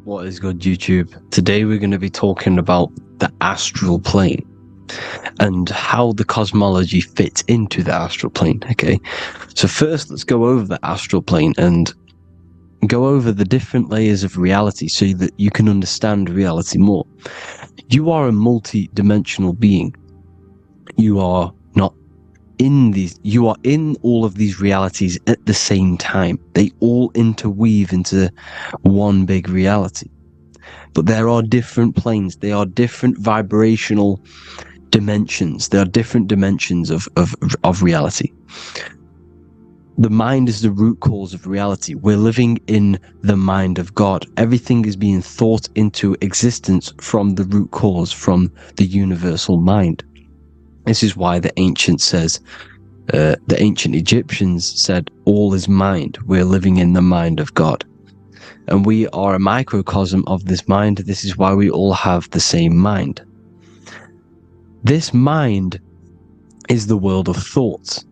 What is good, YouTube? Today we're going to be talking about the astral plane and how the cosmology fits into the astral plane. Okay, so first let's go over the astral plane and go over the different layers of reality so that you can understand reality more. You are a multi-dimensional being. You are not in these, you are in all of these realities at the same time. They all interweave into one big reality. But there are different planes. They are different vibrational dimensions. There are different dimensions of reality. The mind is the root cause of reality. We're living in the mind of God. Everything is being thought into existence from the root cause, from the universal mind. This is why the ancient Egyptians said, all is mind. We're living in the mind of God. And we are a microcosm of this mind. This is why we all have the same mind. This mind is the world of thoughts.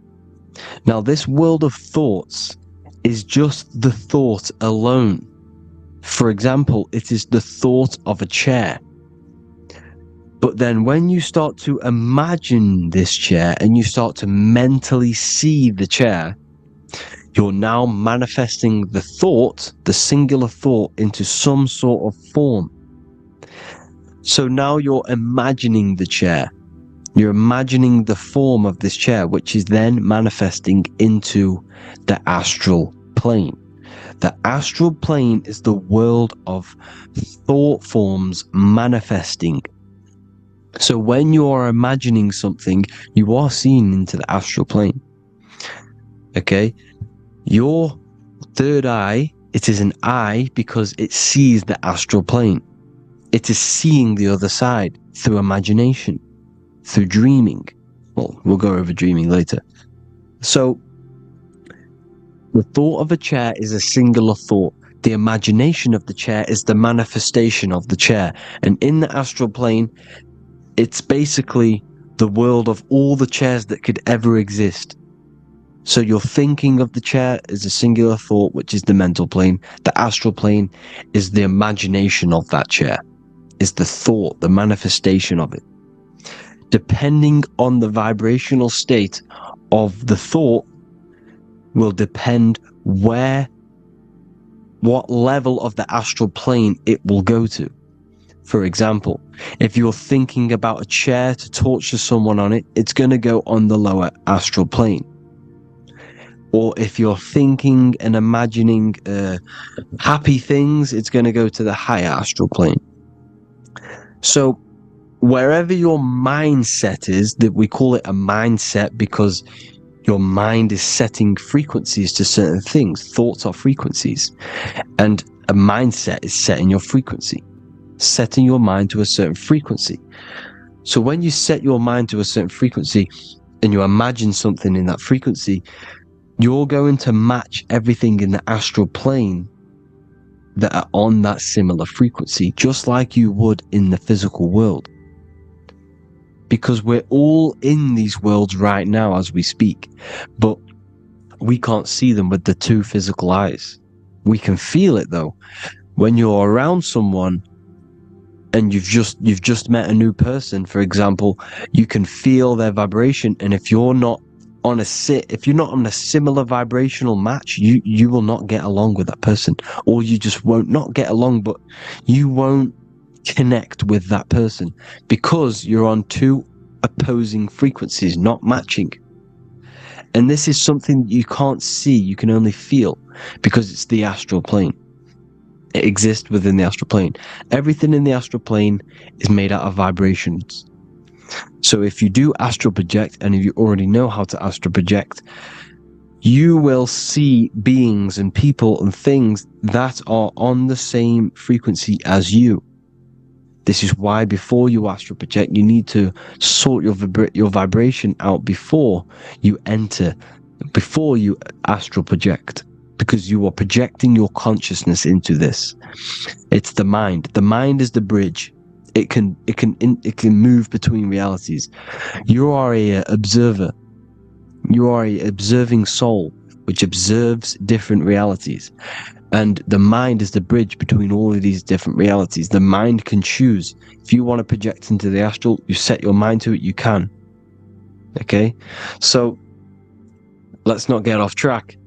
Now, this world of thoughts is just the thought alone. For example, it is the thought of a chair. But then when you start to imagine this chair and you start to mentally see the chair, you're now manifesting the thought, the singular thought, into some sort of form. So now you're imagining the chair. You're imagining the form of this chair, which is then manifesting into the astral plane. The astral plane is the world of thought forms manifesting. So when you are imagining something, you are seeing into the astral plane. Okay? Your third eye, it is an eye because it sees the astral plane. It is seeing the other side through imagination, through dreaming. Well, we'll go over dreaming later. So, the thought of a chair is a singular thought. The imagination of the chair is the manifestation of the chair. And in the astral plane, it's basically the world of all the chairs that could ever exist. So you're thinking of the chair as a singular thought, which is the mental plane. The astral plane is the imagination of that chair, is the thought, the manifestation of it. Depending on the vibrational state of the thought will depend what level of the astral plane it will go to. For example, if you're thinking about a chair to torture someone on it, it's going to go on the lower astral plane. Or if you're thinking and imagining happy things, it's going to go to the higher astral plane. So wherever your mindset is, that we call it a mindset because your mind is setting frequencies to certain things. Thoughts are frequencies. And a mindset is setting your frequency, setting your mind to a certain frequency. So when you set your mind to a certain frequency and you imagine something in that frequency, you're going to match everything in the astral plane that are on that similar frequency, just like you would in the physical world. Because we're all in these worlds right now as we speak, but we can't see them with the two physical eyes. We can feel it though. When you're around someone and you've just met a new person, for example, you can feel their vibration, and if you're not on a similar vibrational match, you will not get along with that person, or you just won't not get along, but you won't connect with that person because you're on two opposing frequencies, not matching. And this is something you can't see, you can only feel, because it's the astral plane. It exists within the astral plane. Everything in the astral plane is made out of vibrations. So if you do astral project, and if you already know how to astral project, you will see beings and people and things that are on the same frequency as you. This is why before you astral project, you need to sort your vibration out before you astral project, because you are projecting your consciousness into this. It's the mind. The mind is the bridge. It can move between realities. You are a observer. You are a observing soul which observes different realities. And the mind is the bridge between all of these different realities. The mind can choose. If you want to project into the astral, you set your mind to it, you can. Okay? So, let's not get off track.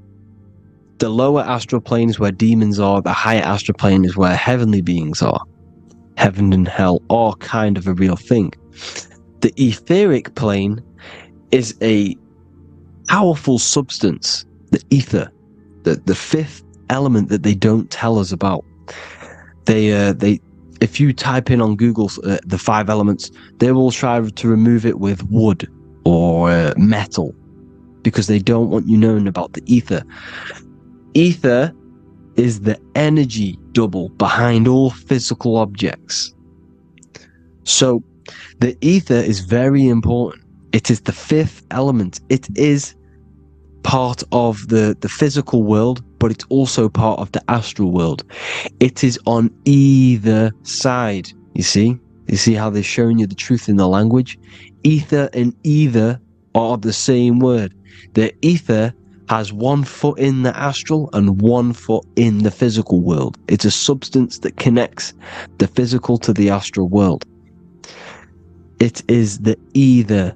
The lower astral plane is where demons are. The higher astral plane is where heavenly beings are. Heaven and hell are kind of a real thing. The etheric plane is a powerful substance, the ether, the fifth element that they don't tell us about. They if you type in on Google the 5 elements, they will try to remove it with wood or metal, because they don't want you knowing about the ether. Ether is the energy double behind all physical objects. So the ether is very important. It is the 5th element. It is part of the physical world, but it's also part of the astral world. It is on either side. You see how they're showing you the truth in the language? Ether and either are the same word. The ether has 1 foot in the astral and 1 foot in the physical world. It's a substance that connects the physical to the astral world. It is the either.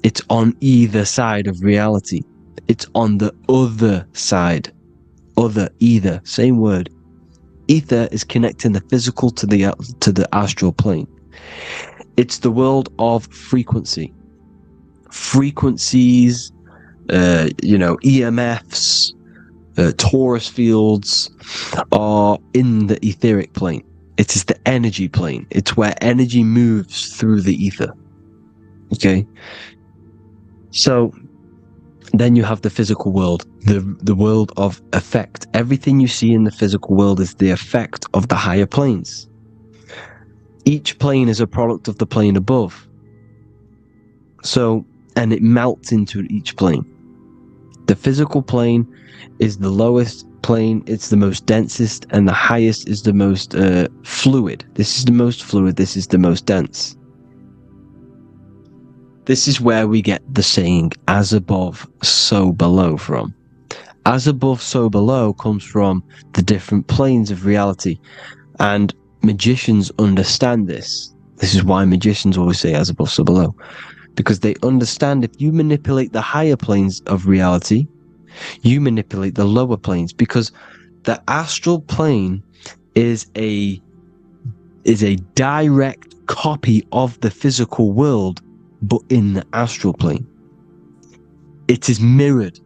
It's on either side of reality. It's on the other side. Other, either, same word. Ether is connecting the physical to the astral plane. It's the world of frequency. Frequencies, EMFs, torus fields are in the etheric plane. It is the energy plane. It's where energy moves through the ether. Okay? So then you have the physical world, the world of effect. Everything you see in the physical world is the effect of the higher planes. Each plane is a product of the plane above. So, and it melts into each plane. The physical plane is the lowest plane, it's the most densest, and the highest is the most fluid. This is the most fluid, this is the most dense. This is where we get the saying, as above, so below from. As above, so below comes from the different planes of reality. And magicians understand this. This is why magicians always say as above, so below. Because they understand if you manipulate the higher planes of reality, you manipulate the lower planes. Because the astral plane is a direct copy of the physical world, but in the astral plane. It is mirrored.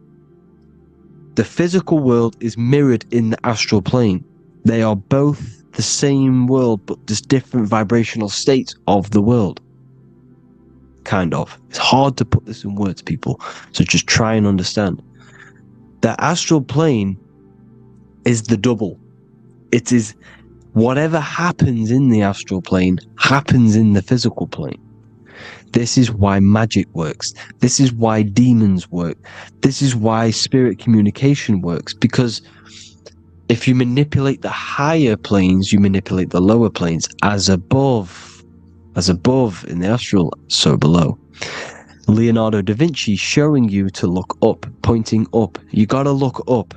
The physical world is mirrored in the astral plane. They are both the same world, but just different vibrational states of the world. Kind of. It's hard to put this in words, people. So just try and understand. The astral plane is the double. It is whatever happens in the astral plane happens in the physical plane. This is why magic works. This is why demons work. This is why spirit communication works. Because if you manipulate the higher planes, you manipulate the lower planes. As above in the astral, so below. Leonardo da Vinci showing you to look up, pointing up. You gotta look up.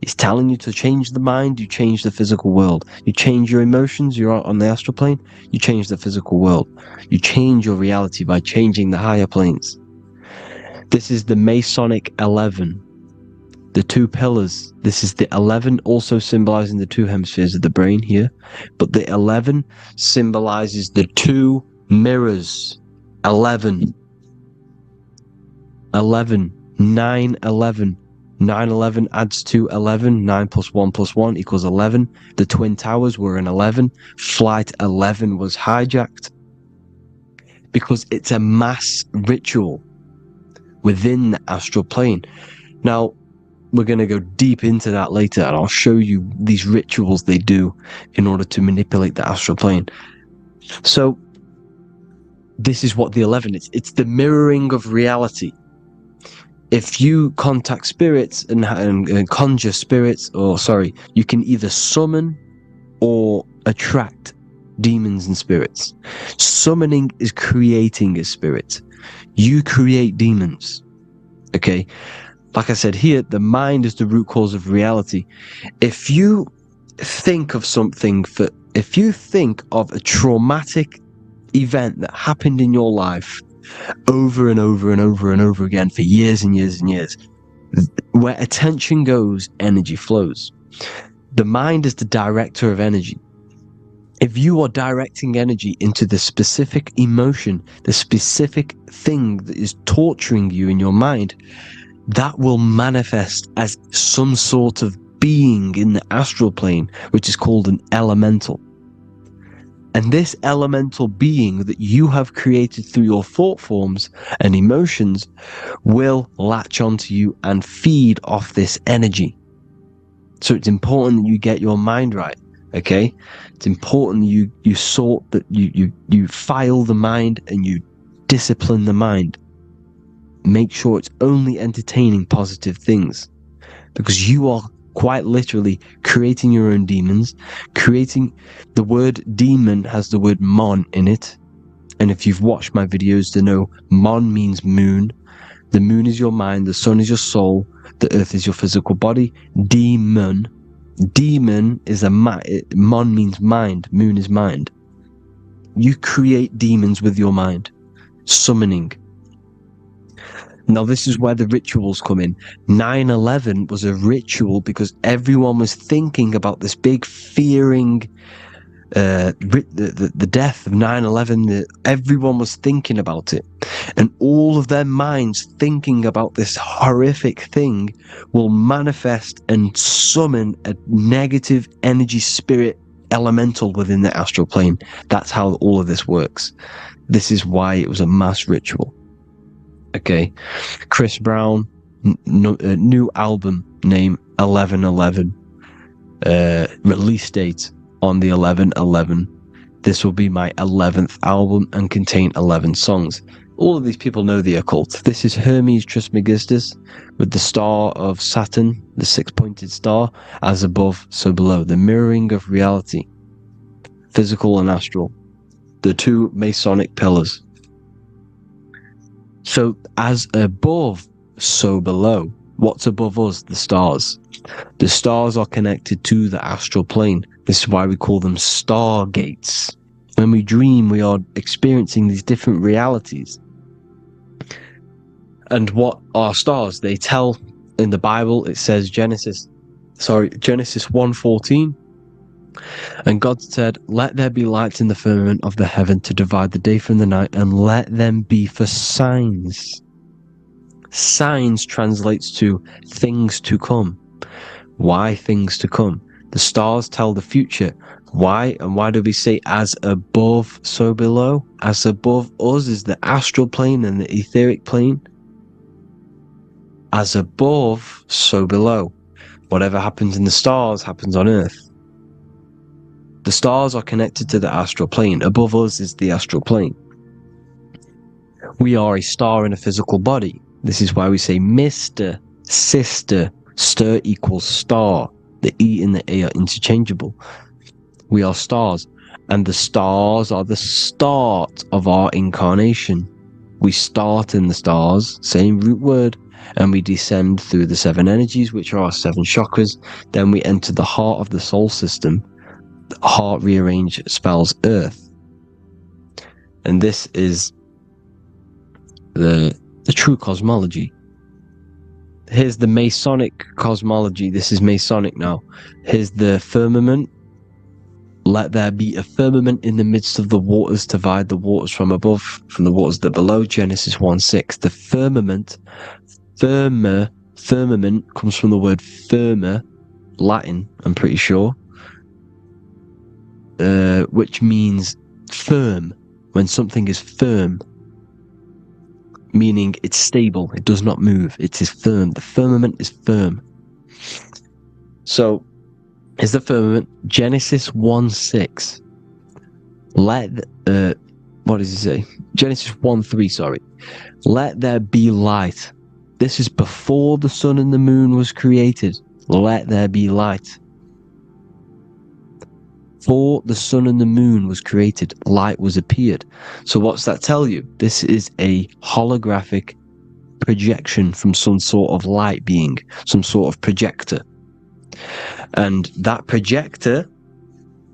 He's telling you to change the mind, you change the physical world. You change your emotions, you're on the astral plane, you change the physical world. You change your reality by changing the higher planes. This is the Masonic 11. The 2 pillars. This is the 11, also symbolizing the 2 hemispheres of the brain here. But the 11 symbolizes the 2 mirrors. 11. 11. 9, 11. 9, 11 adds to 11. 9 plus 1 plus 1 equals 11. The Twin Towers were an 11. Flight 11 was hijacked. Because it's a mass ritual within the astral plane. Now, we're going to go deep into that later, and I'll show you these rituals they do in order to manipulate the astral plane. So, this is what the 11 is. It's the mirroring of reality. If you contact spirits and conjure spirits, you can either summon or attract demons and spirits. Summoning is creating a spirit. You create demons. Okay? like I said here, the mind is the root cause of reality. If you think of if you think of a traumatic event that happened in your life over and over and over and over again for years and years and years, where attention goes, energy flows. The mind is the director of energy. If you are directing energy into the specific emotion, the specific thing that is torturing you in your mind, that will manifest as some sort of being in the astral plane, which is called an elemental. And this elemental being that you have created through your thought forms and emotions will latch onto you and feed off this energy. So it's important that you get your mind right. Okay, it's important you sort that you file the mind and you discipline the mind. Make sure it's only entertaining positive things, because you are quite literally creating your own demons. Creating the word demon has the word mon in it, and if you've watched my videos to know mon means moon. The moon is your mind, the sun is your soul, the earth is your physical body. Demon is mon means mind, moon is mind. You create demons with your mind. Summoning. Now this is where the rituals come in. 9/11 was a ritual because everyone was thinking about this big fearing, the death of 9/11. Everyone was thinking about it. And all of their minds thinking about this horrific thing will manifest and summon a negative energy spirit elemental within the astral plane. That's how all of this works. This is why it was a mass ritual. Okay, Chris Brown, new album name 11/11, release date on the 11/11. This will be my 11th album and contain 11 songs. All of these people know the occult. This is Hermes Trismegistus with the star of Saturn, the six-pointed star, as above, so below. The mirroring of reality, physical and astral, the two Masonic pillars. So as above, so below. What's above us? The stars. The stars are connected to the astral plane. This is why we call them stargates. When we dream, we are experiencing these different realities. And what are stars? They tell in the Bible, it says Genesis 1:14. And God said, "Let there be lights in the firmament of the heaven to divide the day from the night, and let them be for signs." Signs translates to things to come. Why things to come? The stars tell the future. Why? And why do we say as above, so below? As above us is the astral plane and the etheric plane. As above, so below. Whatever happens in the stars happens on Earth. The stars are connected to the astral plane. Above us is the astral plane. We are a star in a physical body. This is why we say Mr., Sister, stir equals star. The E and the A are interchangeable. We are stars, and the stars are the start of our incarnation. We start in the stars, same root word, and we descend through the seven energies, which are our seven chakras. Then we enter the heart of the soul system. The heart rearranged spells Earth. And this is the true cosmology. Here's the Masonic cosmology. This is Masonic now. Here's the firmament. Let there be a firmament in the midst of the waters to divide the waters from above from the waters that below. Genesis 1:6. The firmament, firmament comes from the word firma, Latin, I'm pretty sure, which means firm. When something is firm, meaning it's stable, it does not move, it is firm. The firmament is firm. So is the firmament. Genesis 1:6. What does he say? Genesis 1:3, sorry. Let there be light. This is before the sun and the moon was created. Let there be light. Before the sun and the moon was created, light was appeared. So what's that tell you? This is a holographic projection from some sort of light being, some sort of projector. And that projector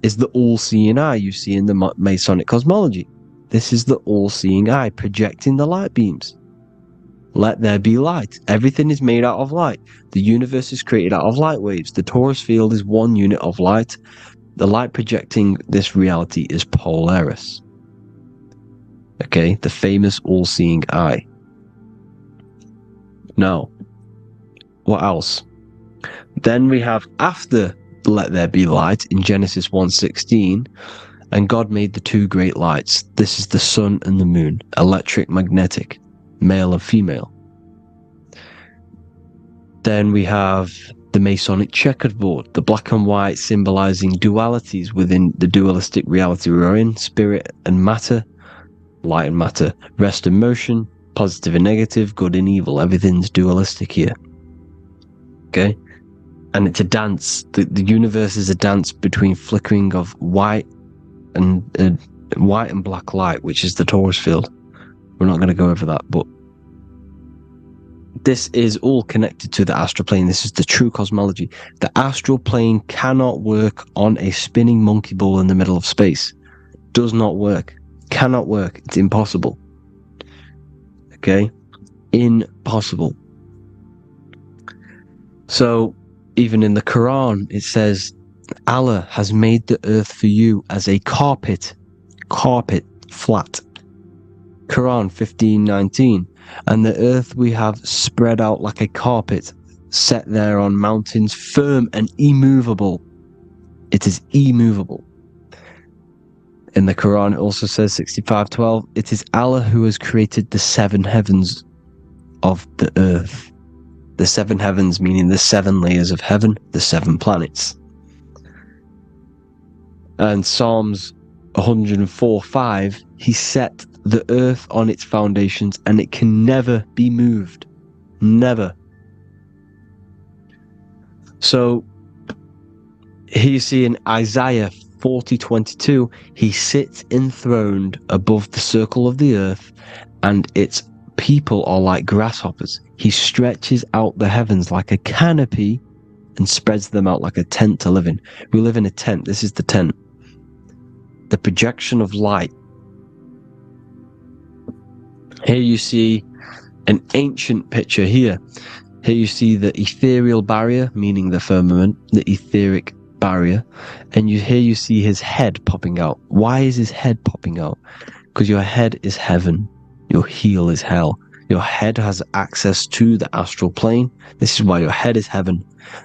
is the all-seeing eye you see in the Masonic cosmology. This is the all-seeing eye projecting the light beams. Let there be light. Everything is made out of light. The universe is created out of light waves. The torus field is one unit of light. The light projecting this reality is Polaris. Okay, the famous all-seeing eye. Now, what else? Then we have, after let there be light in Genesis 1:16, and God made the two great lights. This is the sun and the moon, electric, magnetic, male and female. Then we have the Masonic checkerboard, the black and white symbolizing dualities within the dualistic reality we're in, spirit and matter, light and matter, rest and motion, positive and negative, good and evil. Everything's dualistic here. Okay? And it's a dance. The universe is a dance between flickering of white and black light, which is the torus field. We're not going to go over that, but this is all connected to the astral plane. This is the true cosmology. The astral plane cannot work on a spinning monkey ball in the middle of space. Does not work. Cannot work. It's impossible. Okay? Impossible. So, even in the Quran, it says, Allah has made the earth for you as a carpet, flat. Quran 15:19, and the earth we have spread out like a carpet, set there on mountains, firm and immovable. It is immovable. In the Quran, it also says 65:12, it is Allah who has created the seven heavens of the earth. The seven heavens meaning the seven layers of heaven, the seven planets. And Psalms 104:5, he set the earth on its foundations and it can never be moved. Never. So here you see in Isaiah 40:22, he sits enthroned above the circle of the earth and its people are like grasshoppers. He stretches out the heavens like a canopy and spreads them out like a tent to live in. We live in a tent. This is the tent. The projection of light. Here you see an ancient picture here. Here you see the ethereal barrier, meaning the firmament, the etheric barrier. And here you see his head popping out. Why is his head popping out? Because your head is heaven. Your heel is hell. Your head has access to the astral plane. This is why your head is heaven.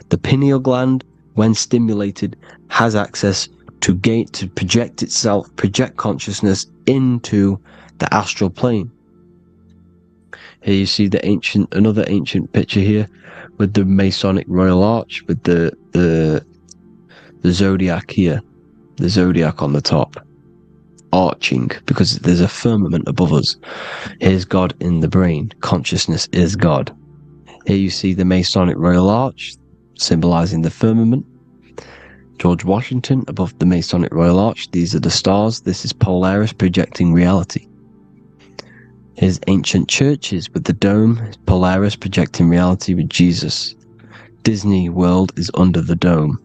The pineal gland, when stimulated, has access to project itself, project consciousness into the astral plane. Here you see another ancient picture here with the Masonic Royal Arch, with the zodiac here, the zodiac on the top, arching, because there's a firmament above us. Here's God in the brain. Consciousness is God. Here you see the Masonic Royal Arch, symbolizing the firmament. George Washington above the Masonic Royal Arch. These are the stars. This is Polaris projecting reality. Here's ancient churches with the dome. Polaris projecting reality with Jesus. Disney World is under the dome.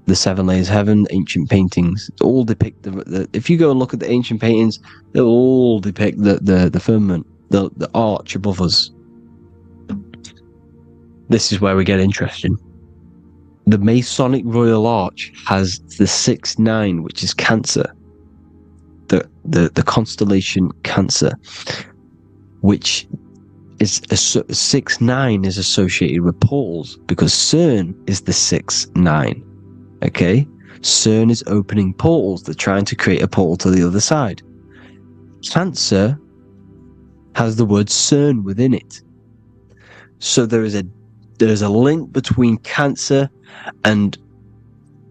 The seven layers of heaven, ancient paintings, all depict if you go and look at the ancient paintings, they'll all depict the firmament, the arch above us. This is where we get interesting. The Masonic Royal Arch has the 6-9, which is Cancer. The constellation Cancer, which is 6-9 is associated with portals, because CERN is the 6-9. Okay, CERN is opening portals. They're trying to create a portal to the other side. Cancer has the word CERN within it. So there is a link between Cancer and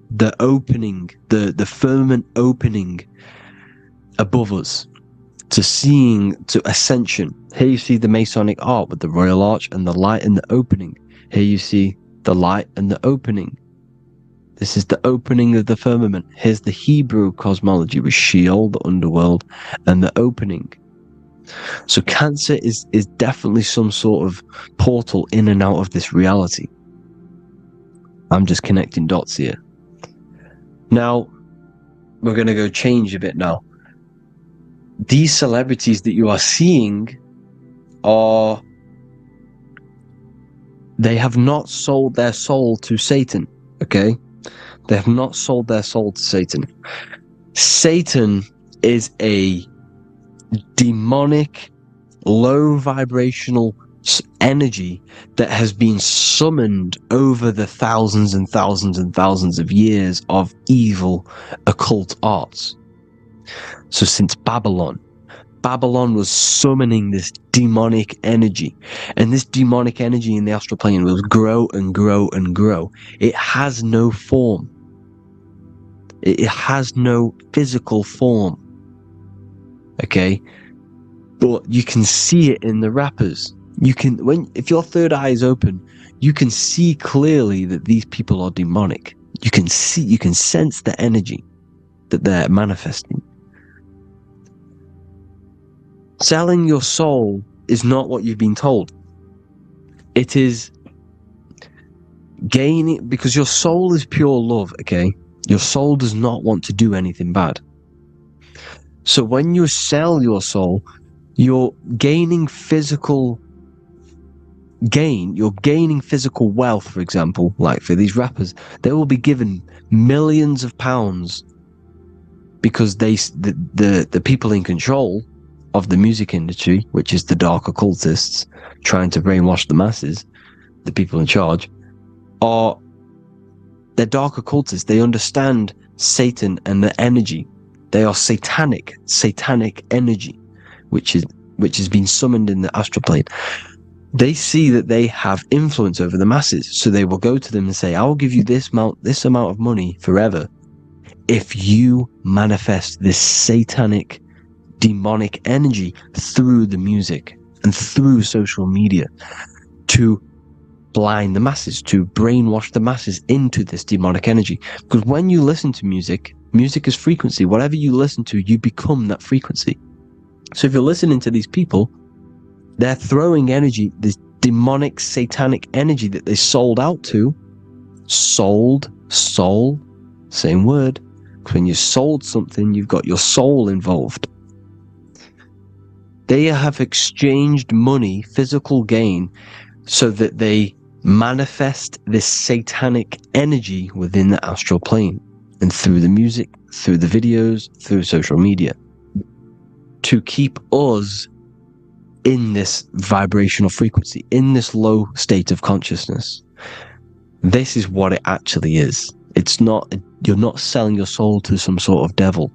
the opening, the firmament opening above us to ascension. Here you see the Masonic art with the Royal Arch and the light and the opening. Here you see the light and the opening. This is the opening of the firmament. Here's the Hebrew cosmology with Sheol, the underworld, and the opening. So Cancer is definitely some sort of portal in and out of this reality. I'm just connecting dots here. Now, we're going to go change a bit now. These celebrities that you are seeing they have not sold their soul to Satan, okay? They have not sold their soul to Satan. Satan is a demonic, low vibrational energy that has been summoned over the thousands and thousands and thousands of years of evil occult arts. So since Babylon was summoning this demonic energy, and this demonic energy in the astral plane will grow and grow and grow. It has no form. It has no physical form. Okay? But you can see it in the rappers. If your third eye is open, you can see clearly that these people are demonic. You can sense the energy that they're manifesting. Selling your soul is not what you've been told. It is gaining, because your soul is pure love, okay? Your soul does not want to do anything bad. So when you sell your soul, you're gaining physical gain. You're gaining physical wealth, for example. Like for these rappers, they will be given millions of pounds because the people in control of the music industry, which is the dark occultists trying to brainwash the masses, the people in charge, they're dark occultists. They understand Satan and the energy. They are satanic energy, which has been summoned in the astral plane. They see that they have influence over the masses, so they will go to them and say, I will give you this amount of money forever if you manifest this satanic, demonic energy through the music and through social media to blind the masses, to brainwash the masses into this demonic energy. Because when you listen to music is frequency. Whatever you listen to, you become that frequency. So if you're listening to these people, they're throwing energy, this demonic, satanic energy that they sold out to. Soul, same word. When you sold something, you've got your soul involved. They have exchanged money, physical gain, so that they manifest this satanic energy within the astral plane and through the music, through the videos, through social media, to keep us in this vibrational frequency, in this low state of consciousness. This is what it actually is. It's not, you're not selling your soul to some sort of devil.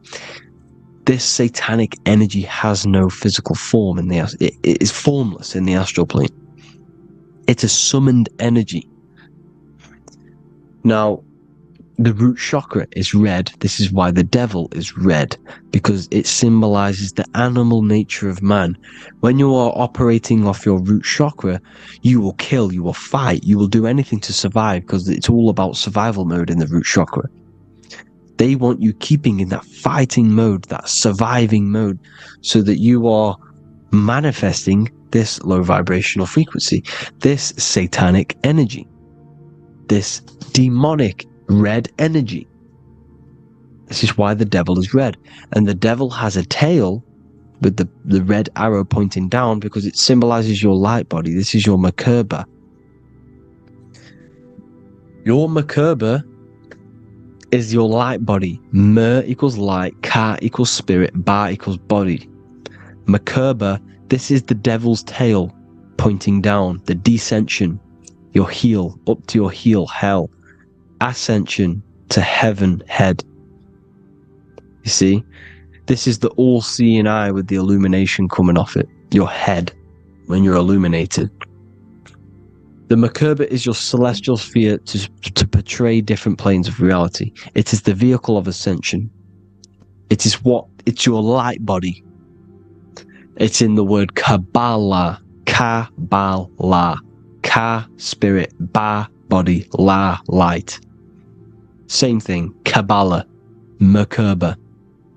This satanic energy has no physical form it is formless in the astral plane. It's a summoned energy. Now, the root chakra is red. This is why the devil is red, because it symbolizes the animal nature of man. When you are operating off your root chakra, you will kill, you will fight, you will do anything to survive, because it's all about survival mode in the root chakra. They want you keeping in that fighting mode, that surviving mode, so that you are manifesting this low vibrational frequency, this satanic energy, this demonic red energy. This is why the devil is red. And the devil has a tail with the red arrow pointing down, because it symbolizes your light body. This is your Merkaba. Your Merkaba is your light body. Mer equals light, Ka equals spirit, Ba equals body. Merkaba, this is the devil's tail pointing down, the descension, your heel, up to your heel, hell. Ascension to heaven, head. You see, this is the all-seeing eye with the illumination coming off it, your head, when you're illuminated. The Merkaba is your celestial sphere to portray different planes of reality. It is the vehicle of ascension. It's your light body. It's in the word Kabbalah, Kabbalah, Ka, spirit, Ba, body, La, light. Same thing, Kabbalah, Merkaba.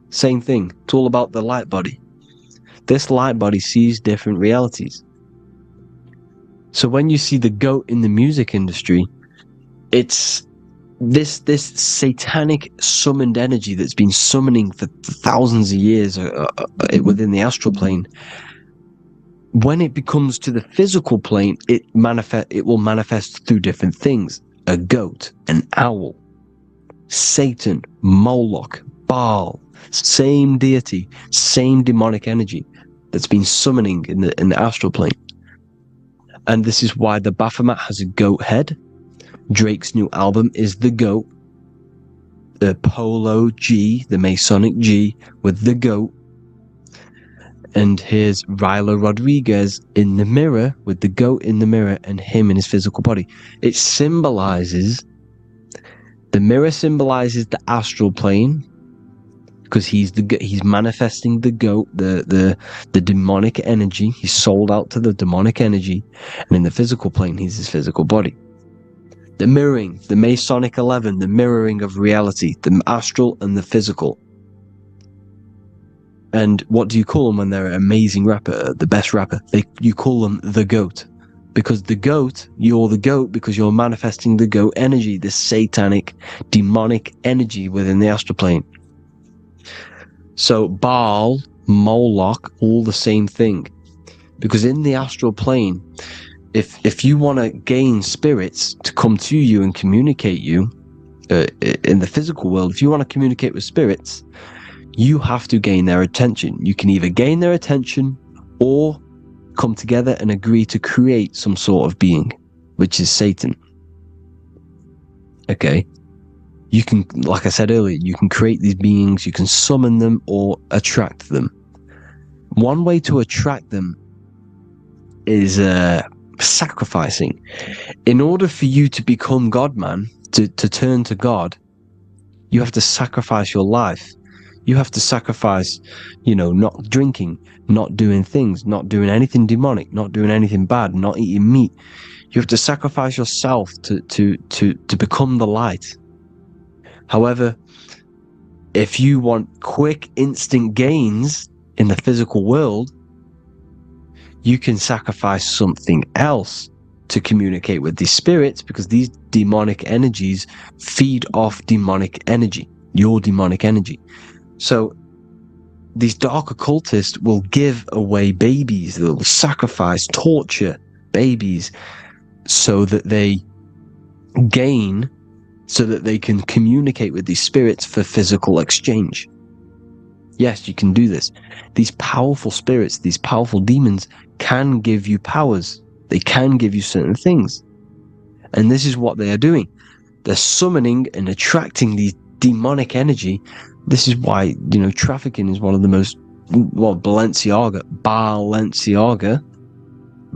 Same thing, it's all about the light body. This light body sees different realities. So when you see the goat in the music industry, it's this satanic summoned energy that's been summoning for thousands of years within the astral plane. When it becomes to the physical plane, it will manifest through different things. A goat, an owl, Satan, Moloch, Baal, same deity, same demonic energy that's been summoning in the astral plane. And this is why the Baphomet has a goat head. Drake's new album is the goat. The Polo G, the Masonic G, with the goat. And here's Rylo Rodriguez in the mirror, with the goat in the mirror and him in his physical body. It symbolizes, the mirror symbolizes the astral plane, because he's manifesting the goat, the demonic energy. He's sold out to the demonic energy. And in the physical plane, he's his physical body. The mirroring, the Masonic 11, the mirroring of reality, the astral and the physical. And what do you call them when they're an amazing rapper, the best rapper? You call them the GOAT. Because the GOAT, you're the GOAT because you're manifesting the GOAT energy, this satanic, demonic energy within the astral plane. So Baal, Moloch, all the same thing. Because in the astral plane, if you want to gain spirits to come to you and communicate you, in the physical world, if you want to communicate with spirits, you have to gain their attention. You can either gain their attention or come together and agree to create some sort of being, which is Satan. Okay. You can, like I said earlier, you can create these beings, you can summon them or attract them. One way to attract them is sacrificing. In order for you to become God, man, to turn to God, you have to sacrifice your life. You have to sacrifice, not drinking, not doing things, not doing anything demonic, not doing anything bad, not eating meat. You have to sacrifice yourself to become the light. However, if you want quick, instant gains in the physical world, you can sacrifice something else to communicate with these spirits, because these demonic energies feed off demonic energy, your demonic energy. So these dark occultists will give away babies, they'll sacrifice, torture babies so that they gain, so that they can communicate with these spirits for physical exchange. Yes, you can do this. These powerful spirits, these powerful demons can give you powers. They can give you certain things. And this is what they are doing. They're summoning and attracting these demonic energy. This is why, trafficking is one of the most, Balenciaga.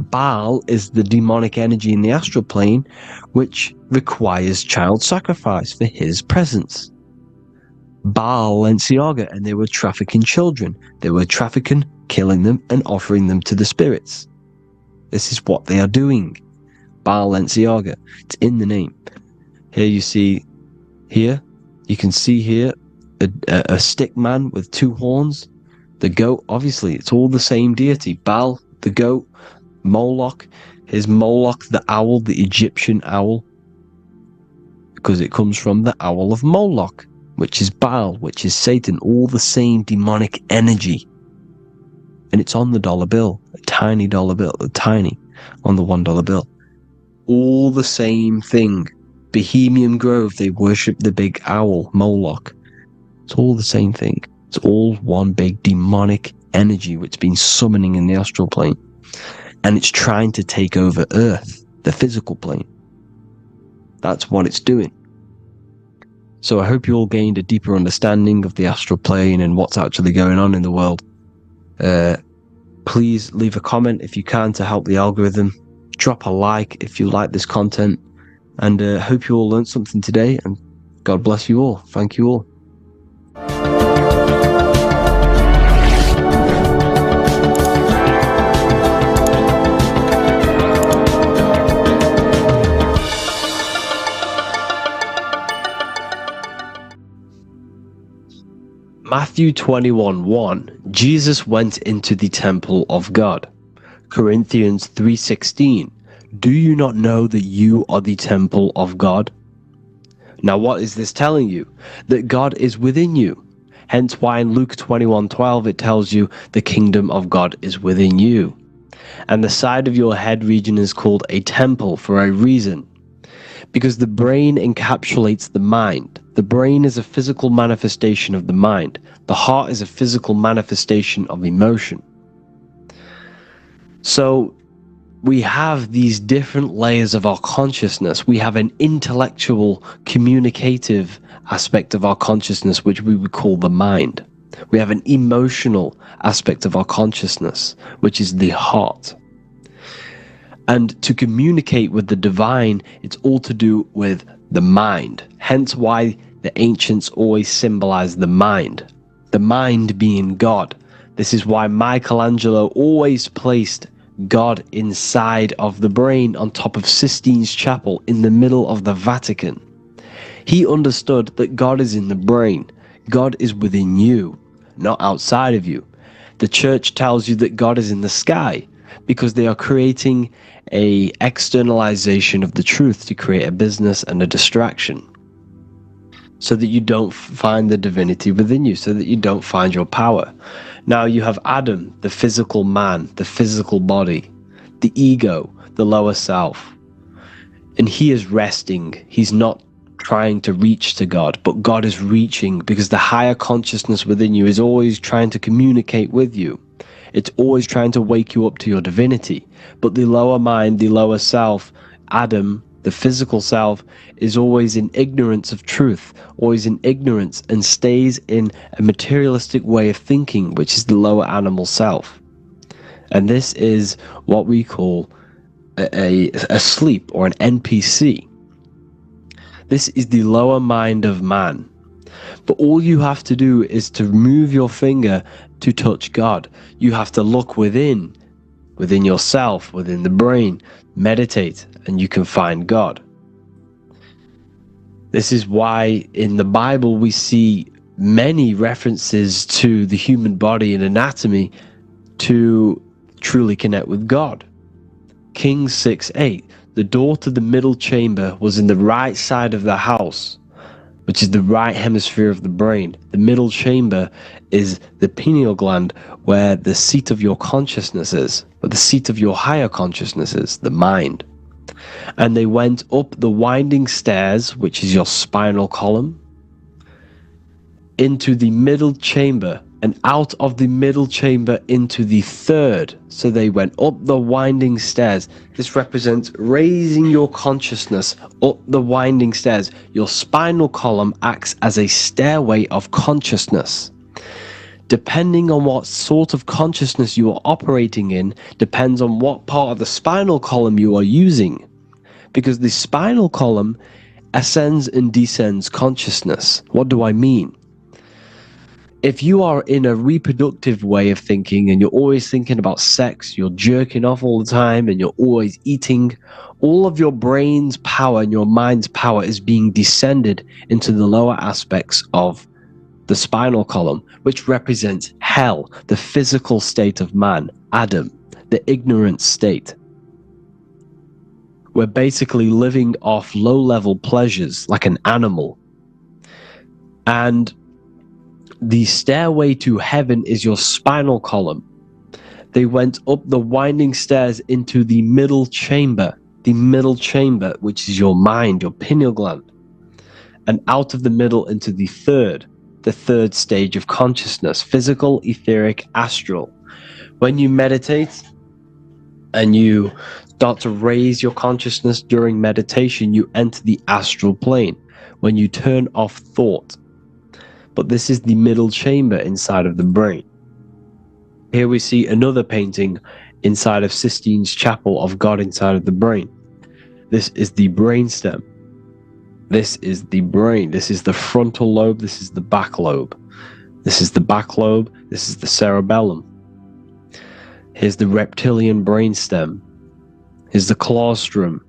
Baal is the demonic energy in the astral plane, which requires child sacrifice for his presence. Balenciaga, and they were trafficking children. They were trafficking, killing them, and offering them to the spirits. This is what they are doing. Balenciaga. It's in the name. Here you can see here a stick man with two horns. The goat, obviously, it's all the same deity. Baal, the goat. Moloch, here's Moloch, the owl, the Egyptian owl, because it comes from the owl of Moloch, which is Baal, which is Satan, all the same demonic energy. And it's on the dollar bill, a tiny dollar bill, on the $1 bill. All the same thing. Bohemian Grove, they worship the big owl, Moloch. It's all the same thing. It's all one big demonic energy which has been summoning in the astral plane. And it's trying to take over Earth, the physical plane. That's what it's doing. So I hope you all gained a deeper understanding of the astral plane and what's actually going on in the world. Please leave a comment if you can to help the algorithm. Drop a like if you like this content. And hope you all learned something today. And God bless you all. Thank you all. Matthew 21:1, Jesus went into the temple of God. Corinthians 3:16, do you not know that you are the temple of God? Now what is this telling you? That God is within you. Hence why in Luke 21:12 it tells you the kingdom of God is within you. And the side of your head region is called a temple for a reason. Because the brain encapsulates the mind. The brain is a physical manifestation of the mind. The heart is a physical manifestation of emotion. So we have these different layers of our consciousness. We have an intellectual, communicative aspect of our consciousness, which we would call the mind. We have an emotional aspect of our consciousness, which is the heart. And to communicate with the divine, it's all to do with the mind. Hence why the ancients always symbolize the mind being God. This is why Michelangelo always placed God inside of the brain on top of Sistine Chapel in the middle of the Vatican. He understood that God is in the brain. God is within you, not outside of you. The church tells you that God is in the sky because they are creating a externalization of the truth to create a business and a distraction so that you don't find the divinity within you, so that you don't find your power. Now you have Adam, the physical man, the physical body, the ego, the lower self. And he is resting. He's not trying to reach to God, but God is reaching because the higher consciousness within you is always trying to communicate with you. It's always trying to wake you up to your divinity. But the lower mind, the lower self, Adam, the physical self, is always in ignorance of truth, always in ignorance, and stays in a materialistic way of thinking, which is the lower animal self. And this is what we call a sleep, or an NPC. This is the lower mind of man. But all you have to do is to move your finger to touch God. You have to look within yourself, within the brain, meditate, and you can find God. This is why in the Bible we see many references to the human body and anatomy to truly connect with God. Kings 6:8, the door to the middle chamber was in the right side of the house, which is the right hemisphere of the brain. The middle chamber is the pineal gland, where the seat of your consciousness is, where the seat of your higher consciousness is, the mind. And they went up the winding stairs, which is your spinal column, into the middle chamber, and out of the middle chamber into the third. So they went up the winding stairs. This represents raising your consciousness up the winding stairs. Your spinal column acts as a stairway of consciousness. Depending on what sort of consciousness you are operating in, depends on what part of the spinal column you are using. Because the spinal column ascends and descends consciousness. What do I mean? If you are in a reproductive way of thinking and you're always thinking about sex, you're jerking off all the time and you're always eating, all of your brain's power and your mind's power is being descended into the lower aspects of the spinal column, which represents hell, the physical state of man, Adam, the ignorant state. We're basically living off low-level pleasures like an animal. And the stairway to heaven is your spinal column. They went up the winding stairs into the middle chamber, which is your mind, your pineal gland, and out of the middle into the third stage of consciousness, physical, etheric, astral. When you meditate and you start to raise your consciousness during meditation, you enter the astral plane when you turn off thought. But this is the middle chamber inside of the brain. Here we see another painting inside of Sistine's Chapel of God inside of the brain. This is the brainstem. This is the brain. This is the frontal lobe. This is the back lobe. This is the back lobe. This is the cerebellum. Here's the reptilian brainstem. Here's the claustrum.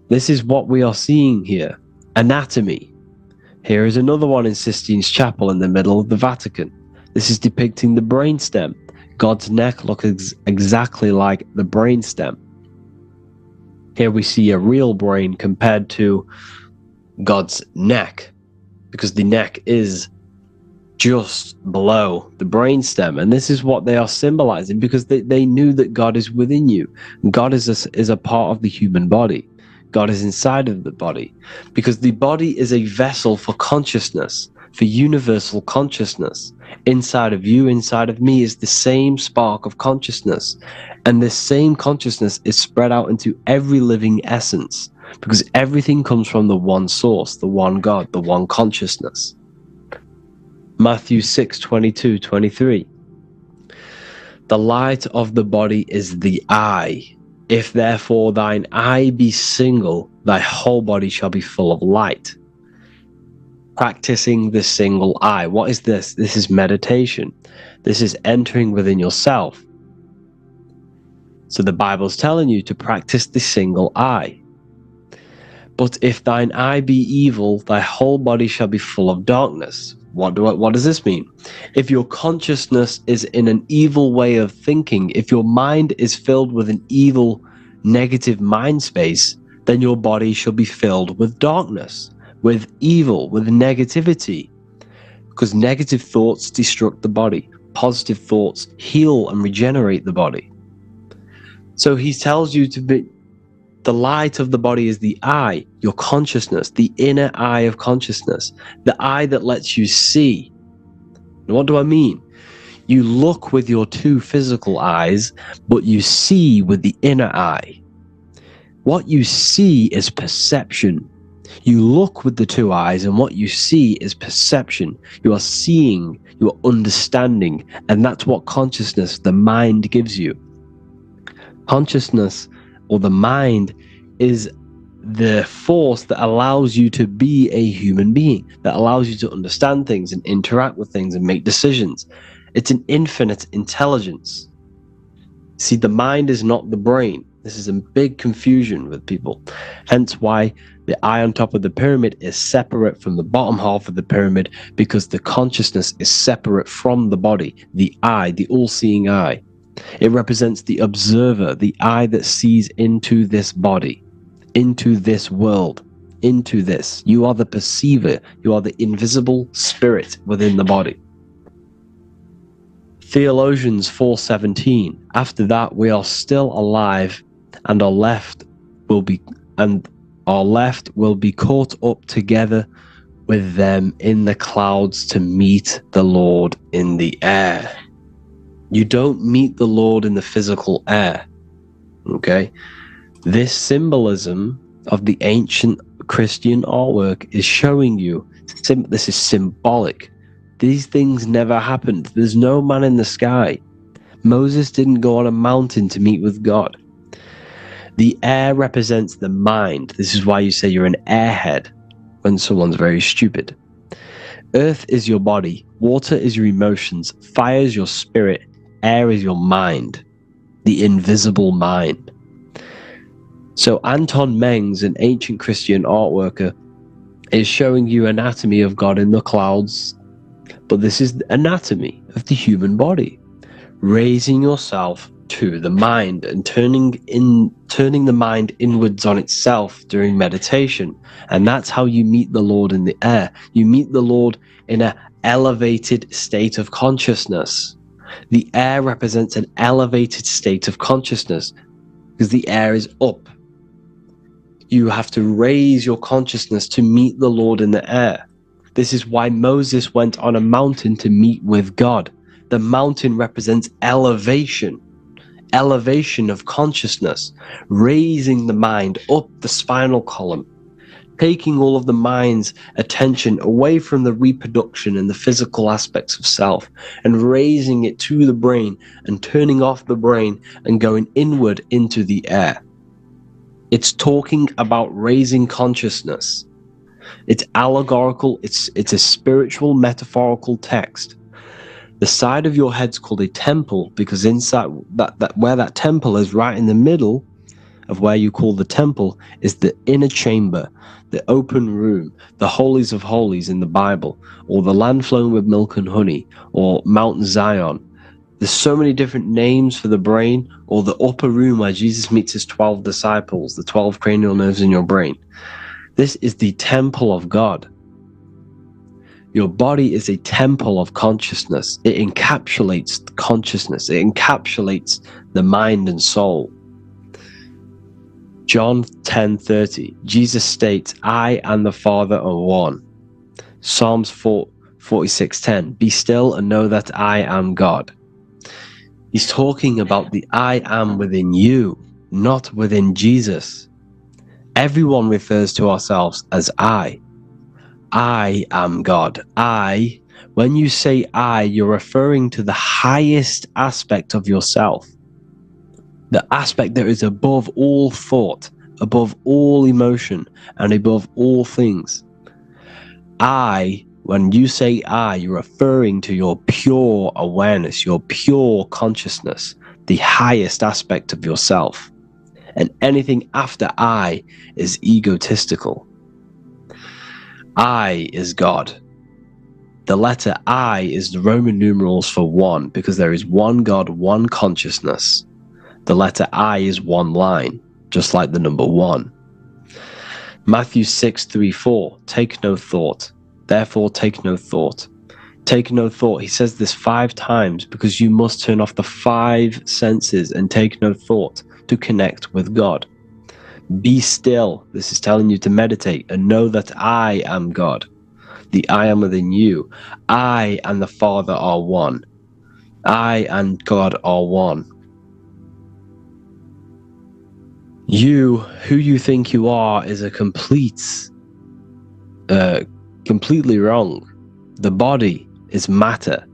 This is what we are seeing here. Anatomy. Here is another one in Sistine Chapel in the middle of the Vatican. This is depicting the brainstem. God's neck looks exactly like the brainstem. Here we see a real brain compared to God's neck, because the neck is just below the brainstem, and this is what they are symbolizing, because they knew that God is within you. God is a part of the human body. God is inside of the body, because the body is a vessel for consciousness, for universal consciousness. Inside of you, inside of me, is the same spark of consciousness, and this same consciousness is spread out into every living essence, because everything comes from the one source, the one God, the one consciousness. Matthew 6:22-23. The light of the body is the eye. If therefore thine eye be single, thy whole body shall be full of light. Practicing the single eye. What is this? This is meditation. This is entering within yourself. So the Bible's telling you to practice the single eye. But if thine eye be evil, thy whole body shall be full of darkness. What does this mean? If your consciousness is in an evil way of thinking, if your mind is filled with an evil, negative mind space, then your body shall be filled with darkness, with evil, with negativity. Because negative thoughts destruct the body. Positive thoughts heal and regenerate the body. So he tells you to be, the light of the body is the eye, your consciousness, the inner eye of consciousness, the eye that lets you see. And what do I mean? You look with your two physical eyes, but you see with the inner eye. What you see is perception. You look with the two eyes, and what you see is perception. You are seeing, you are understanding, and that's what consciousness, the mind, gives you. Consciousness, or the mind, is the force that allows you to be a human being, that allows you to understand things and interact with things and make decisions. It's an infinite intelligence. See, the mind is not the brain. This is a big confusion with people. Hence why the eye on top of the pyramid is separate from the bottom half of the pyramid, because the consciousness is separate from the body, the eye, the all-seeing eye. It represents the observer, the eye that sees into this body, into this world, into this. You are the perceiver. You are the invisible spirit within the body. Theologians 4:17. After that, we are still alive, and our left will be caught up together with them in the clouds to meet the Lord in the air. You don't meet the Lord in the physical air. Okay? This symbolism of the ancient Christian artwork is showing you this is symbolic. These things never happened. There's no man in the sky. Moses didn't go on a mountain to meet with God. The air represents the mind. This is why you say you're an airhead when someone's very stupid. Earth is your body. Water is your emotions. Fire is your spirit. Air is your mind, the invisible mind. So Anton Mengs, an ancient Christian art worker, is showing you anatomy of God in the clouds, but this is the anatomy of the human body. Raising yourself to the mind and turning the mind inwards on itself during meditation. And that's how you meet the Lord in the air. You meet the Lord in an elevated state of consciousness. The air represents an elevated state of consciousness because the air is up. You have to raise your consciousness to meet the Lord in the air. This is why Moses went on a mountain to meet with God. The mountain represents elevation of consciousness, raising the mind up the spinal column, taking all of the mind's attention away from the reproduction and the physical aspects of self and raising it to the brain and turning off the brain and going inward into the air. It's talking about raising consciousness. It's allegorical. It's a spiritual, metaphorical text. The side of your head's called a temple because inside that where that temple is, right in the middle of where you call the temple is the inner chamber, the open room, the holies of holies in the Bible, or the land flowing with milk and honey, or Mount Zion. There's so many different names for the brain, or the upper room where Jesus meets his 12 disciples, the 12 cranial nerves in your brain. This is the temple of God. Your body is a temple of consciousness. It encapsulates consciousness. It encapsulates the mind and soul. John 10:30, Jesus states, I and the Father are one. Psalms 46:10, be still and know that I am God. He's talking about the I am within you, not within Jesus. Everyone refers to ourselves as I. I am God. When you say I, you're referring to the highest aspect of yourself. The aspect that is above all thought, above all emotion, and above all things. When you say I, you're referring to your pure awareness, your pure consciousness, the highest aspect of yourself. And anything after I is egotistical. I is God. The letter I is the Roman numerals for one, because there is one God, one consciousness. The letter I is one line, just like the number 1. Matthew 6:3-4, take no thought. Therefore take no thought. Take no thought. He says this 5 times because you must turn off the 5 senses and take no thought to connect with God. Be still. This is telling you to meditate and know that I am God. The I am within you. I and the Father are one. I and God are one. You, who you think you are, is completely wrong. The body is matter.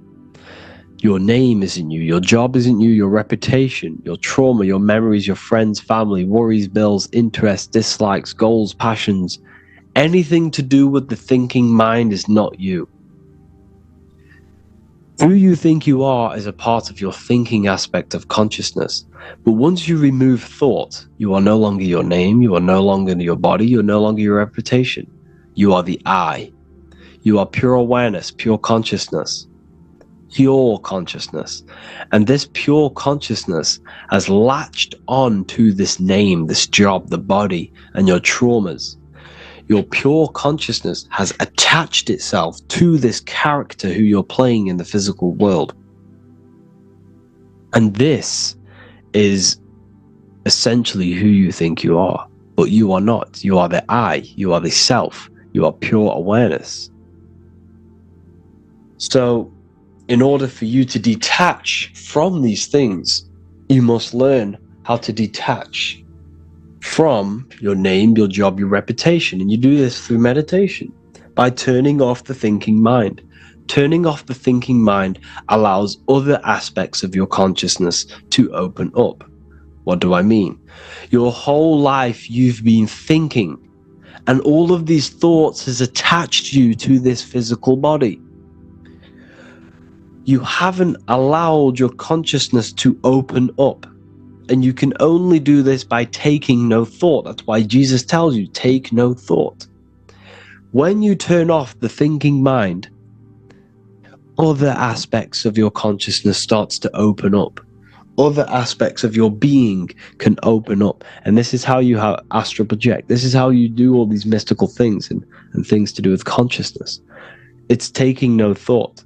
Your name isn't you, your job isn't you, your reputation, your trauma, your memories, your friends, family, worries, bills, interests, dislikes, goals, passions. Anything to do with the thinking mind is not you. Who you think you are is a part of your thinking aspect of consciousness. But once you remove thought, you are no longer your name, you are no longer your body, you're no longer your reputation. You are the I. You are pure awareness, pure consciousness. Pure consciousness. And this pure consciousness has latched on to this name, this job, the body, and your traumas. Your pure consciousness has attached itself to this character who you're playing in the physical world. And this is essentially who you think you are. But you are not. You are the I. You are the self. You are pure awareness. So, in order for you to detach from these things, you must learn how to detach from your name, your job, your reputation. And you do this through meditation, by turning off the thinking mind. Turning off the thinking mind allows other aspects of your consciousness to open up. What do I mean? Your whole life you've been thinking, and all of these thoughts has attached you to this physical body. You haven't allowed your consciousness to open up. And you can only do this by taking no thought. That's why Jesus tells you, take no thought. When you turn off the thinking mind, other aspects of your consciousness starts to open up. Other aspects of your being can open up. And this is how you astral project. This is how you do all these mystical things and things to do with consciousness. It's taking no thought.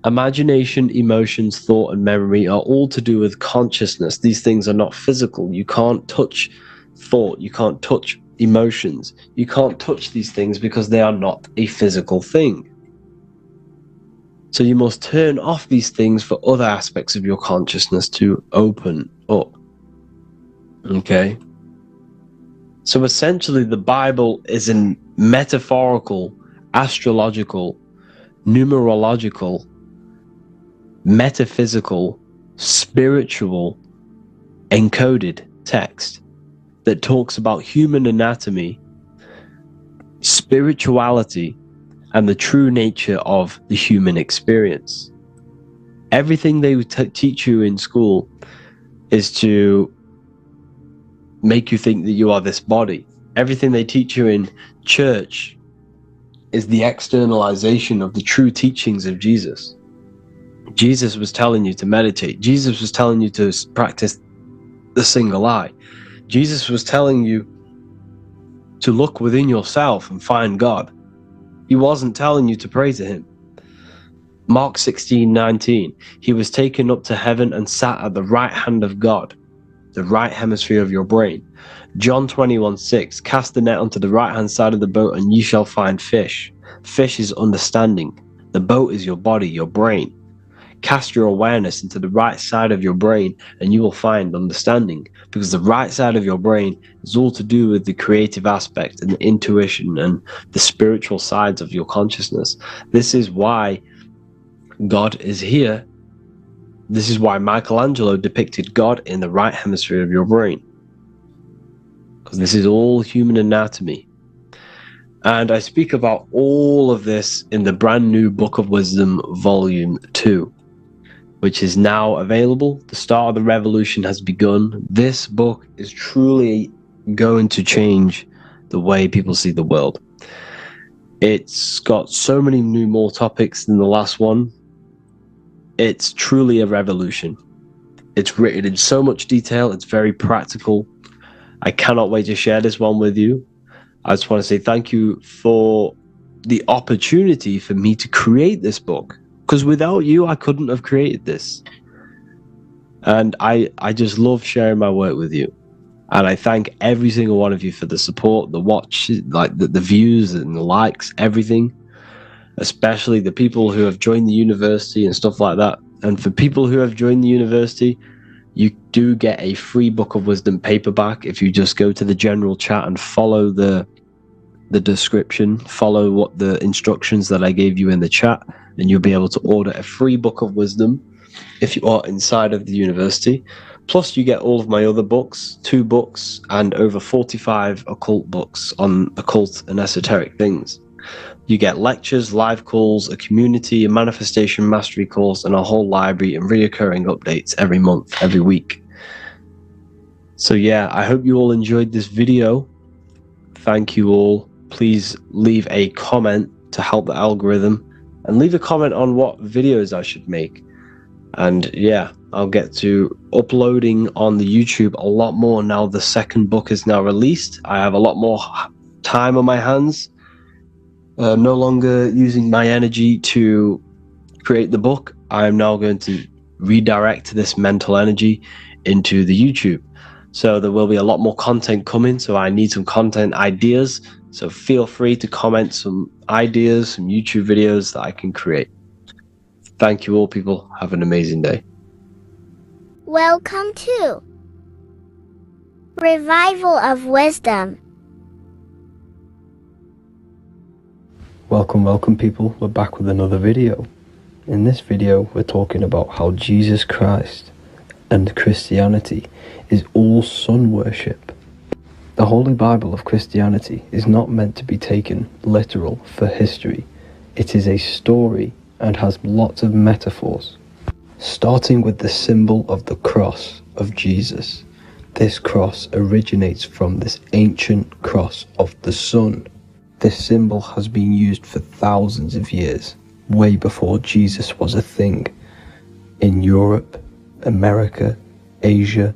Imagination, emotions, thought, and memory are all to do with consciousness. These things are not physical. You can't touch thought. You can't touch emotions. You can't touch these things because they are not a physical thing. So you must turn off these things for other aspects of your consciousness to open up. Okay? So essentially, the Bible is a metaphorical, astrological, numerological, metaphysical, spiritual, encoded text that talks about human anatomy, spirituality, and the true nature of the human experience. Everything they teach you in school is to make you think that you are this body. Everything they teach you in church is the externalization of the true teachings of Jesus. Jesus was telling you to meditate. Jesus was telling you to practice the single eye. Jesus was telling you to look within yourself and find God. He wasn't telling you to pray to him. Mark 16:19, he was taken up to heaven and sat at the right hand of God, the right hemisphere of your brain. John 21:6, cast the net onto the right hand side of the boat and ye shall find fish. Fish is understanding. The boat is your body, your brain. Cast your awareness into the right side of your brain and you will find understanding, because the right side of your brain is all to do with the creative aspect and the intuition and the spiritual sides of your consciousness. This is why God is here. This is why Michelangelo depicted God in the right hemisphere of your brain, because this is all human anatomy. And I speak about all of this in the brand new Book of Wisdom, Volume 2, which is now available. The start of the revolution has begun. This book is truly going to change the way people see the world. It's got so many more topics than the last one. It's truly a revolution. It's written in so much detail. It's very practical. I cannot wait to share this one with you. I just want to say thank you for the opportunity for me to create this book, because without you, I couldn't have created this. And I just love sharing my work with you. And I thank every single one of you for the support, the watch, like the views and the likes, everything. Especially the people who have joined the university and stuff like that. And for people who have joined the university, you do get a free Book of Wisdom paperback if you just go to the general chat and follow the description, follow what the instructions that I gave you in the chat, and you'll be able to order a free Book of Wisdom if you are inside of the university. Plus you get all of my other books, 2 books, and over 45 occult books on occult and esoteric things. You get lectures, live calls, a community, a manifestation mastery course, and a whole library and reoccurring updates every month, every week. So yeah, I hope you all enjoyed this video. Thank you all. Please leave a comment to help the algorithm, and leave a comment on what videos I should make. And yeah, I'll get to uploading on the YouTube a lot more now the second book is now released. I have a lot more time on my hands. No longer using my energy to create the book. I'm now going to redirect this mental energy into the YouTube. So there will be a lot more content coming. So I need some content ideas. So feel free to comment some ideas, some YouTube videos that I can create. Thank you all, people. Have an amazing day. Welcome to Revival of Wisdom. Welcome people, we're back with another video. In this video we're talking about how Jesus Christ and Christianity is all sun worship. The Holy Bible of Christianity is not meant to be taken literal for history. It is a story and has lots of metaphors. Starting with the symbol of the cross of Jesus. This cross originates from this ancient cross of the sun. This symbol has been used for thousands of years, way before Jesus was a thing, in Europe, America, Asia,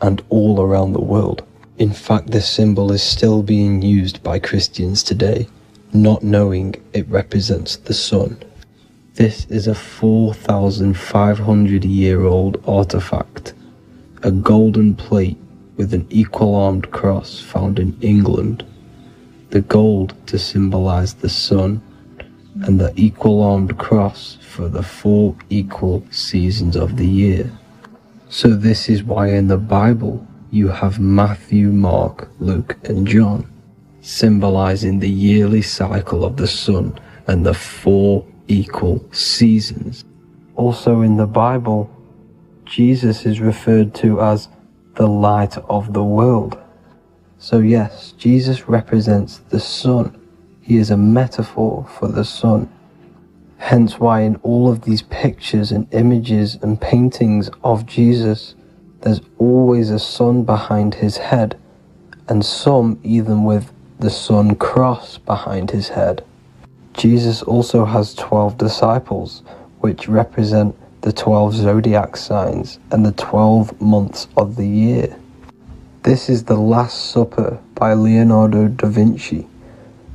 and all around the world. In fact, this symbol is still being used by Christians today, not knowing it represents the sun. This is a 4,500-year-old artifact, a golden plate with an equal-armed cross found in England. The gold to symbolize the sun, and the equal-armed cross for the 4 equal seasons of the year. So this is why in the Bible you have Matthew, Mark, Luke, and John, symbolizing the yearly cycle of the sun and the 4 equal seasons. Also in the Bible, Jesus is referred to as the light of the world. So yes, Jesus represents the sun. He is a metaphor for the sun. Hence why in all of these pictures and images and paintings of Jesus, there's always a sun behind his head, and some even with the sun cross behind his head. Jesus also has 12 disciples, which represent the 12 zodiac signs and the 12 months of the year. This is the Last Supper by Leonardo da Vinci.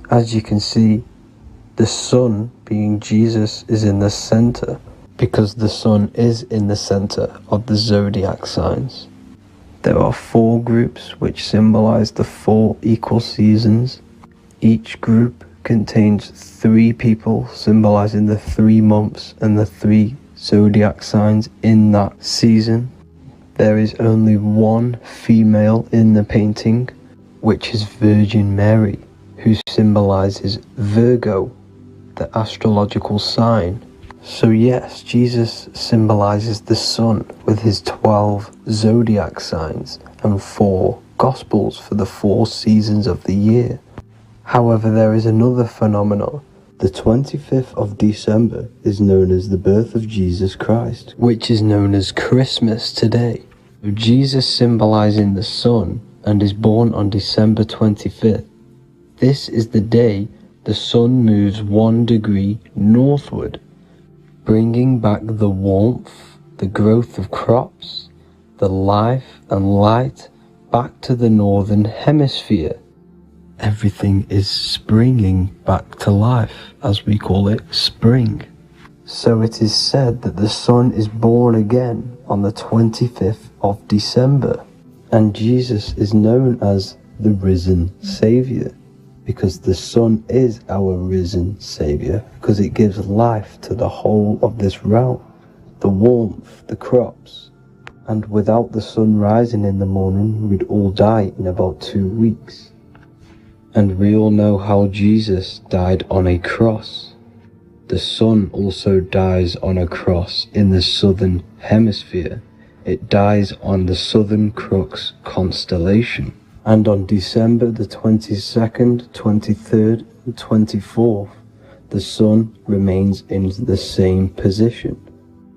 As you can see, the sun, being Jesus, is in the center, because the sun is in the center of the zodiac signs. There are 4 groups which symbolize the 4 equal seasons. Each group contains 3 people symbolizing the 3 months and the 3 zodiac signs in that season. There is only 1 female in the painting, which is Virgin Mary, who symbolizes Virgo, the astrological sign. So yes, Jesus symbolizes the sun with his 12 zodiac signs and 4 gospels for the 4 seasons of the year. However, there is another phenomenon. The 25th of December is known as the birth of Jesus Christ, which is known as Christmas today. Jesus symbolizing the sun and is born on December 25th. This is the day the sun moves 1 degree northward, bringing back the warmth, the growth of crops, the life and light back to the northern hemisphere. Everything is springing back to life, as we call it, spring. So it is said that the sun is born again on the 25th of December, and Jesus is known as the risen Saviour, because the sun is our risen Saviour, because it gives life to the whole of this realm, the warmth, the crops. And without the sun rising in the morning, we'd all die in about 2 weeks. And we all know how Jesus died on a cross. The sun also dies on a cross in the southern hemisphere. It dies on the Southern Crux constellation. And on December the 22nd, 23rd and 24th, the sun remains in the same position.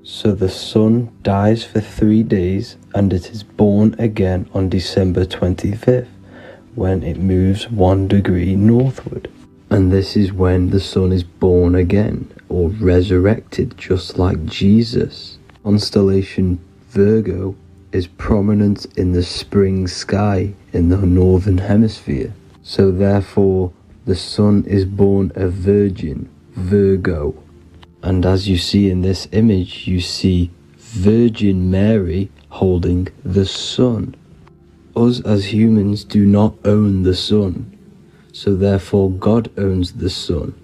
So the sun dies for 3 days and it is born again on December 25th, when it moves 1 degree northward. And this is when the sun is born again, or resurrected, just like Jesus. Constellation Virgo is prominent in the spring sky in the northern hemisphere. So therefore, the sun is born a virgin, Virgo. And as you see in this image, you see Virgin Mary holding the sun. Us as humans do not own the sun, so therefore God owns the sun.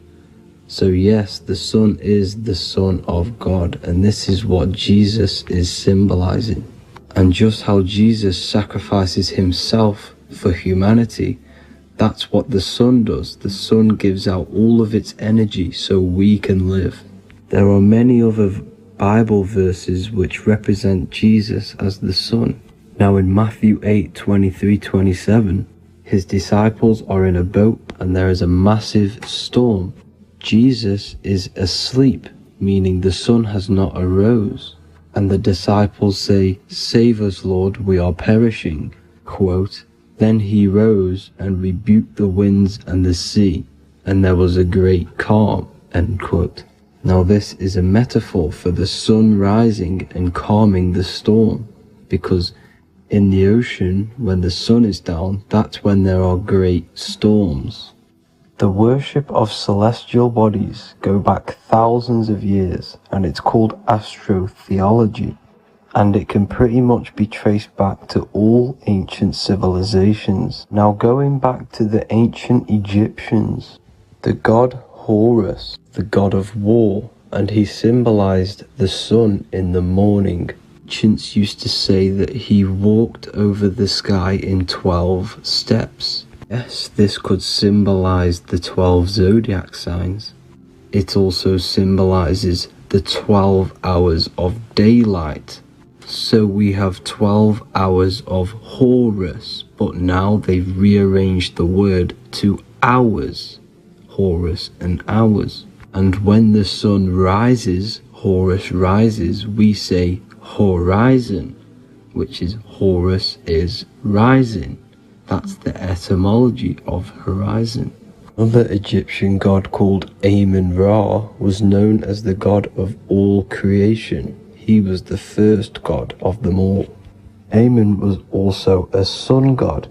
So yes, the sun is the Son of God, and this is what Jesus is symbolizing. And just how Jesus sacrifices himself for humanity, that's what the sun does. The sun gives out all of its energy so we can live. There are many other Bible verses which represent Jesus as the sun. Now in Matthew 8:23-27, his disciples are in a boat and there is a massive storm. Jesus is asleep, meaning the sun has not arose. And the disciples say, "Save us, Lord, we are perishing." Quote, "Then he rose and rebuked the winds and the sea, and there was a great calm." End quote. Now this is a metaphor for the sun rising and calming the storm, because in the ocean, when the sun is down, that's when there are great storms. The worship of celestial bodies go back thousands of years, and it's called astrotheology, and it can pretty much be traced back to all ancient civilizations. Now going back to the ancient Egyptians, the god Horus, the god of war, and he symbolized the sun in the morning. Ancients used to say that he walked over the sky in 12 steps. Yes, this could symbolize the 12 zodiac signs. It also symbolizes the 12 hours of daylight. So we have 12 hours of Horus, but now they've rearranged the word to hours. Horus and hours. And when the sun rises, Horus rises, we say horizon. which is Horus, is rising. That's the etymology of horizon. Another Egyptian god called Amun-Ra was known as the god of all creation. He was the first god of them all. Amun was also a sun god.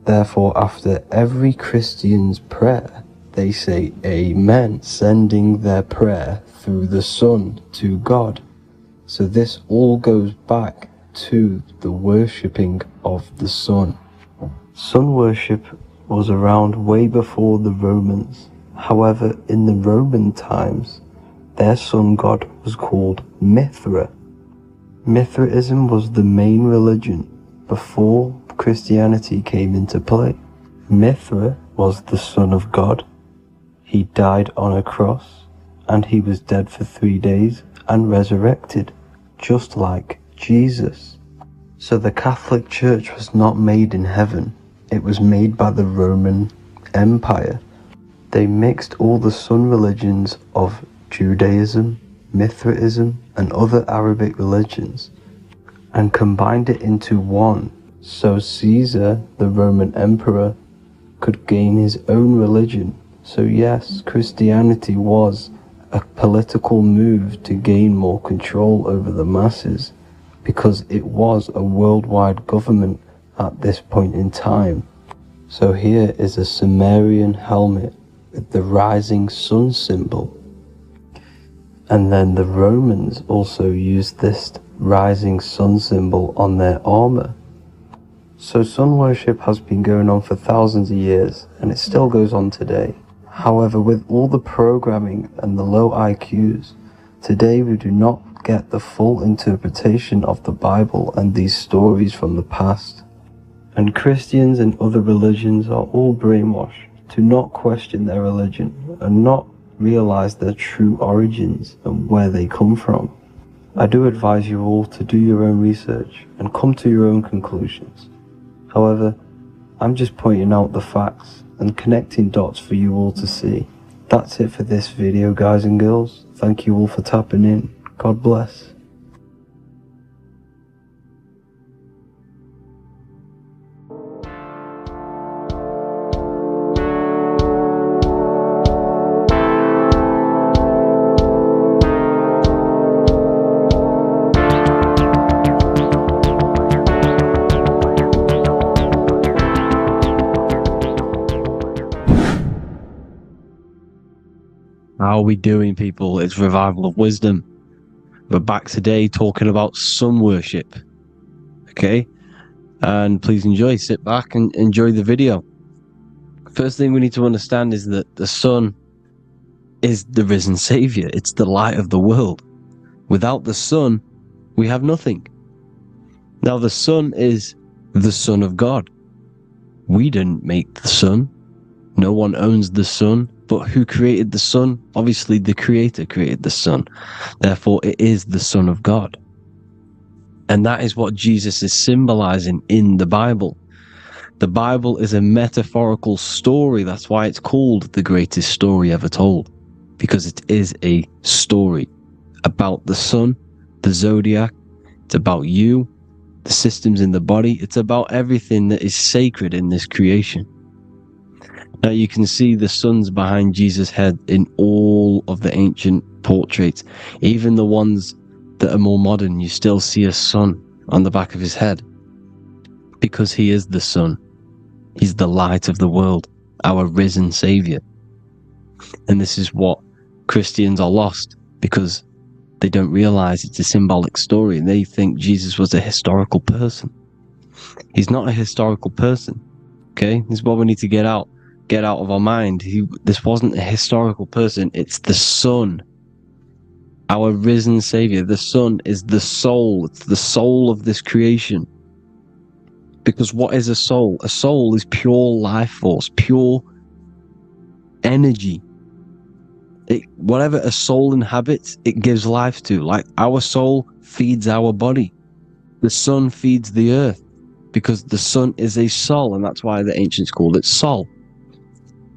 Therefore, after every Christian's prayer, they say Amen, sending their prayer through the sun to God. So this all goes back to the worshipping of the sun. Sun worship was around way before the Romans. However, in the Roman times, their sun god was called Mithra. Mithraism was the main religion before Christianity came into play. Mithra was the son of God. He died on a cross, and he was dead for 3 days and resurrected, just like Jesus. So the Catholic Church was not made in heaven. It was made by the Roman Empire. They mixed all the sun religions of Judaism, Mithraism, and other Arabic religions and combined it into one, so Caesar, the Roman emperor, could gain his own religion. So yes, Christianity was a political move to gain more control over the masses, because it was a worldwide government at this point in time. So here is a Sumerian helmet with the rising sun symbol. And then the Romans also used this rising sun symbol on their armor. So sun worship has been going on for thousands of years, and it still goes on today. However, with all the programming and the low IQs, today we do not get the full interpretation of the Bible and these stories from the past. And Christians and other religions are all brainwashed to not question their religion and not realize their true origins and where they come from. I do advise you all to do your own research and come to your own conclusions. However, I'm just pointing out the facts and connecting dots for you all to see. That's it for this video, guys and girls. Thank you all for tapping in. God bless. How are we doing, people? It's Revival of Wisdom. We're back today talking about sun worship. Okay? And please enjoy. Sit back and enjoy the video. First thing we need to understand is that the sun is the risen Savior. It's the light of the world. Without the sun, we have nothing. Now, the sun is the Son of God. We didn't make the sun. No one owns the sun. But who created the sun? Obviously, the Creator created the sun. Therefore, it is the Son of God. And that is what Jesus is symbolizing in the Bible. The Bible is a metaphorical story. That's why it's called the greatest story ever told. Because it is a story about the sun, the zodiac. It's about you, the systems in the body. It's about everything that is sacred in this creation. Now you can see the suns behind Jesus' head in all of the ancient portraits. Even the ones that are more modern, you still see a sun on the back of his head. Because he is the sun. He's the light of the world, our risen Savior. And this is what Christians are lost, because they don't realize it's a symbolic story. They think Jesus was a historical person. He's not a historical person. Okay? This is what we need to get out of our mind. This wasn't a historical person. It's the Son, our risen Savior. The Son is the soul. It's the soul of this creation. Because what is a soul? A soul is pure life force, pure energy. Whatever a soul inhabits, it gives life to. Like our soul feeds our body. The sun feeds the earth, because the sun is a soul, and that's why the ancients called it Sol.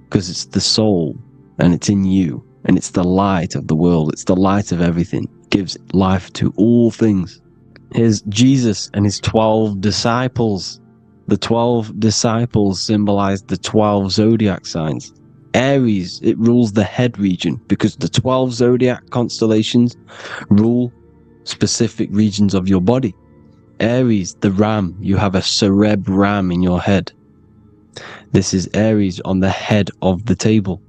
Because it's the soul, and it's in you, and it's the light of the world. It's the light of everything. It gives life to all things. Here's Jesus and his 12 disciples. The 12 disciples symbolize the 12 zodiac signs. Aries, it rules the head region because the 12 zodiac constellations rule specific regions of your body. Aries, the ram, you have a cerebrum in your head. This is Aries on the head of the table.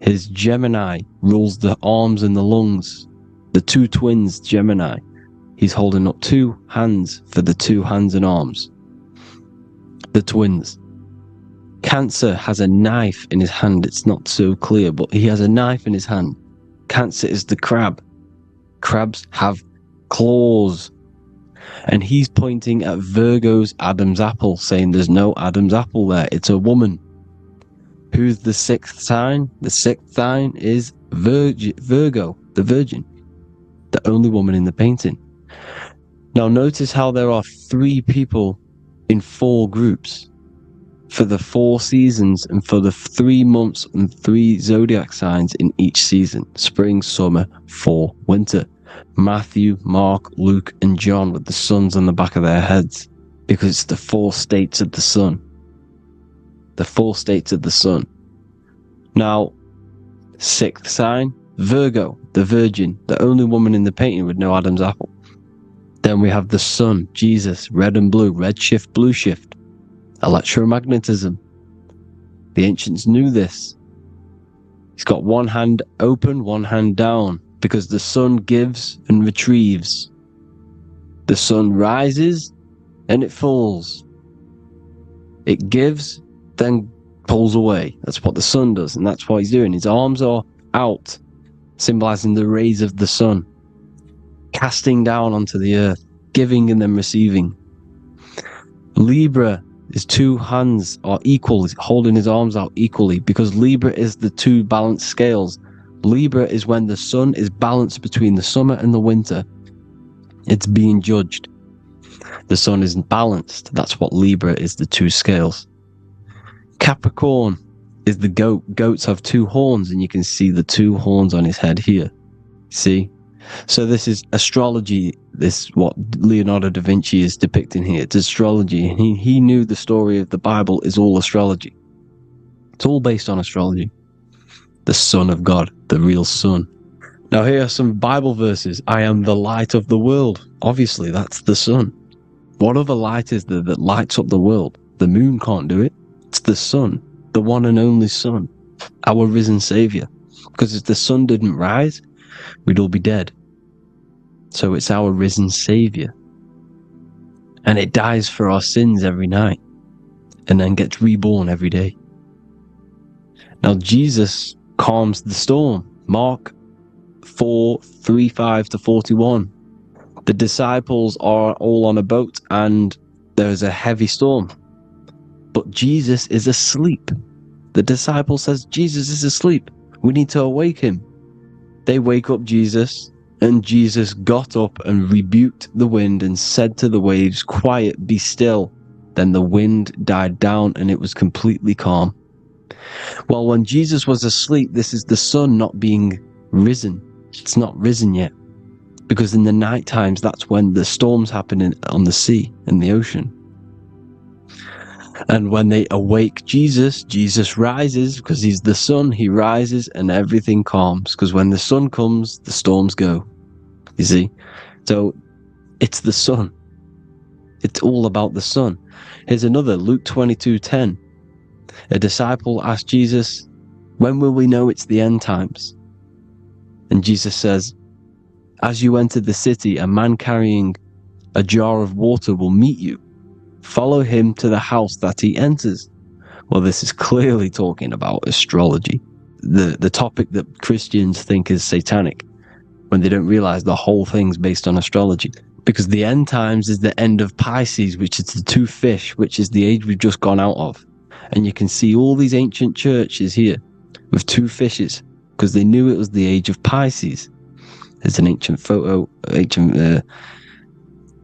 His Gemini rules the arms and the lungs. The two twins, Gemini. He's holding up two hands for the two hands and arms. The twins. Cancer has a knife in his hand. It's not so clear, but he has a knife in his hand. Cancer is the crab. Crabs have claws. And he's pointing at Virgo's Adam's apple, saying there's no Adam's apple there. It's a woman. Who's the sixth sign? The sixth sign is Virgo, the Virgin. The only woman in the painting. Now notice how there are 3 people in 4 groups for the 4 seasons and for the 3 months and 3 zodiac signs in each season. Spring, summer, fall, winter. Matthew, Mark, Luke, and John with the suns on the back of their heads, because it's the 4 states of the sun. The 4 states of the sun. Now, 6th sign, Virgo, the Virgin, the only woman in the painting with no Adam's apple. Then we have the sun, Jesus, red and blue, red shift, blue shift. Electromagnetism. The ancients knew this. He's got one hand open, one hand down, because the sun gives and retrieves. The sun rises and it falls. It gives, then pulls away. That's what the sun does, and that's what he's doing. His arms are out, symbolizing the rays of the sun, casting down onto the earth, giving and then receiving. Libra, his 2 hands are equal. He's holding his arms out equally, because Libra is the 2 balanced scales. Libra is when the sun is balanced between the summer and the winter. It's being judged. The sun isn't balanced. That's what Libra is, the 2 scales. Capricorn is the goat. Goats have 2 horns, and you can see the 2 horns on his head here. See? So this is astrology. This what Leonardo da Vinci is depicting here. It's astrology. And he knew the story of the Bible is all astrology. It's all based on astrology. The Son of God, the real Son. Now here are some Bible verses. I am the light of the world. Obviously, that's the sun. What other light is there that lights up the world? The moon can't do it. It's the sun, the one and only Son, our risen Savior. Because if the sun didn't rise, we'd all be dead. So it's our risen Savior. And it dies for our sins every night, and then gets reborn every day. Now Jesus calms the storm. Mark 4:35-41. The disciples are all on a boat and there's a heavy storm. But Jesus is asleep. The disciple says, Jesus is asleep. We need to awake him. They wake up Jesus, and Jesus got up and rebuked the wind and said to the waves, quiet, be still. Then the wind died down and it was completely calm. Well, when Jesus was asleep, this is the sun not being risen. It's not risen yet. Because in the night times, that's when the storms happen on the sea, in the ocean. And when they awake Jesus, Jesus rises, because he's the sun. He rises and everything calms. Because when the sun comes, the storms go. You see? So it's the sun. It's all about the sun. Here's another, Luke 22:10. A disciple asked Jesus, when will we know it's the end times? And Jesus says, as you enter the city, a man carrying a jar of water will meet you. Follow him to the house that he enters. Well, this is clearly talking about astrology, the topic that Christians think is satanic, when they don't realize the whole thing's based on astrology. Because the end times is the end of Pisces, which is the 2 fish, which is the age we've just gone out of. And you can see all these ancient churches here with 2 fishes, because they knew it was the age of Pisces. There's an ancient photo,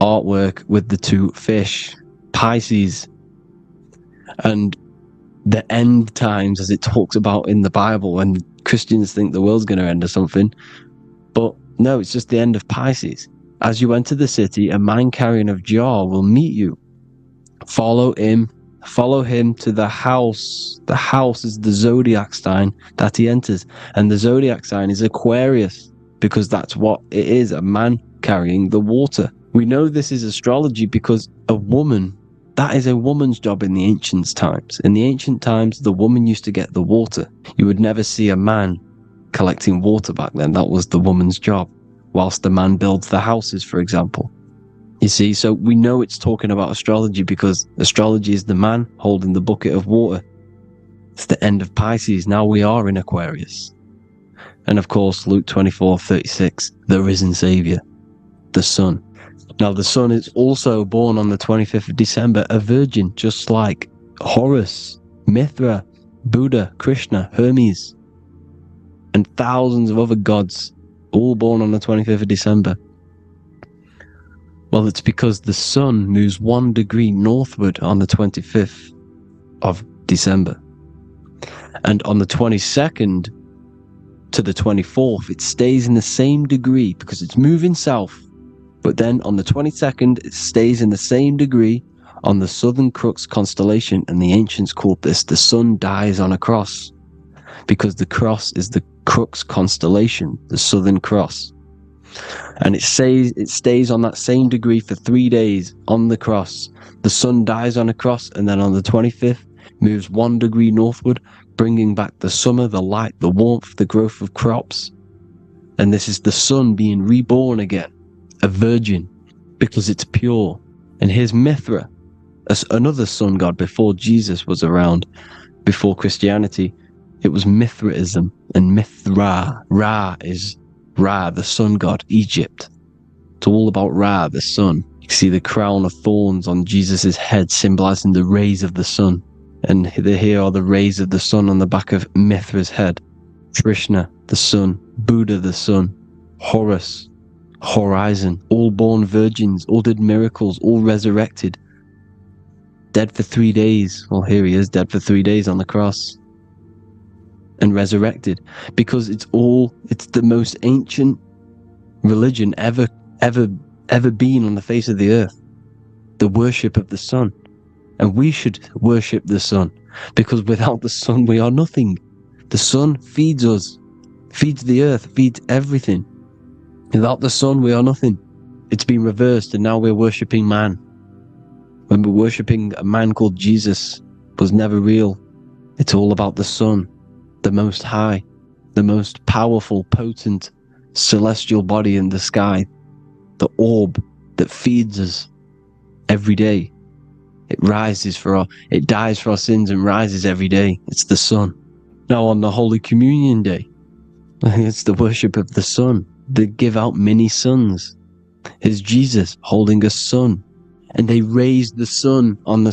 artwork with the 2 fish, Pisces. And the end times, as it talks about in the Bible, when Christians think the world's going to end or something. But no, it's just the end of Pisces. As you enter the city, a man carrying a jar will meet you. Follow him to the house. The house is the zodiac sign that he enters. And the zodiac sign is Aquarius, because that's what it is, a man carrying the water. We know this is astrology because that is a woman's job in the ancient times. In the ancient times, the woman used to get the water. You would never see a man collecting water back then. That was the woman's job, whilst the man builds the houses, for example. You see, so we know it's talking about astrology because astrology is the man holding the bucket of water. It's the end of Pisces. Now we are in Aquarius. And of course, Luke 24:36, the risen Savior, the Son. Now the Son is also born on the 25th of December, a virgin, just like Horus, Mithra, Buddha, Krishna, Hermes, and thousands of other gods, all born on the 25th of December. Well, it's because the sun moves 1 degree northward on the 25th of December. And on the 22nd to the 24th, it stays in the same degree because it's moving south. But then on the 22nd, it stays in the same degree on the Southern Crux constellation. And the ancients called this the sun dies on a cross, because the cross is the Crux constellation, the Southern Cross. And it stays on that same degree for 3 days on the cross. The sun dies on a cross, and then on the 25th moves 1 degree northward, bringing back the summer, the light, the warmth, the growth of crops. And this is the sun being reborn again, a virgin, because it's pure. And here's Mithra, another sun god before Jesus was around, before Christianity. It was Mithraism, and Mithra, Ra is Ra, the sun god, Egypt. It's all about Ra, the sun. You see the crown of thorns on Jesus' head, symbolizing the rays of the sun. And here are the rays of the sun on the back of Mithra's head. Krishna, the sun. Buddha, the sun. Horus, horizon. All born virgins, all did miracles, all resurrected. Dead for 3 days. Well, here he is, dead for 3 days on the cross. And resurrected, because it's the most ancient religion ever been on the face of the earth, the worship of the sun. And we should worship the sun, because without the sun we are nothing. The sun feeds us, feeds the earth, feeds everything. Without the sun we are nothing. It's been reversed, and now we're worshipping man. When we're worshipping a man called Jesus, was never real. It's all about the sun, the most high, the most powerful, potent, celestial body in the sky, the orb that feeds us every day. It dies for our sins and rises every day. It's the sun. Now on the Holy Communion Day, it's the worship of the sun. They give out mini suns. It's Jesus holding a sun. And they raise the sun on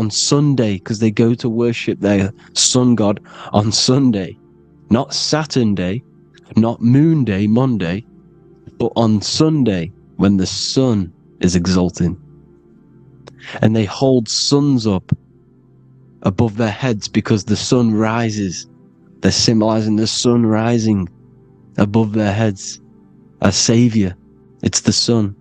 Sunday, because they go to worship their sun god on Sunday. Not Saturn Day, not Moon Day, Monday, but on Sunday when the sun is exalting. And they hold suns up above their heads because the sun rises. They're symbolizing the sun rising above their heads. A savior. It's the sun.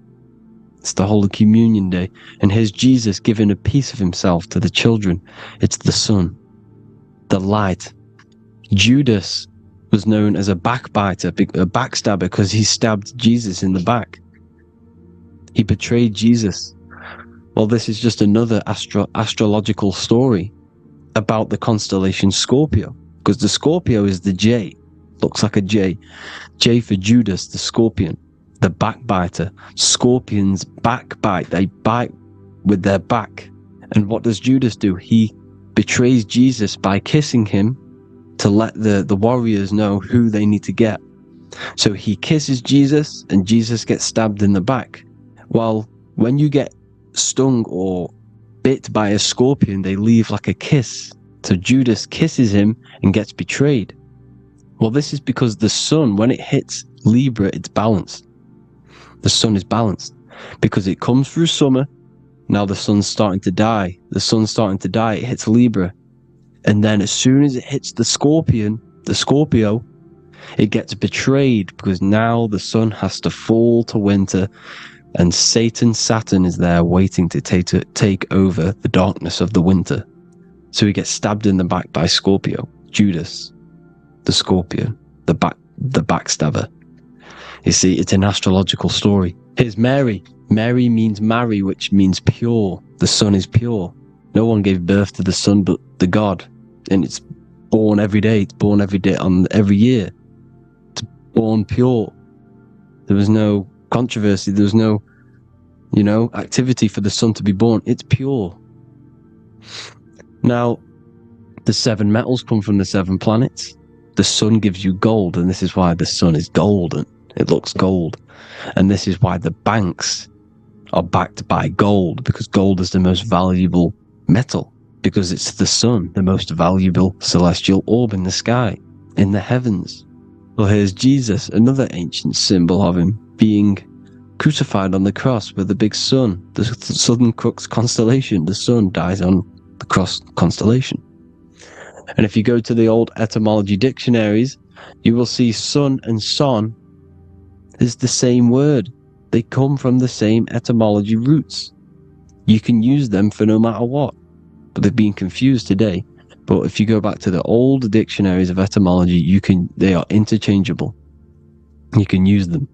It's the Holy Communion Day. And here's Jesus giving a piece of himself to the children. It's the sun, the light. Judas was known as a backbiter, a backstabber, because he stabbed Jesus in the back. He betrayed Jesus. Well, this is just another astrological story about the constellation Scorpio, because the Scorpio is the J. Looks like a J. J for Judas, the scorpion, the backbiter. Scorpions backbite. They bite with their back. And what does Judas do? He betrays Jesus by kissing him to let the warriors know who they need to get. So he kisses Jesus, and Jesus gets stabbed in the back. Well, when you get stung or bit by a scorpion, they leave like a kiss. So Judas kisses him and gets betrayed. Well, this is because the sun, when it hits Libra, it's balanced. The sun is balanced because it comes through summer. Now the sun's starting to die. The sun's starting to die. It hits Libra. And then as soon as it hits the Scorpio, it gets betrayed because now the sun has to fall to winter And Saturn is there waiting to take over the darkness of the winter. So he gets stabbed in the back by Scorpio, Judas, the Scorpion, the backstabber. You see, it's an astrological story. Here's Mary. Mary means marry, which means pure. The sun is pure. No one gave birth to the sun but the God. And it's born every day. It's born every day on every year. It's born pure. There was no controversy. There was no, activity for the sun to be born. It's pure. Now, the 7 metals come from the 7 planets. The sun gives you gold, and this is why the sun is golden. It looks gold. And this is why the banks are backed by gold, because gold is the most valuable metal, because it's the sun, the most valuable celestial orb in the sky, in the heavens. Well, here's Jesus, another ancient symbol of him being crucified on the cross with the big sun, the Southern Crux constellation. The sun dies on the cross constellation. And if you go to the old etymology dictionaries, you will see sun and son is the same word. They come from the same etymology roots. You can use them for no matter what, but they've been confused today. But if you go back to the old dictionaries of etymology, they are interchangeable. You can use them.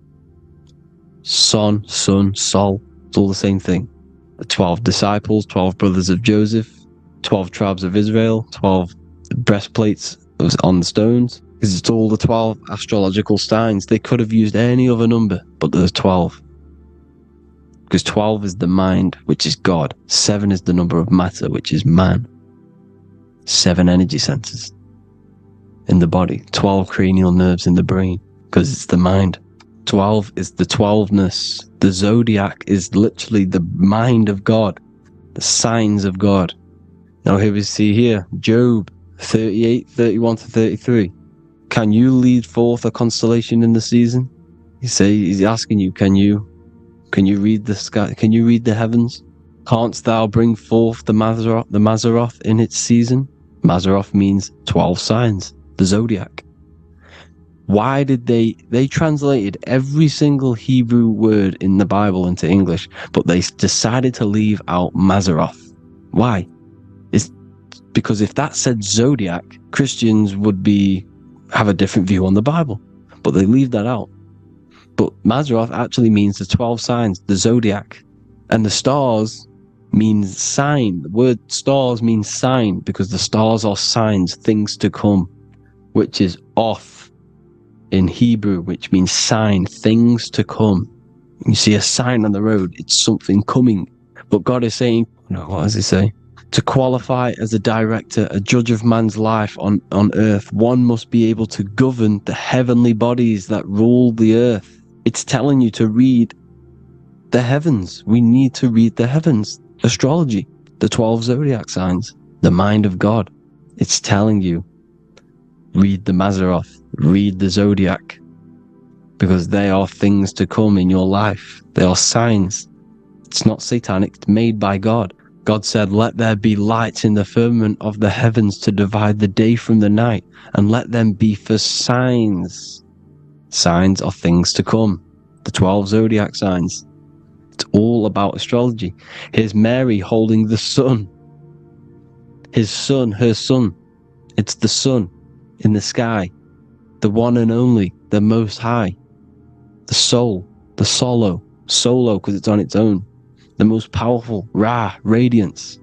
Son, sun, sol, it's all the same thing. The 12 disciples, 12 brothers of Joseph, 12 tribes of Israel, 12 breastplates on the stones, because it's all the 12 astrological signs. They could have used any other number, but there's 12. Because 12 is the mind, which is God. 7 is the number of matter, which is man. 7 energy centers in the body. 12 cranial nerves in the brain, because it's the mind. 12 is the 12ness. The zodiac is literally the mind of God, the signs of God. Now here we see here, Job 38, 31 to 33. Can you lead forth a constellation in the season? He's asking you, can you read the sky? Can you read the heavens? Canst thou bring forth the Mazzaroth in its season? Mazzaroth means 12 signs, the zodiac. Why did they translated every single Hebrew word in the Bible into English, but they decided to leave out Mazzaroth? Why? It's because if that said zodiac, Christians would have a different view on the Bible, but they leave that out. But Mazzaroth actually means the 12 signs, the zodiac, and the stars means sign. The word stars means sign because the stars are signs, things to come, which is off in Hebrew, which means sign, things to come. You see a sign on the road, it's something coming. But God is saying, what does he say? To qualify as a director, a judge of man's life on earth, one must be able to govern the heavenly bodies that rule the earth. It's telling you to read the heavens. We need to read the heavens. Astrology, the 12 zodiac signs, the mind of God. It's telling you, read the Mazzaroth, read the zodiac, because they are things to come in your life. They are signs. It's not satanic, it's made by God. God said, let there be lights in the firmament of the heavens to divide the day from the night, and let them be for signs. Signs are things to come. The 12 zodiac signs. It's all about astrology. Here's Mary holding the sun. His son, her son. It's the sun in the sky. The one and only, the most high. The soul, the solo because it's on its own. The most powerful, Ra, radiance.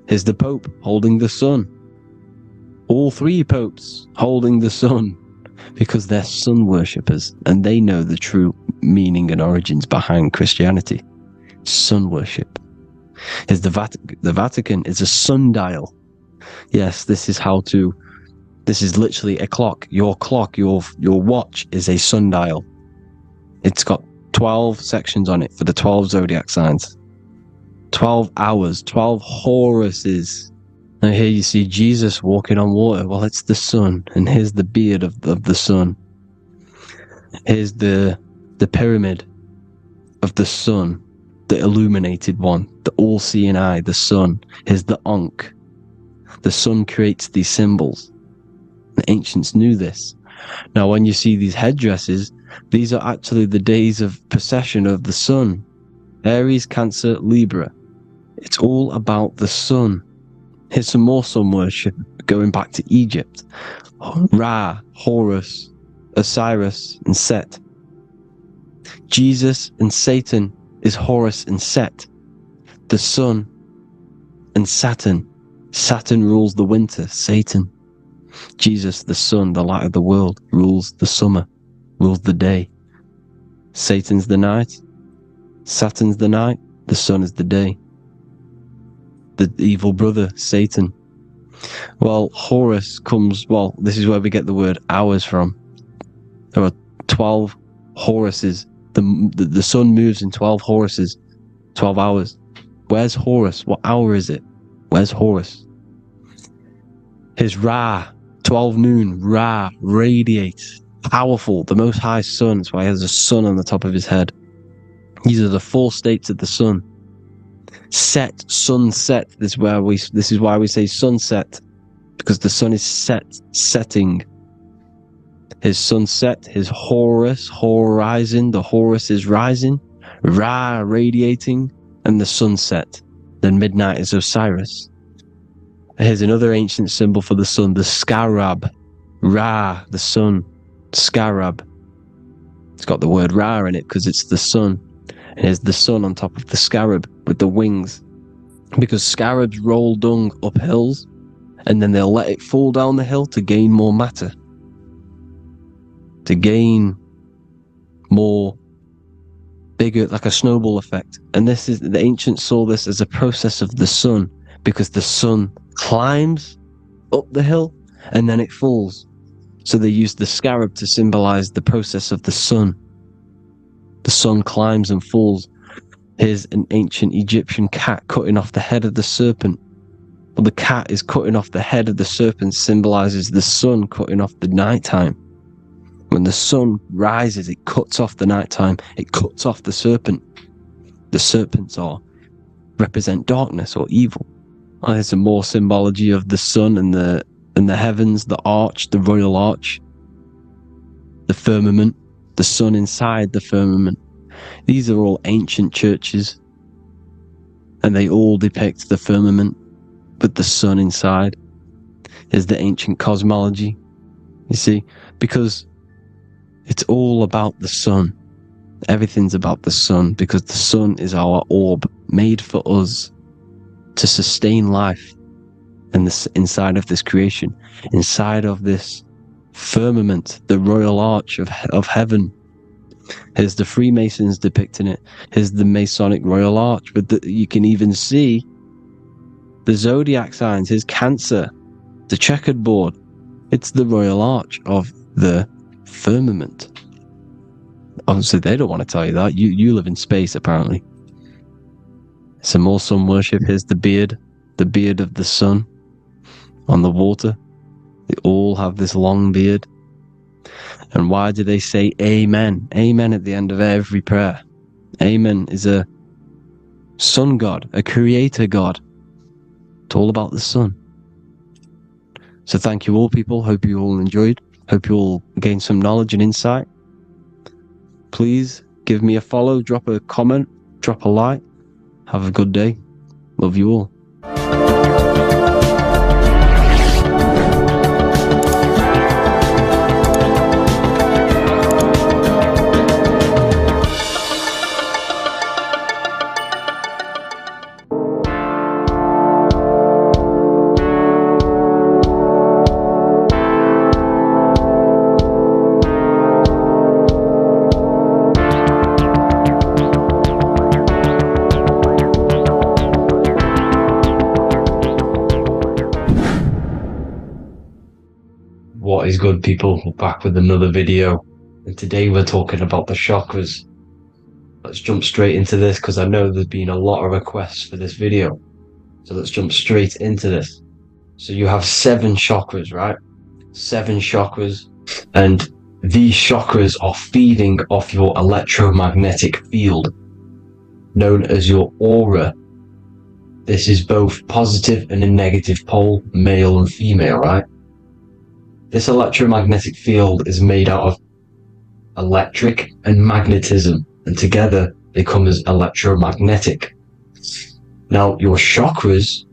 Here's the Pope holding the sun. All 3 popes holding the sun, because they're sun worshippers and they know the true meaning and origins behind Christianity. Sun worship. Here's the Vatican is a sundial. Yes, this is literally a clock. Your watch is a sundial. It's got 12 sections on it for the 12 zodiac signs. 12 hours, 12 Horuses. Now here you see Jesus walking on water. Well, it's the sun, and here's the beard of the sun. Here's the pyramid of the sun, the illuminated one, the all-seeing eye, the sun. Here's the Ankh. The sun creates these symbols. The ancients knew this. Now, when you see these headdresses, These are actually the days of precession of the sun. Aries, Cancer, Libra. It's all about the sun. Here's some more sun worship going back to Egypt. Ra, Horus, Osiris, and Set. Jesus and Satan is Horus and Set. The sun and Saturn. Saturn rules the winter, Satan. Jesus, the sun, the light of the world, rules the summer, rules the day. Satan's the night, Saturn's the night, the sun is the day. The evil brother, Satan. Well, Horus comes, well, this is where we get the word hours from. There are 12 Horuses. The sun moves in 12 Horuses, 12 hours. Where's Horus? What hour is it? Where's Horus? His Ra, 12 noon, Ra, radiates, powerful, the most high sun. That's why he has a sun on the top of his head. These are the 4 states of the sun. Set, sunset. This is why we say sunset, because the sun is setting. His sunset, his Horus, horizon. The Horus is rising, Ra radiating, and the sunset. Then midnight is Osiris. Here's another ancient symbol for the sun, the scarab. Ra, the sun, scarab. It's got the word Ra in it because it's the sun. And here's the sun on top of the scarab with the wings. Because scarabs roll dung up hills, and then they'll let it fall down the hill to gain more matter. To gain more, bigger, like a snowball effect. And this is, the ancients saw this as a process of the sun, because the sun climbs up the hill and then it falls. So they used the scarab to symbolize the process of the sun. The sun climbs and falls. Here's an ancient Egyptian cat cutting off the head of the serpent. Well, the cat is cutting off the head of the serpent, symbolizes the sun cutting off the nighttime. When the sun rises, it cuts off the nighttime. It cuts off the serpent. The serpents represent darkness or evil. And there's some more symbology of the sun and the heavens, the arch, the royal arch, the firmament, the sun inside the firmament. These are all ancient churches, and they all depict the firmament with the sun inside. Is the ancient cosmology, you see, because it's all about the sun. Everything's about the sun, because the sun is our orb made for us to sustain life and this inside of this creation, inside of this firmament, the royal arch of heaven. Here's the Freemasons depicting it. Here's the Masonic royal arch, but you can even see the zodiac signs. Here's Cancer, the checkered board. It's the royal arch of the firmament. Obviously, they don't want to tell you that. You live in space, apparently. Some more sun worship. Here's the beard of the sun on the water. They all have this long beard. And why do they say amen? Amen at the end of every prayer. Amen is a sun god, a creator god. It's all about the sun. So thank you all, people. Hope you all enjoyed. Hope you all gained some knowledge and insight. Please give me a follow, drop a comment, drop a like. Have a good day. Love you all. What is good, people? We're back with another video, and today we're talking about the chakras. Let's jump straight into this, because I know there's been a lot of requests for this video. So let's jump straight into this. So you have 7 chakras, right? 7 chakras, and these chakras are feeding off your electromagnetic field, known as your aura. This is both positive and a negative pole, male and female, right? This electromagnetic field is made out of electric and magnetism, and together they come as electromagnetic. Now, your chakras,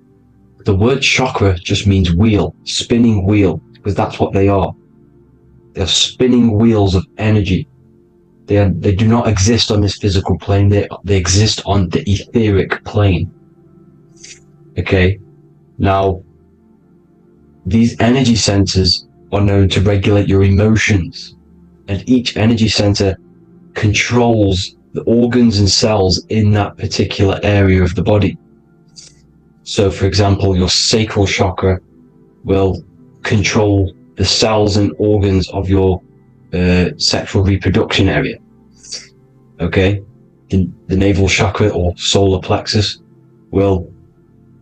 the word chakra just means wheel, spinning wheel, because that's what they are. They're spinning wheels of energy. They do not exist on this physical plane. They exist on the etheric plane. Okay. Now, these energy centers are known to regulate your emotions, and each energy center controls the organs and cells in that particular area of the body. So, for example, your sacral chakra will control the cells and organs of your sexual reproduction area. Okay, the navel chakra or solar plexus will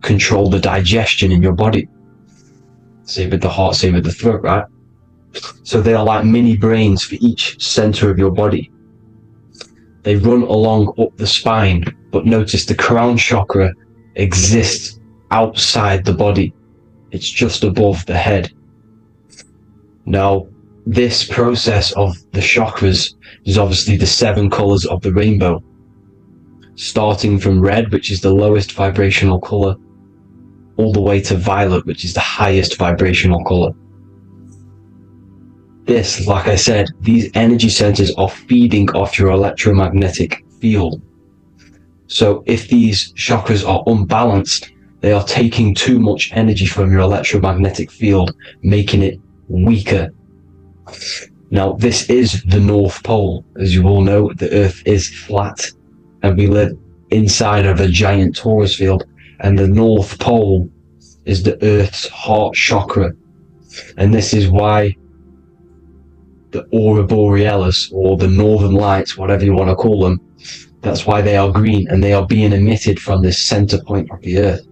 control the digestion in your body. Same with the heart, same with the throat, right? So they are like mini brains for each center of your body. They run along up the spine, but notice the crown chakra exists outside the body. It's just above the head. Now, this process of the chakras is obviously the 7 colors of the rainbow, starting from red, which is the lowest vibrational color, all the way to violet, which is the highest vibrational color. This, like I said, these energy centers are feeding off your electromagnetic field. So if these chakras are unbalanced, they are taking too much energy from your electromagnetic field, making it weaker. Now, this is the North Pole. As you all know, the Earth is flat, and we live inside of a giant torus field, and the North Pole is the Earth's heart chakra. And this is why the aurora borealis, or the northern lights, whatever you want to call them, that's why they are green, and they are being emitted from this center point of the Earth,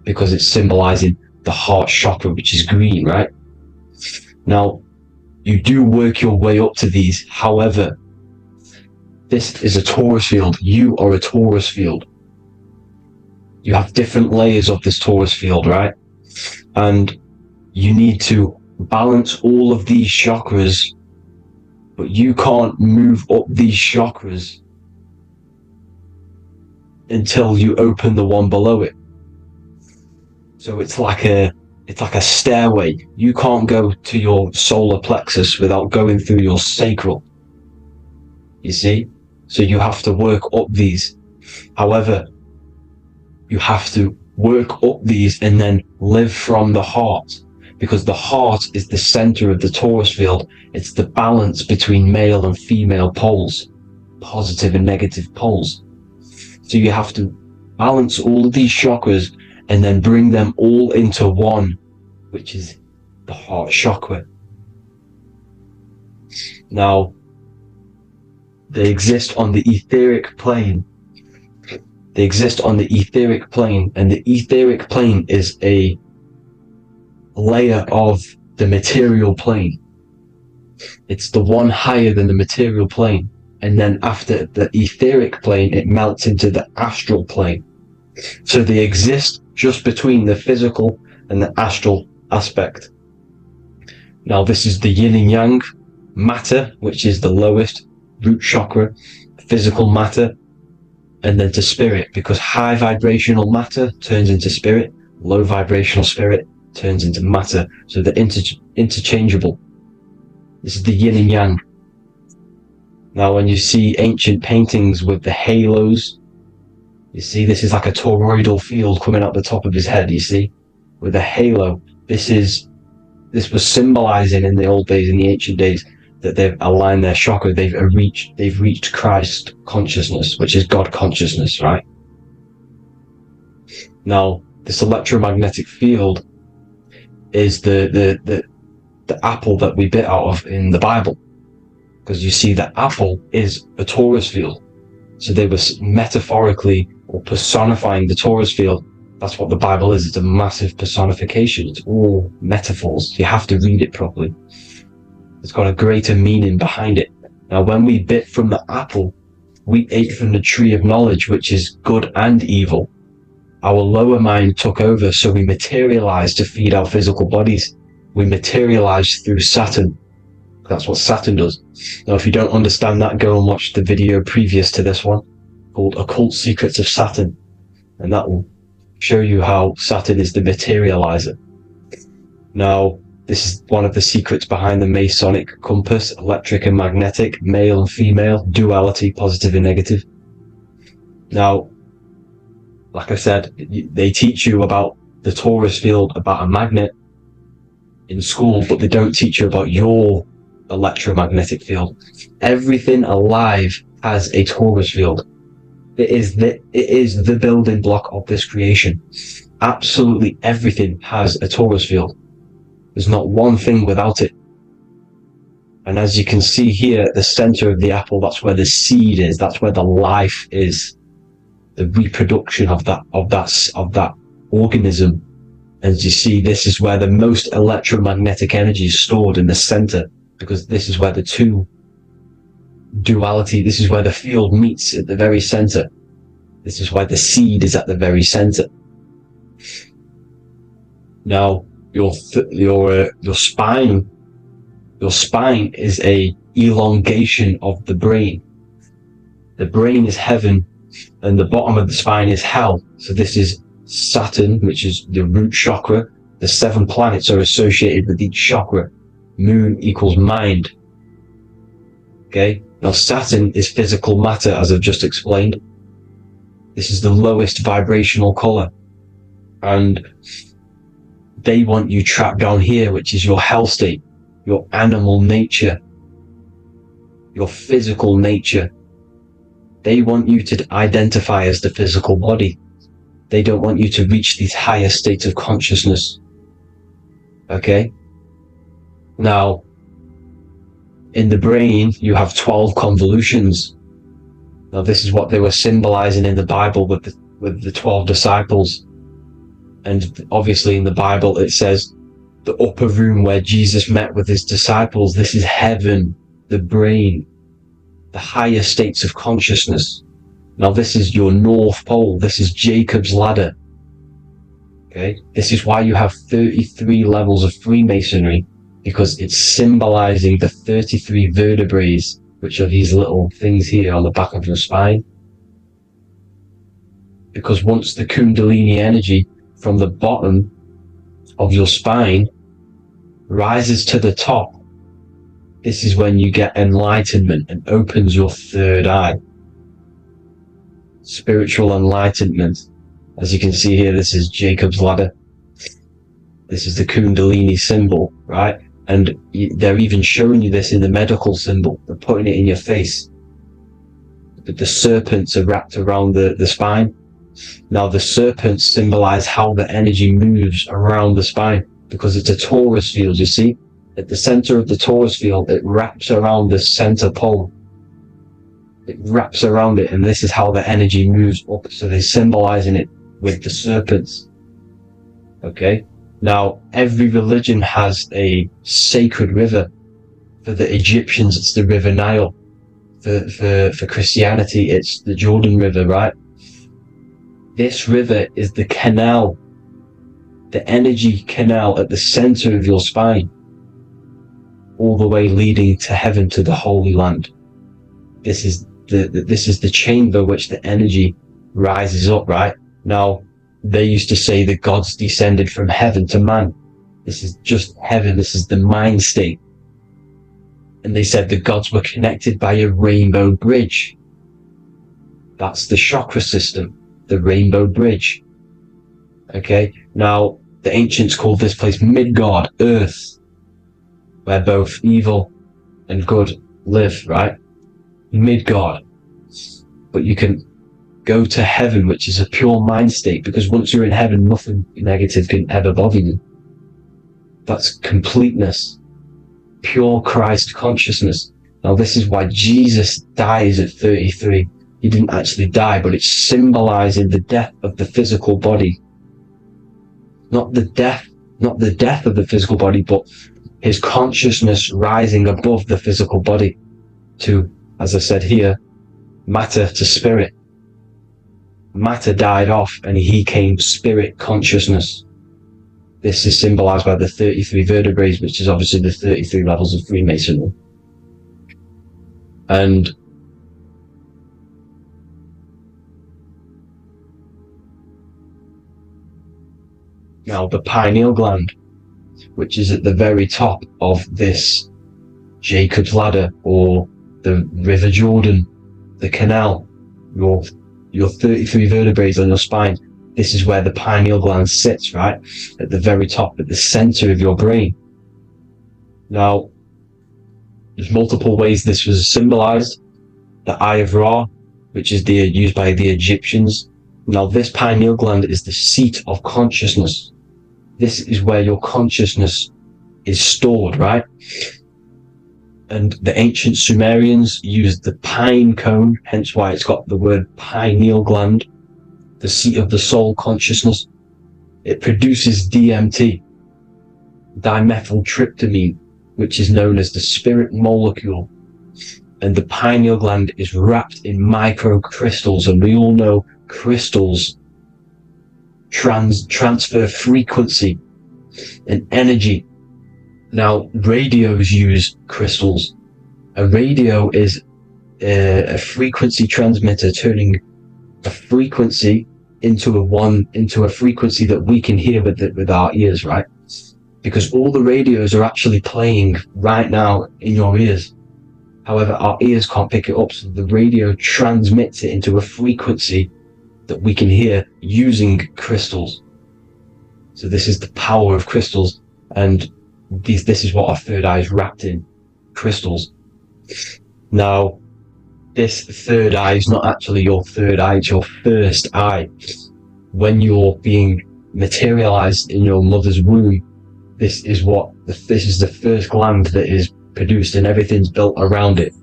because it's symbolizing the heart chakra, which is green, right? Now, you do work your way up to these. However, this is a torus field. You are a torus field. You have different layers of this torus field, right? And you need to balance all of these chakras, but you can't move up these chakras until you open the one below it. So it's like a stairway. You can't go to your solar plexus without going through your sacral. You see? So you have to work up these. However, you have to work up these and then live from the heart, because the heart is the center of the torus field. It's the balance between male and female poles, positive and negative poles. So you have to balance all of these chakras and then bring them all into one, which is the heart chakra. Now, they exist on the etheric plane. They exist on the etheric plane, and the etheric plane is a layer of the material plane. It's the one higher than the material plane, and then after the etheric plane, it melts into the astral plane. So they exist just between the physical and the astral aspect. Now, this is the yin and yang matter, which is the lowest root chakra, physical matter, and then to spirit, because high vibrational matter turns into spirit, low vibrational spirit turns into matter. So they're interchangeable. This is the yin and yang. Now, when you see ancient paintings with the halos, you see this is like a toroidal field coming out the top of his head, you see, with a halo. This was symbolizing in the old days, in the ancient days, that they've aligned their chakra, they've reached Christ consciousness, which is God consciousness, right? Now, this electromagnetic field is the apple that we bit out of in the Bible, because you see that apple is a torus field. So they were metaphorically or personifying the torus field. That's what the Bible is. It's a massive personification. It's all metaphors. You have to read it properly. It's got a greater meaning behind it. Now, when we bit from the apple, we ate from the tree of knowledge, which is good and evil. Our lower mind took over, so we materialized to feed our physical bodies. We materialized through Saturn. That's what Saturn does. Now, if you don't understand that, go and watch the video previous to this one called Occult Secrets of Saturn, and that will show you how Saturn is the materializer. Now, this is one of the secrets behind the Masonic compass: electric and magnetic, male and female, duality, positive and negative. Now, like I said, they teach you about the torus field, about a magnet in school, but they don't teach you about your electromagnetic field. Everything alive has a torus field. It is the building block of this creation. Absolutely everything has a torus field. There's not one thing without it. And as you can see here at the center of the apple, that's where the seed is. That's where the life is. The reproduction of that organism. As you see, this is where the most electromagnetic energy is stored, in the center, because this is where the two duality, this is where the field meets, at the very center. This is why the seed is at the very center. Now, your spine is a elongation of the brain. The brain is heaven, and the bottom of the spine is hell. So this is Saturn, which is the root chakra. The 7 planets are associated with each chakra. Moon equals mind. Okay, now Saturn is physical matter, as I've just explained. This is the lowest vibrational color, and they want you trapped down here, which is your hell state, your animal nature, your physical nature. They want you to identify as the physical body. They don't want you to reach these higher states of consciousness. Okay? Now, in the brain, you have 12 convolutions. Now, this is what they were symbolizing in the Bible with the 12 disciples. And obviously in the Bible, it says the upper room where Jesus met with his disciples. This is heaven, the brain, the higher states of consciousness. Now, this is your North Pole. This is Jacob's ladder. Okay? This is why you have 33 levels of Freemasonry, because it's symbolizing the 33 vertebrae, which are these little things here on the back of your spine. Because once the Kundalini energy from the bottom of your spine rises to the top, this is when you get enlightenment and opens your third eye. Spiritual enlightenment. As you can see here, this is Jacob's ladder. This is the Kundalini symbol, right? And they're even showing you this in the medical symbol. They're putting it in your face. But the serpents are wrapped around the spine. Now, the serpents symbolize how the energy moves around the spine, because it's a torus field, you see? At the center of the torus field, it wraps around the center pole. It wraps around it, and this is how the energy moves up. So they're symbolizing it with the serpents. Okay? Now, every religion has a sacred river. For the Egyptians, it's the River Nile. For Christianity, it's the Jordan River, right? This river is the canal, the energy canal at the center of your spine, all the way leading to heaven, to the Holy Land. This is the chamber which the energy rises up, right? Now, they used to say the gods descended from heaven to man. This is just heaven. This is the mind state. And they said the gods were connected by a rainbow bridge. That's the chakra system, the rainbow bridge. Okay, now the ancients called this place Midgard, Earth, where both evil and good live, right? Midgard. But you can go to heaven, which is a pure mind state, because once you're in heaven, nothing negative can ever bother you. That's completeness, pure Christ consciousness. Now, this is why Jesus dies at 33. He didn't actually die, but it's symbolizing the death of the physical body. Not the death of the physical body, but his consciousness rising above the physical body to, as I said here, matter to spirit. Matter died off and he came spirit consciousness. this is symbolized by the 33 vertebrae, which is obviously the 33 levels of Freemasonry. And now the pineal gland, which is at the very top of this Jacob's ladder, or the River Jordan, the canal, your 33 vertebrae on your spine. This is where the pineal gland sits, right? At the very top, at the center of your brain. Now, there's multiple ways this was symbolized. The Eye of Ra, which is used by the Egyptians. Now, this pineal gland is the seat of consciousness. This is where your consciousness is stored, right? And the ancient Sumerians used the pine cone, hence why it's got the word pineal gland, the seat of the soul consciousness. It produces DMT, dimethyltryptamine, which is known as the spirit molecule. And the pineal gland is wrapped in microcrystals, and we all know crystals transfer frequency and energy. Now, radios use crystals. A radio is a frequency transmitter, turning a frequency into a frequency that we can hear with our ears, right? Because all the radios are actually playing right now in your ears. However, our ears can't pick it up, so the radio transmits it into a frequency that we can hear using crystals. So this is the power of crystals, and this is what our third eye is wrapped in, crystals. Now, this third eye is not actually your third eye, it's your first eye. When you're being materialized in your mother's womb, this is the first gland that is produced, and everything's built around it,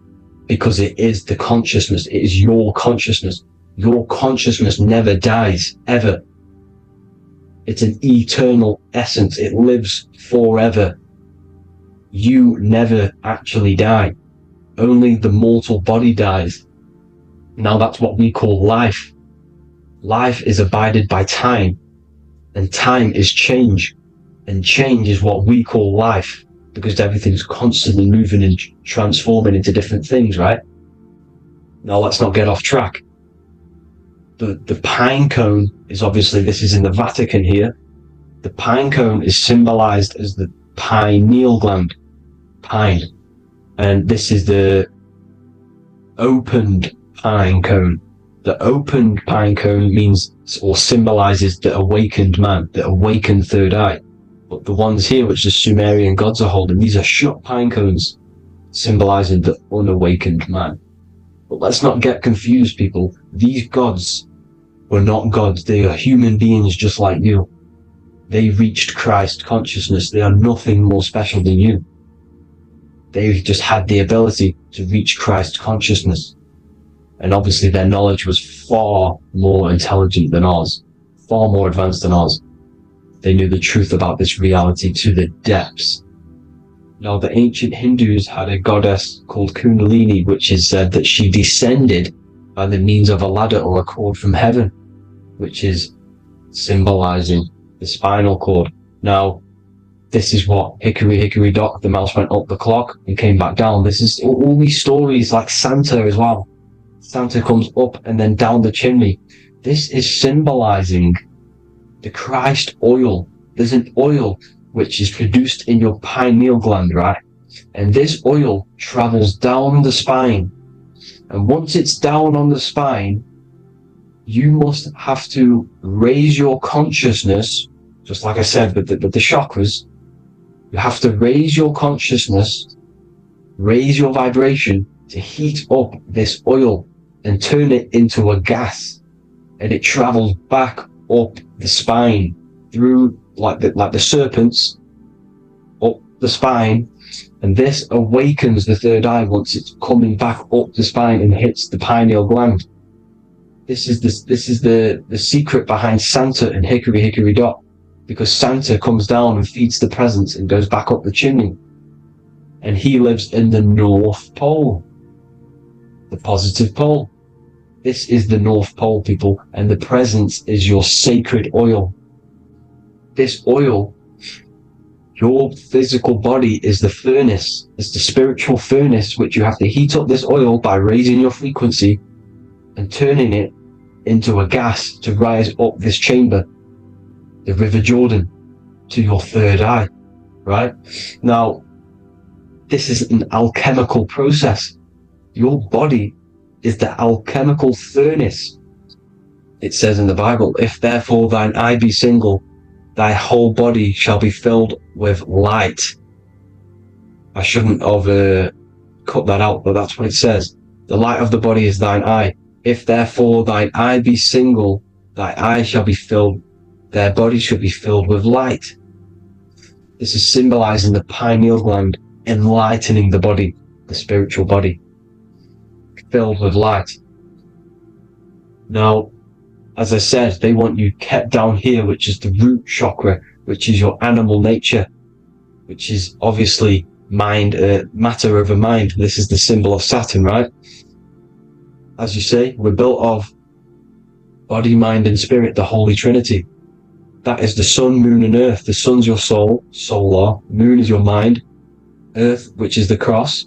because it is the consciousness. It is your consciousness. Your consciousness never dies, ever. It's an eternal essence. It lives forever. You never actually die. Only the mortal body dies. Now that's what we call life. Life is abided by time, and time is change. And change is what we call life, because everything's constantly moving and transforming into different things, right? Now let's not get off track. The pine cone is obviously, this is in the Vatican here. The pine cone is symbolized as the pineal gland, pine. And this is the opened pine cone. The opened pine cone means, or symbolizes, the awakened man, the awakened third eye. But the ones here, which the Sumerian gods are holding, these are shut pine cones, symbolizing the unawakened man. But let's not get confused, people. These gods were not gods. They are human beings just like you. They reached Christ consciousness. They are nothing more special than you. They just had the ability to reach Christ consciousness. And obviously their knowledge was far more intelligent than ours, far more advanced than ours. They knew the truth about this reality to the depths. Now, the ancient Hindus had a goddess called Kundalini, which is said that she descended by the means of a ladder or a cord from heaven, which is symbolizing the spinal cord. Now, this is what Hickory Hickory Dock, the mouse went up the clock and came back down. This is all these stories, like Santa as well. Santa comes up and then down the chimney. This is symbolizing the Christ oil. There's an oil which is produced in your pineal gland, right? And this oil travels down the spine. And once it's down on the spine, you must have to raise your consciousness, just like I said, with the chakras. You have to raise your consciousness, raise your vibration to heat up this oil and turn it into a gas. And it travels back up the spine through like the serpents up the spine, and this awakens the third eye once it's coming back up the spine and hits the pineal gland. This is the secret behind Santa and Hickory Hickory Dock, because Santa comes down and feeds the presents and goes back up the chimney, and he lives in the North Pole, the positive pole. This is the North Pole, people, and the presence is your sacred oil. This oil Your physical body is the furnace. It's the spiritual furnace, which you have to heat up this oil by raising your frequency and turning it into a gas to rise up this chamber, the River Jordan, to your third eye, right? Now, this is an alchemical process. Your body is the alchemical furnace. It says in the Bible, if therefore thine eye be single, thy whole body shall be filled with light. I shouldn't have cut that out, but that's what it says. The light of the body is thine eye. If therefore thine eye be single, thy eye shall be filled, their body shall be filled with light. This is symbolizing the pineal gland, enlightening the body, the spiritual body, filled with light. Now, as I said, they want you kept down here, which is the root chakra, which is your animal nature, which is obviously mind, matter over mind. This is the symbol of Saturn, right? As you say, we're built of body, mind, and spirit, the Holy Trinity. That is the sun, moon, and earth. The sun's your soul, solar. Moon is your mind. Earth, which is the cross,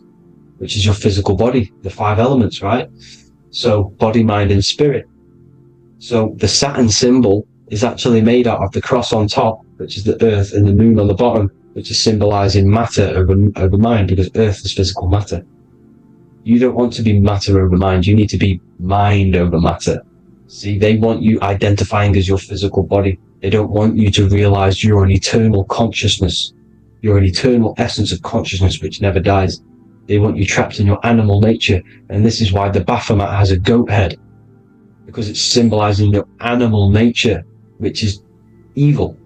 which is your physical body, the 5 elements, right? So body, mind, and spirit. So the Saturn symbol is actually made out of the cross on top, which is the earth, and the moon on the bottom, which is symbolizing matter over mind, because earth is physical matter. You don't want to be matter over mind. You need to be mind over matter. See, they want you identifying as your physical body. They don't want you to realize you're an eternal consciousness. You're an eternal essence of consciousness which never dies. They want you trapped in your animal nature. And this is why the Baphomet has a goat head, because it's symbolizing your animal nature, which is evil.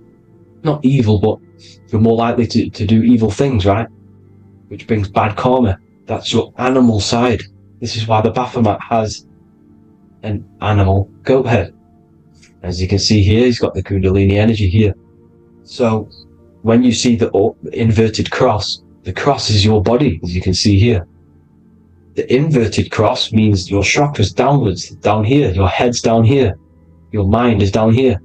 Not evil, but you're more likely to do evil things, right? Which brings bad karma. That's your animal side. This is why the Baphomet has an animal goat head. As you can see here, he's got the Kundalini energy here. So when you see the inverted cross, the cross is your body, as you can see here. The inverted cross means your chakras downwards, down here. Your head's down here. Your mind is down here.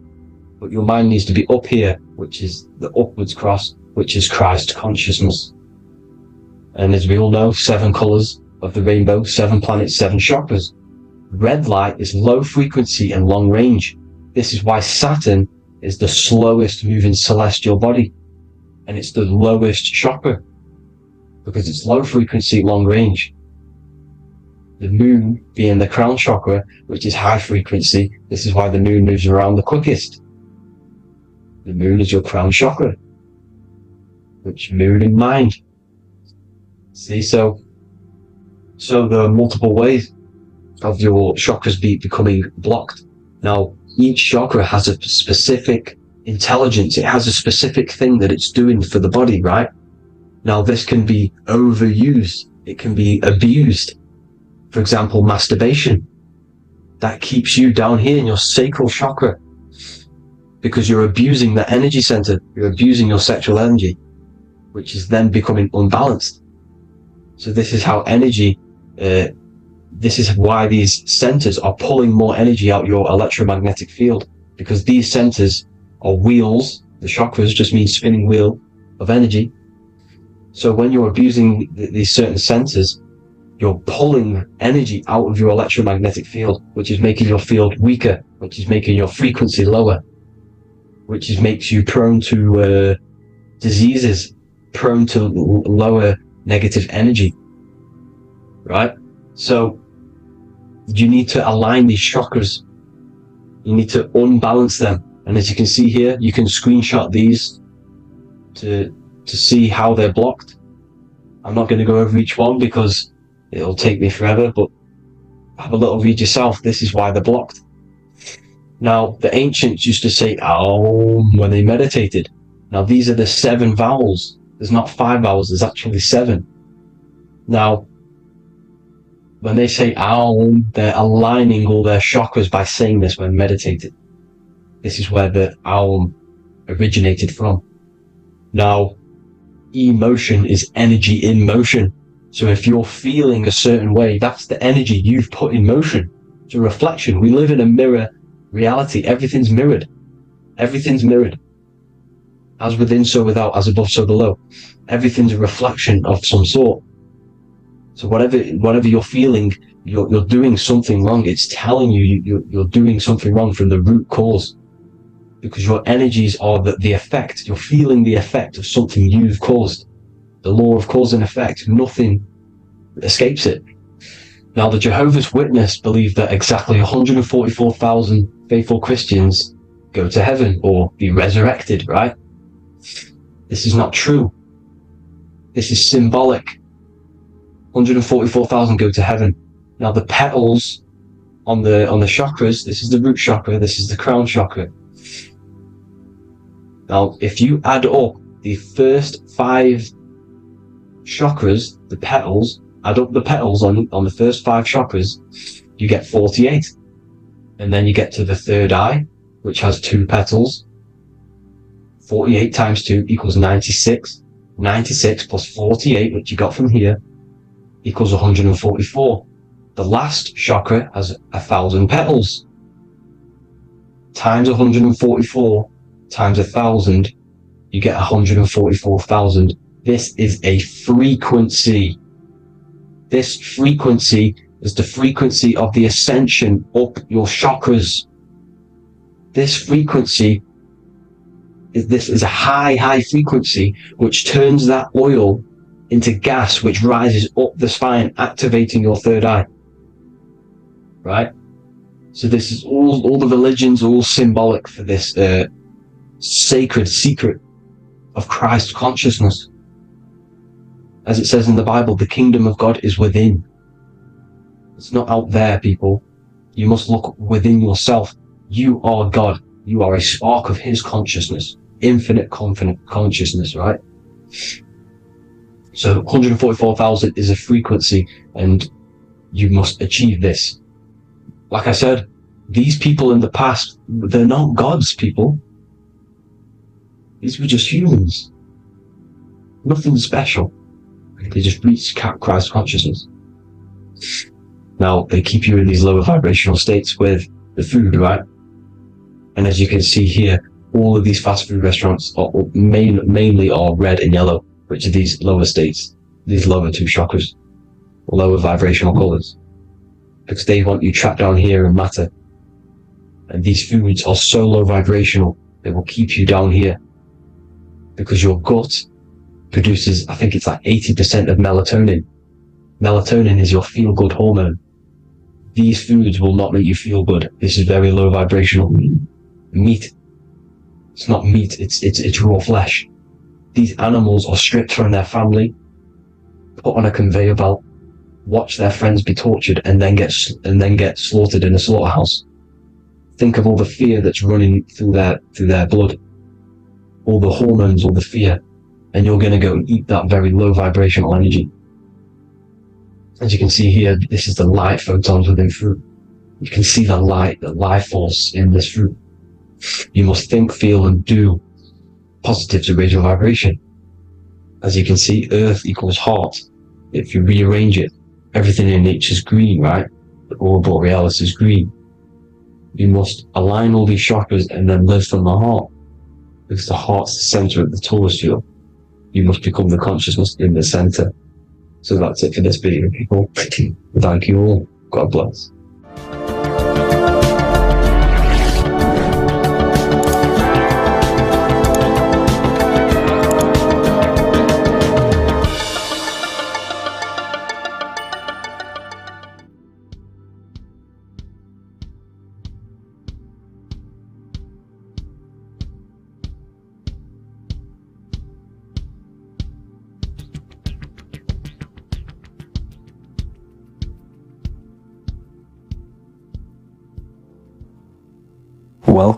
But your mind needs to be up here, which is the upwards cross, which is Christ consciousness. And as we all know, 7 colors of the rainbow, 7 planets, 7 chakras. Red light is low frequency and long range. This is why Saturn is the slowest moving celestial body. And it's the lowest chakra, because it's low frequency, long range. The moon being the crown chakra, which is high frequency. This is why the moon moves around the quickest. The moon is your crown chakra, which moon in mind. See, so there are multiple ways of your chakras becoming blocked. Now, each chakra has a specific intelligence. It has a specific thing that it's doing for the body, right? Now, this can be overused. It can be abused. For example, masturbation. That keeps you down here in your sacral chakra, because you're abusing the energy center. You're abusing your sexual energy, which is then becoming unbalanced. So this is how energy, this is why these centers are pulling more energy out your electromagnetic field, because these centers are wheels. The chakras just mean spinning wheel of energy. So when you're abusing these certain centers, you're pulling energy out of your electromagnetic field, which is making your field weaker, which is making your frequency lower, which makes you prone to diseases, prone to lower negative energy, right? So you need to align these chakras. You need to unbalance them. And as you can see here, you can screenshot these to see how they're blocked. I'm not going to go over each one because it'll take me forever, but have a little read yourself. This is why they're blocked. Now, the ancients used to say Aum when they meditated. Now, these are the 7 vowels. There's not 5 vowels, there's actually 7. Now, when they say Aum, they're aligning all their chakras by saying this when meditated. This is where the Aum originated from. Now, emotion is energy in motion. So if you're feeling a certain way, that's the energy you've put in motion. It's a reflection. We live in a mirror reality. Everything's mirrored. Everything's mirrored. As within, so without, as above, so below. Everything's a reflection of some sort. So whatever you're feeling, you're doing something wrong. It's telling you you're doing something wrong from the root cause. Because your energies are the effect. You're feeling the effect of something you've caused. The law of cause and effect. Nothing escapes it. Now, the Jehovah's Witness believe that exactly 144,000 faithful Christians go to heaven or be resurrected, right? This is not true. This is symbolic. 144,000 go to heaven. Now, the petals on the chakras, this is the root chakra, this is the crown chakra. Now, if you add up the first 5 chakras, the petals, add up the petals on the first 5 chakras, you get 48. And then you get to the third eye, which has 2 petals. 48 times 2 equals 96. 96 plus 48, which you got from here, equals 144. The last chakra has 1,000 petals. Times 144 times 1,000, you get 144,000. This is a frequency. This frequency is the frequency of the ascension up your chakras. This frequency is a high frequency which turns that oil into gas, which rises up the spine, activating your third eye. Right? So this is all the religions are all symbolic for this sacred secret of Christ consciousness. As it says in the Bible, the kingdom of God is within. It's not out there, people. You must look within yourself. You are God. You are a spark of his consciousness. Infinite consciousness, right? So 144,000 is a frequency, and you must achieve this. Like I said, these people in the past, they're not gods, people. These were just humans. Nothing special. They just reached Christ consciousness. Now, they keep you in these lower vibrational states with the food, right? And as you can see here, all of these fast food restaurants are mainly are red and yellow, which are these lower states, these lower 2 chakras, lower vibrational colors, because they want you trapped down here in matter. And these foods are so low vibrational, they will keep you down here, because your gut produces, I think it's like 80% of melatonin. Melatonin is your feel-good hormone. These foods will not make you feel good. This is very low vibrational. Meat. It's not meat, it's raw flesh. These animals are stripped from their family, put on a conveyor belt, watch their friends be tortured, and then get slaughtered in a slaughterhouse. Think of all the fear that's running through their blood. All the hormones, all the fear. And you're going to go and eat that very low vibrational energy. As you can see here, this is the light photons within fruit. You can see the life force in this fruit. You must think, feel, and do positive to raise your vibration. As you can see, earth equals heart. If you rearrange it, everything in nature is green, right? The aurora borealis is green. You must align all these chakras and then live from the heart, because the heart's the center of the Taurus field. You must become the consciousness in the center. So that's it for this video, people. Thank you all. God bless.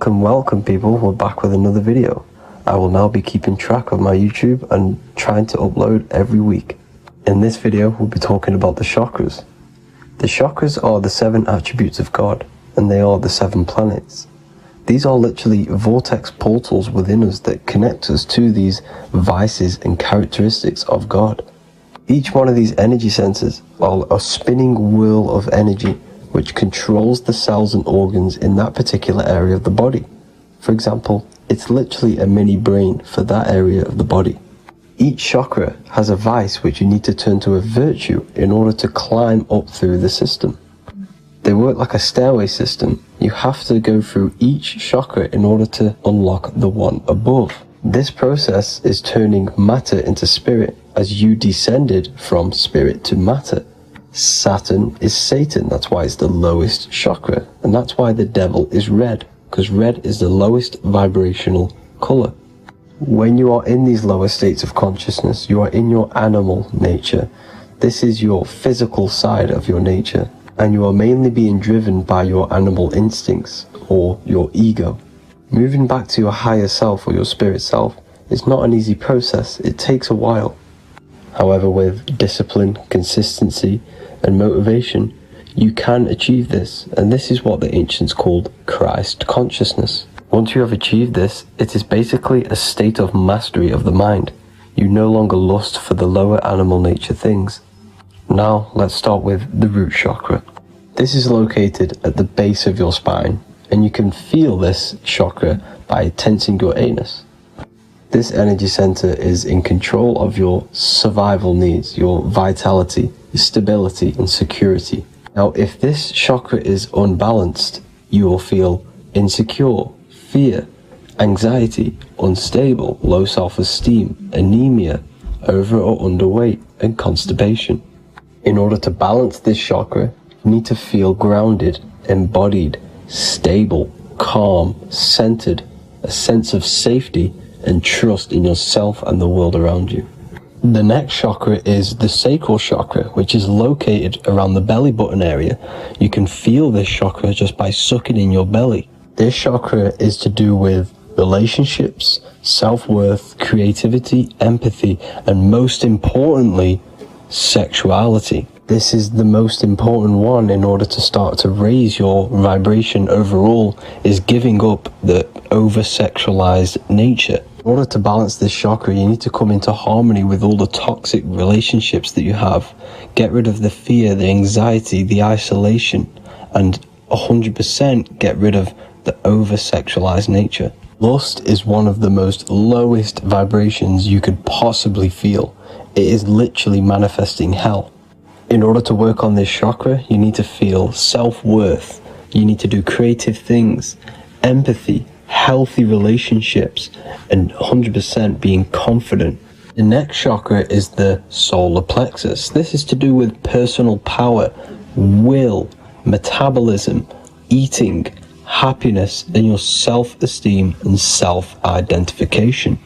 Welcome people, we're back with another video. I will now be keeping track of my YouTube and trying to upload every week. In this video, we'll be talking about the chakras. The chakras are the 7 attributes of God, and they are the 7 planets. These are literally vortex portals within us that connect us to these vices and characteristics of God. Each one of these energy centers are a spinning wheel of energy which controls the cells and organs in that particular area of the body. For example, It's literally a mini brain for that area of the body. Each chakra has a vice which you need to turn to a virtue in order to climb up through the system. They work like a stairway system. You have to go through each chakra in order to unlock the one above. This process is turning matter into spirit as you descended from spirit to matter. Saturn is Satan, that's why it's the lowest chakra, and that's why the devil is red, because red is the lowest vibrational color. When you are in these lower states of consciousness, you are in your animal nature. This is your physical side of your nature, and you are mainly being driven by your animal instincts or your ego. Moving back to your higher self or your spirit self is not an easy process. It takes a while. However, with discipline, consistency, and motivation, you can achieve this, and this is what the ancients called Christ consciousness. Once you have achieved this, it is basically a state of mastery of the mind. You no longer lust for the lower animal nature things. Now, let's start with the root chakra. This is located at the base of your spine, and you can feel this chakra by tensing your anus. This energy center is in control of your survival needs, your vitality, your stability, and security. Now, if this chakra is unbalanced, you will feel insecure, fear, anxiety, unstable, low self-esteem, anemia, over or underweight, and constipation. In order to balance this chakra, you need to feel grounded, embodied, stable, calm, centered, a sense of safety and trust in yourself and the world around you. The next chakra is the sacral chakra, which is located around the belly button area. You can feel this chakra just by sucking in your belly. This chakra is to do with relationships, self-worth, creativity, empathy, and most importantly, sexuality. This is the most important one in order to start to raise your vibration overall, is giving up the over-sexualized nature. In order to balance this chakra, you need to come into harmony with all the toxic relationships that you have. Get rid of the fear, the anxiety, the isolation, and 100% get rid of the over-sexualized nature. Lust is one of the most lowest vibrations you could possibly feel. It is literally manifesting hell. In order to work on this chakra, you need to feel self-worth. You need to do creative things, empathy, healthy relationships, and 100% being confident. The next chakra is the solar plexus. This is to do with personal power, will, metabolism, eating, happiness, and your self-esteem and self-identification.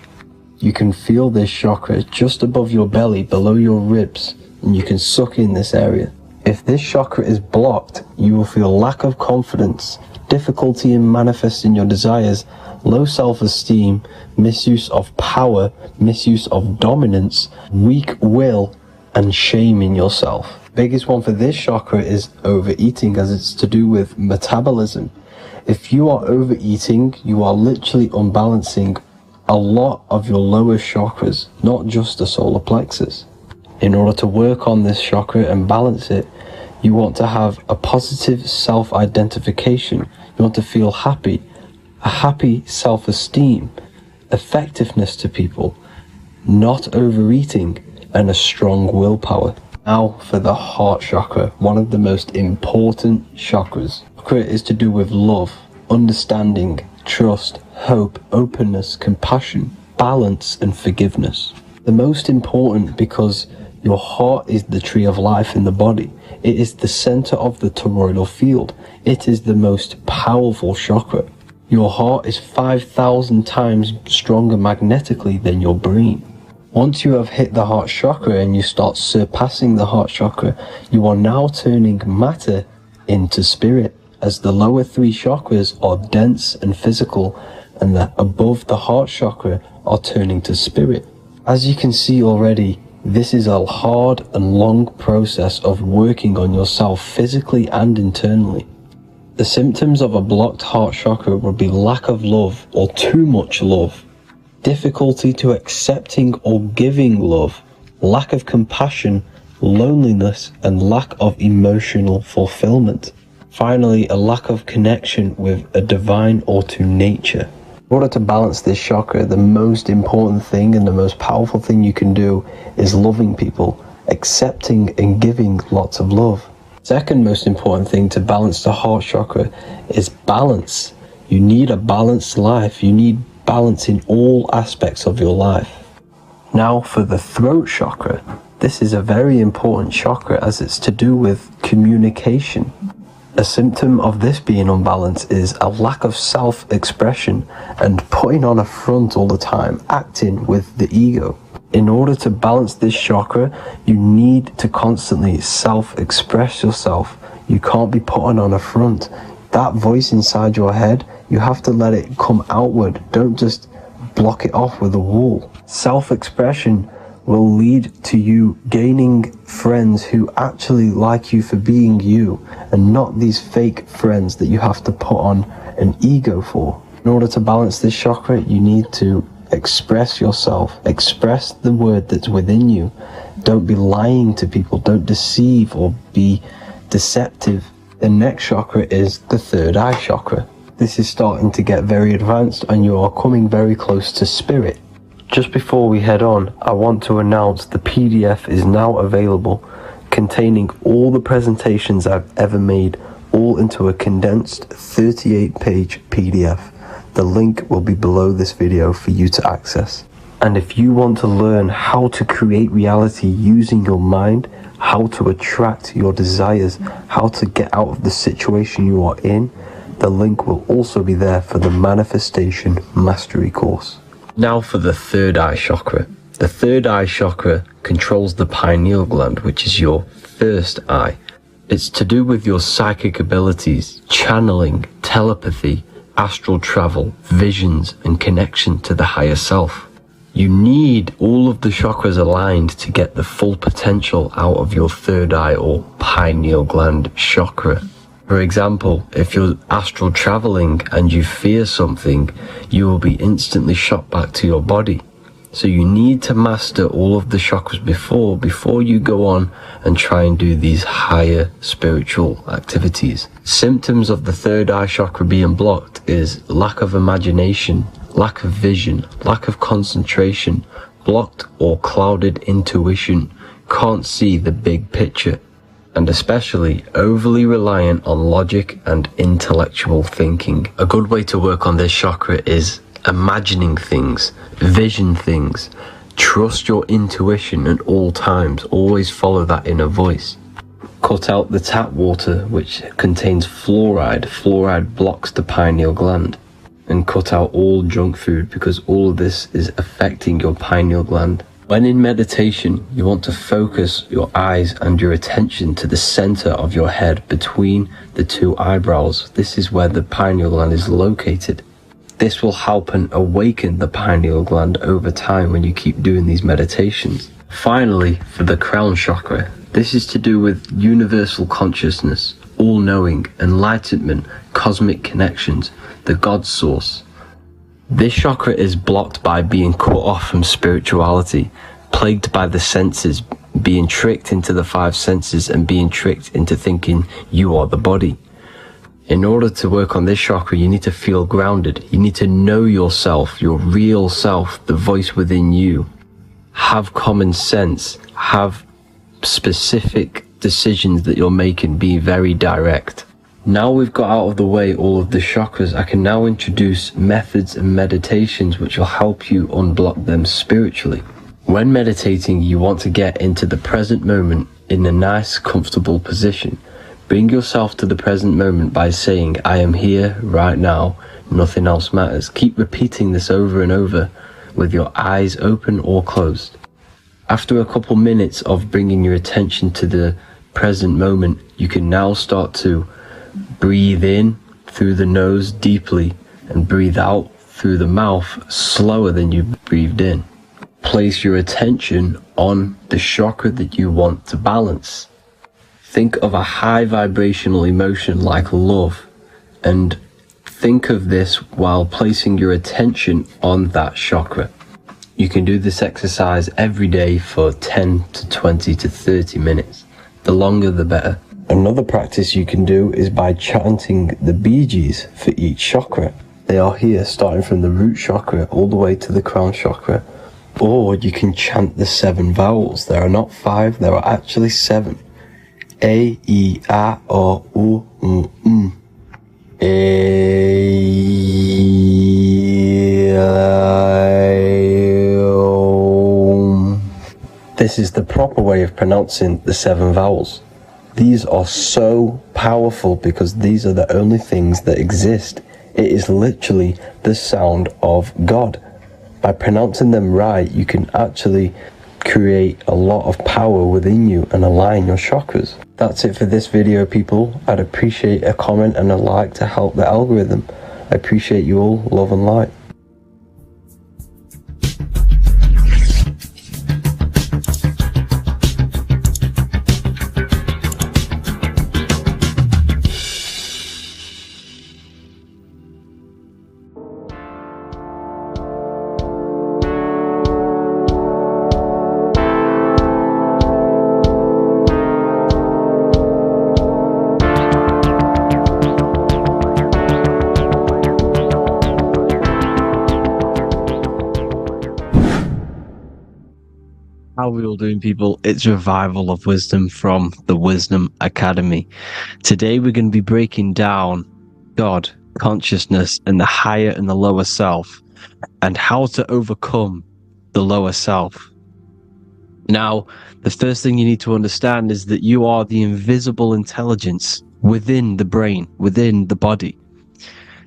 You can feel this chakra just above your belly, below your ribs, and you can suck in this area. If this chakra is blocked, you will feel lack of confidence, difficulty in manifesting your desires, low self-esteem, misuse of power, misuse of dominance, weak will, and shame in yourself. Biggest one for this chakra is overeating, as it's to do with metabolism. If you are overeating, you are literally unbalancing a lot of your lower chakras, not just the solar plexus. In order to work on this chakra and balance it, you want to have a positive self-identification. You want to feel happy, a happy self-esteem, effectiveness to people, not overeating, and a strong willpower. Now for the heart chakra, one of the most important chakras. Chakra is to do with love, understanding, trust, hope, openness, compassion, balance, and forgiveness. The most important because your heart is the tree of life in the body. It is the center of the toroidal field. It is the most powerful chakra. Your heart is 5,000 times stronger magnetically than your brain. Once you have hit the heart chakra and you start surpassing the heart chakra, you are now turning matter into spirit, as the lower three chakras are dense and physical, and the above the heart chakra are turning to spirit. As you can see already, this is a hard and long process of working on yourself physically and internally. The symptoms of a blocked heart chakra would be lack of love or too much love, difficulty to accepting or giving love, lack of compassion, loneliness, and lack of emotional fulfillment. Finally, a lack of connection with a divine or to nature. In order to balance this chakra, the most important thing and the most powerful thing you can do is loving people, accepting and giving lots of love. Second most important thing to balance the heart chakra is balance. You need a balanced life. You need balance in all aspects of your life. Now for the throat chakra. This is a very important chakra as it's to do with communication. A symptom of this being unbalanced is a lack of self-expression and putting on a front all the time, acting with the ego. In order to balance this chakra, you need to constantly self-express yourself. You can't be putting on a front. That voice inside your head, you have to let it come outward. Don't just block it off with a wall. Self-expression will lead to you gaining friends who actually like you for being you and not these fake friends that you have to put on an ego for. In order to balance this chakra, you need to express yourself, express the word that's within you. Don't be lying to people, don't deceive or be deceptive. The next chakra is the third eye chakra. This is starting to get very advanced and you are coming very close to spirit. Just before we head on, I want to announce the PDF is now available, containing all the presentations I've ever made, all into a condensed 38-page PDF. The link will be below this video for you to access. And if you want to learn how to create reality using your mind, how to attract your desires, how to get out of the situation you are in, the link will also be there for the Manifestation Mastery course. Now for the third eye chakra. The third eye chakra controls the pineal gland, which is your first eye. It's to do with your psychic abilities, channeling, telepathy, astral travel, visions, and connection to the higher self. You need all of the chakras aligned to get the full potential out of your third eye or pineal gland chakra. For example, if you're astral traveling and you fear something, you will be instantly shot back to your body. So you need to master all of the chakras before you go on and try and do these higher spiritual activities. Symptoms of the third eye chakra being blocked is lack of imagination, lack of vision, lack of concentration, blocked or clouded intuition, can't see the big picture, and especially overly reliant on logic and intellectual thinking. A good way to work on this chakra is imagining things, vision things, trust your intuition at all times, always follow that inner voice. Cut out the tap water which contains fluoride. Fluoride blocks the pineal gland. And cut out all junk food because all of this is affecting your pineal gland. When in meditation, you want to focus your eyes and your attention to the center of your head between the two eyebrows. This is where the pineal gland is located. This will help and awaken the pineal gland over time when you keep doing these meditations. Finally, for the crown chakra, this is to do with universal consciousness, all-knowing, enlightenment, cosmic connections, the God source. This chakra is blocked by being cut off from spirituality, plagued by the senses, being tricked into the five senses and being tricked into thinking you are the body. In order to work on this chakra, you need to feel grounded. You need to know yourself, your real self, the voice within you. Have common sense, have specific decisions that you're making, be very direct. Now we've got out of the way all of the chakras, I can now introduce methods and meditations which will help you unblock them spiritually. When meditating, you want to get into the present moment in a nice, comfortable position. Bring yourself to the present moment by saying, I am here right now, nothing else matters. Keep repeating this over and over with your eyes open or closed. After a couple minutes of bringing your attention to the present moment, you can now start to breathe in through the nose deeply and breathe out through the mouth slower than you breathed in. Place your attention on the chakra that you want to balance. Think of a high vibrational emotion like love and think of this while placing your attention on that chakra. You can do this exercise every day for 10 to 20 to 30 minutes. The longer the better. Another practice you can do is by chanting the Bijis for each chakra. They are here, starting from the root chakra all the way to the crown chakra. Or you can chant the 7 vowels. There are not 5, there are actually 7. A, E, A, O, U, M. This is the proper way of pronouncing the 7 vowels. These are so powerful because these are the only things that exist. It is literally the sound of God. By pronouncing them right, you can actually create a lot of power within you and align your chakras. That's it for this video, people. I'd appreciate a comment and a like to help the algorithm. I appreciate you all. Love and light. How are we all doing, people? It's Revival of Wisdom from the Wisdom Academy. Today we're going to be breaking down God, consciousness, and the higher and the lower self, and how to overcome the lower self. Now, the first thing you need to understand is that you are the invisible intelligence within the brain, within the body.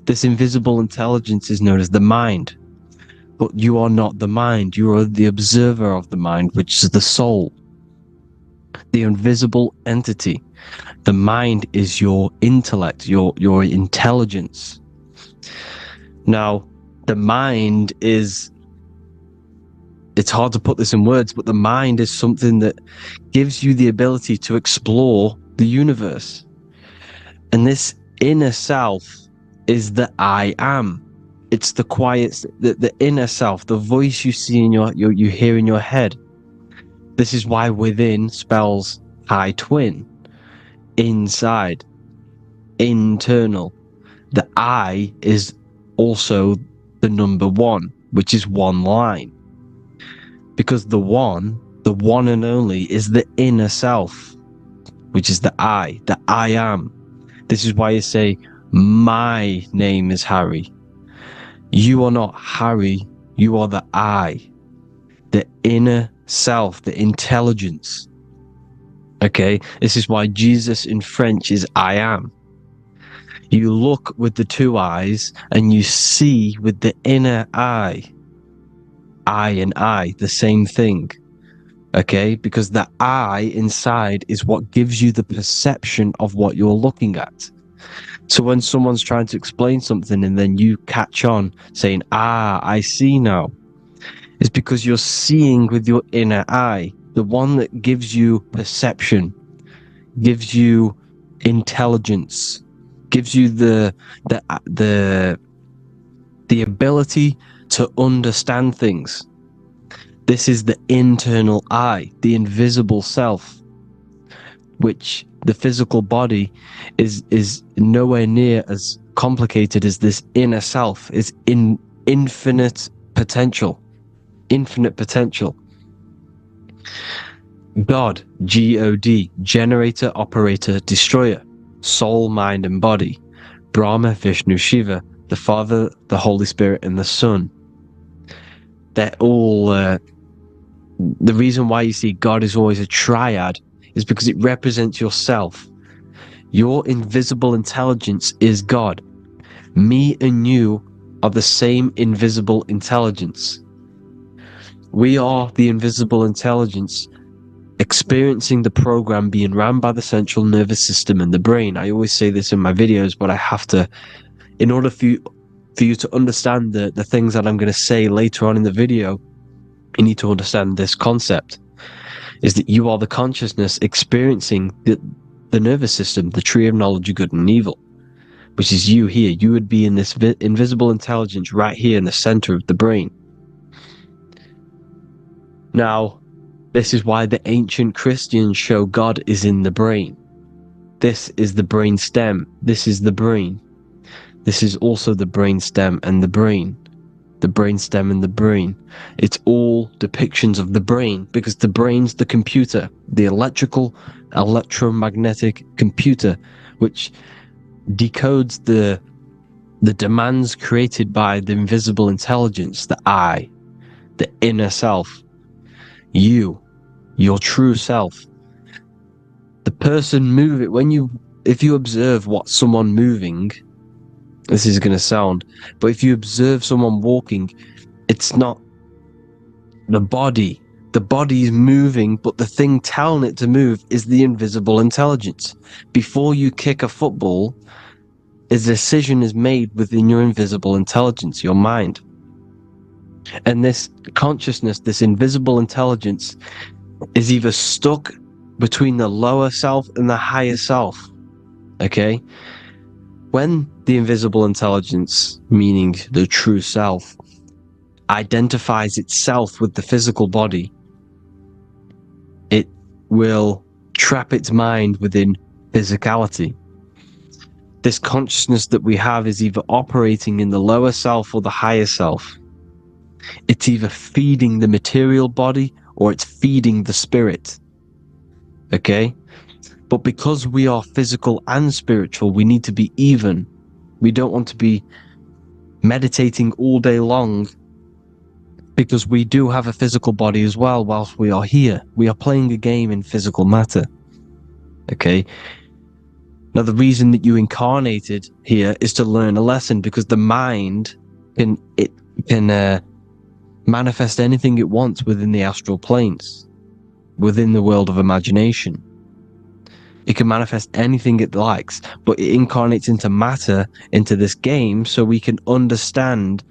This invisible intelligence is known as the mind. But you are not the mind. You are the observer of the mind, which is the soul, the invisible entity. The mind is your intellect, your intelligence. Now, the mind is, it's hard to put this in words, but the mind is something that gives you the ability to explore the universe. And this inner self is the I am. It's the quiet, the inner self, the voice you see in you hear in your head. This is why within spells high twin, inside, internal. The I is also the number 1, which is one line. Because the one and only, is the inner self, which is the I am. This is why you say, my name is Harry. You are not Harry, you are the I, the inner self, the intelligence. Okay, this is why Jesus in French is I am. You look with the 2 eyes and you see with the inner eye. I and I, the same thing. Okay, because the I inside is what gives you the perception of what you're looking at. So when someone's trying to explain something and then you catch on saying, I see now, it's because you're seeing with your inner eye, the one that gives you perception, gives you intelligence, gives you the ability to understand things. This is the internal I, the invisible self, which the physical body is nowhere near as complicated as this inner self. Is in infinite potential. God, G-O-D, generator, operator, destroyer, soul, mind, and body. Brahma, Vishnu, Shiva, the Father, the Holy Spirit, and the Son. They're all the reason why you see God is always a triad is because it represents yourself. Your invisible intelligence is God. Me and you are the same invisible intelligence. We are the invisible intelligence experiencing the program being ran by the central nervous system and the brain. I always say this in my videos, but I have to, in order for you to understand the things that I'm going to say later on in the video, you need to understand this concept, is that you are the consciousness experiencing the nervous system, the tree of knowledge of good and evil, which is you here. You would be in this invisible intelligence right here in the center of the brain. Now, this is why the ancient Christians show God is in the brain. This is the brain stem. This is the brain. This is also the brainstem and the brain. The brainstem and the brain. It's all depictions of the brain, because the brain's the computer, the electromagnetic computer, which decodes the demands created by the invisible intelligence, the I, the inner self, you, your true self. The person if you observe what someone moving, this is going to sound, but if you observe someone walking, it's not the body. The body is moving, but the thing telling it to move is the invisible intelligence. Before you kick a football, a decision is made within your invisible intelligence, your mind. And this consciousness, this invisible intelligence, is either stuck between the lower self and the higher self. Okay? When the invisible intelligence, meaning the true self, identifies itself with the physical body, it will trap its mind within physicality. This consciousness that we have is either operating in the lower self or the higher self. It's either feeding the material body or it's feeding the spirit. Okay? But because we are physical and spiritual, we need to be even. We don't want to be meditating all day long, because we do have a physical body as well whilst we are here. We are playing a game in physical matter. Okay? Now, the reason that you incarnated here is to learn a lesson, because the mind can manifest anything it wants within the astral planes, within the world of imagination. It can manifest anything it likes, but it incarnates into matter, into this game, so we can understand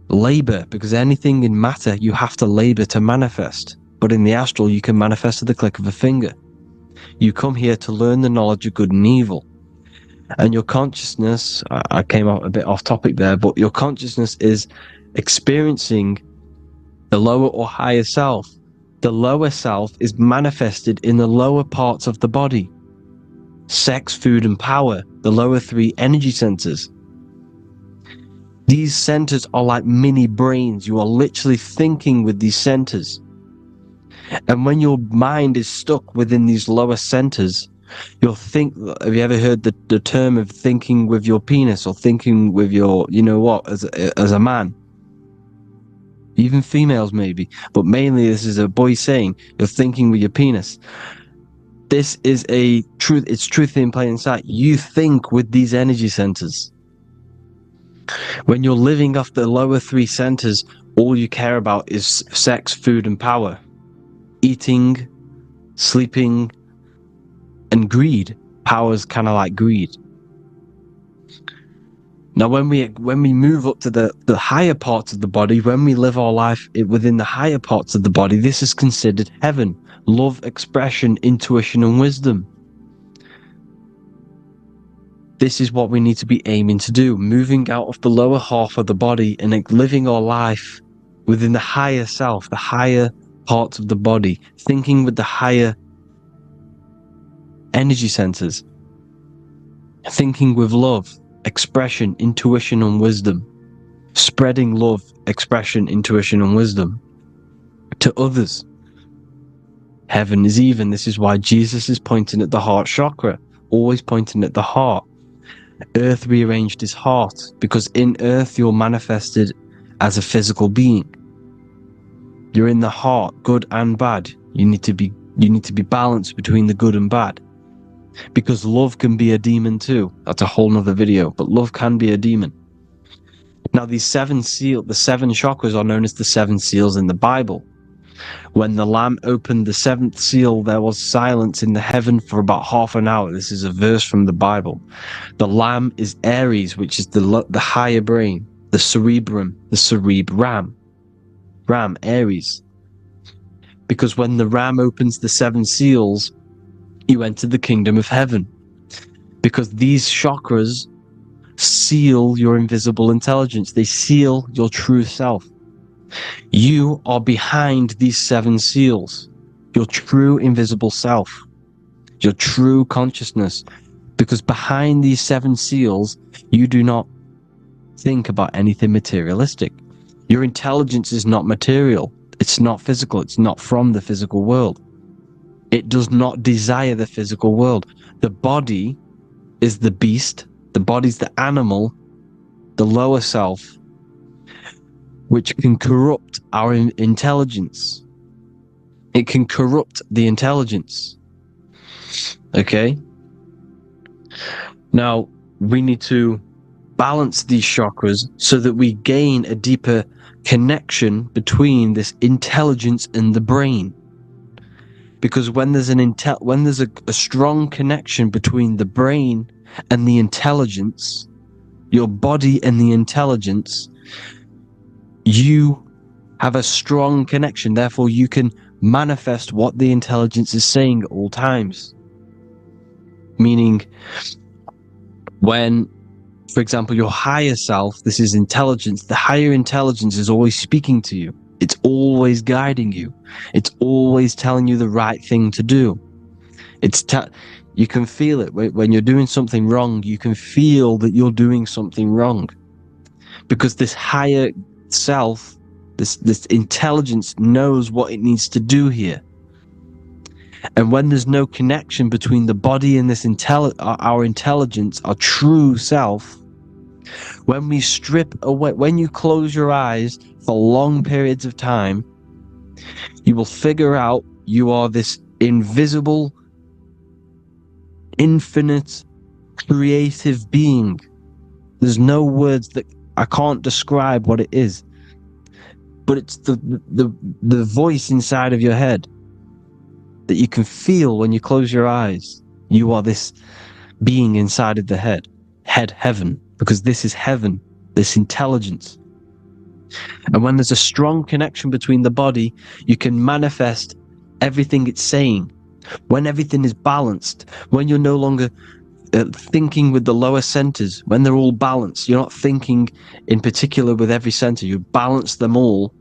labor, because anything in matter you have to labor to manifest. But in the astral, you can manifest at the click of a finger. You come here to learn the knowledge of good and evil. And your consciousness, I came out a bit off topic there, but your consciousness is experiencing the lower or higher self. The lower self is manifested in the lower parts of the body. Sex, food, and power, the lower three energy centers. These centers are like mini brains. You are literally thinking with these centers. And when your mind is stuck within these lower centers, have you ever heard the term of thinking with your penis, or thinking with your, as a man? Even females maybe, but mainly this is a boy saying, you're thinking with your penis. This is a truth, it's truth in plain sight. You think with these energy centers. When you're living off the lower three centers, all you care about is sex, food, and power. Eating, sleeping, and greed. Power's kind of like greed. Now, when we move up to the higher parts of the body, when we live our life within the higher parts of the body, this is considered heaven. Love, expression, intuition, and wisdom. This is what we need to be aiming to do, moving out of the lower half of the body and living our life within the higher self, the higher parts of the body, thinking with the higher energy centers, thinking with love, expression, intuition, and wisdom, spreading love, expression, intuition, and wisdom to others. Heaven is even. This is why Jesus is pointing at the heart chakra, always pointing at the heart. Earth rearranged his heart, because in earth you're manifested as a physical being. You're in the heart, good and bad. You need to be balanced between the good and bad. Because love can be a demon too. That's a whole nother video, but love can be a demon. Now, the seven chakras are known as the seven seals in the Bible. When the Lamb opened the seventh seal, there was silence in the heaven for about half an hour. This is a verse from the Bible. The Lamb is Aries, which is the higher brain, the cerebrum, Ram, Aries. Because when the Ram opens the seven seals, you enter the kingdom of heaven. Because these chakras seal your invisible intelligence. They seal your true self. You are behind these seven seals, your true invisible self, your true consciousness. Because behind these seven seals, you do not think about anything materialistic. Your intelligence is not material. It's not physical. It's not from the physical world. It does not desire the physical world. The body is the beast. The body's the animal, the lower self, which can corrupt our intelligence. It can corrupt the intelligence. Okay? Now, we need to balance these chakras so that we gain a deeper connection between this intelligence and the brain. Because when there's a strong connection between the brain and the intelligence, your body and the intelligence, you have a strong connection. Therefore, you can manifest what the intelligence is saying at all times. Meaning, when, for example, your higher self, this is intelligence, the higher intelligence is always speaking to you. It's always guiding you. It's always telling you the right thing to do. You can feel it when you're doing something wrong. You can feel that you're doing something wrong, because this higher self, this intelligence knows what it needs to do here. And when there's no connection between the body and this our intelligence, our true self, when we strip away, when you close your eyes for long periods of time, you will figure out you are this invisible, infinite, creative being. There's no words that I can't describe what it is, but it's the voice inside of your head that you can feel when you close your eyes. You are this being inside of the heaven, because this is heaven, this intelligence. And when there's a strong connection between the body, you can manifest everything it's saying. When everything is balanced, when you're no longer thinking with the lower centers, when they're all balanced, you're not thinking in particular with every center, you balance them all,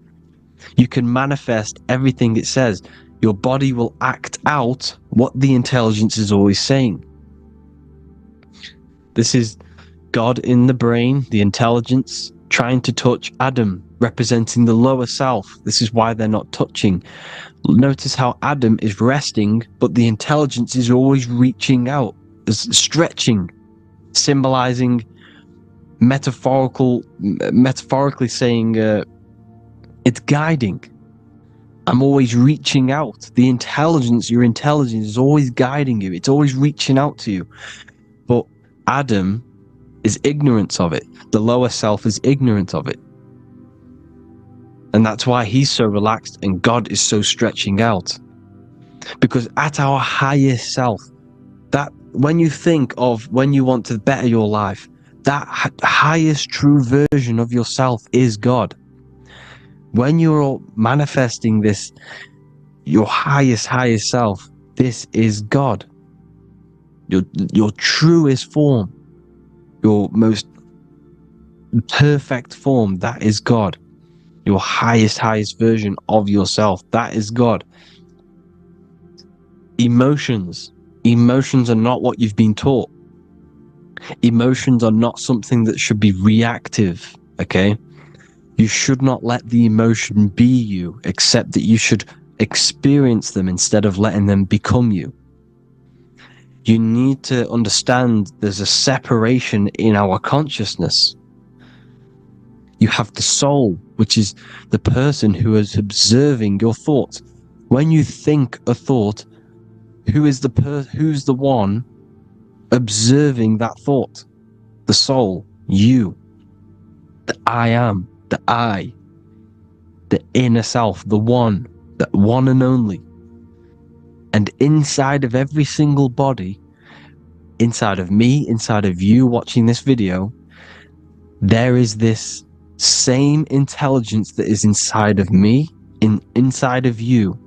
you can manifest everything it says. Your body will act out what the intelligence is always saying. This is God in the brain, the intelligence, trying to touch Adam, representing the lower self. This is why they're not touching. Notice how Adam is resting, but the intelligence is always reaching out, stretching, symbolizing metaphorically saying it's guiding. I'm always reaching out. The intelligence, your intelligence is always guiding you. It's always reaching out to you. But Adam is ignorant of it. The lower self is ignorant of it. And that's why he's so relaxed and God is so stretching out. Because at our highest self, that when you think of when you want to better your life, that highest true version of yourself is God. When you're manifesting this, your highest self, this is God. Your truest form, your most perfect form, that is God. Your highest version of yourself, that is God. Emotions are not what you've been taught. Emotions are not something that should be reactive, okay? You should not let the emotion be you, except that you should experience them instead of letting them become you. You need to understand there's a separation in our consciousness. You have the soul, which is the person who is observing your thoughts. When you think a thought, who's the one observing that thought? The soul, you, the I am, the I, the inner self, the one and only. And inside of every single body, inside of me, inside of you watching this video, there is this same intelligence that is inside of me, inside of you.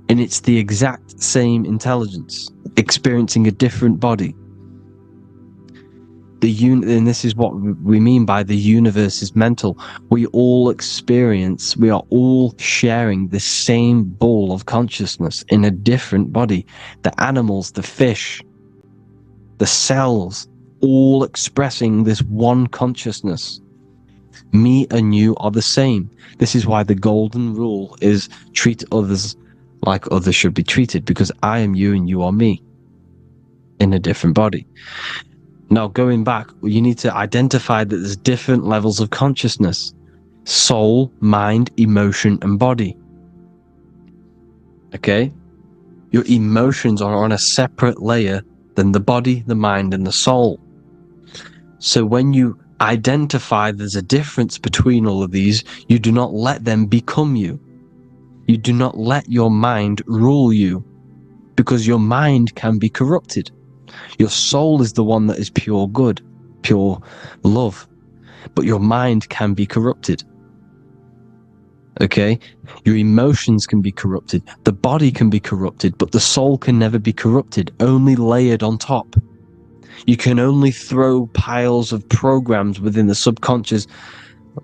And it's the exact same intelligence, experiencing a different body. And this is what we mean by the universe is mental. We are all sharing the same ball of consciousness in a different body. The animals, the fish, the cells, all expressing this one consciousness. Me and you are the same. This is why the golden rule is treat others like others should be treated, because I am you and you are me in a different body. Now, going back, you need to identify that there's different levels of consciousness: soul, mind, emotion, and body. Okay? Your emotions are on a separate layer than the body, the mind, and the soul. So when you identify there's a difference between all of these, you do not let them become you. You do not let your mind rule you, because your mind can be corrupted. Your soul is the one that is pure good, pure love, but your mind can be corrupted. Okay? Your emotions can be corrupted. The body can be corrupted, but the soul can never be corrupted, only layered on top. You can only throw piles of programs within the subconscious,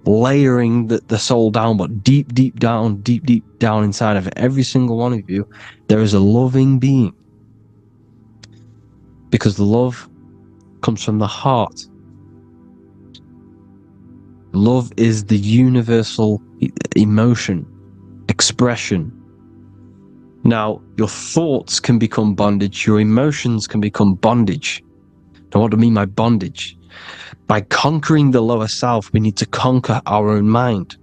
layering the soul down, but deep down inside of every single one of you, there is a loving being. Because the love comes from the heart. Love is the universal emotion, expression. Now, your thoughts can become bondage, your emotions can become bondage. Now, what do I mean by bondage? By conquering the lower self, we need to conquer our own mind,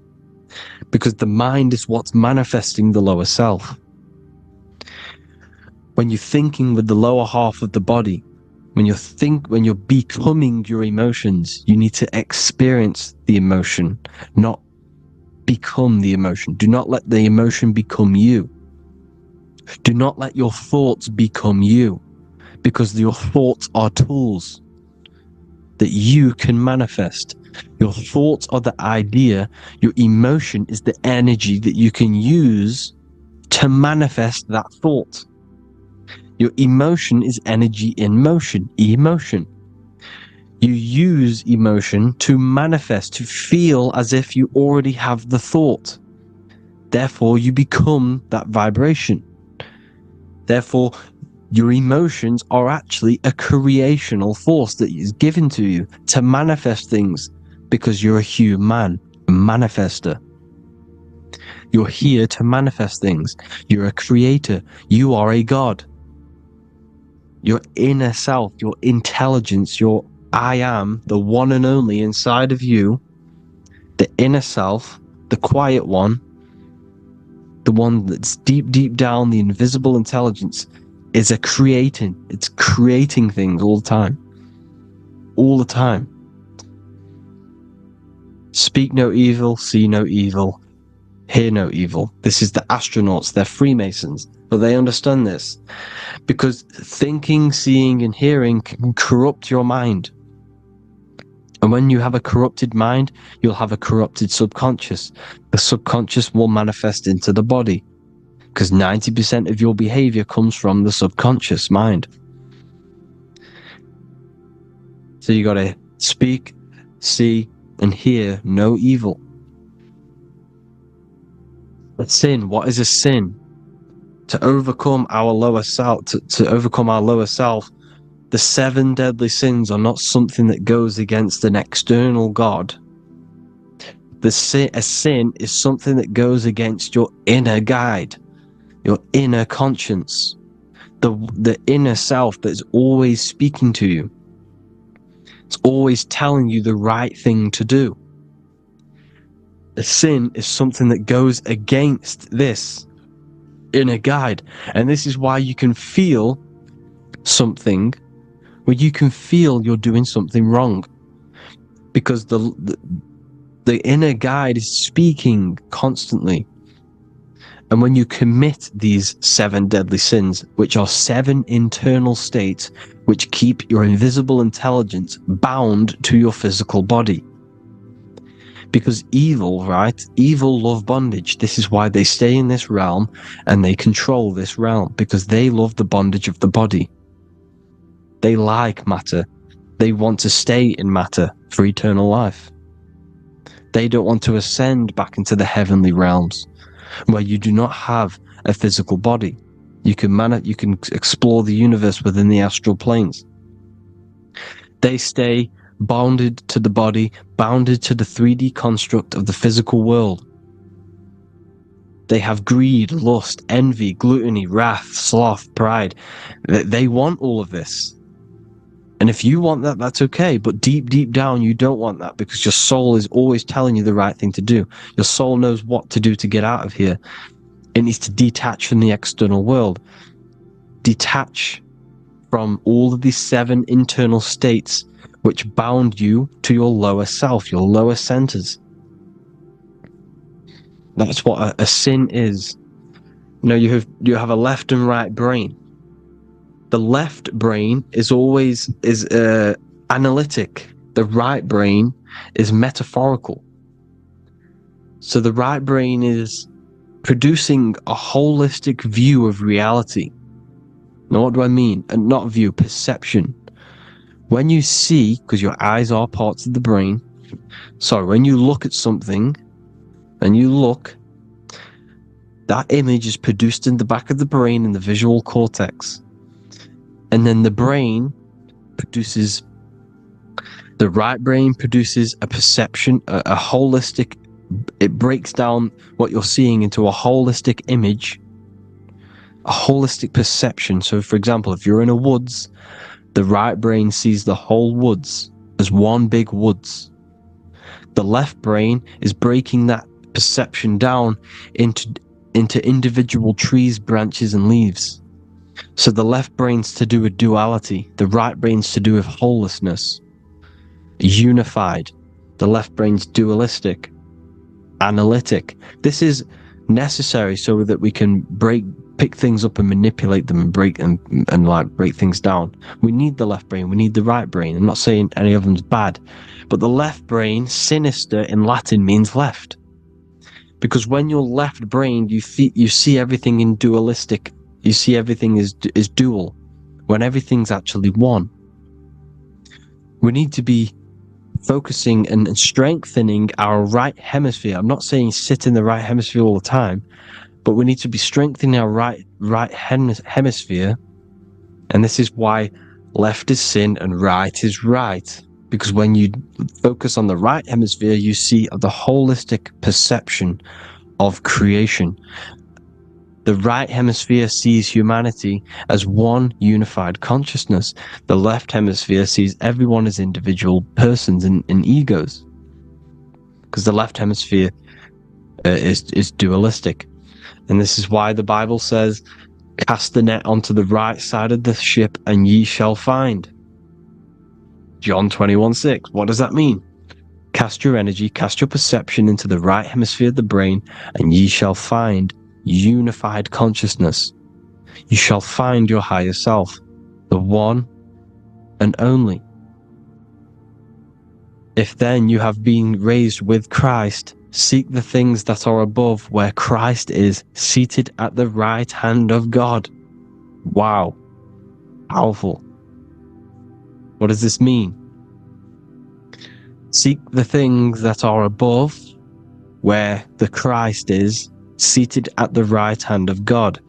because the mind is what's manifesting the lower self. When you're thinking with the lower half of the body, when you're becoming your emotions, you need to experience the emotion, not become the emotion. Do not let the emotion become you. Do not let your thoughts become you, because your thoughts are tools that you can manifest. Your thoughts are the idea. Your emotion is the energy that you can use to manifest that thought. Your emotion is energy in motion, emotion. You use emotion to manifest, to feel as if you already have the thought. Therefore, you become that vibration. Therefore, your emotions are actually a creational force that is given to you to manifest things, because you're a human, a manifester. You're here to manifest things. You're a creator. You are a God. Your inner self, your intelligence, your I am, the one and only inside of you, the inner self, the quiet one, the one that's deep down, the invisible intelligence, is it's creating things all the time. All the time. Speak no evil, see no evil, hear no evil. This is the astronauts, they're Freemasons, but they understand this. Because thinking, seeing, and hearing can corrupt your mind. And when you have a corrupted mind, you'll have a corrupted subconscious. The subconscious will manifest into the body, because 90% of your behavior comes from the subconscious mind. So you got to speak, see, and hear no evil. But sin, what is a sin? To overcome our lower self, to overcome our lower self, the 7 deadly sins are not something that goes against an external God. A sin is something that goes against your inner guide, your inner conscience, the inner self that is always speaking to you. It's always telling you the right thing to do. A sin is something that goes against this inner guide. And this is why you can feel something where you can feel you're doing something wrong, because the inner guide is speaking constantly. And when you commit these 7 deadly sins, which are 7 internal states which keep your invisible intelligence bound to your physical body. Because evil, right? Evil love bondage. This is why they stay in this realm and they control this realm, because they love the bondage of the body. They like matter. They want to stay in matter for eternal life. They don't want to ascend back into the heavenly realms, where you do not have a physical body. You can explore the universe within the astral planes. They stay bounded to the body, bounded to the 3D construct of the physical world. They have greed, lust, envy, gluttony, wrath, sloth, pride. They want all of this. And if you want that, that's okay. But deep, deep down, you don't want that, because your soul is always telling you the right thing to do. Your soul knows what to do to get out of here. It needs to detach from the external world. Detach from all of these 7 internal states which bound you to your lower self, your lower centers. That's what a sin is. You know, you have a left and right brain. The left brain is always analytic. The right brain is metaphorical. So the right brain is producing a holistic view of reality. Now, what do I mean? And not view, perception. When you see, because your eyes are parts of the brain, when you look at something, and you look, that image is produced in the back of the brain in the visual cortex. And then the right brain produces a perception, a holistic, it breaks down what you're seeing into a holistic image, a holistic perception. So for example, if you're in a woods, the right brain sees the whole woods as one big woods. The left brain is breaking that perception down into individual trees, branches, and leaves. So the left brain's to do with duality, the right brain's to do with wholeness, unified. The left brain's dualistic, analytic. This is necessary so that we can pick things up and manipulate them and break things down. We need the left brain, we need the right brain. I'm not saying any of them's bad, but the left brain, sinister in Latin, means left. Because when you're left-brained, you see everything in dualistic. You see everything is dual, when everything's actually one. We need to be focusing and strengthening our right hemisphere. I'm not saying sit in the right hemisphere all the time, but we need to be strengthening our right hemisphere. And this is why left is sin and right is right. Because when you focus on the right hemisphere, you see the holistic perception of creation. The right hemisphere sees humanity as one unified consciousness. The left hemisphere sees everyone as individual persons and egos. Because the left hemisphere is dualistic. And this is why the Bible says, cast the net onto the right side of the ship and ye shall find. John 21:6. What does that mean? Cast your energy, cast your perception into the right hemisphere of the brain, and ye shall find unified consciousness. You shall find your higher self, the one and only. If then you have been raised with Christ, seek the things that are above, where Christ is seated at the right hand of God. Wow. Powerful. What does this mean? Seek the things that are above, where the Christ is seated at the right hand of God.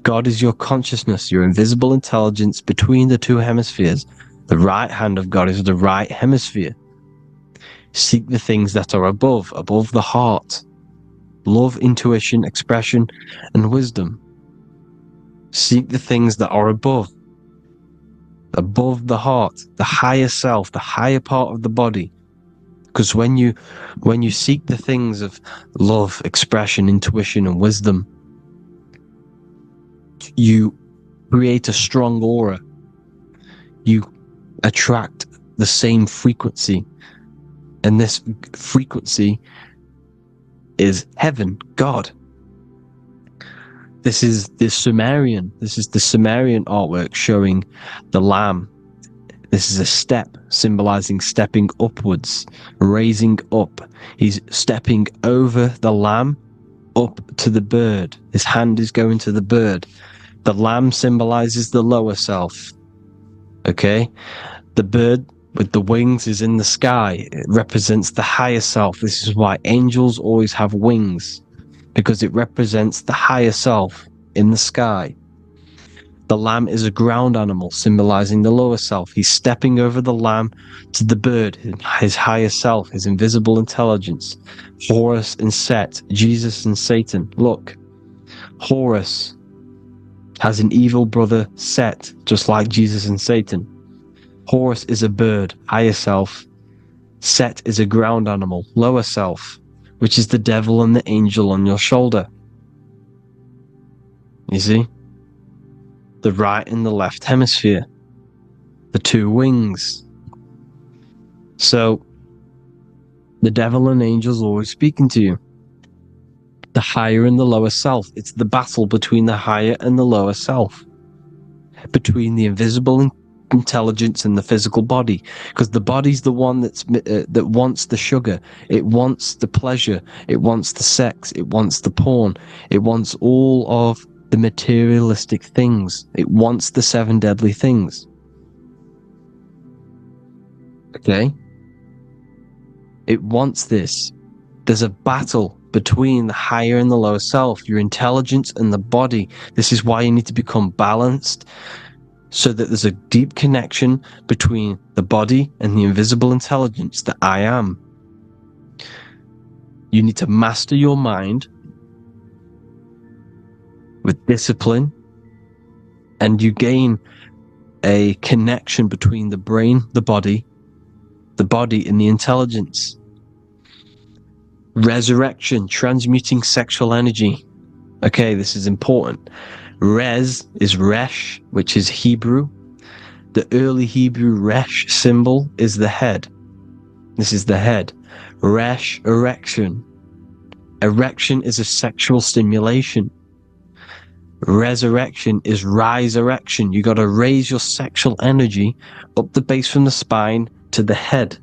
God is your consciousness, your invisible intelligence between the two hemispheres. The right hand of God is the right hemisphere. Seek the things that are above the heart. Love, intuition, expression, and wisdom. Seek the things that are above the heart, the higher self, the higher part of the body. Because when you seek the things of love, expression, intuition, and wisdom, you create a strong aura. You attract the same frequency. And this frequency is heaven, God. This is the Sumerian artwork showing the Lamb. This is a step symbolizing stepping upwards, raising up. He's stepping over the Lamb up to the bird. His hand is going to the bird. The Lamb symbolizes the lower self. Okay? The bird with the wings is in the sky. It represents the higher self. This is why angels always have wings, because it represents the higher self in the sky. The lamb is a ground animal, symbolizing the lower self. He's stepping over the lamb to the bird, his higher self, his invisible intelligence. Horus and Set, Jesus and Satan. Look, Horus has an evil brother, Set, just like Jesus and Satan. Horus is a bird, higher self. Set is a ground animal, lower self, which is the devil and the angel on your shoulder. You see? The right and the left hemisphere. The two wings. So, the devil and angels always speaking to you. The higher and the lower self. It's the battle between the higher and the lower self. Between the invisible intelligence and the physical body. Because the body's the one that wants the sugar. It wants the pleasure. It wants the sex. It wants the porn. It wants all of the materialistic things. It wants the 7 deadly things. Okay? It wants this. There's a battle between the higher and the lower self, your intelligence and the body. This is why you need to become balanced, so that there's a deep connection between the body and the invisible intelligence, the I am. You need to master your mind with discipline, and you gain a connection between the brain, the body and the intelligence. Resurrection, transmuting sexual energy. Okay, this is important. Res is Resh, which is Hebrew. The early Hebrew Resh symbol is the head. This is the head. Resh, erection. Erection is a sexual stimulation. Resurrection is rise-erection. You got to raise your sexual energy up the base from the spine to the head.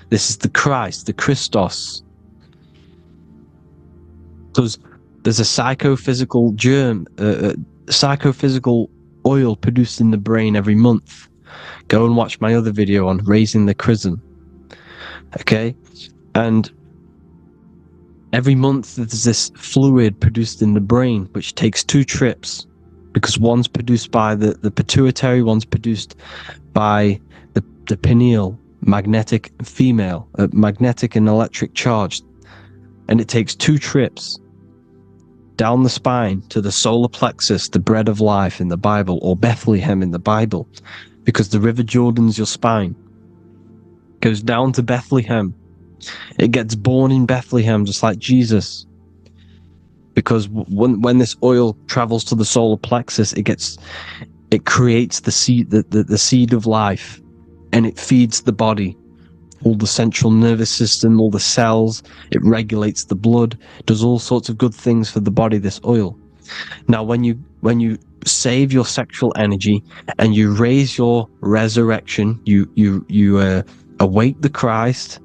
This is the Christ, the Christos. Because there's a psychophysical germ, psychophysical oil produced in the brain every month. Go and watch my other video on raising the chrism. Okay? And every month there's this fluid produced in the brain, which takes 2 trips, because one's produced by the pituitary, one's produced by the pineal, magnetic female, magnetic and electric charge. And it takes 2 trips down the spine to the solar plexus, the bread of life in the Bible, or Bethlehem in the Bible, because the River Jordan's your spine. Goes down to Bethlehem. It gets born in Bethlehem, just like Jesus. Because when this oil travels to the solar plexus, it creates the seed, the seed of life, and it feeds the body. All the central nervous system, all the cells, it regulates the blood, does all sorts of good things for the body, this oil. Now, when you save your sexual energy and you raise your resurrection, you awake the Christ,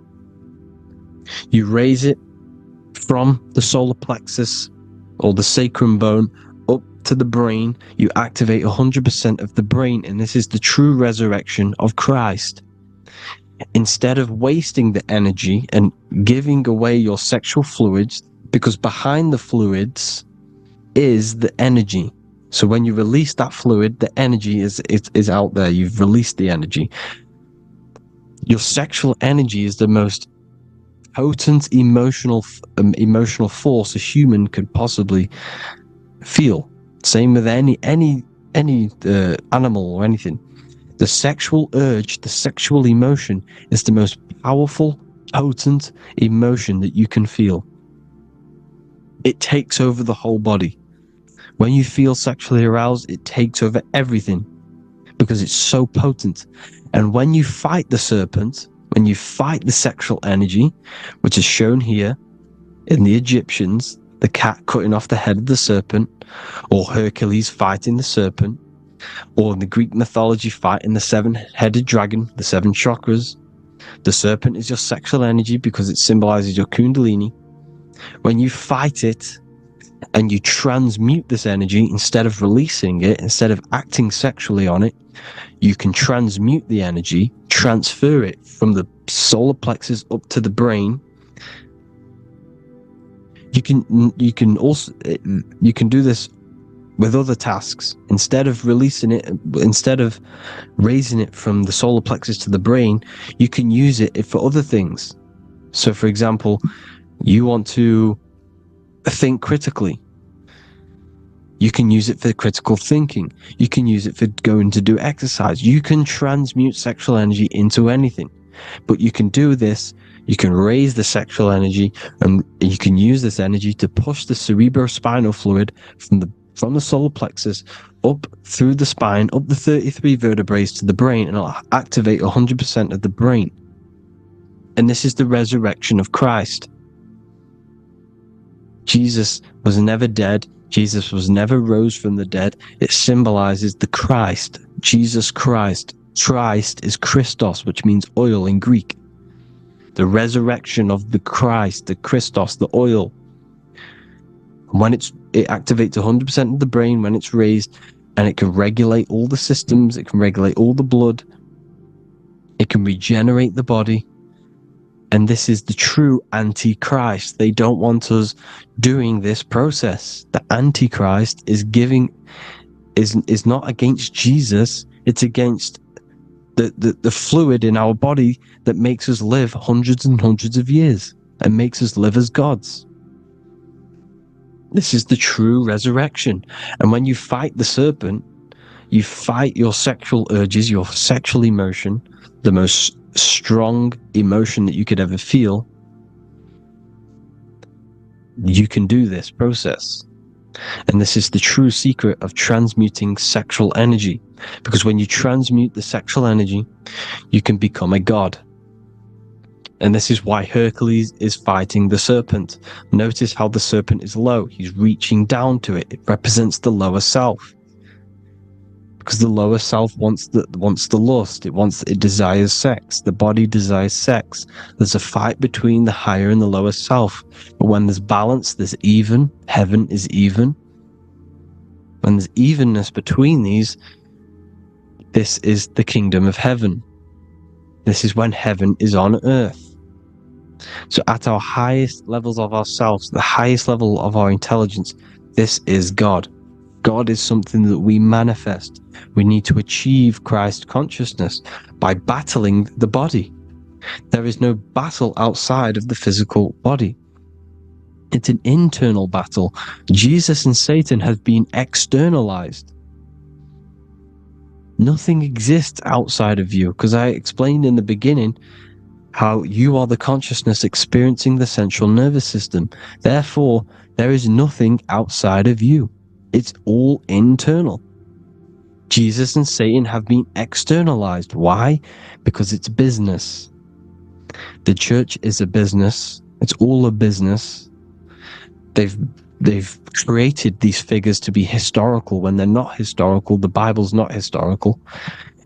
you raise it from the solar plexus or the sacrum bone up to the brain, you activate 100% of the brain, and this is the true resurrection of Christ. Instead of wasting the energy and giving away your sexual fluids, because behind the fluids is the energy. So when you release that fluid, the energy is out there. You've released the energy. Your sexual energy is the most potent emotional force a human could possibly feel. Same with any animal or anything. The sexual urge, the sexual emotion is the most powerful, potent emotion that you can feel. It takes over the whole body. When you feel sexually aroused, it takes over everything because it's so potent. And when you fight the serpent, when you fight the sexual energy, which is shown here in the Egyptians, the cat cutting off the head of the serpent, or Hercules fighting the serpent, or in the Greek mythology fighting the 7-headed dragon, the 7 chakras. The serpent is your sexual energy because it symbolizes your kundalini. When you fight it and you transmute this energy, instead of releasing it, instead of acting sexually on it, you can transmute the energy, transfer it from the solar plexus up to the brain. You can do this with other tasks. Instead of raising it from the solar plexus to the brain, you can use it for other things. So, for example, you want to think critically. You can use it for critical thinking. You can use it for going to do exercise. You can transmute sexual energy into anything. But you can do this, you can raise the sexual energy, and you can use this energy to push the cerebrospinal fluid from the solar plexus up through the spine, up the 33 vertebrae to the brain, and it'll activate 100% of the brain. And this is the resurrection of Christ. Jesus was never dead. Jesus was never rose from the dead. It symbolizes the Christ, Jesus Christ. Christ is Christos, which means oil in Greek. The resurrection of the Christ, the Christos, the oil. When it activates 100% of the brain when it's raised, and it can regulate all the systems, it can regulate all the blood, it can regenerate the body. And this is the true Antichrist. They don't want us doing this process. The Antichrist is not against Jesus, it's against the fluid in our body that makes us live hundreds and hundreds of years and makes us live as gods. This is the true resurrection. And when you fight the serpent, you fight your sexual urges, your sexual emotion, the most strong emotion that you could ever feel. You can do this process. And this is the true secret of transmuting sexual energy. Because when you transmute the sexual energy, you can become a god. And this is why Hercules is fighting the serpent. Notice how the serpent is low. He's reaching down to it. It represents the lower self. Because the lower self wants the lust. It desires sex. The body desires sex. There's a fight between the higher and the lower self. But when there's balance, there's even. Heaven is even. When there's evenness between these, this is the kingdom of heaven. This is when heaven is on earth. So at our highest levels of ourselves, the highest level of our intelligence, this is God. God is something that we manifest. We need to achieve Christ consciousness by battling the body. There is no battle outside of the physical body. It's an internal battle. Jesus and Satan have been externalized. Nothing exists outside of you, because I explained in the beginning how you are the consciousness experiencing the central nervous system. Therefore, there is nothing outside of you. It's all internal. Jesus and Satan have been externalized. Why? Because it's business. The church is a business. It's all a business. They've created these figures to be historical when they're not historical. The Bible's not historical.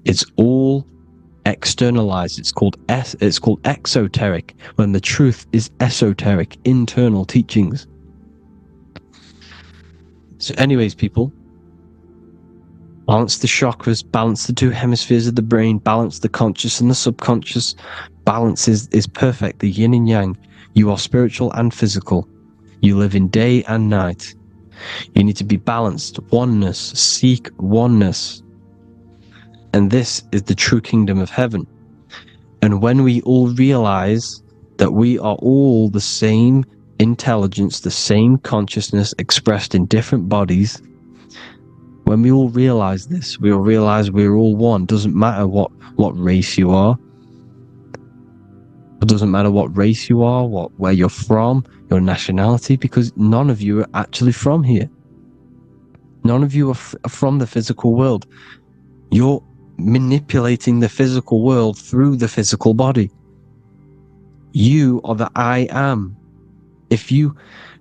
It's all externalized. It's called exoteric, when the truth is esoteric, internal teachings. So anyways, people, balance the chakras, balance the two hemispheres of the brain, balance the conscious and the subconscious. Balance is perfect, the yin and yang. You are spiritual and physical. You live in day and night. You need to be balanced. Oneness. Seek oneness. And this is the true kingdom of heaven. And when we all realize that we are all the same intelligence, the same consciousness expressed in different bodies, when we all realize this, we will realize we're all one. Doesn't matter what race you are. It doesn't matter what race you are, where you're from, your nationality, because none of you are actually from here. None of you are from the physical world. You're manipulating the physical world through the physical body. You are the I am.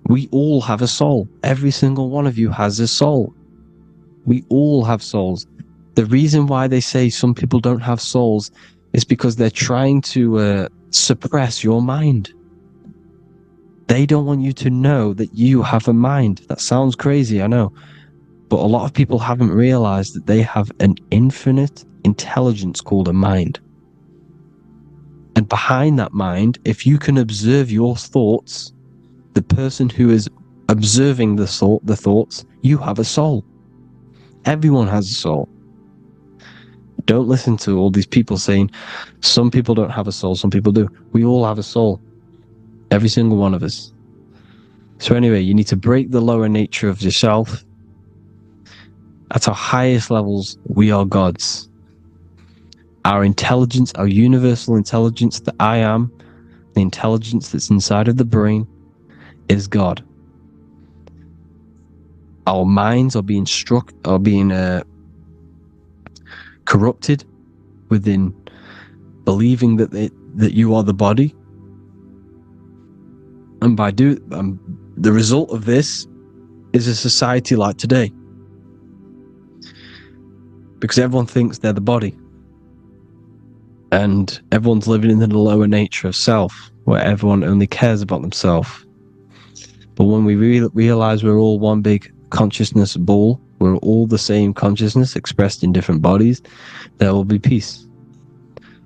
We all have a soul. Every single one of you has a soul. We all have souls. The reason why they say some people don't have souls is because they're trying to suppress your mind. They don't want you to know that you have a mind. That sounds crazy, I know. But a lot of people haven't realized that they have an infinite intelligence called a mind. And behind that mind, if you can observe your thoughts, the person who is observing the thoughts, you have a soul. Everyone has a soul. Don't listen to all these people saying some people don't have a soul, some people do. We all have a soul. Every single one of us. So anyway, you need to break the lower nature of yourself. At our highest levels, we are gods. Our intelligence, our universal intelligence, the I am, the intelligence that's inside of the brain, is God. Our minds are being corrupted within believing that you are the body, and by the result of this is a society like today, because everyone thinks they're the body, and everyone's living in the lower nature of self, where everyone only cares about themselves. But when we realize we're all one big consciousness ball, we're all the same consciousness expressed in different bodies, there will be peace.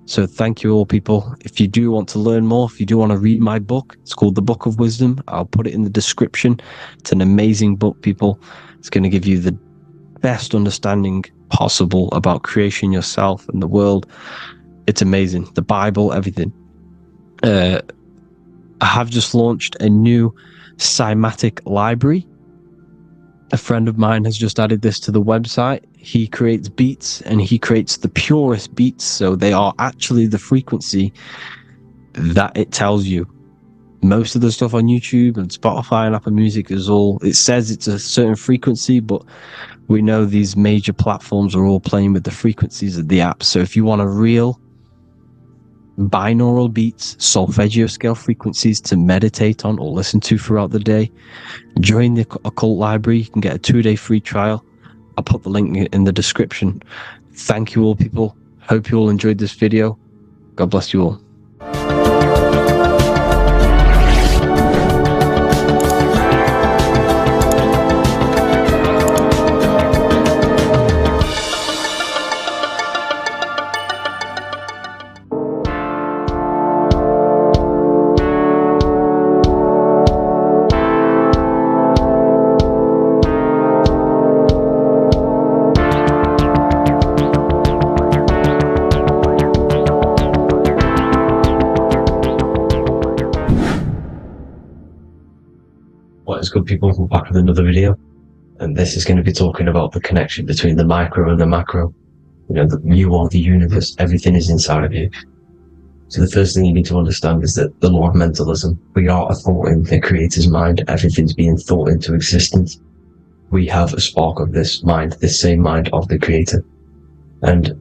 So thank you all, people. If you do want to learn more, if you do want to read my book, it's called The Book of Wisdom. I'll put it in the description. It's an amazing book, people. It's going to give you the best understanding possible about creation, yourself, and the world. It's amazing. The Bible, everything. I have just launched a new cymatic library. A friend of mine has just added this to the website. He creates beats, and he creates the purest beats, so they are actually the frequency that it tells you. Most of the stuff on YouTube and Spotify and Apple Music it says it's a certain frequency, but we know these major platforms are all playing with the frequencies of the apps. So if you want a real binaural beats, solfeggio scale frequencies to meditate on or listen to throughout the day, join the Occult Library. You can get a 2-day free trial. I'll put the link in the description. Thank you all, people. Hope you all enjoyed this video. God bless you all. What is good, people? We're back with another video, and this is going to be talking about the connection between the micro and the macro. You know, you are the universe, everything is inside of you. So the first thing you need to understand is that the law of mentalism, we are a thought in the creator's mind, everything's being thought into existence. We have a spark of this mind, this same mind of the creator, and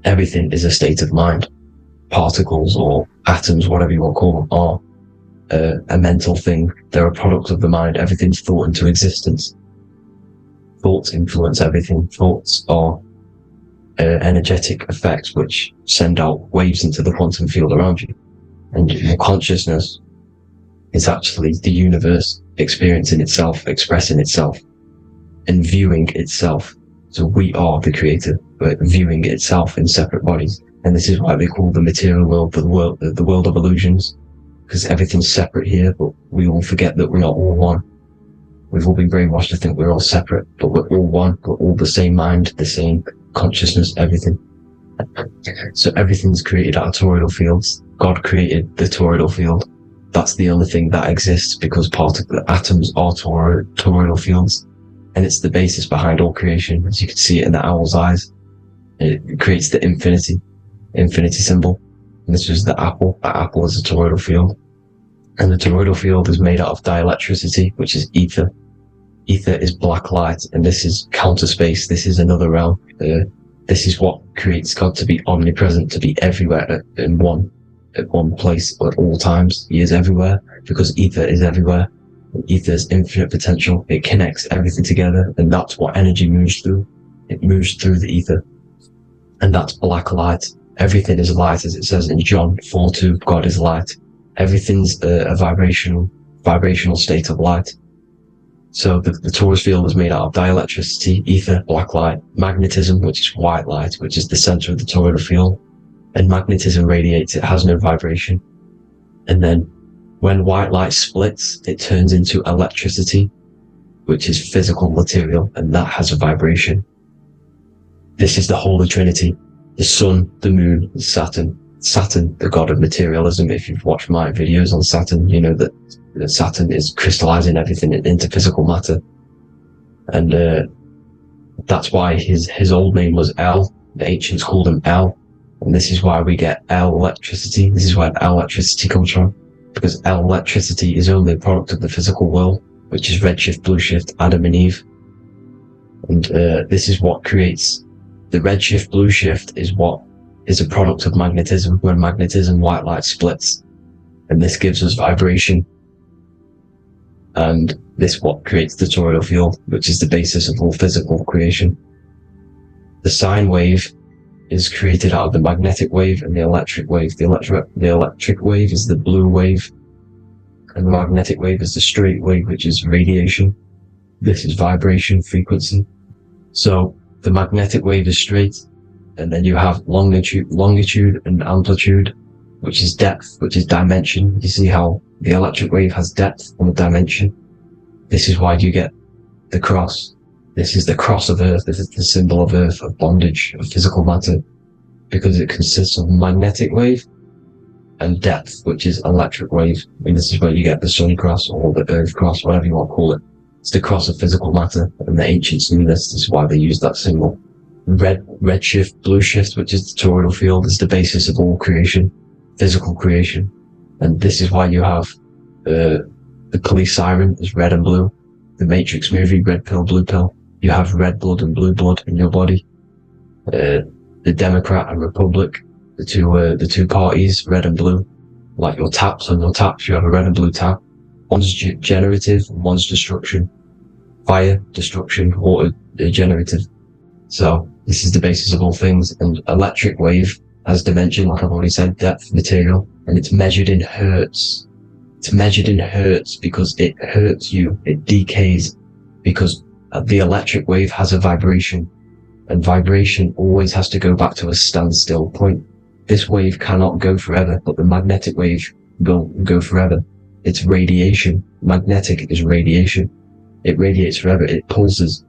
everything is a state of mind. Particles or atoms, whatever you want to call them, are a mental thing. They're a product of the mind. Everything's thought into existence. Thoughts influence everything. Thoughts are energetic effects which send out waves into the quantum field around you. And your consciousness is actually the universe experiencing itself, expressing itself, and viewing itself. So we are the creator, but viewing itself in separate bodies. And this is why they call the material world the world of illusions. Because everything's separate here, but we all forget that we are all one. We've all been brainwashed to think we're all separate, but we're all one. We're all the same mind, the same consciousness, everything. So everything's created out of toroidal fields. God created the toroidal field. That's the only thing that exists, because the atoms are toroidal fields. And it's the basis behind all creation. As you can see it in the owl's eyes. It creates the infinity symbol. And this is the apple. That apple is a toroidal field. And the toroidal field is made out of dielectricity, which is ether. Ether is black light, and this is counter space. This is another realm. This is what creates God to be omnipresent, to be everywhere at one place at all times. He is everywhere because ether is everywhere. And ether is infinite potential. It connects everything together, and that's what energy moves through. It moves through the ether. And that's black light. Everything is light, as it says in John 4:2. God is light. Everything's a vibrational state of light. So the torus field is made out of dielectricity, ether, black light, magnetism, which is white light, which is the center of the toroidal field. And magnetism radiates, it has no vibration. And then when white light splits, it turns into electricity. which is physical material, and that has a vibration. This is the Holy Trinity: the sun, the moon, and Saturn. Saturn, the god of materialism. If you've watched my videos on Saturn, you know that Saturn is crystallizing everything into physical matter. And that's why his old name was El. The ancients called him El. And this is why we get El electricity. This is where El electricity comes from. Because El electricity is only a product of the physical world, which is redshift, blueshift, Adam and Eve. And this is what creates the redshift, blueshift is what is a product of magnetism. When magnetism, white light splits, and this gives us vibration. And this what creates the toroidal field, which is the basis of all physical creation. The sine wave is created out of the magnetic wave and the electric wave. The electric wave is the blue wave, and the magnetic wave is the straight wave, which is radiation. This is vibration frequency. So the magnetic wave is straight, and then you have longitude and amplitude, which is depth, which is dimension. You see how the electric wave has depth and dimension. This is why you get the cross. This is the cross of Earth. This is the symbol of Earth, of bondage, of physical matter, because it consists of magnetic wave and depth, which is electric wave. And this is where you get the sun cross or the Earth cross, whatever you want to call it. It's the cross of physical matter, and the ancients knew this. This is why they used that symbol. Red shift, blue shift, which is the toroidal field, is the basis of all creation, physical creation. And this is why you have the police siren is red and blue. The Matrix movie, red pill, blue pill. You have red blood and blue blood in your body. The Democrat and Republic, the two parties, red and blue. Like your taps on your taps, you have a red and blue tap. One's generative, one's destruction. Fire, destruction, water, generative. So this is the basis of all things. And electric wave has dimension, like I've already said, depth, material, and it's measured in hertz. It's measured in hertz because it hurts you. It decays because the electric wave has a vibration, and vibration always has to go back to a standstill point. This wave cannot go forever, but the magnetic wave will go forever. It's radiation. Magnetic is radiation. It radiates forever. It pulses.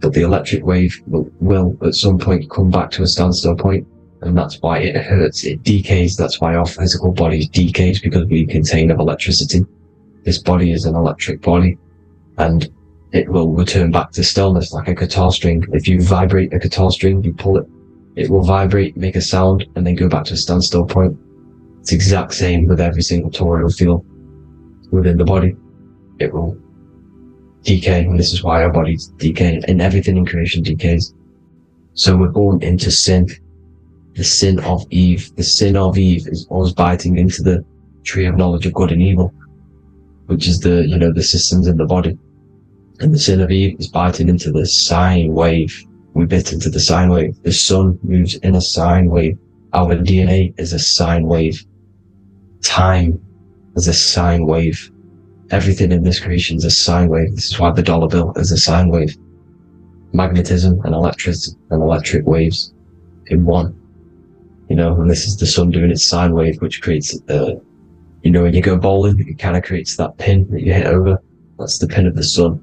But the electric wave will at some point come back to a standstill point, and that's why it hurts. It decays. That's why our physical body decays, because we contain of electricity. This body is an electric body, and it will return back to stillness like a guitar string. If you vibrate a guitar string, you pull it, it will vibrate, make a sound, and then go back to a standstill point. It's the exact same with every single toroidal field within the body. It will decay, and this is why our bodies decay, and everything in creation decays. So we're born into sin. The sin of Eve. The sin of Eve is us biting into the tree of knowledge of good and evil, which is the systems in the body. And the sin of Eve is biting into the sine wave. We bit into the sine wave. The sun moves in a sine wave. Our DNA is a sine wave. Time is a sine wave. Everything in this creation is a sine wave. This is why the dollar bill is a sine wave. Magnetism and electric waves in one. And this is the sun doing its sine wave, which creates, when you go bowling, it kind of creates that pin that you hit over. That's the pin of the sun.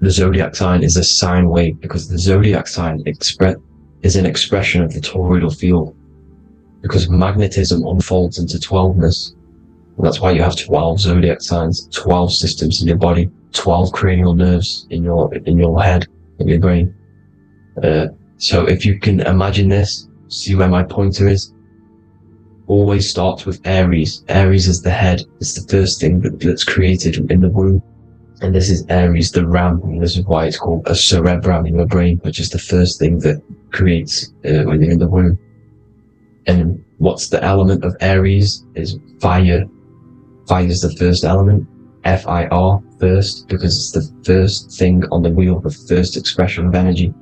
The zodiac sign is a sine wave, because the zodiac sign is an expression of the toroidal field, because magnetism unfolds into 12ness. And that's why you have 12 zodiac signs, 12 systems in your body, 12 cranial nerves in your head, in your brain. So if you can imagine this, see where my pointer is, always starts with Aries. Aries is the head. It's the first thing that's created in the womb. And this is Aries, the ram. And this is why it's called a cerebrum in your brain, which is the first thing that creates when you're in the womb. And what's the element of Aries is fire. Fire is the first element. Fire, first, because it's the first thing on the wheel, the first expression of energy.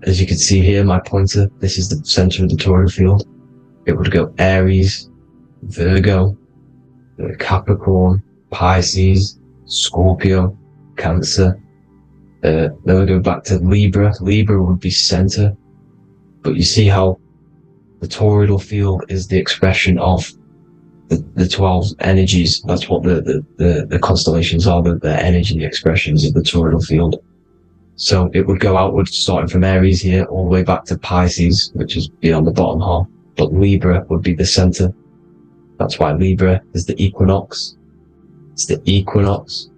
As you can see here, my pointer, this is the center of the toroidal field. It would go Aries, Virgo, Capricorn, Pisces, Scorpio, Cancer. Then we go back to Libra. Libra would be center. But you see how the toroidal field is the expression of the 12 energies. That's what the constellations are, the energy expressions of the toroidal field. So it would go outwards, starting from Aries here, all the way back to Pisces, which is beyond the bottom half. But Libra would be the center. That's why Libra is the equinox. It's the equinox.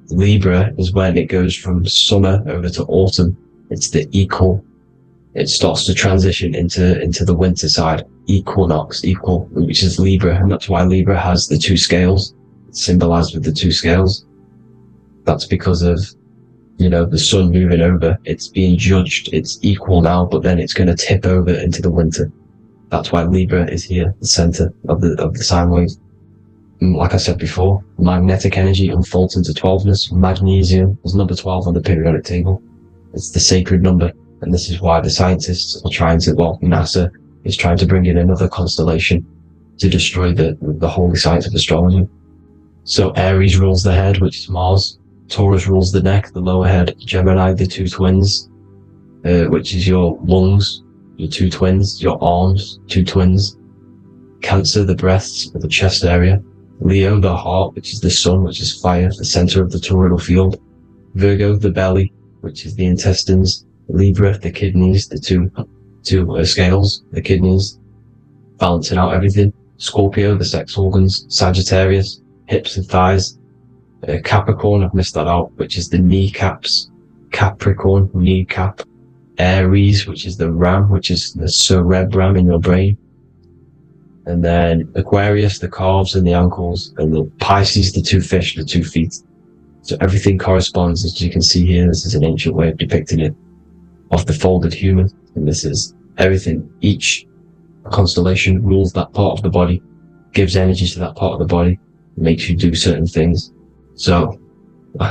Libra is when it goes from summer over to autumn. It's the equal. It starts to transition into the winter side. Equinox, equal, which is Libra. And that's why Libra has the two scales. It's symbolized with the two scales. That's because of, you know, the sun moving over. It's being judged. It's equal now, but then it's going to tip over into the winter. That's why Libra is here, the center of the sine wave. And like I said before, magnetic energy unfolds into 12ness. Magnesium is number 12 on the periodic table. It's the sacred number. And this is why the scientists are trying to, well, NASA is trying to bring in another constellation to destroy the holy science of astrology. So Aries rules the head, which is Mars. Taurus rules the neck, the lower head. Gemini, the two twins, which is your lungs, your two twins, your arms, two twins. Cancer, the breasts, or the chest area. Leo, the heart, which is the sun, which is fire, the center of the toroidal field. Virgo, the belly, which is the intestines. Libra, the kidneys, the two scales, the kidneys, balancing out everything. Scorpio, the sex organs. Sagittarius, hips and thighs. Capricorn, I've missed that out, which is the kneecaps. Capricorn, kneecap. Aries, which is the ram, which is the cerebrum in your brain. And then Aquarius, the calves and the ankles. And the Pisces, the two fish, the 2 feet. So everything corresponds, as you can see here. This is an ancient way of depicting it, of the folded human. And this is everything. Each constellation rules that part of the body, gives energy to that part of the body, makes you do certain things. So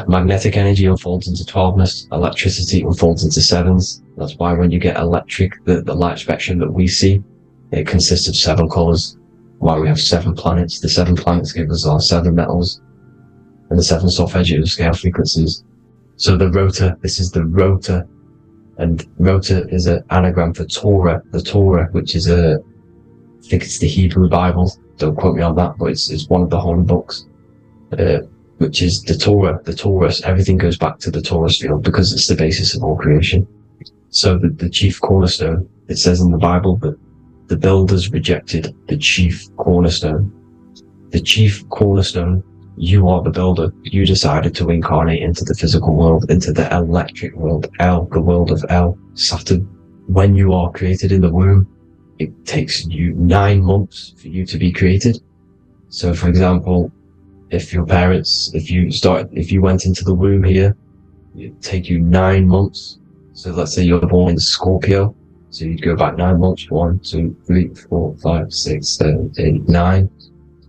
magnetic energy unfolds into 12ness, electricity unfolds into 7s. That's why when you get electric, the light spectrum that we see, it consists of 7 colors. Why we have 7 planets. The 7 planets give us our 7 metals and the 7 solfeggio scale frequencies. So the rotor, this is the rotor, and rotor is an anagram for Torah. The Torah, which is I think it's the Hebrew Bible. Don't quote me on that, but it's one of the holy books. Which is the Torah, the Taurus. Everything goes back to the Taurus field because it's the basis of all creation. So the chief cornerstone, it says in the Bible that the builders rejected the chief cornerstone. The chief cornerstone, you are the builder. You decided to incarnate into the physical world, into the electric world, El, the world of El, Saturn. When you are created in the womb, it takes you 9 months for you to be created. So for example, if your parents, if you went into the womb here, it'd take you 9 months. So let's say you're born in Scorpio. So you'd go back 9 months. 1, 2, 3, 4, 5, 6, 7, 8, 9.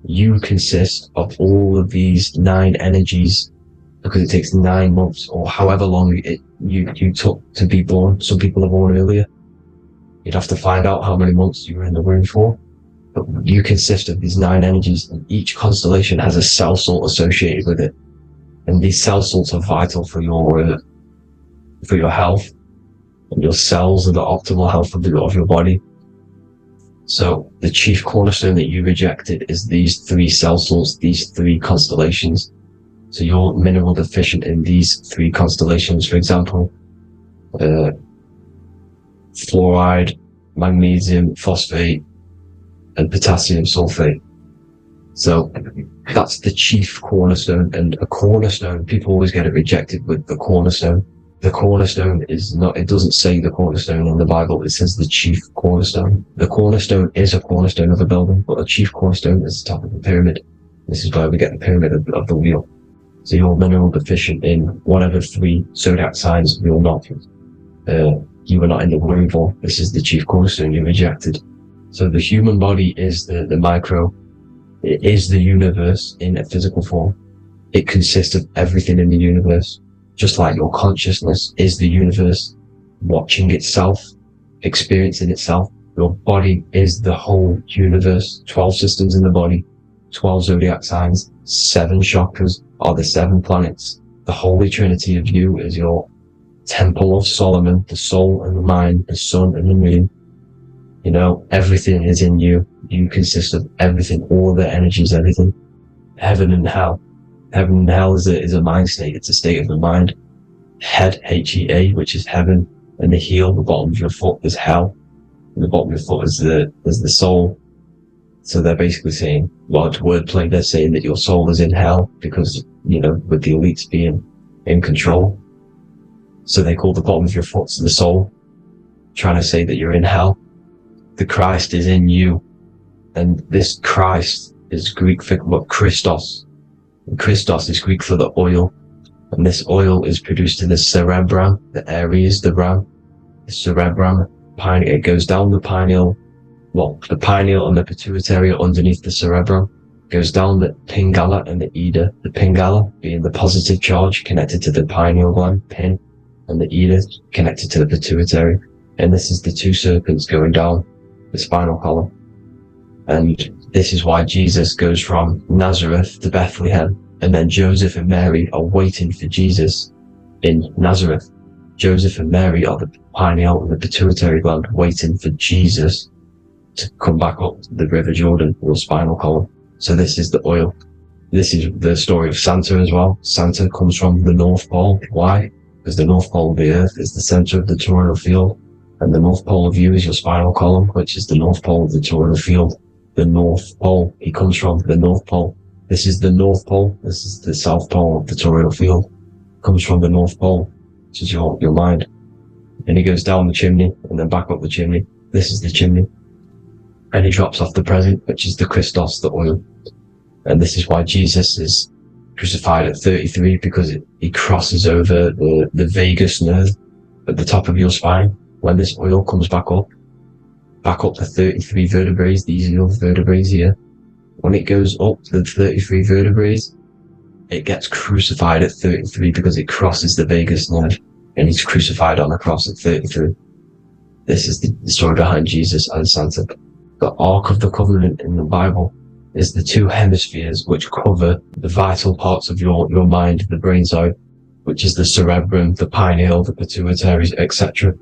You consist of all of these 9 energies because it takes 9 months or however long you took to be born. Some people are born earlier. You'd have to find out how many months you were in the womb for. But you consist of these 9 energies, and each constellation has a cell salt associated with it. And these cell salts are vital for your health, and your cells and the optimal health of your body. So the chief cornerstone that you rejected is these 3 cell salts, these 3 constellations. So you're mineral deficient in these 3 constellations. For example, fluoride, magnesium, phosphate, and potassium sulfate. So that's the chief cornerstone. And a cornerstone, people always get it rejected with the cornerstone. The cornerstone is not, it doesn't say the cornerstone in the Bible, it says the chief cornerstone. The cornerstone is a cornerstone of a building, but a chief cornerstone is the top of the pyramid. This is why we get the pyramid of the wheel. So you're mineral deficient in whatever 3 zodiac signs you're not. You were not in the womb for. This is the chief cornerstone you rejected. So the human body is the micro. It is the universe in a physical form. It consists of everything in the universe. Just like your consciousness is the universe, watching itself, experiencing itself. Your body is the whole universe. 12 systems in the body, 12 zodiac signs, 7 chakras are the 7 planets. The Holy Trinity of you is your Temple of Solomon, the soul and the mind, the sun and the moon. You know, everything is in you. You consist of everything, all the energies, everything. Heaven and hell. Heaven and hell is a mind state. It's a state of the mind. head, H-E-A, which is heaven, and the heel, the bottom of your foot, is hell. And the bottom of your foot is the soul. So they're basically saying, well, it's wordplay, they're saying that your soul is in hell because, you know, with the elites being in control. So they call the bottom of your foot the soul, trying to say that you're in hell. The Christ is in you. And this Christ is Greek for what? Christos. And Christos is Greek for the oil. And this oil is produced in the cerebrum, the Aries, the ram, the cerebrum. It goes down the pineal. Well, the pineal and the pituitary are underneath the cerebrum. Goes down the pingala and the ida. The pingala being the positive charge connected to the pineal gland, pin, and the ida connected to the pituitary. And this is the two serpents going down the spinal column. And this is why Jesus goes from Nazareth to Bethlehem, and then Joseph and Mary are waiting for Jesus in Nazareth. Joseph and Mary are the pineal and the pituitary gland waiting for Jesus to come back up the River Jordan or the spinal column. So this is the oil. This is the story of Santa as well. Santa comes from the North Pole. Why? Because the North Pole of the Earth is the center of the toroidal field, and the North Pole of you is your spinal column, which is the North Pole of the toroidal field. The North Pole, he comes from the North Pole. This is the North Pole. This is the South Pole of the toroidal field. Comes from the North Pole, which is your mind. And he goes down the chimney and then back up the chimney. This is the chimney. And he drops off the present, which is the Christos, the oil. And this is why Jesus is crucified at 33, because he crosses over the vagus nerve at the top of your spine. When this oil comes back up the 33 vertebrae, these are your vertebrae here. When it goes up to the 33 vertebrae, it gets crucified at 33 because it crosses the vagus nerve, and he's crucified on the cross at 33. This is the story behind Jesus and Santa. The Ark of the Covenant in the Bible is the two hemispheres which cover the vital parts of your mind, the brain side, which is the cerebrum, the pineal, the pituitaries, etc.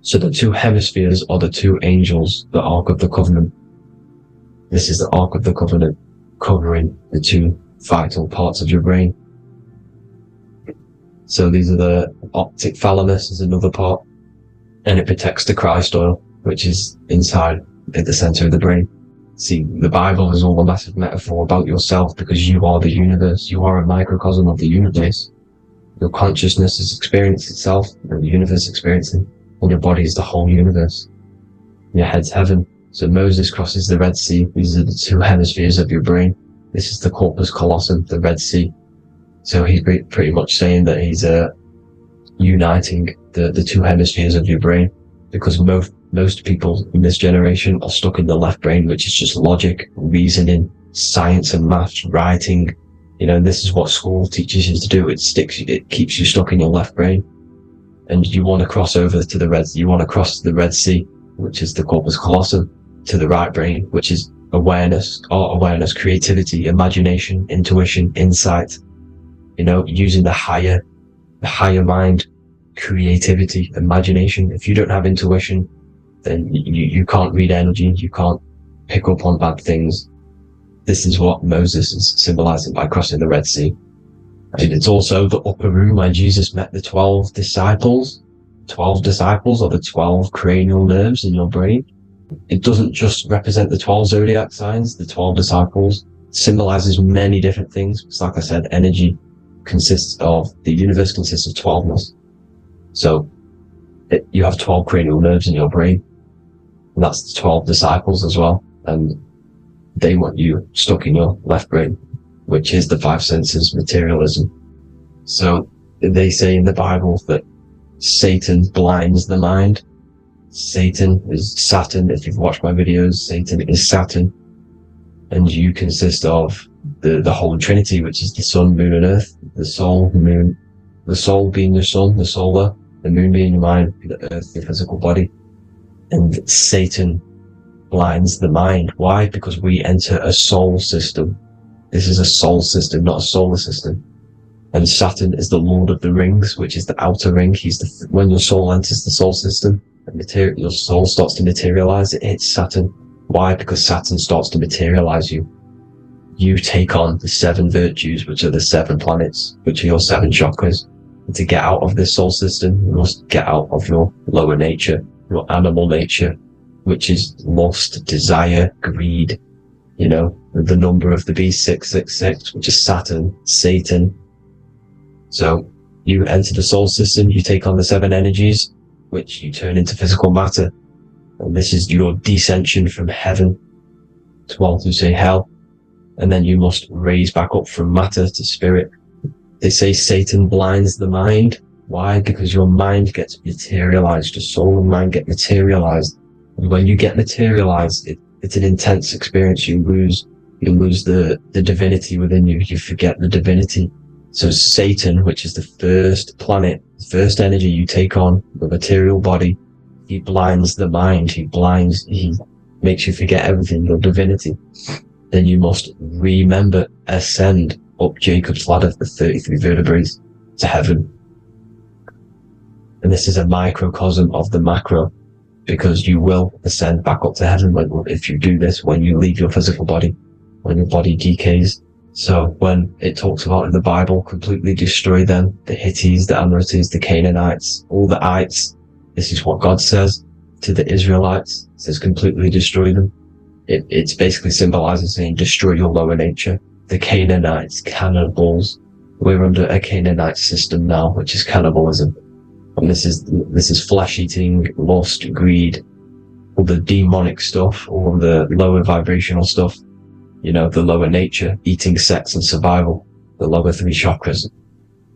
So the two hemispheres are the two angels, the Ark of the Covenant. This is the Ark of the Covenant, covering the two vital parts of your brain. So these are the optic thalamus is another part, and it protects the Christ oil, which is inside at the center of the brain. See, the Bible is all a massive metaphor about yourself, because you are the universe. You are a microcosm of the universe. Your consciousness is experiencing itself, and the universe experiencing, and your body is the whole universe. Your head's heaven. So Moses crosses the Red Sea. These are the two hemispheres of your brain. This is the corpus callosum, the Red Sea. So he's pretty much saying that he's uniting the two hemispheres of your brain, because most people in this generation are stuck in the left brain, which is just logic, reasoning, science and maths, writing. You know, this is what school teaches you to do. It keeps you stuck in your left brain. And you want to cross over to you want to cross the Red Sea, which is the corpus callosum, to the right brain, which is awareness, art awareness, creativity, imagination, intuition, insight. You know, using the higher mind, creativity, imagination. If you don't have intuition, then you can't read energy, you can't pick up on bad things. This is what Moses is symbolizing by crossing the Red Sea. And it's also the upper room where Jesus met the 12 disciples. 12 disciples are the 12 cranial nerves in your brain. It doesn't just represent the 12 zodiac signs. The 12 disciples symbolizes many different things. It's like I said, energy the universe consists of 12ness. So you have 12 cranial nerves in your brain, and that's the 12 disciples as well. And they want you stuck in your left brain, which is the five senses, materialism. So they say in the Bible that Satan blinds the mind. Satan is Saturn. If you've watched my videos, Satan is Saturn. And you consist of the whole Trinity, which is the sun, moon, and earth. The soul, moon, the soul being your sun, the solar, the moon being your mind, the earth, your physical body. And Satan blinds the mind. Why? Because we enter a soul system. This is a soul system, not a solar system. And Saturn is the Lord of the Rings, which is the outer ring. When your soul enters the soul system, your soul starts to materialize, it hits Saturn. Why? Because Saturn starts to materialize you. You take on the 7 virtues, which are the 7 planets, which are your 7 chakras. to get out of this soul system, you must get out of your lower nature, your animal nature, which is lust, desire, greed, the number of the beast, 666, which is Saturn, Satan. So you enter the soul system, you take on the 7 energies, which you turn into physical matter. And this is your descension from heaven to, well, to say hell. And then you must raise back up from matter to spirit. They say Satan blinds the mind. Why? Because your mind gets materialized. Your soul and mind get materialized. And when you get materialized, it's an intense experience. You lose the divinity within you. You forget the divinity. So Satan, which is the first planet, the first energy you take on, the material body, he blinds the mind. He makes you forget everything, your divinity. Then you must remember, ascend up Jacob's ladder, the 33 vertebrae, to heaven. And this is a microcosm of the macro, because you will ascend back up to heaven if you do this, when you leave your physical body, when your body decays. So when it talks about in the Bible, completely destroy them, the Hittites, the Amorites, the Canaanites, all the ites, this is what God says to the Israelites. It says completely destroy them. It's basically symbolizing saying destroy your lower nature. The Canaanites, cannibals. We're under a Canaanite system now, which is cannibalism. And this is flesh eating, lust, greed, all the demonic stuff, all the lower vibrational stuff, the lower nature, eating, sex and survival, the lower 3 chakras.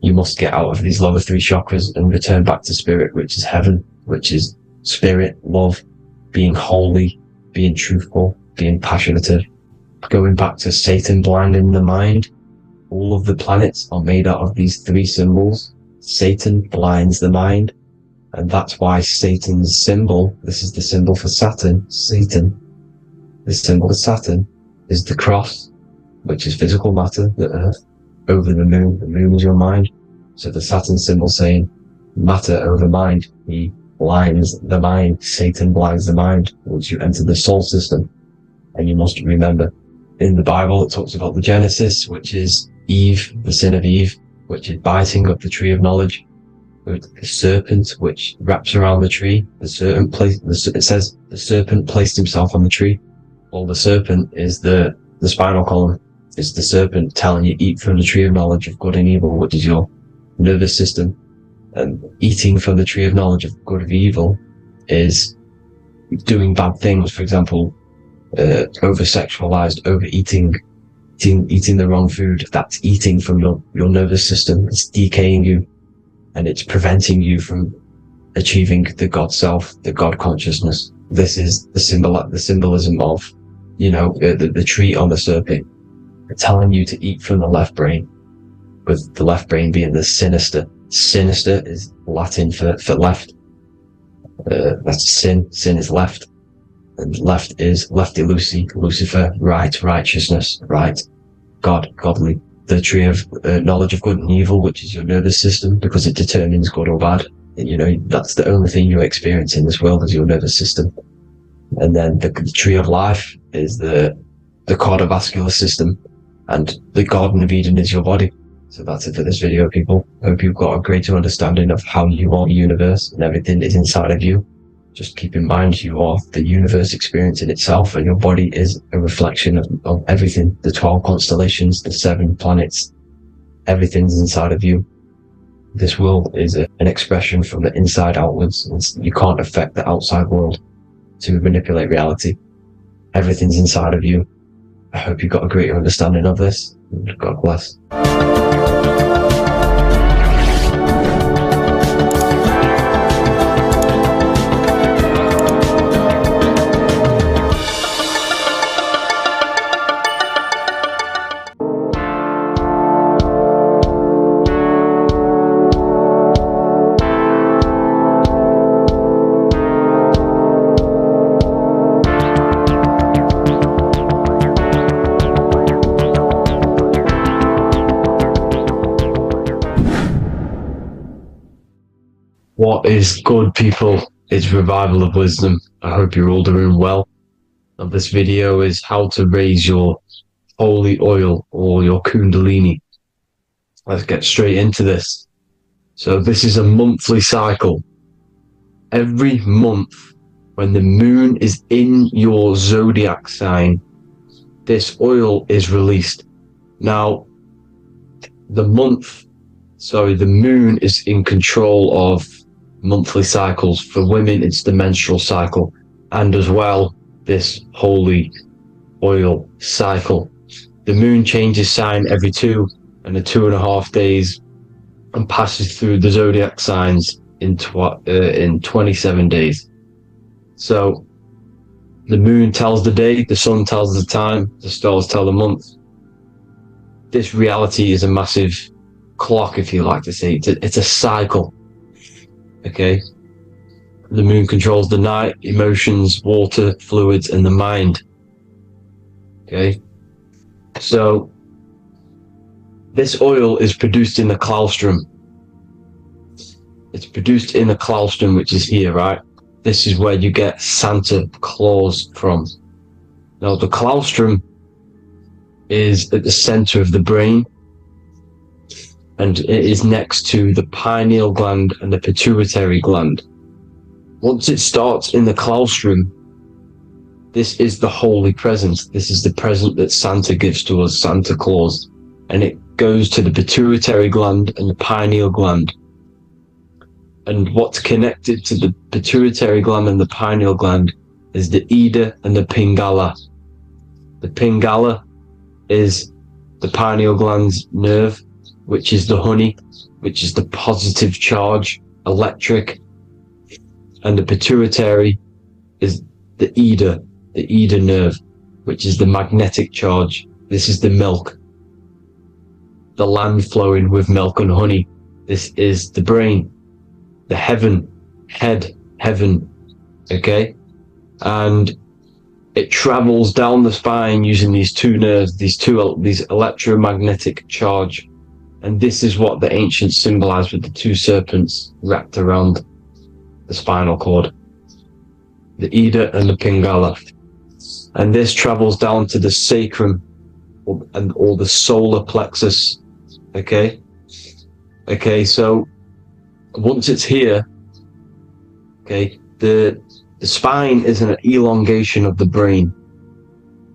You must get out of these lower 3 chakras and return back to spirit, which is heaven, which is spirit, love, being holy, being truthful, being passionate, going back to Satan blinding the mind. All of the planets are made out of these 3 symbols. Satan blinds the mind, and that's why Satan's symbol, this is the symbol for Saturn, Satan, the symbol for Saturn is the cross, which is physical matter, the earth, over the moon is your mind. So the Saturn symbol saying matter over mind, he blinds the mind, Satan blinds the mind once you enter the soul system. And you must remember, in the Bible it talks about the Genesis, which is Eve, the sin of Eve, which is biting of the tree of knowledge, with the serpent which wraps around the tree. It says the serpent placed himself on the tree. Well, the serpent is the spinal column. It's the serpent telling you eat from the tree of knowledge of good and evil, which is your nervous system. And eating from the tree of knowledge of good and evil is doing bad things. For example, over-sexualized, overeating, eating the wrong food. That's eating from your nervous system. It's decaying you, and it's preventing you from achieving the God self, the God consciousness. This is the symbolism of, the tree on the serpent, telling you to eat from the left brain, with the left brain being the sinister. Sinister is Latin for left. That's sin. Sin is left. And left is lefty Lucy, Lucifer, right, righteousness, right, God, godly. The tree of knowledge of good and evil, which is your nervous system, because it determines good or bad. That's the only thing you experience in this world is your nervous system. And then the tree of life is the cardiovascular system, and the Garden of Eden is your body. So that's it for this video, people. Hope you've got a greater understanding of how you are the universe and everything is inside of you. Just keep in mind you are the universe experience in itself, and your body is a reflection of everything. The 12 constellations, the 7 planets, everything's inside of you. This world is an expression from the inside outwards. You can't affect the outside world to manipulate reality. Everything's inside of you. I hope you got a greater understanding of this. God bless. What is good, people? It's Revival of Wisdom. I hope you're all doing well. And this video is how to raise your holy oil or your kundalini. Let's get straight into this. So this is a monthly cycle. Every month, when the moon is in your zodiac sign, this oil is released. Now, the moon is in control of monthly cycles. For women, it's the menstrual cycle, and as well, this holy oil cycle. The moon changes sign every 2.5 days and passes through the zodiac signs in 27 days. So the moon tells the day, the sun tells the time, the stars tell the month. This reality is a massive clock, if you like to say. It's a cycle. Okay? The moon controls the night, emotions, water, fluids, and the mind. Okay? So this oil is produced in the claustrum. It's produced in the claustrum, which is here, right? This is where you get Santa Claus from. Now, the claustrum is at the center of the brain, and it is next to the pineal gland and the pituitary gland. Once it starts in the claustrum, this is the holy present. This is the present that Santa gives to us, Santa Claus. And it goes to the pituitary gland and the pineal gland. And what's connected to the pituitary gland and the pineal gland is the Ida and the Pingala. The Pingala is the pineal gland's nerve, which is the honey, which is the positive charge, electric. And the pituitary is the Ida nerve, which is the magnetic charge. This is the milk, the land flowing with milk and honey. This is the brain, the heaven, okay? And it travels down the spine using these two nerves, these electromagnetic charge. And this is what the ancients symbolized with the two serpents wrapped around the spinal cord, the Ida and the Pingala. And this travels down to the sacrum or the solar plexus. Okay, so once it's here, okay, the spine is an elongation of the brain.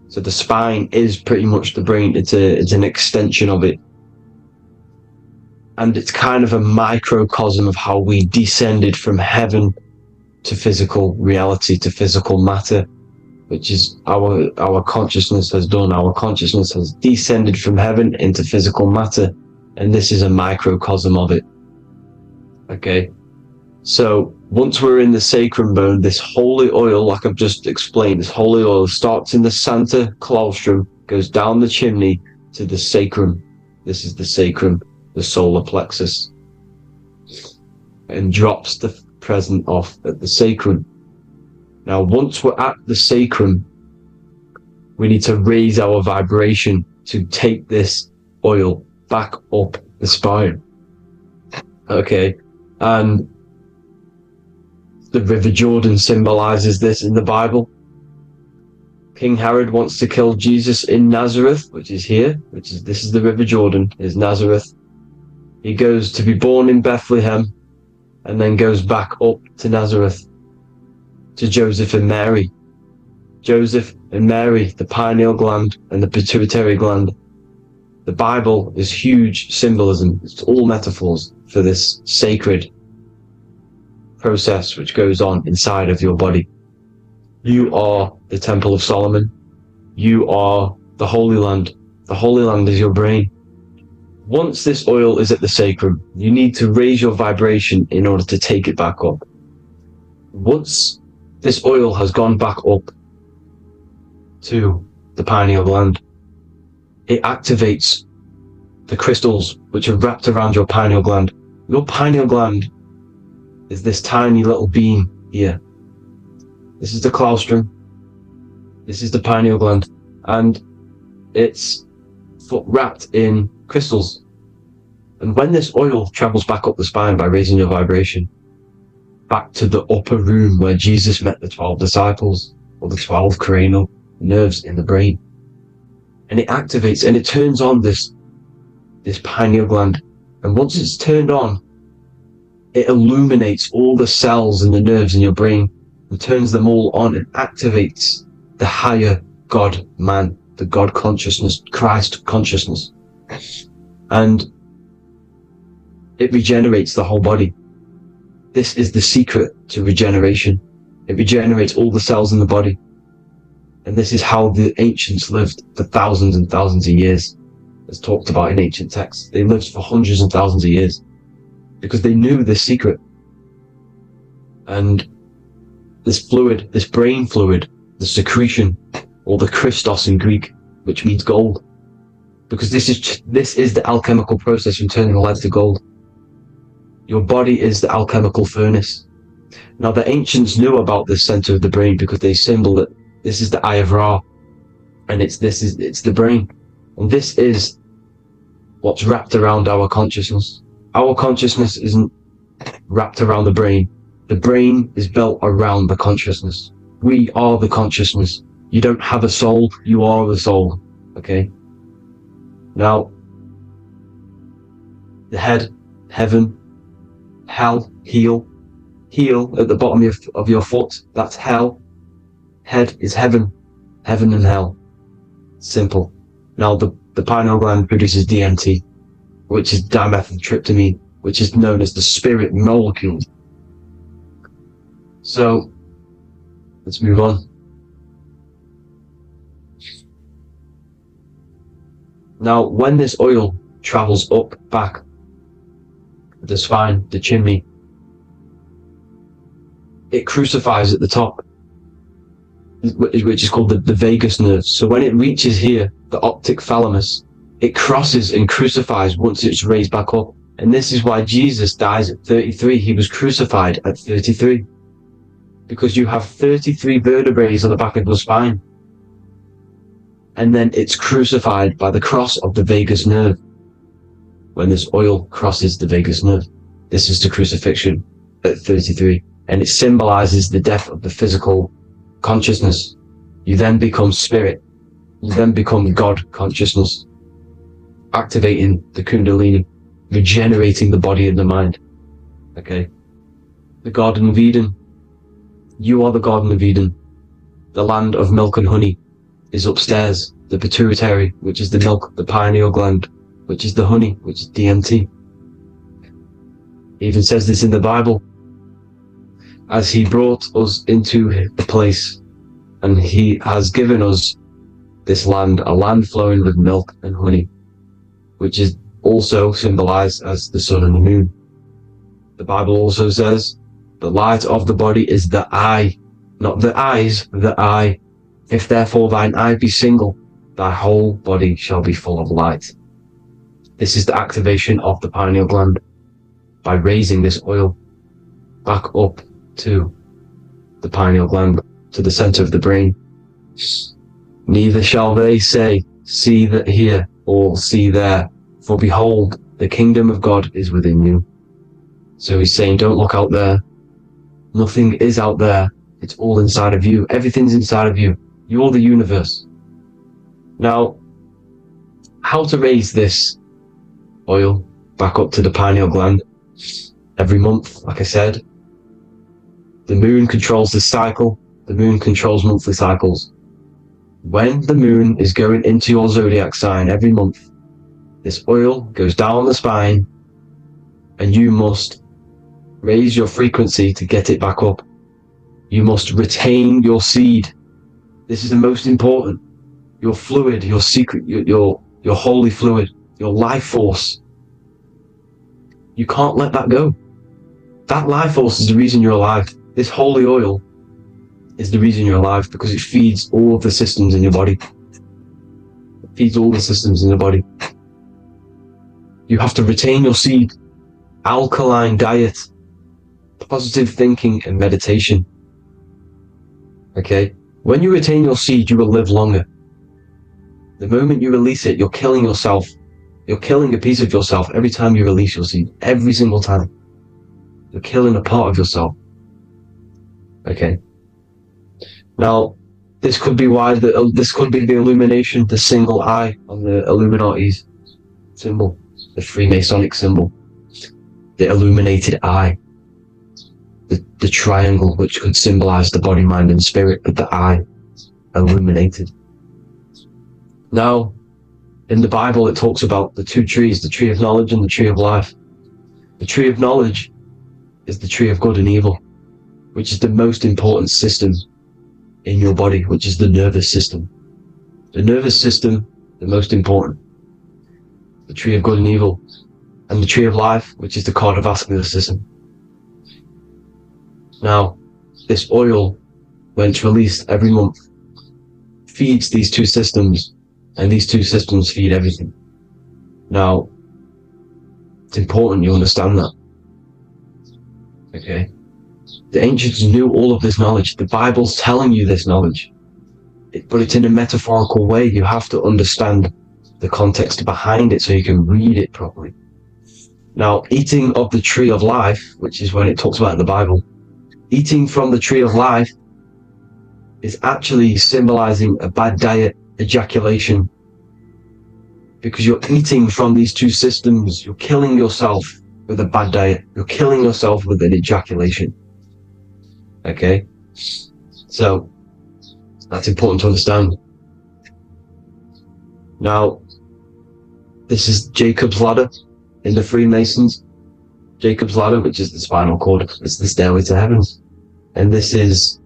So the spine is pretty much the brain. It's an extension of it. And it's kind of a microcosm of how we descended from heaven to physical reality, to physical matter, which is our consciousness has done. Our consciousness has descended from heaven into physical matter, and this is a microcosm of it. Okay, so once we're in the sacrum bone, this holy oil, like I've just explained, this holy oil starts in the Santa Claustrum, goes down the chimney to the sacrum. This is the sacrum, the solar plexus, and drops the present off at the sacrum. Now, once we're at the sacrum, we need to raise our vibration to take this oil back up the spine. Okay, and the River Jordan symbolizes this in the Bible. King Herod wants to kill Jesus in Nazareth, which is here, this is the River Jordan, is Nazareth. He goes to be born in Bethlehem and then goes back up to Nazareth to Joseph and Mary. Joseph and Mary, the pineal gland and the pituitary gland. The Bible is huge symbolism. It's all metaphors for this sacred process which goes on inside of your body. You are the Temple of Solomon. You are the Holy Land. The Holy Land is your brain. Once this oil is at the sacrum, you need to raise your vibration in order to take it back up. Once this oil has gone back up to the pineal gland, it activates the crystals which are wrapped around your pineal gland. Your pineal gland is this tiny little beam here. This is the claustrum. This is the pineal gland. And it's wrapped in crystals. And when this oil travels back up the spine by raising your vibration, back to the upper room where Jesus met the 12 disciples, or the 12 cranial nerves in the brain, and it activates and it turns on this pineal gland. And once it's turned on, it illuminates all the cells and the nerves in your brain and turns them all on and activates the higher God man, the God consciousness, Christ consciousness. And it regenerates the whole body. This is the secret to regeneration. It regenerates all the cells in the body. And this is how the ancients lived for thousands and thousands of years, as talked about in ancient texts. They lived for hundreds and thousands of years because they knew this secret. And this fluid, this brain fluid, the secretion, or the Christos in Greek, which means gold, because this is the alchemical process from turning lead to gold. Your body is the alchemical furnace. Now the ancients knew about this center of the brain because they symboled it. This is the eye of Ra, and it's the brain, and this is what's wrapped around our consciousness. Our consciousness isn't wrapped around the brain. The brain is built around the consciousness. We are the consciousness. You don't have a soul, you are the soul. Okay? Now, the head, heaven, hell, heel at the bottom of your foot, that's hell. Head is heaven and hell. Simple. Now, the pineal gland produces DMT, which is dimethyltryptamine, which is known as the spirit molecule. So, let's move on. Now, when this oil travels up, back, the spine, the chimney, it crucifies at the top, which is called the vagus nerve. So when it reaches here, the optic thalamus, it crosses and crucifies once it's raised back up. And this is why Jesus dies at 33. He was crucified at 33. Because you have 33 vertebrae on the back of your spine. And then it's crucified by the cross of the vagus nerve. When this oil crosses the vagus nerve. This is the crucifixion at 33. And it symbolizes the death of the physical consciousness. You then become spirit. You then become God consciousness. Activating the Kundalini. Regenerating the body and the mind. Okay? The Garden of Eden. You are the Garden of Eden. The land of milk and honey is upstairs. The pituitary, which is the milk, the pineal gland, which is the honey, which is DMT. It even says this in the Bible. As he brought us into the place, and he has given us this land, a land flowing with milk and honey, which is also symbolized as the sun and the moon. The Bible also says, the light of the body is the eye, not the eyes, the eye. If therefore thine eye be single, thy whole body shall be full of light. This is the activation of the pineal gland by raising this oil back up to the pineal gland, to the center of the brain. Neither shall they say, see that here, or see there, for behold, the kingdom of God is within you. So he's saying, don't look out there. Nothing is out there. It's all inside of you. Everything's inside of you. You're the universe. Now, how to raise this oil back up to the pineal gland? Every month, like I said. The moon controls the cycle. The moon controls monthly cycles. When the moon is going into your zodiac sign every month, this oil goes down the spine, and you must raise your frequency to get it back up. You must retain your seed. This is the most important. Your fluid, your secret, your holy fluid, your life force. You can't let that go. That life force is the reason you're alive. This holy oil is the reason you're alive, because it feeds all of the systems in your body. It feeds all the systems in your body. You have to retain your seed. Alkaline diet, positive thinking, and meditation. Okay? When you retain your seed, you will live longer. The moment you release it, you're killing yourself. You're killing a piece of yourself every time you release your seed. Every single time. You're killing a part of yourself. Okay? Now, this could be why this could be the illumination, the single eye on the Illuminati's symbol, the Freemasonic symbol, the illuminated eye. the triangle, which could symbolize the body, mind, and spirit, with the eye illuminated. Now, in the Bible, it talks about the two trees, the tree of knowledge and the tree of life. The tree of knowledge is the tree of good and evil, which is the most important system in your body, which is the nervous system. The nervous system, the most important. The tree of good and evil. And the tree of life, which is the cardiovascular system. Now, this oil, when it's released every month, feeds these two systems, and these two systems feed everything. Now, it's important you understand that. Okay? The ancients knew all of this knowledge. The Bible's telling you this knowledge. But it's in a metaphorical way. You have to understand the context behind it so you can read it properly. Now, eating of the tree of life, which is when it talks about in the Bible, eating from the tree of life is actually symbolizing a bad diet, ejaculation, because you're eating from these two systems. You're killing yourself with a bad diet. You're killing yourself with an ejaculation. Okay? So, that's important to understand. Now, this is Jacob's ladder in the Freemasons. Jacob's ladder, which is the spinal cord, it's the stairway to heaven. And this is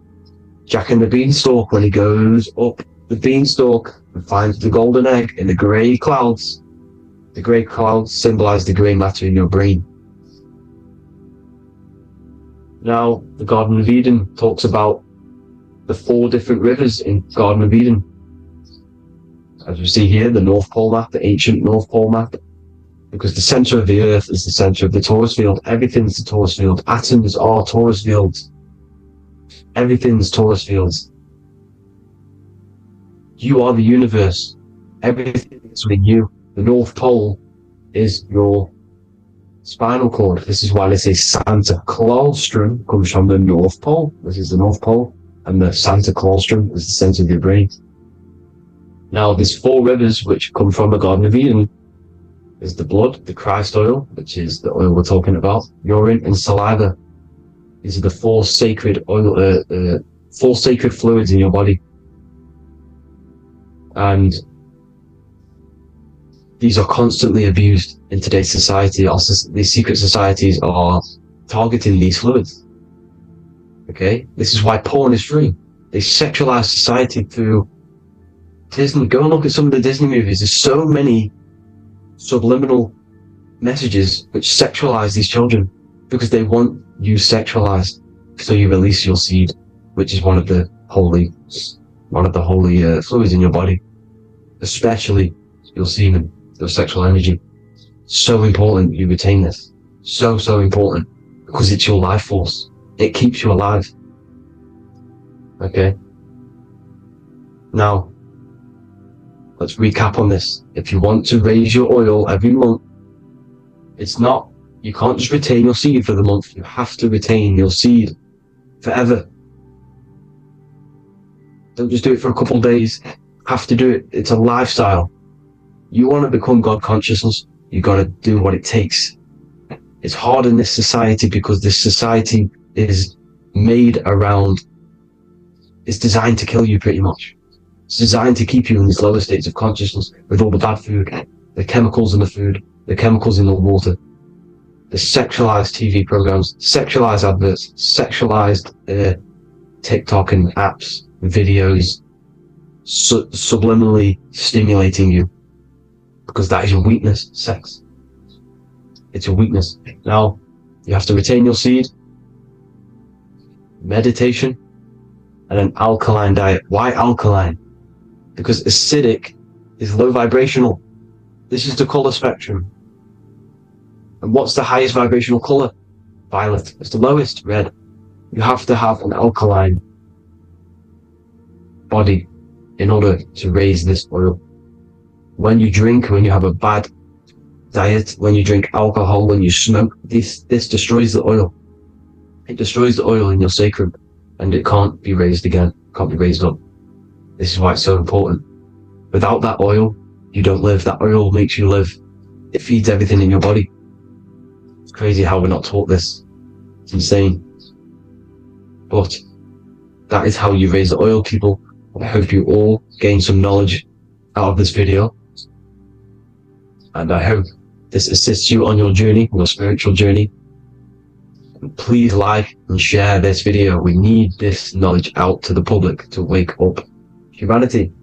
Jack and the Beanstalk when he goes up the beanstalk and finds the golden egg in the grey clouds. The grey clouds symbolize the grey matter in your brain. Now, the Garden of Eden talks about the 4 different rivers in Garden of Eden. As we see here, the North Pole map, the ancient North Pole map, because the center of the earth is the center of the torus field. Everything's the torus field. Atoms are torus fields. Everything's torus fields. You are the universe. Everything is within you. The North Pole is your spinal cord. This is why they say Santa Claustrum comes from the North Pole. This is the North Pole. And the Santa Claustrum is the center of your brain. Now, there's 4 rivers which come from the Garden of Eden. There's the blood, the Christ oil, which is the oil we're talking about, urine, and saliva. These are the 4 sacred oil, 4 sacred fluids in your body. And these are constantly abused in today's society. These secret societies are targeting these fluids. Okay? This is why porn is free. They sexualize society through Disney. Go and look at some of the Disney movies. There's so many subliminal messages which sexualize these children because they want you sexualized, so you release your seed, which is one of the holy fluids in your body, especially your semen, your sexual energy. So important you retain this. So important, because it's your life force. It keeps you alive. Okay? Now, let's recap on this. If you want to raise your oil every month, you can't just retain your seed for the month. You have to retain your seed forever. Don't just do it for a couple of days. You have to do it. It's a lifestyle. You want to become God consciousness, you got to do what it takes. It's hard in this society because this society is made around, it's designed to kill you pretty much. It's designed to keep you in these lower states of consciousness with all the bad food, the chemicals in the food, the chemicals in the water, the sexualized TV programs, sexualized adverts, sexualized TikTok and apps, videos, subliminally stimulating you. Because that is your weakness, sex. It's your weakness. Now, you have to retain your seed, meditation, and an alkaline diet. Why alkaline? Because acidic is low vibrational. This is the color spectrum. And what's the highest vibrational color? Violet. It's the lowest, red. You have to have an alkaline body in order to raise this oil. When you drink, when you have a bad diet, when you drink alcohol, when you smoke, this destroys the oil. It destroys the oil in your sacrum, and it can't be raised again, can't be raised up. This is why it's so important. Without that oil, you don't live. That oil makes you live. It feeds everything in your body. It's crazy how we're not taught this. It's insane. But that is how you raise the oil, people. I hope you all gain some knowledge out of this video. And I hope this assists you on your journey, your spiritual journey. And please like and share this video. We need this knowledge out to the public to wake up humanity.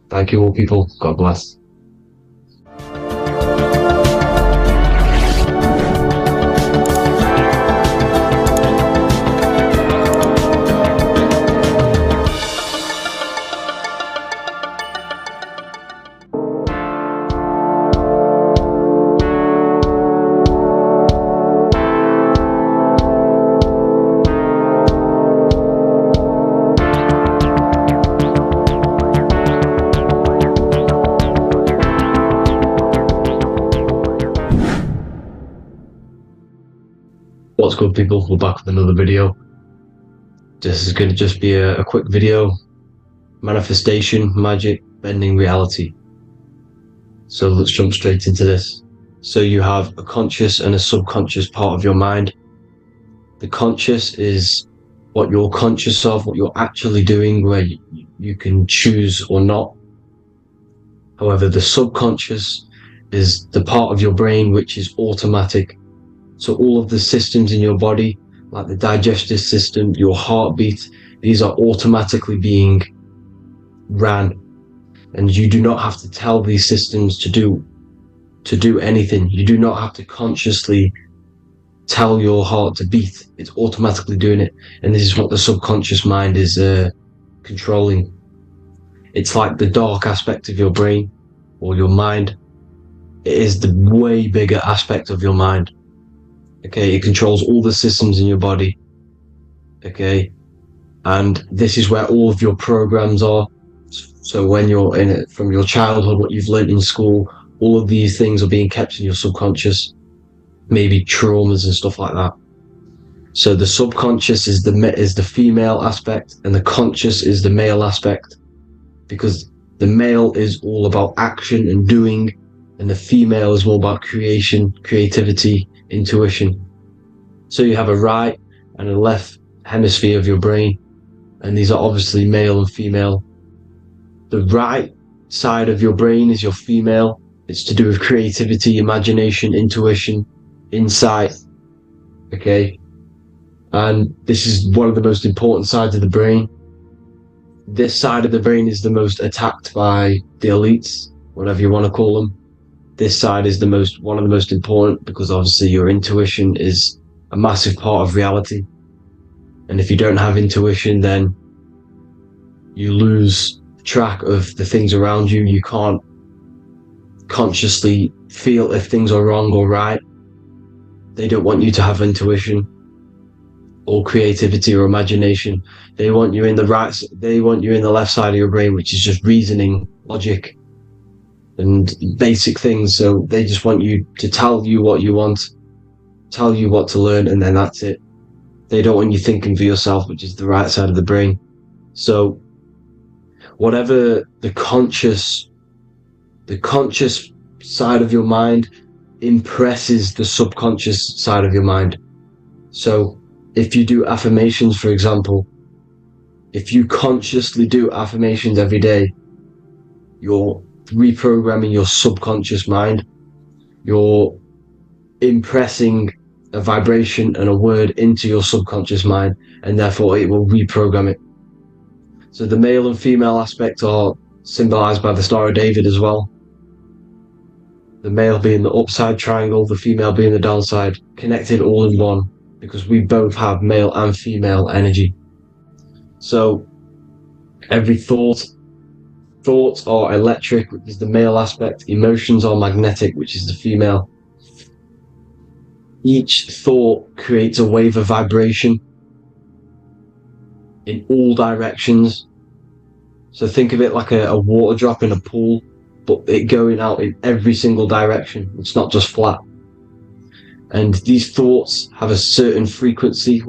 Thank you all, people. God bless. What's good, people? We're back with another video. This is going to just be a quick video. Manifestation, magic, bending reality. So let's jump straight into this. So you have a conscious and a subconscious part of your mind. The conscious is what you're conscious of, what you're actually doing, where you can choose or not. However, the subconscious is the part of your brain which is automatic. So all of the systems in your body, like the digestive system, your heartbeat, these are automatically being ran. And you do not have to tell these systems to do anything. You do not have to consciously tell your heart to beat. It's automatically doing it. And this is what the subconscious mind is controlling. It's like the dark aspect of your brain or your mind. It is the way bigger aspect of your mind. Okay, it controls all the systems in your body. Okay, and this is where all of your programs are. So when you're in it, from your childhood, what you've learned in school, all of these things are being kept in your subconscious. Maybe traumas and stuff like that. So the subconscious is the female aspect, and the conscious is the male aspect, because the male is all about action and doing, and the female is more about creation, creativity, intuition. So you have a right and a left hemisphere of your brain, and these are obviously male and female. The right side of your brain is your female. It's to do with creativity, imagination, intuition, insight. Okay, and this is one of the most important sides of the brain. This side of the brain is the most attacked by the elites, whatever you want to call them. This side is one of the most important, because obviously your intuition is a massive part of reality. And if you don't have intuition, then you lose track of the things around you. You can't consciously feel if things are wrong or right. They don't want you to have intuition or creativity or imagination. They want you in the left side of your brain, which is just reasoning, logic, and basic things. So they just want you to tell you what you want, tell you what to learn, and then that's it. They don't want you thinking for yourself, which is the right side of the brain. So whatever the conscious side of your mind impresses the subconscious side of your mind. So if you do affirmations, for example, if you consciously do affirmations every day, you're reprogramming your subconscious mind. You're impressing a vibration and a word into your subconscious mind, and therefore it will reprogram it. So the male and female aspect are symbolized by the Star of David as well. The male being the upside triangle, the female being the downside, connected all in one, because we both have male and female energy. So every thoughts are electric, which is the male aspect. Emotions are magnetic, which is the female. Each thought creates a wave of vibration in all directions. So think of it like a water drop in a pool, but it going out in every single direction. It's not just flat. And these thoughts have a certain frequency,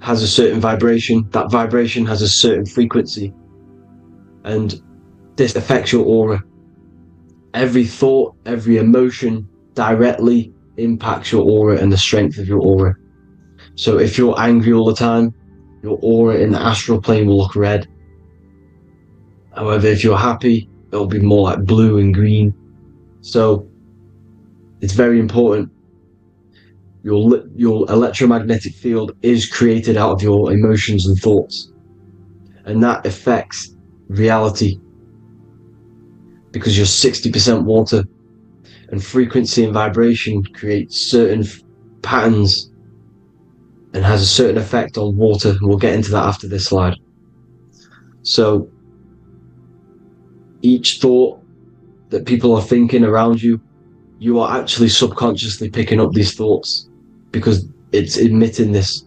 has a certain vibration. That vibration has a certain frequency. And this affects your aura. Every thought, every emotion directly impacts your aura and the strength of your aura. So if you're angry all the time, your aura in the astral plane will look red. However, if you're happy, it'll be more like blue and green. So it's very important. Your electromagnetic field is created out of your emotions and thoughts, and that affects reality, because you're 60% water, and frequency and vibration create certain patterns and has a certain effect on water. We'll get into that after this slide. So each thought that people are thinking around you, you are actually subconsciously picking up these thoughts, because it's emitting this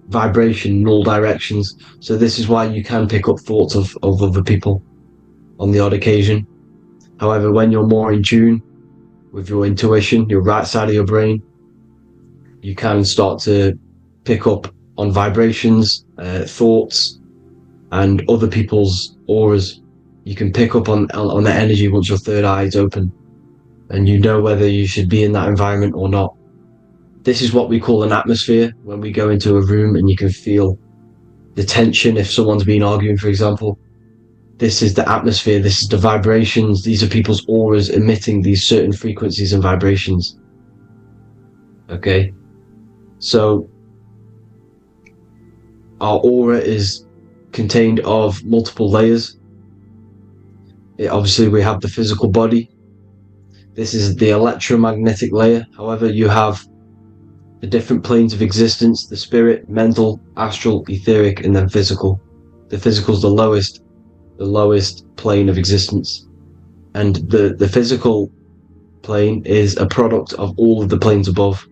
vibration in all directions. So this is why you can pick up thoughts of other people on the odd occasion. However, when you're more in tune with your intuition, your right side of your brain, you can start to pick up on vibrations, thoughts, and other people's auras. You can pick up on the energy once your third eye is open, and you know whether you should be in that environment or not. This is what we call an atmosphere. When we go into a room and you can feel the tension, if someone's been arguing, for example, this is the atmosphere, this is the vibrations, these are people's auras emitting these certain frequencies and vibrations. Okay, so our aura is contained of multiple layers. Obviously we have the physical body. This is the electromagnetic layer. However, you have the different planes of existence: the spirit, mental, astral, etheric, and then physical. The physical is the lowest plane of existence, and the physical plane is a product of all of the planes above.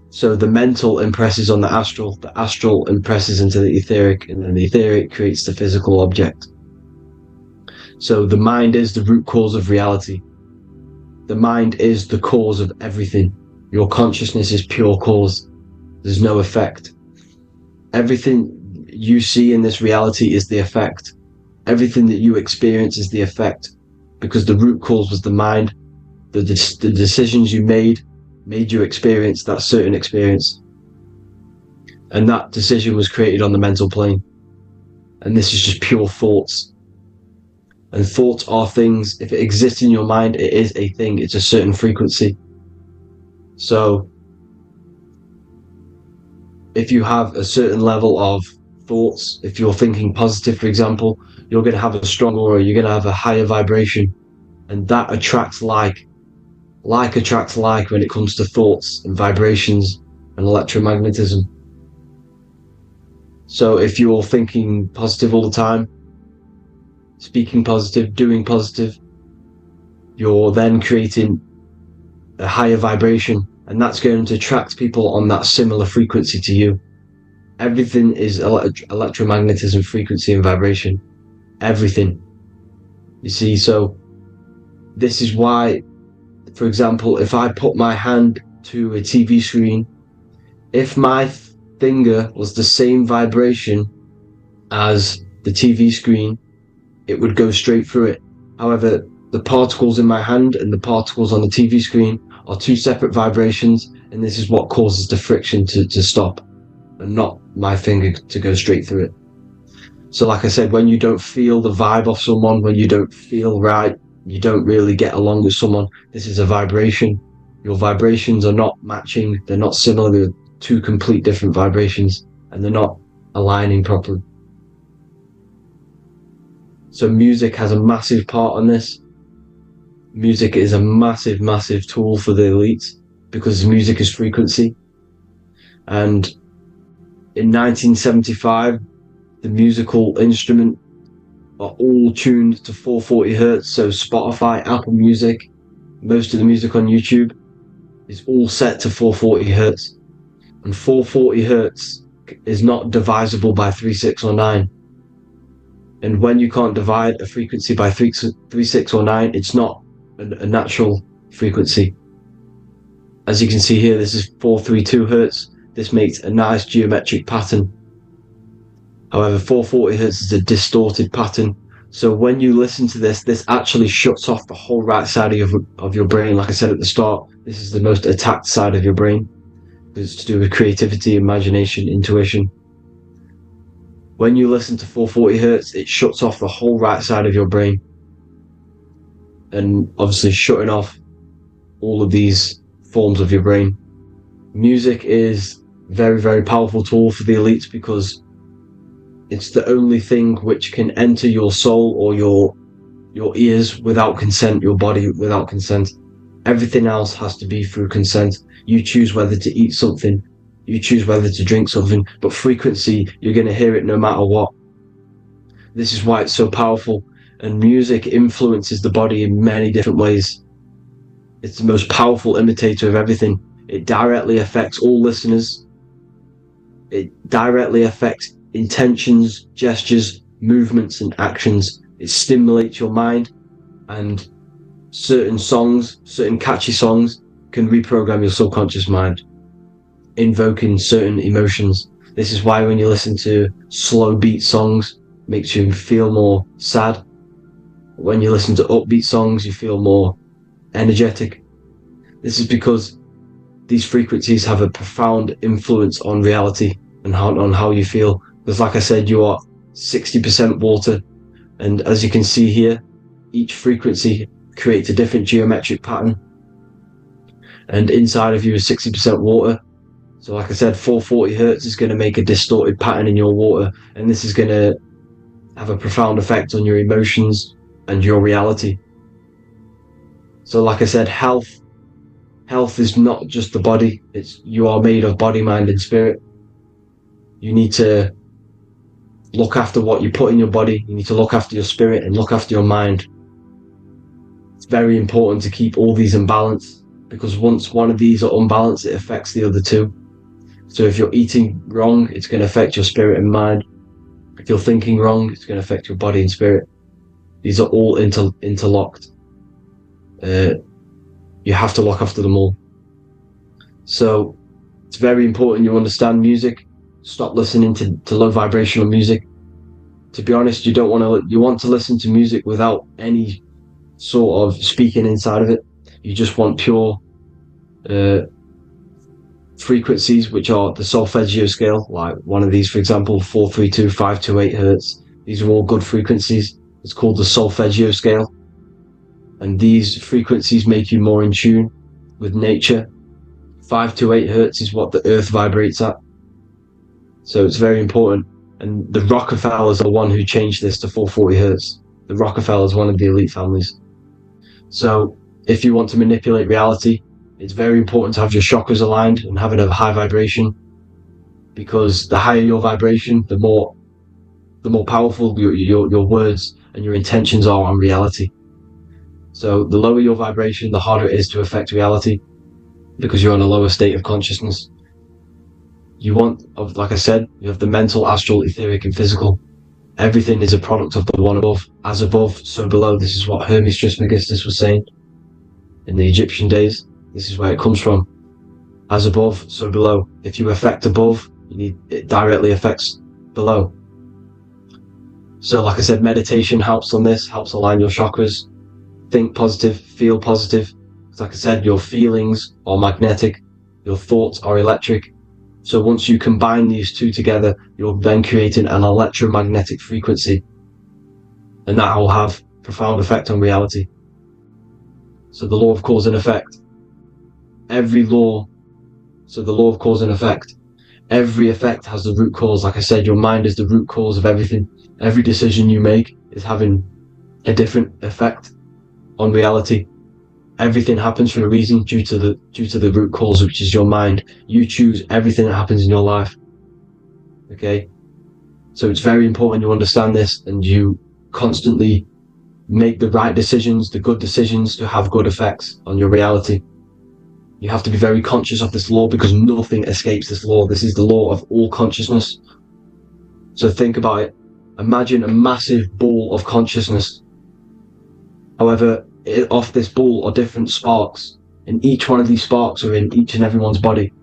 So the mental impresses on the astral impresses into the etheric, and then the etheric creates the physical object. So the mind is the root cause of reality. The mind is the cause of everything. Your consciousness is pure cause. There's no effect. Everything you see in this reality is the effect. Everything that you experience is the effect, because the root cause was the mind. The decisions you made you experience that certain experience, and that decision was created on the mental plane. And this is just pure thoughts. And thoughts are things. If it exists in your mind, it is a thing. It's a certain frequency. So if you have a certain level of thoughts, if you're thinking positive, for example, you're going to have a strong aura, you're going to have a higher vibration, and that attracts like. Like attracts like when it comes to thoughts and vibrations and electromagnetism. So if you're thinking positive all the time, speaking positive, doing positive, you're then creating a higher vibration, and that's going to attract people on that similar frequency to you. Everything is electromagnetism, frequency and vibration. Everything. You see, so this is why, for example, if I put my hand to a TV screen, if my finger was the same vibration as the TV screen, it would go straight through it. However, the particles in my hand and the particles on the TV screen are two separate vibrations, and this is what causes the friction to stop, and not my finger to go straight through it. So like I said, when you don't feel the vibe of someone, when you don't feel right, you don't really get along with someone, this is a vibration. Your vibrations are not matching, they're not similar, they're two complete different vibrations, and they're not aligning properly. So music has a massive part on this. Music is a massive, massive tool for the elites, because music is frequency. And in 1975, the musical instrument are all tuned to 440 hertz. So Spotify, Apple Music, most of the music on YouTube is all set to 440 hertz. And 440 hertz is not divisible by 3, 6, or 9. And when you can't divide a frequency by 3, 6, or 9, it's not a natural frequency. As you can see here, this is 432 hertz. This makes a nice geometric pattern. However, 440 hertz is a distorted pattern. So when you listen to this, this actually shuts off the whole right side of your brain. Like I said at the start, this is the most attacked side of your brain. It's to do with creativity, imagination, intuition. When you listen to 440 hertz, it shuts off the whole right side of your brain. And obviously shutting off all of these forms of your brain. Music is a very, very powerful tool for the elites because it's the only thing which can enter your soul or your ears without consent, your body without consent. Everything else has to be through consent. You choose whether to eat something, you choose whether to drink something, but frequency, you're going to hear it no matter what. This is why it's so powerful, and music influences the body in many different ways. It's the most powerful imitator of everything. It directly affects all listeners. It directly affects intentions, gestures, movements, and actions. It stimulates your mind, and certain songs, certain catchy songs, can reprogram your subconscious mind, invoking certain emotions. This is why when you listen to slow beat songs, it makes you feel more sad. When you listen to upbeat songs, you feel more energetic. This is because these frequencies have a profound influence on reality and on how you feel. Because like I said, you are 60% water, and as you can see here, each frequency creates a different geometric pattern, and inside of you is 60% water. So like I said, 440 hertz is going to make a distorted pattern in your water, and this is going to have a profound effect on your emotions and your reality. So like I said, health is not just the body. You are made of body, mind, and spirit. You need to look after what you put in your body. You need to look after your spirit and look after your mind. It's very important to keep all these in balance, because once one of these are unbalanced, it affects the other two. So if you're eating wrong, it's going to affect your spirit and mind. If you're thinking wrong, it's going to affect your body and spirit. These are all interlocked. You have to look after them all. So it's very important you understand music. Stop listening to low vibrational music. To be honest, you want to listen to music without any sort of speaking inside of it. You just want pure frequencies, which are the solfeggio scale, like one of these, for example, 432, 528 hertz. These are all good frequencies. It's called the solfeggio scale. And these frequencies make you more in tune with nature. 528 hertz is what the earth vibrates at. So it's very important. And the Rockefellers are the one who changed this to 440 hertz. The Rockefellers, one of the elite families. So if you want to manipulate reality, it's very important to have your chakras aligned and having a high vibration, because the higher your vibration, the more powerful your words and your intentions are on reality. So the lower your vibration, the harder it is to affect reality, because you're on a lower state of consciousness. Like I said, you have the mental, astral, etheric, and physical. Everything is a product of the one above. As above, so below. This is what Hermes Trismegistus was saying in the Egyptian days. This is where it comes from. As above, so below. If you affect above, it directly affects below. So like I said, meditation helps on this, helps align your chakras. Think positive, feel positive. Like I said, your feelings are magnetic, your thoughts are electric. So once you combine these two together, you're then creating an electromagnetic frequency, and that will have profound effect on reality. So the law of cause and effect. The law of cause and effect. Every effect has the root cause. Like I said, your mind is the root cause of everything. Every decision you make is having a different effect on reality. Everything happens for a reason, due to the root cause, which is your mind. You choose everything that happens in your life. Okay? So it's very important you understand this, and you constantly make the right decisions, the good decisions, to have good effects on your reality. You have to be very conscious of this law, because nothing escapes this law. This is the law of all consciousness. So think about it. Imagine a massive ball of consciousness. However, off this ball are different sparks, and each one of these sparks are in each and everyone's body.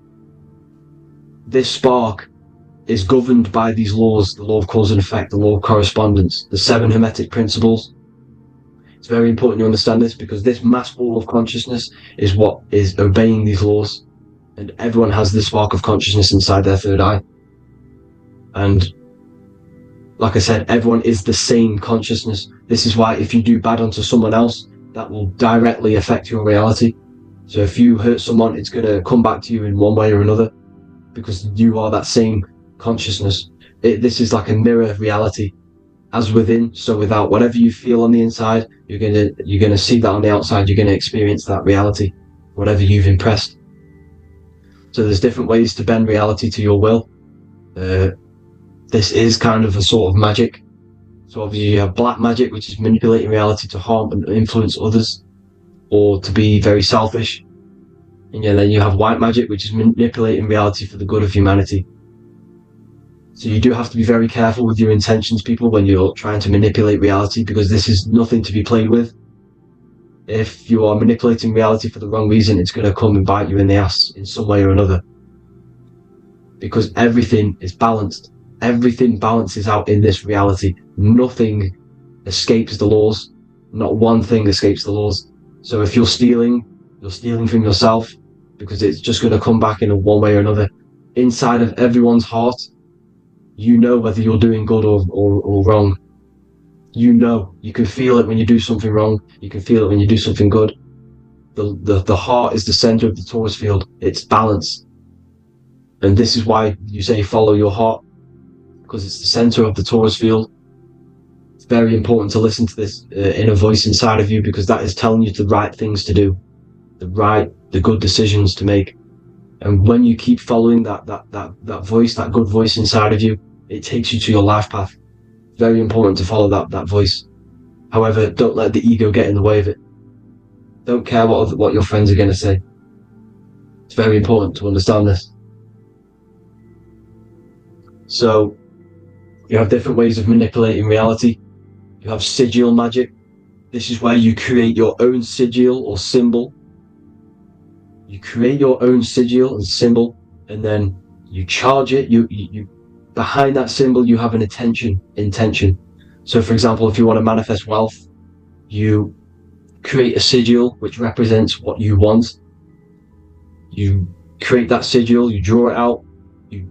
This spark is governed by these laws, the law of cause and effect, the law of correspondence, the 7 hermetic principles. It's very important you understand this, because this mass ball of consciousness is what is obeying these laws, and everyone has this spark of consciousness inside their third eye. And Like I said, everyone is the same consciousness. This is why if you do bad onto someone else, that will directly affect your reality. So if you hurt someone, it's going to come back to you in one way or another, because you are that same consciousness. This is like a mirror reality. As within, so without. Whatever you feel on the inside, you're gonna see that on the outside. You're gonna experience that reality, whatever you've impressed. So there's different ways to bend reality to your will. This is kind of a sort of magic. So obviously you have black magic, which is manipulating reality to harm and influence others, or to be very selfish. And then you have white magic, which is manipulating reality for the good of humanity. So you do have to be very careful with your intentions, people, when you're trying to manipulate reality, because this is nothing to be played with. If you are manipulating reality for the wrong reason, it's going to come and bite you in the ass in some way or another. Because everything is balanced. Everything balances out in this reality. Nothing escapes the laws. Not one thing escapes the laws. So if you're stealing from yourself, because it's just going to come back in one way or another. Inside of everyone's heart, you know whether you're doing good or wrong. You know, you can feel it when you do something wrong. You can feel it when you do something good. The heart is the center of the torus field. It's balance. And this is why you say follow your heart, because it's the center of the torus field. It's very important to listen to this inner voice inside of you, because that is telling you the right things to do, the good decisions to make. And when you keep following that voice, that good voice inside of you, it takes you to your life path. Very important to follow that voice. However, don't let the ego get in the way of it. Don't care what your friends are going to say. It's very important to understand this. So, you have different ways of manipulating reality. You have sigil magic. This is where you create your own sigil or symbol. You create your own sigil and symbol, and then you charge it. You behind that symbol, you have an intention. So for example, if you want to manifest wealth, you create a sigil which represents what you want. You create that sigil, you draw it out, you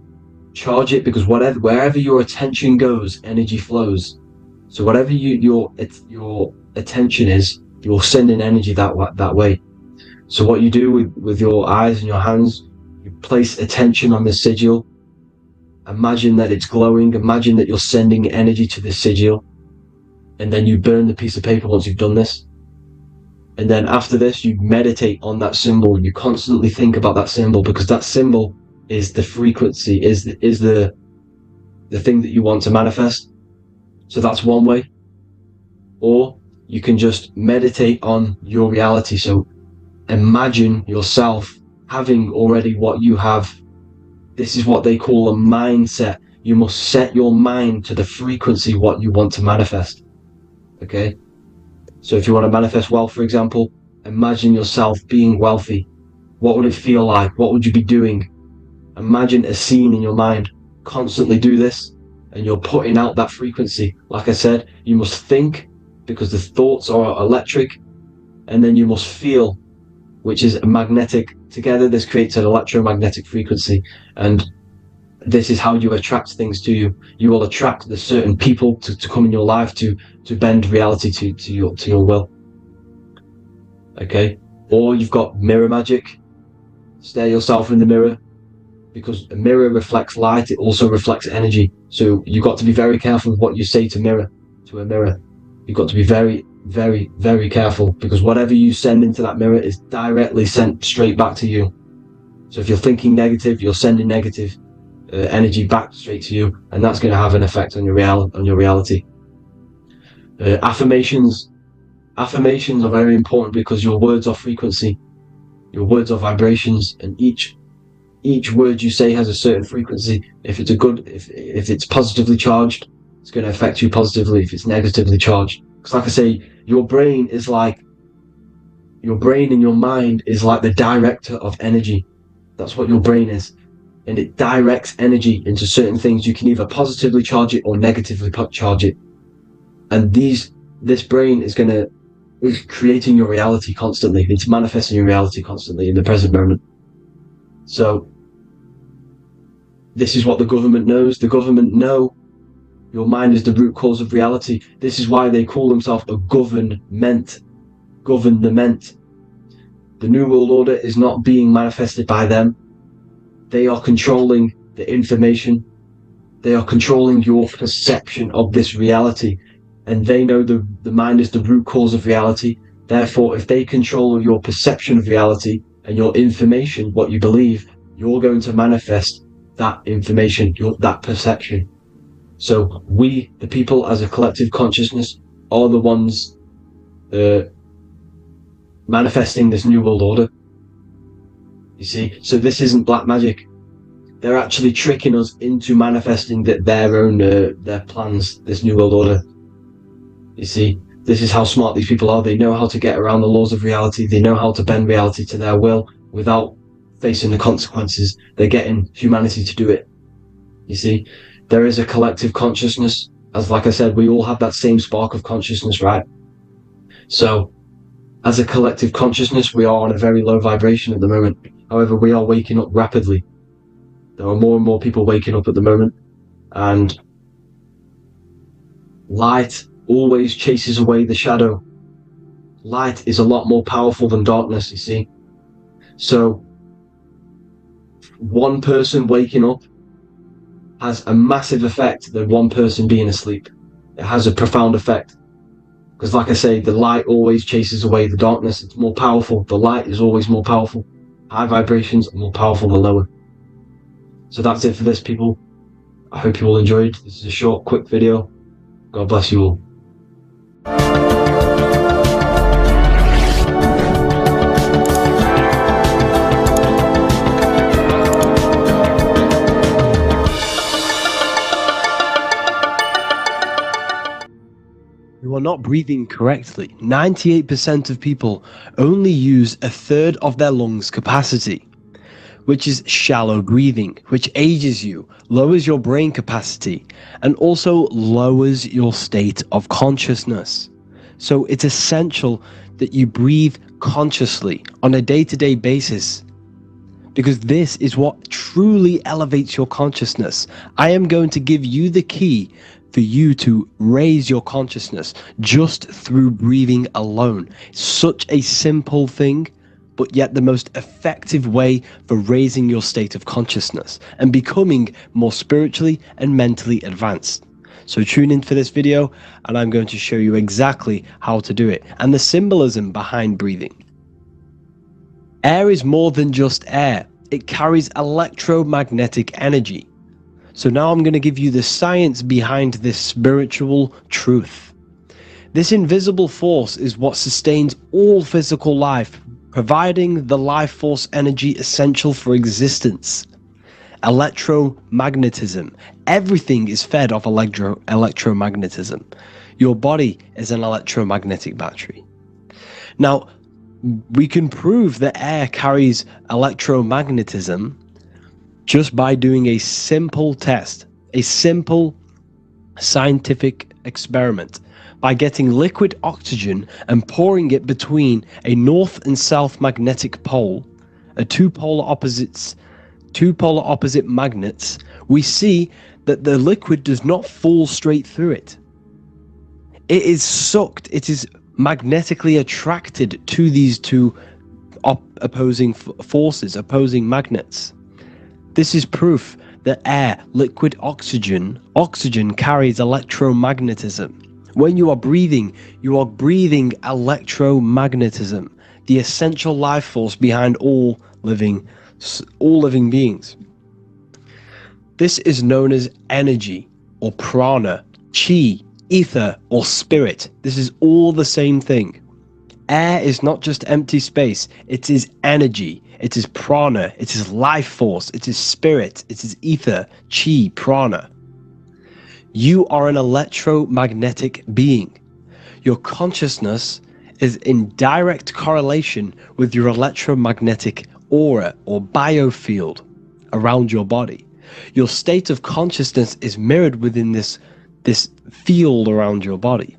charge it, because wherever your attention goes, energy flows. So whatever your attention is, you're sending energy that way. So what you do with your eyes and your hands, you place attention on the sigil. Imagine that it's glowing. Imagine that you're sending energy to this sigil. And then you burn the piece of paper once you've done this. And then after this, you meditate on that symbol. You constantly think about that symbol, because that symbol is the frequency, is the thing that you want to manifest. So that's one way. Or you can just meditate on your reality. So imagine yourself having already what you have. This is what they call a mindset. You must set your mind to the frequency what you want to manifest. Okay? So if you want to manifest wealth, for example, imagine yourself being wealthy. What would it feel like? What would you be doing? Imagine a scene in your mind. Constantly do this, and you're putting out that frequency. Like I said, you must think, because the thoughts are electric, and then you must feel, which is magnetic. Together, this creates an electromagnetic frequency, and this is how you attract things to you. You will attract the certain people to come in your life to bend reality to your will. Okay? Or you've got mirror magic. Stare yourself in the mirror, because a mirror reflects light. It also reflects energy. So you've got to be very careful with what you say to a mirror. You've got to be very, very, very careful, because whatever you send into that mirror is directly sent straight back to you. So if you're thinking negative, you're sending negative energy back straight to you, and that's going to have an effect on your reality. Affirmations are very important, because your words are frequency, your words are vibrations, and each word you say has a certain frequency. If it's if it's positively charged, it's going to affect you positively. If it's negatively charged, because like I say, your brain and your mind is like the director of energy. That's what your brain is. And it directs energy into certain things. You can either positively charge it or negatively charge it. And this brain is creating your reality constantly. It's manifesting your reality constantly in the present moment. So this is what the government knows. The government know Your mind is the root cause of reality. This is why they call themselves a government. Government. The New World Order is not being manifested by them. They are controlling the information. They are controlling your perception of this reality. And they know the mind is the root cause of reality. Therefore, if they control your perception of reality and your information, what you believe, you're going to manifest that information, that perception. So we, the people as a collective consciousness, are the ones manifesting this New World Order. You see, so this isn't black magic. They're actually tricking us into manifesting their own their plans, this New World Order. You see, this is how smart these people are. They know how to get around the laws of reality. They know how to bend reality to their will without facing the consequences. They're getting humanity to do it. You see, there is a collective consciousness. As like I said, we all have that same spark of consciousness, right? So, as a collective consciousness, we are on a very low vibration at the moment. However, we are waking up rapidly. There are more and more people waking up at the moment, and light always chases away the shadow. Light is a lot more powerful than darkness, you see. So, one person waking up has a massive effect than one person being asleep. It has a profound effect. Because like I say, the light always chases away the darkness. It's more powerful. The light is always more powerful. High vibrations are more powerful than lower. So that's it for this, people. I hope you all enjoyed. This is a short, quick video. God bless you all. You are not breathing correctly. 98% of people only use a third of their lungs capacity, which is shallow breathing, which ages you, lowers your brain capacity, and also lowers your state of consciousness. So it's essential that you breathe consciously on a day-to-day basis, because this is what truly elevates your consciousness. I am going to give you the key for you to raise your consciousness just through breathing alone. Such a simple thing, but yet the most effective way for raising your state of consciousness and becoming more spiritually and mentally advanced. So tune in for this video, and I'm going to show you exactly how to do it and the symbolism behind breathing. Air is more than just air. It carries electromagnetic energy. So now I'm going to give you the science behind this spiritual truth. This invisible force is what sustains all physical life, providing the life force energy essential for existence. Electromagnetism. Everything is fed off electromagnetism. Your body is an electromagnetic battery. Now, we can prove that air carries electromagnetism just by doing a simple test, a simple scientific experiment, by getting liquid oxygen and pouring it between a north and south magnetic pole, two polar opposite magnets. We see that the liquid does not fall straight through it. It is sucked, it is magnetically attracted to these two opposing forces, opposing magnets. This is proof that air, liquid oxygen carries electromagnetism. When you are breathing electromagnetism, the essential life force behind all living beings. This is known as energy or prana, chi, ether or spirit. This is all the same thing. Air is not just empty space, it is energy. It is prana, it is life force, it is spirit, it is ether, chi, prana. You are an electromagnetic being. Your consciousness is in direct correlation with your electromagnetic aura or biofield around your body. Your state of consciousness is mirrored within this field around your body.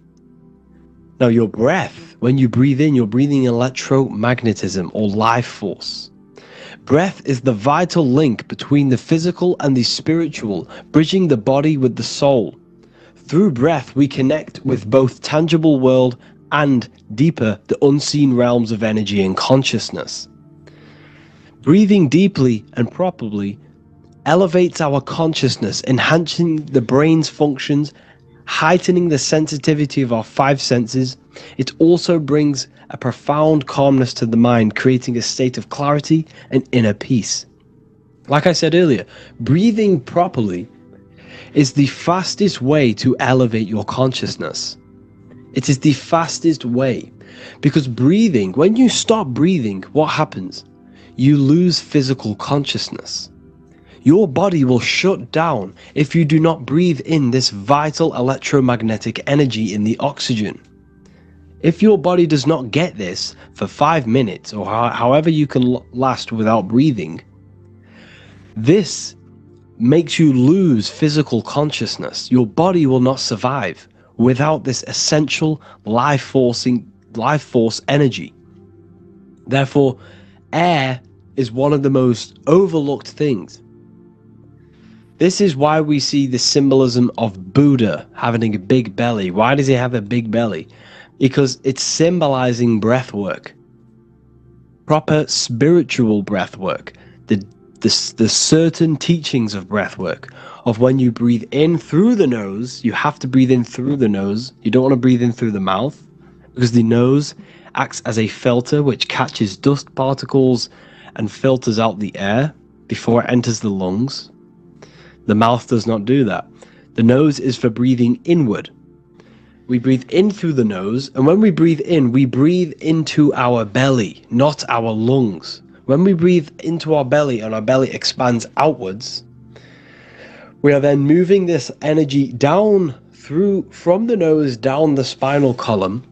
Now your breath, when you breathe in, you're breathing electromagnetism or life force. Breath is the vital link between the physical and the spiritual, bridging the body with the soul. Through breath, we connect with both tangible world and deeper, the unseen realms of energy and consciousness. Breathing deeply and properly elevates our consciousness, enhancing the brain's functions, heightening the sensitivity of our five senses. It also brings a profound calmness to the mind, creating a state of clarity and inner peace. Like I said earlier, breathing properly is the fastest way to elevate your consciousness. It is the fastest way, because breathing, when you stop breathing, what happens? You lose physical consciousness. Your body will shut down if you do not breathe in this vital electromagnetic energy in the oxygen. If your body does not get this for 5 minutes, or however you can last without breathing, this makes you lose physical consciousness. Your body will not survive without this essential life force energy. Therefore, air is one of the most overlooked things. This is why we see the symbolism of Buddha having a big belly. Why does he have a big belly? Because it's symbolizing breath work, proper spiritual breath work, the certain teachings of breath work, of when you breathe in through the nose, you have to breathe in through the nose. You don't want to breathe in through the mouth, because the nose acts as a filter which catches dust particles and filters out the air before it enters the lungs. The mouth does not do that. The nose is for breathing inward. We breathe in through the nose, and when we breathe into our belly, not our lungs. When we breathe into our belly and our belly expands outwards, we are then moving this energy down from the nose down the spinal column.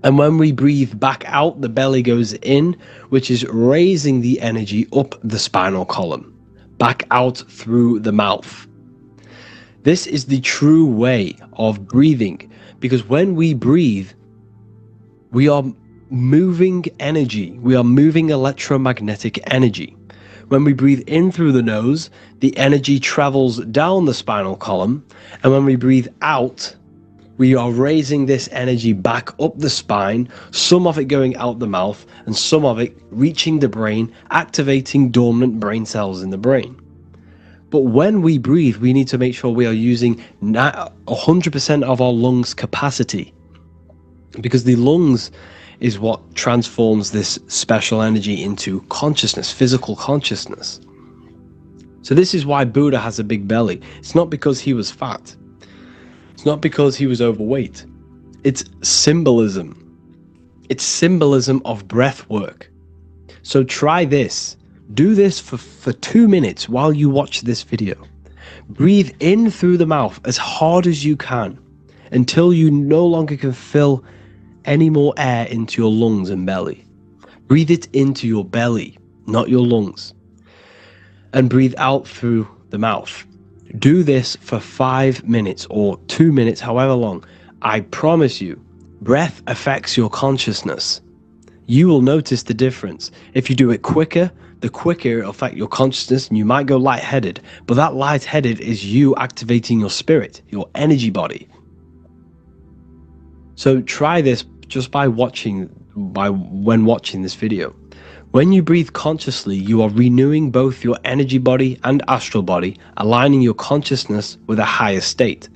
And when we breathe back out, the belly goes in, which is raising the energy up the spinal column, back out through the mouth. This is the true way of breathing, because when we breathe, we are moving energy. We are moving electromagnetic energy. When we breathe in through the nose, the energy travels down the spinal column. And when we breathe out, we are raising this energy back up the spine, some of it going out the mouth and some of it reaching the brain, activating dormant brain cells in the brain. But when we breathe, we need to make sure we are using 100% of our lungs capacity, because the lungs is what transforms this special energy into consciousness, physical consciousness. So this is why Buddha has a big belly. It's not because he was fat. It's not because he was overweight. It's symbolism. It's symbolism of breath work. So try this. Do this for 2 minutes while you watch this video. Breathe in through the mouth as hard as you can until you no longer can fill any more air into your lungs and belly. Breathe it into your belly, not your lungs. And breathe out through the mouth. Do this for 5 minutes or 2 minutes, however long. I promise you, breath affects your consciousness. You will notice the difference. If you do it quicker, the quicker it'll affect your consciousness, and you might go lightheaded. But that lightheaded is you activating your spirit, your energy body. So try this just when watching this video. When you breathe consciously, you are renewing both your energy body and astral body, aligning your consciousness with a higher state.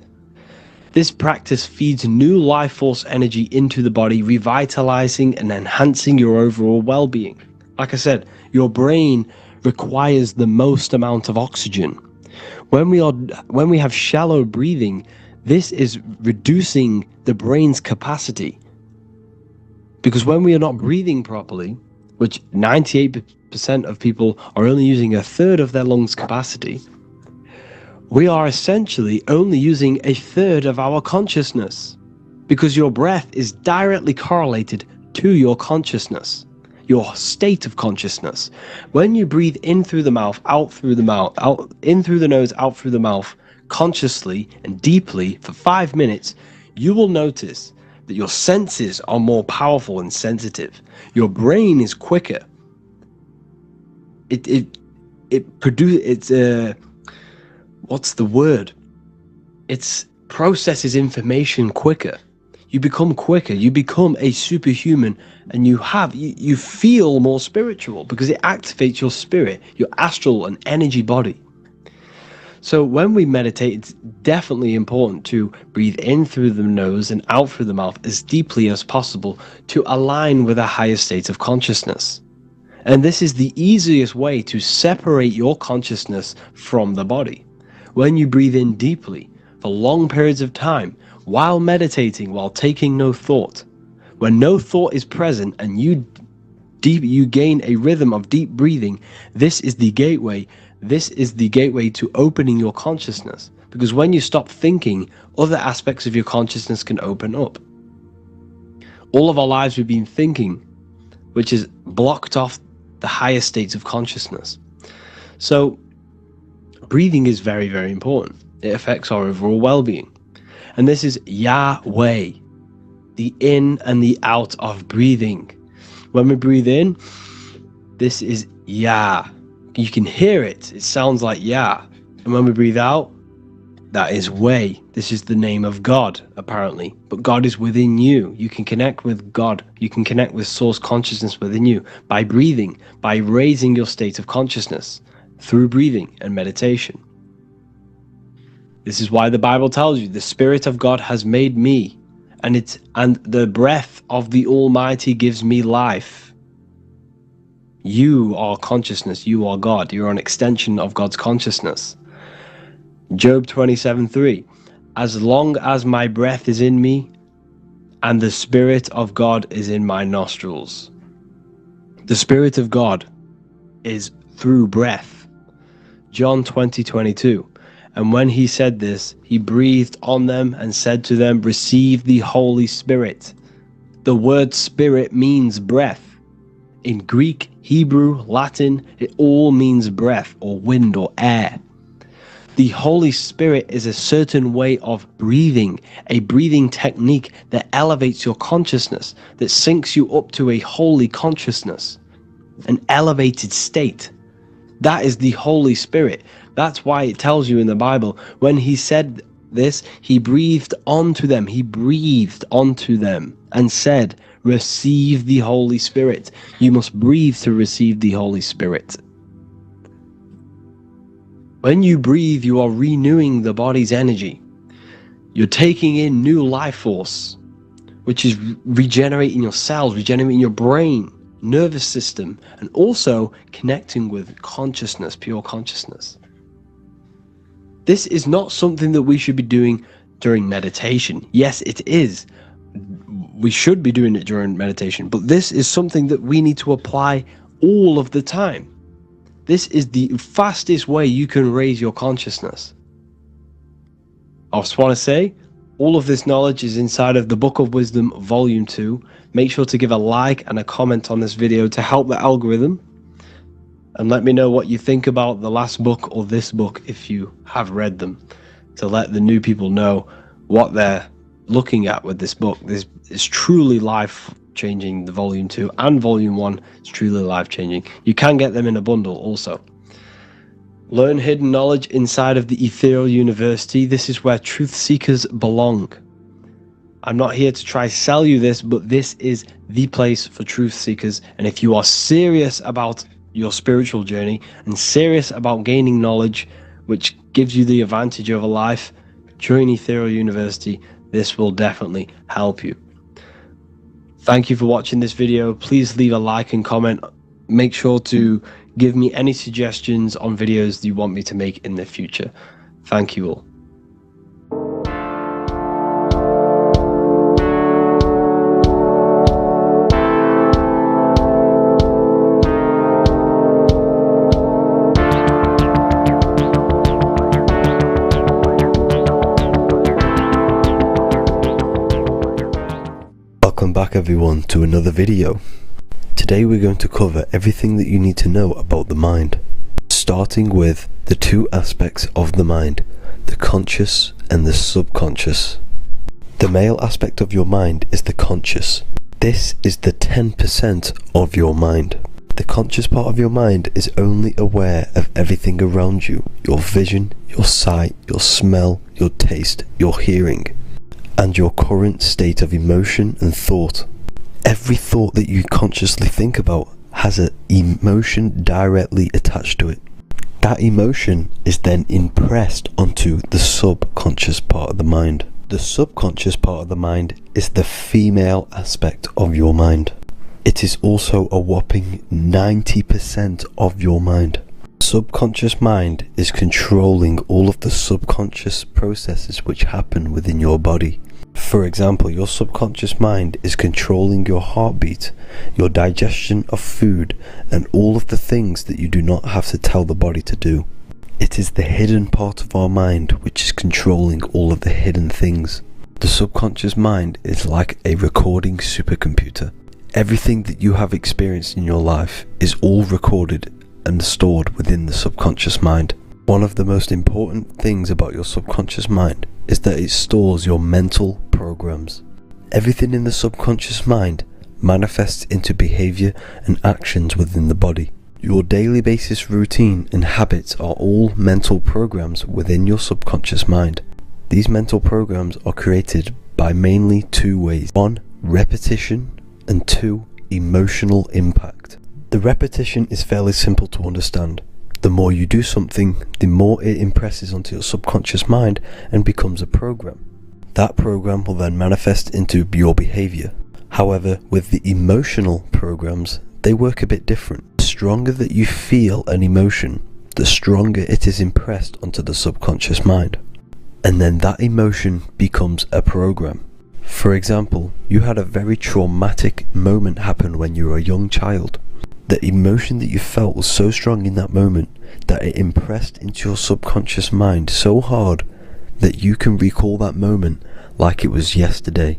This practice feeds new life force energy into the body, revitalizing and enhancing your overall well-being. Like I said, your brain requires the most amount of oxygen. When we have shallow breathing, this is reducing the brain's capacity. Because when we are not breathing properly, which 98% of people are only using a third of their lungs capacity, we are essentially only using a third of our consciousness, because your breath is directly correlated to your consciousness, your state of consciousness. When you breathe in through the mouth, out through the mouth, out in through the nose, out through the mouth, consciously and deeply for 5 minutes, you will notice that your senses are more powerful and sensitive. Your brain is quicker. What's the word? It's processes information quicker. You become quicker, you become a superhuman, and you feel more spiritual because it activates your spirit, your astral and energy body. So when we meditate, it's definitely important to breathe in through the nose and out through the mouth as deeply as possible to align with a higher state of consciousness. And this is the easiest way to separate your consciousness from the body. When you breathe in deeply for long periods of time, while meditating, while taking no thought, when no thought is present and you gain a rhythm of deep breathing, this is the gateway to opening your consciousness. Because when you stop thinking, other aspects of your consciousness can open up. All of our lives we've been thinking, which has blocked off the higher states of consciousness. So breathing is very, very important. It affects our overall well-being. And this is Yahweh, the in and the out of breathing. When we breathe in, this is Yah. You can hear it. It sounds like Yah. And when we breathe out, that is Way. This is the name of God, apparently. But God is within you. You can connect with God. You can connect with source consciousness within you by breathing, by raising your state of consciousness through breathing and meditation. This is why the Bible tells you the Spirit of God has made me, and the breath of the Almighty gives me life. You are consciousness. You are God. You're an extension of God's consciousness. Job 27:3. As long as my breath is in me and the Spirit of God is in my nostrils. The Spirit of God is through breath. John 20:22. And when he said this, he breathed on them and said to them, receive the Holy Spirit. The word spirit means breath. In Greek, Hebrew, Latin, it all means breath or wind or air. The Holy Spirit is a certain way of breathing, a breathing technique that elevates your consciousness, that syncs you up to a holy consciousness, an elevated state. That is the Holy Spirit. That's why it tells you in the Bible, when he said this, he breathed onto them. He breathed onto them and said, receive the Holy Spirit. You must breathe to receive the Holy Spirit. When you breathe, you are renewing the body's energy. You're taking in new life force, which is regenerating your cells, regenerating your brain, nervous system, and also connecting with consciousness, pure consciousness. This is not something that we should be doing during meditation. Yes, it is. We should be doing it during meditation, but this is something that we need to apply all of the time. This is the fastest way you can raise your consciousness. I just want to say, all of this knowledge is inside of the Book of Wisdom, Volume 2. Make sure to give a like and a comment on this video to help the algorithm. And let me know what you think about the last book or this book if you have read them, to let the new people know what they're looking at with this book. This is truly life-changing. The Volume 2 and Volume 1 is truly life-changing. You can get them in a bundle also. Learn hidden knowledge inside of the Ethereal University. This is where truth seekers belong. I'm not here to try sell you this, but this is the place for truth seekers. And if you are serious about your spiritual journey and serious about gaining knowledge, which gives you the advantage over life, join Ethereal University. This will definitely help you. Thank you for watching this video. Please leave a like and comment. Make sure to give me any suggestions on videos that you want me to make in the future. Thank you all. Welcome back everyone to another video. Today we're going to cover everything that you need to know about the mind, starting with the two aspects of the mind, the conscious and the subconscious. The male aspect of your mind is the conscious. This is the 10% of your mind. The conscious part of your mind is only aware of everything around you, your vision, your sight, your smell, your taste, your hearing, and your current state of emotion and thought. Every thought that you consciously think about has an emotion directly attached to it. That emotion is then impressed onto the subconscious part of the mind. The subconscious part of the mind is the female aspect of your mind. It is also a whopping 90% of your mind. Subconscious mind is controlling all of the subconscious processes which happen within your body. For example, your subconscious mind is controlling your heartbeat, your digestion of food, and all of the things that you do not have to tell the body to do. It is the hidden part of our mind which is controlling all of the hidden things. The subconscious mind is like a recording supercomputer. Everything that you have experienced in your life is all recorded and stored within the subconscious mind. One of the most important things about your subconscious mind is that it stores your mental programs. Everything in the subconscious mind manifests into behavior and actions within the body. Your daily basis routine and habits are all mental programs within your subconscious mind. These mental programs are created by mainly two ways. 1. Repetition, and 2. Emotional impact. The repetition is fairly simple to understand. The more you do something, the more it impresses onto your subconscious mind and becomes a program. That program will then manifest into your behavior. However, with the emotional programs, they work a bit different. The stronger that you feel an emotion, the stronger it is impressed onto the subconscious mind. And then that emotion becomes a program. For example, you had a very traumatic moment happen when you were a young child. The emotion that you felt was so strong in that moment that it impressed into your subconscious mind so hard that you can recall that moment like it was yesterday.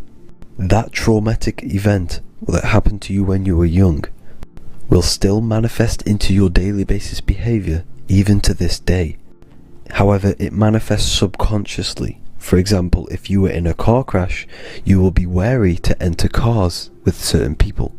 That traumatic event that happened to you when you were young will still manifest into your daily basis behavior even to this day. However, it manifests subconsciously. For example, if you were in a car crash, you will be wary to enter cars with certain people.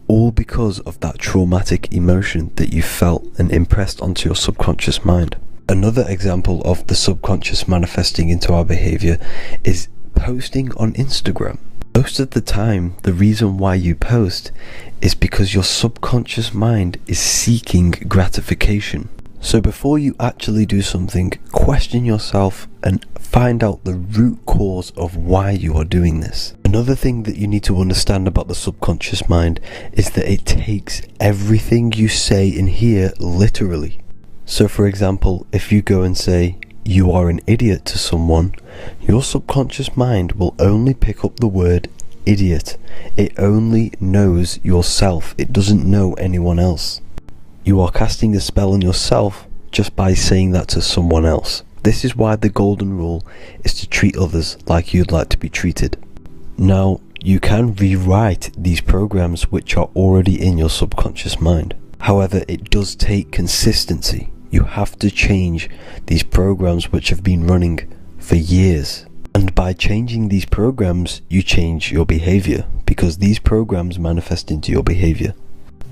All because of that traumatic emotion that you felt and impressed onto your subconscious mind. Another example of the subconscious manifesting into our behavior is posting on Instagram. Most of the time, the reason why you post is because your subconscious mind is seeking gratification. So before you actually do something, question yourself and find out the root cause of why you are doing this. Another thing that you need to understand about the subconscious mind is that it takes everything you say and hear literally. So for example, if you go and say, "You are an idiot" to someone, your subconscious mind will only pick up the word idiot. It only knows yourself. It doesn't know anyone else. You are casting a spell on yourself just by saying that to someone else. This is why the golden rule is to treat others like you'd like to be treated. Now, you can rewrite these programs which are already in your subconscious mind. However, it does take consistency. You have to change these programs which have been running for years. And by changing these programs, you change your behavior, because these programs manifest into your behavior.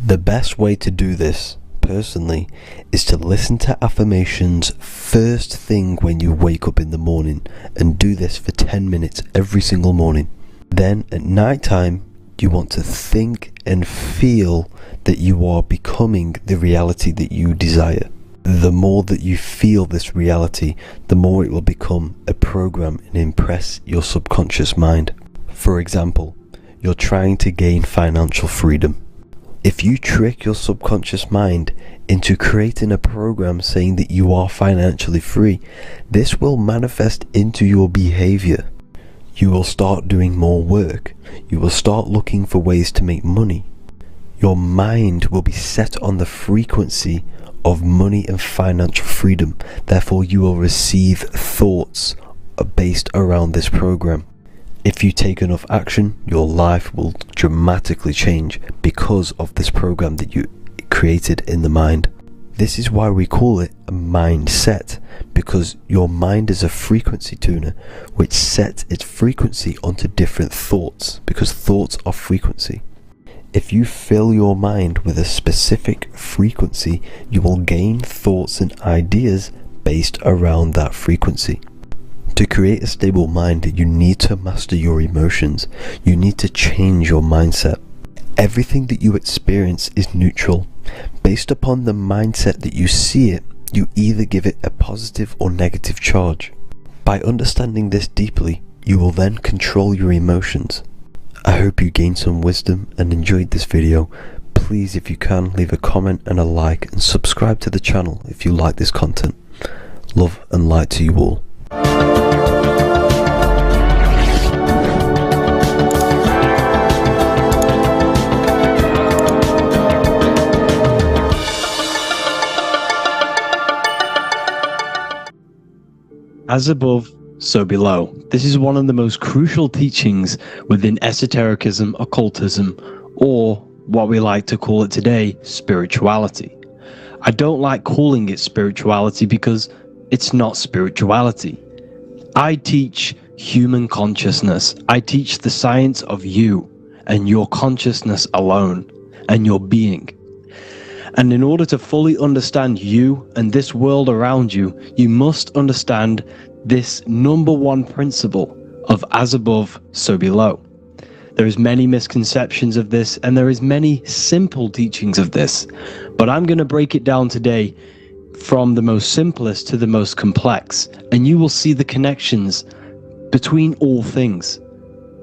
The best way to do this, personally, is to listen to affirmations first thing when you wake up in the morning, and do this for 10 minutes every single morning. Then at night time, you want to think and feel that you are becoming the reality that you desire. The more that you feel this reality, the more it will become a program and impress your subconscious mind. For example, you're trying to gain financial freedom. If you trick your subconscious mind into creating a program saying that you are financially free, this will manifest into your behavior. You will start doing more work. You will start looking for ways to make money. Your mind will be set on the frequency of money and financial freedom. Therefore, you will receive thoughts based around this program. If you take enough action, your life will dramatically change because of this program that you created in the mind. This is why we call it a mindset, because your mind is a frequency tuner which sets its frequency onto different thoughts, because thoughts are frequency. If you fill your mind with a specific frequency, you will gain thoughts and ideas based around that frequency. To create a stable mind, you need to master your emotions. You need to change your mindset. Everything that you experience is neutral. Based upon the mindset that you see it, you either give it a positive or negative charge. By understanding this deeply, you will then control your emotions. I hope you gained some wisdom and enjoyed this video. Please, if you can, leave a comment and a like, and subscribe to the channel if you like this content. Love and light to you all. As above, so below. This is one of the most crucial teachings within esotericism, occultism, or what we like to call it today, spirituality. I don't like calling it spirituality because it's not spirituality. I teach human consciousness. I teach the science of you and your consciousness alone and your being. And in order to fully understand you and this world around you, you must understand this number one principle of as above, so below. There is many misconceptions of this, and there is many simple teachings of this, but I'm going to break it down today from the most simplest to the most complex, and you will see the connections between all things.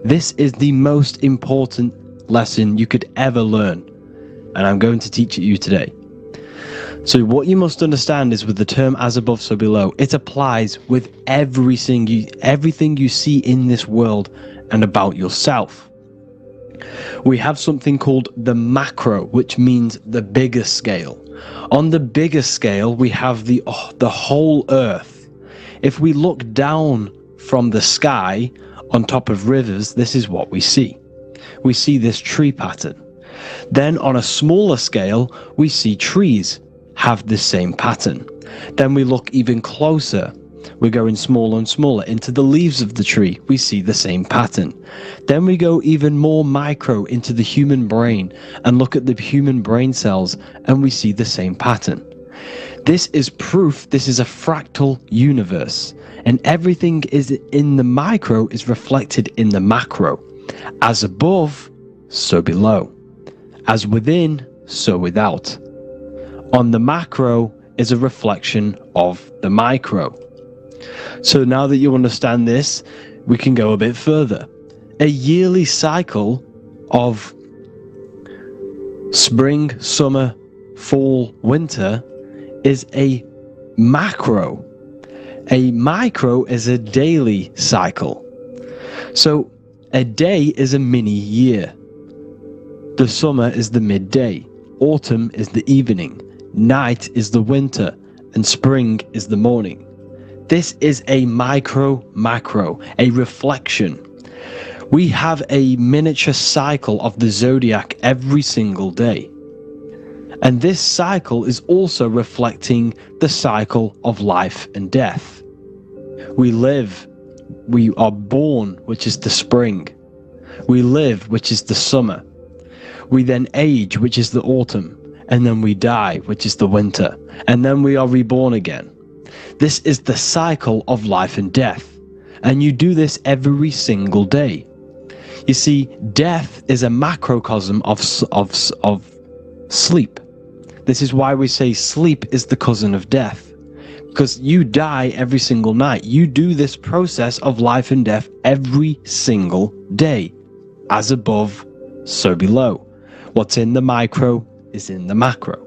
This is the most important lesson you could ever learn, and I'm going to teach it you today. So what you must understand is, with the term as above, so below, it applies with everything you see in this world and about yourself. We have something called the macro, which means the bigger scale. On the bigger scale, we have the whole earth. If we look down from the sky on top of rivers, this is what we see. We see this tree pattern. Then on a smaller scale, we see trees have the same pattern. Then we look even closer. We're going smaller and smaller into the leaves of the tree. We see the same pattern. Then we go even more micro into the human brain and look at the human brain cells, and we see the same pattern. This is proof this is a fractal universe, and everything is in the micro is reflected in the macro. As above, so below. As within, so without. On the macro is a reflection of the micro. So now that you understand this, we can go a bit further. A yearly cycle of spring, summer, fall, winter is a macro. A micro is a daily cycle. So a day is a mini year. The summer is the midday. Autumn is the evening. Night is the winter, and spring is the morning. This is a macro, a reflection. We have a miniature cycle of the zodiac every single day. And this cycle is also reflecting the cycle of life and death. We live, we are born, which is the spring. We live, which is the summer. We then age, which is the autumn. And then we die, which is the winter, and then we are reborn again. This is the cycle of life and death, and you do this every single day. You see, death is a macrocosm of sleep. This is why we say sleep is the cousin of death, because you die every single night. You do this process of life and death every single day. As above, so below. What's in the micro is in the macro.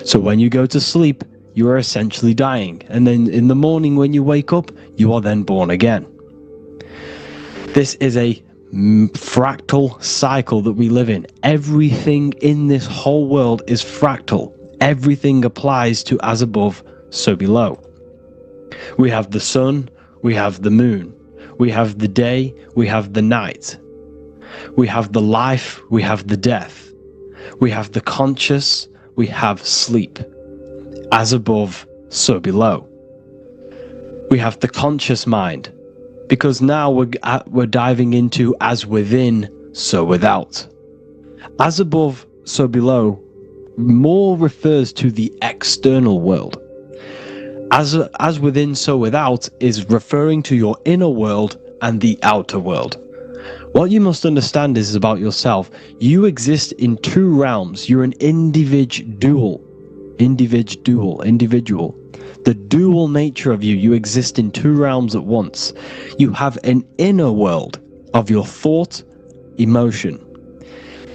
So when you go to sleep, you are essentially dying, and then in the morning when you wake up, you are then born again. This is a fractal cycle that we live in. Everything in this whole world is fractal. Everything applies to as above, so below. We have the sun, we have the moon, we have the day, we have the night. We have the life, we have the death. We have the conscious, we have sleep. As above, so below. We have the conscious mind, because now we're diving into as within, so without. As above, so below more refers to the external world. As within, so without is referring to your inner world and the outer world. What you must understand is about yourself. You exist in two realms. You're an individual. The dual nature of you. You exist in two realms at once. You have an inner world of your thought, emotion.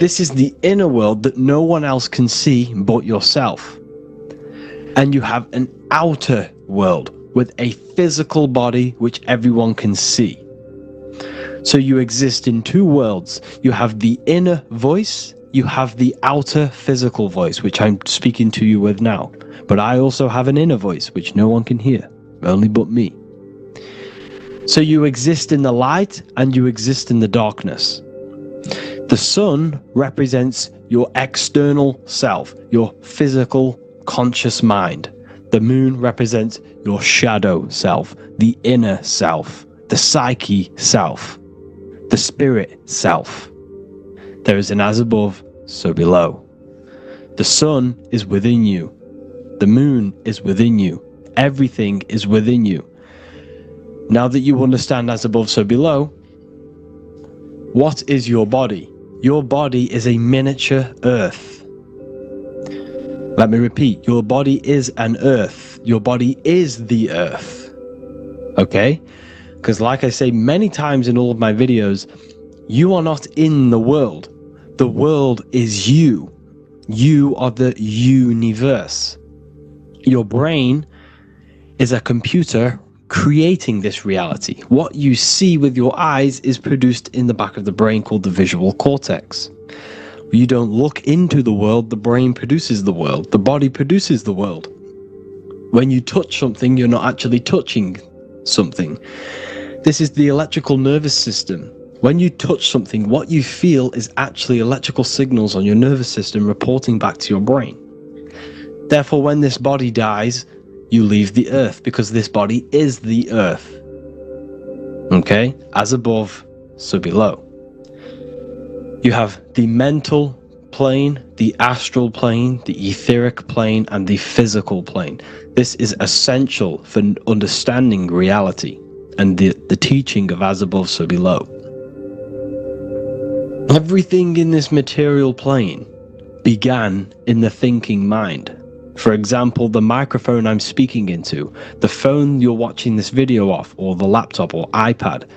This is the inner world that no one else can see but yourself. And you have an outer world with a physical body which everyone can see. So you exist in two worlds. You have the inner voice, you have the outer physical voice, which I'm speaking to you with now. But I also have an inner voice, which no one can hear, only but me. So you exist in the light and you exist in the darkness. The sun represents your external self, your physical, conscious mind. The moon represents your shadow self, the inner self, the psyche self, the spirit self. There is an as above, so below. The sun is within you. The moon is within you. Everything is within you. Now that you understand as above, so below, what is your body? Your body is a miniature earth. Let me repeat, your body is an earth. Your body is the earth. Okay? Because like I say many times in all of my videos, you are not in the world. The world is you. You are the universe. Your brain is a computer creating this reality. What you see with your eyes is produced in the back of the brain called the visual cortex. You don't look into the world, the brain produces the world. The body produces the world. When you touch something, you're not actually touching something. This is the electrical nervous system. When you touch something, what you feel is actually electrical signals on your nervous system reporting back to your brain. Therefore, when this body dies, you leave the earth because this body is the earth. Okay? As above, so below. You have the mental plane, the astral plane, the etheric plane, and the physical plane. This is essential for understanding reality and the teaching of as above, so below. Everything in this material plane began in the thinking mind. For example, the microphone I'm speaking into, the phone you're watching this video off, or the laptop or iPad.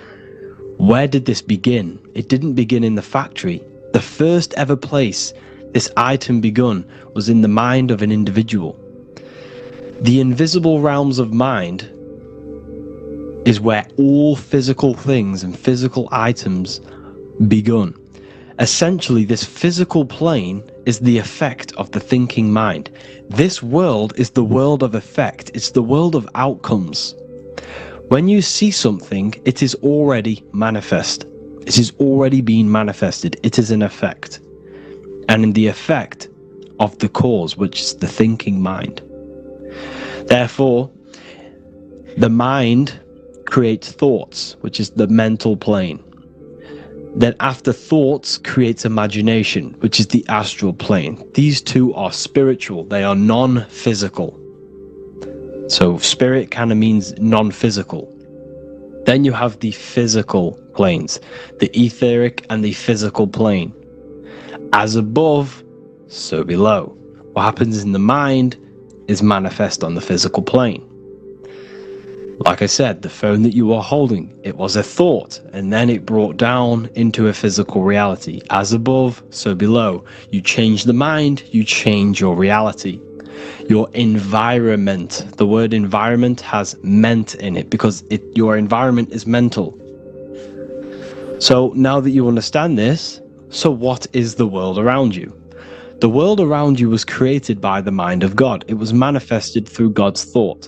Where did this begin? It didn't begin in the factory. The first ever place this item begun was in the mind of an individual. The invisible realms of mind is where all physical things and physical items begun. Essentially, this physical plane is the effect of the thinking mind. This world is the world of effect. It's the world of outcomes. When you see something, it is already manifest. It is already being manifested. It is an effect. And in the effect of the cause, which is the thinking mind. Therefore, the mind creates thoughts, which is the mental plane. Then after thoughts creates imagination, which is the astral plane. These two are spiritual. They are non-physical. So spirit kind of means non-physical. Then you have the physical planes, the etheric and the physical plane. As above, so below. What happens in the mind is manifest on the physical plane. Like I said, the phone that you are holding, it was a thought, and then it brought down into a physical reality. As above, so below. You change the mind, you change your reality. Your environment, the word environment has ment in it because your environment is mental. So now that you understand this, so what is the world around you? The world around you was created by the mind of God. It was manifested through God's thought.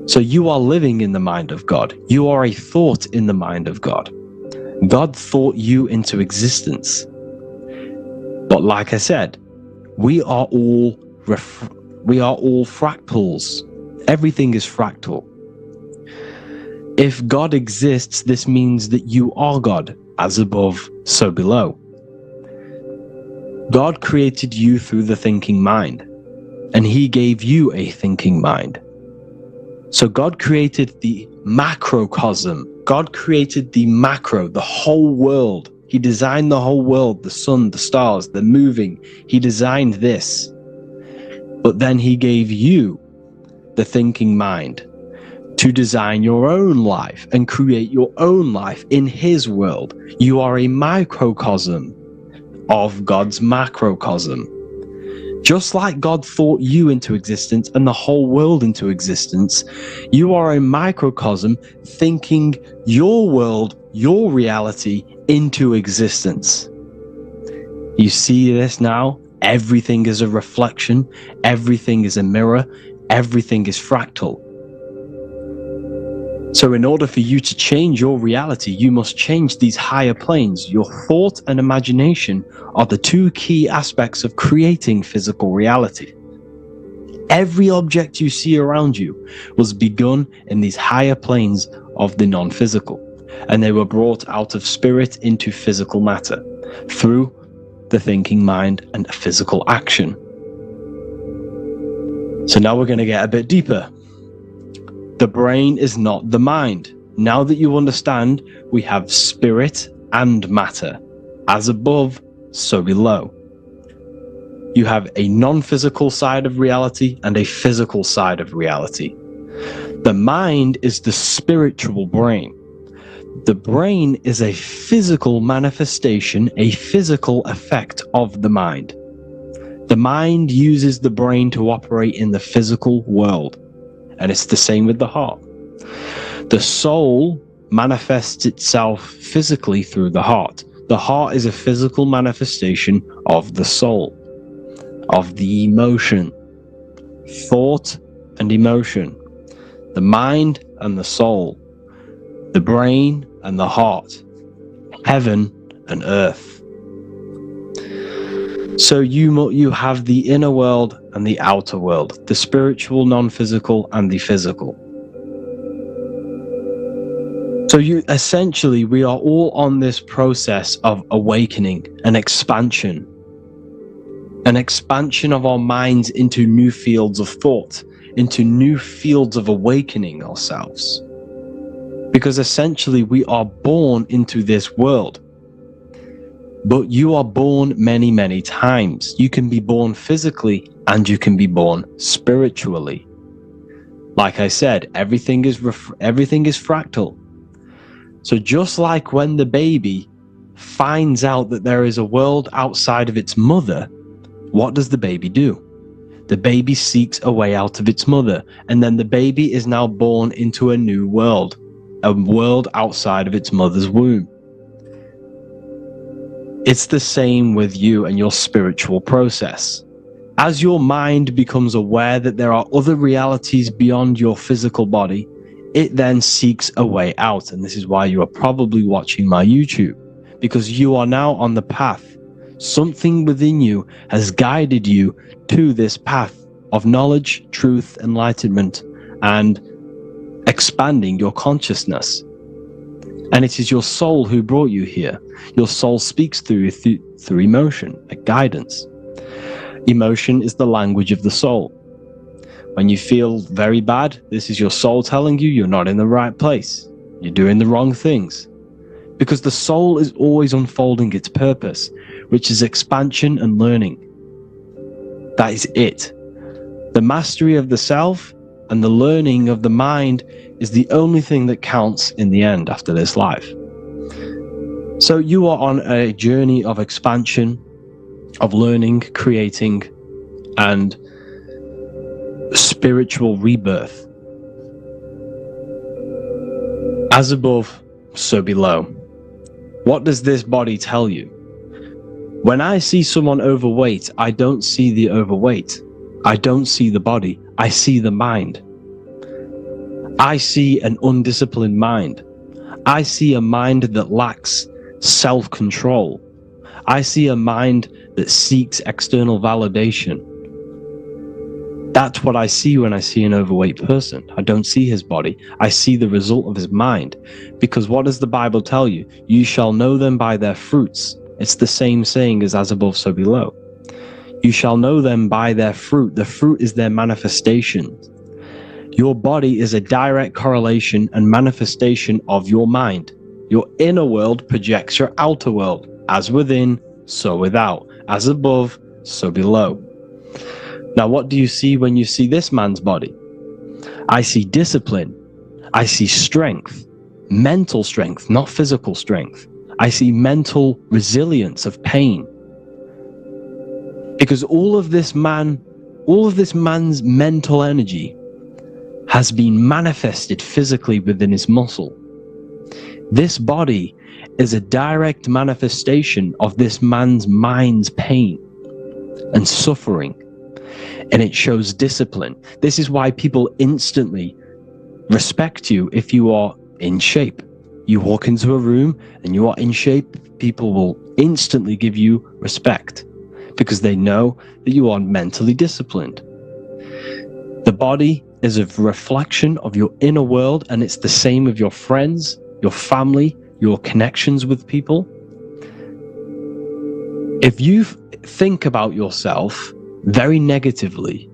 So you are living in the mind of God. You are a thought in the mind of God. God thought you into existence. But like I said, we are all fractals. Everything is fractal. If God exists, this means that you are God. As above, so below. God created you through the thinking mind, and he gave you a thinking mind. So God created the macrocosm. God created the macro, the whole world. He designed the whole world, the sun, the stars, the moving. He designed this. But then he gave you the thinking mind to design your own life and create your own life in his world. You are a microcosm of God's macrocosm. Just like God thought you into existence and the whole world into existence, you are a microcosm thinking your world, your reality into existence. You see this now? Everything is a reflection, everything is a mirror, everything is fractal. So in order for you to change your reality, you must change these higher planes. Your thought and imagination are the two key aspects of creating physical reality. Every object you see around you was begun in these higher planes of the non-physical, and they were brought out of spirit into physical matter through the thinking mind and physical action. So now we're going to get a bit deeper. The brain is not the mind. Now that you understand, we have spirit and matter. As above, so below. You have a non-physical side of reality and a physical side of reality. The mind is the spiritual brain. The brain is a physical manifestation, a physical effect of the mind. The mind uses the brain to operate in the physical world. And it's the same with the heart. The soul manifests itself physically through the heart. The heart is a physical manifestation of the soul, of the emotion, thought and emotion, the mind and the soul, the brain and the heart, heaven and earth. So you have the inner world and the outer world, the spiritual, non-physical, and the physical. So essentially, we are all on this process of awakening, an expansion of our minds into new fields of thought, into new fields of awakening ourselves. Because essentially, we are born into this world. But you are born many, many times. You can be born physically and you can be born spiritually. Like I said, everything is fractal. So just like when the baby finds out that there is a world outside of its mother, what does the baby do? The baby seeks a way out of its mother, and then the baby is now born into a new world, a world outside of its mother's womb. It's the same with you and your spiritual process. As your mind becomes aware that there are other realities beyond your physical body, it then seeks a way out. And this is why you are probably watching my YouTube, because you are now on the path. Something within you has guided you to this path of knowledge, truth, enlightenment, and expanding your consciousness. And it is your soul who brought you here. Your soul speaks through emotion, like guidance. Emotion is the language of the soul. When you feel very bad, this is your soul telling you you're not in the right place. You're doing the wrong things. Because the soul is always unfolding its purpose, which is expansion and learning. That is it. The mastery of the self and the learning of the mind is the only thing that counts in the end after this life. So you are on a journey of expansion, of learning, creating, and spiritual rebirth. As above, so below. What does this body tell you? When I see someone overweight, I don't see the overweight. I don't see the body. I see the mind. I see an undisciplined mind. I see a mind that lacks self-control. I see a mind that seeks external validation. That's what I see when I see an overweight person. I don't see his body. I see the result of his mind. Because what does the Bible tell you? You shall know them by their fruits. It's the same saying as above, so below. You shall know them by their fruit. The fruit is their manifestation. Your body is a direct correlation and manifestation of your mind. Your inner world projects your outer world. As within, so without. As above, so below. Now, what do you see when you see this man's body? I see discipline. I see strength. Mental strength, not physical strength. I see mental resilience of pain. Because all of this man's mental energy has been manifested physically within his muscle. This body is a direct manifestation of this man's mind's pain and suffering, and it shows discipline. This is why people instantly respect you if you are in shape. You walk into a room and you are in shape, people will instantly give you respect because they know that you are mentally disciplined. The body is a reflection of your inner world, and it's the same with your friends, your family, your connections with people. If you think about yourself very negatively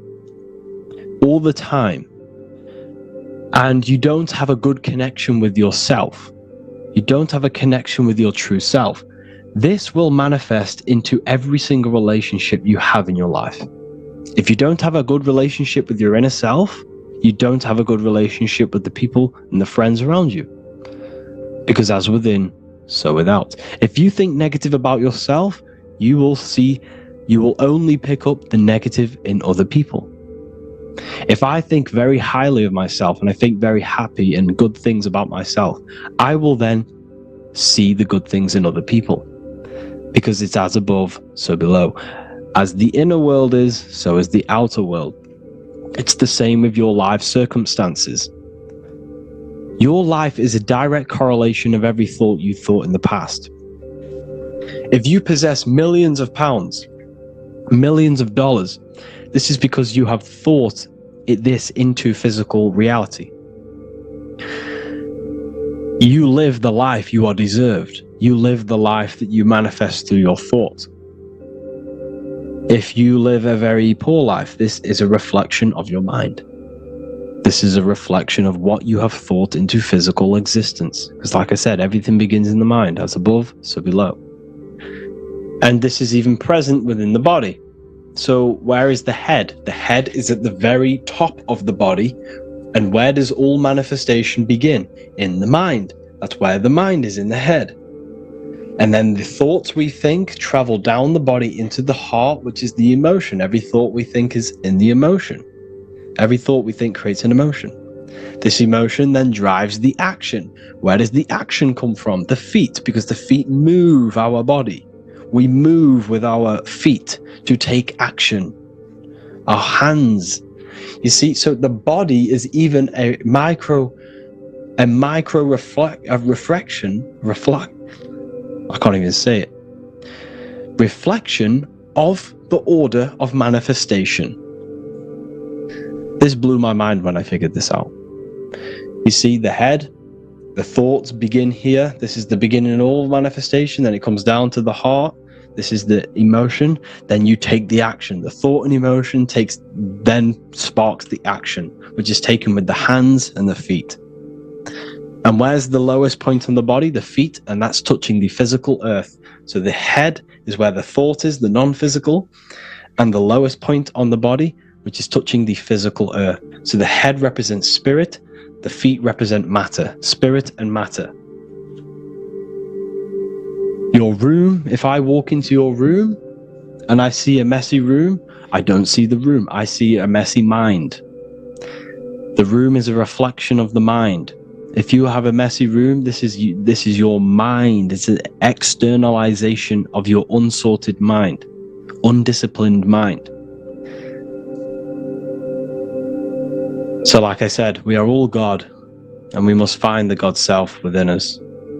all the time, and you don't have a good connection with yourself, you don't have a connection with your true self, this will manifest into every single relationship you have in your life. If you don't have a good relationship with your inner self, you don't have a good relationship with the people and the friends around you. Because as within, so without. If you think negative about yourself, you will only pick up the negative in other people. If I think very highly of myself and I think very happy and good things about myself, I will then see the good things in other people. Because it's as above, so below. As the inner world is, so is the outer world. It's the same with your life circumstances. Your life is a direct correlation of every thought you thought in the past. If you possess millions of pounds, millions of dollars, this is because you have thought this into physical reality. You live the life you are deserved. You live the life that you manifest through your thought. If you live a very poor life, this is a reflection of your mind. This is a reflection of what you have thought into physical existence. Because like I said, everything begins in the mind. As above, so below. And this is even present within the body. So where is the head? The head is at the very top of the body. And where does all manifestation begin? In the mind. That's where the mind is, in the head. And then the thoughts we think travel down the body into the heart, which is the emotion. Every thought we think is in the emotion. Every thought we think creates an emotion. This emotion then drives the action. Where does the action come from? The feet, because the feet move our body. We move with our feet to take action. Our hands. You see, so the body is even a micro I can't even say it. Reflection of the order of manifestation. This blew my mind when I figured this out. You see, the head, the thoughts begin here. This is the beginning of all manifestation. Then it comes down to the heart. This is the emotion. Then you take the action. The thought and emotion then sparks the action, which is taken with the hands and the feet. And where's the lowest point on the body? The feet, and that's touching the physical earth. So the head is where the thought is, the non-physical, and the lowest point on the body, which is touching the physical earth. So the head represents spirit, the feet represent matter, spirit and matter. Your room, if I walk into your room and I see a messy room, I don't see the room, I see a messy mind. The room is a reflection of the mind. If you have a messy room, this is your mind. It's an externalization of your unsorted mind, undisciplined mind. So like I said, we are all God, and we must find the God self within us.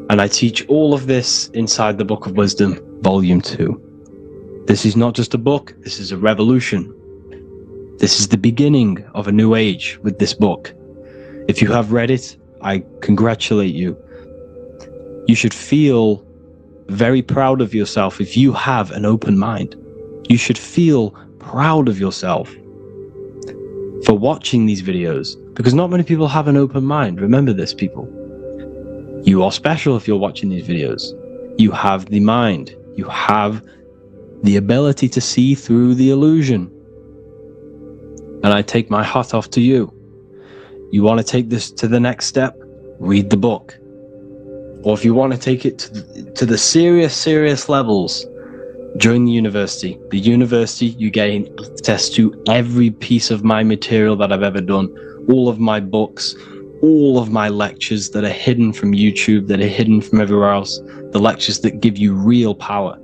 And I teach all of this inside the Book of Wisdom, Volume 2. This is not just a book, this is a revolution. This is the beginning of a new age with this book. If you have read it, I congratulate you. You should feel very proud of yourself if you have an open mind. You should feel proud of yourself for watching these videos, because not many people have an open mind. Remember this, people. You are special if you're watching these videos. You have the mind. You have the ability to see through the illusion. And I take my hat off to you. You want to take this to the next step? Read the book. Or if you want to take it to the serious levels, join the university. The university, you gain access to every piece of my material that I've ever done, all of my books, all of my lectures that are hidden from YouTube, that are hidden from everywhere else, the lectures that give you real power.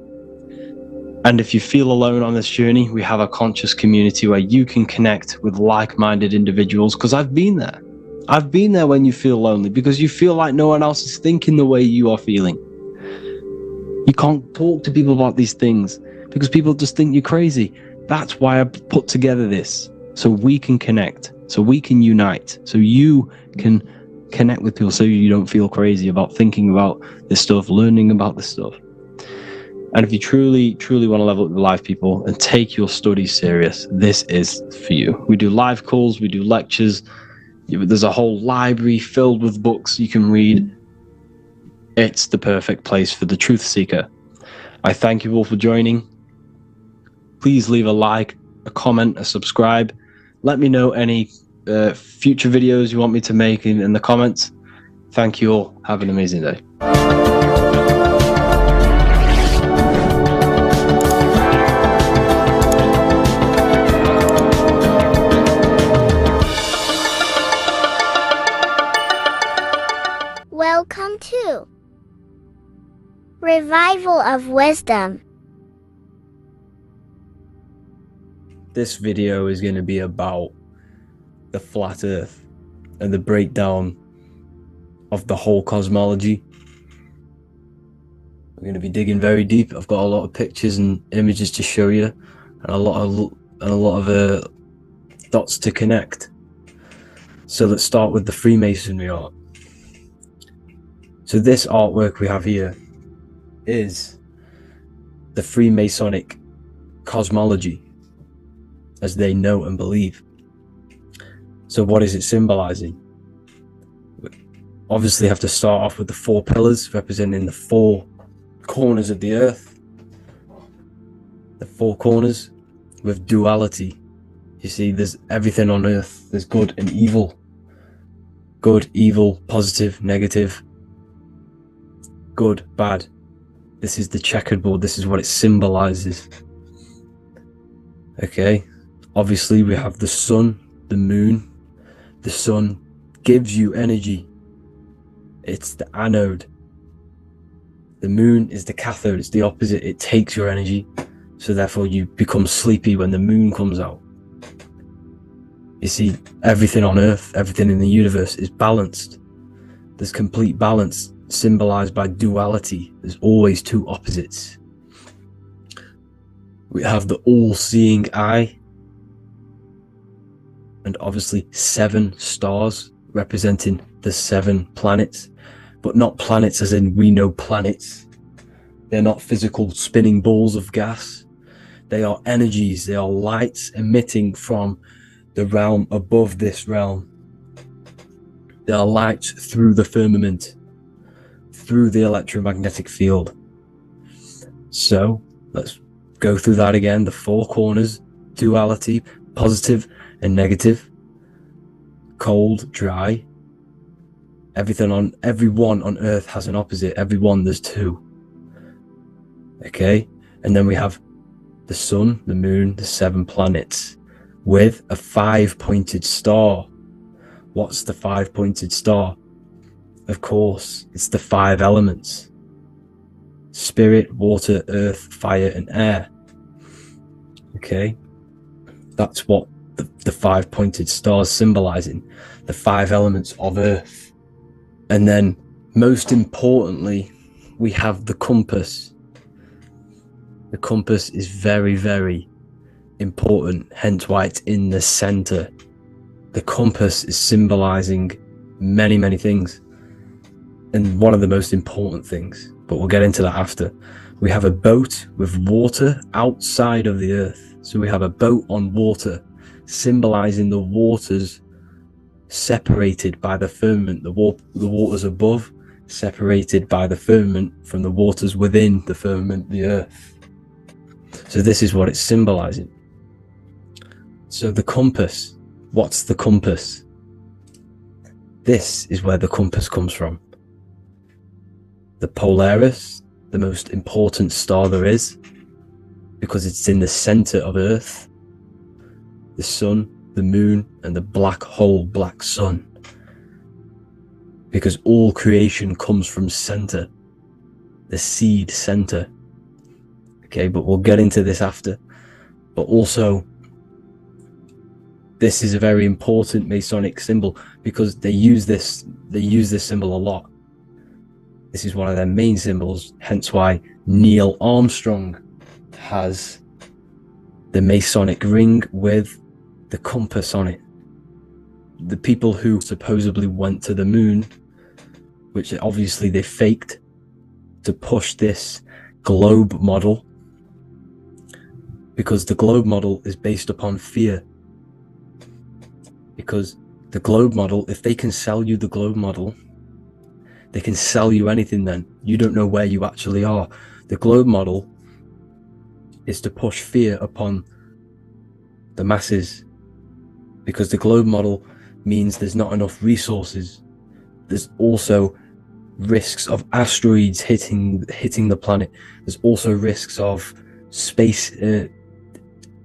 And if you feel alone on this journey, we have a conscious community where you can connect with like-minded individuals, because I've been there. I've been there when you feel lonely, because you feel like no one else is thinking the way you are feeling. You can't talk to people about these things because people just think you're crazy. That's why I put together this, so we can connect, so we can unite, so you can connect with people, so you don't feel crazy about thinking about this stuff, learning about this stuff. And if you truly want to level up your life, people, and take your studies serious, this is for you. We do live calls, we do lectures. There's a whole library filled with books you can read. It's the perfect place for the truth seeker. I thank you all for joining. Please leave a like, a comment, a subscribe. Let me know any future videos you want me to make in the comments. Thank you all. Have an amazing day. Welcome to Revival of Wisdom. This video is going to be about the flat earth and the breakdown of the whole cosmology. We're going to be digging very deep. I've got a lot of pictures and images to show you, and a lot of dots to connect. So let's start with the Freemasonry art. So this artwork we have here is the Freemasonic cosmology, as they know and believe. So what is it symbolizing? We obviously have to start off with the 4 pillars representing the 4 corners of the earth. The 4 corners with duality. You see, there's everything on earth. There's good and evil. Good, evil, positive, negative. Good, bad. This is the checkerboard. This is what it symbolizes. Okay. Obviously, we have the sun, the moon. The sun gives you energy. It's the anode. The moon is the cathode. It's the opposite. It takes your energy. So therefore, you become sleepy when the moon comes out. You see, everything on Earth, everything in the universe is balanced. There's complete balance, symbolized by duality. There's always 2 opposites. We have the all-seeing eye, and obviously 7 stars representing the 7 planets, but not planets as in we know planets. They're not physical spinning balls of gas. They are energies. They are lights emitting from the realm above this realm. They are lights through the firmament, through the electromagnetic field. So let's go through that again. The 4 corners, duality, positive and negative, cold, dry. Everyone on Earth has an opposite. Everyone, there's 2. Okay, and then we have the sun, the moon, the 7 planets with a 5-pointed star. What's the 5-pointed star? Of course, it's the 5 elements: spirit, water, earth, fire, and air. Okay, that's what the 5-pointed star is symbolizing, the 5 elements of Earth. And then, most importantly, we have the compass. The compass is very, very important, hence why it's in the center. The compass is symbolizing many, many things. And one of the most important things, but we'll get into that after, We have a boat with water outside of the earth. So we have a boat on water, symbolizing the waters separated by the firmament, the waters above, separated by the firmament from the waters within the firmament, the earth. So this is what it's symbolizing. So the compass, what's the compass? This is where the compass comes from. The Polaris, the most important star there is, because it's in the center of Earth, the sun, the moon, and the black hole, black sun. Because all creation comes from center, the seed center. Okay, but we'll get into this after. But also, this is a very important Masonic symbol because they use this symbol a lot. This is one of their main symbols, hence why Neil Armstrong has the Masonic ring with the compass on it. The people who supposedly went to the moon, which obviously they faked to push this globe model, because the globe model is based upon fear. Because the globe model, if they can sell you the globe model, they can sell you anything then. You don't know where you actually are. The globe model is to push fear upon the masses, because the globe model means there's not enough resources. There's also risks of asteroids hitting the planet. There's also risks of space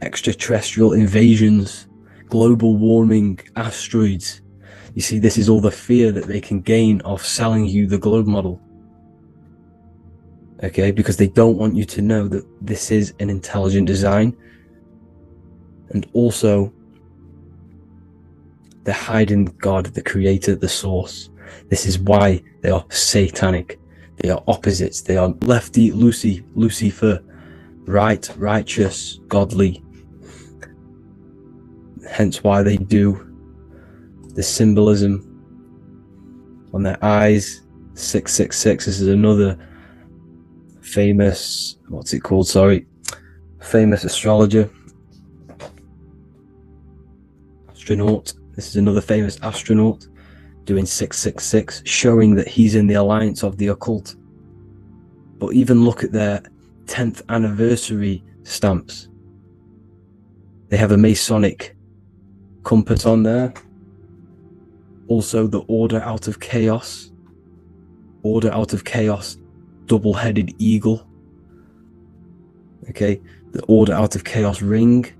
extraterrestrial invasions, global warming, asteroids. You see, this is all the fear that they can gain off selling you the globe model. Okay, because they don't want you to know that this is an intelligent design. And also, they're hiding God, the creator, the source. This is why they are satanic. They are opposites. They are lefty, Lucifer, right, righteous, godly. Hence why they do the symbolism on their eyes. 666. This is another famous, famous astrologer, astronaut. This is another famous astronaut doing 666, showing that he's in the alliance of the occult. But even look at their 10th anniversary stamps. They have a Masonic compass on there. Also the Order Out of Chaos. Order Out of Chaos, double-headed eagle. Okay, the Order Out of Chaos ring,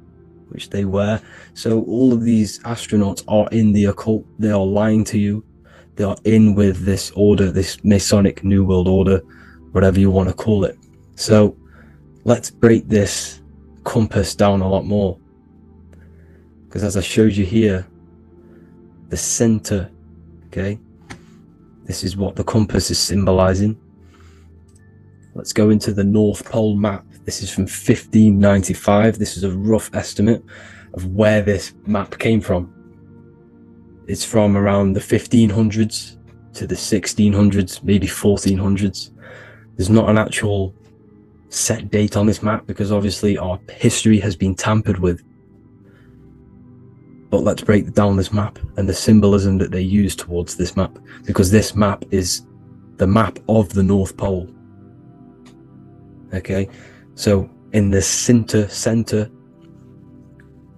which they wear. So all of these astronauts are in the occult. They are lying to you. They are in with this order, this Masonic New World Order, whatever you want to call it. So let's break this compass down a lot more. Because as I showed you here, the center, okay, this is what the compass is symbolizing. Let's go into the North Pole map. This is from 1595. This is a rough estimate of where this map came from. It's from around the 1500s to the 1600s, maybe 1400s. There's not an actual set date on this map because obviously our history has been tampered with. But let's break down this map and the symbolism that they use towards this map, because this map is the map of the North Pole. Okay, so in the center,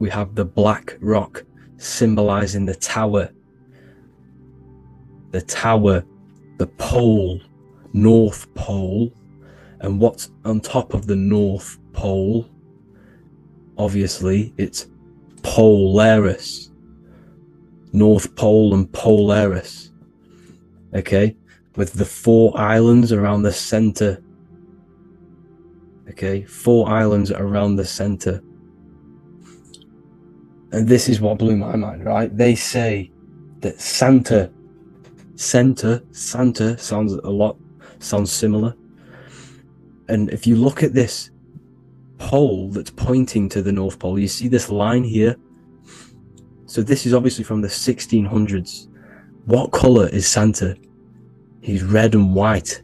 we have the black rock symbolizing the tower. The tower, the pole, North Pole. And what's on top of the North Pole? Obviously, it's Polaris. North Pole and Polaris. Okay, with the 4 islands around the center. Okay, 4 islands around the center. And this is what blew my mind, right? They say that Santa sounds similar. And if you look at this pole that's pointing to the North Pole, you see this line here. So this is obviously from the 1600s. What color is Santa? He's red and white.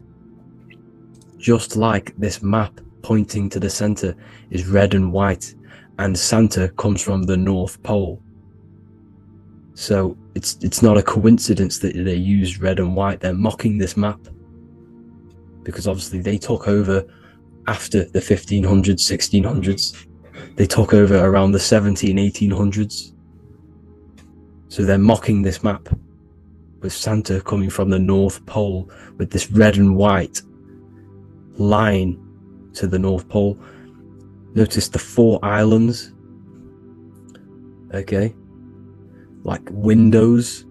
just like this map pointing to the center is red and white, and Santa comes from the North Pole. So it's not a coincidence that they use red and white. They're mocking this map because obviously they took over after the 1500s, 1600s. They took over around the 1800s. So they're mocking this map with Santa coming from the North Pole with this red and white line to the North Pole. Notice the 4 islands, okay, like windows,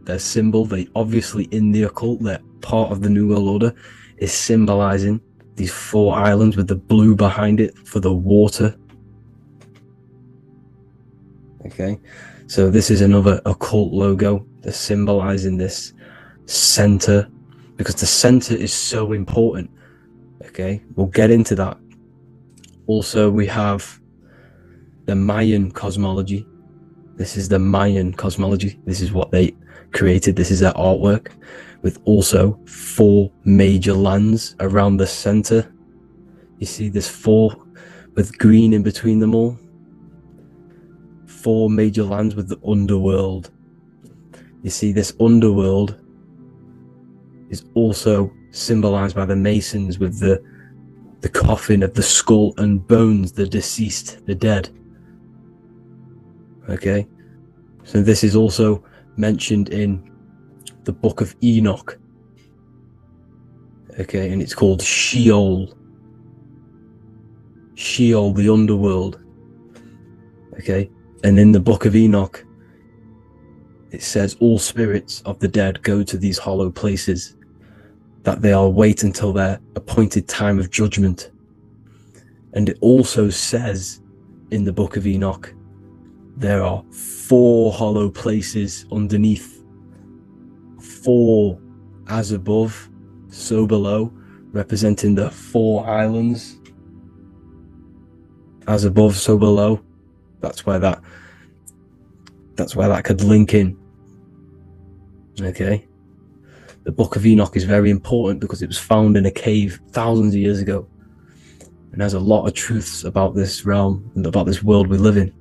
their symbol. They obviously, in the occult, they're part of the New World Order, is symbolizing these 4 islands with the blue behind it for the water. Okay, so this is another occult logo. They're symbolizing this center because the center is so important. Okay, we'll get into that. Also, we have the Mayan cosmology. This is the Mayan cosmology. This is what they created. This is their artwork, with also 4 major lands around the center. You see this 4 with green in between them all. 4 major lands with the underworld. You see this underworld is also symbolized by the Masons with the coffin of the skull and bones, the deceased, the dead. Okay, so this is also mentioned in the book of Enoch. Okay, and it's called Sheol. Sheol, the underworld. Okay, and in the book of Enoch, it says all spirits of the dead go to these hollow places, that they are wait until their appointed time of judgment. And it also says in the book of Enoch, there are 4 hollow places underneath. 4 as above, so below, representing the 4 islands. As above, so below. That's where that could link in. Okay. The book of Enoch is very important because it was found in a cave thousands of years ago, and has a lot of truths about this realm and about this world we live in.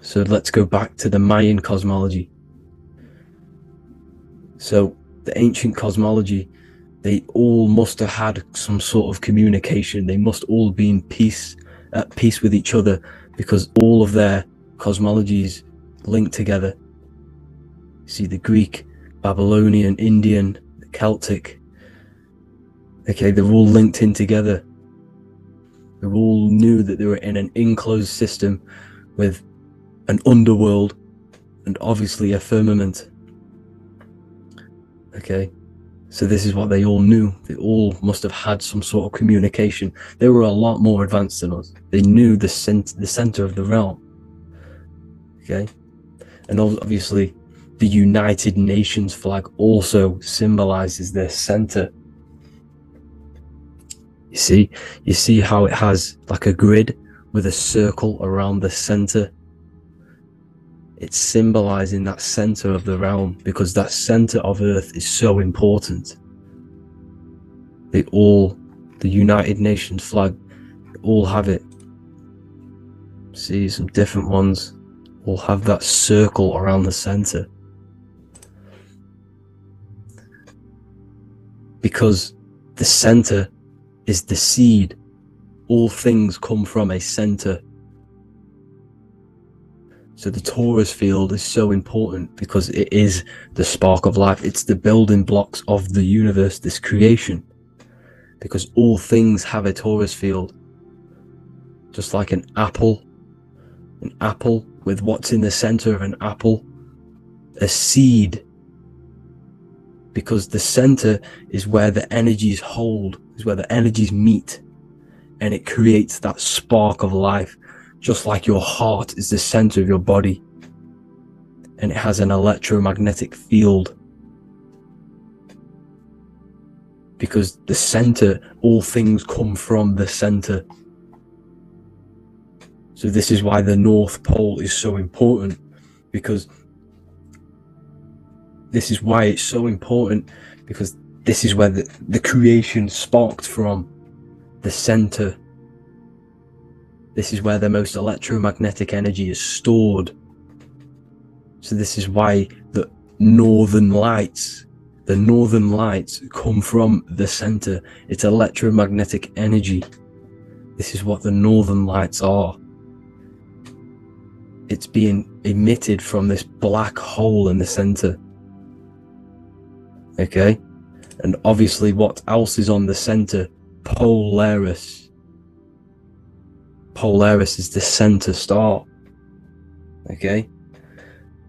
So let's go back to the Mayan cosmology. So the ancient cosmology, they all must have had some sort of communication. They must all be at peace with each other, because all of their cosmologies link together. See the Greek, Babylonian, Indian, the Celtic. Okay, they're all linked in together. They all knew that they were in an enclosed system with an underworld and obviously a firmament. Okay, so this is what they all knew. They all must have had some sort of communication. They were a lot more advanced than us. They knew the center of the realm. Okay, and obviously the United Nations flag also symbolizes their center. You see how it has like a grid with a circle around the center. It's symbolizing that center of the realm, because that center of Earth is so important. The United Nations flag, all have it. See, some different ones all have that circle around the center. Because the center is the seed. All things come from a center. So the torus field is so important because it is the spark of life. It's the building blocks of the universe, this creation. Because all things have a torus field. Just like an apple with what's in the center of an apple, a seed. Because the center is where the energies hold, is where the energies meet, and it creates that spark of life. Just like your heart is the center of your body, and it has an electromagnetic field. Because the center, all things come from the center. So this is why the North Pole is so important, because this is why it's so important, because This is where the creation sparked from, the center. This is where the most electromagnetic energy is stored. So this is why the northern lights come from the center. It's electromagnetic energy. This is what the northern lights are. It's being emitted from this black hole in the center. Okay? And obviously what else is on the center? Polaris. Polaris is the center star. Okay?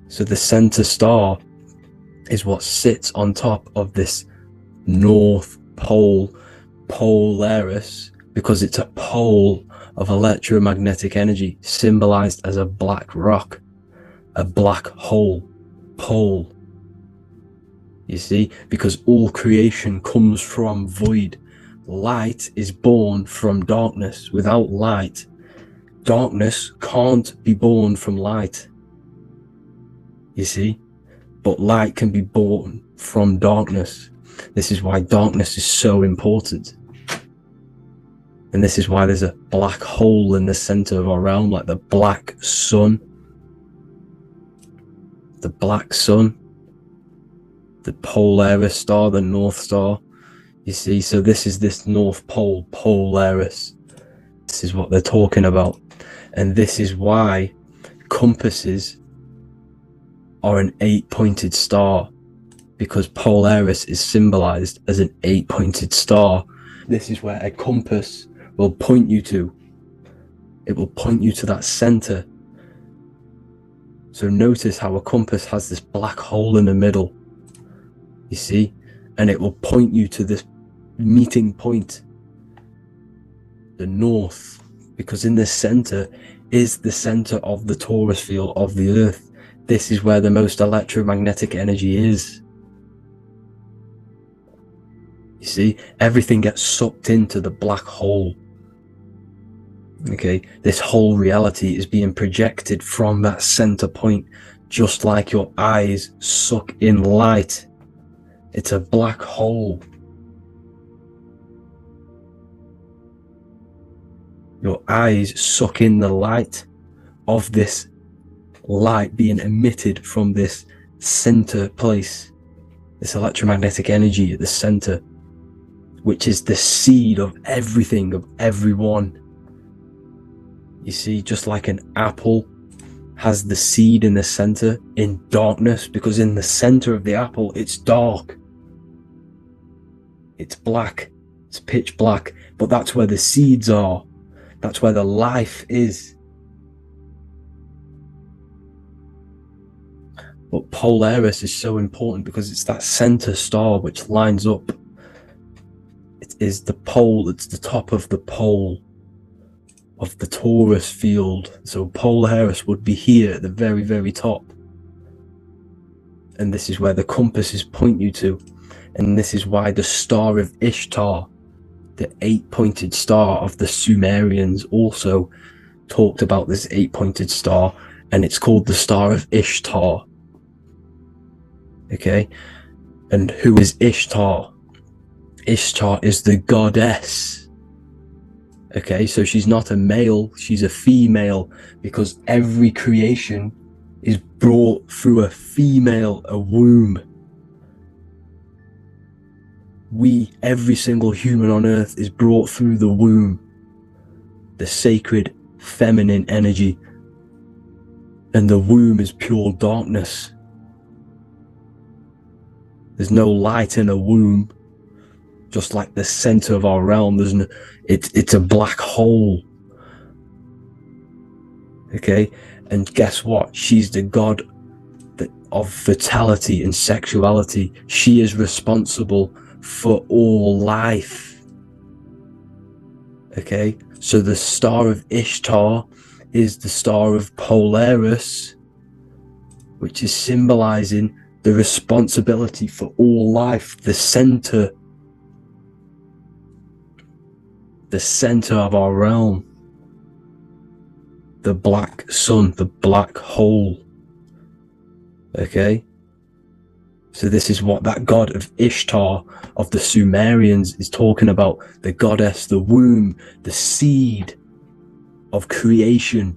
So the center star is what sits on top of this North Pole, Polaris, because it's a pole of electromagnetic energy, symbolized as a black rock, a black hole, pole. You see, because all creation comes from void. Light is born from darkness. Without light, darkness can't be born from light. You see, but light can be born from darkness. This is why darkness is so important. And this is why there's a black hole in the center of our realm, like the black sun. The black sun. The Polaris star, the North Star. You see, so this is this North Pole, Polaris. This is what they're talking about. And this is why compasses are an 8-pointed star, because Polaris is symbolized as an 8-pointed star. This is where a compass will point you to. It will point you to that center. So notice how a compass has this black hole in the middle. You see? And it will point you to this meeting point, the north, because in the center is the center of the torus field of the earth. This is where the most electromagnetic energy is. You see, everything gets sucked into the black hole. Okay, this whole reality is being projected from that center point, just like your eyes suck in light. It's a black hole. Your eyes suck in the light of this light being emitted from this center place, this electromagnetic energy at the center, which is the seed of everything, of everyone. You see, just like an apple has the seed in the center in darkness, because in the center of the apple it's dark, it's black, it's pitch black, but that's where the seeds are. That's where the life is. But Polaris is so important because it's that center star which lines up. It is the pole, it's the top of the pole of the torus field. So Polaris would be here at the very, very top. And this is where the compasses point you to. And this is why the Star of Ishtar, the 8-pointed star of the Sumerians, also talked about this 8-pointed star, and it's called the Star of Ishtar. Okay, and who is Ishtar? Ishtar is the goddess. Okay, so she's not a male, she's a female, because every creation is brought through a female, a womb. Every single human on earth is brought through the womb, the sacred feminine energy, and the womb is pure darkness. There's no light in a womb, just like the center of our realm. It's a black hole. Okay, and guess what? She's the god of fertility and sexuality. She is responsible for all life. Okay, so the Star of Ishtar is the Star of Polaris, which is symbolizing the responsibility for all life, the center of our realm, the black sun, the black hole. Okay, So this is what that god of Ishtar of the Sumerians is talking about. The goddess, the womb, the seed of creation.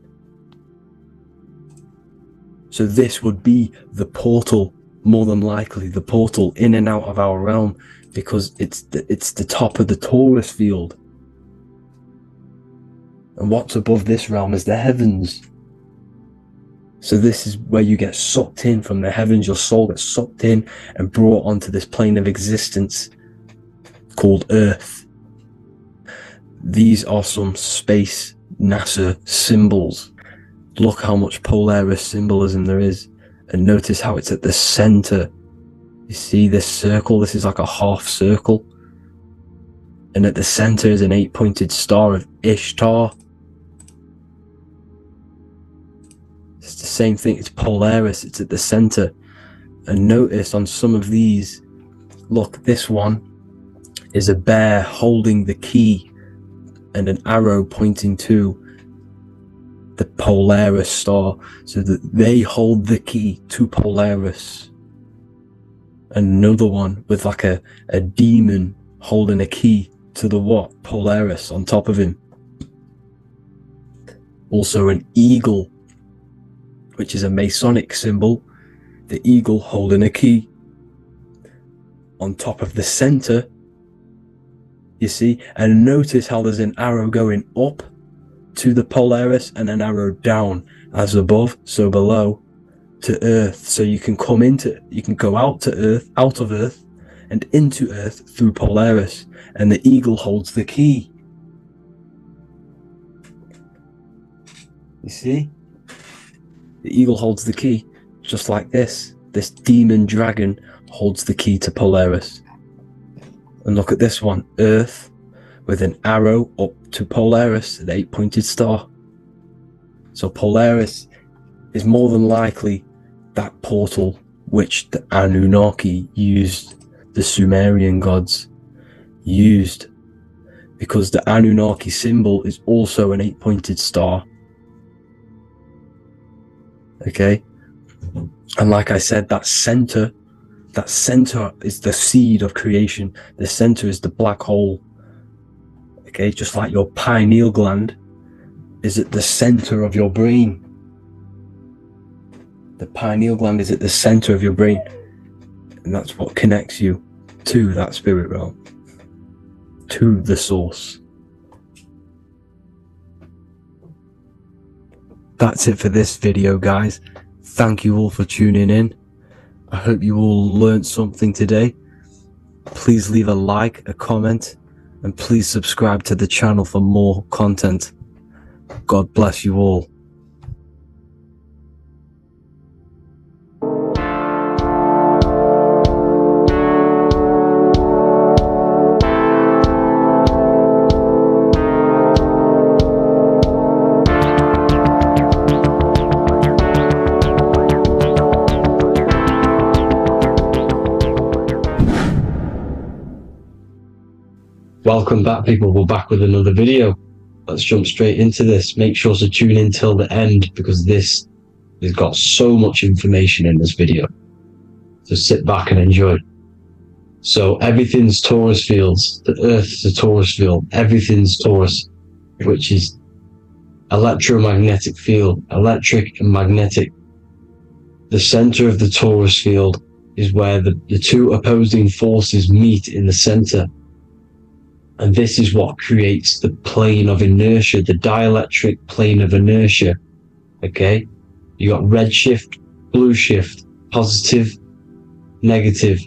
So this would be the portal, more than likely the portal in and out of our realm, because it's the top of the torus field. And what's above this realm is the heavens. So this is where you get sucked in from the heavens. Your soul gets sucked in and brought onto this plane of existence called Earth. These are some space NASA symbols. Look how much Polaris symbolism there is, and notice how it's at the center. You see this circle? This is like a half circle, and at the center is an 8-pointed star of Ishtar. It's the same thing. It's Polaris. It's at the center. And notice on some of these, look, this one is a bear holding the key and an arrow pointing to the Polaris star, so that they hold the key to Polaris. Another one with like a demon holding a key to the what? Polaris on top of him. Also an eagle, which is a Masonic symbol. The eagle holding a key on top of the center. You see, and notice how there's an arrow going up to the Polaris and an arrow down, as above, so below, to Earth. So you can go out to Earth, out of Earth, and into Earth through Polaris. And the eagle holds the key. You see? The eagle holds the key, just like this. This demon dragon holds the key to Polaris. And look at this one, Earth, with an arrow up to Polaris, an 8-pointed star. So Polaris is more than likely that portal which the Anunnaki used, the Sumerian gods used, because the Anunnaki symbol is also an 8-pointed star. Okay, and like I said, that center is the seed of creation. The center is the black hole. Okay, just like your pineal gland is at the center of your brain. The pineal gland is at the center of your brain, and that's what connects you to that spirit realm, to the source. That's it for this video, guys. Thank you all for tuning in. I hope you all learned something today. Please leave a like, a comment, and please subscribe to the channel for more content. God bless you all. Welcome back, people. We're back with another video. Let's jump straight into this. Make sure to tune in till the end, because this has got so much information in this video. So sit back and enjoy. So everything's Taurus fields. The Earth's a Taurus field. Everything's Taurus, which is electromagnetic field, electric and magnetic. The center of the Taurus field is where the two opposing forces meet in the center. And this is what creates the plane of inertia, the dielectric plane of inertia. Okay? You got red shift, blue shift, positive, negative,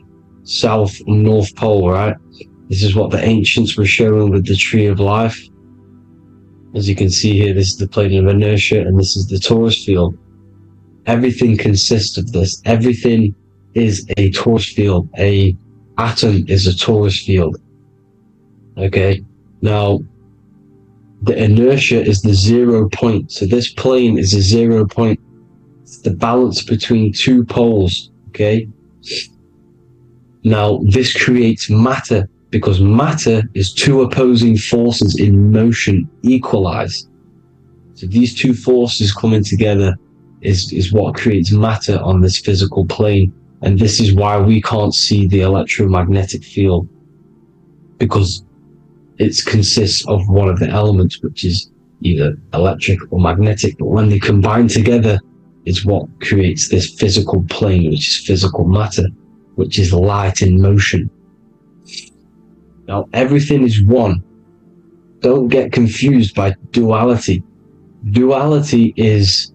south and north pole, right? This is what the ancients were showing with the tree of life. As you can see here, this is the plane of inertia, and this is the Taurus field. Everything consists of this. Everything is a Taurus field. A atom is a Taurus field. Okay, now the inertia is the 0 point. So this plane is a 0 point. It's the balance between two poles. Okay, now this creates matter, because matter is two opposing forces in motion equalized. So these two forces coming together is what creates matter on this physical plane. And this is why we can't see the electromagnetic field, because it consists of one of the elements, which is either electric or magnetic, but when they combine together, it's what creates this physical plane, which is physical matter, which is light in motion. Now, everything is one. Don't get confused by duality. Duality is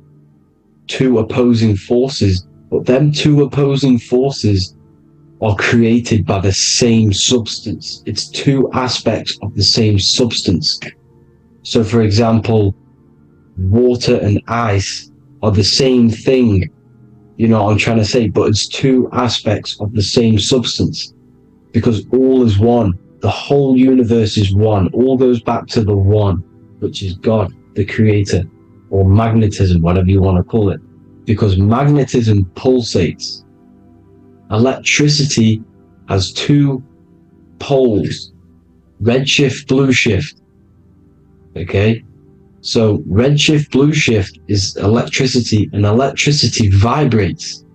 two opposing forces, but them two opposing forces are created by the same substance. It's two aspects of the same substance. So, for example, water and ice are the same thing, you know what I'm trying to say, but it's two aspects of the same substance, because all is one. The whole universe is one. All goes back to the one, which is God, the creator, or magnetism, whatever you want to call it, because magnetism pulsates. Electricity has two poles, redshift, blue shift. Okay, so redshift, blue shift is electricity, and electricity vibrates,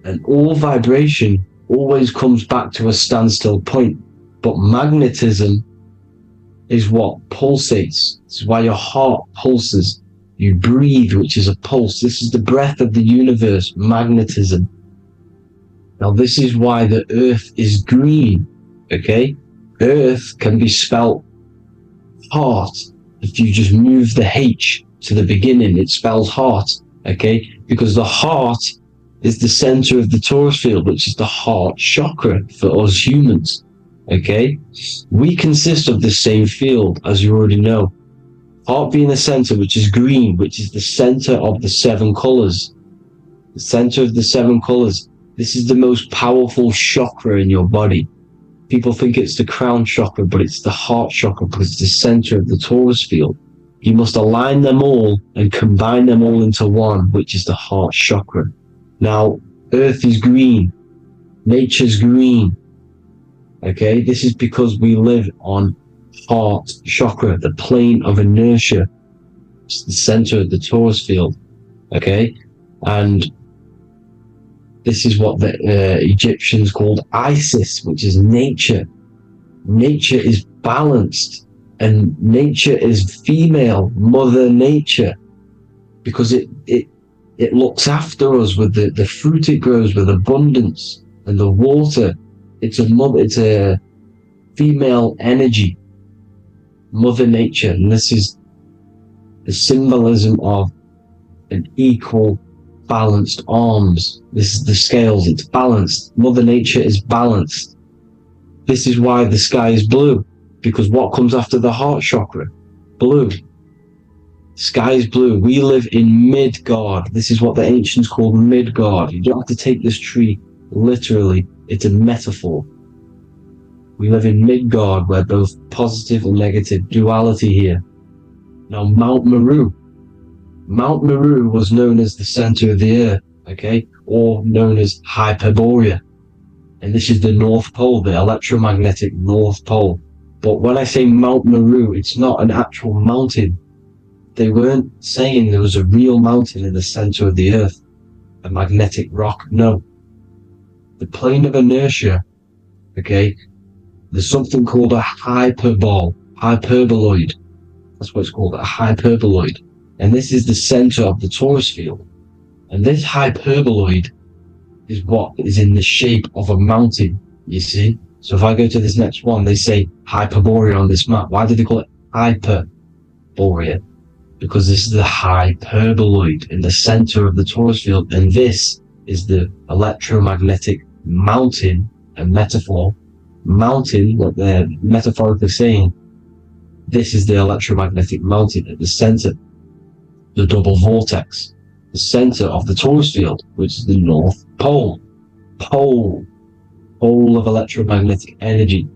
and all vibration always comes back to a standstill point. But magnetism is what pulsates. This is why your heart pulses. You breathe, which is a pulse. This is the breath of the universe, magnetism. Now, this is why the earth is green, okay? Earth can be spelt heart. If you just move the H to the beginning, it spells heart, okay? Because the heart is the center of the torus field, which is the heart chakra for us humans, okay? We consist of the same field, as you already know. Heart being the center, which is green, which is the center of the seven colors. The center of the seven colors. This is the most powerful chakra in your body. People think it's the crown chakra, but it's the heart chakra because it's the center of the torus field. You must align them all and combine them all into one, which is the heart chakra. Now, earth is green. Nature's green. Okay, this is because we live on heart chakra, the plane of inertia. It's the center of the torus field. Okay, and this is what the Egyptians called Isis, which is nature. Nature is balanced, and nature is female, Mother Nature, because it looks after us with the fruit it grows with abundance, and the water. It's a female energy, Mother Nature, and this is the symbolism of an equal, balanced arms. This is the scales, it's balanced. Mother Nature is balanced. This is why the sky is blue, because what comes after the heart chakra? Blue. Sky is blue. We live in Midgard. This is what the ancients called Midgard. You don't have to take this tree literally. It's a metaphor. We live in Midgard, where both positive and negative duality here. Now, Mount Meru. Mount Meru was known as the center of the earth, okay, or known as Hyperborea. And this is the North Pole, the electromagnetic North Pole. But when I say Mount Meru, it's not an actual mountain. They weren't saying there was a real mountain in the center of the earth, a magnetic rock. No. The plane of inertia, okay, there's something called a hyperboloid. That's what it's called, a hyperboloid. And this is the center of the torus field. And this hyperboloid is what is in the shape of a mountain, you see? So if I go to this next one, they say Hyperborea on this map. Why do they call it Hyperborea? Because this is the hyperboloid in the center of the torus field. And this is the electromagnetic mountain, a metaphor. Mountain, what they're metaphorically saying, this is the electromagnetic mountain at the center, the double vortex, the center of the torus field, which is the North Pole. Pole of electromagnetic energy.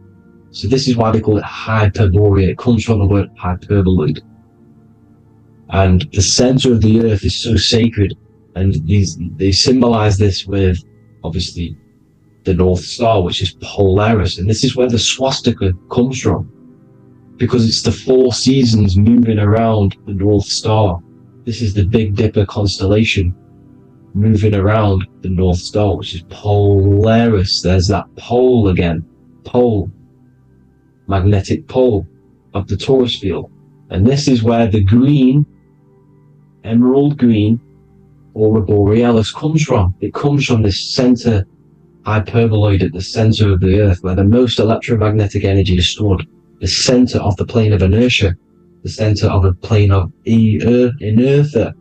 So this is why they call it Hyperborea. It comes from the word hyperboloid. And the center of the earth is so sacred, and they symbolize this with, obviously, the North Star, which is Polaris. And this is where the swastika comes from, because it's the 4 seasons moving around the North Star. This is the Big Dipper constellation. moving around the North Star, which is Polaris. There's that pole again. Pole. Magnetic pole of the torus field. And this is where the green, emerald green, aurora borealis comes from. It comes from this center hyperboloid at the center of the Earth, where the most electromagnetic energy is stored. The center of the plane of inertia. The center of the plane of inertia.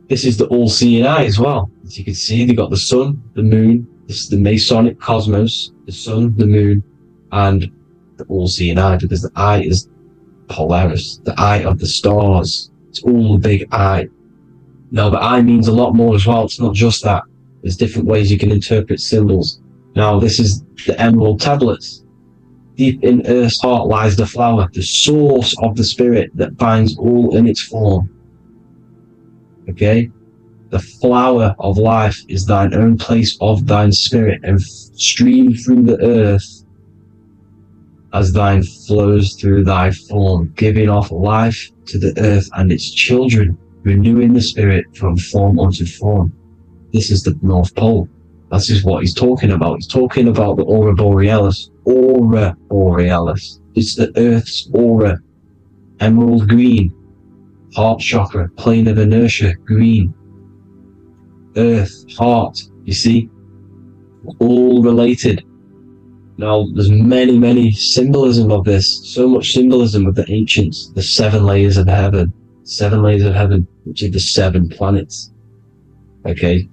This is the all-seeing eye as well. As you can see, they've got the sun, the moon, this is the Masonic cosmos, the sun, the moon, and the all-seeing eye, because the eye is Polaris, the eye of the stars. It's all a big eye. Now, the eye means a lot more as well. It's not just that. There's different ways you can interpret symbols. Now, this is the emerald tablets. Deep in Earth's heart lies the flower, the source of the spirit that binds all in its form. Okay? The flower of life is thine own place of thine spirit, and stream through the earth as thine flows through thy form, giving off life to the earth and its children, renewing the spirit from form unto form. This is the North Pole. This is what he's talking about. He's talking about the aurora borealis. Aurora borealis. It's the Earth's aura. Emerald green. Heart chakra. Plane of inertia. Green. Earth. Heart. You see? All related. Now, there's many symbolism of this. So much symbolism of the ancients. The 7 layers of heaven. 7 layers of heaven, which are the 7 planets. Okay?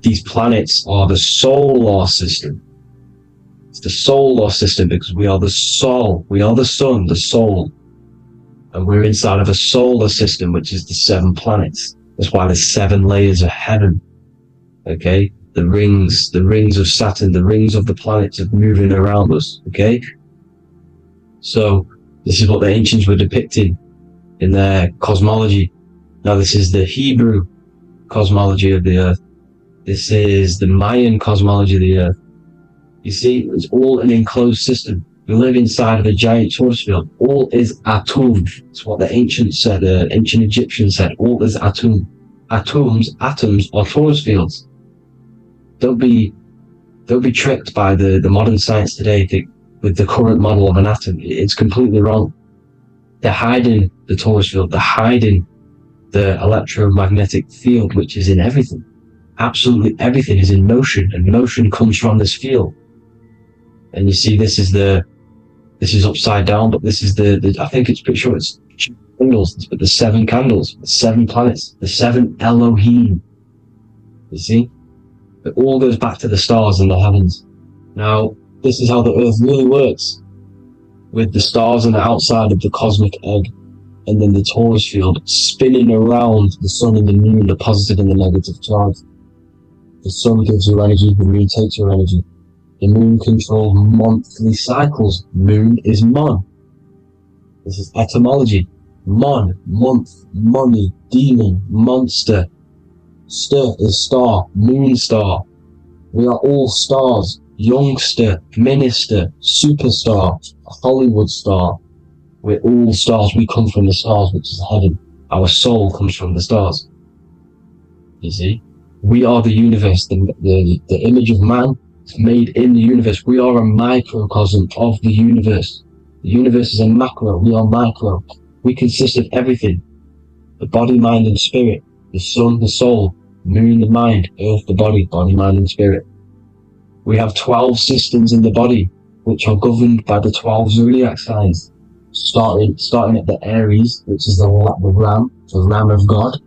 These planets are the solar system. It's the solar system because we are the soul. We are the sun, the soul. And we're inside of a solar system, which is the 7 planets. That's why there's 7 layers of heaven. Okay? The rings of Saturn, the rings of the planets are moving around us. Okay? So, this is what the ancients were depicting in their cosmology. Now, this is the Hebrew cosmology of the Earth. This is the Mayan cosmology of the Earth. You see, it's all an enclosed system. We live inside of a giant torus field. All is atum. It's what the ancients said, the ancient Egyptians said. All is atum. Atoms are torus fields. Don't be tricked by the modern science today with the current model of an atom. It's completely wrong. They're hiding the torus field. They're hiding the electromagnetic field, which is in everything. Absolutely everything is in motion, and motion comes from this field. And you see, this is upside down, but this is I think it's pretty sure it's candles, but the 7 candles, the 7 planets, the 7 Elohim. You see? It all goes back to the stars and the heavens. Now, this is how the Earth really works, with the stars on the outside of the cosmic egg, and then the torus field spinning around the sun and the moon, the positive and the negative charge. The sun gives you energy, the moon takes your energy. The moon controls monthly cycles. Moon is mon. This is etymology. Mon, month, money, demon, monster. Stir is star, moon star. We are all stars. Youngster, minister, superstar, Hollywood star. We're all stars. We come from the stars, which is heaven. Our soul comes from the stars. You see? We are the universe. The image of man is made in the universe. We are a microcosm of the universe. The universe is a macro. We are micro. We consist of everything. The body, mind, and spirit. The sun, the soul. Moon, the mind. Earth, the body. Body, mind, and spirit. We have 12 systems in the body, which are governed by the 12 zodiac signs. Starting at the Aries, which is the ram of God,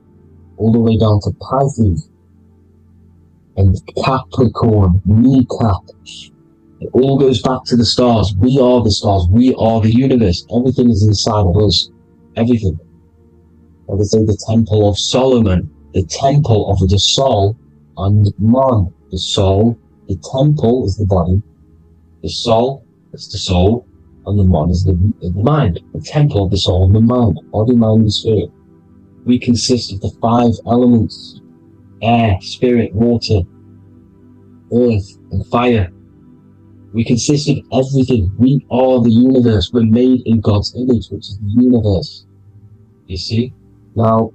all the way down to Pisces and Capricorn, kneecap. It all goes back to the stars. We are the stars. We are the universe. Everything is inside of us. Everything. Like they say, the Temple of Solomon, the Temple of the Soul, and man, the soul. The temple is the body. The soul is the soul. And the mind is the mind. The temple of the soul and the mind. Body, mind, and spirit. We consist of the 5 elements. Air, spirit, water, earth, and fire. We consist of everything. We are the universe. We're made in God's image, which is the universe. You see? Now,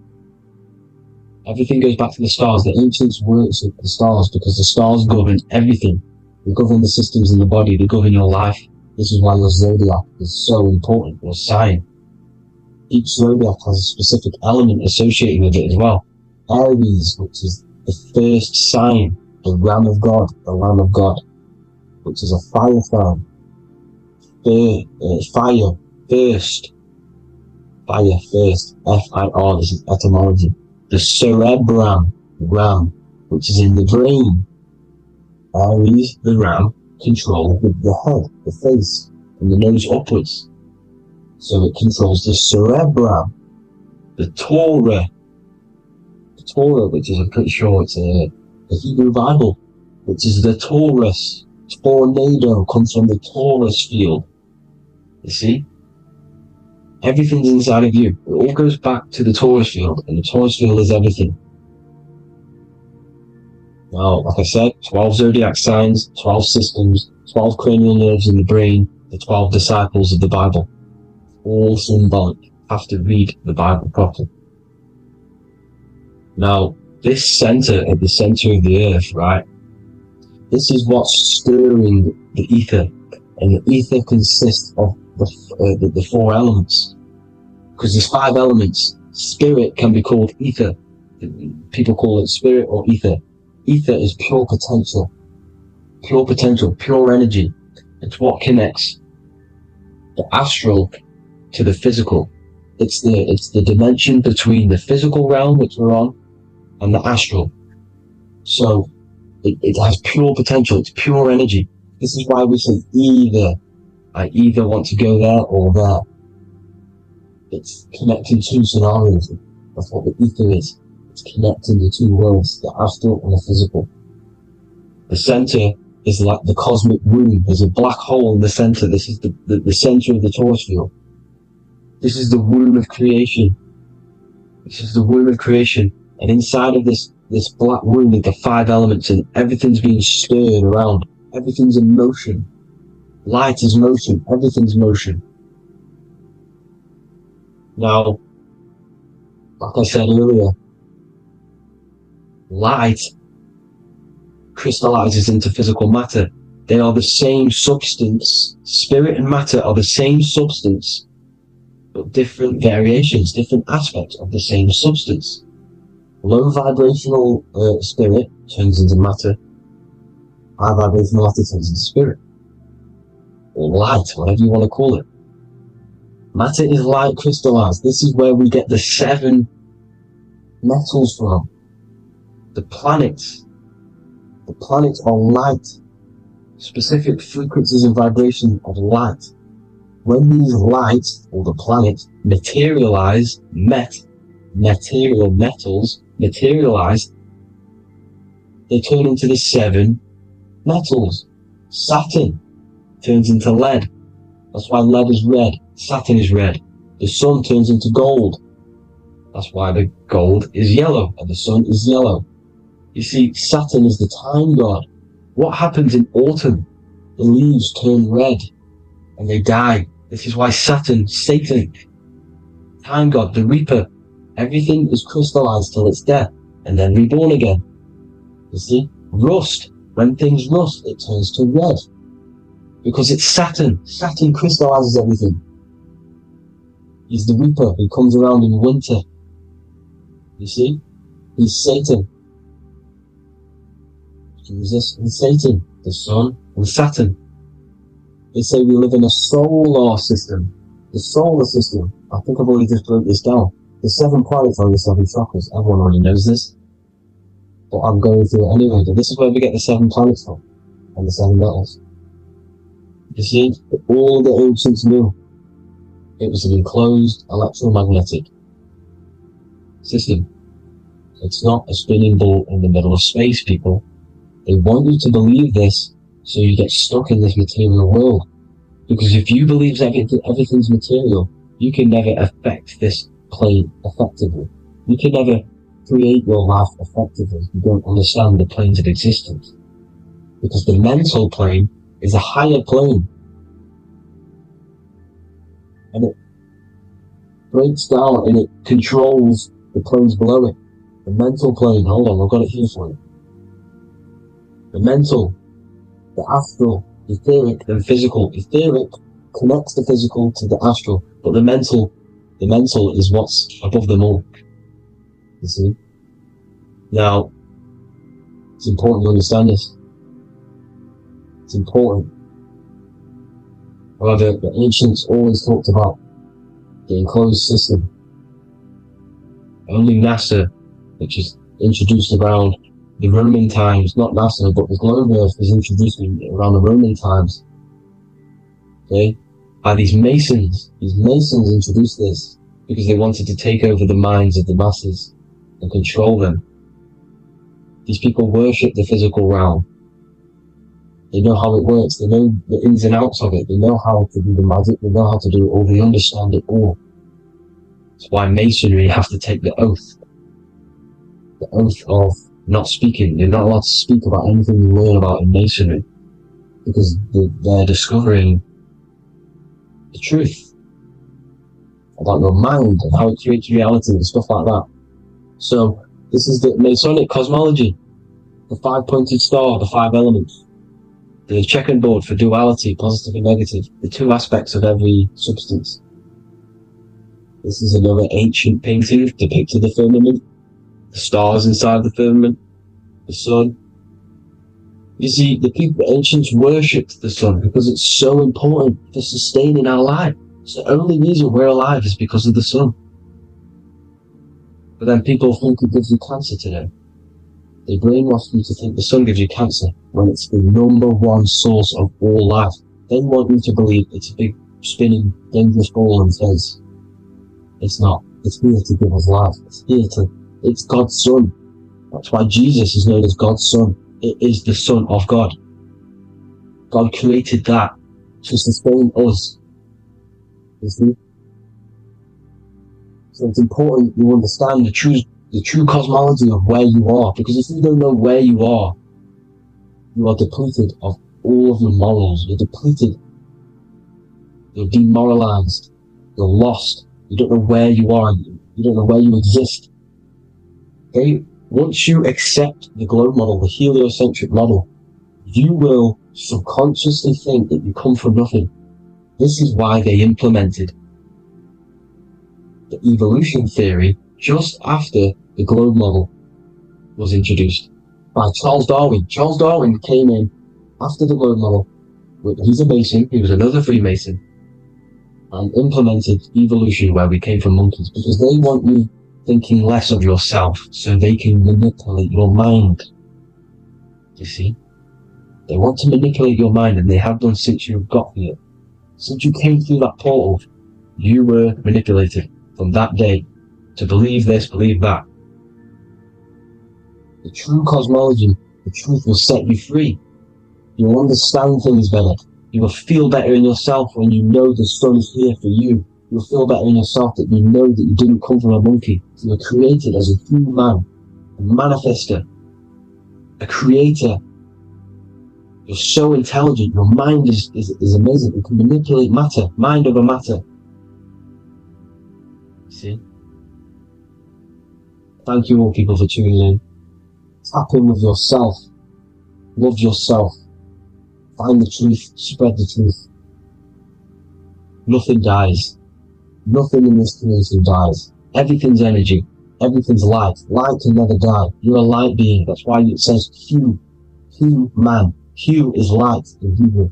Everything goes back to the stars. The ancients worship the stars because the stars govern everything. They govern the systems in the body. They govern your life. This is why your zodiac is so important, your sign. Each zodiac has a specific element associated with it as well. Aries, which is the first sign, the Ram of God, the Lamb of God, which is a fire sign. Fire, first. Fire, first. F-I-R, this is etymology. The cerebrum, ram, which is in the brain. Aries, the ram, controls the head, the face, and the nose upwards. So it controls the cerebrum. The Torah, which is, I'm pretty sure it's a Hebrew Bible, which is the Taurus. Tornado comes from the Taurus field. You see? Everything's inside of you. It all goes back to the Taurus field, and the Taurus field is everything. Now, like I said, 12 zodiac signs, 12 systems, 12 cranial nerves in the brain, the 12 disciples of the Bible. All symbolic. Have to read the Bible properly. Now, this center at the center of the earth, right? This is what's stirring the ether, and the ether consists of the four elements. Because there's 5 elements. Spirit can be called ether. People call it spirit or ether. Ether is pure potential, pure energy. It's what connects the astral to the physical. It's the dimension between the physical realm, which we're on, and the astral. So it has pure potential. It's pure energy. This is why we say either. I either want to go there or there. It's connecting 2 scenarios. That's what the ether is. It's connecting the 2 worlds, the astral and the physical. The center is like the cosmic womb. There's a black hole in the center. This is the center of the Taurus field. This is the womb of creation. This is the womb of creation. And inside of this black womb are the 5 elements, and everything's being stirred around. Everything's in motion. Light is motion. Everything's motion. Now, like I said earlier, light crystallizes into physical matter. They are the same substance. Spirit and matter are the same substance, but different variations, different aspects of the same substance. Low vibrational spirit turns into matter. High vibrational matter turns into spirit. Or light, whatever you want to call it. Matter is light crystallized. This is where we get the 7 metals from. The planets. The planets are light. Specific frequencies and vibration of light. When these lights, or the planets, materialize, material metals materialize, they turn into the 7 metals. Saturn turns into lead. That's why lead is red. Saturn is red. The sun turns into gold. That's why the gold is yellow and the sun is yellow. You see, Saturn is the time god. What happens in autumn? The leaves turn red and they die. This is why Satan, time god, the reaper, everything is crystallized till it's death and then reborn again. You see, rust. When things rust, it turns to red. Because it's Saturn. Saturn crystallizes everything. He's the reaper who comes around in winter. You see? He's Satan. Jesus and Satan, the sun and Saturn. They say we live in a solar system. The solar system. I think I've already just broke this down. The 7 planets are the 7 chakras. Everyone already knows this. But I'm going through it anyway. But this is where we get the 7 planets from. And the 7 metals. You see, all the ancients knew it was an enclosed electromagnetic system. It's not a spinning ball in the middle of space, people. They want you to believe this so you get stuck in this material world. Because if you believe everything's material, you can never affect this plane effectively. You can never create your life effectively if you don't understand the planes of existence. Because the mental plane is a higher plane. And it breaks down and it controls the planes below it. The mental plane, hold on, I've got it here for you. The mental, the astral, etheric, and physical. Etheric connects the physical to the astral, but the mental is what's above them all. You see? Now, it's important to understand this. It's important. However, the ancients always talked about the enclosed system. Only NASA, which is introduced around the Roman times, not NASA, but the globe Earth was introduced around the Roman times. Okay? By these Masons. These Masons introduced this because they wanted to take over the minds of the masses and control them. These people worship the physical realm. They know how it works. They know the ins and outs of it. They know how to do the magic. They know how to do it all. They understand it all. That's why Masonry have to take the oath. The oath of not speaking. You're not allowed to speak about anything you learn about in Masonry. Because they're discovering the truth about your mind and how it creates reality and stuff like that. So, this is the Masonic cosmology. The 5-pointed star, the 5 elements. The checkerboard for duality, positive and negative. The 2 aspects of every substance. This is another ancient painting depicting the firmament. The stars inside the firmament. The sun. You see, the ancients worshipped the sun because it's so important for sustaining our life. It's the only reason we're alive is because of the sun. But then people think it gives you cancer today. They brainwash you to think the sun gives you cancer when it's the #1 source of all life. They want you to believe it's a big, spinning, dangerous ball in space. It's not. It's here to give us life. It's God's son. That's why Jesus is known as God's son. It is the Son of God. God created that to sustain us. You see? So it's important you understand the true cosmology of where you are, because if you don't know where you are depleted of all of your morals. You're depleted. You're demoralized. You're lost. You don't know where you are. You don't know where you exist. Okay? Once you accept the globe model, the heliocentric model, you will subconsciously think that you come from nothing. This is why they implemented the evolution theory just after the globe model was introduced by Charles Darwin. Charles Darwin came in after the globe model. He's a Mason, he was another Freemason, and implemented evolution where we came from monkeys, because they want you thinking less of yourself so they can manipulate your mind. You see? They want to manipulate your mind, and they have done since you got here. Since you came through that portal, you were manipulated from that day to believe this, believe that. The true cosmology, the truth will set you free. You will understand things better. You will feel better in yourself when you know the sun is here for you. You'll feel better in yourself that you know that you didn't come from a monkey. You were created as a human, a manifester, a creator. You're so intelligent. Your mind is amazing. You can manipulate matter, mind over matter. See? Thank you all people for tuning in. Tap in with yourself. Love yourself. Find the truth. Spread the truth. Nothing dies. Nothing in this creation dies. Everything's energy. Everything's light. Light can never die. You're a light being. That's why it says Hu. Hu man. Hu is light in Hebrew.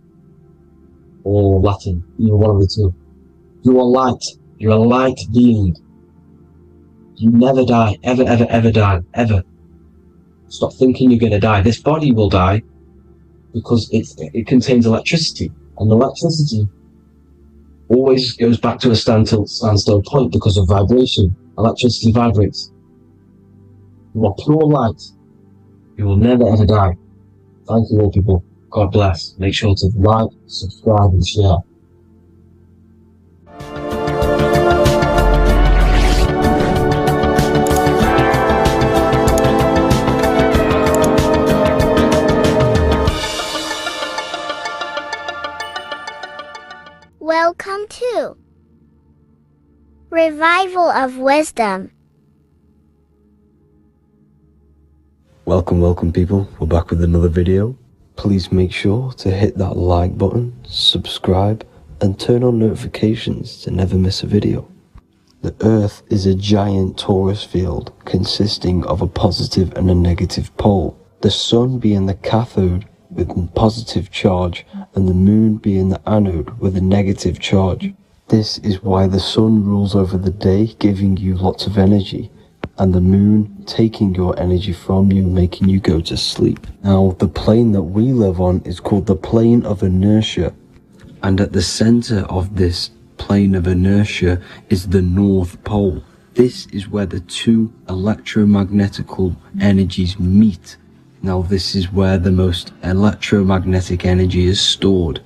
Or Latin. Either one of the two. You are light. You're a light being. You never die. Ever, ever, ever die. Ever. Stop thinking you're going to die. This body will die because it contains electricity. And electricity always goes back to a standstill point because of vibration. Electricity vibrates. You are pure light. You will never ever die. Thank you all people. God bless. Make sure to like, subscribe and share. Welcome to Revival of Wisdom. Welcome people, we're back with another video. Please make sure to hit that like button, subscribe, and turn on notifications to never miss a video. The Earth is a giant torus field consisting of a positive and a negative pole. The Sun being the cathode with a positive charge and the Moon being the anode with a negative charge. This is why the Sun rules over the day, giving you lots of energy, and the Moon taking your energy from you, making you go to sleep. Now, the plane that we live on is called the plane of inertia, and at the center of this plane of inertia is the North Pole. This is where the two electromagnetical energies meet. Now, this is where the most electromagnetic energy is stored.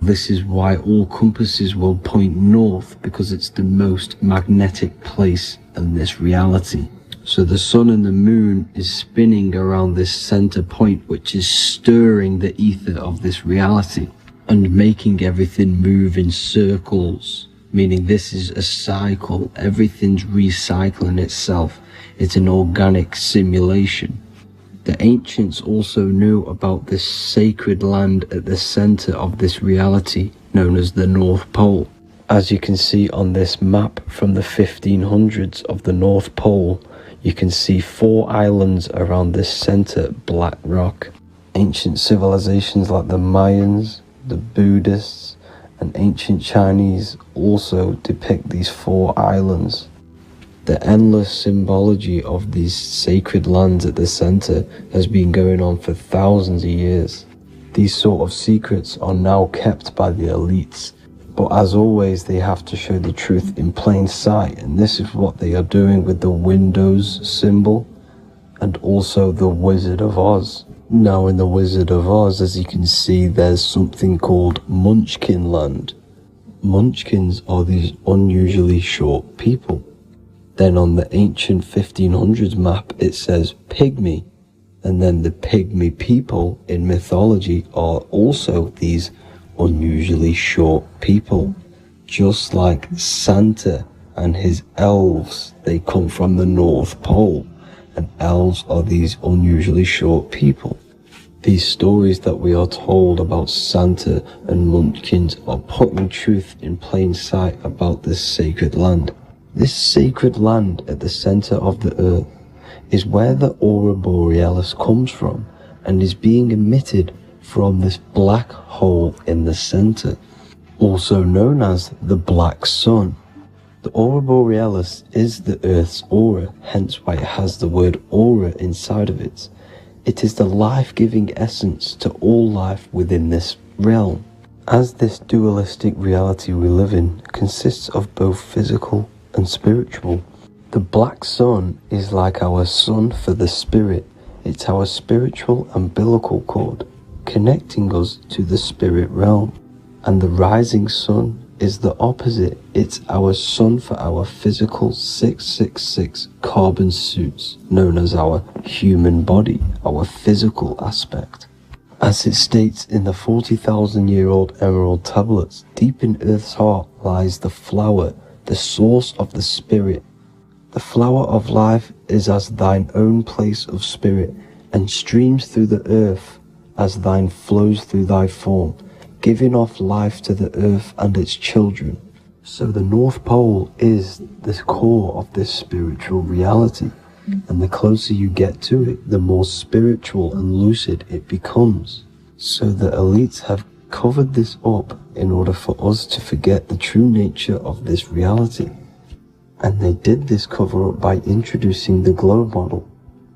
This is why all compasses will point north, because it's the most magnetic place in this reality. So the Sun and the Moon is spinning around this center point, which is stirring the ether of this reality and making everything move in circles, meaning this is a cycle. Everything's recycling itself. It's an organic simulation. The ancients also knew about this sacred land at the center of this reality, known as the North Pole. As you can see on this map from the 1500s of the North Pole, you can see 4 islands around this center black rock. Ancient civilizations like the Mayans, the Buddhists, and ancient Chinese also depict these 4 islands. The endless symbology of these sacred lands at the center has been going on for thousands of years. These sort of secrets are now kept by the elites, but as always they have to show the truth in plain sight, and this is what they are doing with the Windows symbol and also the Wizard of Oz. Now in the Wizard of Oz, as you can see, there's something called Munchkin Land. Munchkins are these unusually short people. Then on the ancient 1500s map it says Pygmy, and then the Pygmy people in mythology are also these unusually short people. Just like Santa and his elves, they come from the North Pole, and elves are these unusually short people. These stories that we are told about Santa and Munchkins are putting truth in plain sight about this sacred land. This sacred land at the center of the earth is where the aurora borealis comes from and is being emitted from this black hole in the center, also known as the black sun. The aurora borealis is the earth's aura, hence why it has the word aura inside of it. It is the life-giving essence to all life within this realm. As this dualistic reality we live in consists of both physical and spiritual, the black sun is like our sun for the spirit. It's our spiritual umbilical cord connecting us to the spirit realm. And the rising sun is the opposite. It's our sun for our physical 666 carbon suits, known as our human body, our physical aspect. As it states in the 40,000-year-old emerald tablets, deep in Earth's heart lies the flower, the source of the spirit. The flower of life is as thine own place of spirit, and streams through the earth as thine flows through thy form, giving off life to the earth and its children. So the North Pole is the core of this spiritual reality, and the closer you get to it, the more spiritual and lucid it becomes. So the elites have covered this up in order for us to forget the true nature of this reality. And they did this cover up by introducing the globe model.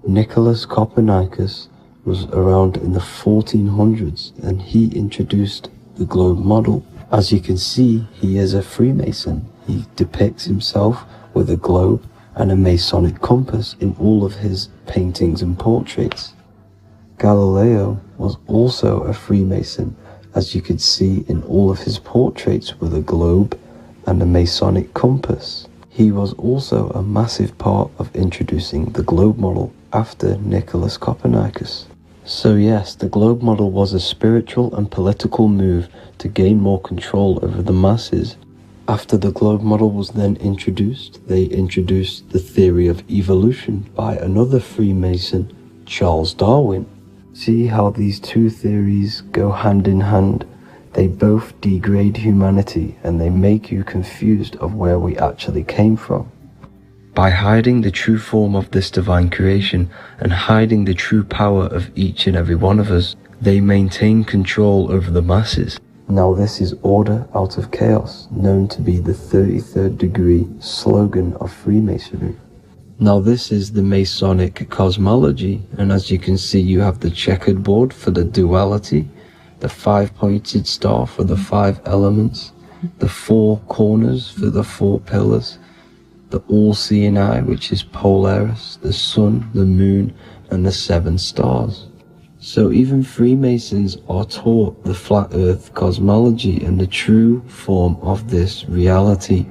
Nicholas Copernicus was around in the 1400s, and he introduced the globe model. As you can see, he is a Freemason. He depicts himself with a globe and a Masonic compass in all of his paintings and portraits. Galileo was also a Freemason, as you could see in all of his portraits with a globe and a Masonic compass. He was also a massive part of introducing the globe model after Nicholas Copernicus. So yes, the globe model was a spiritual and political move to gain more control over the masses. After the globe model was then introduced, they introduced the theory of evolution by another Freemason, Charles Darwin. See how these two theories go hand in hand? They both degrade humanity and they make you confused of where we actually came from. By hiding the true form of this divine creation and hiding the true power of each and every one of us, they maintain control over the masses. Now this is order out of chaos, known to be the 33rd degree slogan of Freemasonry. Now this is the Masonic cosmology, and as you can see, you have the checkered board for the duality, the 5-pointed star for the 5 elements, the 4 corners for the 4 pillars, the all-seeing eye, which is Polaris, the sun, the moon, and the 7 stars. So even Freemasons are taught the flat earth cosmology and the true form of this reality.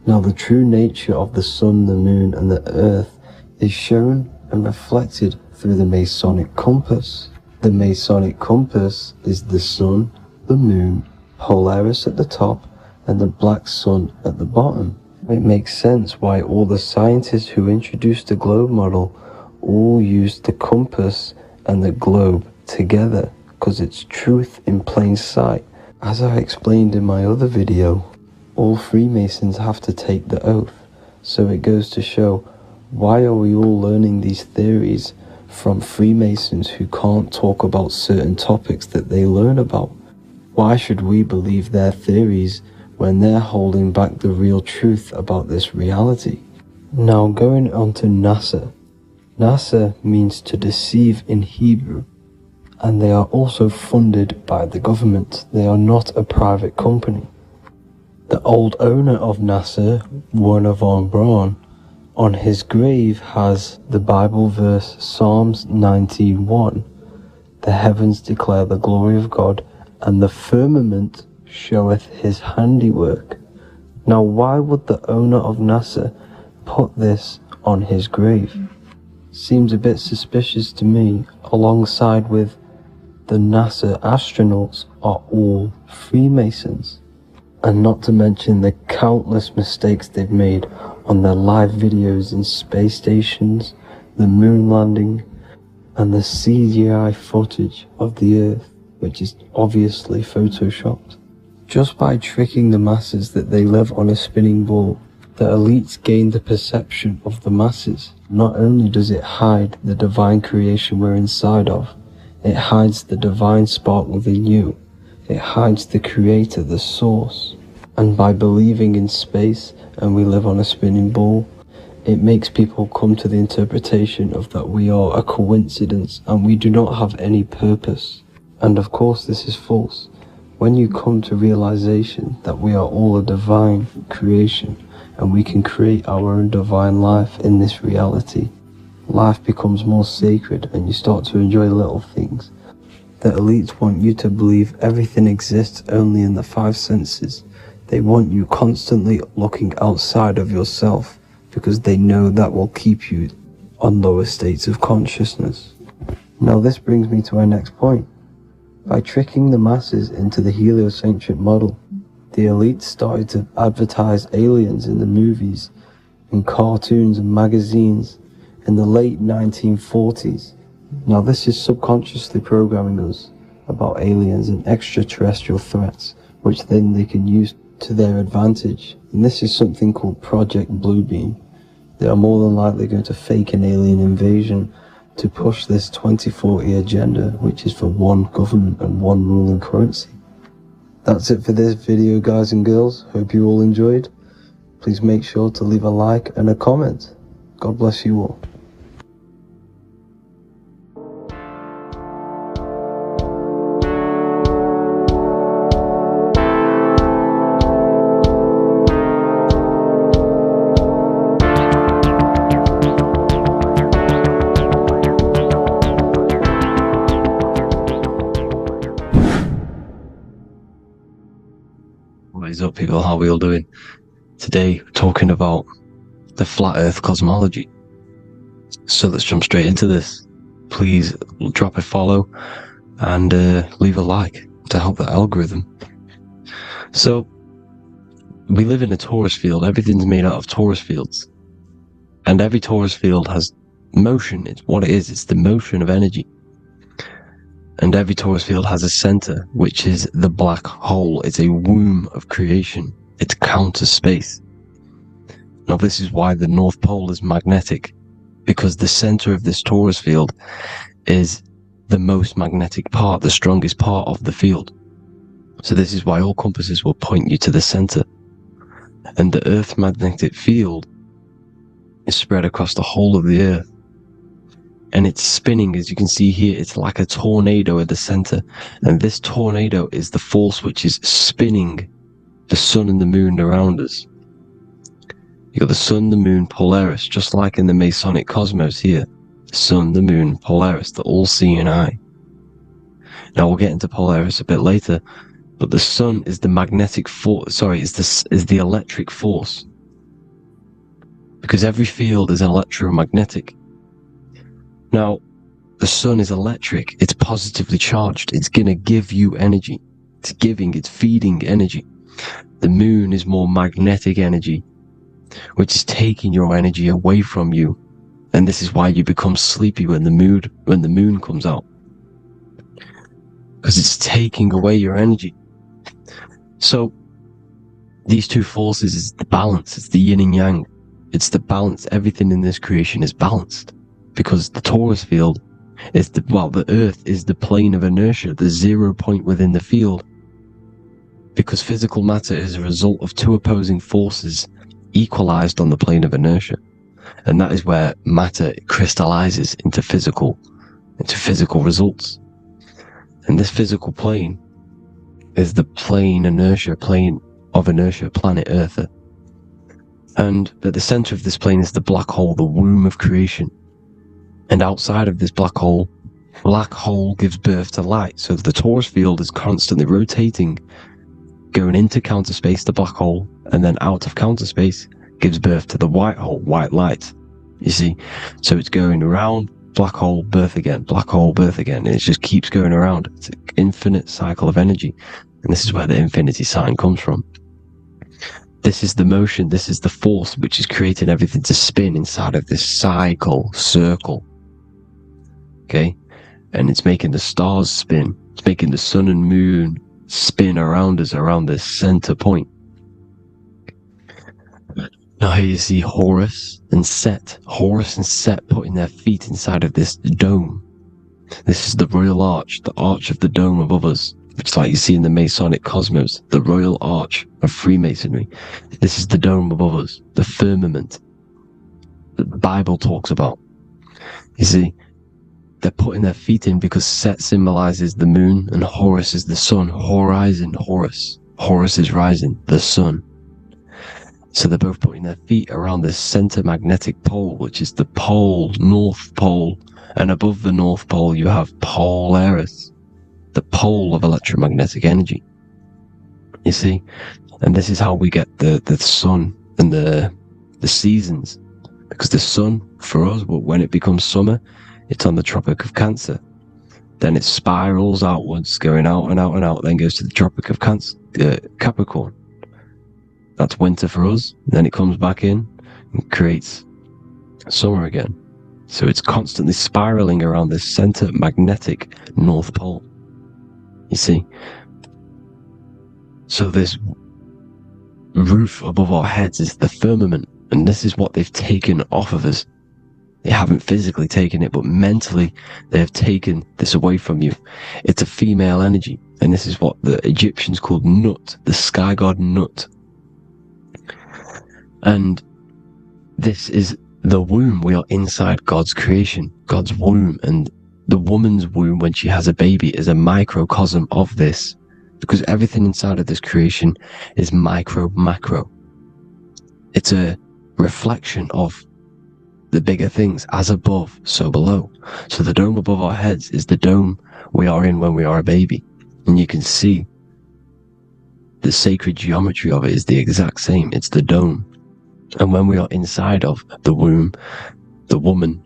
Now the true nature of the sun, the moon, and the earth is shown and reflected through the Masonic compass. The Masonic compass is the sun, the moon, Polaris at the top, and the black sun at the bottom. It makes sense why all the scientists who introduced the globe model all used the compass and the globe together, because it's truth in plain sight. As I explained in my other video, all Freemasons have to take the oath, so it goes to show, why are we all learning these theories from Freemasons who can't talk about certain topics that they learn about? Why should we believe their theories when they're holding back the real truth about this reality? Now going on to NASA. NASA means to deceive in Hebrew, and they are also funded by the government. They are not a private company. The old owner of NASA, Werner von Braun, on his grave has the Bible verse Psalms 91. The heavens declare the glory of God, and the firmament showeth his handiwork. Now why would the owner of NASA put this on his grave? Seems a bit suspicious to me, alongside with the NASA astronauts are all Freemasons. And not to mention the countless mistakes they've made on their live videos in space stations, the moon landing, and the CGI footage of the Earth, which is obviously photoshopped. Just by tricking the masses that they live on a spinning ball, the elites gain the perception of the masses. Not only does it hide the divine creation we're inside of, it hides the divine spark within you. It hides the creator, the source. And by believing in space and we live on a spinning ball, it makes people come to the interpretation of that we are a coincidence and we do not have any purpose. And of course this is false. When you come to realization that we are all a divine creation and we can create our own divine life in this reality, life becomes more sacred and you start to enjoy little things. The elites want you to believe everything exists only in the 5 senses. They want you constantly looking outside of yourself because they know that will keep you on lower states of consciousness. Now this brings me to our next point. By tricking the masses into the heliocentric model, the elites started to advertise aliens in the movies, in cartoons and magazines in the late 1940s. Now this is subconsciously programming us about aliens and extraterrestrial threats, which then they can use to their advantage. And this is something called Project Bluebeam. They are more than likely going to fake an alien invasion to push this 2040 agenda, which is for one government and one ruling currency. That's it for this video, guys and girls. Hope you all enjoyed. Please make sure to leave a like and a comment. God bless you all. What is up, people? How are we all doing? Today, we're talking about the flat earth cosmology. So let's jump straight into this. Please drop a follow and leave a like to help the algorithm. So, we live in a torus field. Everything's made out of torus fields. And every torus field has motion. It's what it is. It's the motion of energy. And every torus field has a center, which is the black hole. It's a womb of creation. It's counter space. Now, this is why the North Pole is magnetic, because the center of this torus field is the most magnetic part, the strongest part of the field. So this is why all compasses will point you to the center. And the Earth's magnetic field is spread across the whole of the Earth. And it's spinning, as you can see here. It's like a tornado at the center. And this tornado is the force which is spinning the sun and the moon around us. You got the sun, the moon, Polaris, just like in the Masonic cosmos here. The sun, the moon, Polaris, the all-seeing eye. Now we'll get into Polaris a bit later, but the sun is the magnetic force. Is the electric force, because every field is electromagnetic. Now, the sun is electric. It's positively charged. It's going to give you energy. It's feeding energy. The moon is more magnetic energy, which is taking your energy away from you. And this is why you become sleepy when the moon comes out. Because it's taking away your energy. So, these two forces is the balance. It's the yin and yang. It's the balance. Everything in this creation is balanced. Because the torus field is the Earth is the plane of inertia, the 0 point within the field. Because physical matter is a result of two opposing forces equalized on the plane of inertia. And that is where matter crystallizes into physical results. And this physical plane is the plane of inertia, planet Earth. And at the center of this plane is the black hole, the womb of creation. And outside of this black hole gives birth to light. So the torus field is constantly rotating, going into counter space, the black hole, and then out of counter space gives birth to the white hole, white light. You see? So it's going around, black hole, birth again, black hole, birth again. And it just keeps going around. It's an infinite cycle of energy. And this is where the infinity sign comes from. This is the motion, this is the force which is creating everything to spin inside of this circle. Okay? And it's making the stars spin. It's making the sun and moon spin around us, around this center point. Now here you see Horus and Set putting their feet inside of this dome. This is the royal arch, the arch of the dome above us, which is like you see in the Masonic cosmos, the royal arch of Freemasonry. This is the dome above us, the firmament that the Bible talks about. You see, they're putting their feet in because Set symbolizes the moon and Horus is the sun. Horizon, Horus. Horus is rising, the sun. So they're both putting their feet around the center magnetic pole, which is the pole, North Pole. And above the North Pole, you have Polaris, the pole of electromagnetic energy. You see? And this is how we get the sun and the seasons. Because the sun, for us, when it becomes summer, it's on the Tropic of Cancer. Then it spirals outwards, going out and out and out, then goes to the Tropic of Capricorn. That's winter for us. Then it comes back in and creates summer again. So it's constantly spiraling around this center magnetic North Pole. You see? So this roof above our heads is the firmament, and this is what they've taken off of us. They haven't physically taken it, but mentally they have taken this away from you. It's a female energy, and this is what the Egyptians called Nut, the sky god Nut. And this is the womb. We are inside God's creation, God's womb, and the woman's womb when she has a baby is a microcosm of this, because everything inside of this creation is macro. It's a reflection of the bigger things, as above, so below. So the dome above our heads is the dome we are in when we are a baby. And you can see the sacred geometry of it is the exact same. It's the dome. And when we are inside of the womb, the woman,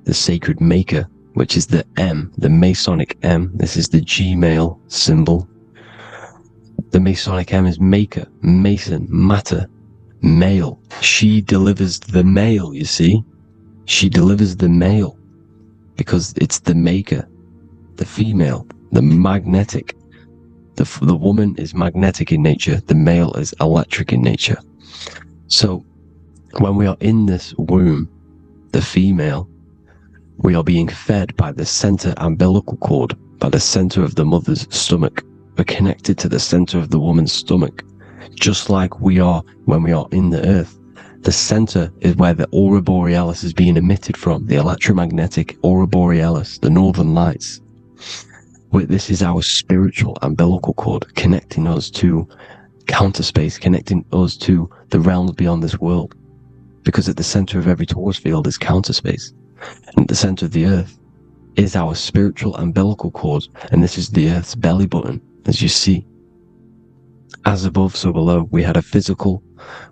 the sacred maker, which is the M, the Masonic M. This is the Gmail symbol. The Masonic M is maker, mason, matter, male. She delivers the male, you see. She delivers the male because it's the maker, the female, the magnetic. The woman is magnetic in nature, the male is electric in nature. So when we are in this womb, the female, we are being fed by the center umbilical cord, by the center of the mother's stomach. We're connected to the center of the woman's stomach, just like we are when we are in the earth. The center is where the aurora borealis is being emitted from, the electromagnetic aurora borealis, the northern lights. This is our spiritual umbilical cord, connecting us to counter space, connecting us to the realms beyond this world. Because at the center of every torus field is counter space. And at the center of the earth is our spiritual umbilical cord, and this is the earth's belly button, as you see. As above, so below. We had a physical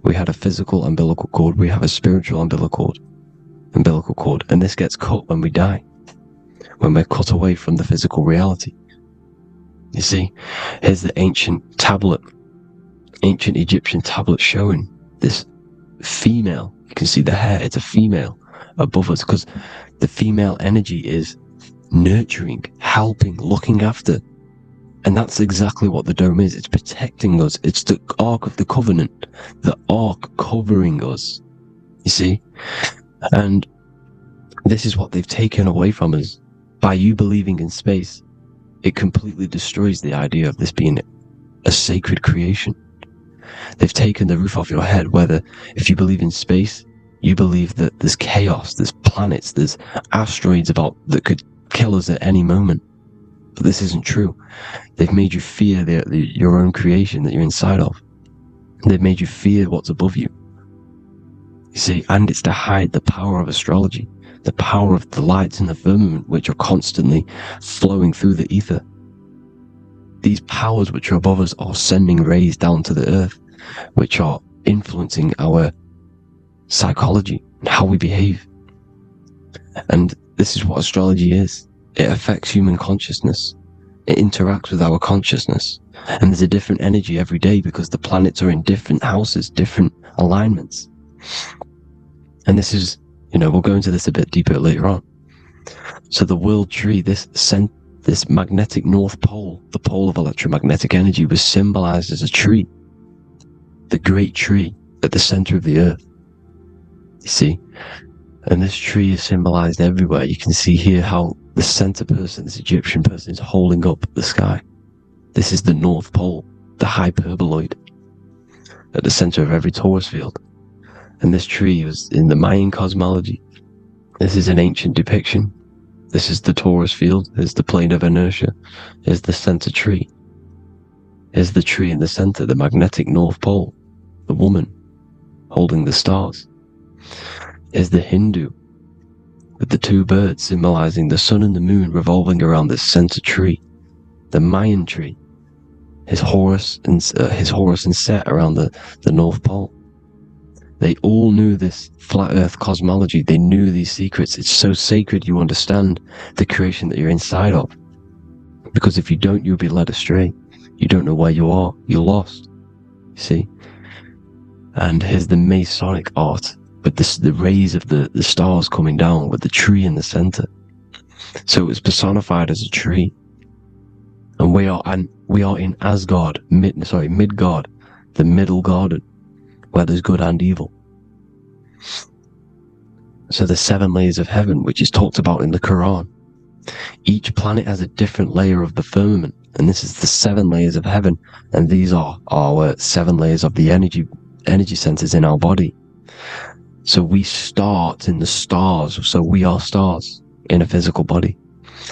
umbilical cord, we have a spiritual umbilical cord, and this gets cut when we die, when we're cut away from the physical reality. You see, here's the ancient Egyptian tablet showing this female. You can see the hair, it's a female above us, because the female energy is nurturing, helping, looking after. And that's exactly what the dome is. It's protecting us. It's the Ark of the Covenant, the Ark covering us. You see? And this is what they've taken away from us. By you believing in space, it completely destroys the idea of this being a sacred creation. They've taken the roof off your head, whether if you believe in space, you believe that there's chaos, there's planets, there's asteroids about that could kill us at any moment. But this isn't true. They've made you fear your own creation that you're inside of. They've made you fear what's above you. You see, and it's to hide the power of astrology, the power of the lights in the firmament, which are constantly flowing through the ether. These powers which are above us are sending rays down to the earth, which are influencing our psychology and how we behave. And this is what astrology is. It affects human consciousness. It interacts with our consciousness. And there's a different energy every day because the planets are in different houses, different alignments. And this is, we'll go into this a bit deeper later on. So the world tree, this magnetic north pole, the pole of electromagnetic energy, was symbolized as a tree. The great tree at the center of the earth. You see? And this tree is symbolized everywhere. You can see here how the center person, this Egyptian person, is holding up the sky. This is the North Pole, the hyperboloid, at the center of every torus field. And this tree was in the Mayan cosmology. This is an ancient depiction. This is the torus field. There's the plane of inertia. Here's the center tree. Here's the tree in the center, the magnetic North Pole, the woman holding the stars. Is the Hindu, with the two birds symbolizing the sun and the moon revolving around this center tree. The Mayan tree, his Horus and Set around the North Pole. They all knew this flat earth cosmology. They knew these secrets. It's so sacred you understand the creation that you're inside of. Because if you don't, you'll be led astray. You don't know where you are. You're lost. You see? And here's the Masonic art, with the rays of the stars coming down, with the tree in the center. So it was personified as a tree. And we are in Asgard, Midgard, the middle garden, where there's good and evil. So the 7 layers of heaven, which is talked about in the Quran. Each planet has a different layer of the firmament, and this is the 7 layers of heaven, and these are our 7 layers of the energy centers in our body. So we start in the stars. So we are stars in a physical body.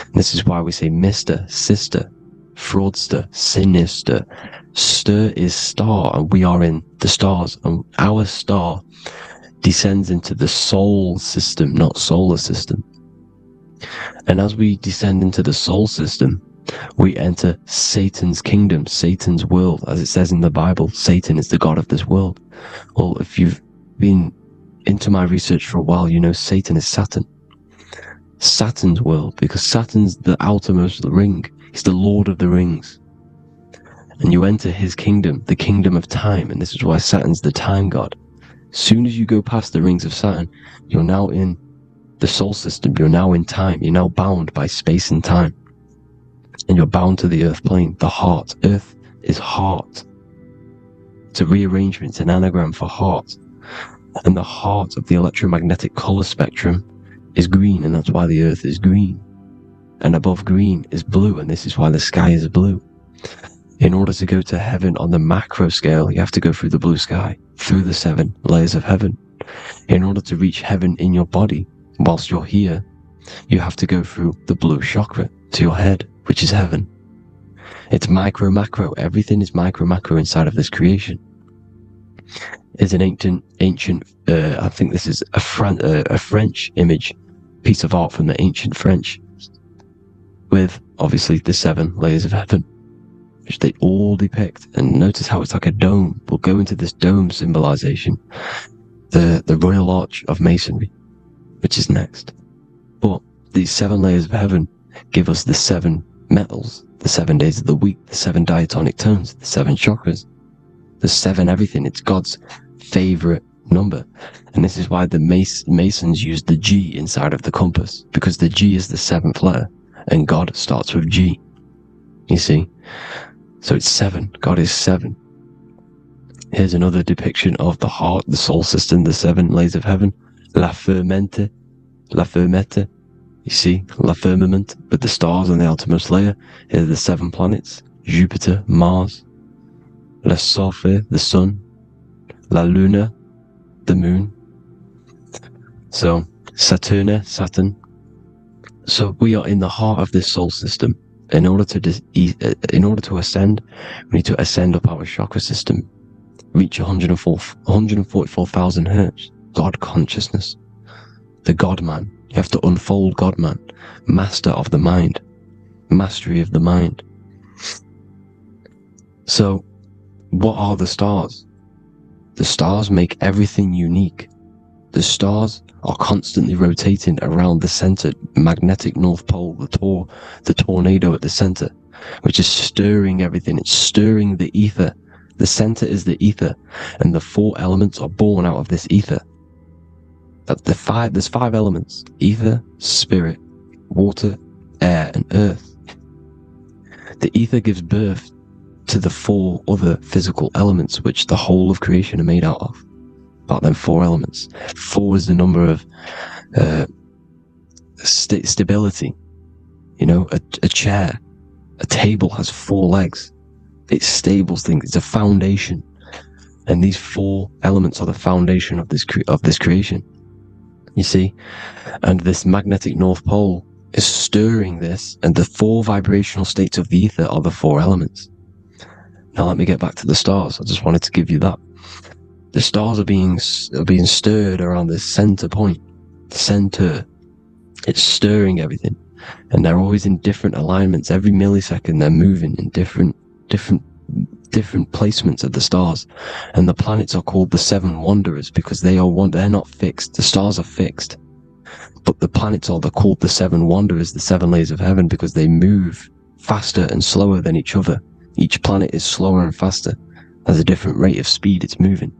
And this is why we say Mr., Sister, Fraudster, Sinister. Stir is star, and we are in the stars. And our star descends into the soul system, not solar system. And as we descend into the soul system, we enter Satan's kingdom, Satan's world. As it says in the Bible, Satan is the god of this world. Well, if you've been into my research for a while, you know Satan is Saturn. Saturn's world, because Saturn's the outermost ring. He's the Lord of the Rings. And you enter his kingdom, the kingdom of time, and this is why Saturn's the time god. As soon as you go past the rings of Saturn, you're now in the soul system, you're now in time. You're now bound by space and time. And you're bound to the earth plane, the heart. Earth is heart. It's a rearrangement, it's an anagram for heart. And the heart of the electromagnetic color spectrum is green, and that's why the earth is green. And above green is blue, and this is why the sky is blue. In order to go to heaven on the macro scale, you have to go through the blue sky, through the 7 layers of heaven. In order to reach heaven in your body, whilst you're here, you have to go through the blue chakra to your head, which is heaven. It's micro, macro. Everything is micro, macro inside of this creation. It's an ancient, I think this is a French image, piece of art from the ancient French, with obviously the 7 layers of heaven, which they all depict. And notice how it's like a dome. We'll go into this dome symbolization, the Royal Arch of Masonry, which is next. But these 7 layers of heaven give us the 7 metals, the 7 days of the week, the 7 diatonic tones, the 7 chakras, the 7 everything. It's God's favorite number. And this is why the Masons use the G inside of the compass, because the G is the 7th letter, and God starts with G. You see? So it's 7. God is 7. Here's another depiction of the heart, the soul system, the 7 layers of heaven. La fermenta. You see, la firmament, with the stars on the outermost layer. Here are the 7 planets: Jupiter, Mars, la Sophie, the sun, la Luna, the moon. So Saturn. So we are in the heart of this soul system. In order to ascend, we need to ascend up our chakra system, reach 144,000 hertz. God consciousness, the God man. You have to unfold God man, master of the mind, mastery of the mind. So what are the stars? The stars make everything unique. The stars are constantly rotating around the center, magnetic North Pole, the tornado at the center, which is stirring everything. It's stirring the ether. The center is the ether, and the 4 elements are born out of this ether. There's 5 elements: ether, spirit, water, air, and earth. The ether gives birth to the 4 other physical elements, which the whole of creation are made out of. About them 4 elements. 4 is the number of stability. You know, a chair, a table has 4 legs. It stables things. It's a foundation, and these 4 elements are the foundation of this creation. You see, and this magnetic North Pole is stirring this, and the 4 vibrational states of the ether are the 4 elements. Now let me get back to the stars. I just wanted to give you that. The stars are being stirred around this center point, center. It's stirring everything, and they're always in different alignments. Every millisecond, they're moving in different placements of the stars. And the planets are called the 7 wanderers because they're not fixed. The stars are fixed, but the planets are called the 7 wanderers, the 7 layers of heaven, because they move faster and slower than each other. Each planet is slower and faster, has a different rate of speed it's moving.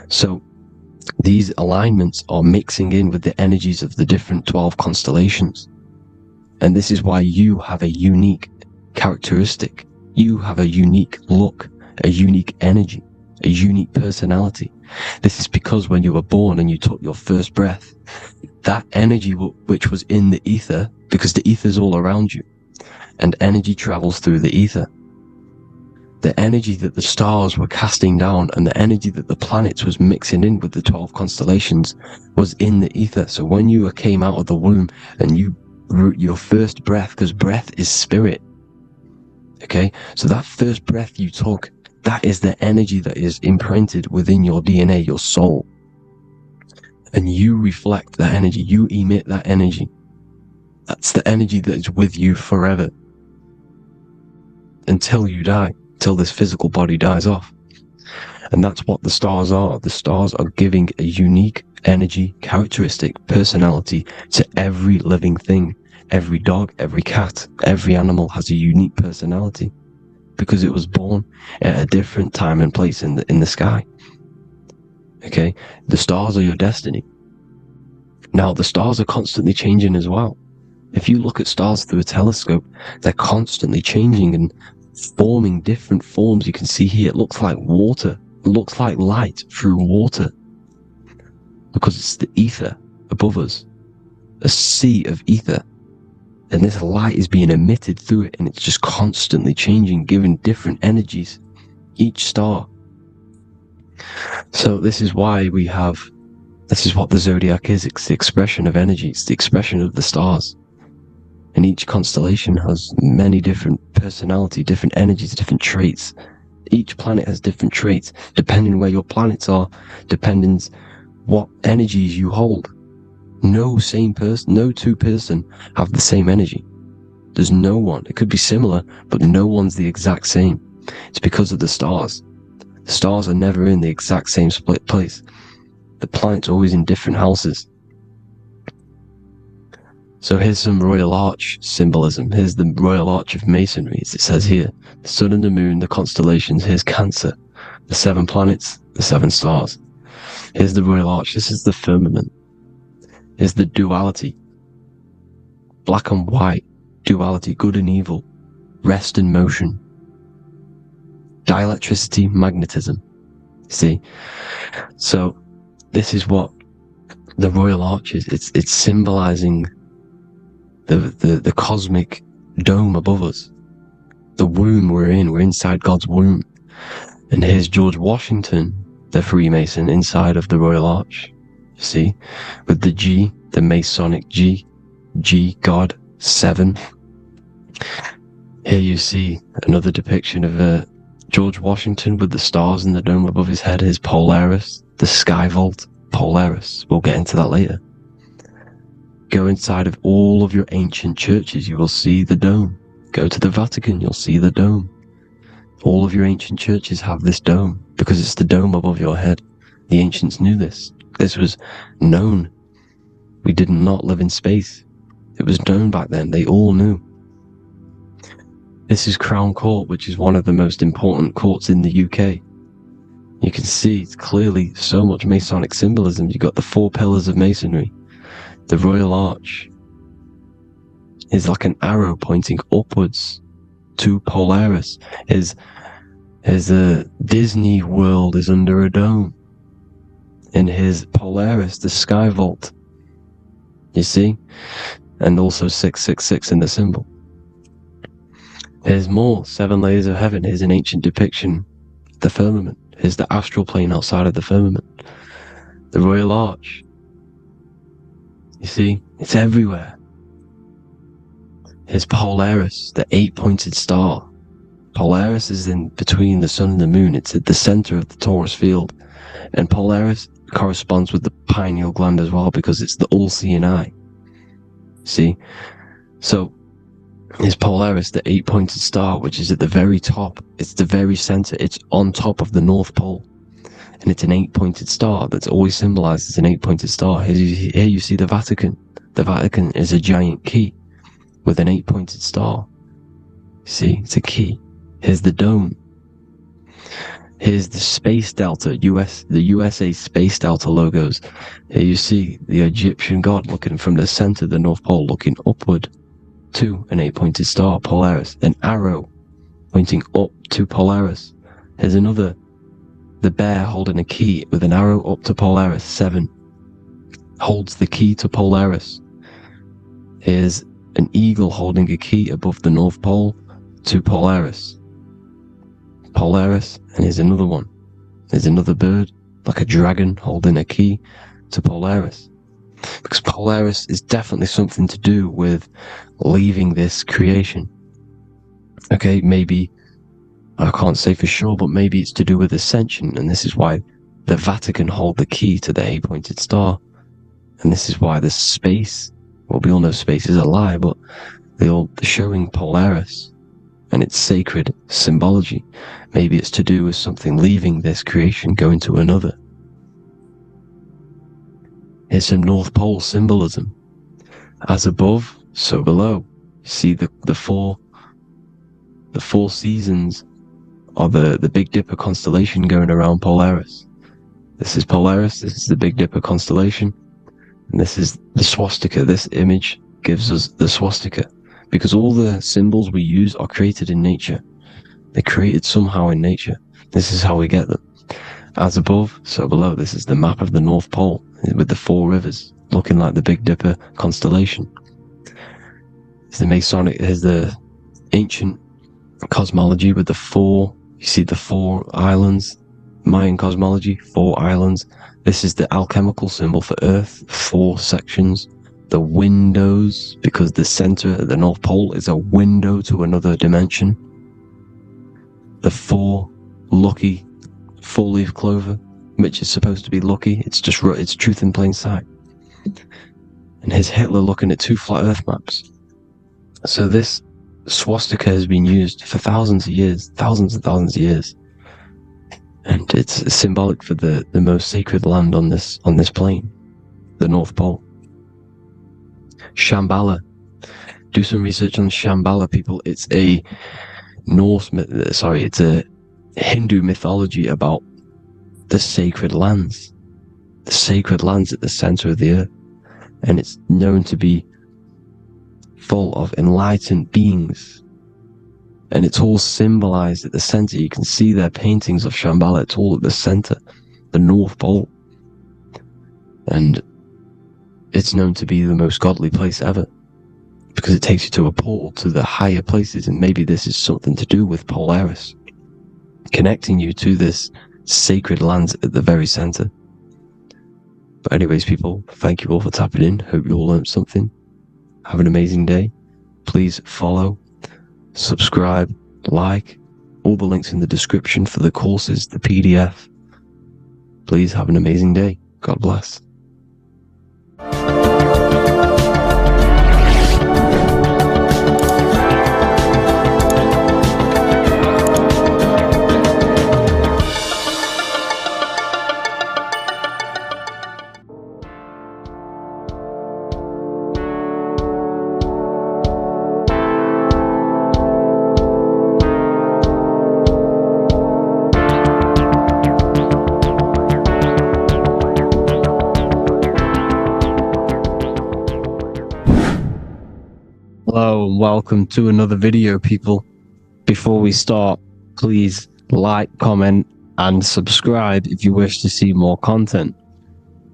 So these alignments are mixing in with the energies of the different 12 constellations. And this is why you have a unique characteristic. You have a unique look, a unique energy, a unique personality. This is because when you were born and you took your first breath, that energy which was in the ether, because the ether is all around you, and energy travels through the ether. The energy that the stars were casting down and the energy that the planets was mixing in with the 12 constellations was in the ether. So when you came out of the womb and your first breath, because breath is spirit, okay? So that first breath you took, that is the energy that is imprinted within your DNA, your soul. And you reflect that energy, you emit that energy. That's the energy that is with you forever. Until you die, till this physical body dies off. And that's what the stars are. The stars are giving a unique energy, characteristic, personality to every living thing. Every dog, every cat, every animal has a unique personality because it was born at a different time and place in the sky. Okay? The stars are your destiny. Now, the stars are constantly changing as well. If you look at stars through a telescope, they're constantly changing and forming different forms. You can see here, it looks like water. It looks like light through water because it's the ether above us, a sea of ether. And this light is being emitted through it, and it's just constantly changing, giving different energies, each star. So this is why this is what the zodiac is. It's the expression of energy. It's the expression of the stars. And each constellation has many different personality, different energies, different traits. Each planet has different traits, depending where your planets are, depending what energies you hold. No two person have the same energy. There's no one. It could be similar, but no one's the exact same. It's because of the stars. The stars are never in the exact same split place. The planet's always in different houses. So here's some Royal Arch symbolism. Here's the Royal Arch of Masonry, as it says here. The sun and the moon, the constellations. Here's Cancer, the 7 planets, the 7 stars. Here's the Royal Arch. This is the firmament. Here's the duality. Black and white, duality, good and evil, rest and motion, dielectricity, magnetism. See? So this is what the Royal Arch is. It's symbolizing the cosmic dome above us, the womb we're in. We're inside God's womb. And here's George Washington, the Freemason, inside of the Royal Arch. You see, with the G, the Masonic G, God, 7. Here you see another depiction of George Washington with the stars in the dome above his head. His Polaris, the sky vault, Polaris. We'll get into that later. Go inside of all of your ancient churches, you will see the dome. Go to the Vatican, you'll see the dome. All of your ancient churches have this dome because it's the dome above your head. The ancients knew this. This was known. We did not live in space. It was known back then. They all knew. This is Crown Court, which is one of the most important courts in the UK. You can see it's clearly so much Masonic symbolism. You've got the 4 pillars of Masonry. The Royal Arch is like an arrow pointing upwards to Polaris. His Disney World is under a dome. In his Polaris, the sky vault. You see? And also 666 in the symbol. Here's more 7 layers of heaven. Here's an ancient depiction of the firmament. Here's the astral plane outside of the firmament. The Royal Arch. You see? It's everywhere. Here's Polaris, the 8-pointed star. Polaris is in between the sun and the moon. It's at the center of the Taurus field. And Polaris corresponds with the pineal gland as well because it's the all-seeing eye. See? So, here's Polaris, the 8-pointed star, which is at the very top. It's the very center. It's on top of the North Pole. And it's an 8-pointed star that's always symbolized as an 8-pointed star. Here you see the Vatican. The Vatican is a giant key with an 8-pointed star. See, it's a key. Here's the dome. Here's the Space Delta, the USA Space Delta logos. Here you see the Egyptian god looking from the center of the North Pole, looking upward to an 8-pointed star, Polaris. An arrow pointing up to Polaris. Here's another, the bear holding a key with an arrow up to Polaris, 7. Holds the key to Polaris. Here's an eagle holding a key above the North Pole to Polaris. Polaris, and here's another one. There's another bird, like a dragon, holding a key to Polaris. Because Polaris is definitely something to do with leaving this creation. Okay, maybe, I can't say for sure, but maybe it's to do with ascension, and this is why the Vatican hold the key to the 8-pointed star. And this is why the space, well, we all know space is a lie, but they're showing Polaris and its sacred symbology. Maybe it's to do with something leaving this creation, going to another. Here's some North Pole symbolism. As above, so below. You see the four seasons of the Big Dipper constellation going around Polaris. This is Polaris, this is the Big Dipper constellation. And this is the swastika. This image gives us the swastika, because all the symbols we use are created in nature. They're created somehow in nature. This is how we get them. As above, so below. This is the map of the North Pole with the 4 rivers looking like the Big Dipper constellation. It's the Masonic, here's the ancient cosmology with the 4, you see the 4 islands, Mayan cosmology, 4 islands. This is the alchemical symbol for Earth, 4 sections. The windows, because the center at the North Pole is a window to another dimension. The 4 lucky 4-leaf clover, which is supposed to be lucky. It's truth in plain sight. And here's Hitler looking at 2 flat Earth maps. So this swastika has been used for thousands of years, thousands and thousands of years. And it's symbolic for the most sacred land on this plane, the North Pole. Shambhala. Do some research on Shambhala, people. It's a it's a Hindu mythology about the sacred lands. The sacred lands at the center of the earth. And it's known to be full of enlightened beings. And it's all symbolized at the center. You can see their paintings of Shambhala. It's all at the center, the North Pole. And it's known to be the most godly place ever, because it takes you to a portal to the higher places. And maybe this is something to do with Polaris, connecting you to this sacred land at the very center. But anyways, people, thank you all for tapping in. Hope you all learned something. Have an amazing day. Please follow, subscribe, like, all the links in the description for the courses, the PDF. Please have an amazing day. God bless. Hello and welcome to another video, people. Before we start, please like, comment and subscribe if you wish to see more content.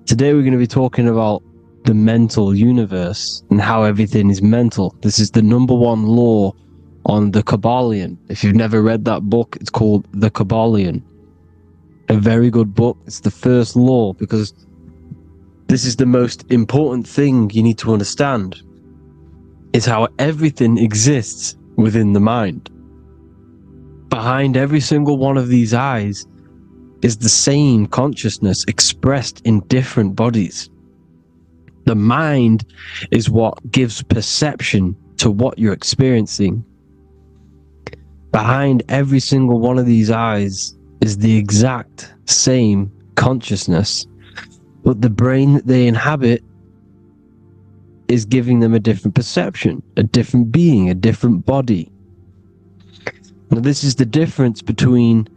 Today we're going to be talking about the mental universe and how everything is mental. This is the #1 law on the Kabbalion. If you've never read that book, it's called The Kabbalion. A very good book. It's the first law, because this is the most important thing you need to understand. Is how everything exists within the mind. Behind every single one of these eyes is the same consciousness expressed in different bodies. The mind is what gives perception to what you're experiencing. Behind every single one of these eyes is the exact same consciousness, but the brain that they inhabit is giving them a different perception, a different being, a different body. Now, this is the difference between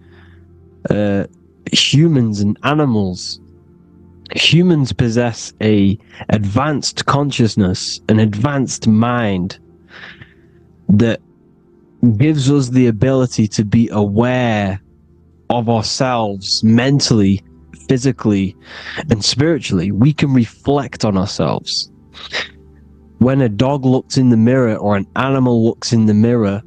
humans and animals. Humans possess a advanced consciousness, an advanced mind that gives us the ability to be aware of ourselves mentally, physically, and spiritually. We can reflect on ourselves. When a dog looks in the mirror or an animal looks in the mirror,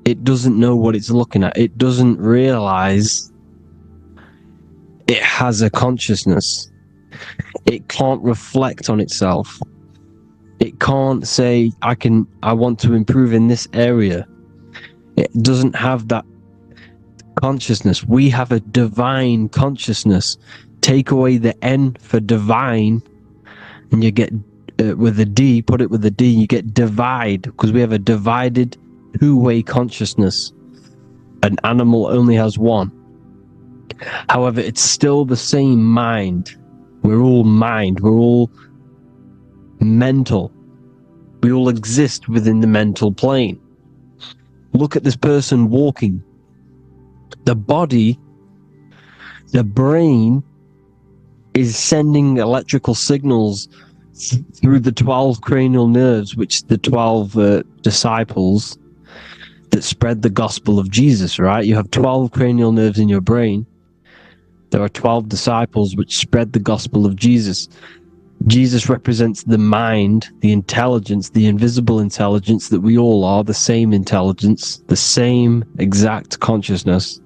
it doesn't know what it's looking at. It doesn't realize it has a consciousness. It can't reflect on itself. It can't say, I want to improve in this area. It doesn't have that consciousness. We have a divine consciousness. Take away the N for divine, and you get with a D, put it with a D, you get divide, because we have a divided two-way consciousness. An animal only has one. However, it's still the same mind. We're all mind. We're all mental. We all exist within the mental plane. Look at this person walking. The body, the brain, is sending electrical signals through the 12 cranial nerves, which the 12 disciples that spread the gospel of Jesus, right? You have 12 cranial nerves in your brain. There are 12 disciples which spread the gospel of Jesus. Jesus represents the mind, the intelligence, the invisible intelligence that we all are, the same intelligence, the same exact consciousness,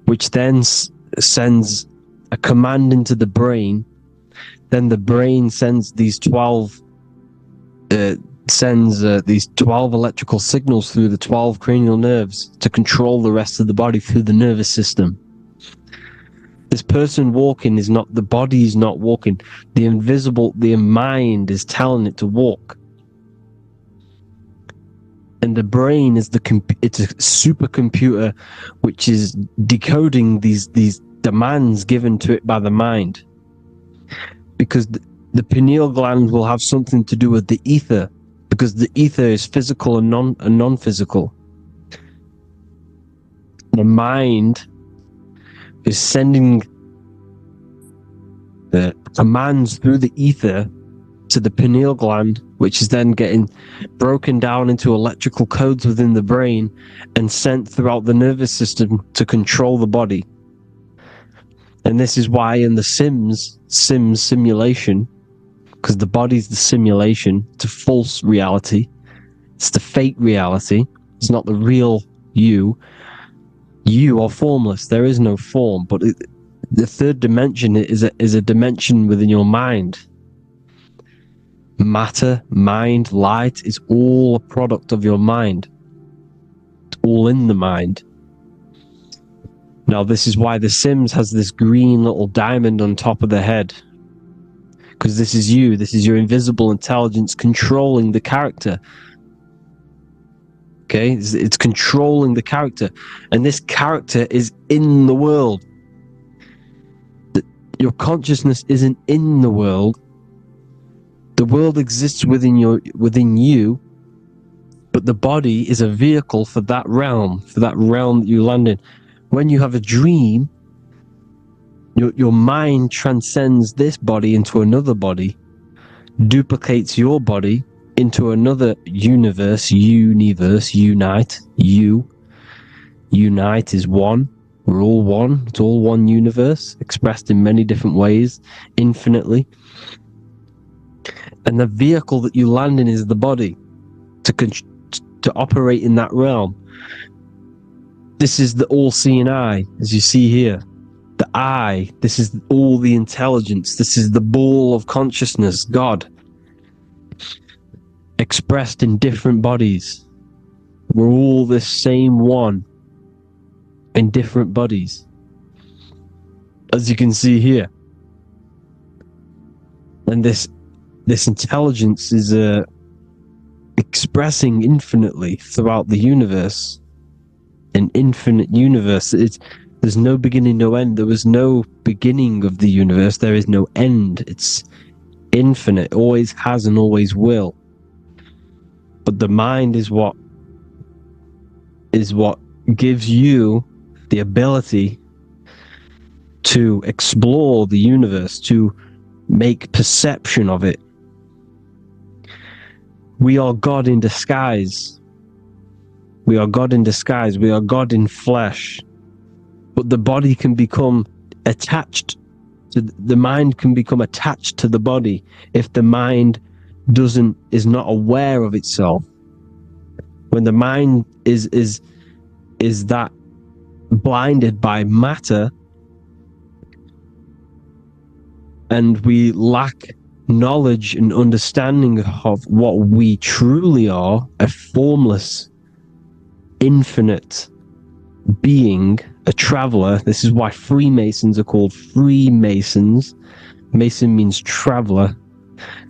which then sends a command into the brain. Then the brain sends these 12 electrical signals through the 12 cranial nerves to control the rest of the body through the nervous system. This person walking is not, the body is not walking. The mind is telling it to walk. And the brain is it's a supercomputer which is decoding these demands given to it by the mind. Because the pineal gland will have something to do with the ether, because the ether is physical and non-physical. The mind is sending the commands through the ether to the pineal gland, which is then getting broken down into electrical codes within the brain and sent throughout the nervous system to control the body. And this is why in the Sims simulation, because the body's the simulation, it's a false reality, it's the fake reality, it's not the real you. You are formless. There is no form, but the third dimension is a dimension within your mind. Matter, mind, light is all a product of your mind. It's all in the mind. Now, this is why The Sims has this green little diamond on top of the head. Because this is you. This is your invisible intelligence controlling the character. Okay, it's controlling the character, and this character is in the world. Your consciousness isn't in the world. The world exists within you, but the body is a vehicle for that realm that you land in. When you have a dream, your mind transcends this body into another body, duplicates your body into another unite. Unite is one. We're all one. It's all one universe, expressed in many different ways, infinitely. And the vehicle that you land in is the body to operate in that realm. This is the all-seeing eye, as you see here. The eye, this is all the intelligence. This is the ball of consciousness, God, expressed in different bodies. We're all this same one in different bodies, as you can see here. And this intelligence is expressing infinitely throughout the universe. An infinite universe. There's no beginning, no end. There was no beginning of the universe. There is no end. It's infinite. Always has and always will. But the mind is what gives you the ability to explore the universe, to make perception of it. We are God in disguise. We are God in disguise. We are God in flesh. But the body can become attached to the mind, can become attached to the body if the mind is not aware of itself. When the mind is that blinded by matter, and we lack knowledge and understanding of what we truly are, a formless, infinite being, a traveler. This is why Freemasons are called Freemasons. Mason means traveler,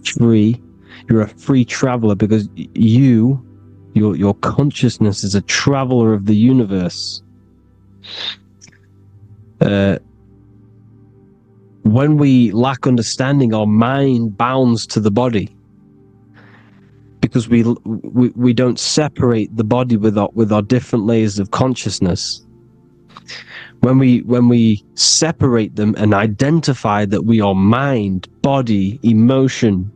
free. You're a free traveler because your consciousness is a traveler of the universe. When we lack understanding, our mind bounds to the body because we don't separate the body with our different layers of consciousness. When we separate them and identify that we are mind, body, emotion,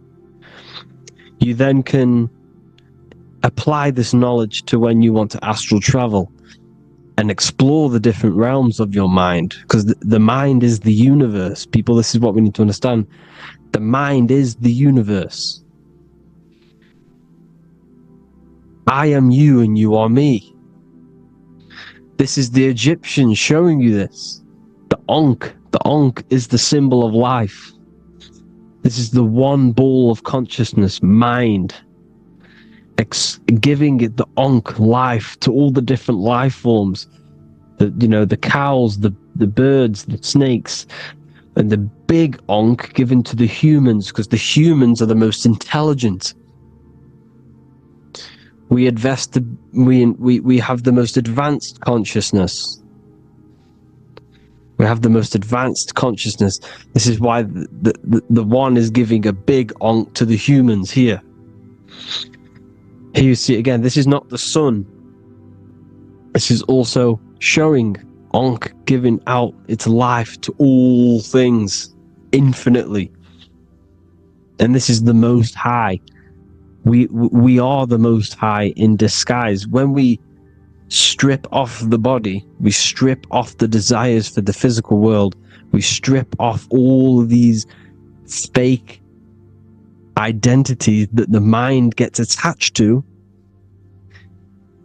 you then can apply this knowledge to when you want to astral travel and explore the different realms of your mind, because the mind is the universe. People, this is what we need to understand. The mind is the universe. I am you and you are me. This is the Egyptians showing you this. The Ankh is the symbol of life. This is the one ball of consciousness, mind, giving it the Ankh life to all the different life forms. The cows, the birds, the snakes, and the big Ankh given to the humans, because the humans are the most intelligent. We have the most advanced consciousness. We have the most advanced consciousness. This is why the one is giving a big Ankh to the humans here. Here you see again, this is not the sun. This is also showing Ankh giving out its life to all things infinitely. And this is the Most High. We are the Most High in disguise. When we strip off the body, we strip off the desires for the physical world, we strip off all of these fake identities that the mind gets attached to.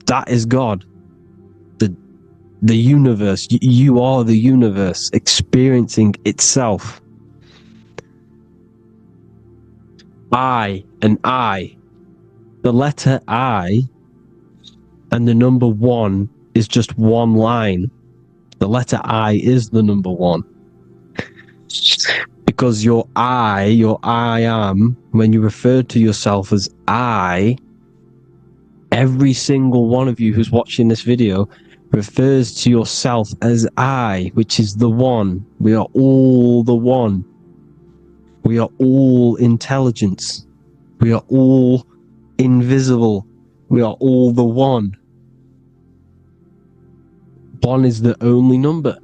That is God. The universe. You are the universe experiencing itself. I and I. The letter I and the number 1 is just one line. The letter I is the number 1. Because your I am, when you refer to yourself as I, every single one of you who's watching this video refers to yourself as I, which is the one. We are all the one. We are all intelligence. We are all invisible. We are all the one. 1 is the only number.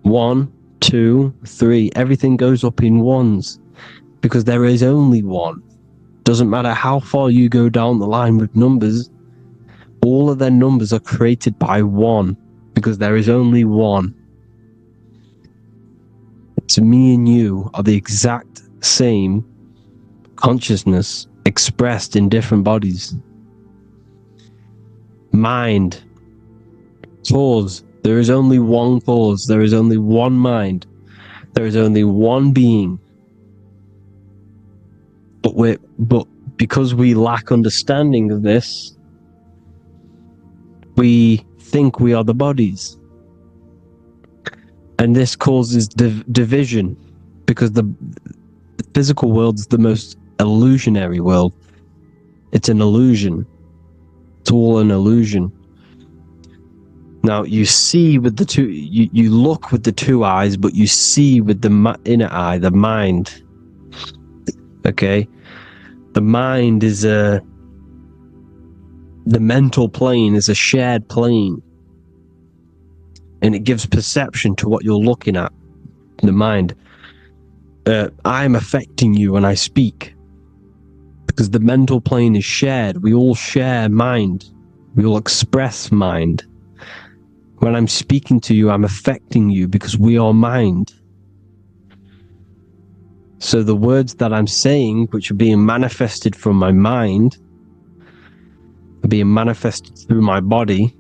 1, 2, 3. Everything goes up in ones because there is only one. Doesn't matter how far you go down the line with numbers, all of their numbers are created by 1 because there is only one. So me and you are the exact same consciousness expressed in different bodies. Mind, cause. There is only one cause. There is only one mind. There is only one being. But because we lack understanding of this, we think we are the bodies. And this causes division, because the physical world is the most illusionary world. It's an illusion. It's all an illusion. Now you see with the two, you look with the two eyes, but you see with the inner eye, the mind. Okay, the mind is the mental plane is a shared plane, and it gives perception to what you're looking at. The mind. I'm affecting you when I speak, because the mental plane is shared. We all share mind. We all express mind. When I'm speaking to you, I'm affecting you because we are mind. So the words that I'm saying, which are being manifested from my mind, are being manifested through my body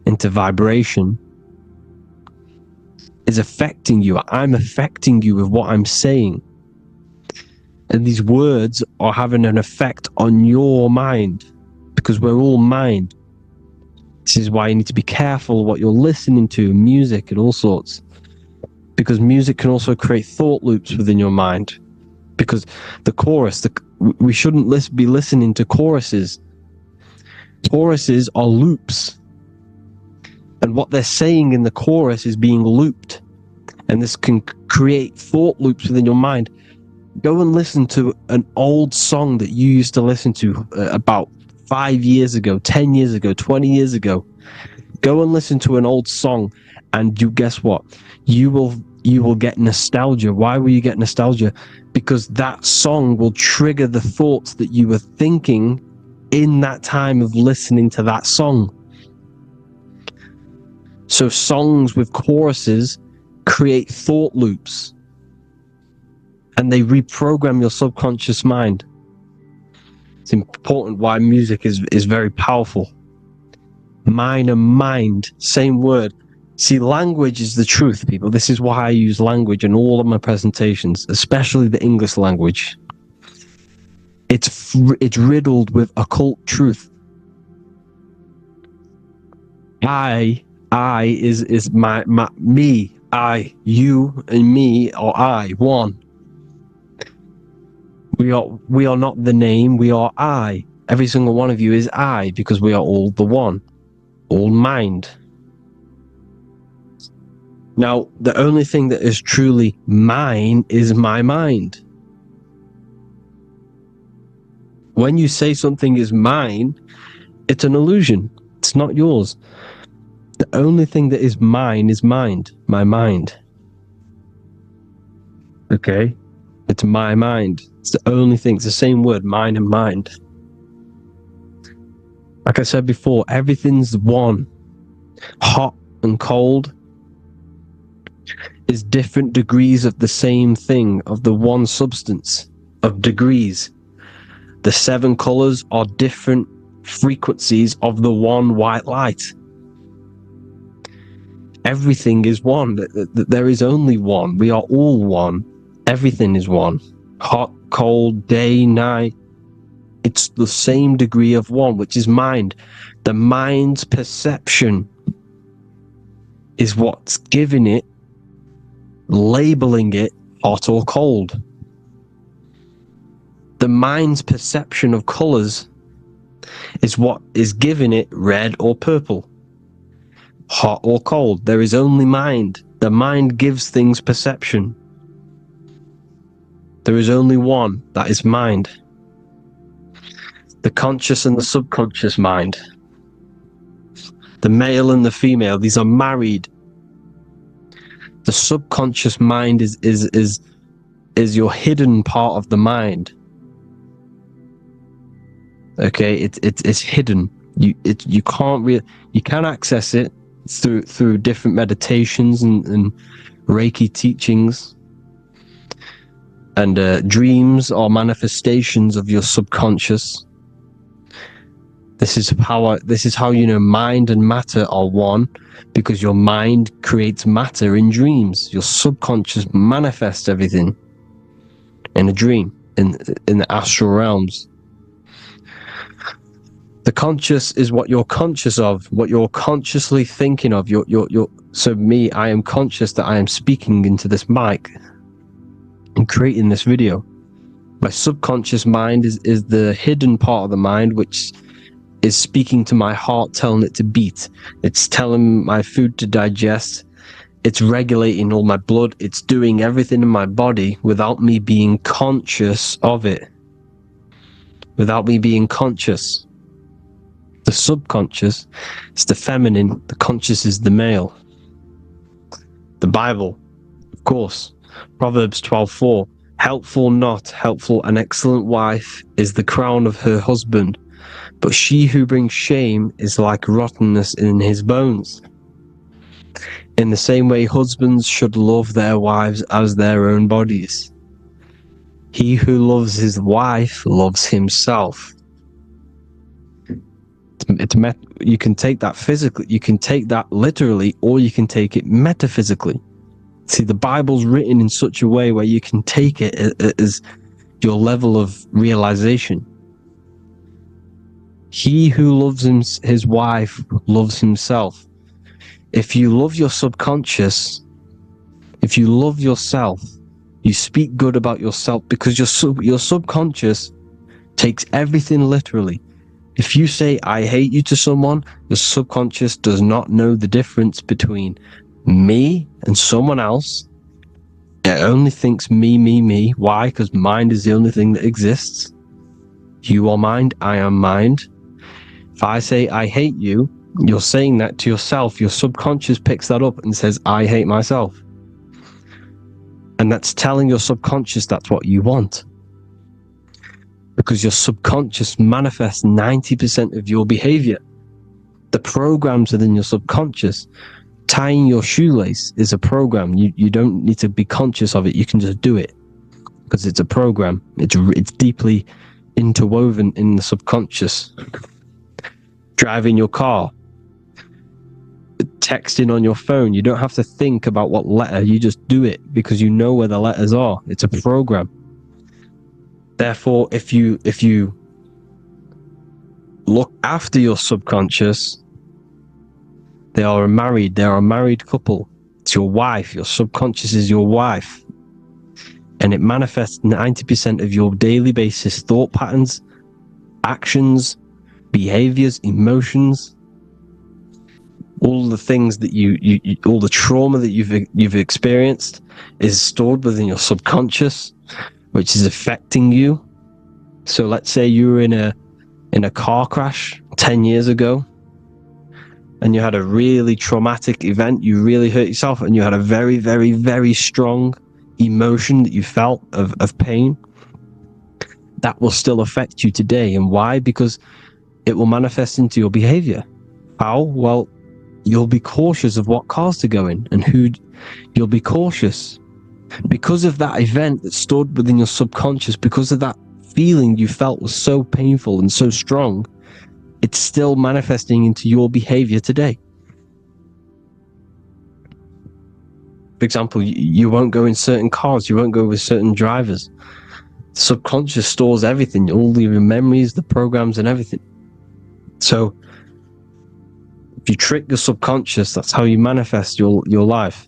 into vibration, is affecting you. I'm affecting you with what I'm saying. And these words are having an effect on your mind, because we're all mind. This is why you need to be careful what you're listening to, music and all sorts. Because music can also create thought loops within your mind. Because the chorus, we shouldn't be listening to choruses. Choruses are loops. And what they're saying in the chorus is being looped. And this can create thought loops within your mind. Go and listen to an old song that you used to listen to about 5 years ago, 10 years ago, 20 years ago. Go and listen to an old song, and you guess what? You will get nostalgia. Why will you get nostalgia? Because that song will trigger the thoughts that you were thinking in that time of listening to that song. So songs with choruses create thought loops, and they reprogram your subconscious mind. It's important why music is very powerful. Mind and mind, same word. See, language is the truth, people. This is why I use language in all of my presentations, especially the English language. It's riddled with occult truth. I is my me, I, you, and me, or I, one. We are not the name, we are I. Every single one of you is I, because we are all the one. All mind. Now, the only thing that is truly mine is my mind. When you say something is mine, it's an illusion. It's not yours. The only thing that is mine is mind. My mind. Okay? It's my mind. It's the only thing. It's the same word, mine and mind. Like I said before, everything's one. Hot and cold is different degrees of the same thing, of the one substance, of degrees. The 7 colors are different frequencies of the one white light. Everything is one. There is only one. We are all one. Everything is one. Hot, cold, day, night. It's the same degree of one, which is mind. The mind's perception is what's giving it, labeling it hot or cold. The mind's perception of colors is what is giving it red or purple, hot or cold. There is only mind. The mind gives things perception. There is only one, that is mind. The conscious and the subconscious mind. The male and the female, these are married. The subconscious mind is your hidden part of the mind. Okay, it's hidden. You can access it through different meditations and Reiki teachings, and dreams or manifestations of your subconscious. This is how you know mind and matter are one, because your mind creates matter in dreams. Your subconscious manifests everything in a dream, in the astral realms. The conscious is what you're conscious of, what you're consciously thinking of. So me, I am conscious that I am speaking into this mic and creating this video. My subconscious mind is the hidden part of the mind, which is speaking to my heart, telling it to beat. It's telling my food to digest. It's regulating all my blood. It's doing everything in my body without me being conscious of it. Without me being conscious. The subconscious is the feminine. The conscious is the male. The Bible, of course. Proverbs 12:4. Helpful, not helpful, an excellent wife is the crown of her husband, but she who brings shame is like rottenness in his bones. In the same way, husbands should love their wives as their own bodies. He who loves his wife loves himself. You can take that physically, you can take that literally, or you can take it metaphysically. See, the Bible's written in such a way where you can take it as your level of realization. He who loves his wife loves himself. If you love your subconscious, if you love yourself, you speak good about yourself, because your subconscious takes everything literally. If you say, I hate you to someone, your subconscious does not know the difference between me and someone else. It only thinks me, me, me. Why? Because mind is the only thing that exists. You are mind, I am mind. If I say I hate you, You're saying that to yourself. Your subconscious picks that up and says, I hate myself. And that's telling your subconscious that's what you want. Because your subconscious manifests 90% of your behavior. The programs within your subconscious. Tying your shoelace is a program. You don't need to be conscious of it. You can just do it. Because it's a program. It's deeply interwoven in the subconscious. Driving your car. Texting on your phone. You don't have to think about what letter. You just do it because you know where the letters are. It's a program. Therefore, if you look after your subconscious, they are a married couple. It's your wife. Your subconscious is your wife. And it manifests 90% of your daily basis thought patterns, actions, behaviors, emotions, all the things that you all the trauma that you've experienced is stored within your subconscious, which is affecting you. So let's say you were in a car crash 10 years ago and you had a really traumatic event, you really hurt yourself, and you had a very, very, very strong emotion that you felt of pain. That will still affect you today. And why? Because it will manifest into your behavior. How? Well, you'll be cautious of what cars to go in and who. You'll be cautious because of that event that stored within your subconscious, because of that feeling you felt was so painful and so strong. It's still manifesting into your behavior today. For example, you won't go in certain cars, you won't go with certain drivers. The subconscious stores everything, all your memories, the programs and everything. So if you trick the subconscious, that's how you manifest your life.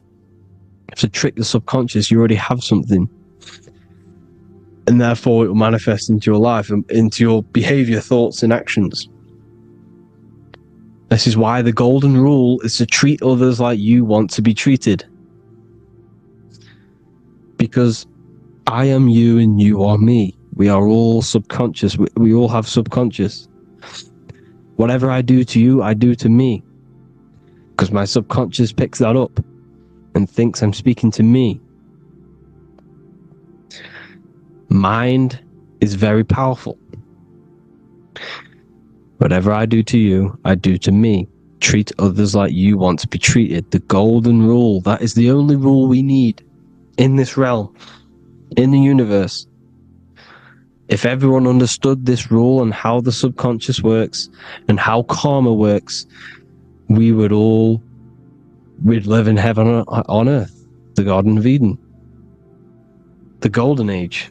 If you trick the subconscious, you already have something. And therefore it will manifest into your life and into your behavior, thoughts and actions. This is why the golden rule is to treat others like you want to be treated. Because I am you and you are me. We are all subconscious. We all have subconscious. Whatever I do to you, I do to me. Because my subconscious picks that up and thinks I'm speaking to me. Mind is very powerful. Whatever I do to you, I do to me. Treat others like you want to be treated. The golden rule. That is the only rule we need in this realm, in the universe. If everyone understood this rule and how the subconscious works and how karma works, we'd live in heaven on earth, the Garden of Eden, the golden age.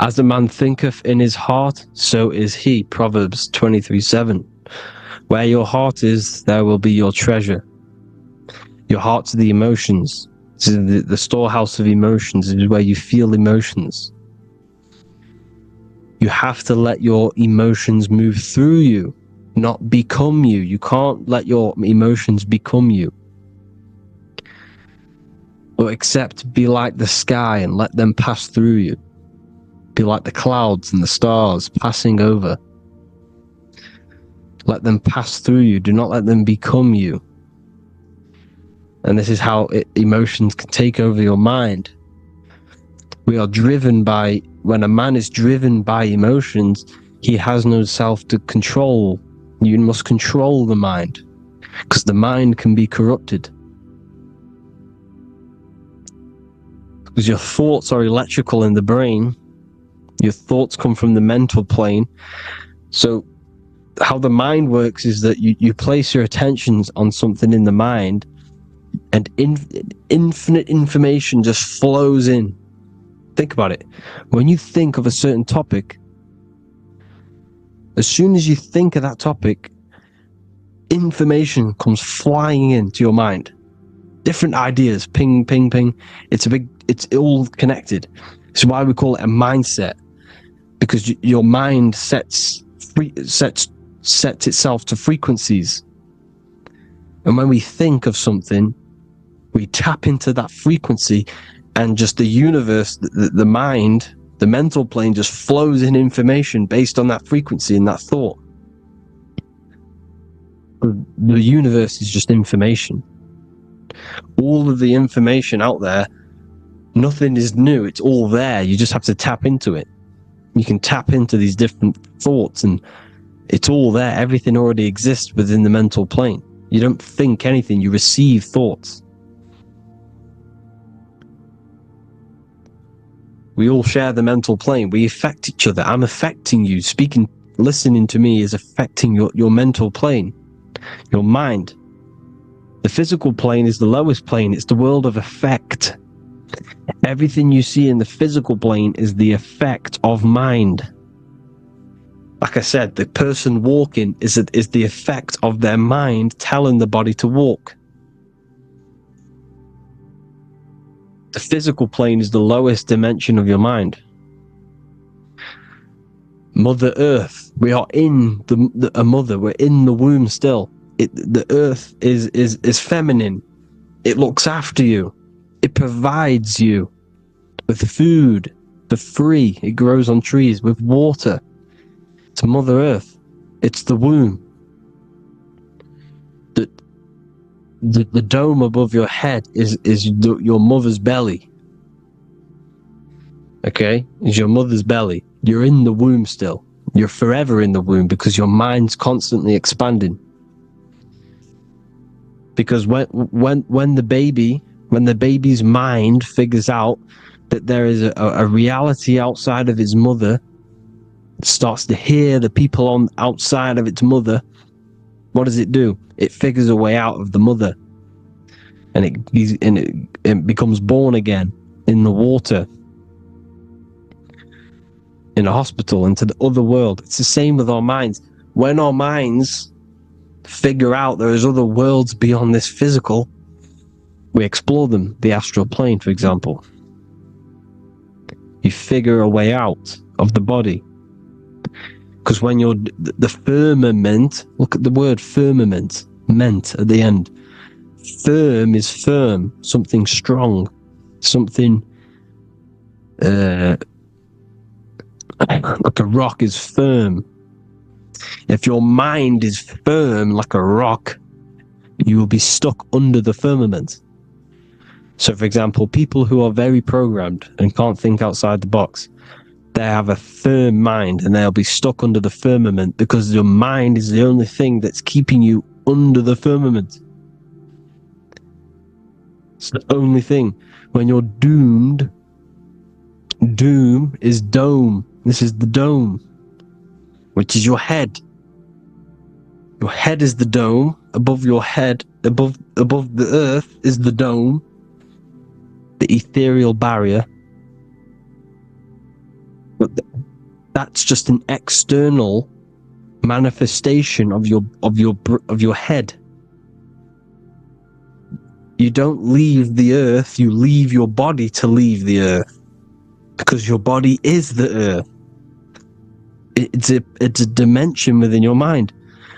As a man thinketh in his heart, so is he. Proverbs 23:7. Where your heart is, there will be your treasure. Your heart's the emotions. This is the storehouse of emotions. It is where you feel emotions. You have to let your emotions move through you, not become you. You can't let your emotions become you. Or except be like the sky and let them pass through you. Be like the clouds and the stars passing over. Let them pass through you. Do not let them become you. And this is how emotions can take over your mind. We are driven by, when a man is driven by emotions, he has no self to control. You must control the mind, because the mind can be corrupted. Because your thoughts are electrical in the brain. Your thoughts come from the mental plane. So how the mind works is that you place your attentions on something in the mind, and infinite information just flows in. Think about it. When you think of a certain topic, as soon as you think of that topic, information comes flying into your mind. Different ideas, ping, ping, ping. It's all connected. This is why we call it a mindset. Because your mind sets itself to frequencies. And when we think of something, we tap into that frequency, and just the universe, the mind, the mental plane just flows in information based on that frequency and that thought. The universe is just information. All of the information out there, nothing is new. It's all there. You just have to tap into it. You can tap into these different thoughts, and it's all there. Everything already exists within the mental plane. You don't think anything. You receive thoughts. We all share the mental plane. We affect each other. I'm affecting you. Listening to me is affecting your mental plane, your mind. The physical plane is the lowest plane. It's the world of effect. Everything you see in the physical plane is the effect of mind. Like I said, the person walking is the effect of their mind telling the body to walk. The physical plane is the lowest dimension of your mind. Mother Earth, we are in a mother. We're in the womb still. The Earth is feminine. It looks after you. It provides you with food for free. It grows on trees with water. It's Mother Earth. It's the womb. The dome above your head is your mother's belly. Okay? Is your mother's belly. You're in the womb still. You're forever in the womb because your mind's constantly expanding. Because when the baby's mind figures out that there is a reality outside of its mother, starts to hear the people on outside of its mother, what does it do? It figures a way out of the mother, and it becomes born again in the water, in a hospital, into the other world. It's the same with our minds. When our minds figure out there is other worlds beyond this physical, we explore them. The astral plane, for example. You figure a way out of the body. Because when you're the firmament, look at the word firmament, meant at the end. Firm is firm, something strong, something like a rock is firm. If your mind is firm like a rock, you will be stuck under the firmament. So, for example, people who are very programmed and can't think outside the box, they have a firm mind and they'll be stuck under the firmament because your mind is the only thing that's keeping you under the firmament. It's the only thing. When you're doomed, doom is dome. This is the dome, which is your head. Your head is the dome. Above your head, above the earth is the dome, the ethereal barrier. But that's just an external manifestation of your head. You don't leave the earth, you leave your body to leave the earth, because your body is the earth. It's a dimension within your mind.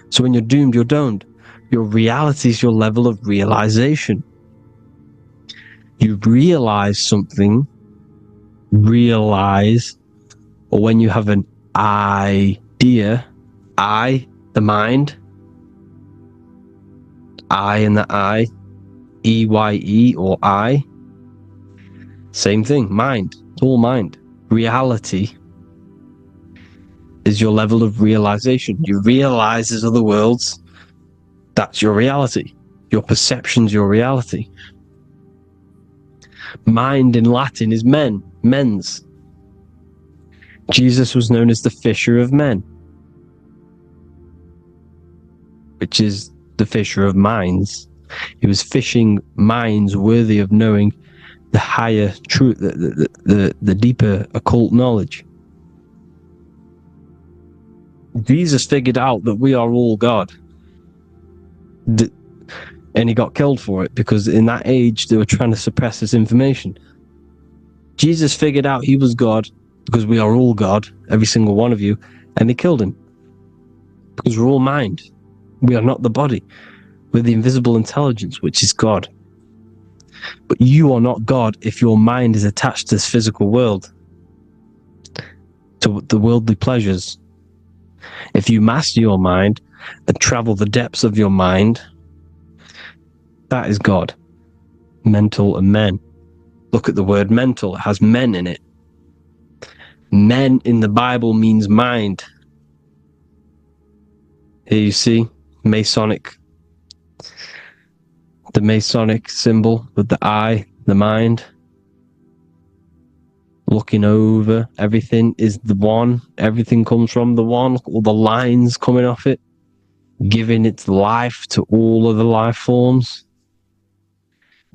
So when you're doomed, you're domed. Your reality is your level of realization. You realize something, or when you have an idea, the mind, in the EYE or I, same thing, mind, it's all mind. Reality is your level of realization. You realize there's other worlds, that's your reality. Your perception's your reality. Mind in Latin is mens. Jesus was known as the fisher of men, which is the fisher of minds. He was fishing minds worthy of knowing the higher truth, the deeper occult knowledge. Jesus figured out that we are all God. And he got killed for it, because in that age they were trying to suppress this information. Jesus figured out he was God, because we are all God, every single one of you, and they killed him. Because we're all mind. We are not the body. We're the invisible intelligence, which is God. But you are not God if your mind is attached to this physical world, to the worldly pleasures. If you master your mind, and travel the depths of your mind, that is God. Mental and men. Look at the word mental. It has men in it. Men in the Bible means mind. Here you see Masonic. The Masonic symbol with the eye, the mind. Looking over, everything is the one. Everything comes from the one. All the lines coming off it. Giving its life to all of the life forms.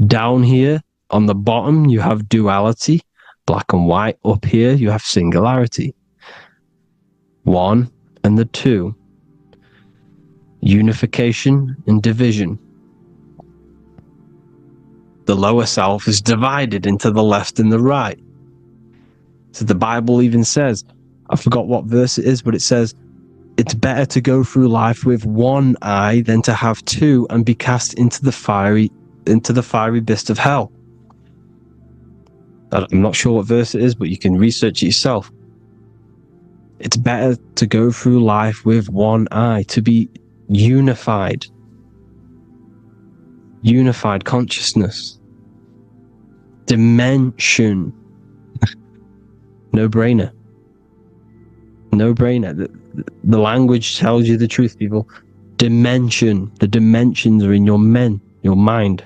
Down here, on the bottom, you have duality, black and white. Up here, you have singularity. One and the two. Unification and division. The lower self is divided into the left and the right. So the Bible even says, I forgot what verse it is, but it says, it's better to go through life with one eye than to have two and be cast into the fiery abyss of hell. I'm not sure what verse it is, but you can research it yourself. It's better to go through life with one eye, to be unified. Unified consciousness. Dimension. No brainer. No brainer. The language tells you the truth, people. Dimension. The dimensions are in your mind.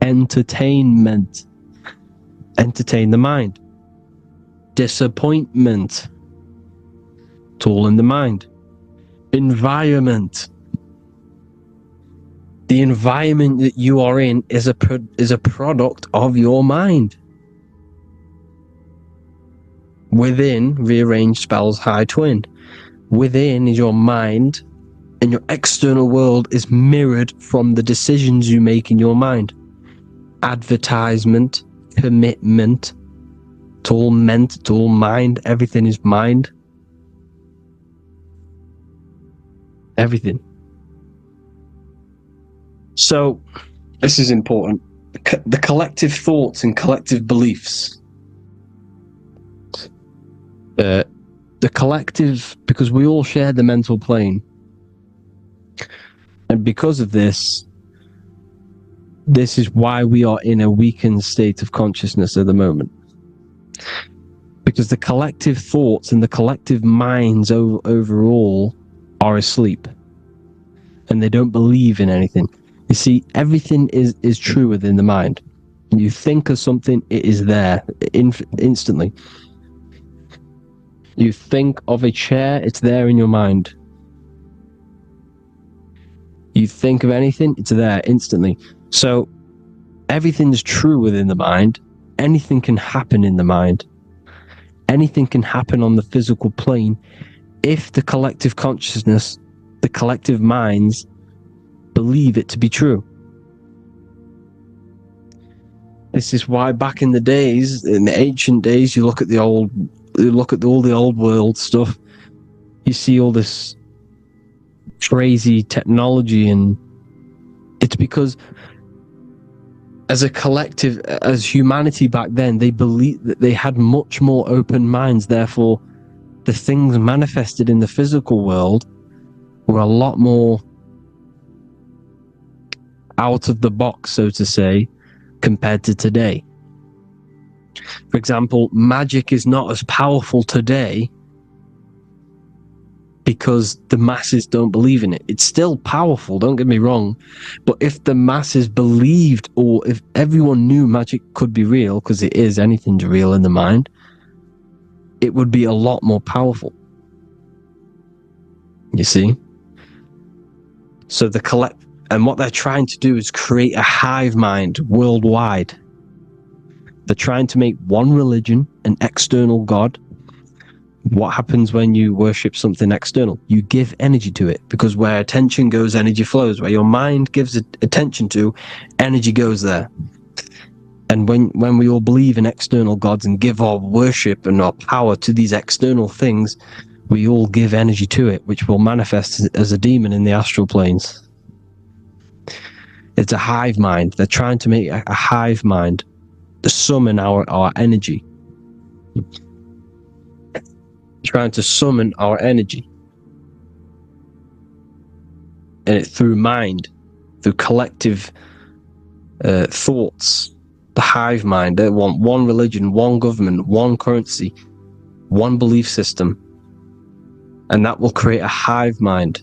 Entertainment. Entertain the mind. Disappointment. It's all in the mind. Environment. The environment that you are in is a product of your mind. Within, rearranged spells high twin. Within is your mind, and your external world is mirrored from the decisions you make in your mind. Advertisement, commitment, it's all meant, it's all mind, everything is mind. Everything. So, this is important. The collective thoughts and collective beliefs. The collective, because we all share the mental plane. And because of this is why we are in a weakened state of consciousness at the moment. Because the collective thoughts and the collective minds overall are asleep. And they don't believe in anything. You see, everything is true within the mind. You think of something, it is there instantly. You think of a chair, it's there in your mind. You think of anything, it's there instantly. So everything is true within the mind. Anything can happen in the mind. Anything can happen on the physical plane if the collective consciousness, the collective minds, believe it to be true. This is why back in the days, in the ancient days, you look at all the old world stuff, you see all this crazy technology, and it's because as a collective, as humanity back then, they believed that they had much more open minds. Therefore, the things manifested in the physical world were a lot more out of the box, so to say, compared to today. For example, magic is not as powerful today because the masses don't believe in it. It's still powerful, don't get me wrong, but if the masses believed, or if everyone knew magic could be real, because it is, anything's real in the mind, it would be a lot more powerful. You see? So and what they're trying to do is create a hive mind worldwide. They're trying to make one religion, an external God. What happens when you worship something external? You give energy to it, because where attention goes, energy flows. Where your mind gives attention to, energy goes there. And when we all believe in external gods and give our worship and our power to these external things, we all give energy to it, which will manifest as a demon in the astral planes. It's a hive mind. They're trying to make a hive mind to summon our energy. Trying to summon our energy. through mind, through collective thoughts, the hive mind. They want one religion, one government, one currency, one belief system, and that will create a hive mind,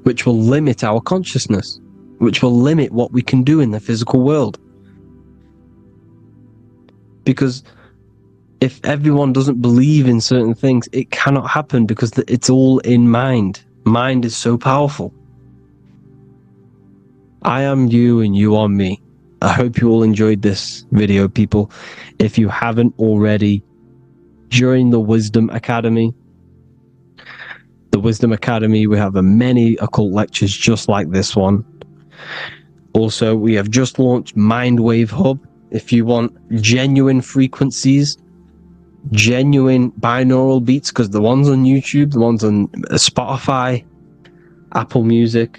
which will limit our consciousness, which will limit what we can do in the physical world. Because if everyone doesn't believe in certain things, it cannot happen, because it's all in mind. Mind is so powerful. I am you and you are me. I hope you all enjoyed this video, people. If you haven't already, join the Wisdom Academy. The Wisdom Academy, we have many occult lectures just like this one. Also, we have just launched Mindwave Hub. If you want genuine frequencies, genuine binaural beats, because the ones on YouTube, the ones on Spotify, Apple Music,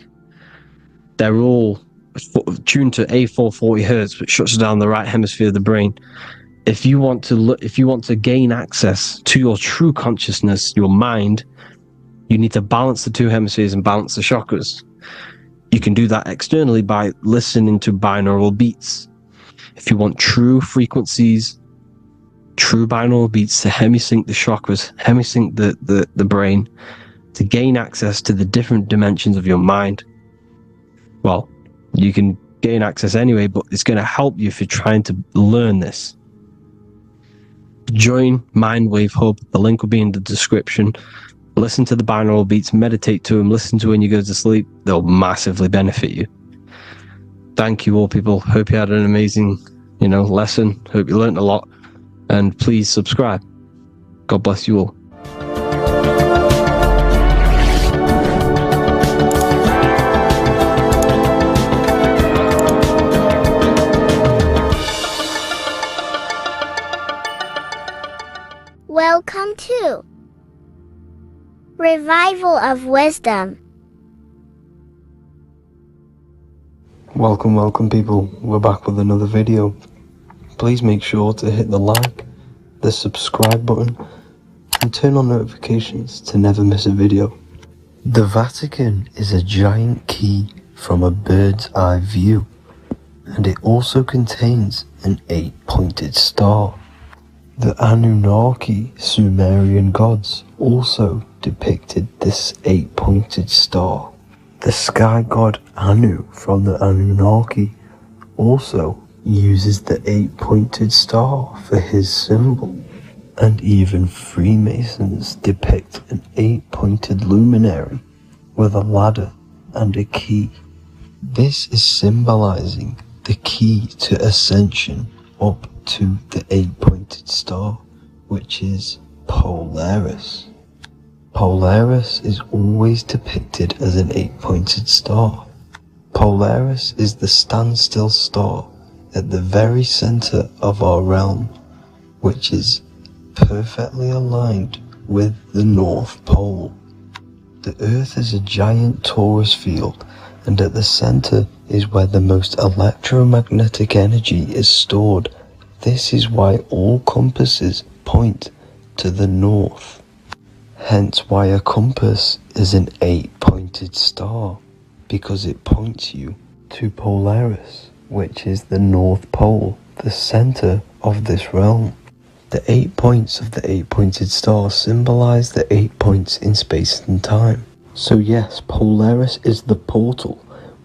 they're all tuned to A440 hertz, which shuts down the right hemisphere of the brain. If you want to gain access to your true consciousness, your mind, you need to balance the two hemispheres and balance the chakras. You can do that externally by listening to binaural beats. If you want true frequencies, true binaural beats to hemisync the chakras, hemisync the brain, to gain access to the different dimensions of your mind, well, you can gain access anyway, but it's going to help you if you're trying to learn this. Join Mindwave Hub. The link will be in the description. Listen to the binaural beats, meditate to them, listen to when you go to sleep. They'll massively benefit you. Thank you all, people. Hope you had an amazing, lesson. Hope you learned a lot. And please subscribe. God bless you all. Welcome to Revival of Wisdom. Welcome people, we're back with another video. Please make sure to hit the like, the subscribe button, and turn on notifications to never miss a video. The Vatican is a giant key from a bird's eye view, and it also contains an 8-pointed star. The Anunnaki Sumerian gods also depicted this 8-pointed star. The sky god Anu from the Anunnaki also uses the 8-pointed star for his symbol. And even Freemasons depict an 8-pointed luminary with a ladder and a key. This is symbolizing the key to ascension up to the 8-pointed star, which is Polaris. Polaris is always depicted as an 8-pointed star. Polaris is the standstill star at the very center of our realm, which is perfectly aligned with the North Pole. The Earth is a giant torus field, and at the center is where the most electromagnetic energy is stored. This is why all compasses point to the north. Hence why a compass is an 8-pointed star, because it points you to Polaris, which is the North Pole, the center of this realm. The 8 points of the 8-pointed star symbolize the 8 points in space and time. So yes, Polaris is the portal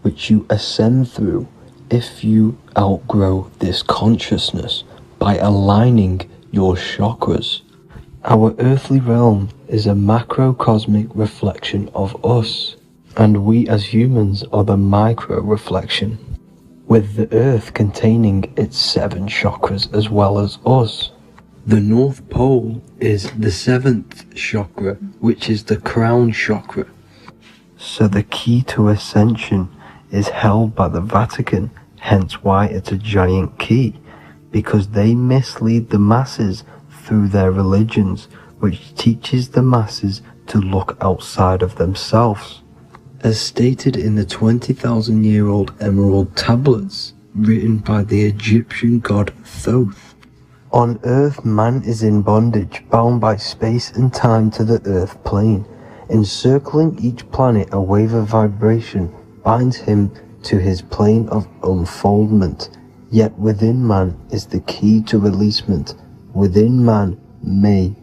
which you ascend through if you outgrow this consciousness by aligning your chakras. Our earthly realm is a macrocosmic reflection of us, and we as humans are the micro reflection, with the earth containing its 7 chakras as well as us. The North Pole is the 7th chakra, which is the crown chakra. So the key to ascension is held by the Vatican, hence why it's a giant key, because they mislead the masses through their religions, which teaches the masses to look outside of themselves. As stated in the 20,000-year-old emerald tablets written by the Egyptian god Thoth. On earth man is in bondage, bound by space and time to the earth plane. Encircling each planet, a wave of vibration binds him to his plane of unfoldment. Yet within man is the key to releasement. Within man may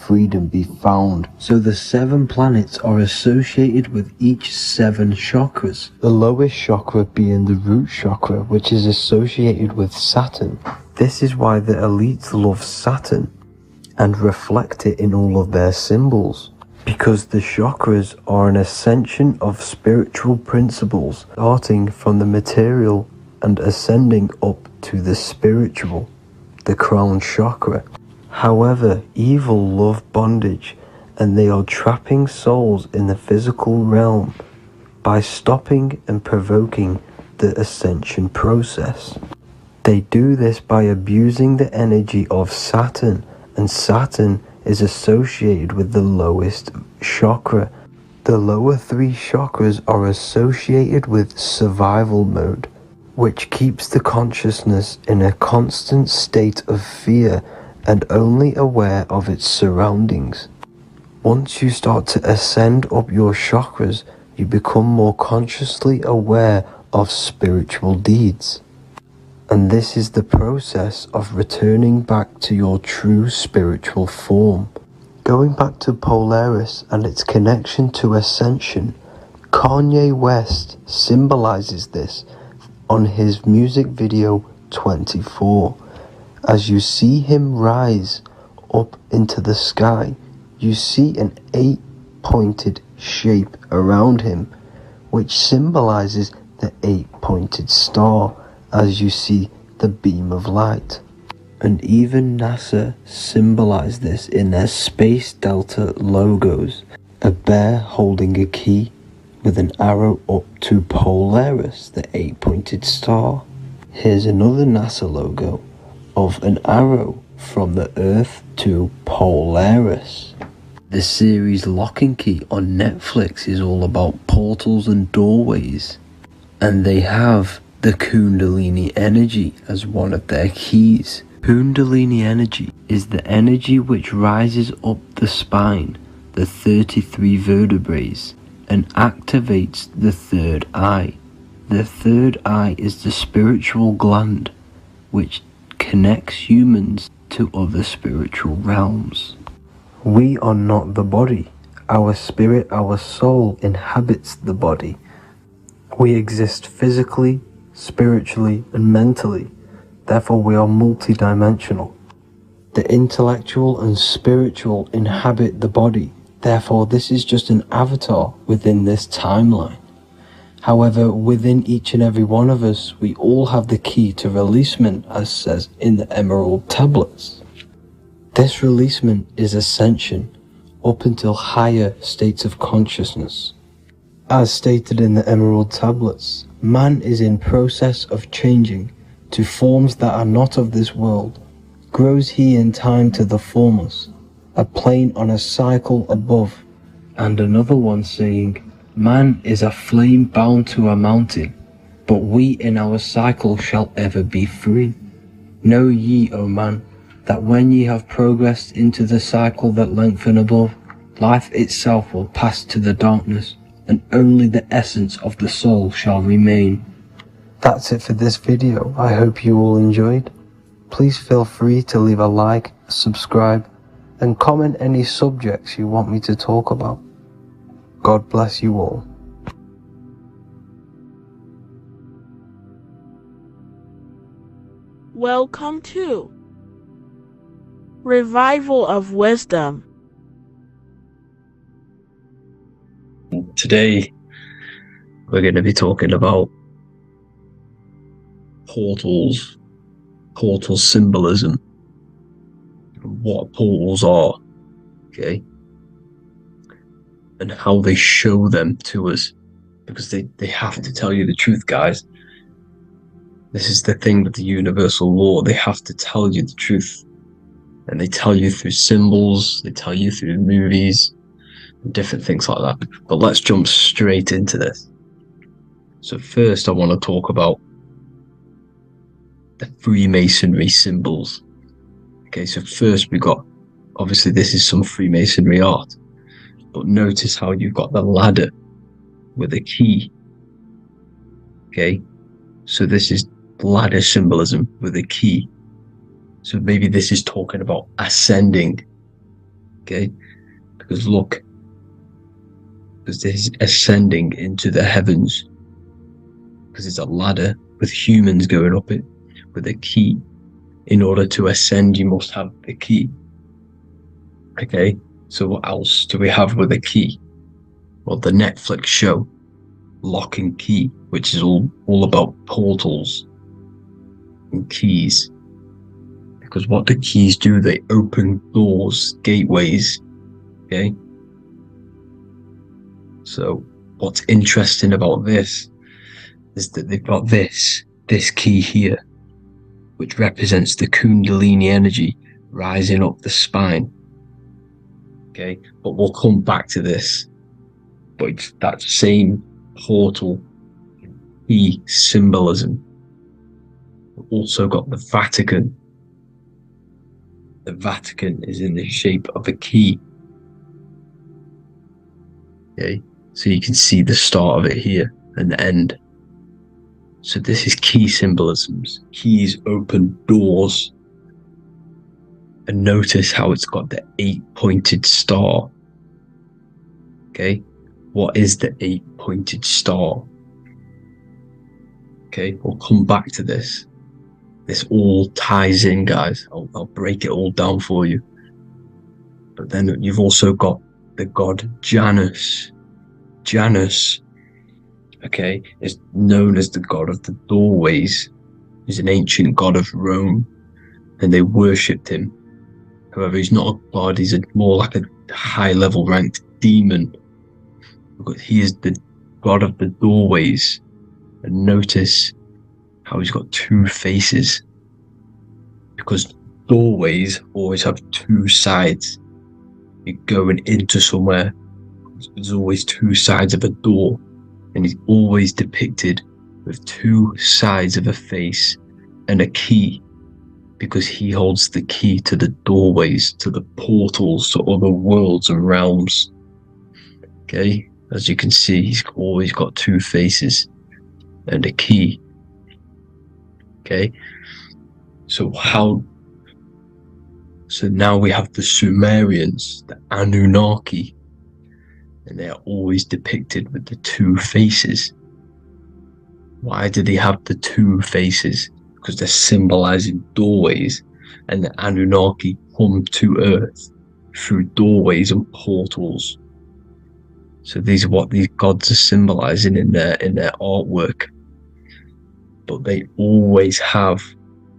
freedom be found. So the 7 planets are associated with each 7 chakras. The lowest chakra being the root chakra, which is associated with Saturn. This is why the elites love Saturn and reflect it in all of their symbols. Because the chakras are an ascension of spiritual principles, starting from the material and ascending up to the spiritual, the crown chakra. However, evil love bondage, and they are trapping souls in the physical realm by stopping and provoking the ascension process. They do this by abusing the energy of Saturn, and Saturn is associated with the lowest chakra. The lower 3 chakras are associated with survival mode, which keeps the consciousness in a constant state of fear and only aware of its surroundings. Once you start to ascend up your chakras, you become more consciously aware of spiritual deeds. And this is the process of returning back to your true spiritual form. Going back to Polaris and its connection to ascension, Kanye West symbolizes this on his music video 24. As you see him rise up into the sky, you see an 8-pointed shape around him, which symbolizes the 8-pointed star, as you see the beam of light. And even NASA symbolize this in their Space Delta logos, a bear holding a key with an arrow up to Polaris, the 8-pointed star. Here's another NASA logo of an arrow from the Earth to Polaris. The series Lock and Key on Netflix is all about portals and doorways, and they have the Kundalini energy as one of their keys. Kundalini energy is the energy which rises up the spine, the 33 vertebrae, and activates the third eye. The third eye is the spiritual gland which connects humans to other spiritual realms. We are not the body. Our spirit, our soul inhabits the body. We exist physically, spiritually, and mentally. Therefore, we are multidimensional. The intellectual and spiritual inhabit the body. Therefore, this is just an avatar within this timeline. However, within each and every one of us, we all have the key to releasement, as says in the Emerald Tablets. This releasement is ascension up until higher states of consciousness. As stated in the Emerald Tablets, man is in process of changing to forms that are not of this world. Grows he in time to the formless, a plane on a cycle above, and another one saying, man is a flame bound to a mountain, but we in our cycle shall ever be free. Know ye, O man, that when ye have progressed into the cycle that lengthen above, life itself will pass to the darkness, and only the essence of the soul shall remain. That's it for this video. I hope you all enjoyed. Please feel free to leave a like, subscribe, and comment any subjects you want me to talk about. God bless you all. Welcome to Revival of Wisdom. Today, we're going to be talking about portals, portal symbolism, what portals are, okay, and how they show them to us, because they have to tell you the truth, guys. This is the thing with the universal law. They have to tell you the truth, and they tell you through symbols, they tell you through movies, and different things like that. But let's jump straight into this. So first I want to talk about the Freemasonry symbols. Okay, so first we got, obviously this is some Freemasonry art. But notice how you've got the ladder with a key. Okay, so this is ladder symbolism with a key. So maybe this is talking about ascending. Okay, because look, because this is ascending into the heavens, because it's a ladder with humans going up it with a key. In order to ascend, you must have the key. Okay, so what else do we have with a key? Well, the Netflix show Lock and Key, which is all about portals and keys. Because what the keys do, they open doors, gateways. Okay, so what's interesting about this is that they've got this key here, which represents the Kundalini energy rising up the spine. Okay, but we'll come back to this. But it's that same portal key symbolism. We've also got the Vatican. The Vatican is in the shape of a key. Okay, so you can see the start of it here and the end. So this is key symbolisms. Keys open doors. And notice how it's got the 8-pointed star. Okay, what is the 8-pointed star? Okay, we'll come back to this. This all ties in, guys. I'll break it all down for you. But then you've also got the god Janus. Janus, okay, is known as the god of the doorways. He's an ancient god of Rome, and they worshipped him. However, he's not a god, he's more like a high-level ranked demon. Because he is the god of the doorways. And notice how he's got two faces. Because doorways always have two sides. You're going into somewhere, there's always two sides of a door. And he's always depicted with two sides of a face and a key. Because he holds the key to the doorways, to the portals, to other worlds and realms. Okay, as you can see, he's always got two faces and a key. Okay, so now we have the Sumerians, the Anunnaki, and they are always depicted with the two faces. Why do they have the two faces? Because they're symbolizing doorways, and the Anunnaki come to Earth through doorways and portals. So these are what these gods are symbolizing in their artwork. But they always have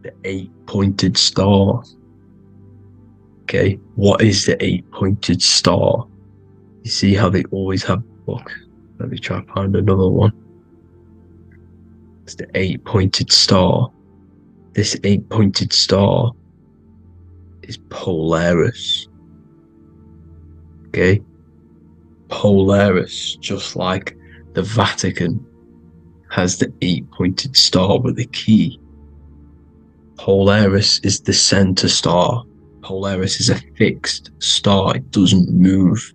the 8-pointed star. Okay, what is the 8-pointed star? You see how they always have. Look, let me try to find another one. It's the 8-pointed star. This 8-pointed star is Polaris. Okay? Polaris, just like the Vatican has the 8-pointed star with a key. Polaris is the center star. Polaris is a fixed star. It doesn't move.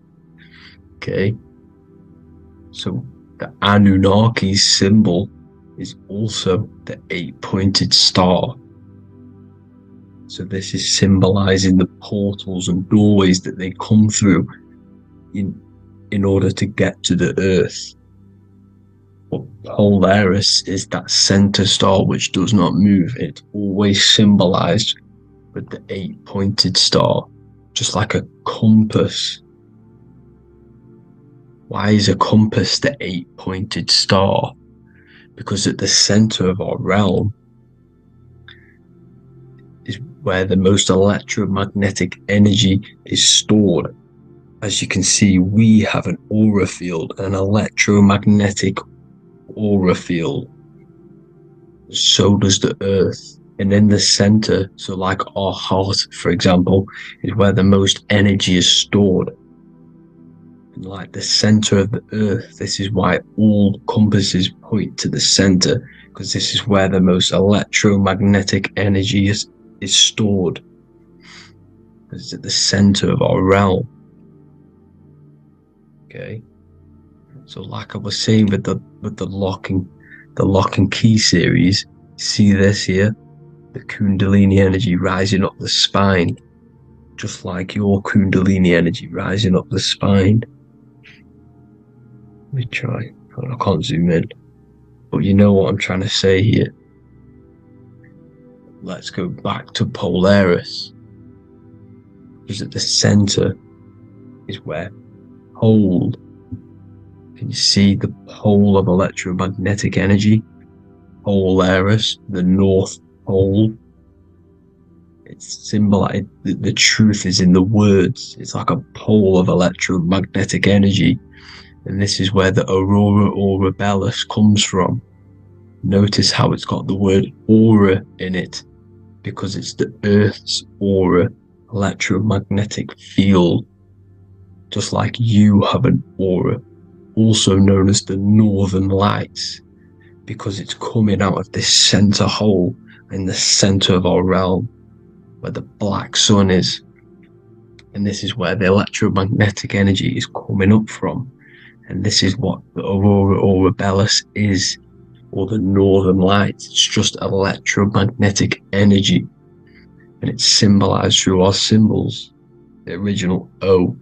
Okay? So the Anunnaki's symbol is also the 8-pointed star. So this is symbolizing the portals and doorways that they come through in order to get to the Earth. But Polaris is that center star which does not move. It's always symbolized with the 8-pointed star, just like a compass. Why is a compass the 8-pointed star? Because at the center of our realm is where the most electromagnetic energy is stored. As you can see, we have an aura field, an electromagnetic aura field. So does the Earth. And in the center, so like our heart, for example, is where the most energy is stored. And like the center of the Earth, this is why all compasses point to the center, because this is where the most electromagnetic energy is stored. It's at the center of our realm. Okay. So like I was saying with the lock and key series, see this here? The Kundalini energy rising up the spine, just like your Kundalini energy rising up the spine. Let me try. I can't zoom in, but you know what I'm trying to say here. Let's go back to Polaris, because at the center is where pole. Can you see the pole of electromagnetic energy? Polaris, the North Pole. It's symbolized. The truth is in the words. It's like a pole of electromagnetic energy. And this is where the aurora borealis comes from. Notice how it's got the word aura in it, because it's the Earth's aura, electromagnetic field. Just like you have an aura, also known as the Northern Lights, because it's coming out of this center hole in the center of our realm, where the black sun is. And this is where the electromagnetic energy is coming up from. And this is what the aurora borealis is, or the Northern Lights. It's just electromagnetic energy. And it's symbolized through our symbols. The original O.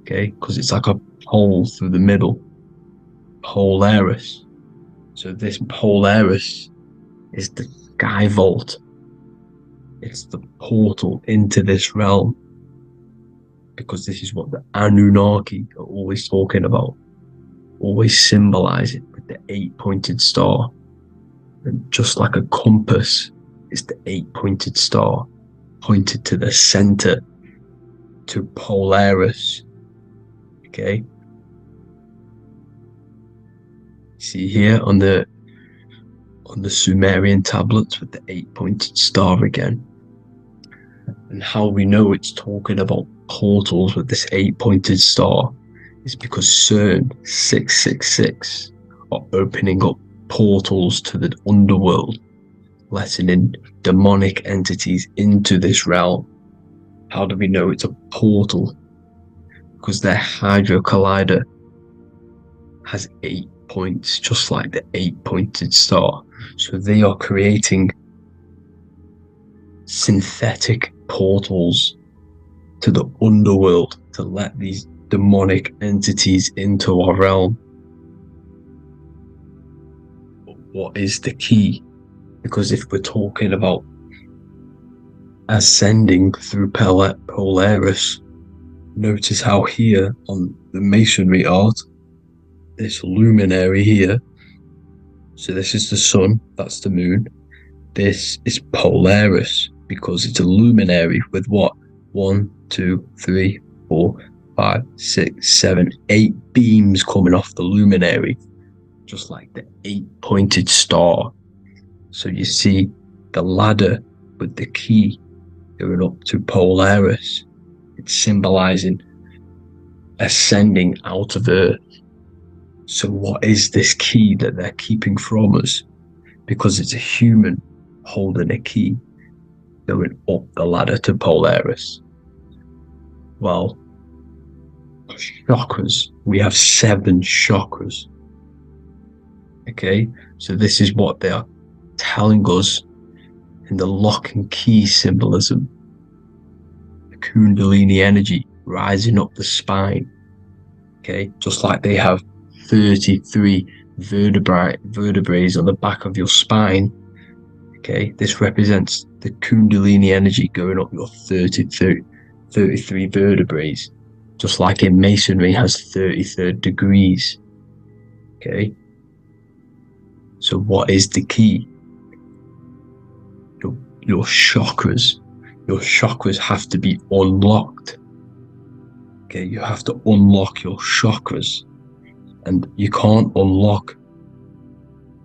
Okay, because it's like a hole through the middle. Polaris. So this Polaris is the sky vault. It's the portal into this realm. Because this is what the Anunnaki are always talking about. Always symbolize it with the 8-pointed star. And just like a compass, it's the 8-pointed star pointed to the center, to Polaris. Okay. See here on the Sumerian tablets with the 8-pointed star again. And how we know it's talking about portals with this 8-pointed star is because CERN 666 are opening up portals to the underworld, letting in demonic entities into this realm. How do we know it's a portal? Because their Hydro Collider has 8 points, just like the 8-pointed star. So they are creating synthetic portals to the underworld to let these demonic entities into our realm. But what is the key? Because if we're talking about ascending through Polaris, notice how here on the masonry art, this luminary here, so this is the sun, that's the moon, this is Polaris, because it's a luminary with what? 1, 2, 3, 4, 5, 6, 7, 8 beams coming off the luminary, just like the 8-pointed star. So you see the ladder with the key going up to Polaris. It's symbolizing ascending out of Earth. So what is this key that they're keeping from us? Because it's a human holding a key going up the ladder to Polaris. Well, chakras. We have 7 chakras. Okay, so this is what they are telling us in the lock and key symbolism. The Kundalini energy rising up the spine. Okay, just like they have 33 vertebrae on the back of your spine. Okay, this represents the Kundalini energy going up your 33 vertebrae, just like in masonry has 33rd degrees. Okay, so what is the key? Your chakras. Your chakras have to be unlocked. Okay, you have to unlock your chakras, and you can't unlock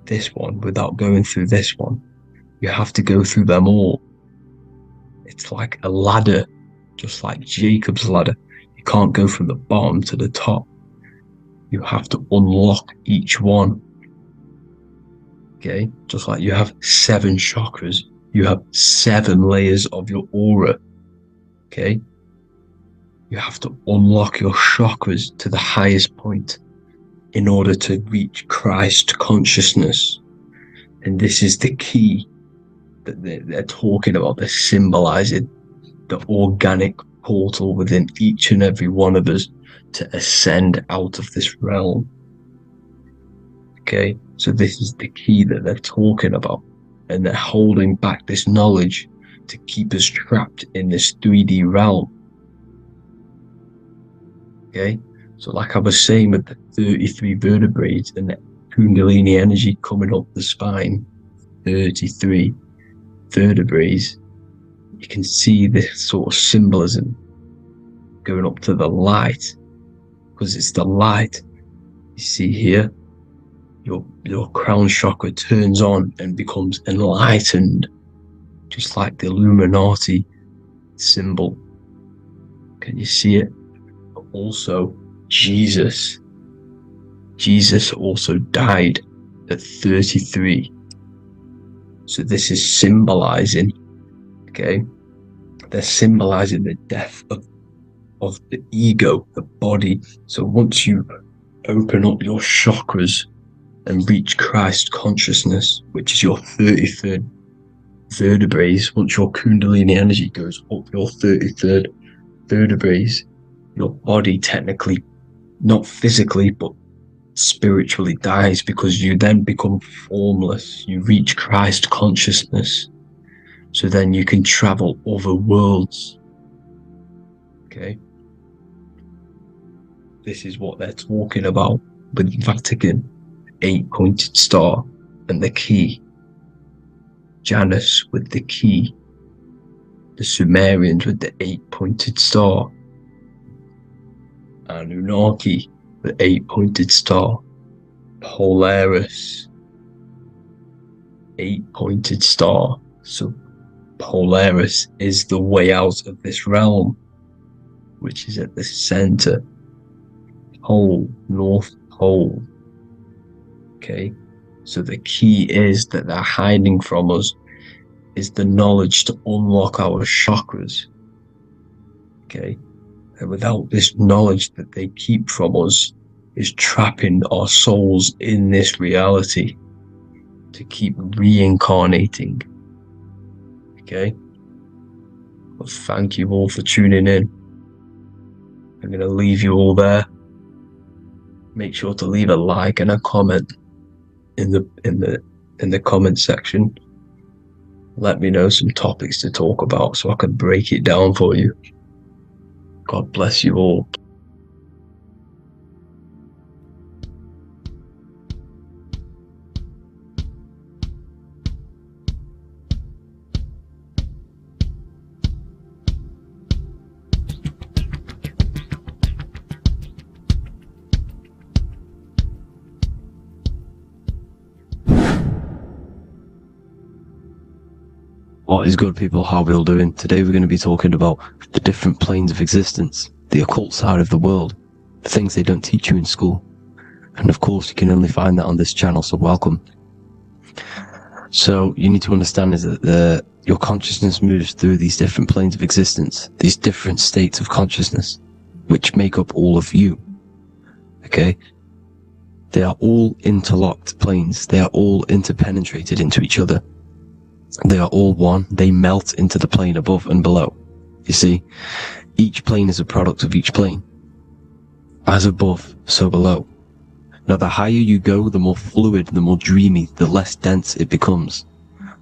this one without going through this one. You have to go through them all. It's like a ladder, just like Jacob's ladder. You can't go from the bottom to the top. You have to unlock each one. Okay, just like you have 7 chakras, you have 7 layers of your aura. Okay, You have to unlock your chakras to the highest point in order to reach Christ consciousness. And this is the key that they're talking about. They're symbolizing the organic portal within each and every one of us to ascend out of this realm. Okay, so this is the key that they're talking about, and they're holding back this knowledge to keep us trapped in this 3D realm. Okay, so like I was saying with the 33 vertebrae and the Kundalini energy coming up the spine, 33 vertebrae, you can see this sort of symbolism going up to the light, because it's the light. You see here, your crown chakra turns on and becomes enlightened, just like the Illuminati symbol. Can you see it? But also, Jesus also died at 33. So this is symbolizing, okay? They're symbolizing the death of the ego, the body. So once you open up your chakras and reach Christ consciousness, which is your 33rd vertebrae, once your Kundalini energy goes up your 33rd vertebrae, your body technically, not physically, but spiritually dies, because you then become formless. You reach Christ consciousness. So then you can travel other worlds. Okay? This is what they're talking about with Vatican, 8-pointed star, and the key. Janus with the key. The Sumerians with the 8-pointed star. Anunnaki, the 8-pointed star. Polaris, 8-pointed star. So Polaris is the way out of this realm, which is at the center pole, North Pole. Okay, so the key is that they're hiding from us is the knowledge to unlock our chakras. Okay, and without this knowledge that they keep from us is trapping our souls in this reality to keep reincarnating. Okay, well, thank you all for tuning in. I'm going to leave you all there. Make sure to leave a like and a comment in the comment section. Let me know some topics to talk about so I can break it down for you. God bless you all. What is good, people? How are we all doing? Today we're going to be talking about the different planes of existence, the occult side of the world, the things they don't teach you in school. And of course, you can only find that on this channel, so welcome. So you need to understand is that your consciousness moves through these different planes of existence, these different states of consciousness, which make up all of you. Okay? They are all interlocked planes. They are all interpenetrated into each other. They are all one. They melt into the plane above and below. You see, each plane is a product of each plane. As above, so below. Now, the higher you go, the more fluid, the more dreamy, the less dense it becomes.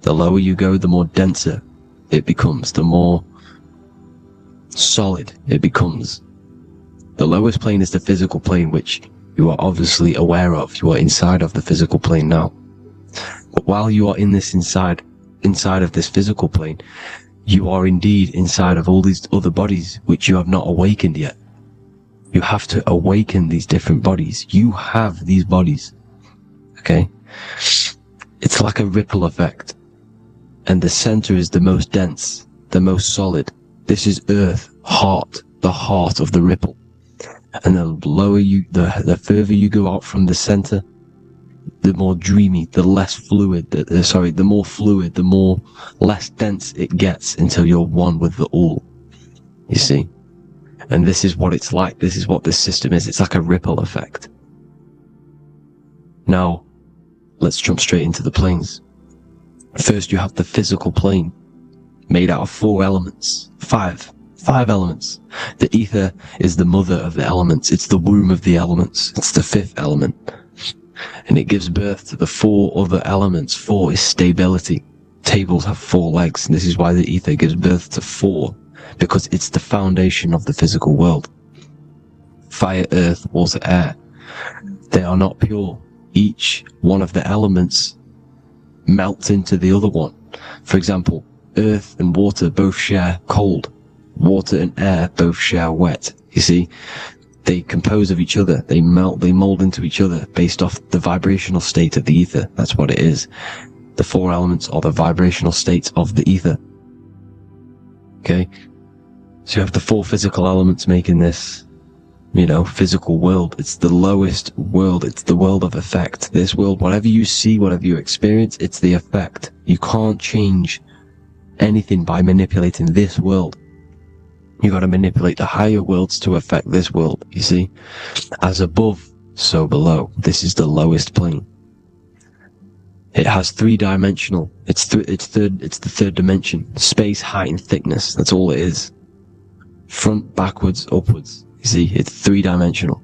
The lower you go, the more denser it becomes, the more solid it becomes. The lowest plane is the physical plane, which you are obviously aware of. You are inside of the physical plane now. But while you are in this inside of this physical plane, you are indeed inside of all these other bodies which you have not awakened yet. You have to awaken these different bodies. You have these bodies. Okay? It's like a ripple effect. And the center is the most dense, the most solid. This is Earth, heart, the heart of the ripple. And the lower you, the further you go out from the center, the more dreamy, the less fluid, the more fluid, the more less dense it gets until you're one with the all. You see? And this is what it's like. This is what this system is. It's like a ripple effect. Now, let's jump straight into the planes. First, you have the physical plane, made out of 4 elements. Five elements. The ether is the mother of the elements. It's the womb of the elements. It's the 5th element. And it gives birth to the 4 other elements. 4 is stability. Tables have 4 legs, and this is why the ether gives birth to 4, because it's the foundation of the physical world. Fire, earth, water, air. They are not pure. Each one of the elements melts into the other one. For example, earth and water both share cold. Water and air both share wet. You see, they compose of each other. They melt, they mold into each other based off the vibrational state of the ether. That's what it is. The 4 elements are the vibrational states of the ether. Okay? So you have the 4 physical elements making this, physical world. It's the lowest world. It's the world of effect. This world, whatever you see, whatever you experience, it's the effect. You can't change anything by manipulating this world. You got to manipulate the higher worlds to affect this world, you see? As above, so below. This is the lowest plane. It has 3-dimensional. It's the 3rd dimension. Space, height, and thickness. That's all it is. Front, backwards, upwards. You see, it's 3-dimensional.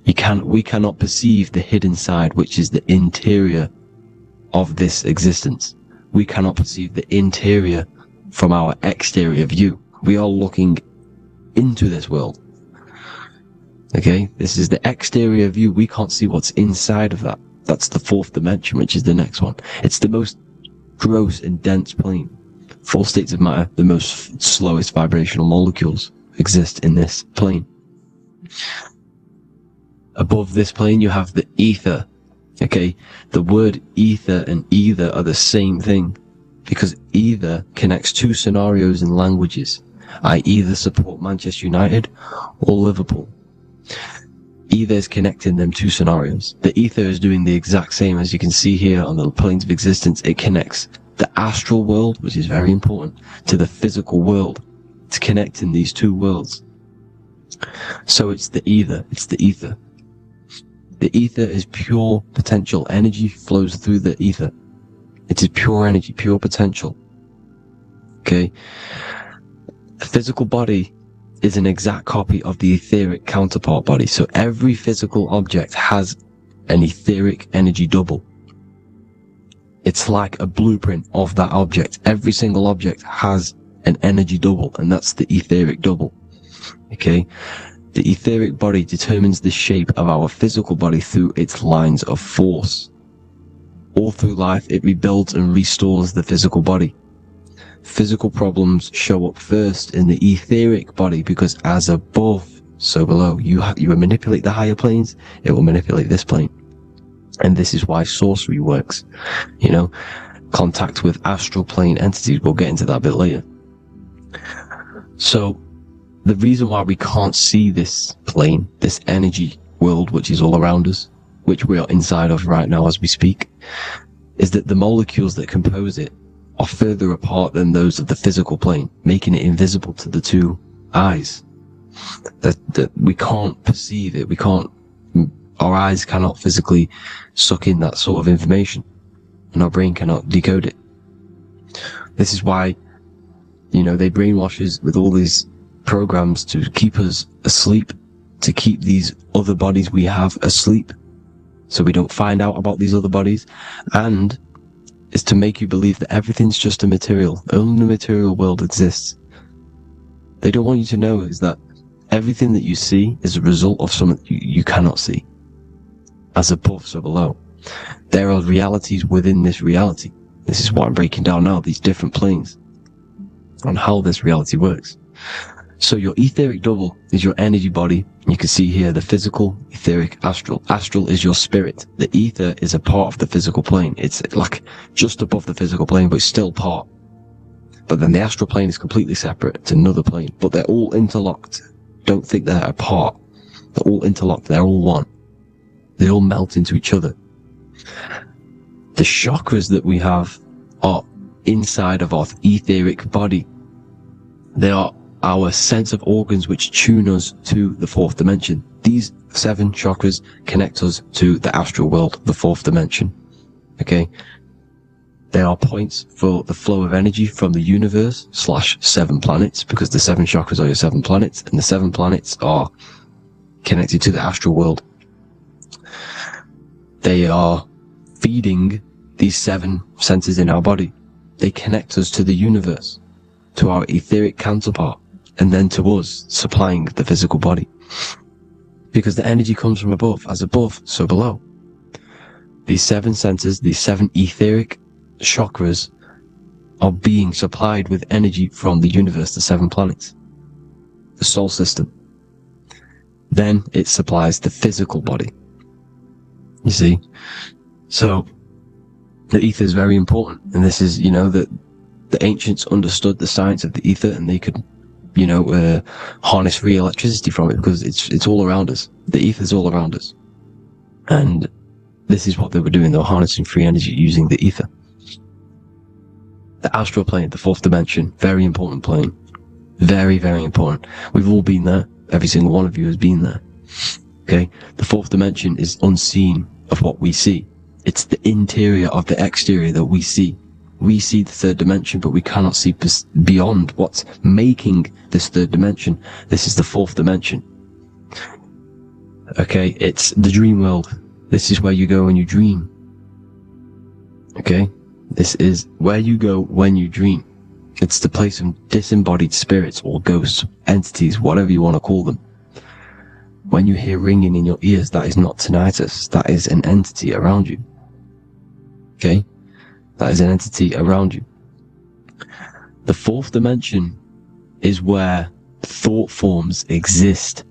We cannot perceive the hidden side, which is the interior of this existence. We cannot perceive the interior from our exterior view. We are looking into this world. Okay, this is the exterior view. We can't see what's inside of that. That's the 4th dimension, which is the next one. It's the most gross and dense plane. 4 states of matter, the most slowest vibrational molecules exist in this plane. Above this plane, you have the ether. Okay, the word ether and either are the same thing, because either connects 2 scenarios in languages. I either support Manchester United or Liverpool. Either is connecting them 2 scenarios. The ether is doing the exact same, as you can see here on the planes of existence. It connects the astral world, which is very important, to the physical world. It's connecting these 2 worlds. So it's the ether. It's the ether. The ether is pure potential. Energy flows through the ether. It is pure energy, pure potential. Okay? The physical body is an exact copy of the etheric counterpart body. So every physical object has an etheric energy double. It's like a blueprint of that object. Every single object has an energy double, and that's the etheric double. Okay? The etheric body determines the shape of our physical body through its lines of force. All through life, it rebuilds and restores the physical body. Physical problems show up first in the etheric body, because as above, so below. You manipulate the higher planes, it will manipulate this plane. And this is why sorcery works. Contact with astral plane entities. We'll get into that a bit later. So, the reason why we can't see this plane, this energy world which is all around us, which we are inside of right now as we speak, is that the molecules that compose it are further apart than those of the physical plane, making it invisible to the 2 eyes. That we can't perceive it. Our eyes cannot physically suck in that sort of information, and our brain cannot decode it. This is why, they brainwash us with all these programs to keep us asleep, to keep these other bodies we have asleep, so we don't find out about these other bodies, and is to make you believe that everything's just a material. Only the material world exists. They don't want you to know is that everything that you see is a result of something you cannot see. As above, so below. There are realities within this reality. This is what I'm breaking down now, these different planes, on how this reality works. So your etheric double is your energy body. You can see here the physical, etheric, astral. Astral is your spirit. The ether is a part of the physical plane. It's like just above the physical plane, but it's still part. But then the astral plane is completely separate. It's another plane, but they're all interlocked. Don't think they're apart. They're all interlocked. They're all one. They all melt into each other. The chakras that we have are inside of our etheric body. They are our sense of organs which tune us to the fourth dimension. These 7 chakras connect us to the astral world, the fourth dimension. Okay? They are points for the flow of energy from the universe / 7 planets, because the 7 chakras are your 7 planets, and the 7 planets are connected to the astral world. They are feeding these 7 centers in our body. They connect us to the universe, to our etheric counterpart, and then to us, supplying the physical body. Because the energy comes from above. As above, so below. These 7 centers, these 7 etheric chakras, are being supplied with energy from the universe, the 7 planets, the solar system. Then it supplies the physical body. You see? So, the ether is very important. And this is, that the ancients understood the science of the ether, and they could, harness free electricity from it, because it's all around us. The ether is all around us. And this is what they were doing. They were harnessing free energy using the ether. The astral plane, the fourth dimension, very important plane. Very, very important. We've all been there. Every single one of you has been there. Okay? The fourth dimension is unseen of what we see. It's the interior of the exterior that we see. We see the third dimension, but we cannot see beyond what's making this third dimension. This is the fourth dimension. Okay? It's the dream world. This is where you go when you dream. Okay? This is where you go when you dream. It's the place of disembodied spirits or ghosts, entities, whatever you want to call them. When you hear ringing in your ears, that is not tinnitus. That is an entity around you. Okay? That is an entity around you. The fourth dimension is where thought forms exist.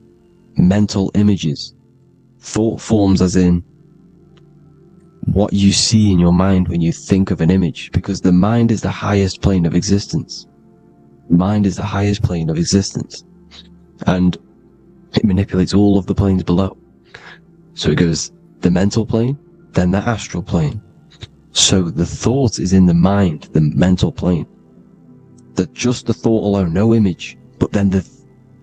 Mental images. Thought forms as in what you see in your mind when you think of an image, because the mind is the highest plane of existence. Mind is the highest plane of existence. And it manipulates all of the planes below. So it goes the mental plane, then the astral plane. So the thought is in the mind, the mental plane. That just the thought alone, no image, but then the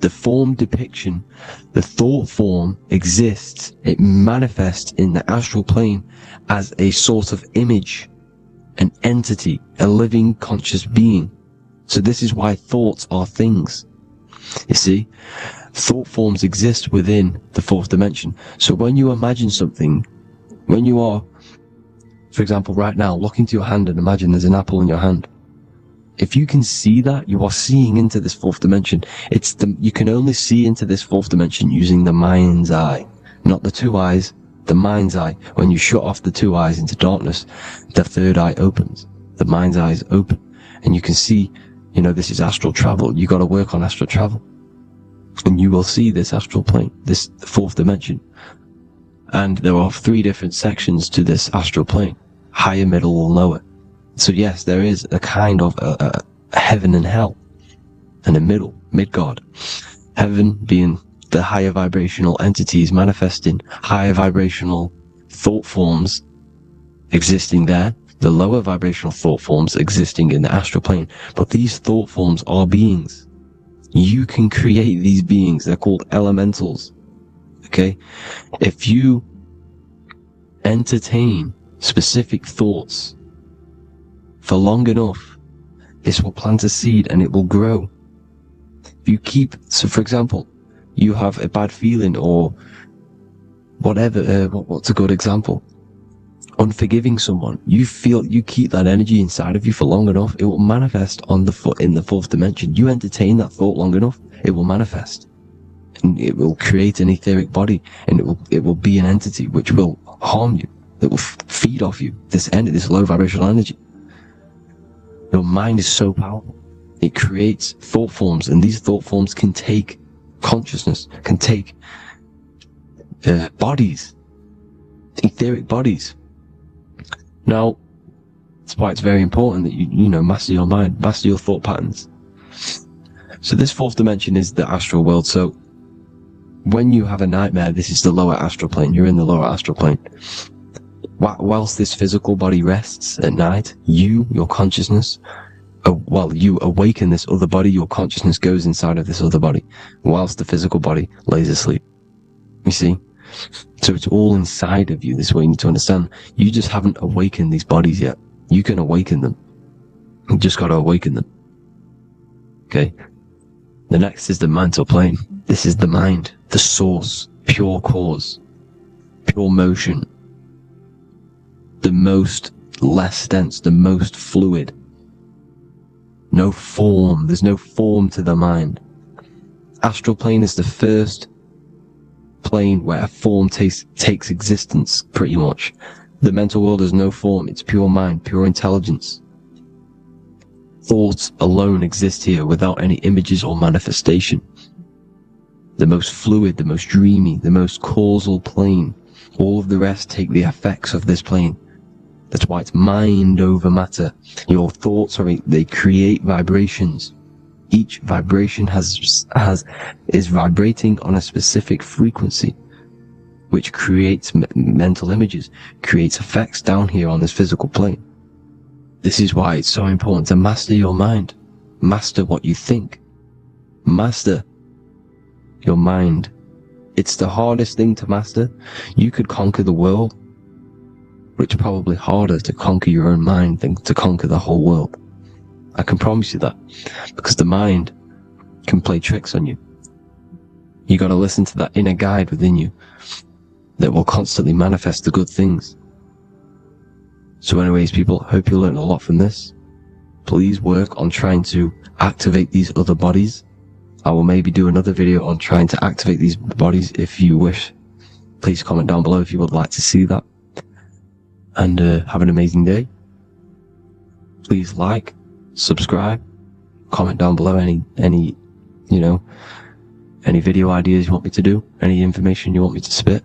form depiction, the thought form exists. It manifests in the astral plane as a sort of image, an entity, a living conscious being. So this is why thoughts are things. You see, thought forms exist within the fourth dimension. So when you imagine something, when you are, for example, right now, look into your hand and imagine there's an apple in your hand. If you can see that, you are seeing into this fourth dimension. You can only see into this fourth dimension using the mind's eye, not the 2 eyes, the mind's eye. When you shut off the 2 eyes into darkness, the third eye opens. The mind's eye is open. And you can see, this is astral travel. You got to work on astral travel. And you will see this astral plane, this fourth dimension. And there are 3 different sections to this astral plane. Higher, middle, or lower. So yes, there is a kind of a heaven and hell, and a mid-God. Heaven being the higher vibrational entities manifesting higher vibrational thought forms existing there, the lower vibrational thought forms existing in the astral plane. But these thought forms are beings. You can create these beings. They're called elementals. Okay? If you entertain specific thoughts for long enough, this will plant a seed and it will grow. If you keep, so for example, you have a bad feeling or whatever, what's a good example? Unforgiving someone. You keep that energy inside of you for long enough, it will manifest in the fourth dimension. You entertain that thought long enough, it will manifest. And it will create an etheric body, and it will be an entity which will harm you, that will feed off you, this low vibrational energy. Your mind is so powerful. It creates thought forms, and these thought forms can take consciousness, can take bodies, etheric bodies. Now, that's why it's very important that you master your mind, master your thought patterns. So this fourth dimension is the astral world. So when you have a nightmare, this is the lower astral plane. You're in the lower astral plane. Whilst this physical body rests at night, your consciousness, while you awaken this other body, your consciousness goes inside of this other body, whilst the physical body lays asleep. You see? So it's all inside of you. This is what you need to understand. You just haven't awakened these bodies yet. You can awaken them. You just got to awaken them. Okay? The next is the mental plane. This is the mind, the source, pure cause, pure motion, the most less dense, the most fluid. No form. There's no form to the mind. Astral plane is the first plane where a form takes existence, pretty much. The mental world has no form. It's pure mind, pure intelligence. Thoughts alone exist here without any images or manifestation. The most fluid, the most dreamy, the most causal plane. All of the rest take the effects of this plane. That's why it's mind over matter. Your thoughts they create vibrations. Each vibration is vibrating on a specific frequency, which creates mental images, creates effects down here on this physical plane. This is why it's so important to master your mind. Master what you think. Master your mind. It's the hardest thing to master. You could conquer the world, but it's probably harder to conquer your own mind than to conquer the whole world. I can promise you that, because the mind can play tricks on you. You got to listen to that inner guide within you that will constantly manifest the good things. So anyways, people, hope you learned a lot from this. Please work on trying to activate these other bodies. I will maybe do another video on trying to activate these bodies if you wish. Please comment down below if you would like to see that. And have an amazing day. Please like, subscribe, comment down below any video ideas you want me to do, any information you want me to spit.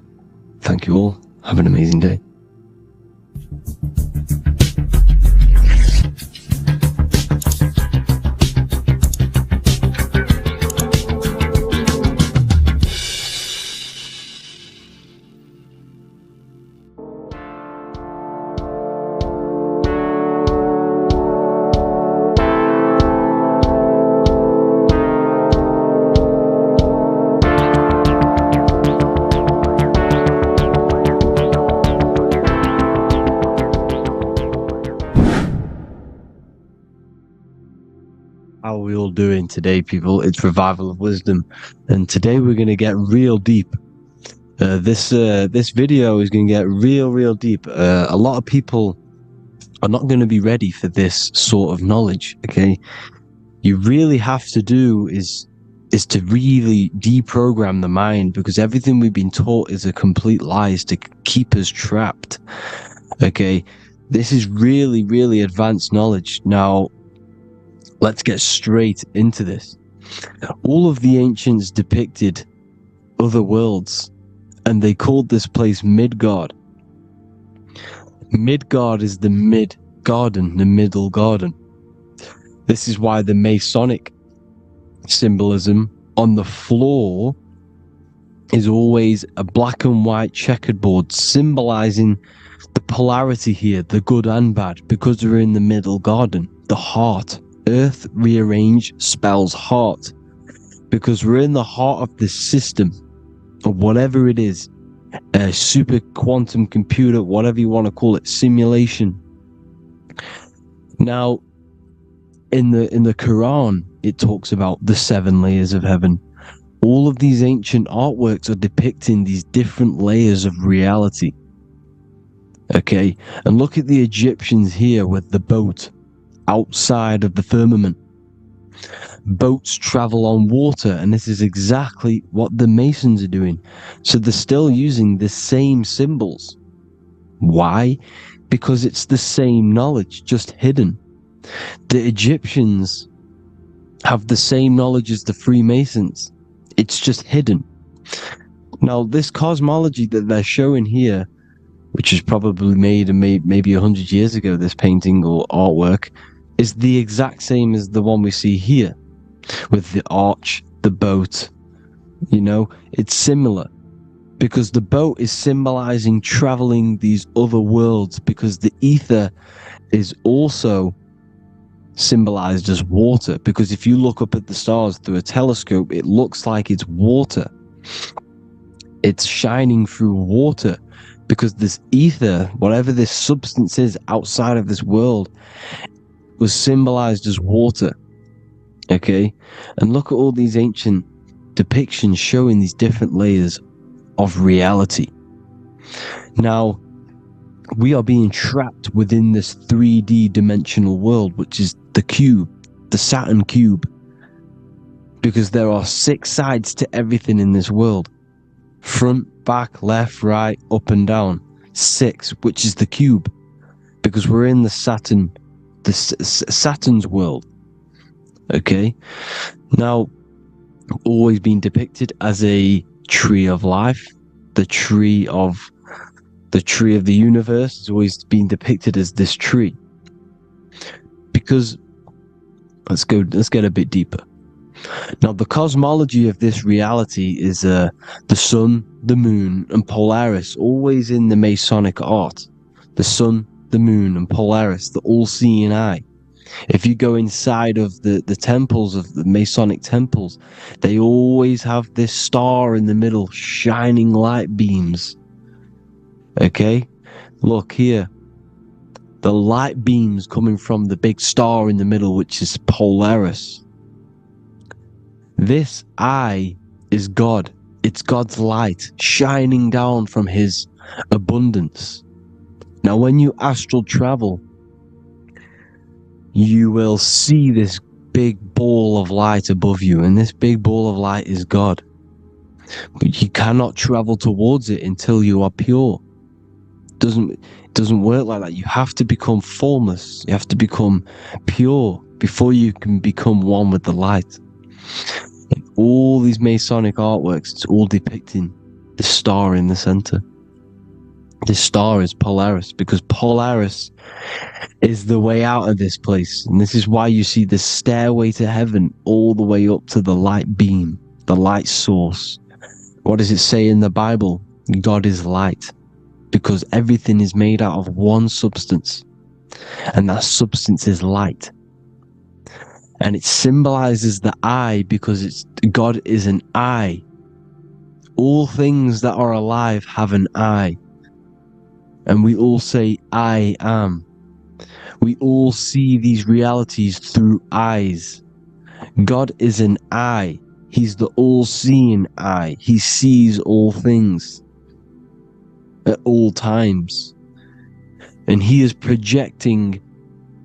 Thank you all. Have an amazing day. How are we all doing today, people? It's Revival of Wisdom, and today we're going to get real deep. This video is going to get real deep. A lot of people are not going to be ready for this sort of knowledge. Okay, you really have to do is to really deprogram the mind, because everything we've been taught is a complete lie, is to keep us trapped. Okay, this is really advanced knowledge. Now, let's get straight into this. All of the ancients depicted other worlds, and they called this place Midgard. Midgard is the mid-garden, the middle garden. This is why the Masonic symbolism on the floor is always a black and white checkered board, symbolizing the polarity here, the good and bad, because we're in the middle garden, the heart. Earth rearranged spells heart, because we're in the heart of this system, or whatever it is, a super quantum computer, whatever you want to call it, simulation. Now, in the Quran, it talks about the 7 layers of heaven. All of these ancient artworks are depicting these different layers of reality. Okay, and look at the Egyptians here with the boat outside of the firmament. Boats travel on water, and this is exactly what the Masons are doing. So they're still using the same symbols. Why? Because it's the same knowledge, just hidden. The Egyptians have the same knowledge as the Freemasons. It's just hidden. Now, this cosmology that they're showing here, which is probably made maybe 100 years ago, this painting or artwork, is the exact same as the one we see here, with the arch, the boat. It's similar, because the boat is symbolizing traveling these other worlds, because the ether is also symbolized as water, because if you look up at the stars through a telescope, it looks like it's water. It's shining through water, because this ether, whatever this substance is outside of this world, was symbolized as water. Okay? And look at all these ancient depictions showing these different layers of reality. Now, we are being trapped within this 3D dimensional world, which is the cube, the Saturn cube, because there are 6 sides to everything in this world. Front, back, left, right, up and down. 6, which is the cube, because we're in the Saturn's world. Okay? Now, always been depicted as a tree of life, the tree of the universe has always been depicted as this tree. Because let's get a bit deeper. Now, the cosmology of this reality is the sun, the moon, and Polaris, always in the Masonic art. The sun, the moon, and Polaris, the all-seeing eye. If you go inside of the temples, of the Masonic temples, they always have this star in the middle, shining light beams. Okay? Look here. The light beams coming from the big star in the middle, which is Polaris. This eye is God. It's God's light shining down from his abundance. Now, when you astral travel, you will see this big ball of light above you, and this big ball of light is God. But you cannot travel towards it until you are pure. It doesn't work like that. You have to become formless. You have to become pure before you can become one with the light. In all these Masonic artworks, it's all depicting the star in the center. This star is Polaris, because Polaris is the way out of this place. And this is why you see the stairway to heaven all the way up to the light beam, the light source. What does it say in the Bible? God is light, because everything is made out of one substance, and that substance is light. And it symbolizes the eye, because God is an eye. All things that are alive have an eye. And we all say, I am. We all see these realities through eyes. God is an eye. He's the all-seeing eye. He sees all things at all times. And he is projecting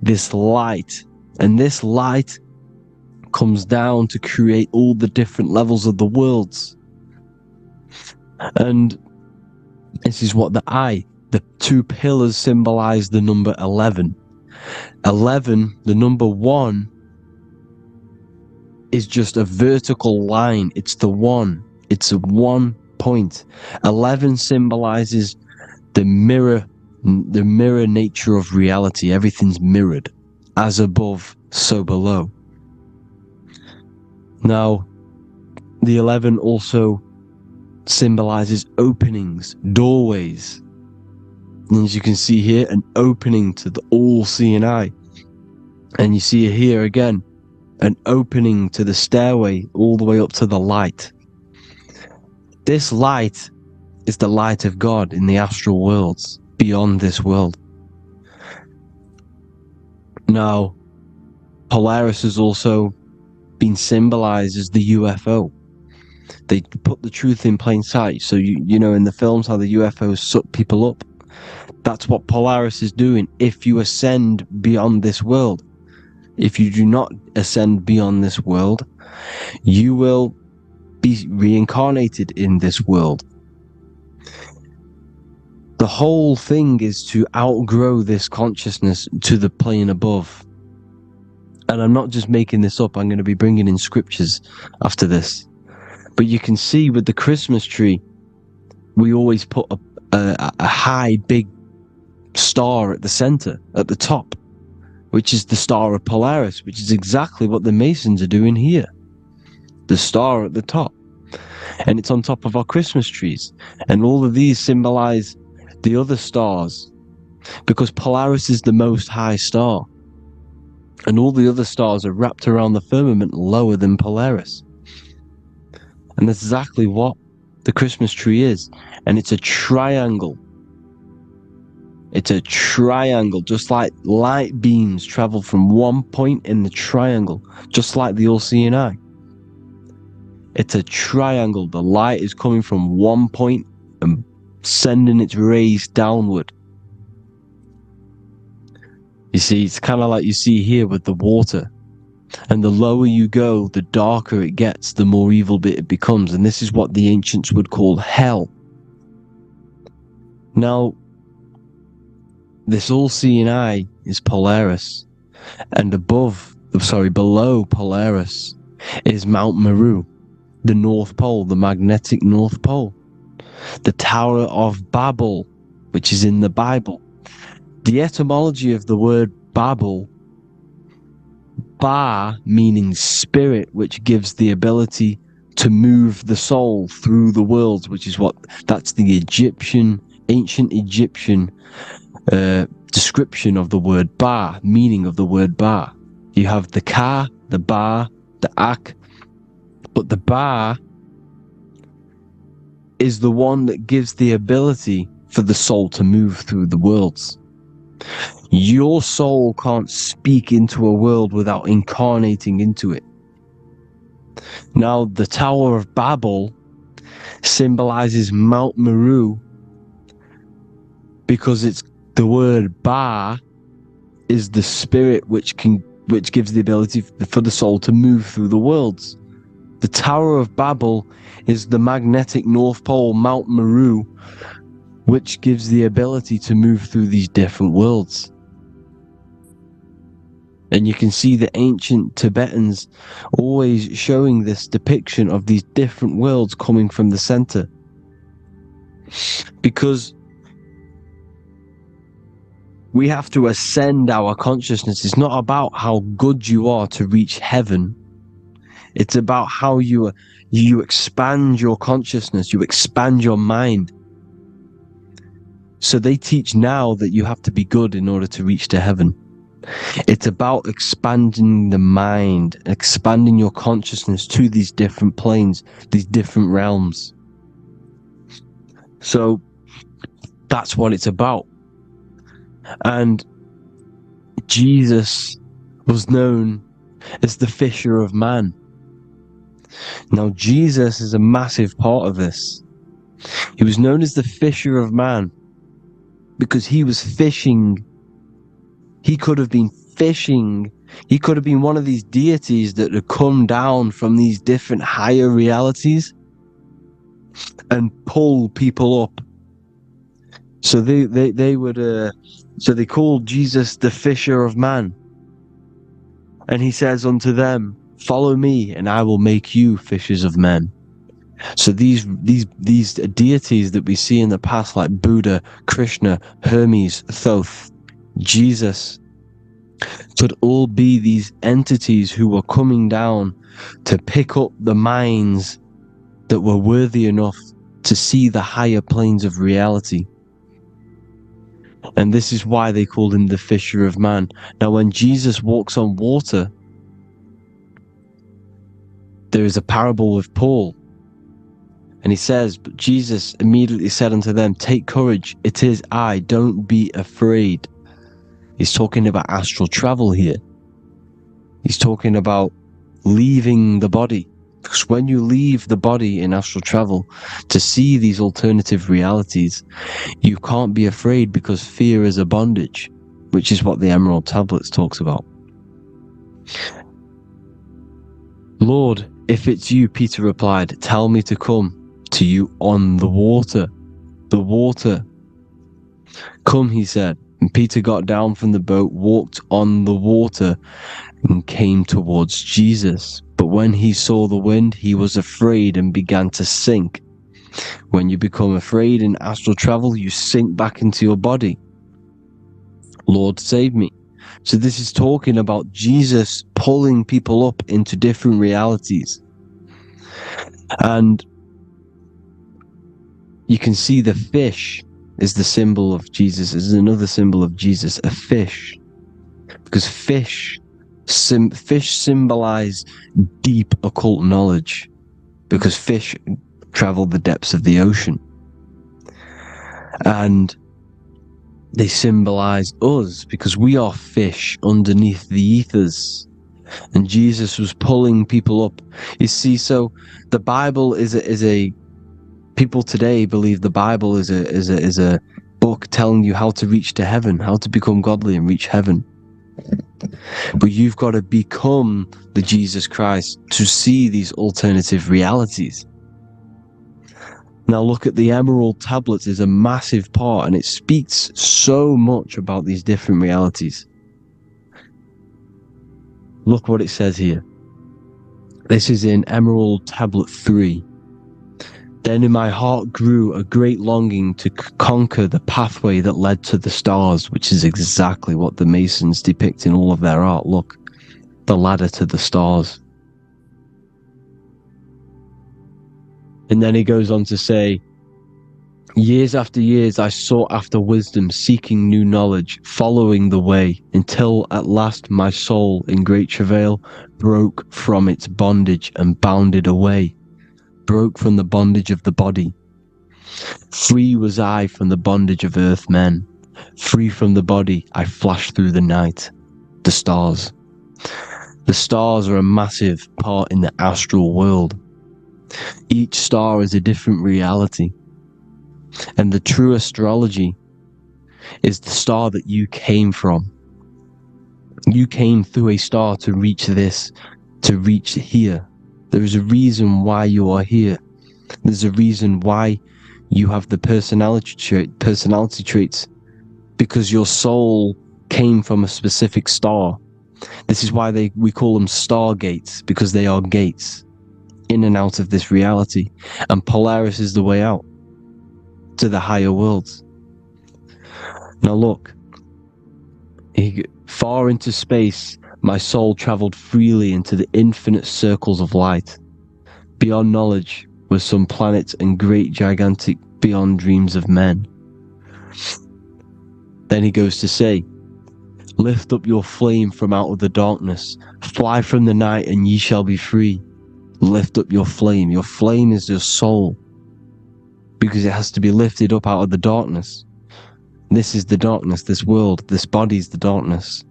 this light. And this light comes down to create all the different levels of the worlds. And this is what the 2 pillars symbolize the number 11. 11, the number 1, is just a vertical line. It's the 1. It's a 1 point. 11 symbolizes the mirror nature of reality. Everything's mirrored. As above, so below. Now, the 11 also symbolizes openings, doorways. And as you can see here, an opening to the all-seeing eye. And you see here again, an opening to the stairway all the way up to the light. This light is the light of God in the astral worlds, beyond this world. Now, Polaris has also been symbolized as the UFO. They put the truth in plain sight. So you know in the films how the UFOs suck people up. That's what Polaris is doing. If you ascend beyond this world, if you do not ascend beyond this world, you will be reincarnated in this world. The whole thing is to outgrow this consciousness to the plane above. And I'm not just making this up. I'm going to be bringing in scriptures after this. But you can see with the Christmas tree, we always put a high, big star at the center, at the top, which is the star of Polaris, which is exactly what the Masons are doing here. The star at the top. And it's on top of our Christmas trees. And all of these symbolize the other stars, because Polaris is the most high star. And all the other stars are wrapped around the firmament lower than Polaris. And that's exactly what the Christmas tree is. And it's a triangle. It's a triangle, just like light beams travel from one point in the triangle, just like the all-seeing eye. It's a triangle. The light is coming from one point and sending its rays downward. You see, it's kind of like you see here with the water. And the lower you go, the darker it gets, the more evil it becomes. And this is what the ancients would call hell. Now, this all-seeing eye is Polaris. And below Polaris is Mount Meru, the North Pole, the magnetic North Pole. The Tower of Babel, which is in the Bible. The etymology of the word Babel, Ba meaning spirit, which gives the ability to move the soul through the worlds, which is that's the ancient Egyptian description of the word Ba, meaning of the word Ba. You have the Ka, the Ba, the Ak, but the Ba is the one that gives the ability for the soul to move through the worlds. Your soul can't speak into a world without incarnating into it. Now, the Tower of Babel symbolizes Mount Meru because it's the word Ba is the spirit which gives the ability for the soul to move through the worlds. The Tower of Babel is the magnetic North Pole, Mount Meru, which gives the ability to move through these different worlds. And you can see the ancient Tibetans always showing this depiction of these different worlds coming from the center. Because we have to ascend our consciousness. It's not about how good you are to reach heaven. It's about how you expand your consciousness, you expand your mind. So they teach now that you have to be good in order to reach to heaven. It's about expanding the mind, expanding your consciousness to these different planes, these different realms. So that's what it's about. And Jesus was known as the fisher of man. Now, Jesus is a massive part of this. He was known as the fisher of man because he was fishing. He could have been fishing. He could have been one of these deities that had come down from these different higher realities and pull people up. So they called Jesus the fisher of man. And he says unto them, follow me and I will make you fishers of men. So these deities that we see in the past, like Buddha, Krishna, Hermes, Thoth, Jesus, could all be these entities who were coming down to pick up the minds that were worthy enough to see the higher planes of reality. And this is why they called him the fisher of man. Now, when Jesus walks on water, there is a parable with Paul. And he says, but Jesus immediately said unto them, take courage, it is I, don't be afraid. He's talking about astral travel here. He's talking about leaving the body. Because when you leave the body in astral travel to see these alternative realities, you can't be afraid because fear is a bondage, which is what the Emerald Tablets talks about. Lord, if it's you, Peter replied, tell me to come to you on the water. The water. Come, he said. And Peter got down from the boat, walked on the water, and came towards Jesus. But when he saw the wind, he was afraid and began to sink. When you become afraid in astral travel, you sink back into your body. Lord, save me. So this is talking about Jesus pulling people up into different realities. And you can see the fish is the symbol of Jesus. Is another symbol of Jesus, a fish. Because fish Fish symbolize deep occult knowledge because fish travel the depths of the ocean. And they symbolize us because we are fish underneath the ethers. And Jesus was pulling people up. You see, so the Bible is a people today believe the Bible is a book telling you how to reach to heaven, how to become godly and reach heaven. But you've got to become the Jesus Christ to see these alternative realities. Now look at the emerald tablets is a massive part, and it speaks so much about these different realities. Look what it says here. This is in Emerald Tablet 3. Then in my heart grew a great longing to conquer the pathway that led to the stars, which is exactly what the Masons depict in all of their art. Look, the ladder to the stars. And then he goes on to say, years after years I sought after wisdom, seeking new knowledge, following the way, until at last my soul in great travail broke from its bondage and bounded away. Broke from the bondage of the body. Free was I from the bondage of earth men. Free from the body, I flashed through the night. The stars. The stars are a massive part in the astral world. Each star is a different reality. And the true astrology is the star that you came from. You came through a star to reach this, to reach here. There is a reason why you are here. There's a reason why you have the personality traits, because your soul came from a specific star. This is why we call them stargates, because they are gates in and out of this reality. And Polaris is the way out to the higher worlds. Now look, far into space, my soul traveled freely into the infinite circles of light. Beyond knowledge were some planets and great gigantic beyond dreams of men. Then he goes to say, lift up your flame from out of the darkness, fly from the night and ye shall be free. Lift up your flame. Your flame is your soul, because it has to be lifted up out of the darkness. This is the darkness, this world, this body is the darkness.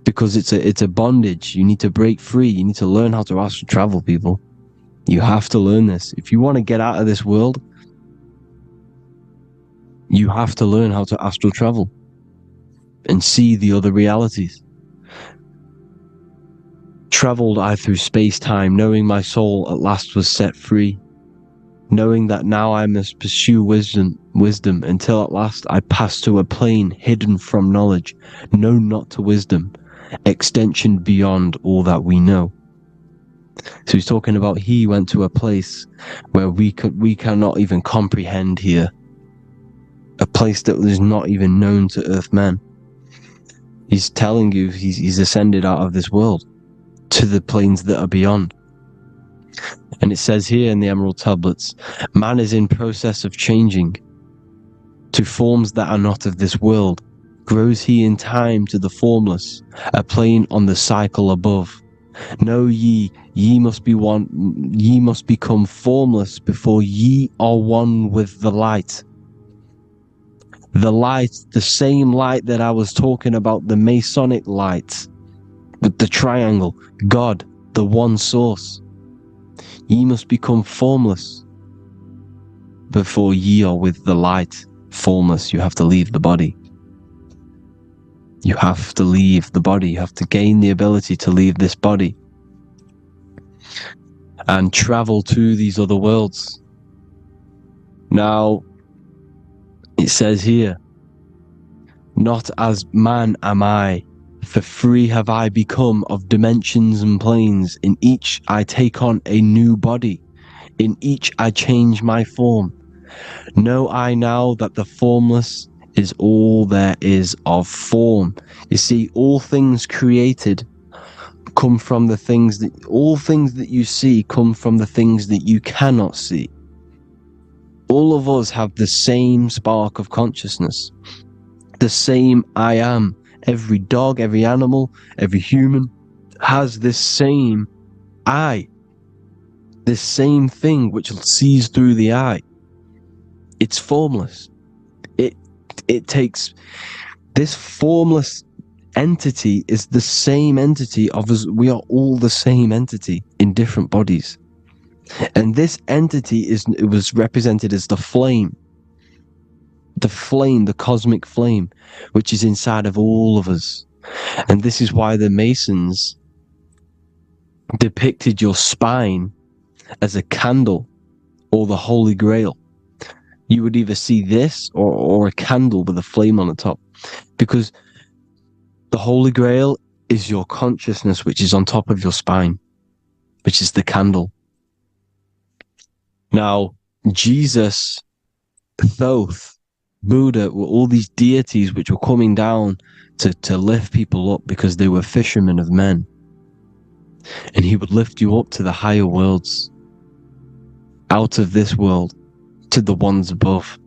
Because it's a bondage. You need to break free. You need to learn how to astral travel, people. You have to learn this. If you want to get out of this world, you have to learn how to astral travel and see the other realities. Traveled I through space-time, knowing my soul at last was set free, knowing that now I must pursue wisdom until at last I pass to a plane hidden from knowledge, known not to wisdom, extension beyond all that we know. So he's talking about he went to a place where we cannot even comprehend here, a place that was not even known to earthmen. He's telling you he's ascended out of this world to the planes that are beyond. And it says here in the Emerald Tablets, man is in process of changing to forms that are not of this world. Grows he in time to the formless, a plane on the cycle above. Know ye must be one, ye must become formless before ye are one with the light. The light, the same light that I was talking about, the Masonic light, with the triangle, God, the one source. Ye must become formless before ye are with the light. Formless, you have to leave the body. You have to leave the body. You have to gain the ability to leave this body and travel to these other worlds. Now, it says here, not as man am I, for free have I become of dimensions and planes. In each I take on a new body. In each I change my form. Know I now that the formless is all there is of form. You see, all things created come from the things that, all things that you see come from the things that you cannot see. All of us have the same spark of consciousness, the same I am. Every dog, every animal, every human, has this same eye, this same thing which sees through the eye. It's formless. It takes this formless entity is the same entity of us. We are all the same entity in different bodies, and this entity it was represented as the flame, the cosmic flame, which is inside of all of us. And this is why the Masons depicted your spine as a candle or the Holy Grail. You would either see this or a candle with a flame on the top, because the Holy Grail is your consciousness, which is on top of your spine, which is the candle. Now, Jesus, Thoth, Buddha were all these deities which were coming down to lift people up because they were fishermen of men. And he would lift you up to the higher worlds, out of this world, to the ones above.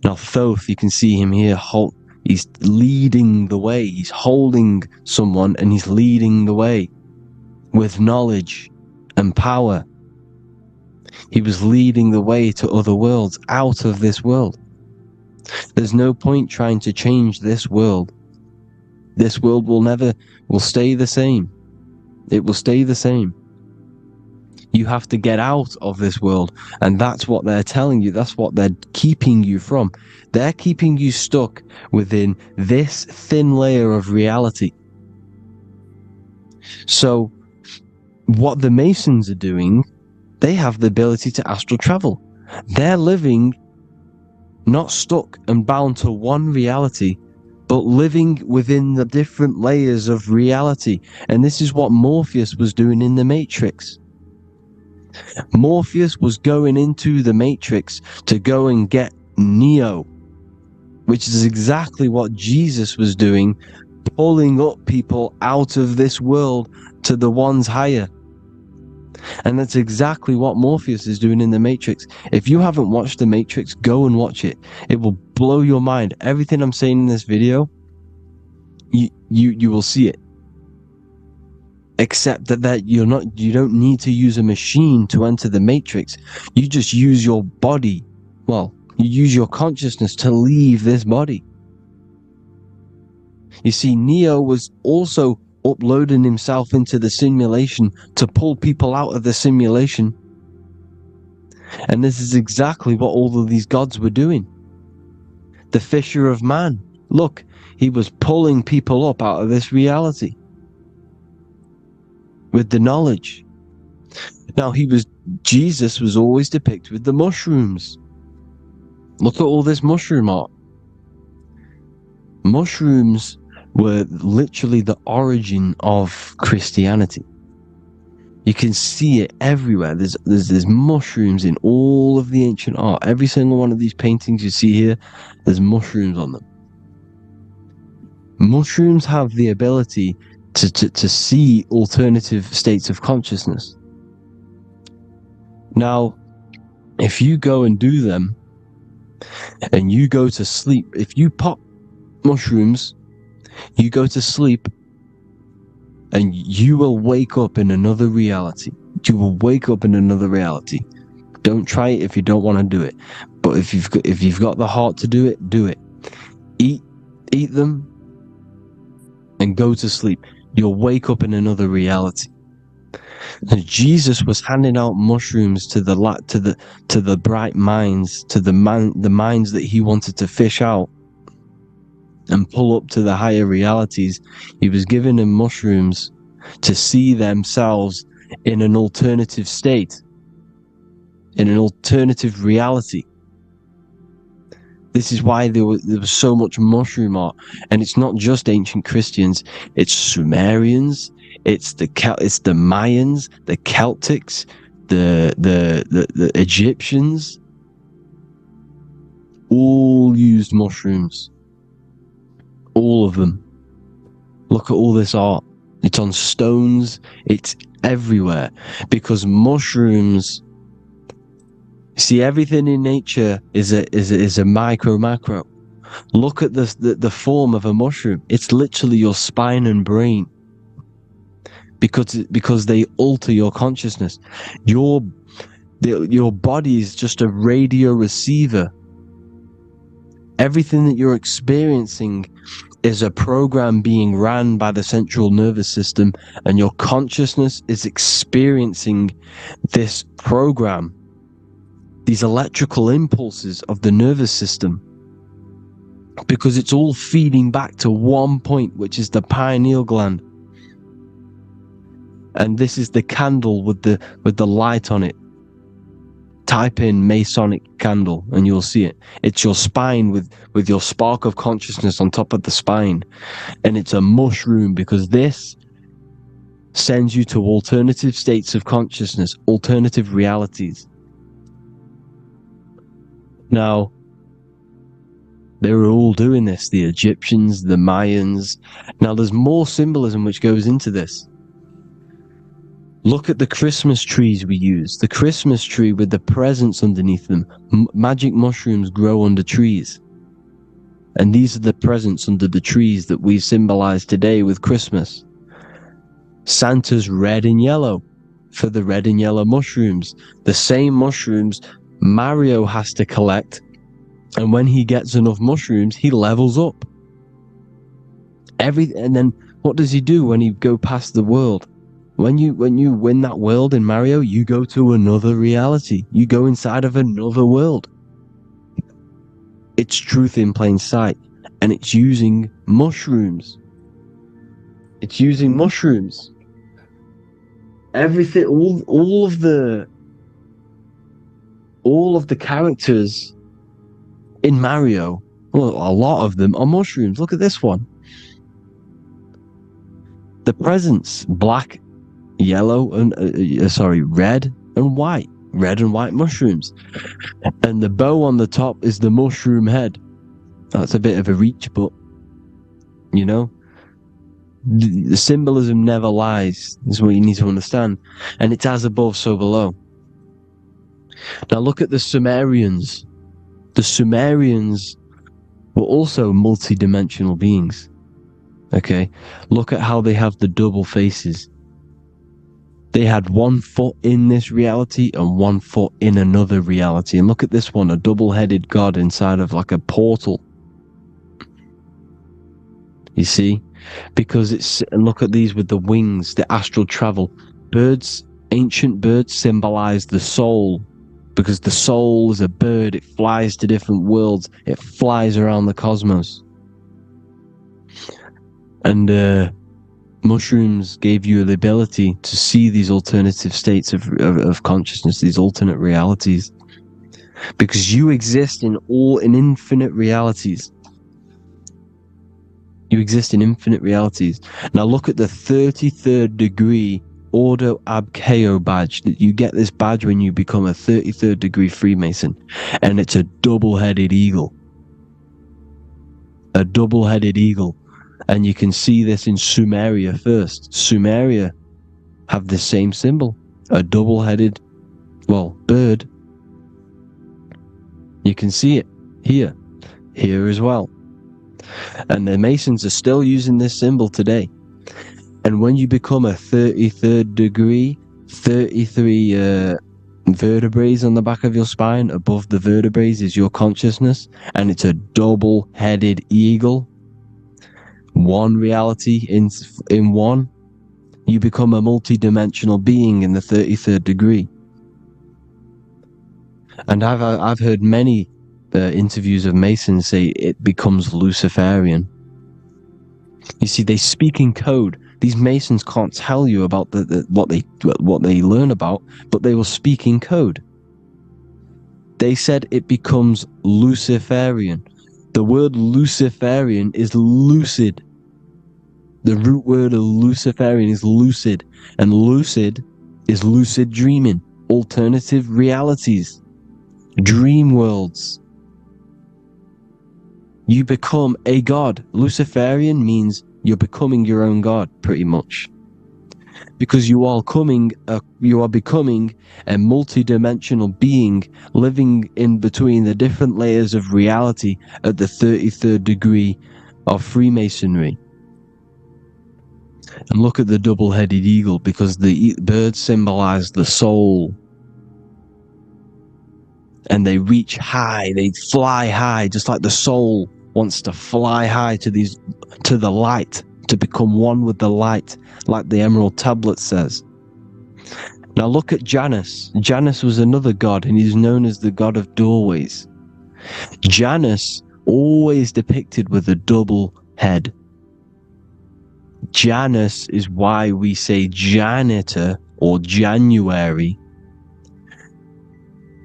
Now Thoth, you can see him here, he's leading the way. He's holding someone and he's leading the way with knowledge and power. He was leading the way to other worlds, out of this world. There's no point trying to change this world. This world will stay the same. It will stay the same. You have to get out of this world, and that's what they're telling you. That's what they're keeping you from. They're keeping you stuck within this thin layer of reality. So what the Masons are doing, they have the ability to astral travel. They're living not stuck and bound to one reality, but living within the different layers of reality. And this is what Morpheus was doing in the Matrix. Morpheus was going into the Matrix to go and get Neo, which is exactly what Jesus was doing, pulling up people out of this world to the ones higher. And that's exactly what Morpheus is doing in the Matrix. If you haven't watched the Matrix, go and watch it. It will blow your mind. Everything I'm saying in this video, you will see it. Except that you don't need to use a machine to enter the Matrix. You just use your body. Well, you use your consciousness to leave this body. You see, Neo was also uploading himself into the simulation to pull people out of the simulation. And this is exactly what all of these gods were doing. The fisher of man. Look, he was pulling people up out of this reality with the knowledge. Now Jesus was always depicted with the mushrooms. Look at all this mushroom art. Mushrooms were literally the origin of Christianity. You can see it everywhere. There's mushrooms in all of the ancient art. Every single one of these paintings you see here, there's mushrooms on them. Mushrooms have the ability to see alternative states of consciousness. Now, if you go and do them, and you go to sleep, if you pop mushrooms, you go to sleep, and you will wake up in another reality. You will wake up in another reality. Don't try it if you don't want to do it. But if you've got the heart to do it, do it. Eat them, and go to sleep. You'll wake up in another reality. And Jesus was handing out mushrooms to the bright minds, to the minds that he wanted to fish out and pull up to the higher realities. He was giving them mushrooms to see themselves in an alternative state, in an alternative reality. This is why there was so much mushroom art, and it's not just ancient Christians. It's Sumerians, it's the Mayans, the Celtics, the Egyptians. All used mushrooms. All of them. Look at all this art. It's on stones. It's everywhere, because mushrooms. See, everything in nature is a macro. Look at the form of a mushroom. It's literally your spine and brain. because they alter your consciousness. Your body is just a radio receiver. Everything that you're experiencing is a program being ran by the central nervous system, and your consciousness is experiencing this program, these electrical impulses of the nervous system, because it's all feeding back to one point, which is the pineal gland. And this is the candle with the light on it. Type in Masonic candle and you'll see it. It's your spine with your spark of consciousness on top of the spine. And it's a mushroom, because this sends you to alternative states of consciousness, alternative realities. Now, they were all doing this, the Egyptians, the Mayans. Now, there's more symbolism which goes into this. Look at the Christmas trees we use. The Christmas tree with the presents underneath them. Magic mushrooms grow under trees. And these are the presents under the trees that we symbolize today with Christmas. Santa's red and yellow for the red and yellow mushrooms. The same mushrooms Mario has to collect. And when he gets enough mushrooms, he levels up. And then what does he do when he go past the world? When you win that world in Mario, you go to another reality. You go inside of another world. It's truth in plain sight. And it's using mushrooms. It's using mushrooms. Everything, all of the characters in Mario, well, a lot of them are mushrooms. Look at this one. The presents, black, yellow, and red and white. Red and white mushrooms. And the bow on the top is the mushroom head. That's a bit of a reach, but, you know, the symbolism never lies, is what you need to understand. And it's as above, so below. Now look at the Sumerians. The Sumerians were also multi-dimensional beings. Okay, look at how they have the double faces. They had 1 foot in this reality and 1 foot in another reality. And look at this one, a double-headed god inside of like a portal. You see? Because and look at these with the wings, the astral travel. Birds, ancient birds symbolize the soul. Because the soul is a bird, it flies to different worlds. It flies around the cosmos. And mushrooms gave you the ability to see these alternative states of consciousness, these alternate realities. Because you exist in infinite realities. You exist in infinite realities. Now look at the 33rd degree Ordo Ab Chao badge. You get this badge when you become a 33rd degree Freemason. And it's a double-headed eagle. A double-headed eagle. And you can see this in Sumeria first. Sumeria have the same symbol. A double-headed, bird. You can see it here. Here as well. And the Masons are still using this symbol today. And when you become a 33rd degree, 33 vertebrae on the back of your spine, above the vertebrae is your consciousness, and it's a double-headed eagle. One reality in one. You become a multi-dimensional being in the 33rd degree. And I've heard many interviews of Masons say it becomes Luciferian. You see, they speak in code. These Masons can't tell you about what they learn about, but they will speak in code. They said it becomes Luciferian. The word Luciferian is lucid. The root word of Luciferian is lucid, and lucid is lucid dreaming, alternative realities, dream worlds. You become a god. Luciferian means you're becoming your own god, pretty much. Because you are becoming a multi-dimensional being living in between the different layers of reality at the 33rd degree of Freemasonry. And look at the double-headed eagle, because the birds symbolize the soul. And they reach high, they fly high, just like the soul wants to fly high to the light, to become one with the light, like the Emerald Tablet says. Now look at Janus. Janus was another god, and he's known as the god of doorways. Janus always depicted with a double head. Janus is why we say janitor or January.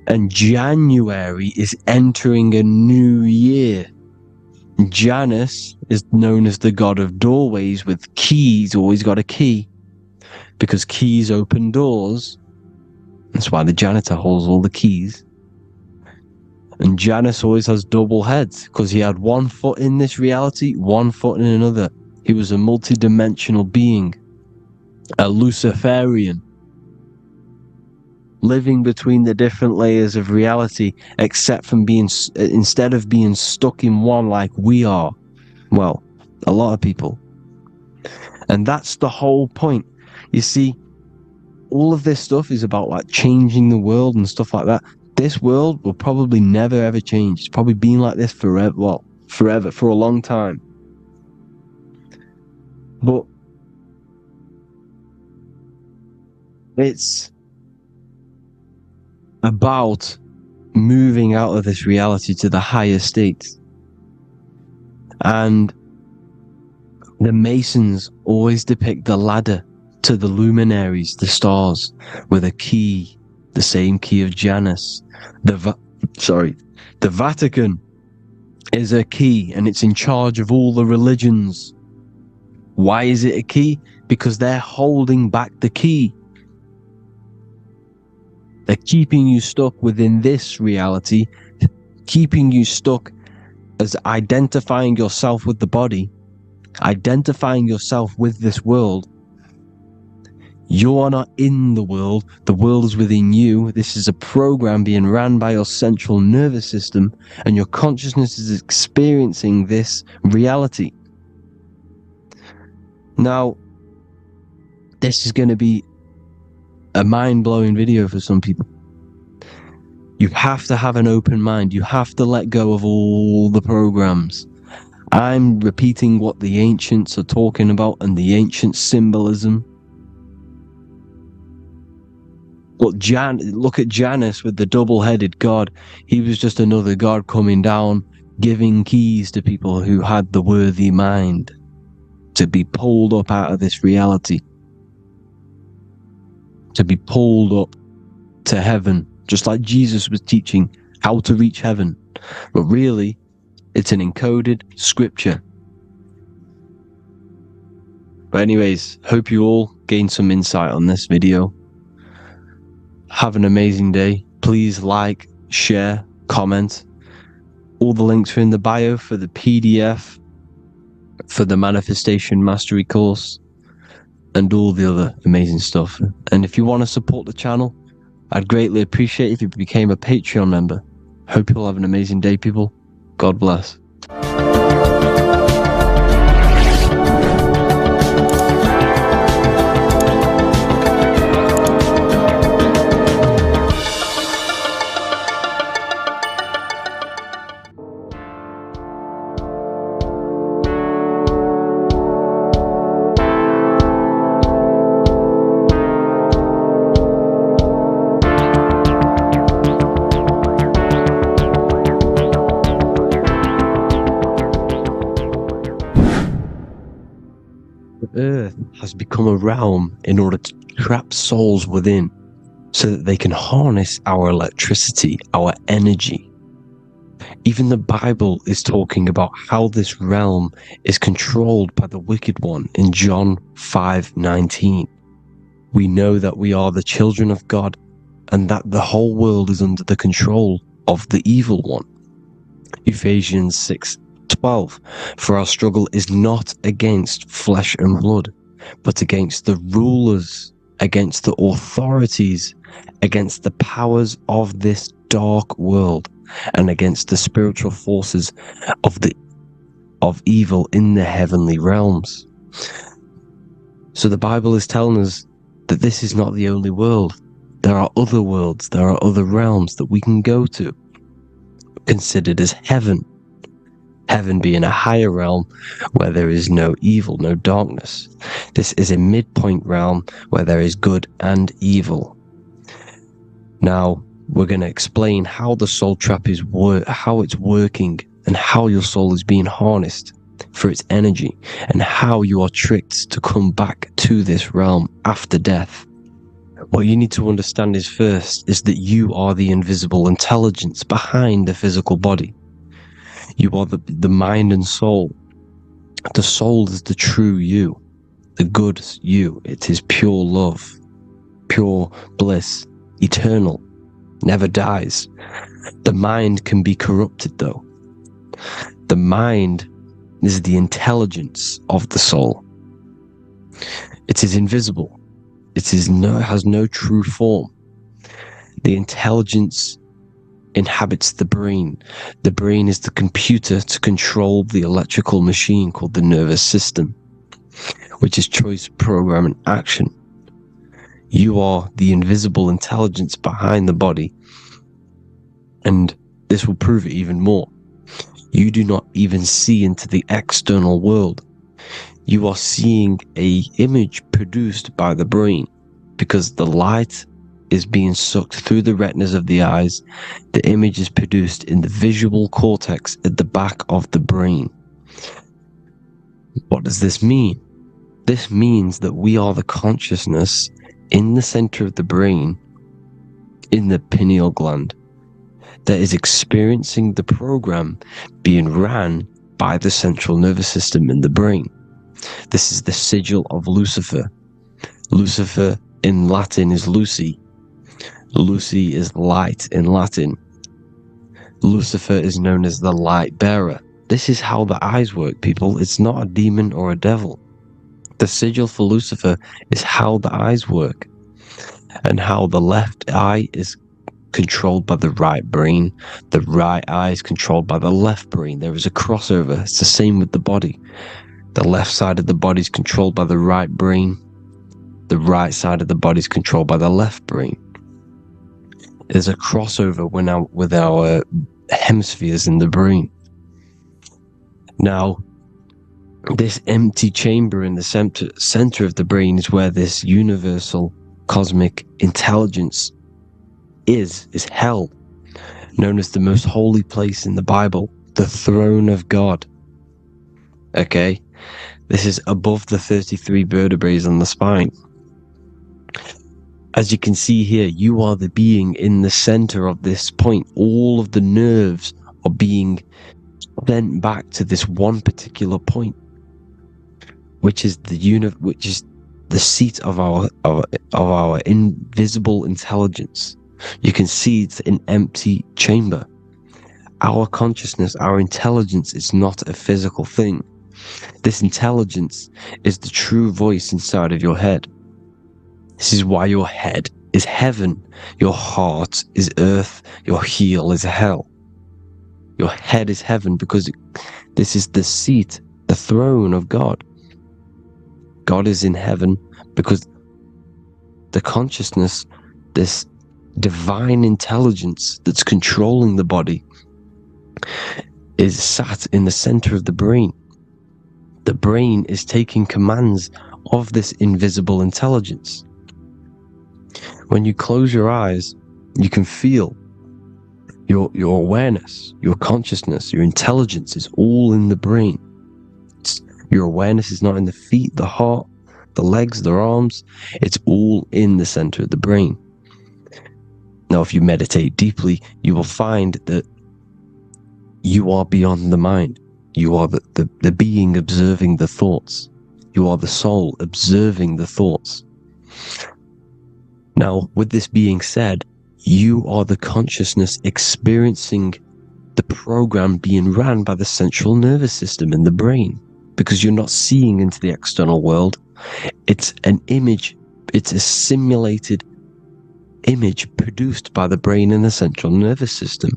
And January is entering a new year. Janus is known as the god of doorways with keys, always got a key. Because keys open doors. That's why the janitor holds all the keys. And Janus always has double heads, because he had one foot in this reality, one foot in another. He was a multi-dimensional being, a Luciferian, living between the different layers of reality, instead of being stuck in one like we are. Well, a lot of people. And that's the whole point. You see, all of this stuff is about like changing the world and stuff like that. This world will probably never ever change. It's probably been like this forever. Well, forever, for a long time. But it's about moving out of this reality to the higher states. And the Masons always depict the ladder to the luminaries, the stars, with a key, the same key of Janus. The Vatican is a key, and it's in charge of all the religions. Why is it a key? Because they're holding back the key. They're keeping you stuck within this reality, keeping you stuck as identifying yourself with the body, identifying yourself with this world. You are not in the world is within you. This is a program being ran by your central nervous system, and your consciousness is experiencing this reality. Now, this is going to be a mind-blowing video for some people. You have to have an open mind. You have to let go of all the programs. I'm repeating what the ancients are talking about and the ancient symbolism. Look at Janus with the double-headed god. He was just another god coming down, giving keys to people who had the worthy mind to be pulled up out of this reality, to be pulled up to heaven, just like Jesus was teaching how to reach heaven. But really, it's an encoded scripture. But anyways, hope you all gained some insight on this video. Have an amazing day. Please like, share, comment. All the links are in the bio for the PDF, for the Manifestation Mastery course, and all the other amazing stuff. And if you want to support the channel, I'd greatly appreciate if you became a Patreon member. Hope you'll have an amazing day, people. God bless. Earth has become a realm in order to trap souls within, so that they can harness our electricity, our energy. Even the Bible is talking about how this realm is controlled by the wicked one in John 5:19. We know that we are the children of God, and that the whole world is under the control of the evil one. Ephesians 6:12. For our struggle is not against flesh and blood, but against the rulers, against the authorities, against the powers of this dark world, and against the spiritual forces of evil in the heavenly realms. So the Bible is telling us that this is not the only world. There are other worlds, there are other realms that we can go to, considered as heaven. Heaven being a higher realm where there is no evil, no darkness. This is a midpoint realm where there is good and evil. Now, we're going to explain how the soul trap is how it's working, and how your soul is being harnessed for its energy, and how you are tricked to come back to this realm after death. What you need to understand is that you are the invisible intelligence behind the physical body. You are the mind and soul. The soul is the true you, the good you. It is pure love, pure bliss, eternal, never dies. The mind can be corrupted though. The mind is the intelligence of the soul. It is invisible. It has no true form. The intelligence inhabits the brain. The brain is the computer to control the electrical machine called the nervous system, which is choice, program, and action. You are the invisible intelligence behind the body, and this will prove it even more. You do not even see into the external world. You are seeing an image produced by the brain, because the light is being sucked through the retinas of the eyes. The image is produced in the visual cortex at the back of the brain. What does this mean? This means that we are the consciousness in the center of the brain, in the pineal gland, that is experiencing the program being ran by the central nervous system in the brain. This is the sigil of Lucifer. Lucifer in Latin is Lucy. Lucy is light in Latin. Lucifer is known as the light bearer. This is how the eyes work, people. It's not a demon or a devil. The sigil for Lucifer is how the eyes work, and how the left eye is controlled by the right brain. The right eye is controlled by the left brain. There is a crossover. It's the same with the body. The left side of the body is controlled by the right brain. The right side of the body is controlled by the left brain. There's a crossover with our hemispheres in the brain. Now, this empty chamber in the center of the brain is where this universal cosmic intelligence is held, known as the most holy place in the Bible, the throne of God. Okay? This is above the 33 vertebrae on the spine. As you can see here, you are the being in the center of this point. All of the nerves are being sent back to this one particular point, which is the seat of our invisible intelligence. You can see it's an empty chamber. Our consciousness, our intelligence is not a physical thing. This intelligence is the true voice inside of your head. This is why your head is heaven, your heart is earth, your heel is hell. Your head is heaven because this is the seat, the throne of God. God is in heaven because the consciousness, this divine intelligence that's controlling the body, is sat in the center of the brain. The brain is taking commands of this invisible intelligence. When you close your eyes, you can feel your awareness, your consciousness, your intelligence is all in the brain. Your awareness is not in the feet, the heart, the legs, the arms. It's all in the center of the brain. Now, if you meditate deeply, you will find that you are beyond the mind. You are the being observing the thoughts. You are the soul observing the thoughts. Now, with this being said, you are the consciousness experiencing the program being ran by the central nervous system in the brain, because you're not seeing into the external world. It's an image, it's a simulated image produced by the brain and the central nervous system.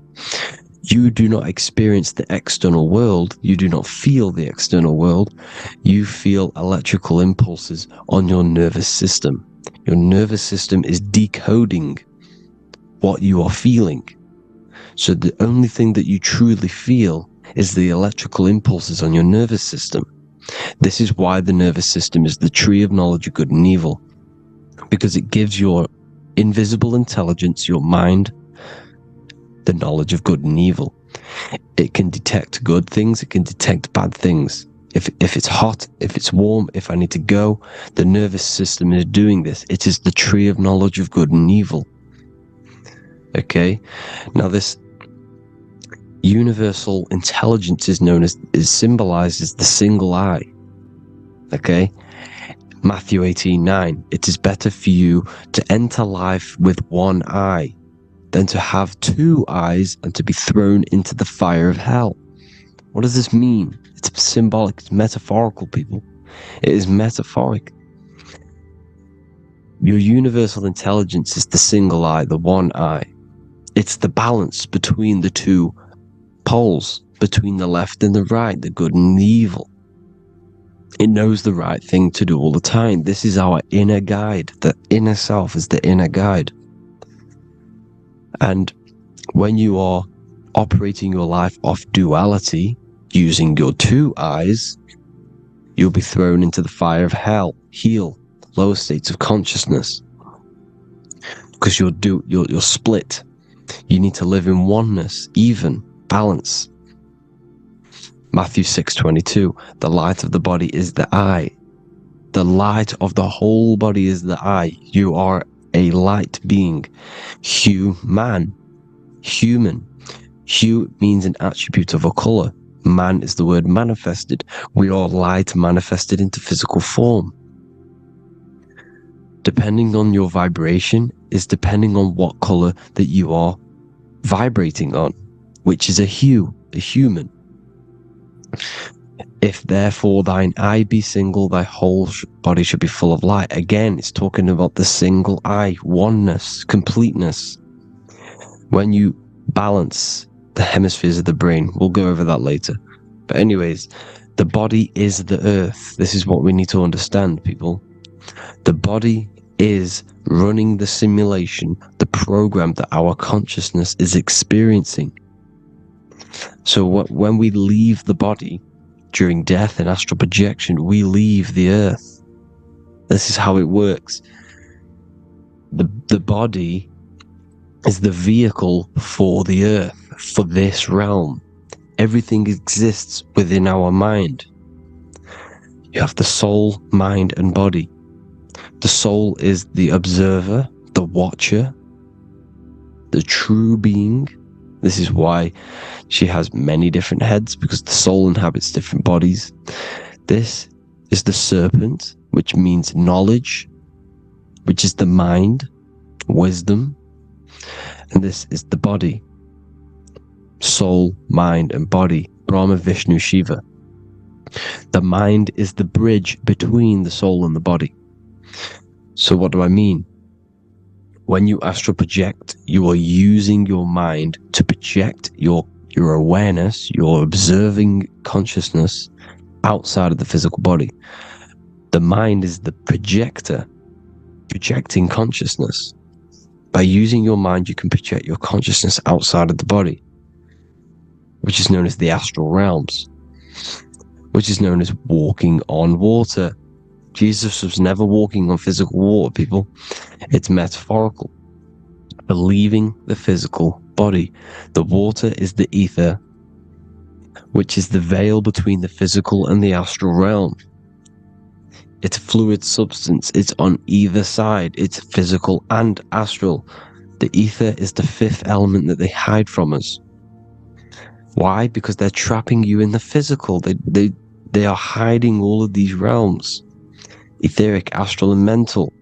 You do not experience the external world. You do not feel the external world. You feel electrical impulses on your nervous system. Your nervous system is decoding what you are feeling. So the only thing that you truly feel is the electrical impulses on your nervous system. This is why the nervous system is the tree of knowledge of good and evil, because it gives your invisible intelligence, your mind, the knowledge of good and evil. It can detect good things, it can detect bad things. If it's hot, if it's warm, if I need to go, the nervous system is doing this. It is the tree of knowledge of good and evil. Okay? Now this universal intelligence is symbolized as the single eye. Okay? Matthew 18:9. It is better for you to enter life with one eye than to have two eyes and to be thrown into the fire of hell. What does this mean? It's symbolic, it's metaphorical, people. It is metaphoric. Your universal intelligence is the single eye, the one eye. It's the balance between the two poles, between the left and the right, the good and the evil. It knows the right thing to do all the time. This is our inner guide. The inner self is the inner guide. And when you are operating your life off duality, using your two eyes, you'll be thrown into the fire of hell, lower states of consciousness. Because you're split. You need to live in oneness, even, balance. Matthew 6:22, the light of the body is the eye. The light of the whole body is the eye. You are a light being. Human. Hue means an attribute of a color. Man is the word manifested. We are light manifested into physical form. Depending on your vibration is depending on what color that you are vibrating on, which is a hue, a human. If therefore thine eye be single, thy whole body should be full of light. Again, it's talking about the single eye, oneness, completeness. When you balance the hemispheres of the brain, we'll go over that later. But anyways, the body is the earth. This is what we need to understand, people. The body is running the simulation, the program that our consciousness is experiencing. So when we leave the body during death and astral projection, we leave the earth. This is how it works. The body is the vehicle for the earth, for this realm. Everything exists within our mind. You have the soul, mind, and body. The soul is the observer, the watcher, the true being. This is why she has many different heads, because the soul inhabits different bodies. This is the serpent, which means knowledge, which is the mind, wisdom. And this is the body. Soul, mind, and body. Brahma, Vishnu, Shiva. The mind is the bridge between the soul and the body. So what do I mean? When you astral project, you are using your mind to project your awareness, your observing consciousness outside of the physical body. The mind is the projector, projecting consciousness. By using your mind, you can project your consciousness outside of the body, which is known as the astral realms, which is known as walking on water. Jesus was never walking on physical water, people. It's metaphorical. Leaving the physical body. The water is the ether, which is the veil between the physical and the astral realm. It's fluid substance. It's on either side. It's physical and astral. The ether is the fifth element that they hide from us. Why? Because they're trapping you in the physical. They are hiding all of these realms. Etheric, astral, and mental.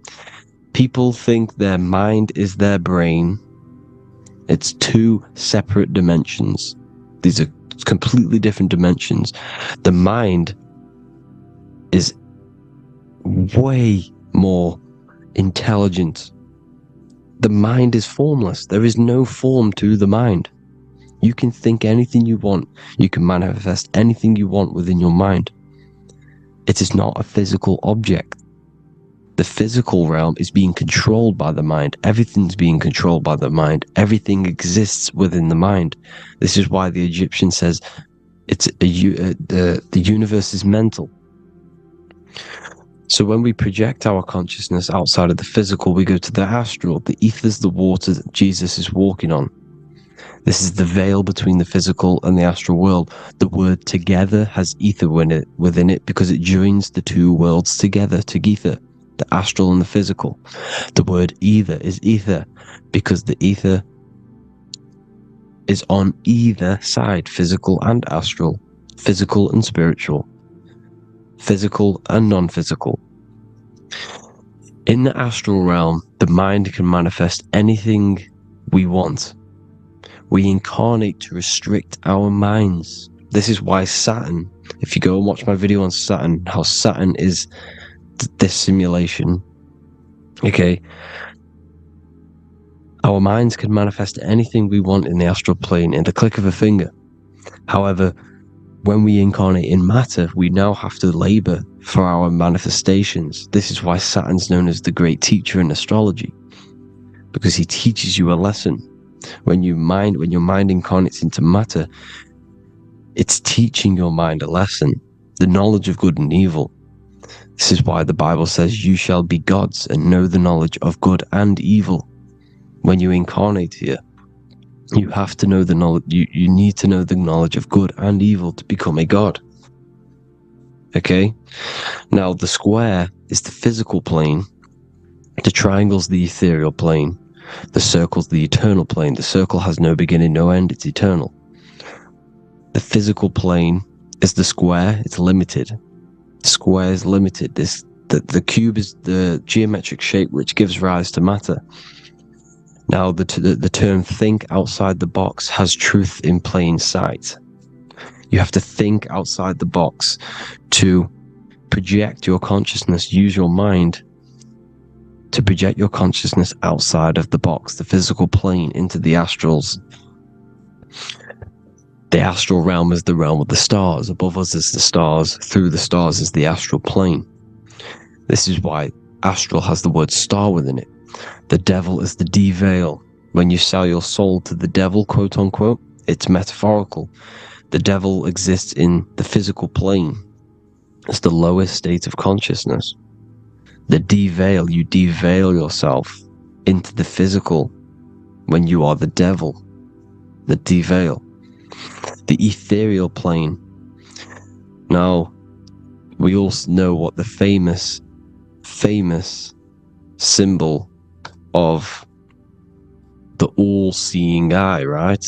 People think their mind is their brain. It's two separate dimensions. These are completely different dimensions. The mind is way more intelligent. The mind is formless. There is no form to the mind. You can think anything you want. You can manifest anything you want within your mind. It is not a physical object. The physical realm is being controlled by the mind. Everything's being controlled by the mind. Everything exists within the mind. This is why the Egyptian says the universe is mental. So when we project our consciousness outside of the physical, we go to the astral. The ether is the water that Jesus is walking on. This is the veil between the physical and the astral world. The word together has ether within it because it joins the two worlds together, together, the astral and the physical. The word either is ether because the ether is on either side, physical and astral, physical and spiritual, physical and non-physical. In the astral realm, the mind can manifest anything we want. We incarnate to restrict our minds. This is why Saturn, if you go and watch my video on Saturn, how Saturn is this simulation, okay, our minds can manifest anything we want in the astral plane in the click of a finger. However, when we incarnate in matter, we now have to labor for our manifestations. This is why Saturn's known as the great teacher in astrology, because he teaches you a lesson. When your mind incarnates into matter, it's teaching your mind a lesson, the knowledge of good and evil. This is why the Bible says, you shall be gods and know the knowledge of good and evil. When you incarnate here, you have to know the knowledge, you need to know the knowledge of good and evil to become a god. Okay? Now, the square is the physical plane, the triangle's the ethereal plane, the circle's the eternal plane. The circle has no beginning, no end, it's eternal. The physical plane is the square, it's limited. Square is limited. The cube is the geometric shape which gives rise to matter. Now, the term think outside the box has truth in plain sight. You have to think outside the box to project your consciousness, use your mind to project your consciousness outside of the box, the physical plane, into the astrals. The astral realm is the realm of the stars. Above us is the stars. Through the stars is the astral plane. This is why astral has the word star within it. The devil is the de-veil. When you sell your soul to the devil, quote unquote, it's metaphorical. The devil exists in the physical plane. It's the lowest state of consciousness. The de-veil, you de-veil yourself into the physical when you are the devil. The de-veil. The ethereal plane. Now, we all know what the famous symbol of the all-seeing eye, right?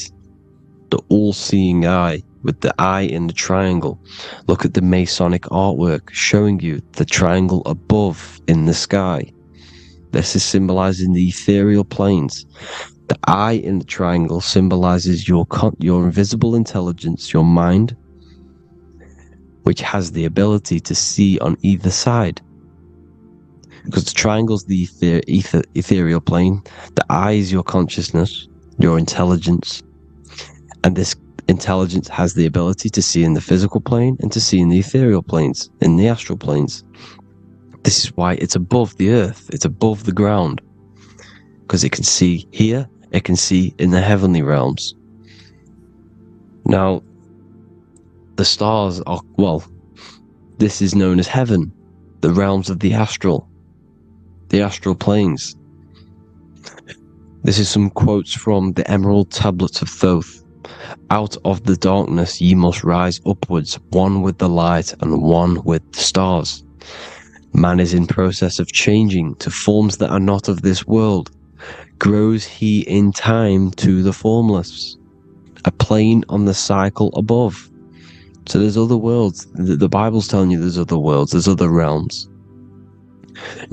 The all-seeing eye with the eye in the triangle. Look at the Masonic artwork showing you the triangle above in the sky. This is symbolizing the ethereal planes. The eye in the triangle symbolizes your invisible intelligence, your mind, which has the ability to see on either side. Because the triangle is the ethereal plane. The eye is your consciousness, your intelligence. And this intelligence has the ability to see in the physical plane and to see in the ethereal planes, in the astral planes. This is why it's above the earth. It's above the ground. Because it can see here, it can see in the heavenly realms. Now, the stars are, well, this is known as heaven, the realms of the astral planes. This is some quotes from the Emerald Tablets of Thoth. Out of the darkness ye must rise upwards, one with the light and one with the stars. Man is in process of changing to forms that are not of this world. Grows he in time to the formless, a plane on the cycle above. So there's other worlds. The Bible's telling you there's other worlds, there's other realms.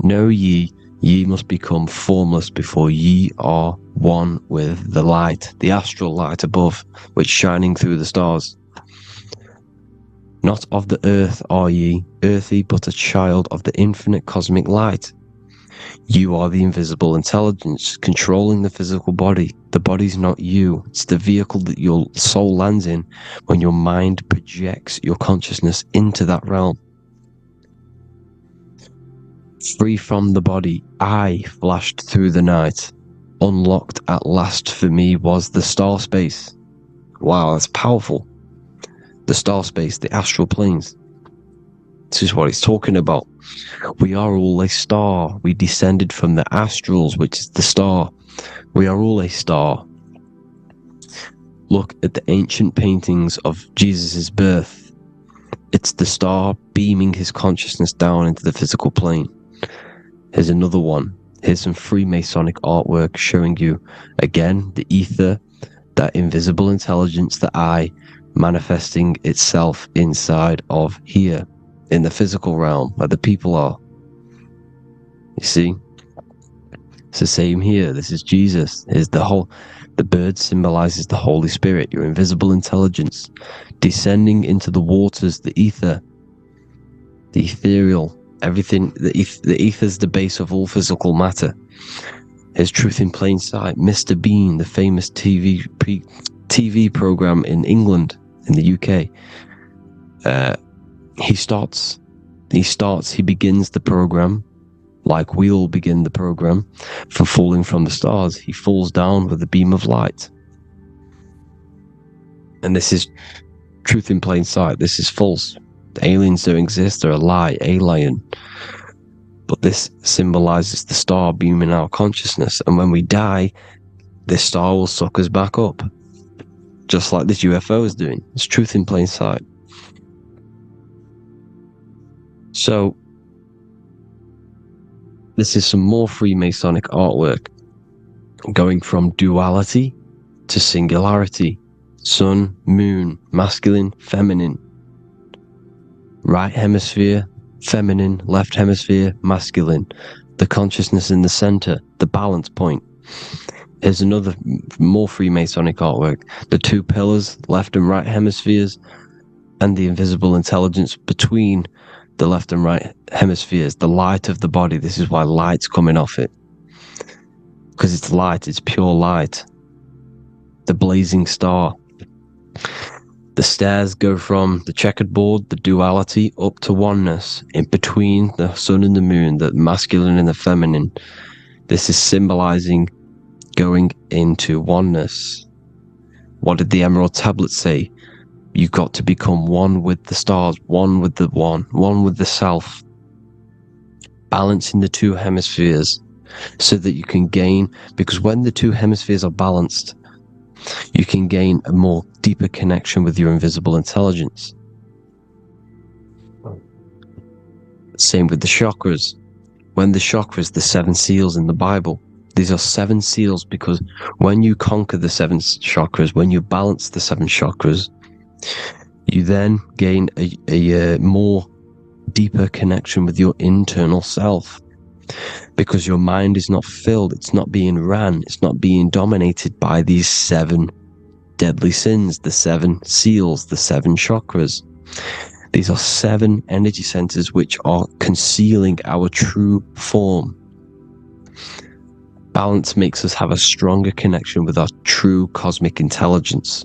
Know ye must become formless before ye are one with the light, the astral light above, which shining through the stars. Not of the earth are ye, earthy, but a child of the infinite cosmic light. You are the invisible intelligence controlling the physical body. The body's not you. It's the vehicle that your soul lands in when your mind projects your consciousness into that realm. Free from the body, I flashed through the night. Unlocked at last for me was the star space. Wow, that's powerful. The star space, the astral planes. This is what he's talking about. We are all a star. We descended from the astrals, which is the star. We are all a star. Look at the ancient paintings of Jesus' birth. It's the star beaming his consciousness down into the physical plane. Here's another one. Here's some Freemasonic artwork showing you, again, the ether, that invisible intelligence, the I, manifesting itself inside of here, in the physical realm, where the people are. You see? It's the same here. This is Jesus. Here's the bird symbolizes the Holy Spirit, your invisible intelligence, descending into the waters, the ether, the ethereal, everything. The ether's the base of all physical matter. Here's Truth in Plain Sight. Mr. Bean, the famous TV program in England, in the UK. He begins the program like we all begin the program for falling from the stars. He falls down with a beam of light. And this is Truth in Plain Sight. This is false. The aliens don't exist. They're a lie, alien. But this symbolizes the star beaming our consciousness. And when we die, this star will suck us back up. Just like this UFO is doing. It's Truth in Plain Sight. So, this is some more Freemasonic artwork. Going from duality to singularity. Sun, moon, masculine, feminine. Right hemisphere, feminine, left hemisphere, masculine. The consciousness in the center, the balance point. Here's another more Freemasonic artwork. The two pillars, left and right hemispheres, and the invisible intelligence between the left and right hemispheres, the light of the body. This is why light's coming off it. Because it's light, it's pure light. The blazing star. The stairs go from the checkered board, the duality, up to oneness, in between the sun and the moon, the masculine and the feminine. This is symbolizing going into oneness. What did the Emerald Tablet say? You've got to become one with the stars, one with the one with the self. Balancing the two hemispheres so that you can gain, because when the two hemispheres are balanced, you can gain a more deeper connection with your invisible intelligence. Same with the chakras. When the chakras, the 7 seals in the Bible, these are 7 seals because when you conquer the 7 chakras, when you balance the 7 chakras, you then gain a more deeper connection with your internal self. Because your mind is not filled, it's not being ran, it's not being dominated by these 7 deadly sins, the 7 seals, the 7 chakras. These are 7 energy centers which are concealing our true form. Balance makes us have a stronger connection with our true cosmic intelligence.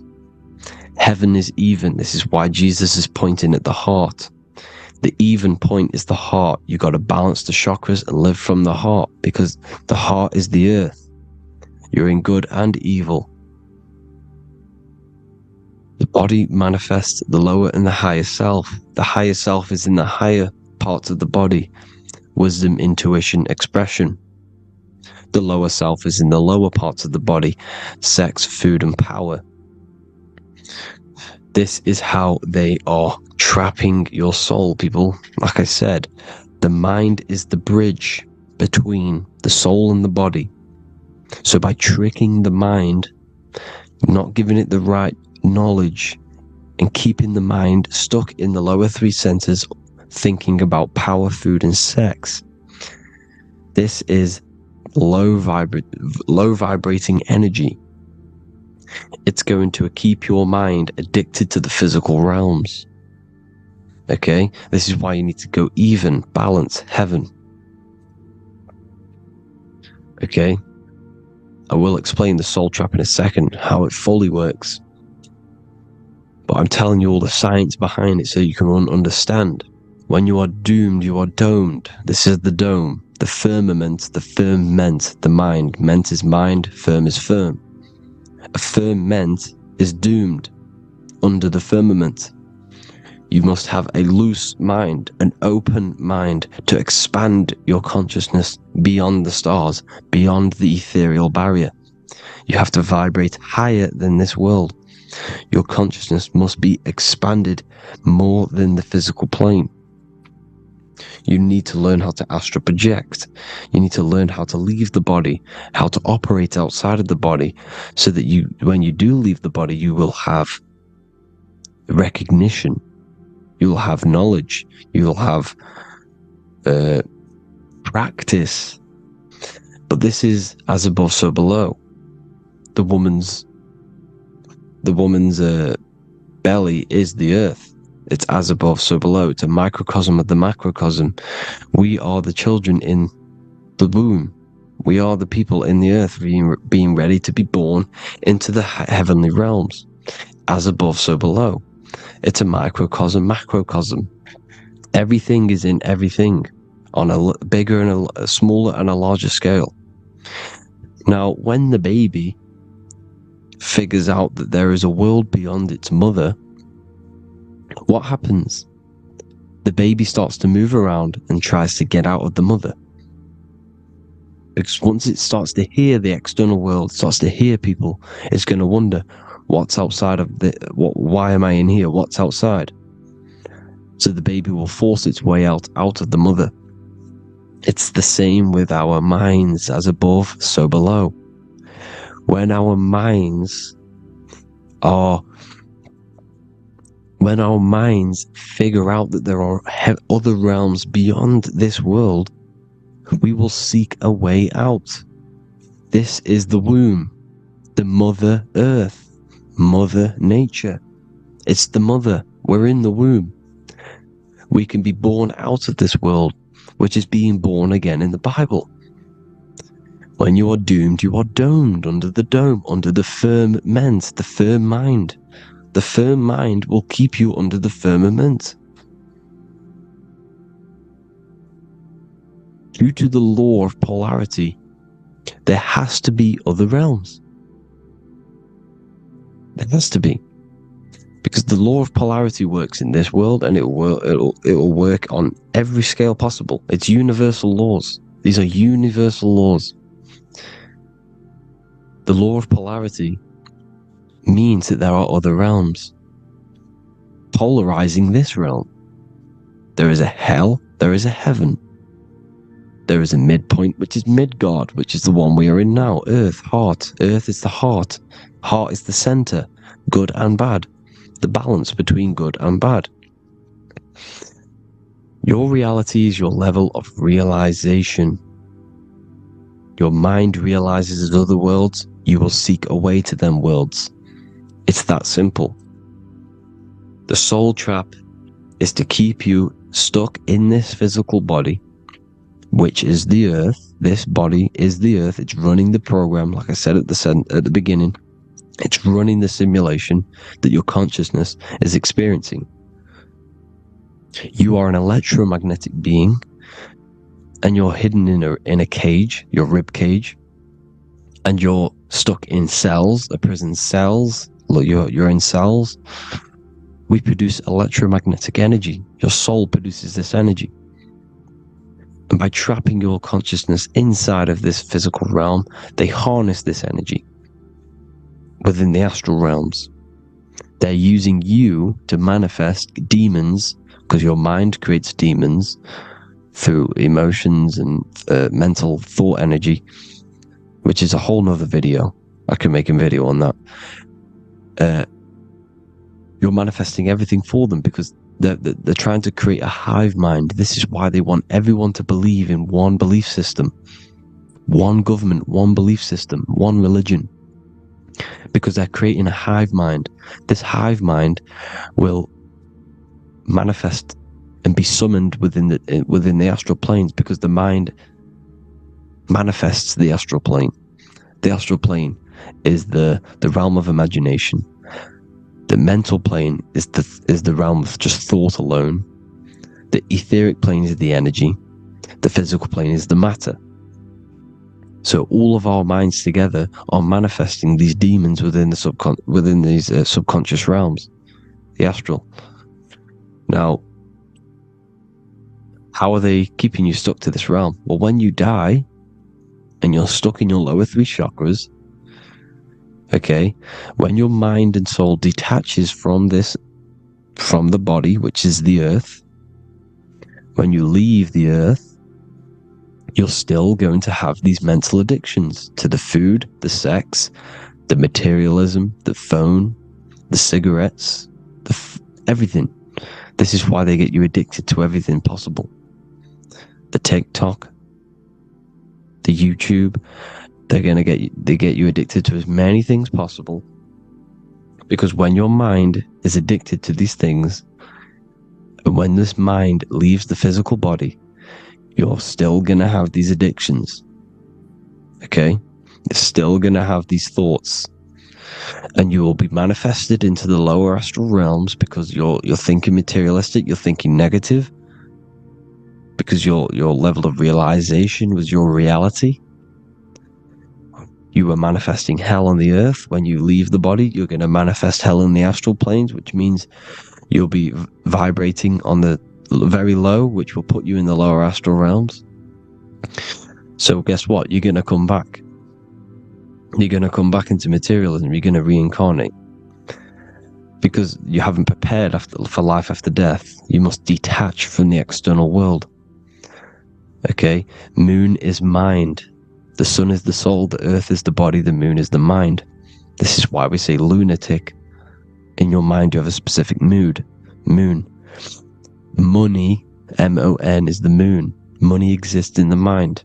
Heaven is even. This is why Jesus is pointing at the heart. The even point is the heart. You got to balance the chakras and live from the heart, because the heart is the earth. You're in good and evil. The body manifests the lower and the higher self. The higher self is in the higher parts of the body. Wisdom, intuition, expression. The lower self is in the lower parts of the body. Sex, food, and power. This is how they are trapping your soul, people. Like I said, the mind is the bridge between the soul and the body. So by tricking the mind, not giving it the right knowledge, and keeping the mind stuck in the lower 3 centers, thinking about power, food, and sex, this is low vibrating energy. It's going to keep your mind addicted to the physical realms. Okay? This is why you need to go even, balance, heaven. Okay? I will explain the soul trap in a second, how it fully works. But I'm telling you all the science behind it so you can understand. When you are doomed, you are domed. This is the dome, the firmament, the firmament, the mind. Ment is mind, firm is firm. A firmament is doomed under the firmament. You must have a loose mind, an open mind to expand your consciousness beyond the stars, beyond the ethereal barrier. You have to vibrate higher than this world. Your consciousness must be expanded more than the physical plane. You need to learn how to astral project. You need to learn how to leave the body, how to operate outside of the body, so that when you do leave the body, you will have recognition. You will have knowledge. You will have practice. But this is as above, so below. The woman's belly is the earth. It's as above, so below. It's a microcosm of the macrocosm. We are the children in the womb. We are the people in the earth being ready to be born into the heavenly realms. As above, so below. It's a microcosm, macrocosm. Everything is in everything on a bigger and a smaller and a larger scale. Now, when the baby figures out that there is a world beyond its mother, what happens? The baby starts to move around and tries to get out of the mother. Because once it starts to hear the external world, starts to hear people, it's going to wonder, what's outside of why am I in here? What's outside? So the baby will force its way out of the mother. It's the same with our minds, as above, so below. When our minds figure out that there are other realms beyond this world, we will seek a way out. This is the womb, the Mother Earth, Mother Nature. It's the mother. We're in the womb. We can be born out of this world, which is being born again in the Bible. When you are doomed, you are domed under the dome, under the firmament, the firm mind. The firm mind will keep you under the firmament. Due to the law of polarity, there has to be other realms. There has to be. Because the law of polarity works in this world, and it will work on every scale possible. It's universal laws. These are universal laws. The law of polarity means that there are other realms polarizing this realm. There is a hell, there is a heaven. There is a midpoint, which is Midgard, which is the one we are in now. Earth, heart. Earth is the heart. Heart is the center, good and bad. The balance between good and bad. Your reality is your level of realization. Your mind realizes other worlds, you will seek a way to them worlds. It's that simple. The soul trap is to keep you stuck in this physical body, which is the earth. This body is the earth. It's running the program, like I said at the beginning. It's running the simulation that your consciousness is experiencing. You are an electromagnetic being, and you're hidden in a cage, your rib cage, and you're stuck in cells, a prison cells. Look, you're in cells. We produce electromagnetic energy. Your soul produces this energy. And by trapping your consciousness inside of this physical realm, they harness this energy within the astral realms. They're using you to manifest demons, because your mind creates demons through emotions and mental thought energy, which is a whole nother video. I can make a video on that. You're manifesting everything for them because they're trying to create a hive mind. This is why they want everyone to believe in one belief system, one government, one belief system, one religion, because they're creating a hive mind. This hive mind will manifest and be summoned within the astral planes, because the mind manifests the astral plane. The astral plane is the realm of imagination. The mental plane is the realm of just thought alone. The etheric plane is the energy. The physical plane is the matter. So all of our minds together are manifesting these demons within these subconscious realms, the astral. Now, how are they keeping you stuck to this realm? Well, when you die and you're stuck in your lower 3 chakras, okay, when your mind and soul detaches from the body, which is the earth, when you leave the earth, you're still going to have these mental addictions to the food, the sex, the materialism, the phone, the cigarettes, everything. This is why they get you addicted to everything possible. The TikTok, the YouTube, they get you addicted to as many things possible. Because when your mind is addicted to these things, and when this mind leaves the physical body, you're still going to have these addictions. Okay? You're still going to have these thoughts. And you will be manifested into the lower astral realms because you're thinking materialistic, you're thinking negative. Because your level of realization was your reality. You were manifesting hell on the earth. When you leave the body, you're going to manifest hell in the astral planes, which means you'll be vibrating on the very low, which will put you in the lower astral realms. So guess what? You're going to come back. You're going to come back into materialism. You're going to reincarnate. Because you haven't prepared for life after death. You must detach from the external world. Okay? Moon is mind. The sun is the soul. The earth is the body. The moon is the mind. This is why we say lunatic. In your mind, you have a specific mood. Moon. Money, M-O-N, is the moon. Money exists in the mind.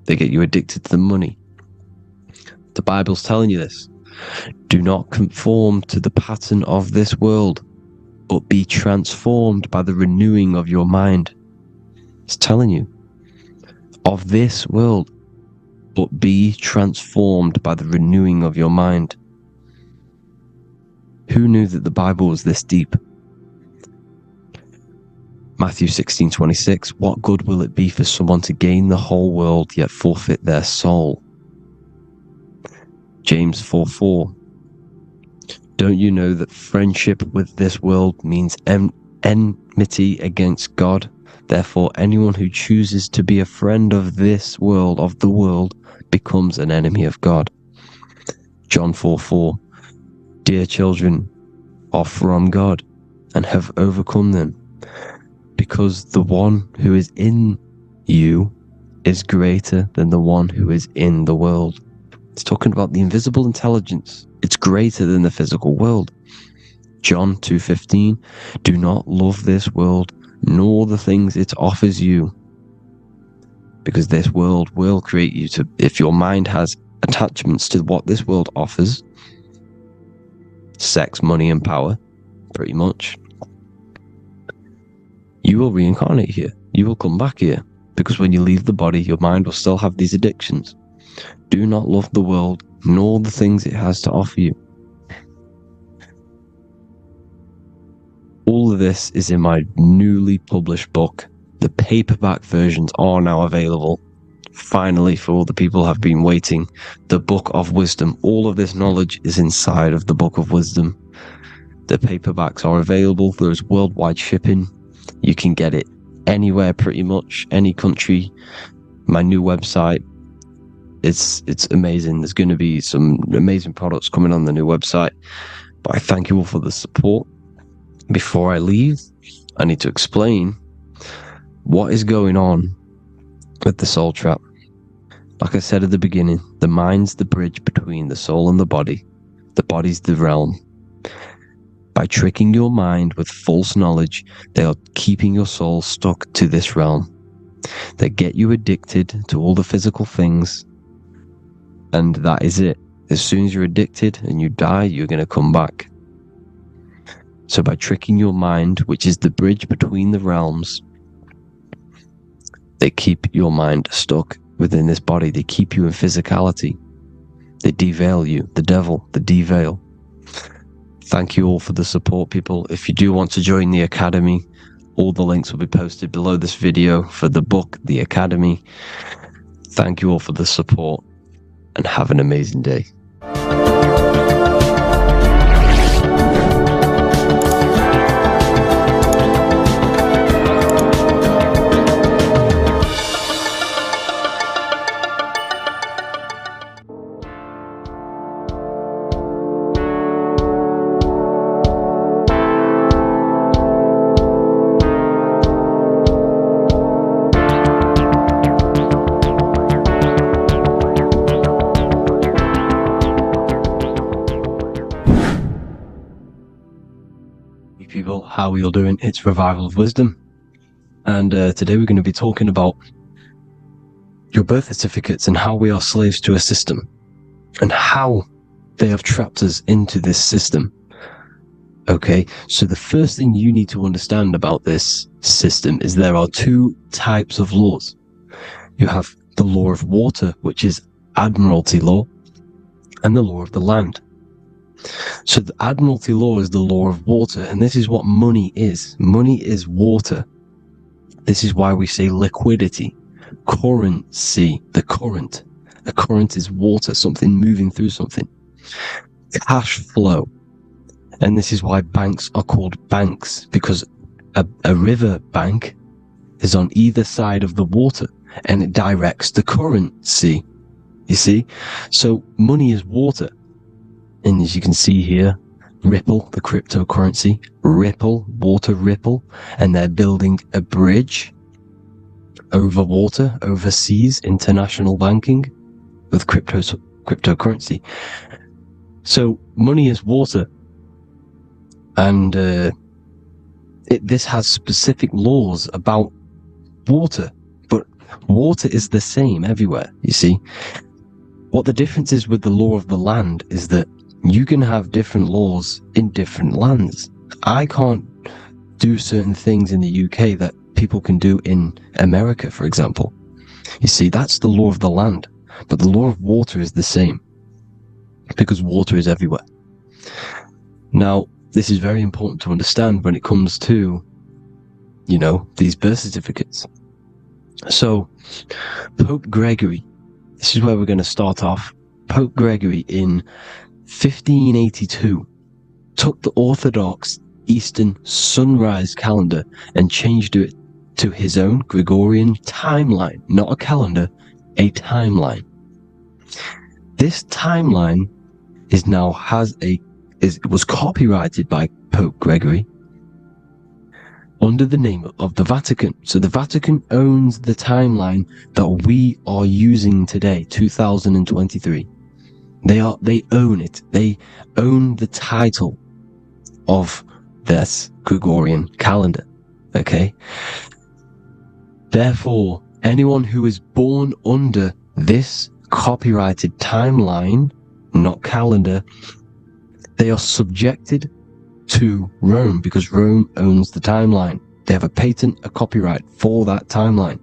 They get you addicted to the money. The Bible's telling you this. Do not conform to the pattern of this world, but be transformed by the renewing of your mind. It's telling you. Of this world, but be transformed by the renewing of your mind. Who knew that the Bible was this deep? Matthew 16:26, what good will it be for someone to gain the whole world yet forfeit their soul? James 4:4, don't you know that friendship with this world means enmity against God? Therefore, anyone who chooses to be a friend of this world, of the world, becomes an enemy of God. John 4:4, dear children, are from God and have overcome them, because the one who is in you is greater than the one who is in the world. It's talking about the invisible intelligence. It's greater than the physical world. John 2:15, do not love this world, nor the things it offers you. Because this world will create you to, if your mind has attachments to what this world offers, sex, money, and power, pretty much, you will reincarnate here. You will come back here. Because when you leave the body, your mind will still have these addictions. Do not love the world, nor the things it has to offer you. All of this is in my newly published book. The paperback versions are now available. Finally, for all the people who have been waiting, the Book of Wisdom. All of this knowledge is inside of the Book of Wisdom. The paperbacks are available. There's worldwide shipping. You can get it anywhere, pretty much, any country. My new website, it's amazing. There's going to be some amazing products coming on the new website. But I thank you all for the support. Before I leave, I need to explain what is going on with the soul trap. Like I said at the beginning, the mind's the bridge between the soul and the body. The body's the realm. By tricking your mind with false knowledge, they are keeping your soul stuck to this realm. They get you addicted to all the physical things, and that is it. As soon as you're addicted and you die, you're going to come back. So by tricking your mind, which is the bridge between the realms, they keep your mind stuck within this body. They keep you in physicality. They deveil you. The devil, the deveil. Thank you all for the support, people. If you do want to join the Academy, all the links will be posted below this video for the book, The Academy. Thank you all for the support, and have an amazing day. People, how are you all doing? It's Revival of Wisdom, and today we're going to be talking about your birth certificates and how we are slaves to a system and how they have trapped us into this system. Okay, so the first thing you need to understand about this system is there are two types of laws. You have the law of water, which is Admiralty law, and the law of the land. So the Admiralty law is the law of water, and this is what money is. Money is water. This is why we say liquidity, currency, the current. A current is water, something moving through something. Cash flow. And this is why banks are called banks, because a river bank is on either side of the water, and it directs the currency. You see? So money is water. And as you can see here, Ripple, the cryptocurrency, Ripple, water Ripple, and they're building a bridge over water, overseas, international banking with cryptocurrency. So money is water, and this has specific laws about water, but water is the same everywhere, you see. What the difference is with the law of the land is that you can have different laws in different lands. I can't do certain things in the UK that people can do in America, for example. You see, that's the law of the land. But the law of water is the same, because water is everywhere. Now, this is very important to understand when it comes to, you know, these birth certificates. So, Pope Gregory, this is where we're going to start off. Pope Gregory in 1582 took the Orthodox Eastern sunrise calendar and changed it to his own Gregorian timeline, not a calendar, a timeline. This timeline was copyrighted by Pope Gregory under the name of the Vatican. So the Vatican owns the timeline that we are using today, 2023. They own it. They own the title of this Gregorian calendar. Okay? Therefore, anyone who is born under this copyrighted timeline, not calendar, they are subjected to Rome, because Rome owns the timeline. They have a patent, a copyright for that timeline.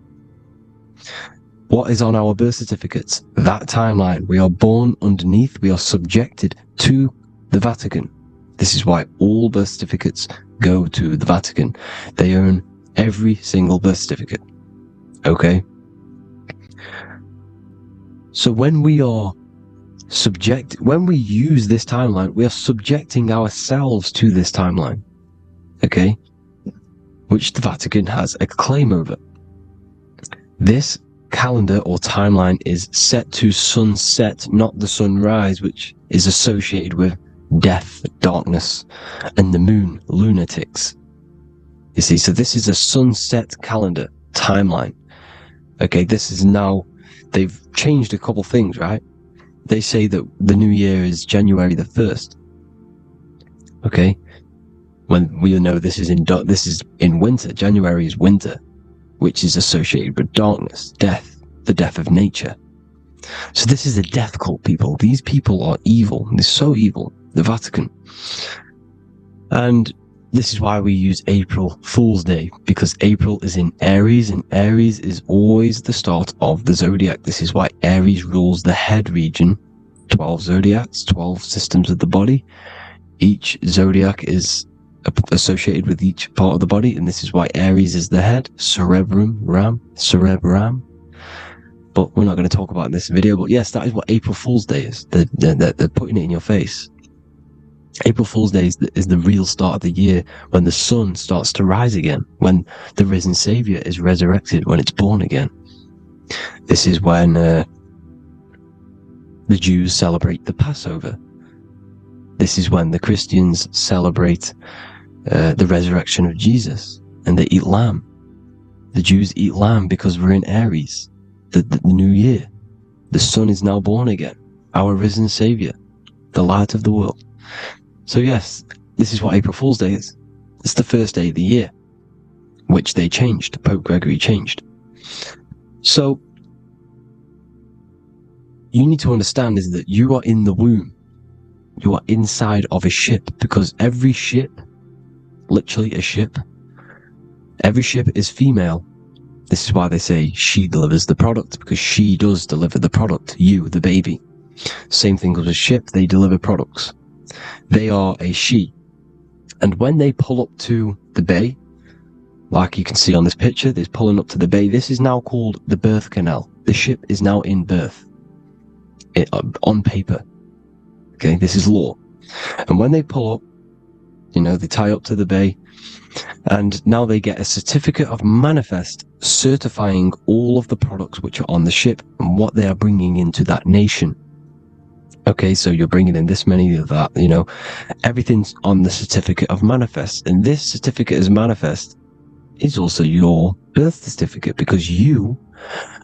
What is on our birth certificates? That timeline. We are born underneath, we are subjected to the Vatican. This is why all birth certificates go to the Vatican. They own every single birth certificate. Okay? So when we use this timeline, we are subjecting ourselves to this timeline. Okay? Which the Vatican has a claim over. This calendar or timeline is set to sunset, not the sunrise, which is associated with death, darkness, and the moon, lunatics. You see, so this is a sunset calendar timeline. Okay, this is now, they've changed a couple things, right? They say that the new year is January the 1st. Okay, when we know this is in winter. January is winter, which is associated with darkness, death, the death of nature. So this is a death cult, people. These people are evil. They're so evil. The Vatican. And this is why we use April Fool's Day, because April is in Aries, and Aries is always the start of the zodiac. This is why Aries rules the head region. 12 zodiacs, 12 systems of the body. Each zodiac is associated with each part of the body, and this is why Aries is the head, cerebrum. But we're not going to talk about it in this video. But yes, that is what April Fool's Day is. They're putting it in your face. April Fool's Day is the real start of the year, when the sun starts to rise again, when the risen Savior is resurrected, when it's born again. This is when the Jews celebrate the Passover. This is when the Christians celebrate the resurrection of Jesus, and they eat lamb. The Jews eat lamb because we're in Aries, the new year. The sun is now born again, our risen Savior, the light of the world. So yes, this is what April Fool's Day is. It's the first day of the year, which they changed. Pope Gregory changed. So you need to understand is that you are in the womb. You are inside of a ship, because every ship, literally a ship, every ship is female. This is why they say she delivers the product, because she does deliver the product, you, the baby. Same thing with a ship, they deliver products. They are a she. And when they pull up to the bay, like you can see on this picture, they're pulling up to the bay. This is now called the birth canal. The ship is now in birth. On paper. Okay, this is law. And when they pull up, they tie up to the bay, and now they get a certificate of manifest certifying all of the products which are on the ship and what they are bringing into that nation. Okay, so you're bringing in this many of that, everything's on the certificate of manifest. And this certificate of manifest is also your birth certificate, because you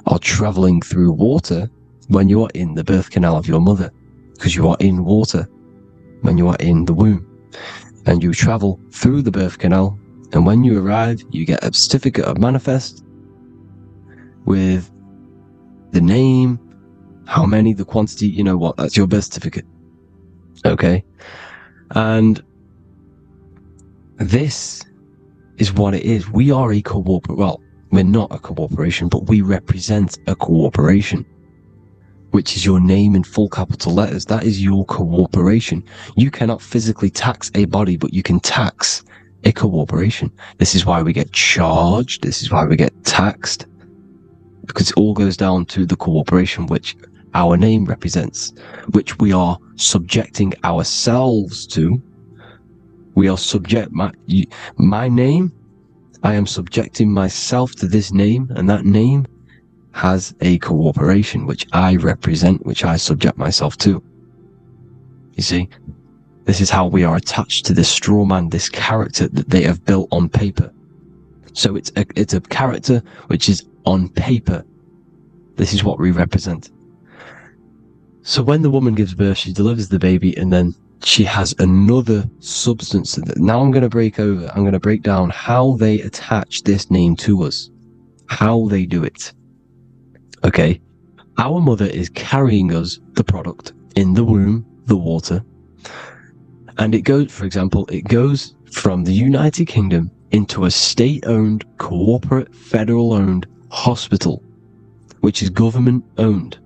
are traveling through water when you are in the birth canal of your mother, because you are in water when you are in the womb, and you travel through the birth canal, and when you arrive, you get a certificate of manifest with the name, how many, the quantity, that's your birth certificate. Okay? And this is what it is. We are a we're not a corporation, but we represent a corporation, which is your name in full capital letters. That is your corporation. You cannot physically tax a body, but you can tax a corporation. This is why we get charged. This is why we get taxed, because it all goes down to the corporation which our name represents, which we are subjecting ourselves to. We are my name, I am subjecting myself to this name, and that name has a corporation which I represent, which I subject myself to. You see, this is how we are attached to this straw man, this character that they have built on paper. So it's a character which is on paper. This is what we represent. So when the woman gives birth, she delivers the baby, and then she has another substance. Now I'm going to break down how they attach this name to us, how they do it. Okay, our mother is carrying us the product in the womb, the water, and it goes, for example, it goes from the United Kingdom into a state-owned, corporate, federal-owned hospital, which is government-owned.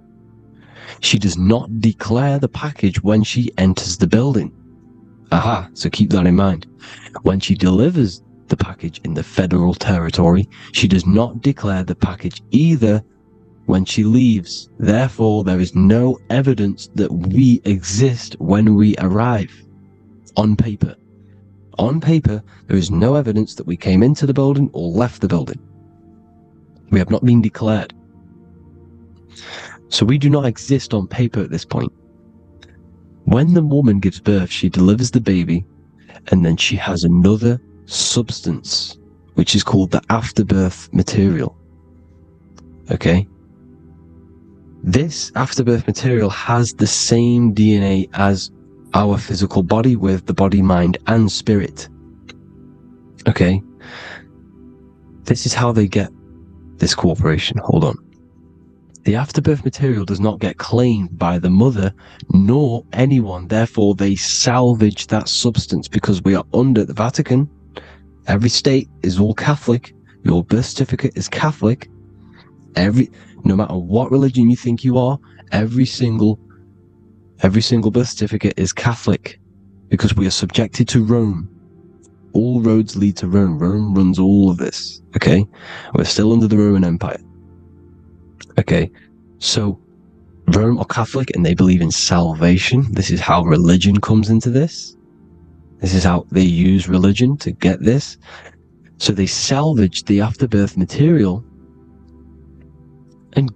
She does not declare the package when she enters the building. Aha, so keep that in mind. When she delivers the package in the federal territory, she does not declare the package either when she leaves. Therefore, there is no evidence that we exist when we arrive. On paper. On paper, there is no evidence that we came into the building or left the building. We have not been declared. So we do not exist on paper at this point. When the woman gives birth, she delivers the baby, and then she has another substance, which is called the afterbirth material. Okay? This afterbirth material has the same DNA as our physical body, with the body, mind, and spirit. Okay? This is how they get this corporation. Hold on. The afterbirth material does not get claimed by the mother nor anyone. Therefore, they salvage that substance because we are under the Vatican. Every state is all Catholic. Your birth certificate is Catholic. No matter what religion you think you are, every single birth certificate is Catholic because we are subjected to Rome. All roads lead to Rome. Rome runs all of this. Okay, we're still under the Roman Empire. Okay, so Rome are Catholic and they believe in salvation. This is how religion comes into this. This is how they use religion to get this. So they salvage the afterbirth material and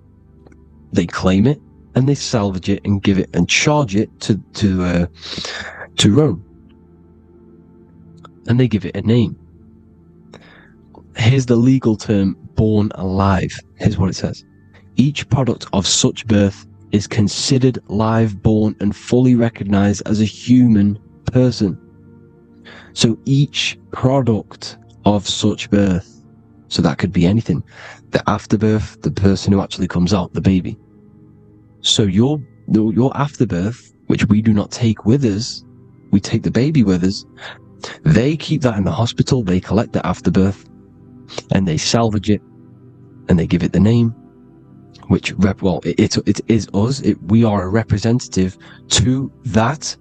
they claim it and they salvage it and give it and charge it to Rome. And they give it a name. Here's the legal term, born alive. Here's what it says. Each product of such birth is considered live born and fully recognized as a human person. So each product of such birth, so that could be anything, the afterbirth, the person who actually comes out, the baby. So your afterbirth, which we do not take with us, we take the baby with us, they keep that in the hospital, they collect the afterbirth, and they salvage it, and they give it the name, which, it is us. We are a representative to that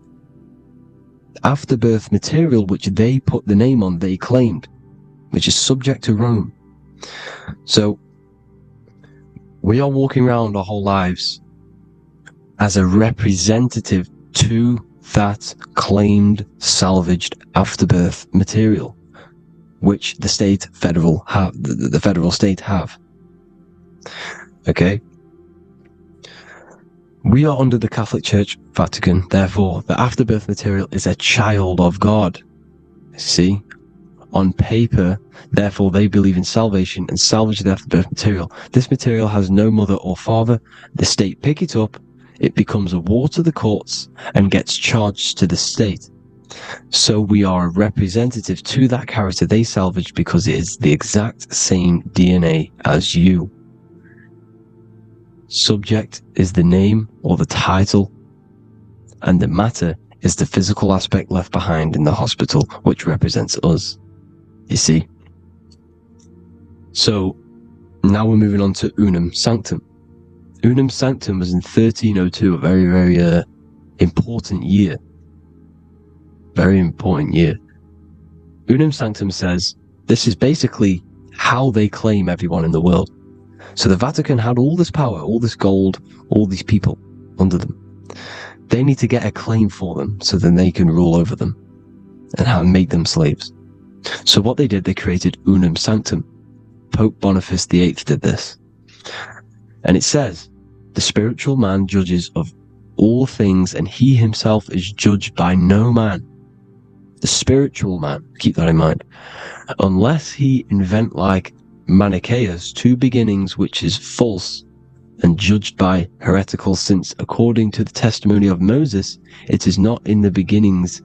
afterbirth material, which they put the name on, they claimed, which is subject to Rome. So we are walking around our whole lives as a representative to that claimed salvaged afterbirth material, which the federal state have. Okay, we are under the Catholic Church, Vatican. Therefore, the afterbirth material is a child of God. See, on paper, therefore, they believe in salvation and salvage the afterbirth material. This material has no mother or father. The state pick it up. It becomes a war to the courts and gets charged to the state. So we are a representative to that character they salvaged because it is the exact same DNA as you. Subject is the name or the title, and the matter is the physical aspect left behind in the hospital, which represents us. You see? So now we're moving on to Unum Sanctum. Unum Sanctum was in 1302, a very, very important year. Very important year. Unum Sanctum says this is basically how they claim everyone in the world. So the Vatican had all this power, all this gold, all these people under them. They need to get a claim for them so then they can rule over them and make them slaves. So what they did, they created Unum Sanctum. Pope Boniface VIII did this. And it says, the spiritual man judges of all things and he himself is judged by no man. The spiritual man, keep that in mind, unless he invent like Manichaeus, two beginnings, which is false and judged by heretical, since according to the testimony of Moses, it is not in the beginnings,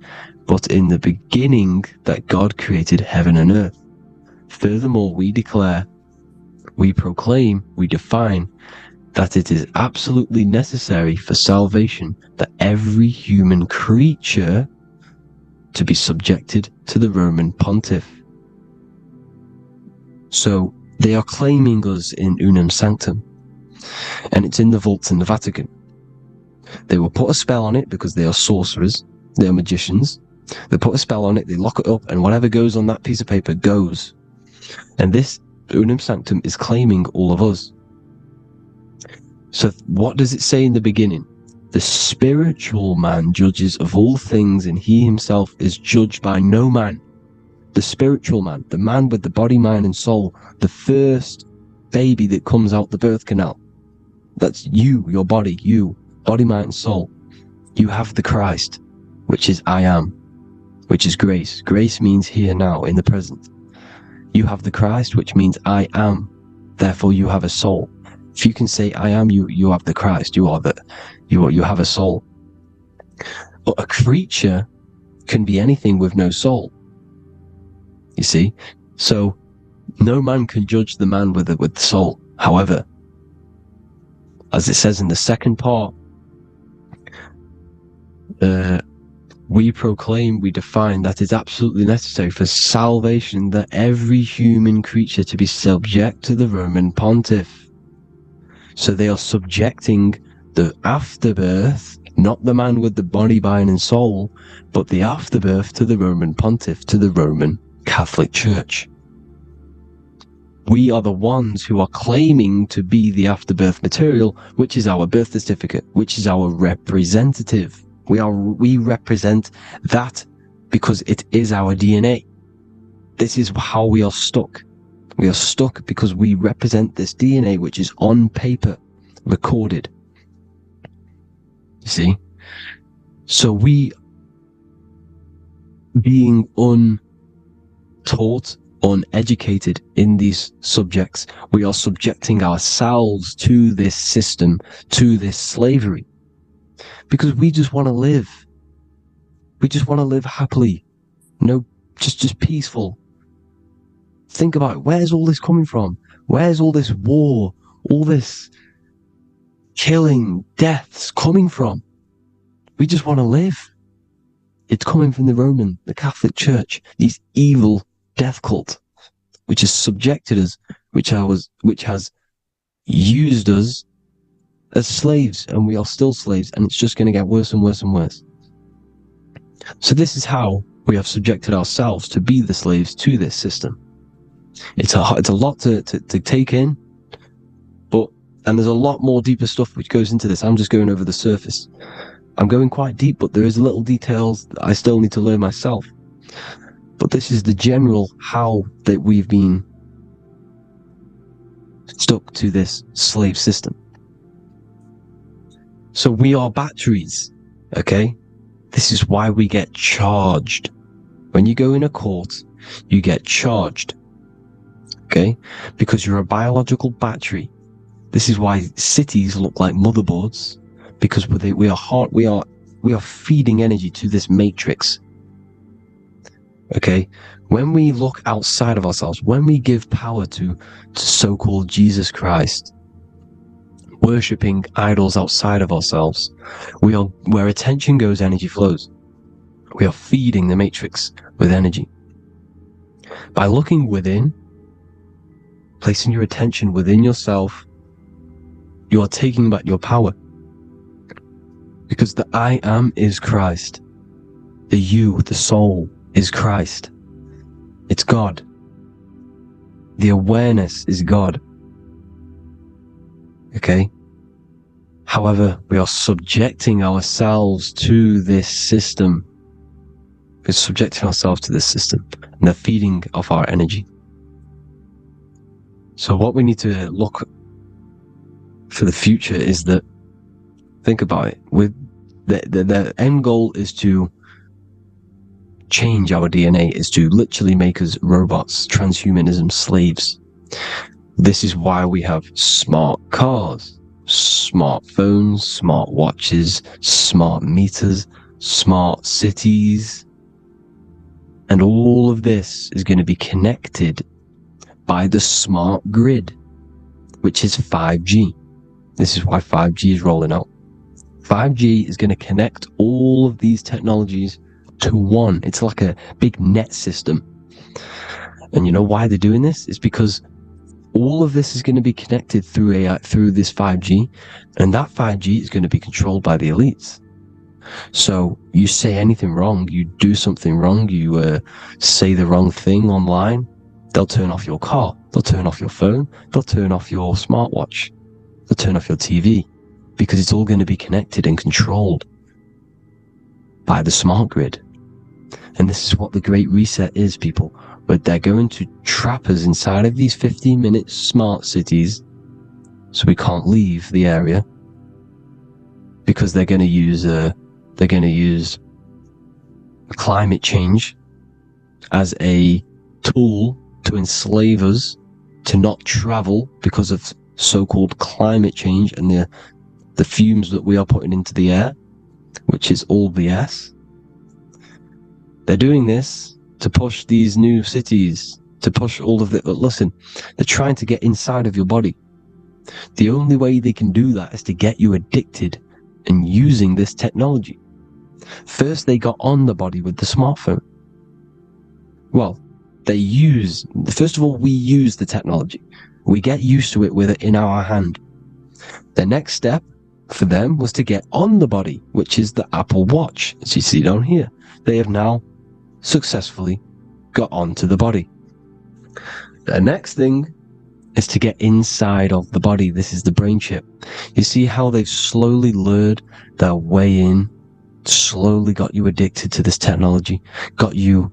but in the beginning that God created heaven and earth. Furthermore, we declare, we proclaim, we define that it is absolutely necessary for salvation that every human creature to be subjected to the Roman pontiff. So they are claiming us in Unum Sanctum, and it's in the vaults in the Vatican. They will put a spell on it because they are sorcerers, they are magicians. They put a spell on it, they lock it up, and whatever goes on that piece of paper goes. And this Unum Sanctum is claiming all of us. So what does it say in the beginning? The spiritual man judges of all things, and he himself is judged by no man. The spiritual man, the man with the body, mind, and soul, the first baby that comes out the birth canal. That's you, your body, you, body, mind, and soul. You have the Christ, which is I am, which is grace. Grace means here, now, in the present. You have the Christ, which means I am. Therefore, you have a soul. If you can say I am, you have the Christ. You have a soul. But a creature can be anything with no soul. You see, so no man can judge the man with the soul. However, as it says in the second part, we proclaim, we define that it's absolutely necessary for salvation that every human creature to be subject to the Roman pontiff. So they are subjecting the afterbirth, not the man with the body, mind, and soul, but the afterbirth to the Roman pontiff, to the Roman Catholic Church. We are the ones who are claiming to be the afterbirth material, which is our birth certificate, which is our representative. We represent that because it is our DNA. This is how we are stuck. We are stuck because we represent this DNA, which is on paper, recorded. You see? So we, being untaught, uneducated in these subjects, we are subjecting ourselves to this system, to this slavery. Because we just want to live. We just want to live happily. No, just peaceful. Think about it. Where's all this coming from? Where's all this war, all this killing, deaths coming from? We just want to live. It's coming from the Catholic Church, these evil death cult, which has subjected us, which has used us as slaves, and we are still slaves, and it's just going to get worse and worse and worse. So this is how we have subjected ourselves to be the slaves to this system. It's a lot to take in, and there's a lot more deeper stuff which goes into this. I'm just going over the surface. I'm going quite deep, but there is little details that I still need to learn myself. But this is the general how that we've been stuck to this slave system. So we are batteries, okay? This is why we get charged. When you go in a court, you get charged, okay? Because you're a biological battery. This is why cities look like motherboards, because we are feeding energy to this matrix. Okay? When we look outside of ourselves, when we give power to so-called Jesus Christ, worshipping idols outside of ourselves, where attention goes, energy flows. We are feeding the matrix with energy. By looking within, placing your attention within yourself, you are taking back your power. Because the I am is Christ. The you, the soul, is Christ. It's God. The awareness is God. Okay? However, we are subjecting ourselves to this system. We're subjecting ourselves to this system and the feeding of our energy. So what we need to look for the future is that, think about it, with the end goal is to change our DNA, is to literally make us robots, transhumanism, slaves. This is why we have smart cars, smartphones, smart watches, smart meters, smart cities. And all of this is going to be connected by the smart grid, which is 5G. This is why 5G is rolling out. 5G is going to connect all of these technologies to one. It's like a big net system. And you know why they're doing this? It's because all of this is going to be connected through AI, through this 5G, and that 5G is going to be controlled by the elites. So you say anything wrong, you do something wrong, you say the wrong thing online, they'll turn off your car, they'll turn off your phone, they'll turn off your smartwatch, they'll turn off your TV, because it's all going to be connected and controlled by the smart grid. And this is what the Great Reset is, people. But they're going to trap us inside of these 15-minute smart cities, so we can't leave the area, because they're going to use climate change as a tool to enslave us to not travel because of so-called climate change and the fumes that we are putting into the air, which is all BS. They're doing this to push these new cities, to push all of it. But listen, they're trying to get inside of your body. The only way they can do that is to get you addicted and using this technology. First, they got on the body with the smartphone. Well, first of all, we use the technology. We get used to it with it in our hand. The next step for them was to get on the body, which is the Apple Watch, as you see down here. They have now successfully got onto the body. The next thing is to get inside of the body. This is the brain chip. You see how they've slowly lured their way in, slowly got you addicted to this technology, got you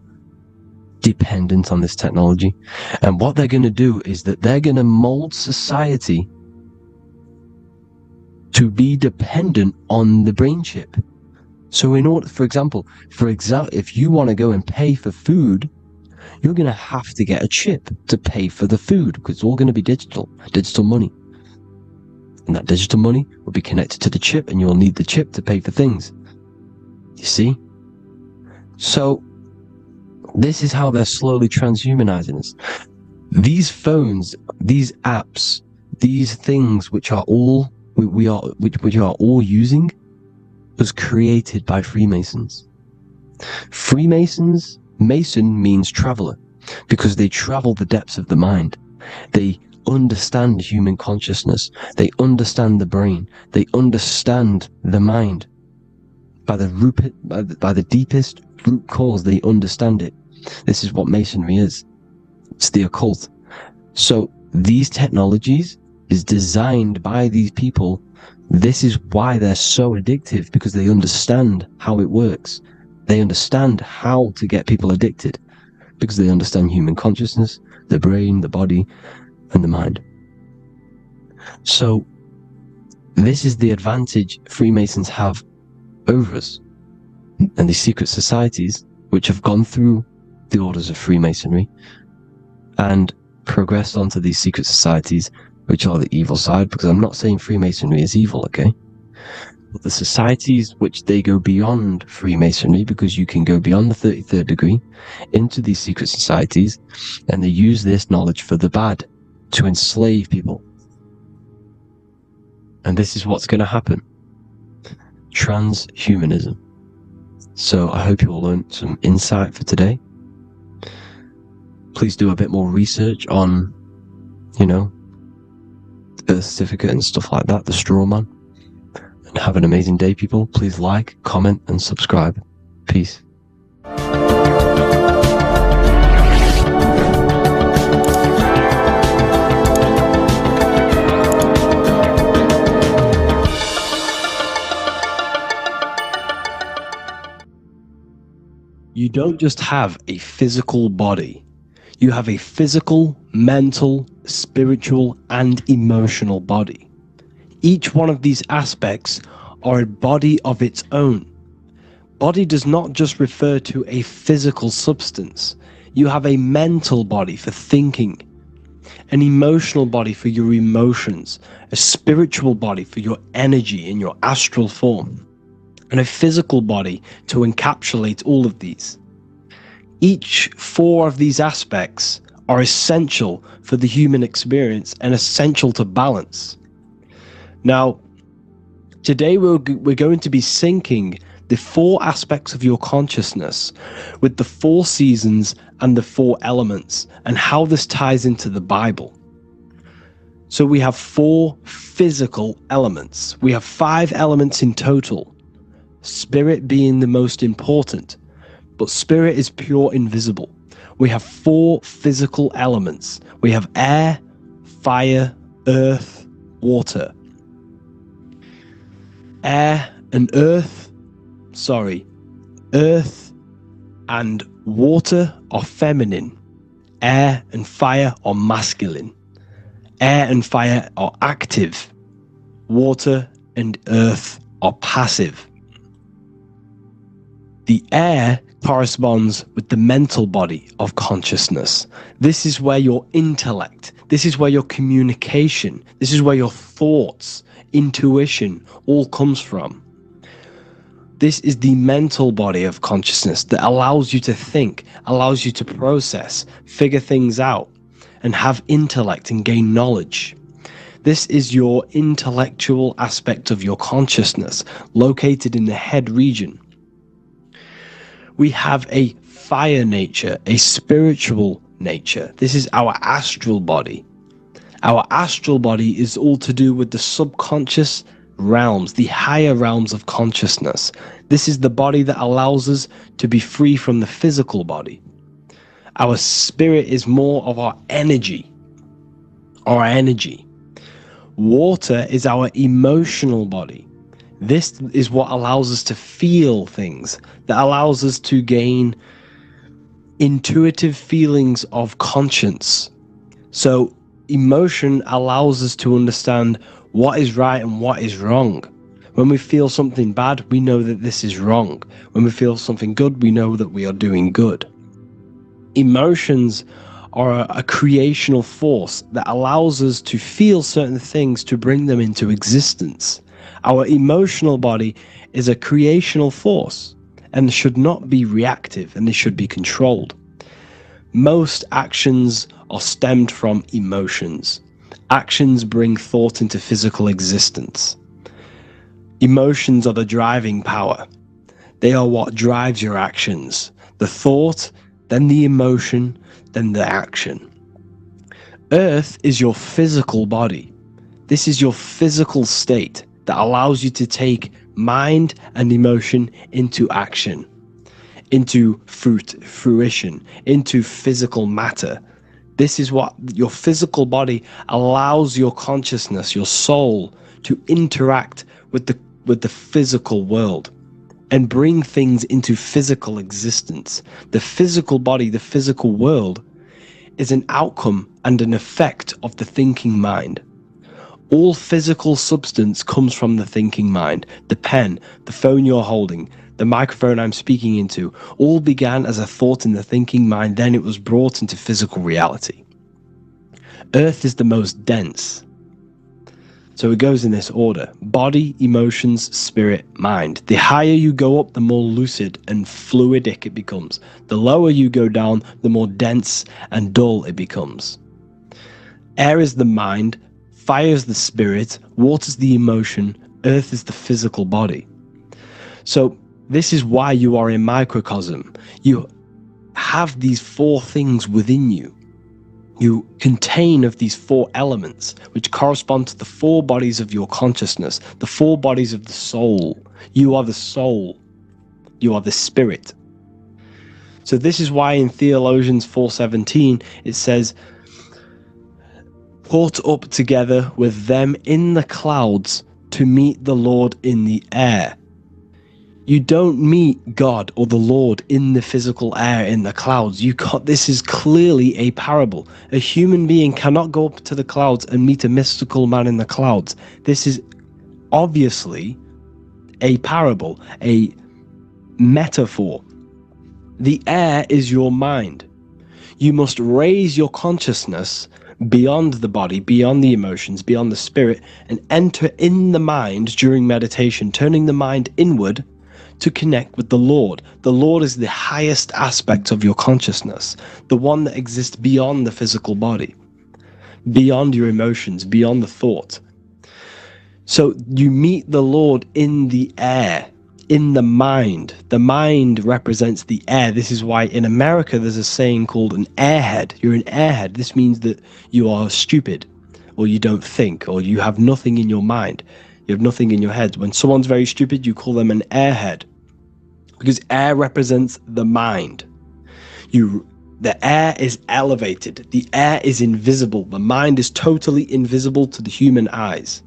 dependent on this technology. And what they're going to do is that they're going to mold society to be dependent on the brain chip. So in order, for example, if you want to go and pay for food, you're going to have to get a chip to pay for the food, because it's all going to be digital money. And that digital money will be connected to the chip, and you'll need the chip to pay for things. You see? So this is how they're slowly transhumanizing us. These phones, these apps, these things which are all we are all using was created by Freemasons. Mason means traveler, because they travel the depths of the mind. They understand human consciousness. They understand the brain. They understand the mind. By the deepest root cause, they understand it. This is what Masonry is. It's the occult. So these technologies is designed by these people. This is why they're so addictive, because they understand how it works. They understand how to get people addicted, because they understand human consciousness, the brain, the body, and the mind. So this is the advantage Freemasons have over us. And these secret societies, which have gone through the orders of Freemasonry and progressed onto these secret societies, which are the evil side, because I'm not saying Freemasonry is evil, okay? But the societies which they go beyond Freemasonry, because you can go beyond the 33rd degree into these secret societies, and they use this knowledge for the bad, to enslave people. And this is what's going to happen. Transhumanism. So I hope you all learned some insight for today. Please do a bit more research on, birth certificate and stuff like that, the straw man. And have an amazing day, people. Please like, comment, and subscribe. Peace. You don't just have a physical body. You have a physical, mental, spiritual, and emotional body. Each one of these aspects are a body of its own. Body does not just refer to a physical substance. You have a mental body for thinking, an emotional body for your emotions, a spiritual body for your energy in your astral form, and a physical body to encapsulate all of these. Each four of these aspects are essential for the human experience and essential to balance. Now, today we're going to be syncing the four aspects of your consciousness with the four seasons and the four elements, and how this ties into the Bible. So we have four physical elements. We have 5 elements in total, spirit being the most important. But spirit is pure invisible. We have 4 physical elements. We have air, fire, earth, water. Earth and water are feminine. Air and fire are masculine. Air and fire are active. Water and earth are passive. The air corresponds with the mental body of consciousness. This is where your intellect, this is where your communication, this is where your thoughts, intuition all comes from. This is the mental body of consciousness that allows you to think, allows you to process, figure things out, and have intellect and gain knowledge. This is your intellectual aspect of your consciousness, located in the head region. We have a fire nature, a spiritual nature. This is our astral body. Our astral body is all to do with the subconscious realms, the higher realms of consciousness. This is the body that allows us to be free from the physical body. Our spirit is more of our energy. Water is our emotional body. This is what allows us to feel things, that allows us to gain intuitive feelings of conscience. So emotion allows us to understand what is right and what is wrong. When we feel something bad, we know that this is wrong. When we feel something good, we know that we are doing good. Emotions are a creational force that allows us to feel certain things to bring them into existence. Our emotional body is a creational force and should not be reactive, and they should be controlled. Most actions are stemmed from emotions. Actions bring thought into physical existence. Emotions are the driving power. They are what drives your actions. The thought, then the emotion, then the action. Earth is your physical body. This is your physical state that allows you to take mind and emotion into action, into fruition, into physical matter. This is what your physical body allows your consciousness, your soul, to interact with the physical world and bring things into physical existence. The physical body, the physical world, is an outcome and an effect of the thinking mind. All physical substance comes from the thinking mind. The pen, the phone you're holding, the microphone I'm speaking into, all began as a thought in the thinking mind, then it was brought into physical reality. Earth is the most dense. So it goes in this order: body, emotions, spirit, mind. The higher you go up, the more lucid and fluidic it becomes. The lower you go down, the more dense and dull it becomes. Air is the mind, fire is the spirit, water is the emotion, earth is the physical body. So this is why you are a microcosm. You have these four things within you. You contain of these four elements, which correspond to the four bodies of your consciousness, the four bodies of the soul. You are the soul. You are the spirit. So this is why in Theologians 4:17 it says, "Caught up together with them in the clouds to meet the Lord in the air." You don't meet God or the Lord in the physical air, in the clouds. This is clearly a parable. A human being cannot go up to the clouds and meet a mystical man in the clouds. This is obviously a parable, a metaphor. The air is your mind. You must raise your consciousness beyond the body, beyond the emotions, beyond the spirit, and enter in the mind during meditation, turning the mind inward to connect with the Lord. The Lord is the highest aspect of your consciousness, the one that exists beyond the physical body, beyond your emotions, beyond the thought. So you meet the Lord in the air, in the mind. The mind represents the air. This is why in America there's a saying called an airhead. You're an airhead. This means that you are stupid, or you don't think, or you have nothing in your mind. You have nothing in your head. When someone's very stupid, you call them an airhead, because air represents the mind. The air is elevated. The air is invisible. The mind is totally invisible to the human eyes.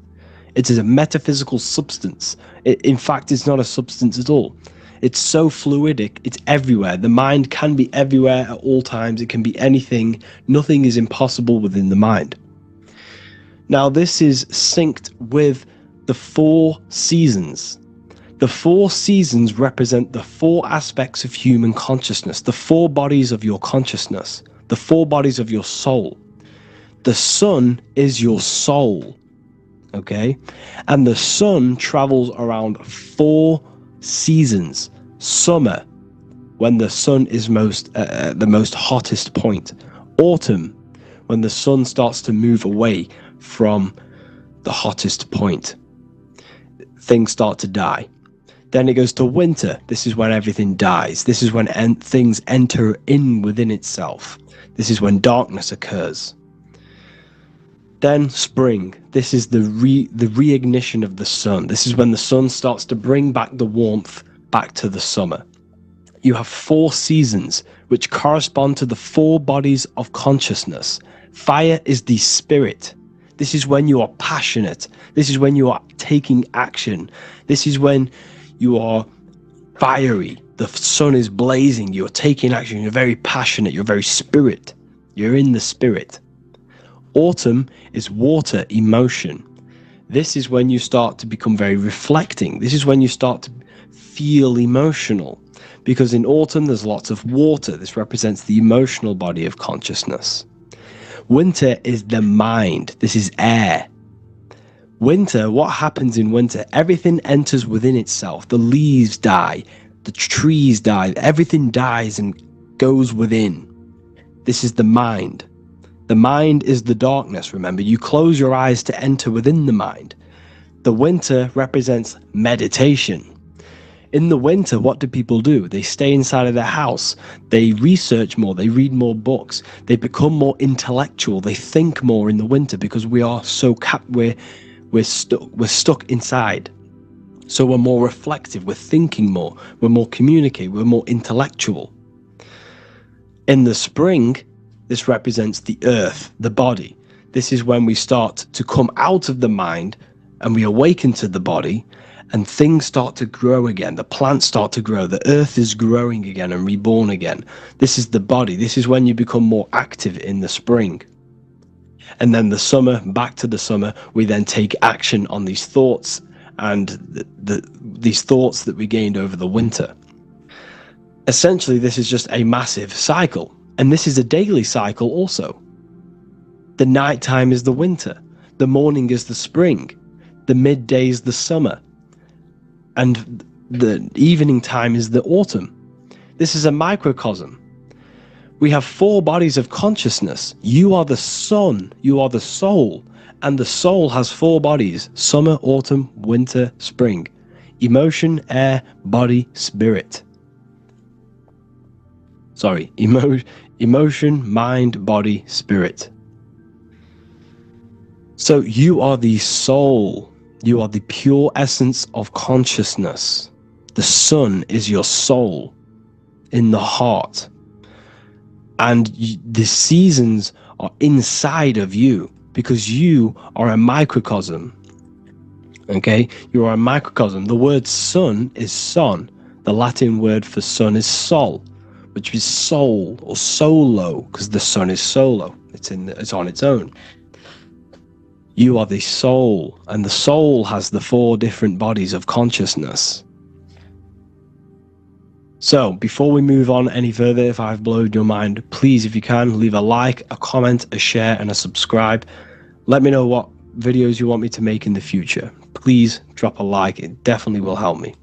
It is a metaphysical substance. In fact, it's not a substance at all. It's so fluidic. It's everywhere. The mind can be everywhere at all times. It can be anything. Nothing is impossible within the mind. Now, this is synced with the four seasons. The four seasons represent the four aspects of human consciousness, the four bodies of your consciousness, the four bodies of your soul. The sun is your soul, okay? And the sun travels around four seasons. Summer, when the sun is the most hottest point. Autumn, when the sun starts to move away from the hottest point. Things start to die. Then it goes to winter. This is when everything dies. This is when things enter in within itself. This is when darkness occurs. Then spring. This is the reignition of the sun. This is when the sun starts to bring back the warmth back to the summer. You have 4 seasons which correspond to the 4 bodies of consciousness. Fire is the spirit. This is when you are passionate. This is when you are taking action. This is when you are fiery. The sun is blazing. You're taking action. You're very passionate. You're very spirit. You're in the spirit. Autumn is water, emotion. This is when you start to become very reflecting. This is when you start to feel emotional. Because in autumn, there's lots of water. This represents the emotional body of consciousness. Winter is the mind. This is air. Winter, what happens in winter? Everything enters within itself. The leaves die. The trees die. Everything dies and goes within. This is the mind. The mind is the darkness, remember. You close your eyes to enter within the mind. The winter represents meditation. In the winter, what do people do? They stay inside of their house. They research more. They read more books. They become more intellectual. They think more in the winter because we are so we're stuck inside. So we're more reflective. We're thinking more. We're more communicative. We're more intellectual. In the spring, this represents the earth, the body. This is when we start to come out of the mind and we awaken to the body. And things start to grow again. The plants start to grow. The earth is growing again and reborn again. This is the body. This is when you become more active in the spring. And then the summer, back to the summer, we then take action on these thoughts and these thoughts that we gained over the winter. Essentially, this is just a massive cycle. And this is a daily cycle also. The nighttime is the winter. The morning is the spring. The midday is the summer. And the evening time is the autumn. This is a microcosm. We have 4 bodies of consciousness. You are the sun, you are the soul, and the soul has 4 bodies: summer, autumn, winter, spring. Emotion, air, body, spirit. Sorry, emotion, mind, body, spirit. So you are the soul. You are the pure essence of consciousness. The sun is your soul in the heart. And the seasons are inside of you because you are a microcosm. Okay? You are a microcosm. The word sun is son. The Latin word for sun is sol, which is soul or solo, because the sun is solo. It's on its own. You are the soul, and the soul has the 4 different bodies of consciousness. So, before we move on any further, if I've blown your mind, please, if you can, leave a like, a comment, a share, and a subscribe. Let me know what videos you want me to make in the future. Please drop a like, it definitely will help me.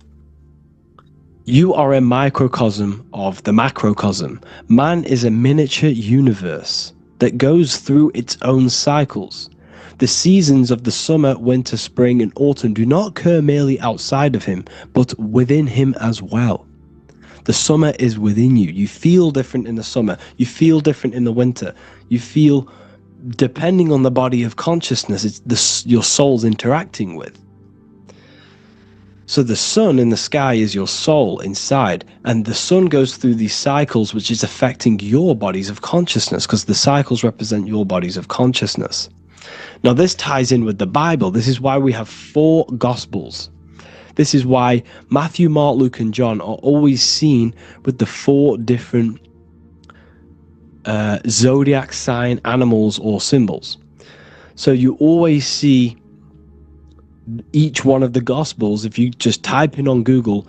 You are a microcosm of the macrocosm. Man is a miniature universe that goes through its own cycles. The seasons of the summer, winter, spring, and autumn do not occur merely outside of him, but within him as well. The summer is within you. You feel different in the summer. You feel different in the winter. You feel, depending on the body of consciousness, it's your soul's interacting with. So the sun in the sky is your soul inside, and the sun goes through these cycles, which is affecting your bodies of consciousness, because the cycles represent your bodies of consciousness. Now this ties in with the Bible. This is why we have 4 Gospels. This is why Matthew, Mark, Luke, and John are always seen with the 4 different zodiac sign animals or symbols. So you always see each one of the Gospels. If you just type in on Google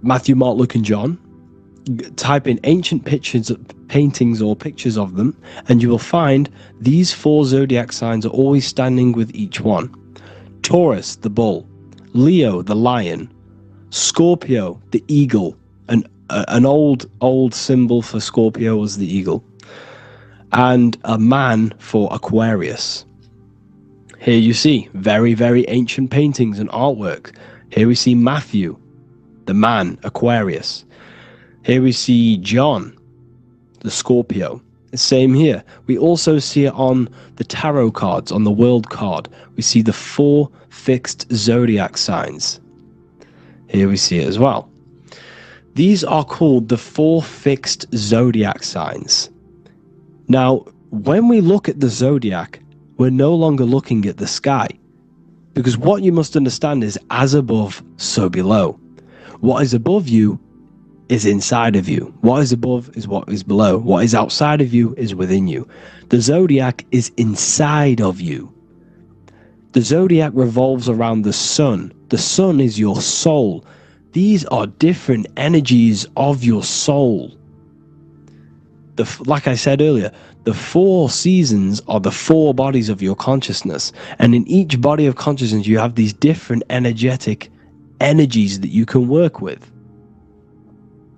Matthew, Mark, Luke, and John, type in ancient paintings or pictures of them, and you will find these 4 zodiac signs are always standing with each one. Taurus, the bull; Leo, the lion; Scorpio, the eagle. An old symbol for Scorpio was the eagle, and a man for Aquarius. Here you see very, very ancient paintings and artwork. Here we see Matthew, the man, Aquarius. Here we see John, the Scorpio. Same here. We also see it on the tarot cards, on the world card. We see the 4 fixed zodiac signs. Here we see it as well. These are called the 4 fixed zodiac signs. Now, when we look at the zodiac, we're no longer looking at the sky. Because what you must understand is, as above, so below. What is above you is inside of you. What is above is what is below. What is outside of you is within you. The zodiac is inside of you. The zodiac revolves around the sun. The sun is your soul. These are different energies of your soul. Like I said earlier, the 4 seasons are the 4 bodies of your consciousness. And in each body of consciousness, you have these different energetic energies that you can work with.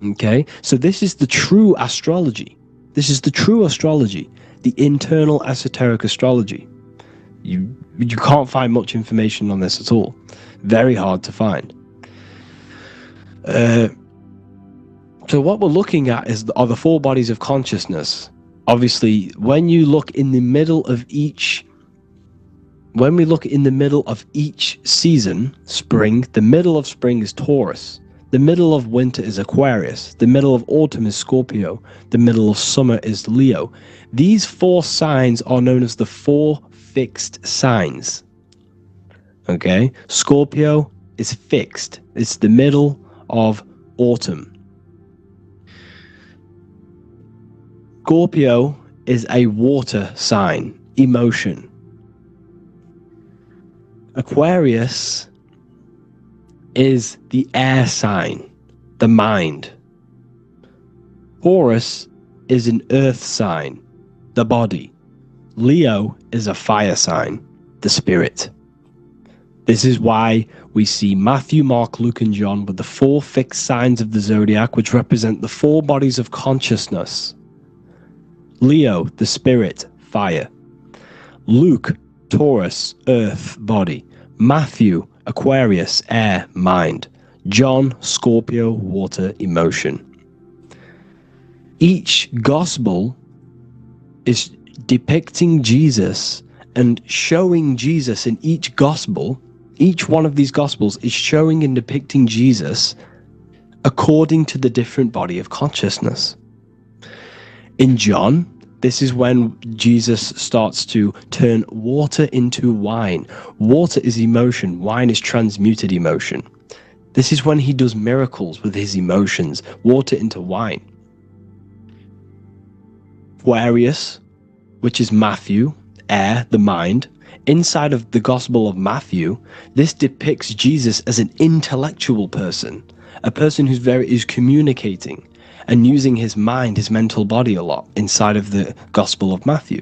Okay, so this is the true astrology. This is the true astrology, the internal esoteric astrology. You can't find much information on this at all. Very hard to find. So what we're looking at are the 4 bodies of consciousness. Obviously, when you look in the middle of each, when we look in the middle of each season, spring, the middle of spring is Taurus. The middle of winter is Aquarius. The middle of autumn is Scorpio. The middle of summer is Leo. These 4 signs are known as the 4 fixed signs. Okay? Scorpio is fixed. It's the middle of autumn. Scorpio is a water sign, emotion. Aquarius is the air sign, the mind. Taurus is an earth sign, the body. Leo is a fire sign, the spirit. This is why we see Matthew, Mark, Luke, and John with the 4 fixed signs of the zodiac, which represent the 4 bodies of consciousness. Leo, the spirit, fire. Luke, Taurus, earth, body. Matthew, Aquarius, air, mind. John, Scorpio, water, emotion. Each gospel is depicting Jesus and showing Jesus in each gospel. Each one of these gospels is showing and depicting Jesus according to the different body of consciousness. In John, this is when Jesus starts to turn water into wine. Water is emotion. Wine is transmuted emotion. This is when he does miracles with his emotions. Water into wine. Aquarius, which is Matthew, air, the mind. Inside of the Gospel of Matthew, this depicts Jesus as an intellectual person. A person is communicating and using his mind, his mental body a lot inside of the Gospel of Matthew.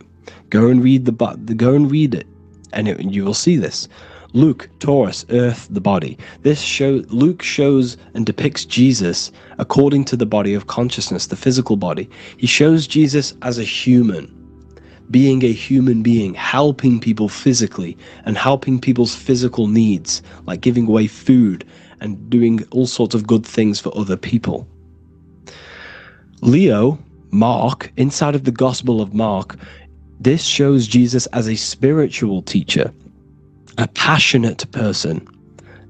Go and read it, and you will see this. Luke, Taurus, earth, the body. Luke shows and depicts Jesus according to the body of consciousness, the physical body. He shows Jesus as a human, being a human being, helping people physically and helping people's physical needs, like giving away food and doing all sorts of good things for other people. Leo, Mark, inside of the Gospel of Mark, this shows Jesus as a spiritual teacher, a passionate person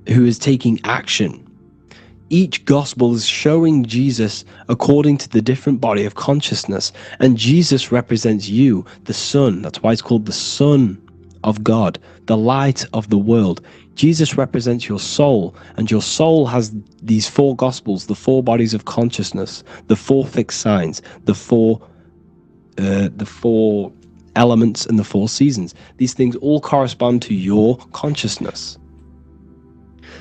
who is taking action. Each gospel is showing Jesus according to the different body of consciousness, and Jesus represents you, the sun. That's why it's called the Son of God, the light of the world. Jesus represents your soul, and your soul has these 4 gospels, the 4 bodies of consciousness, the 4 fixed signs, the four elements, and the 4 seasons. These things all correspond to your consciousness.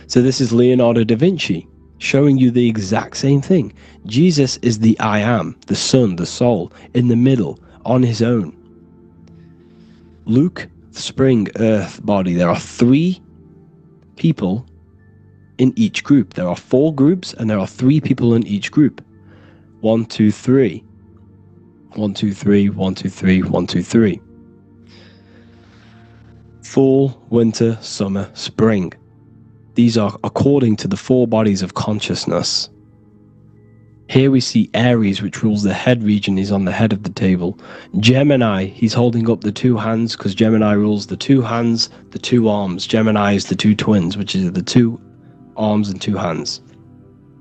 So this is Leonardo da Vinci showing you the exact same thing. Jesus is the I am, the sun, the soul, in the middle, on his own. Luke, spring, earth, body. There are 3 people in each group. There are 4 groups, and there are 3 people in each group. 1, 2, 3. 1, 2, 3, 1, 2, 3, 1, 2, 3. fall, winter, summer, spring. These are according to the 4 bodies of consciousness. Here we see Aries, which rules the head region. He's on the head of the table. Gemini, he's holding up the 2 hands because Gemini rules the 2 hands, the 2 arms. Gemini is the 2 twins, which is the 2 arms and 2 hands,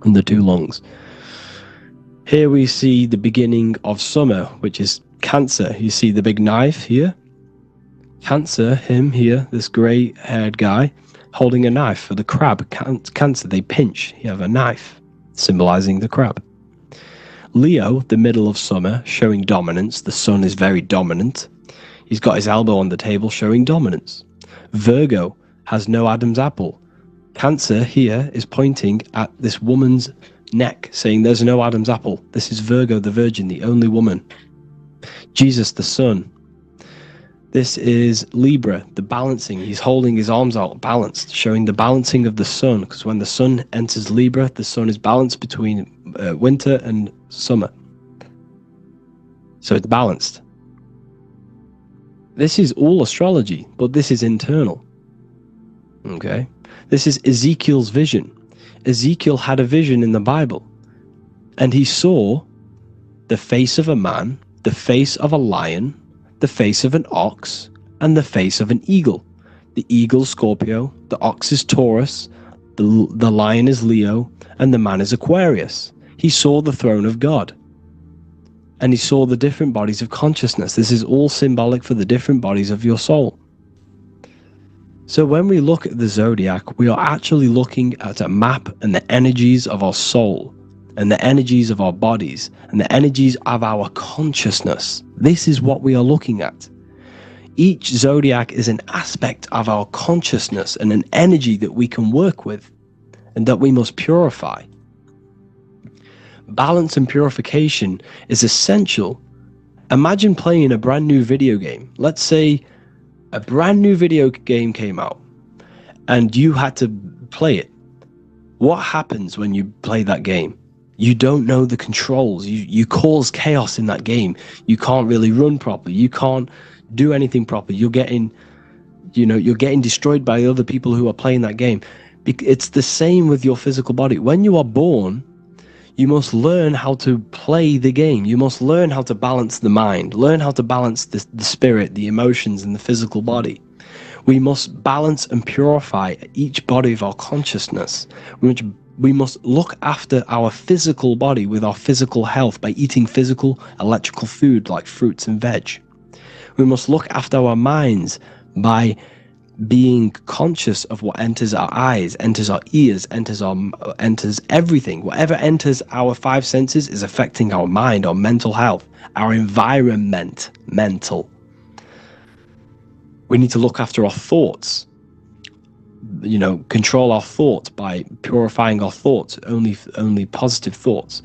and the 2 lungs. Here we see the beginning of summer, which is Cancer. You see the big knife here? Cancer, him here, this grey-haired guy, holding a knife for the crab. Cancer, they pinch. You have a knife, symbolizing the crab. Leo, the middle of summer, showing dominance. The sun is very dominant. He's got his elbow on the table, showing dominance. Virgo has no Adam's apple. Cancer here is pointing at this woman's neck, saying there's no Adam's apple. This is Virgo, the virgin, the only woman. Jesus, the sun. This is Libra, the balancing. He's holding his arms out, balanced, showing the balancing of the sun, because when the sun enters Libra, the sun is balanced between winter and summer. So it's balanced. This is all astrology, but this is internal. Okay? This is Ezekiel's vision. Ezekiel had a vision in the Bible, and he saw the face of a man, the face of a lion, the face of an ox, and the face of an eagle. The eagle is Scorpio, the ox is Taurus, the lion is Leo, and the man is Aquarius. He saw the throne of God, and he saw the different bodies of consciousness. This is all symbolic for the different bodies of your soul. So when we look at the zodiac, we are actually looking at a map and the energies of our soul, and the energies of our bodies, and the energies of our consciousness. This is what we are looking at. Each zodiac is an aspect of our consciousness and an energy that we can work with and that we must purify. Balance and purification is essential. Imagine playing a brand new video game. Let's say a brand new video game came out and you had to play it. What happens when you play that game? You don't know the controls. You cause chaos in that game. You can't really run properly. You can't do anything properly. You're getting destroyed by other people who are playing that game. It's the same with your physical body. When you are born, you must learn how to play the game. You must learn how to balance the mind, learn how to balance the spirit, the emotions, and the physical body. We must balance and purify each body of our consciousness. We must look after our physical body with our physical health by eating physical, electrical food like fruits and veg. We must look after our minds by being conscious of what enters our eyes, enters our ears, enters everything. Whatever enters our 5 senses is affecting our mind, our mental health, our environment, mental. We need to look after our thoughts. Control our thoughts by purifying our thoughts, only positive thoughts.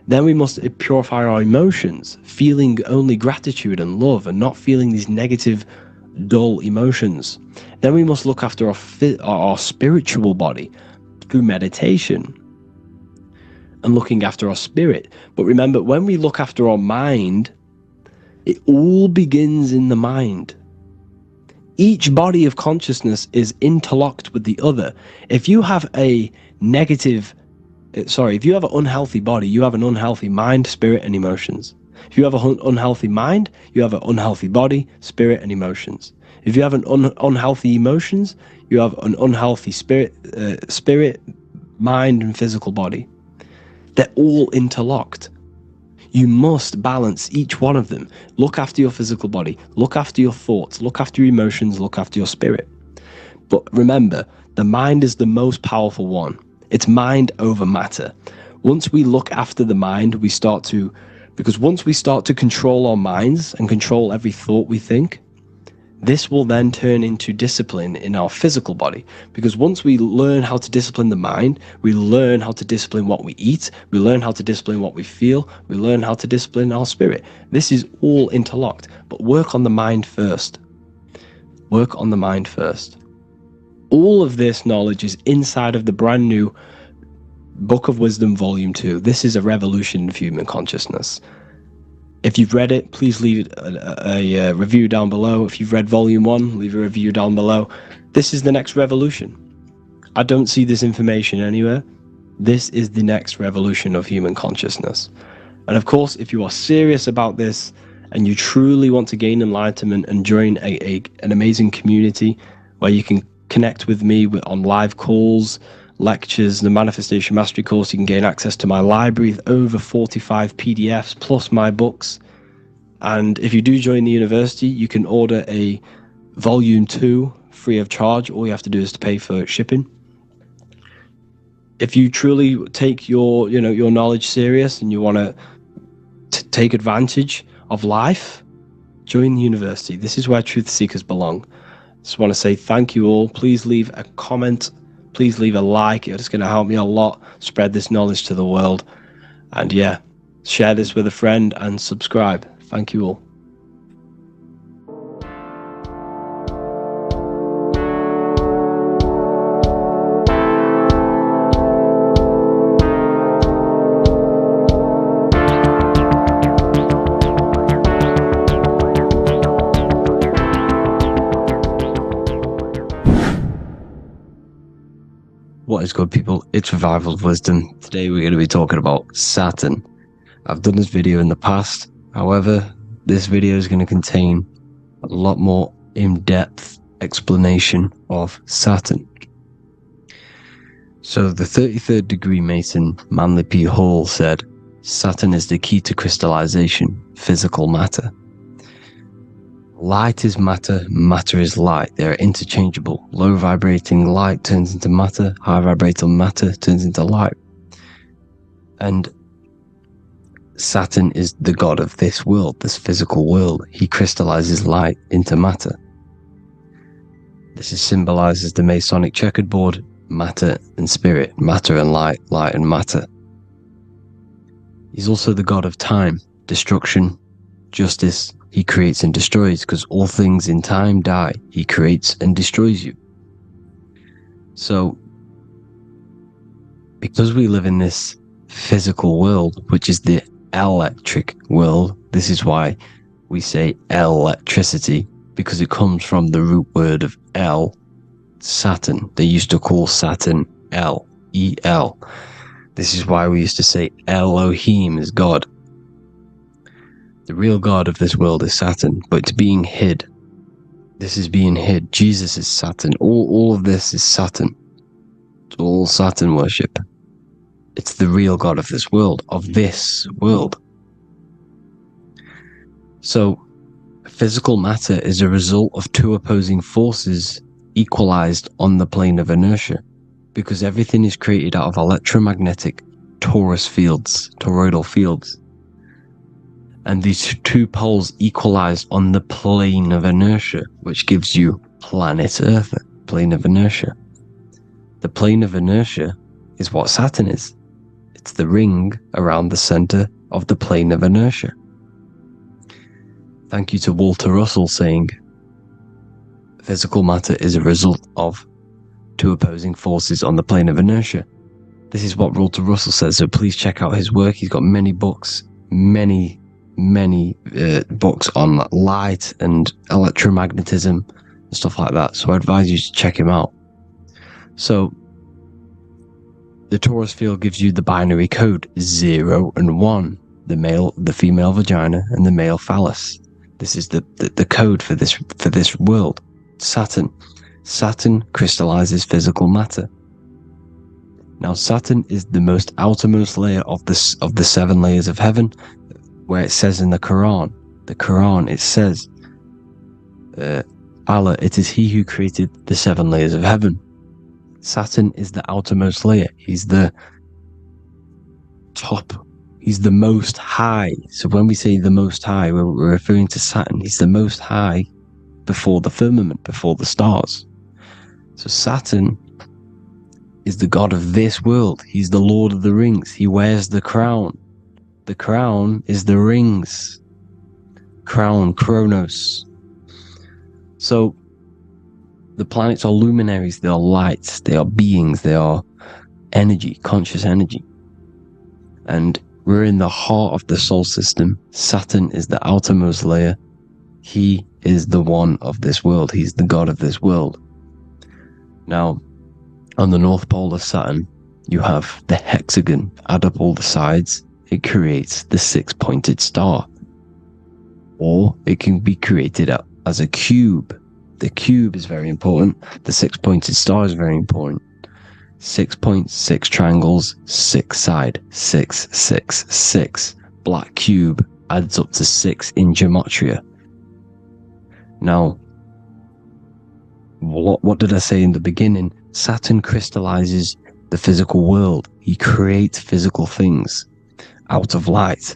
Then we must purify our emotions, feeling only gratitude and love and not feeling these negative, dull emotions. Then we must look after our spiritual body through meditation and looking after our spirit. But remember, when we look after our mind, it all begins in the mind. Each body of consciousness is interlocked with the other. If you have an unhealthy body, you have an unhealthy mind, spirit, and emotions. If you have an unhealthy mind, you have an unhealthy body, spirit, and emotions. If you have an unhealthy emotions, you have an unhealthy spirit, mind, and physical body. They're all interlocked. You must balance each one of them. Look after your physical body, look after your thoughts, look after your emotions, look after your spirit. But remember, the mind is the most powerful one. It's mind over matter. Once we look after the mind, once we start to control our minds and control every thought we think, this will then turn into discipline in our physical body. Because once we learn how to discipline the mind, we learn how to discipline what we eat, we learn how to discipline what we feel, we learn how to discipline our spirit. This is all interlocked, but work on the mind first. Work on the mind first. All of this knowledge is inside of the brand new Book of Wisdom, Volume 2. This is a revolution of human consciousness. If you've read it, please leave a review down below. If you've read Volume 1, leave a review down below. This is the next revolution. I don't see this information anywhere. This is the next revolution of human consciousness. And of course, if you are serious about this and you truly want to gain enlightenment and join an amazing community where you can connect with me on live calls, lectures, the Manifestation Mastery course, you can gain access to my library with over 45 PDFs plus my books. And if you do join the university, you can order a Volume 2 free of charge. All you have to do is to pay for shipping. If you truly take your knowledge serious and you want to take advantage of life, join the university. This is where truth seekers belong. Just want to say thank you all. Please leave a comment. Please leave a like. It's going to help me a lot spread this knowledge to the world. And yeah, share this with a friend and subscribe. Thank you all. What is good, people? It's Revival of Wisdom. Today we're going to be talking about Saturn. I've done this video in the past. However, this video is going to contain a lot more in-depth explanation of Saturn. So the 33rd degree Mason, Manly P. Hall, said, Saturn is the key to crystallization, physical matter. Light is matter, matter is light. They are interchangeable. Low vibrating light turns into matter, high vibrating matter turns into light. And Saturn is the god of this world, this physical world. He crystallizes light into matter. This is symbolized as the Masonic checkerboard, matter and spirit, matter and light, light and matter. He's also the god of time, destruction, justice. He creates and destroys, because all things in time die. He creates and destroys you. So, because we live in this physical world, which is the electric world, this is why we say electricity, because it comes from the root word of El, Saturn. They used to call Saturn El, E-L. This is why we used to say Elohim is God. The real god of this world is Saturn, but it's being hid. This is being hid. Jesus is Saturn. All of this is Saturn. It's all Saturn worship. It's the real god of this world, So, physical matter is a result of two opposing forces equalized on the plane of inertia, because everything is created out of electromagnetic toroidal fields. And these two poles equalize on the plane of inertia, which gives you planet Earth, plane of inertia. The plane of inertia is what Saturn is. It's the ring around the center of the plane of inertia. Thank you to Walter Russell saying, physical matter is a result of two opposing forces on the plane of inertia. This is what Walter Russell says, so please check out his work. He's got many books, many books on light and electromagnetism and stuff like that, so I advise you to check him out. So the torus field gives you the binary code 0 and 1, the female vagina and the male phallus. This is the code for this world. Saturn crystallizes physical matter. Now Saturn is the most outermost layer of the 7 layers of heaven, where it says in the Quran, it says, Allah, it is He who created the 7 layers of heaven. Saturn is the outermost layer. He's the top. He's the most high. So when we say the most high, we're referring to Saturn. He's the most high before the firmament, before the stars. So Saturn is the god of this world. He's the Lord of the Rings. He wears the crown. The crown is the rings. Crown, Chronos. So the planets are luminaries, they are lights, they are beings, they are energy, conscious energy. And We're in the heart of the solar system. Saturn is the outermost layer. He is the one of this world. He's the god of this world. Now, on the north pole of Saturn, you have the hexagon. Add up all the sides, it creates the six-pointed star. Or it can be created as a cube. The cube is very important. The six-pointed star is very important. 6 points, 6 triangles, 6 side, 6, 6, 6. Black cube adds up to 6 in gematria. Now, what did I say in the beginning? Saturn crystallizes the physical world. He creates physical things out of light.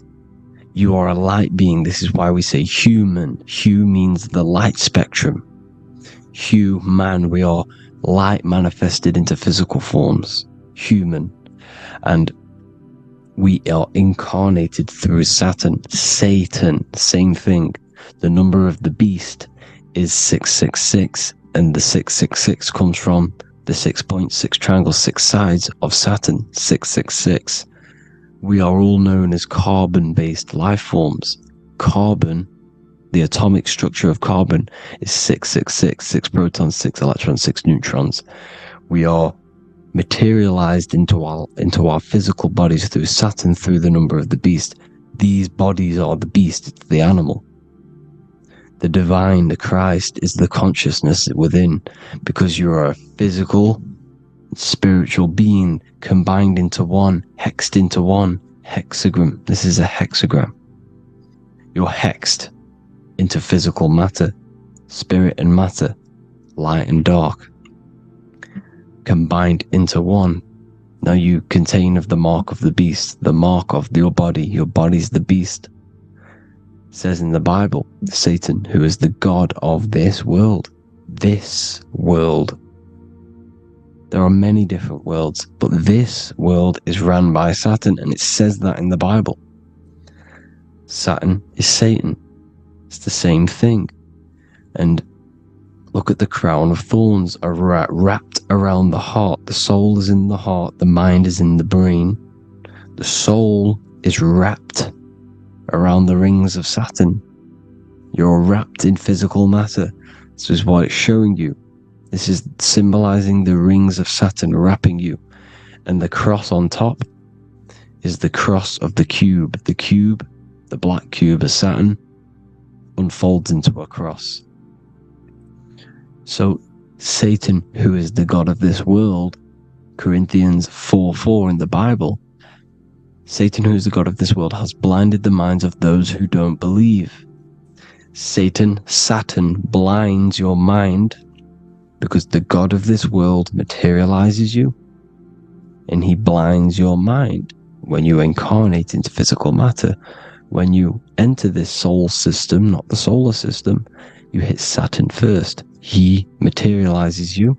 You are a light being. This is why we say human. Hue means the light spectrum. Hue, man, we are light manifested into physical forms. Human. And we are incarnated through Saturn. Satan, same thing. The number of the beast is 666, and the 666 comes from the 6 points, 6 triangles, 6 sides of Saturn. 666. We are all known as carbon-based life forms. Carbon, the atomic structure of carbon, is 666, 6 protons, 6 electrons, 6 neutrons. We are materialized into our physical bodies through Saturn, through the number of the beast. These bodies are the beast, it's the animal. The divine, the Christ, is the consciousness within, because you are a physical, spiritual being combined into one, hexed into one. Hexagram. This is a hexagram. You're hexed into physical matter, spirit and matter, light and dark, combined into one. Now you contain of the mark of the beast, the mark of your body. Your body's the beast. It says in the Bible, Satan, who is the god of this world. This world. There are many different worlds, but this world is run by Saturn, and it says that in the Bible. Saturn is Satan. It's the same thing. And look at the crown of thorns are wrapped around the heart. The soul is in the heart. The mind is in the brain. The soul is wrapped around the rings of Saturn. You're wrapped in physical matter. This is what it's showing you. This is symbolizing the rings of Saturn wrapping you. And the cross on top is the cross of the cube. The cube, the black cube of Saturn, unfolds into a cross. So Satan, who is the god of this world, Corinthians 4:4 in the Bible, Satan, who is the god of this world, has blinded the minds of those who don't believe. Saturn blinds your mind, because the god of this world materializes you, and he blinds your mind when you incarnate into physical matter. When you enter this soul system, not the solar system, you hit Saturn first. He materializes you.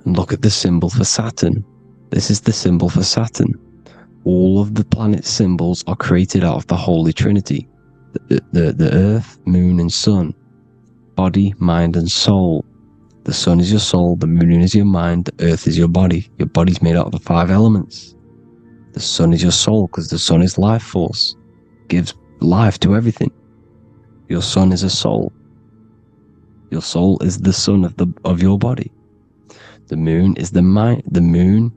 And look at the symbol for Saturn. This is the symbol for Saturn. All of the planet symbols are created out of the Holy Trinity. The Earth, Moon, and Sun. Body, mind, and soul. The sun is your soul, the moon is your mind, the earth is your body. Your body's made out of the 5 elements. The sun is your soul, because the sun is life force. Gives life to everything. Your sun is a soul. Your soul is the sun of your body. The moon is the mind. The moon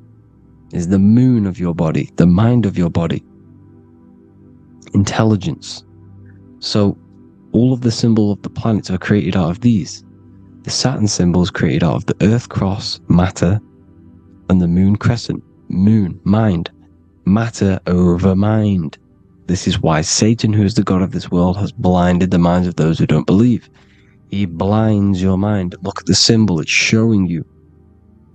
is the moon of your body, the mind of your body. Intelligence. So all of the symbols of the planets are created out of these. The Saturn symbol is created out of the Earth cross, matter, and the moon crescent, moon, mind, matter over mind. This is why Satan, who is the god of this world, has blinded the minds of those who don't believe. He blinds your mind. Look at the symbol, it's showing you.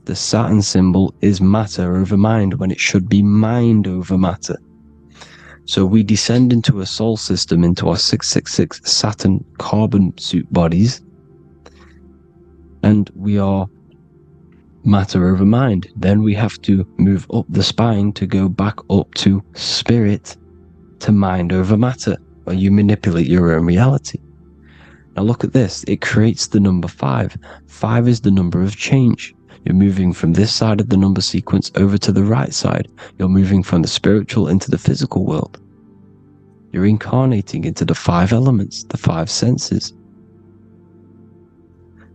The Saturn symbol is matter over mind, when it should be mind over matter. So we descend into a soul system, into our 666 Saturn carbon suit bodies, and we are matter over mind. Then we have to move up the spine to go back up to spirit, to mind over matter, where you manipulate your own reality. Now look at this. It creates the number 5. 5 is the number of change. You're moving from this side of the number sequence over to the right side. You're moving from the spiritual into the physical world. You're incarnating into the 5 elements, the 5 senses.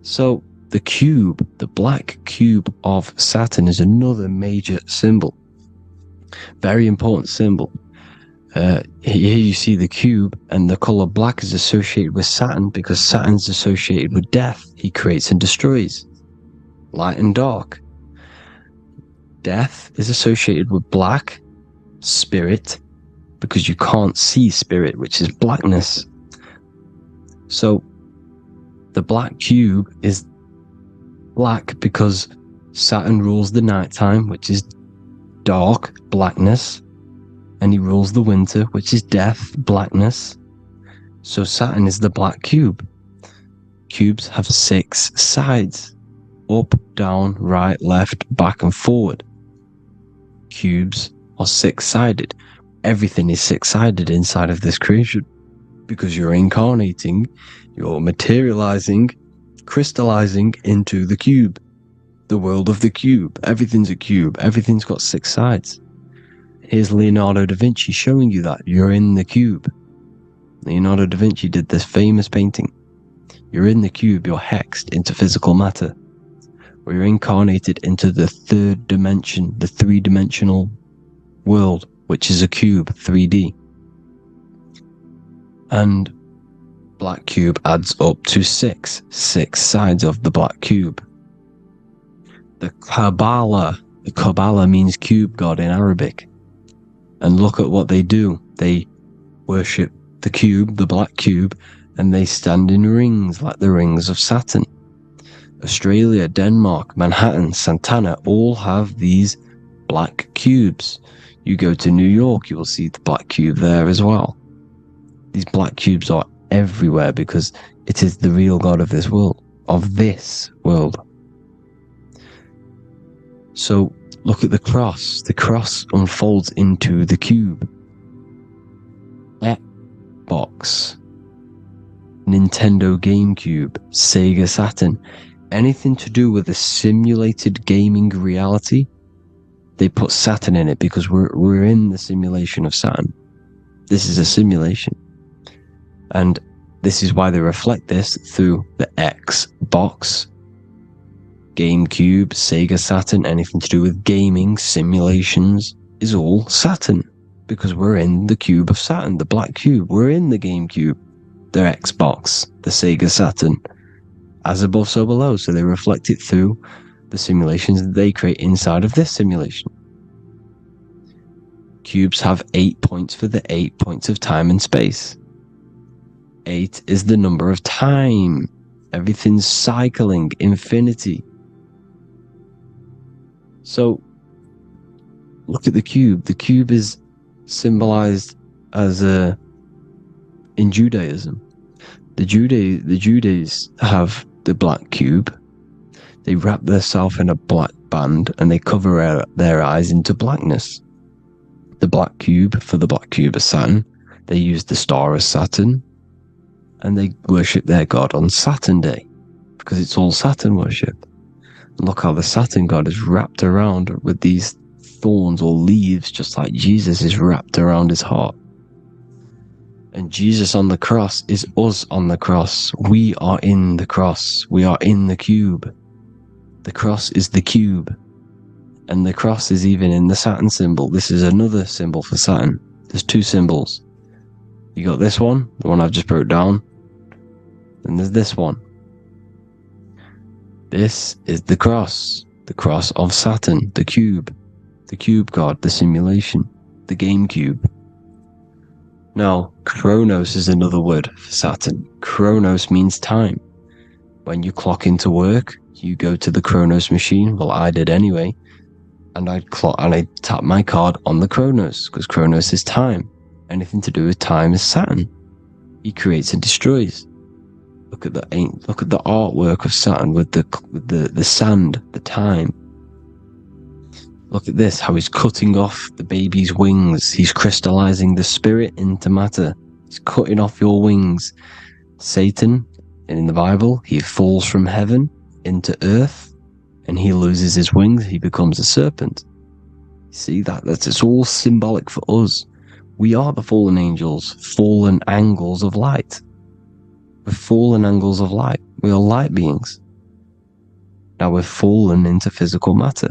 So the cube, the black cube of Saturn, is another major symbol. Very important symbol. Here you see the cube, and the color black is associated with Saturn because Saturn's associated with death. He creates and destroys. Light and dark. Death is associated with black, spirit, because you can't see spirit, which is blackness. So the black cube is black because Saturn rules the nighttime, which is dark, blackness, and he rules the winter, which is death, blackness. So Saturn is the black cube. Cubes have 6 sides: up, down, right, left, back, and forward. Cubes are 6-sided. Everything is 6-sided inside of this creation because you're incarnating, you're materializing, crystallizing into the cube, the world of the cube. Everything's a cube. Everything's got 6 sides. Here's Leonardo da Vinci showing you that you're in the cube. Leonardo da Vinci did this famous painting. You're in the cube, you're hexed into physical matter, where you're incarnated into the 3rd dimension, the 3-dimensional world, which is a cube, 3D. And black cube adds up to 6 sides of the black cube. The Kabbalah means cube god in Arabic. And look at what they do. They worship the cube, the black cube, and they stand in rings like the rings of Saturn. Australia, Denmark, Manhattan, Santana all have these black cubes. You go to New York, you will see the black cube there as well. These black cubes are everywhere because it is the real God of this world, So look at the cross. The cross unfolds into the cube. Xbox, Nintendo GameCube, Sega Saturn, anything to do with a simulated gaming reality, they put Saturn in it because we're in the simulation of Saturn. This is a simulation. And this is why they reflect this through the Xbox, GameCube, Sega Saturn. Anything to do with gaming, simulations, is all Saturn. Because we're in the cube of Saturn, the black cube. We're in the GameCube, the Xbox, the Sega Saturn. As above, so below. So they reflect it through the simulations that they create inside of this simulation. Cubes have 8 points for the 8 points of time and space. 8 is the number of time. Everything's cycling, infinity. So, look at the cube. The cube is symbolized as in Judaism. The Judees have the black cube. They wrap themselves in a black band and they cover their eyes into blackness. The black cube for the black cube of Saturn. They use the star of Saturn, and they worship their god on Saturn Day because it's all Saturn worship. And look how the Saturn god is wrapped around with these thorns or leaves, just like Jesus is wrapped around his heart. And Jesus on the cross is us on the cross. We are in the cross. We are in the cube. The cross is the cube. And the cross is even in the Saturn symbol. This is another symbol for Saturn. There's 2 symbols. You got this one, the one I've just broke down. And there's this one. This is the cross of Saturn, the cube god, the simulation, the game cube. Now, Chronos is another word for Saturn. Chronos means time. When you clock into work, you go to the Chronos machine. Well, I did anyway. And I tap my card on the Chronos, because Chronos is time. Anything to do with time is Saturn. He creates and destroys. Look at the artwork of Saturn with the sand, the time. Look at this, how he's cutting off the baby's wings. He's crystallizing the spirit into matter. He's cutting off your wings. Satan, in the Bible, he falls from heaven into earth and he loses his wings, he becomes a serpent. See, it's all symbolic for us. We are the fallen angels, fallen angles of light. We're fallen angles of light. We are light beings. Now we're fallen into physical matter.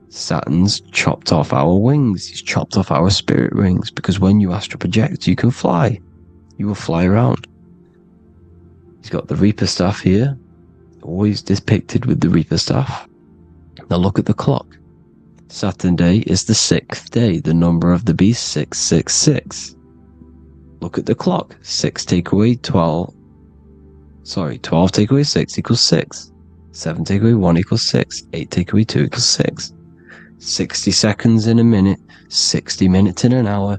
Saturn's chopped off our wings. He's chopped off our spirit wings, because when you astral project, you can fly. You will fly around. He's got the Reaper staff here, always depicted with the Reaper staff. Now look at the clock. Saturn day is the 6th day. The number of the beast, 666. Look at the clock. 6 take away 12. 12 take away 6 equals 6. 7 take away 1 equals 6. 8 take away 2 equals 6. 60 seconds in a minute. 60 minutes in an hour.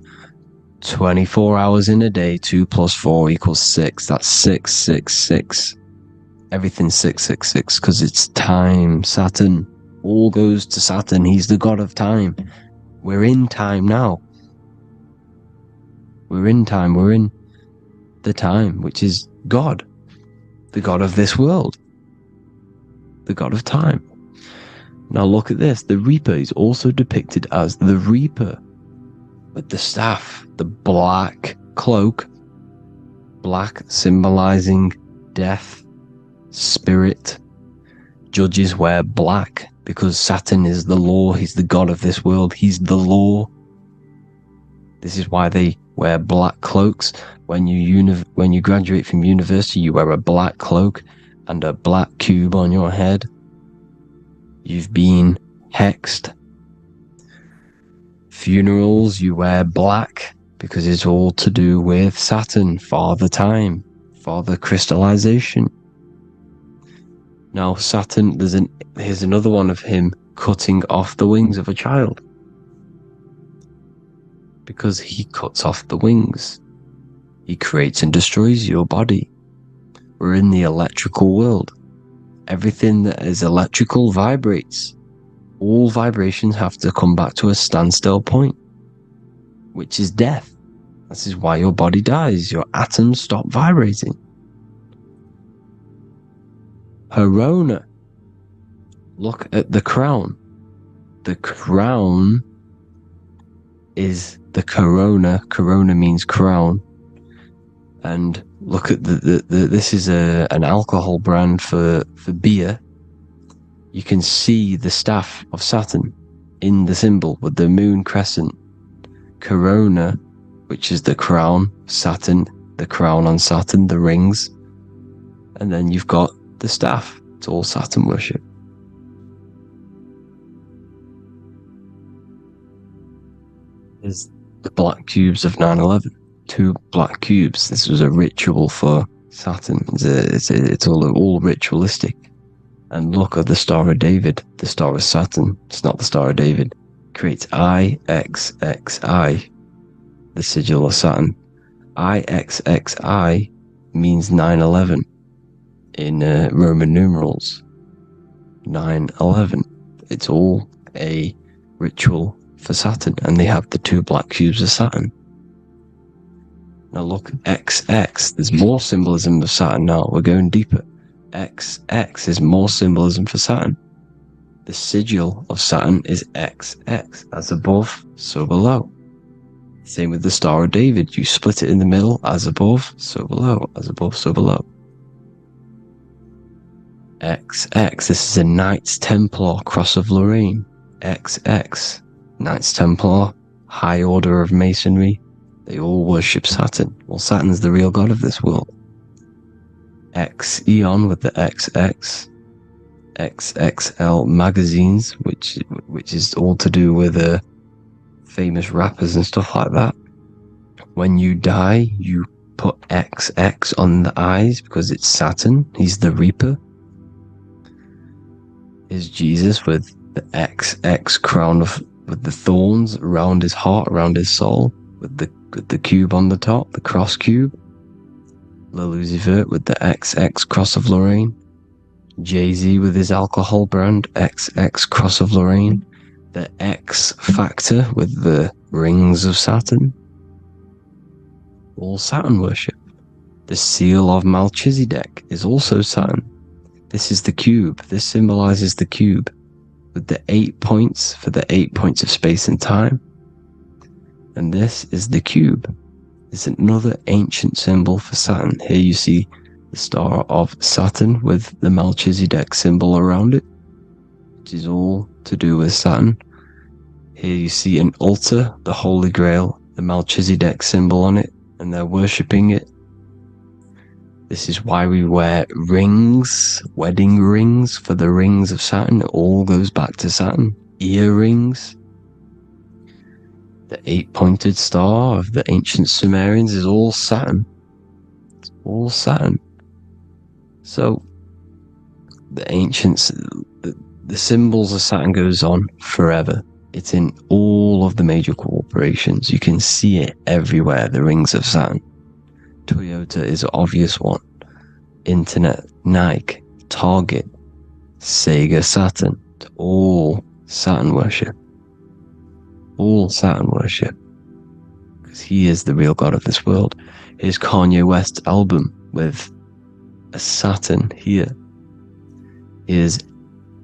24 hours in a day. 2 plus 4 equals 6. That's 666. Everything's 666 because it's time. Saturn. All goes to Saturn. He's the god of time. We're in time now. We're in time. We're in the time, which is God. The god of this world. The god of time. Now look at this. The Reaper is also depicted as the Reaper. With the staff. The black cloak. Black symbolizing death. Spirit. Judges wear black. Because Saturn is the law. He's the god of this world. He's the law. This is why they wear black cloaks. When you graduate from university, you wear a black cloak and a black cube on your head. You've been hexed. Funerals, you wear black because it's all to do with Saturn, Father Time, Father Crystallization. Now Saturn, here's another one of him cutting off the wings of a child. Because he cuts off the wings. He creates and destroys your body. We're in the electrical world. Everything that is electrical vibrates. All vibrations have to come back to a standstill point, which is death. This is why your body dies. Your atoms stop vibrating. Corona. Look at the crown. The crown is the corona. Corona means crown. And look at this is an alcohol brand for beer. You can see the staff of Saturn in the symbol with the moon crescent. Corona, which is the crown. Saturn, the crown on Saturn, the rings. And then you've got the staff. It's all Saturn worship. Is the black cubes of 9/11. 2 black cubes. This was a ritual for Saturn. It's all ritualistic. And look at the Star of David, the Star of Saturn. It's not the Star of David. Creates IXXI, the sigil of Saturn. IXXI means 9/11 in Roman numerals. 9/11. It's all a ritual for Saturn, and they have the 2 black cubes of Saturn. Now look, XX. There's more symbolism of Saturn now. We're going deeper. XX is more symbolism for Saturn. The sigil of Saturn is XX. As above, so below. Same with the Star of David. You split it in the middle. As above, so below. As above, so below. XX. This is a Knights Templar Cross of Lorraine. XX. Knights Templar. High Order of Masonry. They all worship Saturn. Well, Saturn's the real god of this world. X Eon with the XX. XXL magazines, which is all to do with famous rappers and stuff like that. When you die, you put XX on the eyes because it's Saturn. He's the Reaper. Is Jesus with the XX crown with the thorns around his heart, around his soul, with the cube on the top, the cross cube. Le Lucifer with the XX Cross of Lorraine. Jay-Z with his alcohol brand, XX Cross of Lorraine. The X Factor with the rings of Saturn. All Saturn worship. The seal of Melchizedek is also Saturn. This is the cube. This symbolizes the cube with the 8 points for the 8 points of space and time. And this is the cube. It's another ancient symbol for Saturn. Here you see the star of Saturn with the Melchizedek symbol around it, which is all to do with Saturn. Here you see an altar, the Holy Grail, the Melchizedek symbol on it, and they're worshipping it. This is why we wear rings, wedding rings for the rings of Saturn. It all goes back to Saturn. Earrings. The 8-pointed star of the ancient Sumerians is all Saturn. It's all Saturn. So the ancients, the symbols of Saturn goes on forever. It's in all of the major corporations. You can see it everywhere, the rings of Saturn. Toyota is an obvious one. Internet, Nike, Target, Sega, Saturn. It's all Saturn worship. All Saturn worship. Because he is the real God of this world. Here's Kanye West's album with a Saturn here. Here's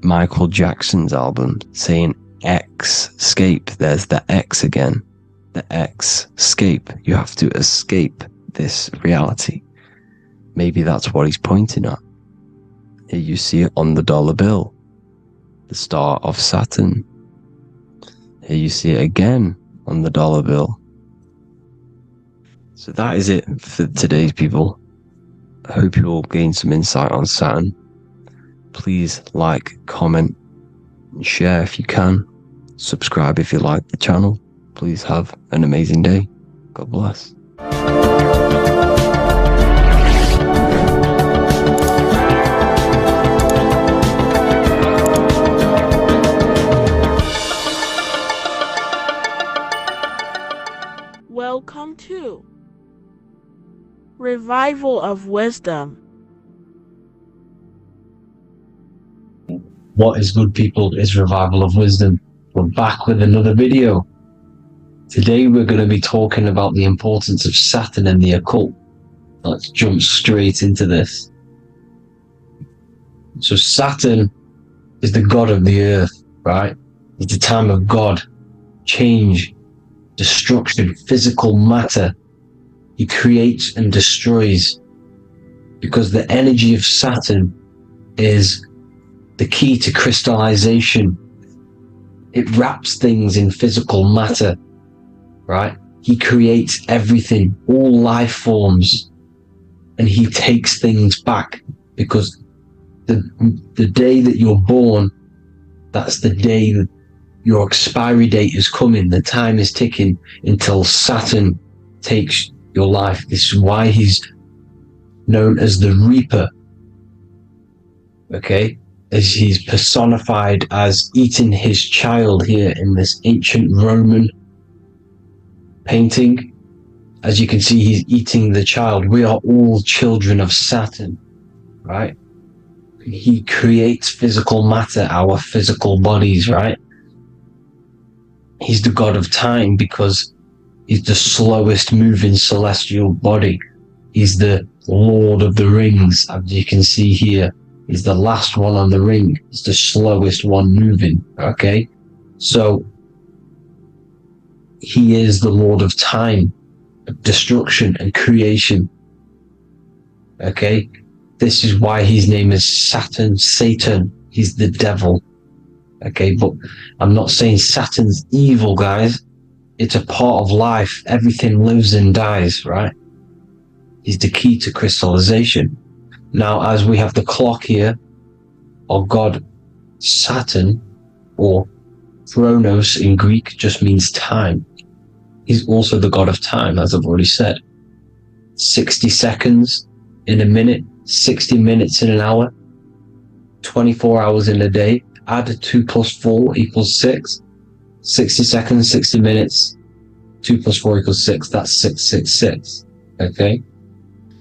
Michael Jackson's album saying escape. There's the X again. The X, escape. You have to escape this reality. Maybe that's what he's pointing at. Here you see it on the dollar bill. The star of Saturn. Here you see it again on the dollar bill. So that is it for today's people. I hope you all gain some insight on Saturn. Please like, comment, and share if you can. Subscribe if you like the channel. Please have an amazing day. God bless. Welcome to Revival of Wisdom. What is good, people? Is Revival of Wisdom. We're back with another video. Today we're going to be talking about the importance of Saturn and the occult. Let's jump straight into this. So Saturn is the god of the earth, right? It's the time of God, change, destruction, physical matter. He creates and destroys, because the energy of Saturn is the key to crystallization. It wraps things in physical matter, right? He creates everything, all life forms, and he takes things back, because the day that you're born, that's the day that your expiry date is coming. The time is ticking until Saturn takes your life. This is why he's known as the Reaper. Okay? As he's personified as eating his child here in this ancient Roman painting. As you can see, he's eating the child. We are all children of Saturn, right? He creates physical matter, our physical bodies, right? He's the god of time because he's the slowest moving celestial body. He's the Lord of the Rings, as you can see here. He's the last one on the ring. He's the slowest one moving, okay? So, he is the Lord of time, of destruction and creation, okay? This is why his name is Saturn, Satan. He's the devil, okay? But I'm not saying Saturn's evil, guys. It's a part of life. Everything lives and dies, right? He's the key to crystallization. Now, as we have the clock here, our god Saturn, or Chronos in Greek, just means time. He's also the god of time, as I've already said. 60 seconds in a minute, 60 minutes in an hour, 24 hours in a day. Add 2 plus 4 equals 6. 60 seconds, 60 minutes, 2 plus 4 equals 6. That's 666, okay?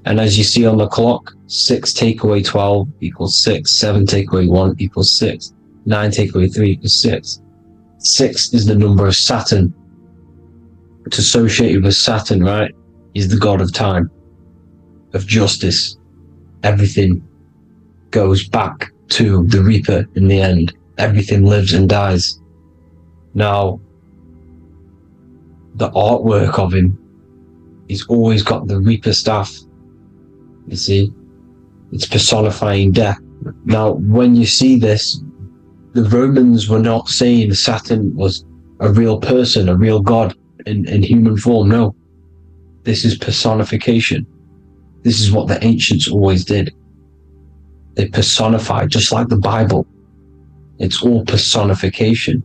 And as you see on the clock, 6 take away 12 equals 6. 7 take away 1 equals 6. 9 take away 3 equals 6. 6 is the number of Saturn. It's associated with Saturn, right? He's the god of time, of justice, everything. goes back to the Reaper in the end. Everything lives and dies. Now, the artwork of him, he's always got the Reaper staff. You see, it's personifying death. Now, when you see this, the Romans were not saying Saturn was a real person, a real god in human form. No, this is personification. This is what the ancients always did. They personified, just like the Bible. It's all personification.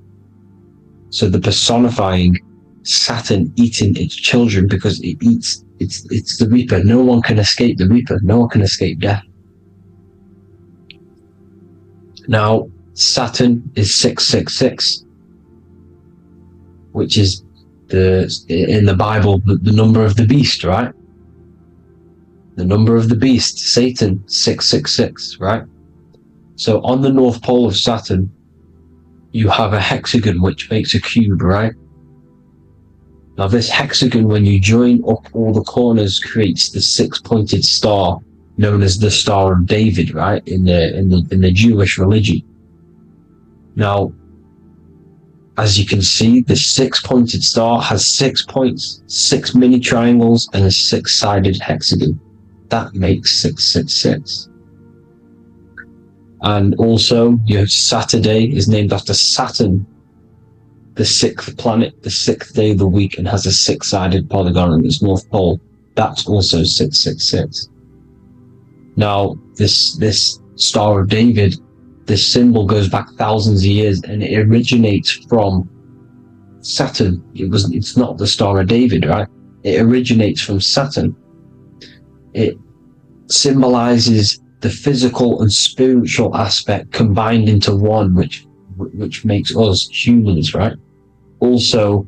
So the personifying Saturn eating its children because it eats, it's the Reaper. No one can escape the Reaper. No one can escape death. Now, Saturn is 666, which is in the Bible, the number of the beast, right? The number of the beast, Satan, 666, right? So on the North Pole of Saturn, you have a hexagon which makes a cube, right? Now this hexagon, when you join up all the corners, creates the six-pointed star known as the Star of David, right? In the Jewish religion. Now, as you can see, the six-pointed star has 6 points, 6 mini triangles, and a 6-sided hexagon. That makes 666. And also, your Saturday is named after Saturn, the 6th planet, the 6th day of the week, and has a 6-sided polygon in its North Pole. That's also 666. Now, this Star of David, this symbol goes back thousands of years, and it originates from Saturn. It's not the Star of David, right? It originates from Saturn. It symbolizes the physical and spiritual aspect combined into one, which makes us humans, right? Also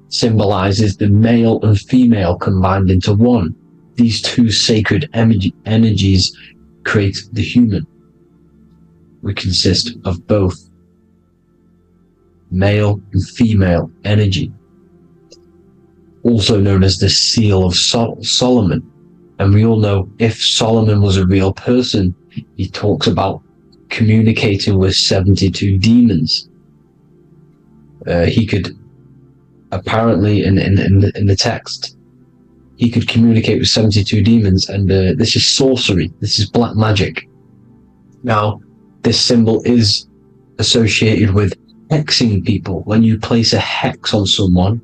symbolizes the male and female combined into one. These two sacred energies create the human. We consist of both male and female energy, also known as the Seal of Solomon. And we all know if Solomon was a real person, he talks about communicating with 72 demons. He could apparently in the text, he could communicate with 72 demons, and this is sorcery. This is black magic. Now, this symbol is associated with hexing people. When you place a hex on someone,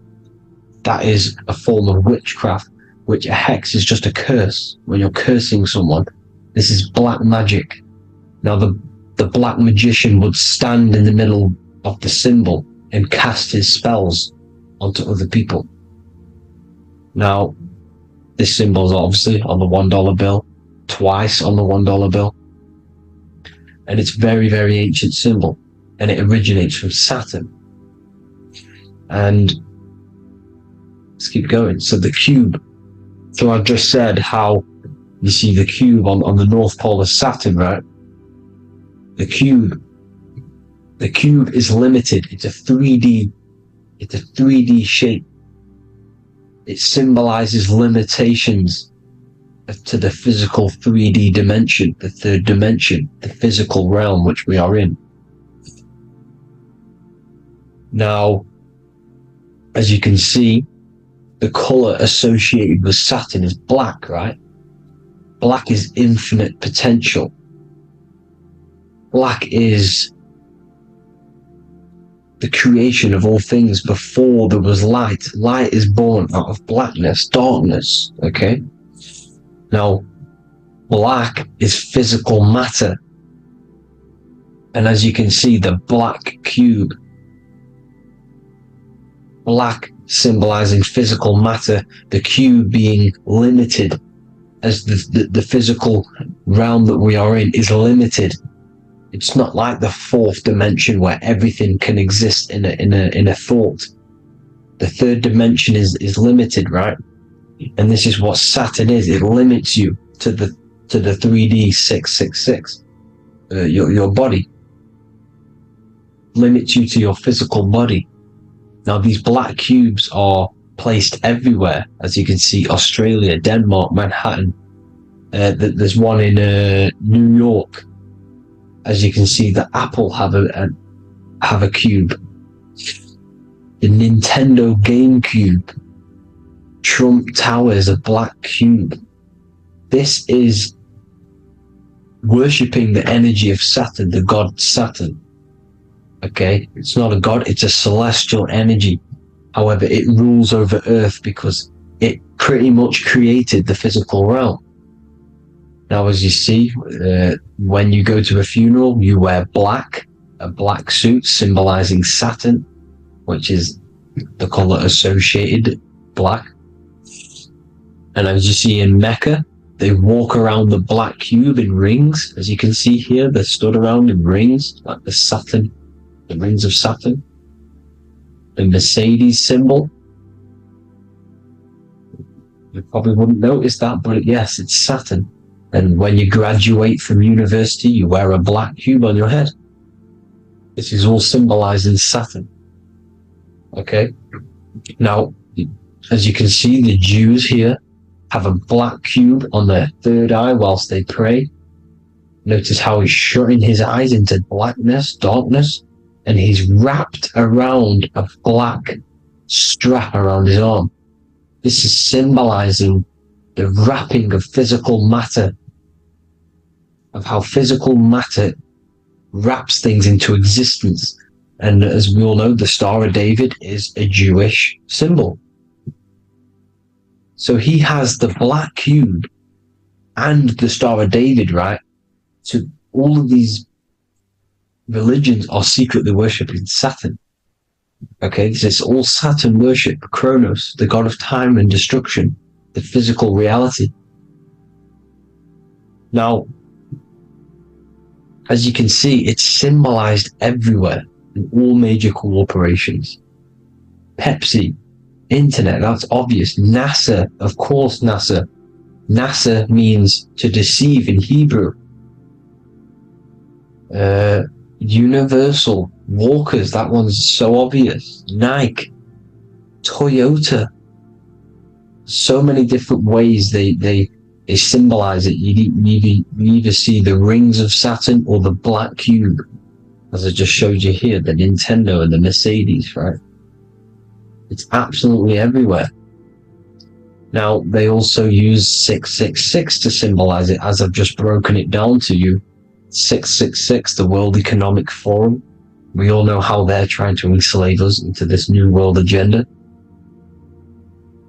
that is a form of witchcraft, which a hex is just a curse. When you're cursing someone, this is black magic. Now, the black magician would stand in the middle of the symbol and cast his spells onto other people. Now, this symbol is obviously on the $1 bill, twice on the $1 bill. And it's very, very ancient symbol, and it originates from Saturn. And let's keep going. So the cube. So I just said how you see the cube on the North Pole of Saturn, right? The cube is limited. It's a 3D shape. It symbolizes limitations to the physical 3D dimension, the third dimension, the physical realm which we are in. Now, as you can see, the color associated with Saturn is black, right? Black is infinite potential. Black is the creation of all things. Before there was light. Light is born out of blackness, darkness, okay? Now, black is physical matter. And as you can see, the black cube, black symbolizing physical matter, the cube being limited, as the physical realm that we are in is limited. It's not like the fourth dimension where everything can exist in a thought. The third dimension is limited, right? And this is what Saturn is. It limits you to the 3D 666. Your body limits you to your physical body. Now, these black cubes are placed everywhere. As you can see, Australia, Denmark, Manhattan. There's one in New York. As you can see, the Apple have a cube. The Nintendo GameCube, Trump Tower is a black cube. This is worshipping the energy of Saturn, the god Saturn. Okay, it's not a god, it's a celestial energy. However, it rules over Earth because it pretty much created the physical realm. Now, as you see, when you go to a funeral, you wear black, a black suit symbolizing Saturn, which is the color associated, black. And as you see in Mecca, they walk around the black cube in rings. As you can see here, they're stood around in rings, like the Saturn, the rings of Saturn. The Mercedes symbol. You probably wouldn't notice that, but yes, it's Saturn. And when you graduate from university, you wear a black cube on your head. This is all symbolizing Saturn. Okay? Now, as you can see, the Jews here have a black cube on their third eye whilst they pray. Notice how he's shutting his eyes into blackness, darkness, and he's wrapped around a black strap around his arm. This is symbolizing the wrapping of physical matter, of how physical matter wraps things into existence. And as we all know, the Star of David is a Jewish symbol. So he has the black cube and the Star of David, right? So all of these religions are secretly worshipping Saturn. Okay, this is all Saturn worship, Kronos, the god of time and destruction, the physical reality. Now, as you can see, it's symbolized everywhere in all major corporations. Pepsi, internet, that's obvious. NASA, of course, NASA. NASA means to deceive in Hebrew. Universal, Walkers, that one's so obvious. Nike, Toyota. So many different ways they symbolize it. You either see the rings of Saturn or the black cube, as I just showed you here, the Nintendo and the Mercedes, right? It's absolutely everywhere. Now, they also use 666 to symbolize it, as I've just broken it down to you. 666, the World Economic Forum. We all know how they're trying to enslave us into this new world agenda.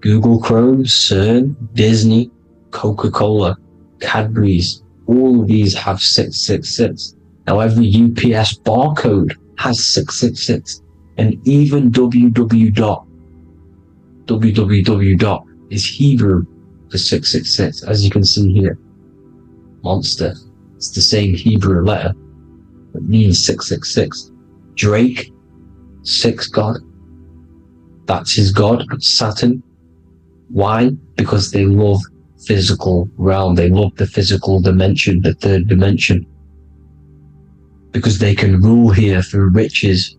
Google Chrome, CERN, Disney, Coca-Cola, Cadbury's, all of these have 666. Now every UPS barcode has 666, and even www. is Hebrew for 666, as you can see here. Monster, it's the same Hebrew letter, it means 666. Drake, 6 God, that's his God, Saturn. Why? Because they love physical realm, they love the physical dimension, the third dimension, because they can rule here through riches.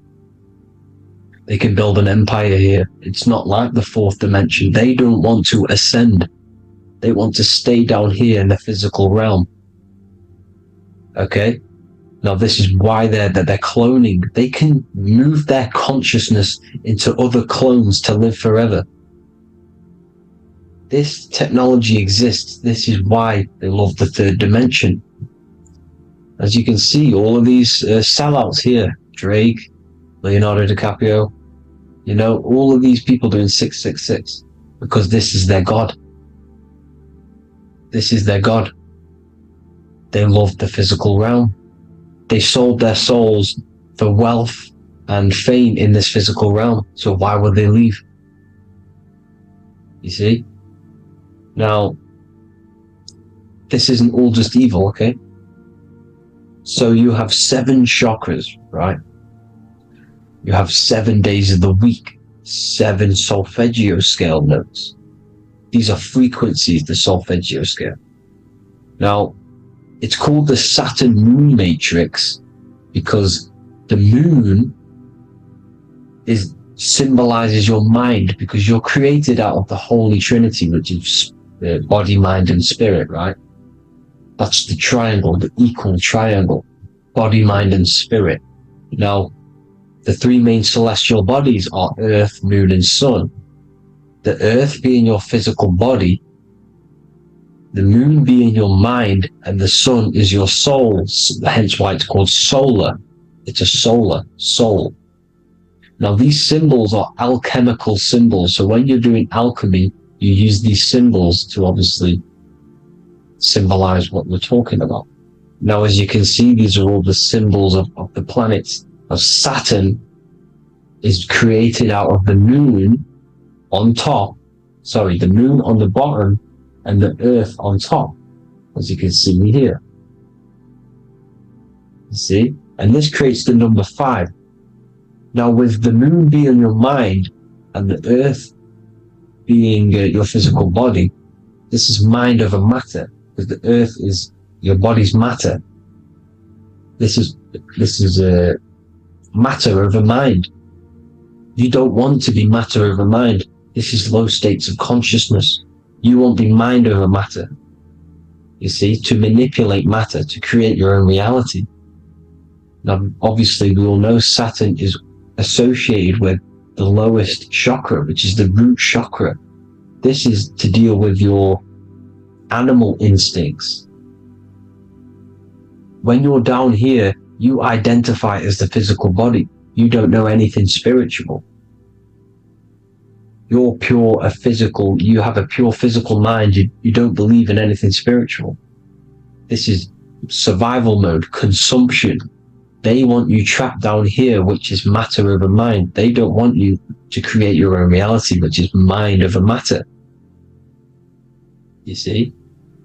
They can build an empire here. It's not like the fourth dimension. They don't want to ascend. They want to stay down here in the physical realm. Okay? Now this is why they're cloning. They can move their consciousness into other clones to live forever. This technology exists. This is why they love the third dimension. As you can see, all of these sellouts here, Drake, Leonardo DiCaprio, you know, all of these people doing 666 because this is their God. This is their God. They love the physical realm. They sold their souls for wealth and fame in this physical realm. So why would they leave? You see? Now, this isn't all just evil, okay? So you have 7 chakras, right? You have 7 days of the week, 7 solfeggio scale notes. These are frequencies, the solfeggio scale. Now, it's called the Saturn Moon Matrix because the moon symbolizes your mind, because you're created out of the Holy Trinity, which is body, mind, and spirit, right? That's the triangle, the equal triangle. body, mind, and spirit. Now, the three main celestial bodies are Earth, Moon, and Sun. The Earth being your physical body, the Moon being your mind, and the Sun is your soul, hence why it's called solar. It's a solar soul. Now, these symbols are alchemical symbols, so when you're doing alchemy, you use these symbols to obviously symbolize what we're talking about. Now, as you can see, these are all the symbols of the planets. Of Saturn is created out of the moon on top, the moon on the bottom and the earth on top, as you can see here. You see? And this creates the number 5. Now, with the moon being your mind and the earth being your physical body, this is mind over matter, because the earth is your body's matter. This is matter over mind. You don't want to be matter over mind. This is low states of consciousness. You won't be mind over matter. You see, to manipulate matter, to create your own reality. Now, obviously, we all know Saturn is associated with the lowest chakra, which is the root chakra. This is to deal with your animal instincts. When you're down here, you identify as the physical body. You don't know anything spiritual. You're pure physical. You have a pure physical mind. You don't believe in anything spiritual. This is survival mode, consumption. They want you trapped down here, which is matter over mind. They don't want you to create your own reality, which is mind over matter. You see?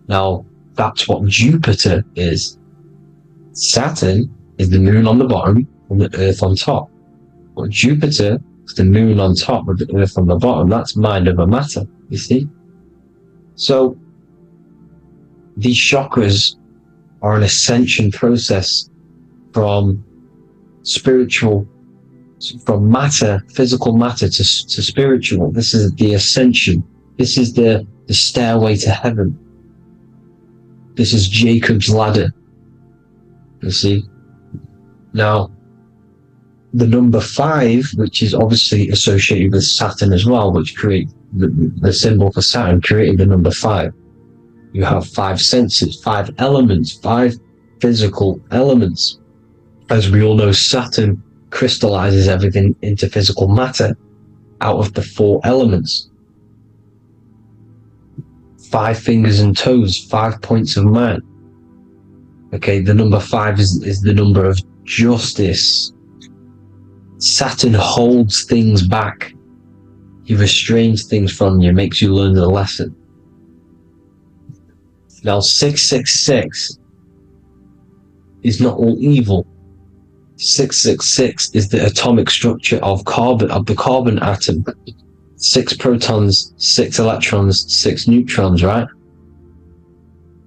Now, that's what Jupiter is. Saturn is the moon on the bottom and the earth on top. But Jupiter is the moon on top with the earth on the bottom. That's mind over matter, you see? So, these chakras are an ascension process from spiritual, from matter, physical matter to spiritual. This is the ascension. This is the stairway to heaven. This is Jacob's ladder. You see? Now, the number 5, which is obviously associated with Saturn as well, which create the symbol for Saturn, created the number 5. You have 5 senses, 5 elements, 5 physical elements. As we all know, Saturn crystallizes everything into physical matter out of the 4 elements. 5 fingers and toes, 5 points of man. Okay, the number 5 is the number of justice. Saturn holds things back. He restrains things from you, makes you learn the lesson. Now, 666 is not all evil. 666 is the atomic structure of the carbon atom. 6 protons, 6 electrons, 6 neutrons, right?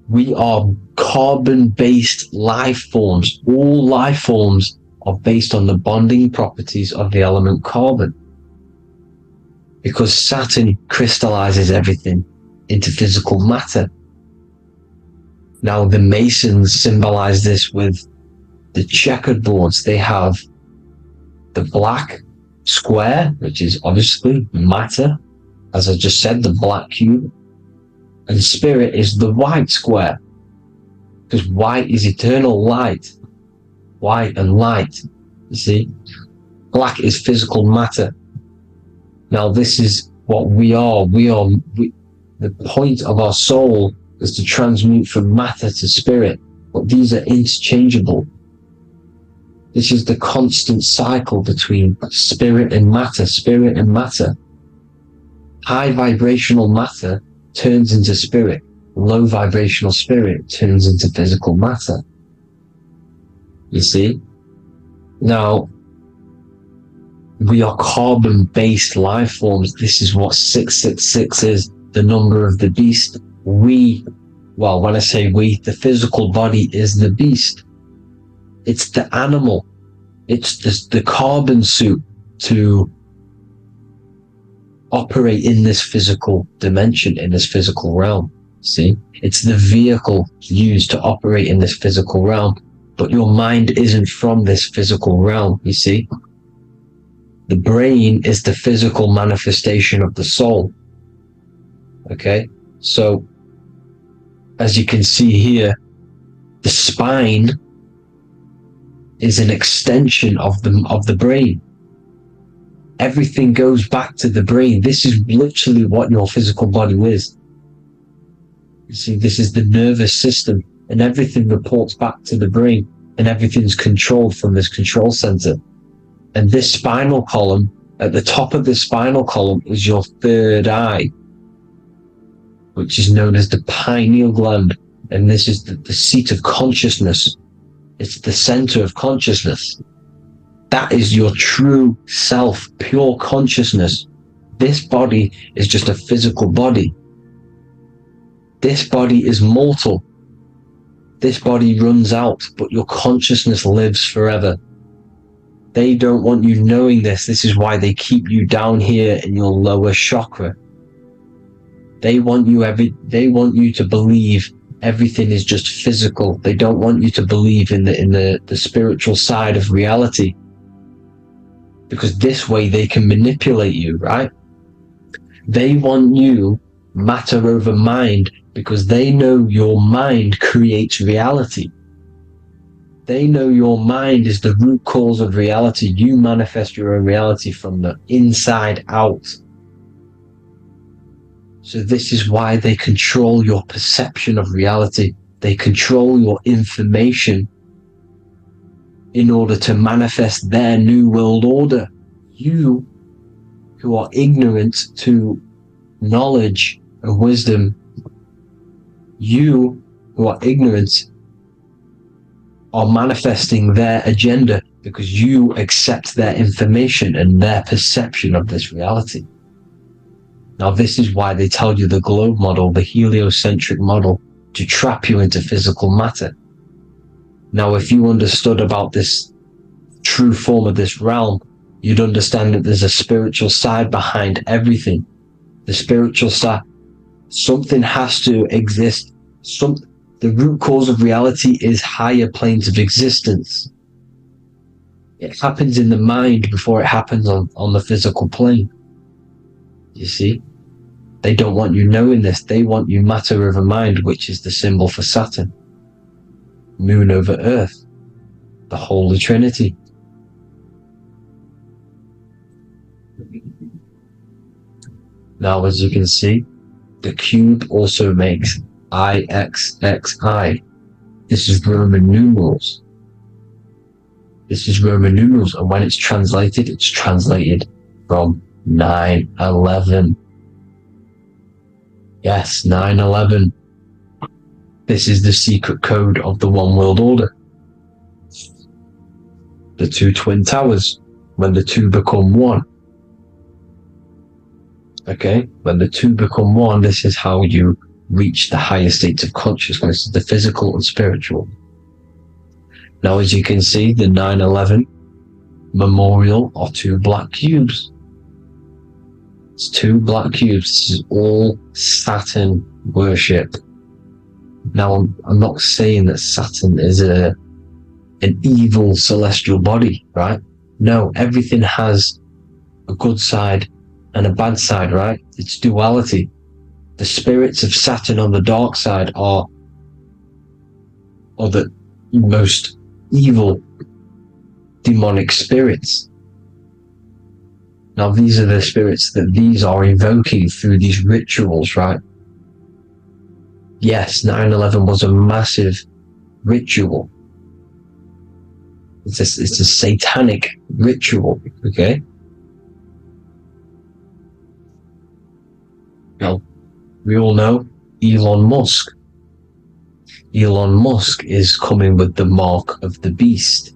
We are carbon-based life forms. All life forms are based on the bonding properties of the element carbon. Because Saturn crystallizes everything into physical matter. Now, the Masons symbolize this with the checkered boards. They have the black square, which is obviously matter, as I just said, the black cube, and spirit is the white square, because white is eternal light. White and light, you see? Black is physical matter. Now, this is what we are. The point of our soul is to transmute from matter to spirit, but these are interchangeable. This is the constant cycle between spirit and matter, spirit and matter. High vibrational matter turns into spirit. Low vibrational spirit turns into physical matter. You see? Now, we are carbon-based life forms. This is what 666 is, the number of the beast. When I say we, the physical body is the beast. It's the animal. It's the carbon suit to operate in this physical dimension, in this physical realm. See? It's the vehicle used to operate in this physical realm. But your mind isn't from this physical realm, you see. The brain is the physical manifestation of the soul. Okay, so as you can see here, the spine is an extension of the brain. Everything goes back to the brain. This is literally what your physical body is. You see, this is the nervous system, and everything reports back to the brain, and everything's controlled from this control center. And this spinal column, at the top of the spinal column, is your third eye, which is known as the pineal gland. And this is the seat of consciousness. It's the center of consciousness. That is your true self, pure consciousness. This body is just a physical body. This body is mortal. This body runs out, but your consciousness lives forever. They don't want you knowing this. This is why they keep you down here in your lower chakra. They want you to believe everything is just physical. They don't want you to believe in the spiritual side of reality. Because this way they can manipulate you, right? They want you matter over mind because they know your mind creates reality. They know your mind is the root cause of reality. You manifest your own reality from the inside out. So this is why they control your perception of reality. They control your information in order to manifest their new world order. You, who are ignorant to knowledge and wisdom, you who are ignorant are manifesting their agenda because you accept their information and their perception of this reality. Now, this is why they tell you the globe model, the heliocentric model, to trap you into physical matter. Now, if you understood about this true form of this realm, you'd understand that there's a spiritual side behind everything. The spiritual side, something has to exist. The root cause of reality is higher planes of existence. It happens in the mind before it happens on the physical plane. You see? They don't want you knowing this. They want you matter over mind, which is the symbol for Saturn. Moon over Earth. The Holy Trinity. Now, as you can see, the cube also makes IXXI. This is Roman numerals. This is Roman numerals, and when it's translated from 9/11. Yes, 9/11. This is the secret code of the One World Order. The two twin towers, when the two become one. Okay, when the two become one, this is how you reach the higher states of consciousness, the physical and spiritual. Now, as you can see, the 9/11 memorial are two black cubes. It's two black cubes. This is all Saturn worship. Now, I'm not saying that Saturn is an evil celestial body, right? No, everything has a good side and a bad side, right? It's duality. The spirits of Saturn on the dark side are the most evil demonic spirits. Now, these are the spirits that these are invoking through these rituals, right? Yes, 9/11 was a massive ritual. It's a satanic ritual, okay? Now, we all know Elon Musk. Elon Musk is coming with the mark of the beast.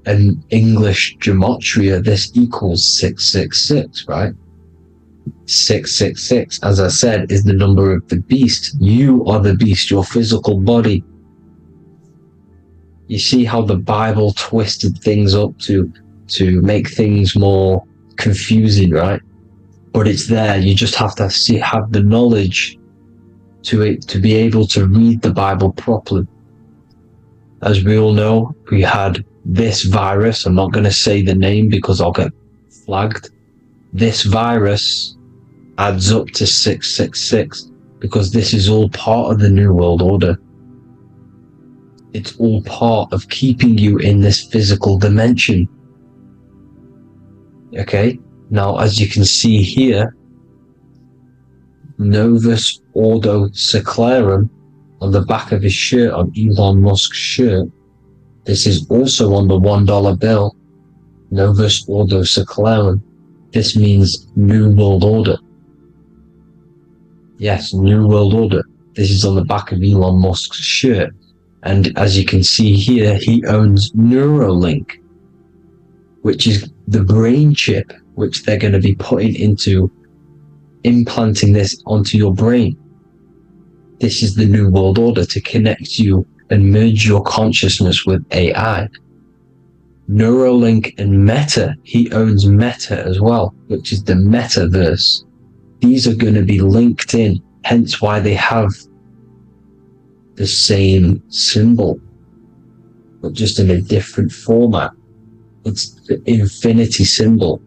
In English gematria, this equals 666, right? 666, as I said, is the number of the beast. You are the beast, your physical body. You see how the Bible twisted things up to make things more confusing, right? But it's there. You just have to have the knowledge to be able to read the Bible properly. as we all know, we had this virus. I'm not going to say the name because I'll get flagged. This virus adds up to 666 because this is all part of the New World Order. It's all part of keeping you in this physical dimension. Okay, now as you can see here, Novus Ordo Seclorum on the back of his shirt, on Elon Musk's shirt. This is also on the $1 bill, Novus Ordo Seclorum. This means New World Order. Yes, New World Order. This is on the back of Elon Musk's shirt. And as you can see here, he owns Neuralink, which is the brain chip which they're going to be putting into implanting this onto your brain. This is the New World Order, to connect you and merge your consciousness with AI. Neuralink and Meta, he owns Meta as well, which is the metaverse. These are going to be linked in, hence why they have the same symbol, but just in a different format. It's the infinity symbol.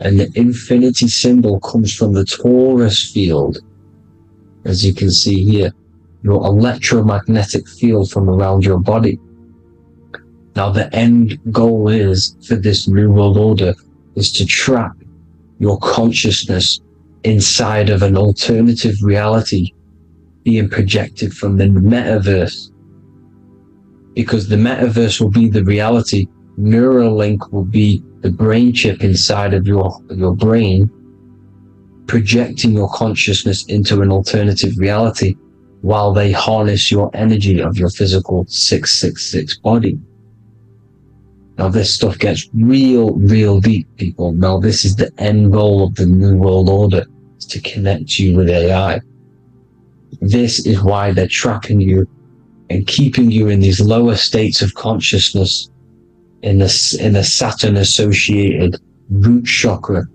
And the infinity symbol comes from the torus field, as you can see here, your electromagnetic field from around your body. Now the end goal is, for this New World Order, is to trap your consciousness inside of an alternative reality being projected from the metaverse. Because the metaverse will be the reality, Neuralink will be the brain chip inside of your brain, projecting your consciousness into an alternative reality while they harness your energy of your physical 666 body. Now this stuff gets real deep, people. Now this is the end goal of the New World Order, is to connect you with AI. This is why they're trapping you and keeping you in these lower states of consciousness in a Saturn associated root chakra,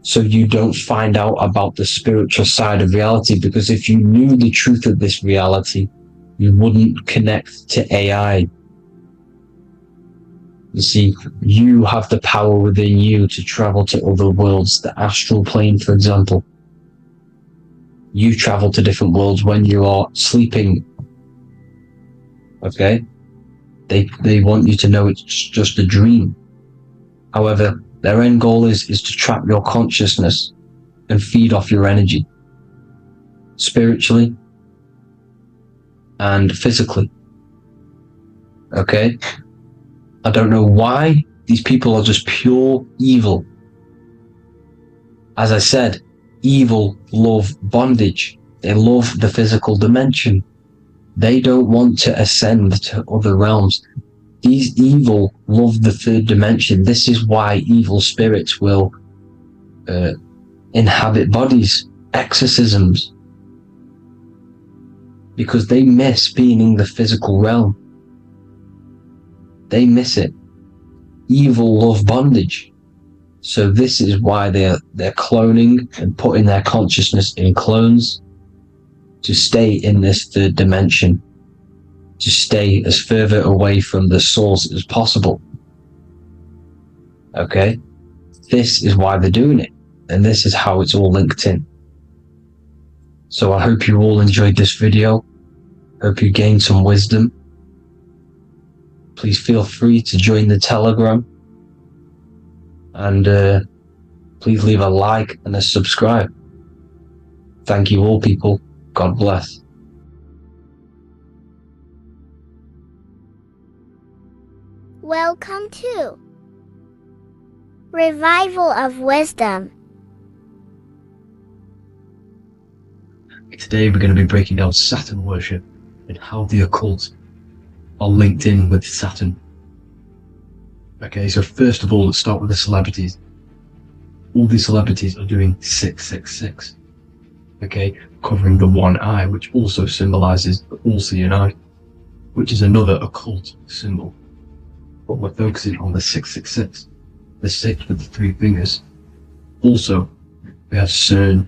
so you don't find out about the spiritual side of reality. Because if you knew the truth of this reality, you wouldn't connect to AI. You see, you have the power within you to travel to other worlds, the astral plane, for example. You travel to different worlds when you are sleeping. Okay? They want you to know it's just a dream. However, their end goal is to trap your consciousness and feed off your energy, spiritually and physically. Okay? I don't know why these people are just pure evil. As I said, evil love bondage. They love the physical dimension. They don't want to ascend to other realms. These evil love the third dimension. This is why evil spirits will inhabit bodies, exorcisms, because they miss being in the physical realm. They miss it. Evil love bondage. So this is why they're cloning and putting their consciousness in clones, to stay in this third dimension, to stay as further away from the source as possible. Okay? This is why they're doing it, and this is how it's all linked in. So I hope you all enjoyed this video. Hope you gained some wisdom. Please feel free to join the Telegram, and please leave a like and a subscribe. Thank you all, people. God bless. Welcome to Revival of Wisdom. Today we're going to be breaking down Saturn worship and how the occult are linked in with Saturn. Okay, so first of all, let's start with the celebrities. All these celebrities are doing 666. Okay, covering the one eye, which also symbolizes the all-seeing eye, which is another occult symbol. But we're focusing on the 666, the 6 with the 3 fingers. Also, we have CERN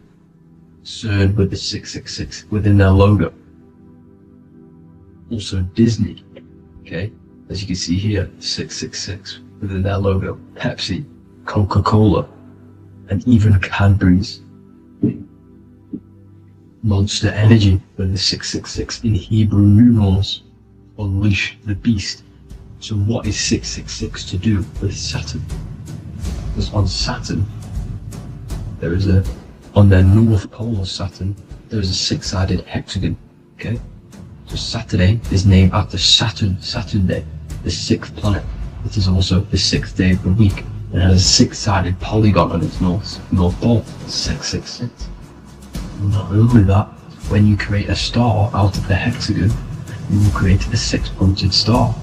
with the 666 within their logo. Also Disney, okay? As you can see here, 666 within their logo, Pepsi, Coca-Cola, and even Cadbury's. Monster Energy with the 666 in Hebrew numerals, unleash the beast. So what is 666 to do with Saturn? Because on Saturn, on their north pole of Saturn, there is a six-sided hexagon, okay? So Saturday is named after Saturn Day, the sixth planet. It is also the sixth day of the week, and has a six-sided polygon on its north pole, 666. Not only that, when you create a star out of the hexagon, you will create a six-pointed star,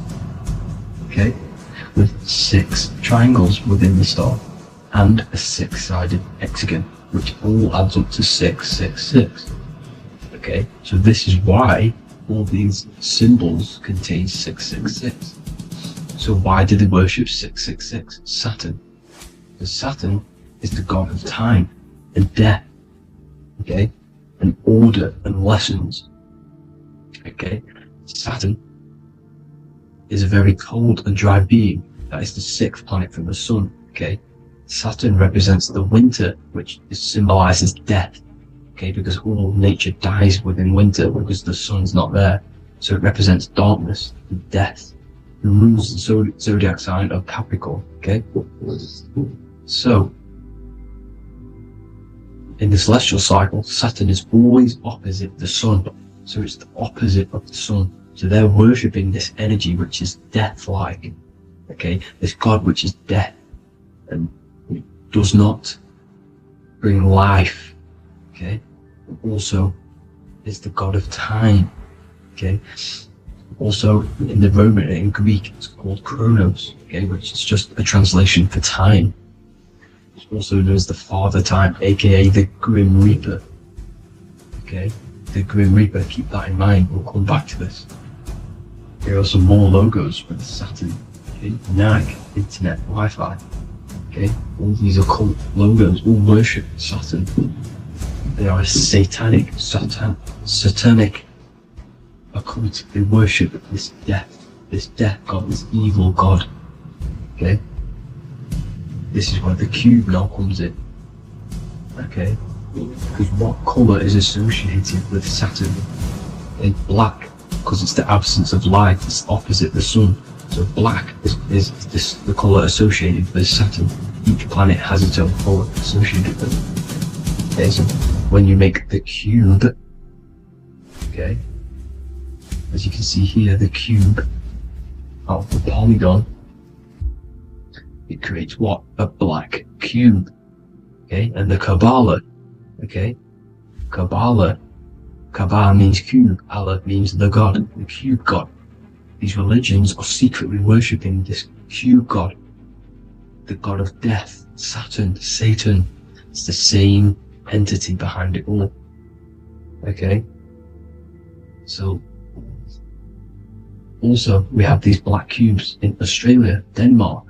okay, with 6 triangles within the star, and a six-sided hexagon, which all adds up to 666. Okay, so this is why all these symbols contain 666. So why do they worship 666? Saturn. Because Saturn is the god of time and death, okay, and order and lessons. Okay, Saturn is a very cold and dry being. That is the 6th planet from the sun. Okay, Saturn represents the winter, which symbolizes death. Okay, because all nature dies within winter because the sun's not there. So it represents darkness and death. It rules the zodiac sign of Capricorn. Okay, so in the celestial cycle, Saturn is always opposite the sun. So it's the opposite of the sun. So they're worshipping this energy which is death-like. Okay, this god which is death and does not bring life. Okay, also is the god of time. Okay, also in the Roman and in Greek it's called Chronos. Okay, which is just a translation for time. It's also known as the Father Time, aka the Grim Reaper. Okay, the Grim Reaper. Keep that in mind. We'll come back to this. Here are some more logos with Saturn. Okay, NAG, Internet, Wi-Fi. Okay, all these occult logos all worship Saturn. They are a satanic occult. They worship this death god, this evil god. Okay, this is where the cube now comes in. Okay, because what colour is associated with Saturn? It's black, because it's the absence of light. It's opposite the sun. So black is the colour associated with Saturn. Each planet has its own colour associated with it. Okay, so when you make the cube, okay, as you can see here, the cube out of the polygon, it creates what? A black cube. Okay, and the Kabbalah, okay, Kabbalah means cube, Allah means the god, the cube god. These religions are secretly worshipping this cube god, the god of death, Saturn, Satan. It's the same entity behind it all. Okay, so also we have these black cubes in Australia, Denmark,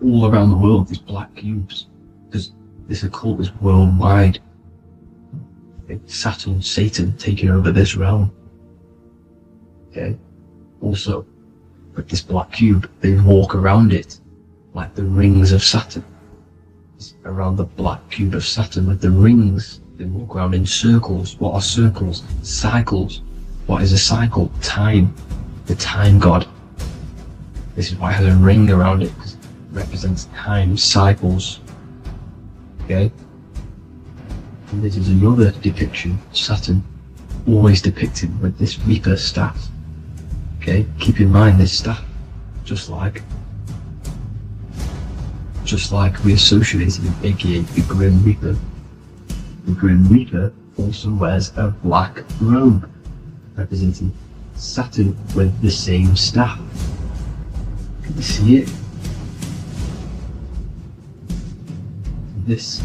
all around the world, these black cubes, because this occult is worldwide. Saturn, Satan taking over this realm. Okay, also with this black cube, they walk around it like the rings of Saturn. It's around the black cube of Saturn with the rings, they walk around in circles. What are circles? Cycles. What is a cycle? Time. The time god. This is why it has a ring around it, because it represents time, cycles. Okay, and this is another depiction of Saturn, always depicted with this Reaper staff. Okay, keep in mind this staff, just like we associated it, aka the Grim Reaper. The Grim Reaper also wears a black robe, representing Saturn with the same staff. Can you see it? This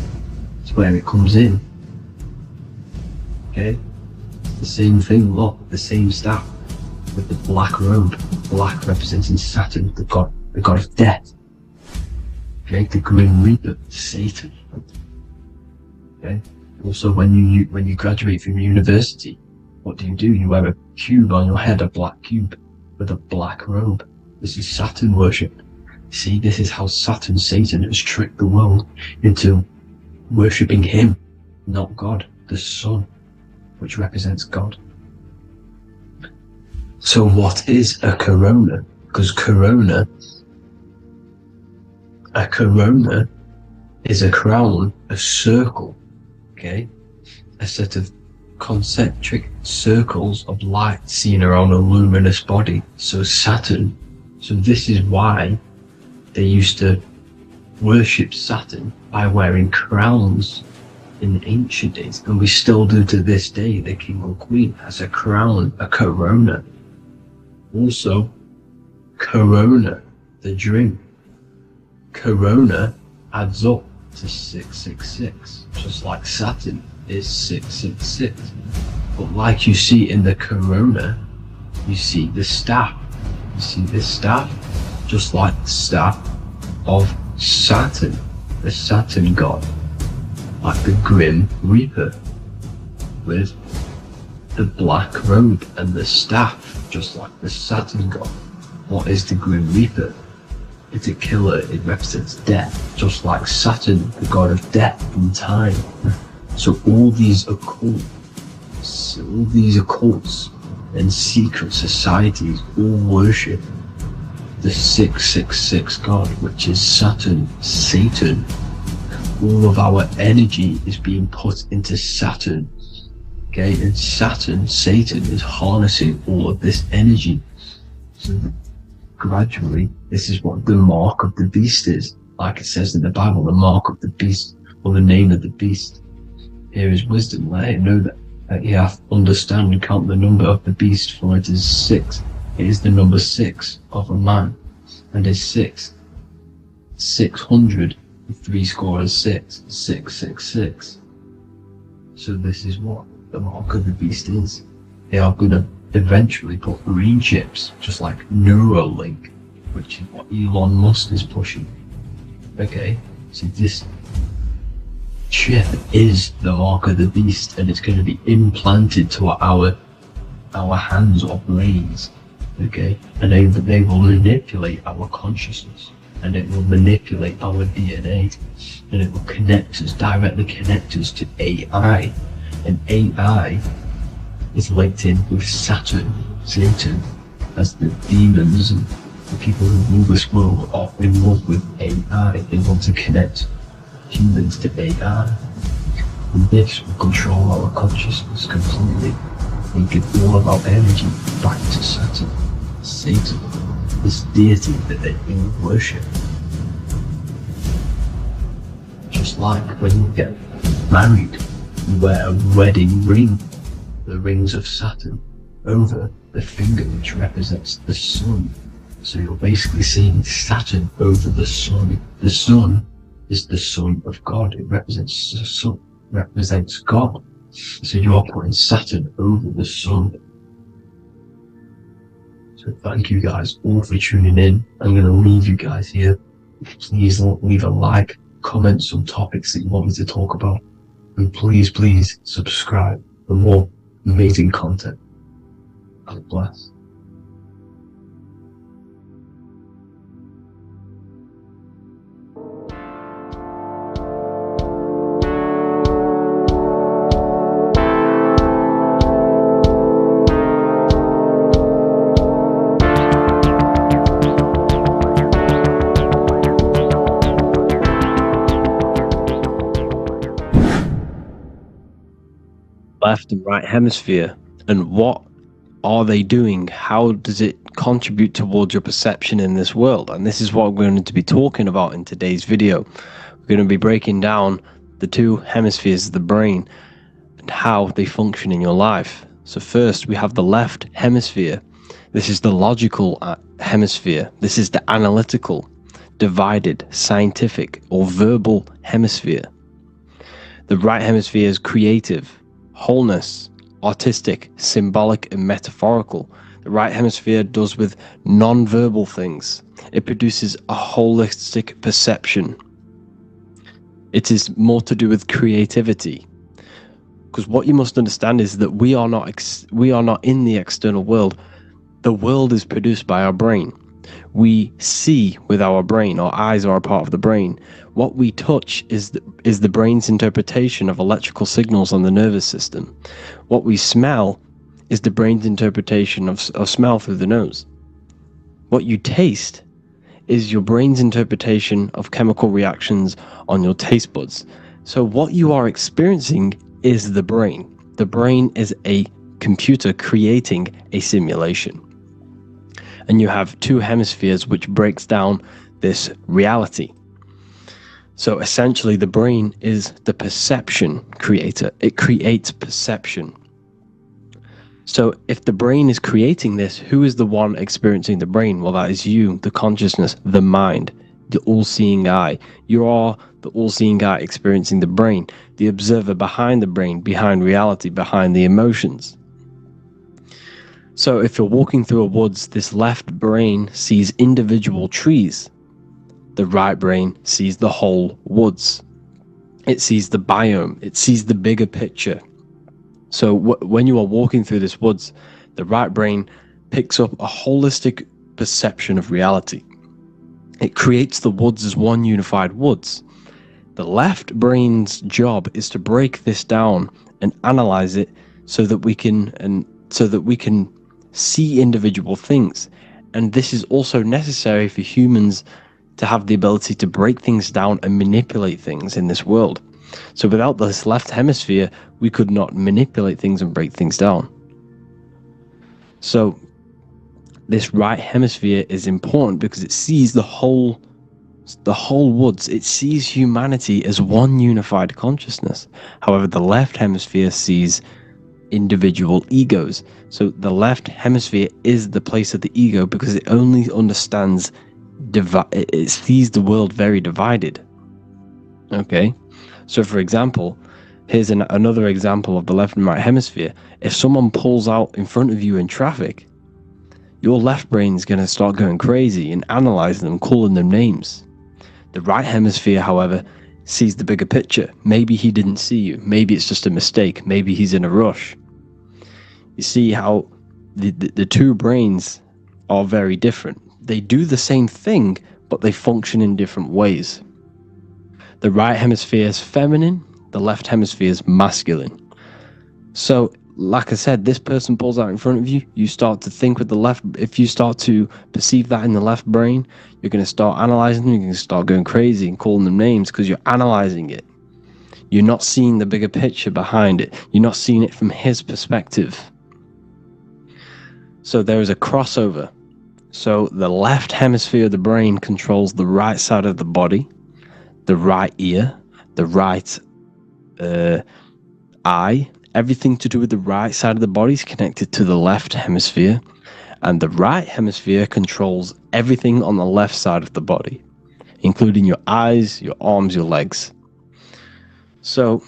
is where it comes in. Okay, the same thing, look, the same staff with the black robe, black representing Saturn, the god of death. Okay, the Grim Reaper, Satan. Okay, also when you graduate from university, what do? You wear a cube on your head, a black cube with a black robe. This is Saturn worship. See, this is how Satan has tricked the world into worshipping him, not God, the sun, which represents God. So what is a corona? Because a corona is a crown, a circle, okay? A set of concentric circles of light seen around a luminous body. So Saturn. So this is why they used to worship Saturn by wearing crowns in ancient days, and we still do to this day. The king or queen has a crown, a corona. Also, corona, the drink. Corona adds up to 666, just like Saturn is 666. But like you see in the corona, you see the staff. You see this staff, just like the staff of Saturn, the Saturn god, like the Grim Reaper, with the black robe and the staff, just like the Saturn god. What is the Grim Reaper? It's a killer. It represents death, just like Saturn, the god of death and time. So all these occults and secret societies all worship the 666 god, which is Saturn, Satan. All of our energy is being put into Saturn, okay? And Saturn, Satan, is harnessing all of this energy. So gradually, this is what the mark of the beast is. Like it says in the Bible, the mark of the beast, or the name of the beast. Here is wisdom, let him know that he hath understand and count the number of the beast, for it is 6. It is the number 6 of a man, and is 600, 666, 666. So this is what the mark of the beast is. They are going to eventually put green chips, just like Neuralink, which is what Elon Musk is pushing. Okay, so this chip is the mark of the beast, and it's going to be implanted to our hands or brains, okay? And they will manipulate our consciousness, and it will manipulate our DNA, and it will directly connect us to AI, and AI is linked in with Saturn, Satan, as the demons and the people who rule this world are in love with AI. They want to connect humans to AI, and this will control our consciousness completely and give all of our energy back to Saturn, Satan, this deity that they all worship. Just like when you get married, you wear a wedding ring, the rings of Saturn, over the finger, which represents the sun. So you're basically seeing Saturn over the sun. The sun is the son of God. It represents the sun, represents God. So you are putting Saturn over the sun. So thank you guys all for tuning in. I'm going to leave you guys here. Please leave a like, comment some topics that you want me to talk about, and please subscribe for more amazing content. God bless. Left and right hemisphere, and what are they doing? How does it contribute towards your perception in this world? And this is what we're going to be talking about in today's video. We're going to be breaking down the two hemispheres of the brain and how they function in your life. So first, we have the left hemisphere. This is the logical hemisphere. This is the analytical, divided, scientific, or verbal hemisphere. The right hemisphere is creative, wholeness, artistic, symbolic, and metaphorical. The right hemisphere does with non-verbal things. It produces a holistic perception. It is more to do with creativity. Because what you must understand is that we are not in the external world. The world is produced by our brain. We see with our brain. Our eyes are a part of the brain. What we touch is the brain's interpretation of electrical signals on the nervous system. What we smell is the brain's interpretation of smell through the nose. What you taste is your brain's interpretation of chemical reactions on your taste buds. So what you are experiencing is the brain. The brain is a computer creating a simulation. And you have two hemispheres which breaks down this reality. So essentially the brain is the perception creator. It creates perception. So if the brain is creating this, who is the one experiencing the brain? Well, that is you, the consciousness, the mind, the all-seeing eye. You are the all-seeing eye experiencing the brain, the observer behind the brain, behind reality, behind the emotions. So if you're walking through a woods, this left brain sees individual trees. The right brain sees the whole woods. It sees the biome. It sees the bigger picture. So when you are walking through this woods, the right brain picks up a holistic perception of reality. It creates the woods as one unified woods. The left brain's job is to break this down and analyze it so that we can see individual things. And this is also necessary for humans to have the ability to break things down and manipulate things in this world. So without this left hemisphere, we could not manipulate things and break things down. So this right hemisphere is important because it sees the whole woods. It sees humanity as one unified consciousness. However, the left hemisphere sees individual egos. So the left hemisphere is the place of the ego because it only understands it sees the world very divided. Okay, so for example, here's another example of the left and right hemisphere. If someone pulls out in front of you in traffic, your left brain's going to start going crazy and analyzing them, calling them names. The right hemisphere, however, sees the bigger picture. Maybe he didn't see you. Maybe it's just a mistake. Maybe he's in a rush. You see how the two brains are very different. They do the same thing, but they function in different ways. The right hemisphere is feminine, the left hemisphere is masculine. So, like I said, this person pulls out in front of you, you start to think with the left. If you start to perceive that in the left brain, you're going to start analyzing them, you're going to start going crazy and calling them names because you're analyzing it. You're not seeing the bigger picture behind it. You're not seeing it from his perspective. So there is a crossover. So the left hemisphere of the brain controls the right side of the body, the right ear, the right eye. Everything to do with the right side of the body is connected to the left hemisphere, and the right hemisphere controls everything on the left side of the body, including your eyes, your arms, your legs. So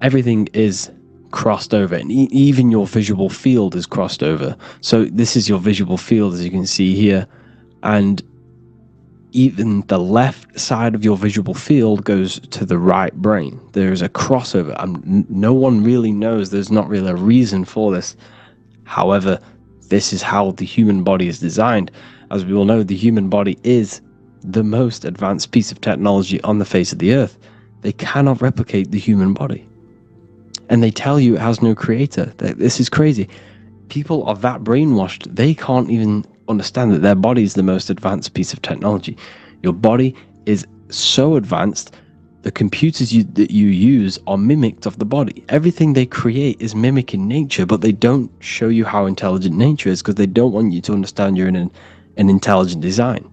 everything is crossed over, and even your visual field is crossed over. So this is your visual field, as you can see here, and even the left side of your visual field goes to the right brain. There's a crossover. No one really knows. There's not really a reason for this. However, this is how the human body is designed. As we all know, the human body is the most advanced piece of technology on the face of the earth. They cannot replicate the human body. And they tell you it has no creator. This is crazy. People are that brainwashed, they can't even understand that their body is the most advanced piece of technology. Your body is so advanced, the computers that you use are mimicked of the body. Everything they create is mimicking nature, but they don't show you how intelligent nature is because they don't want you to understand you're in an intelligent design.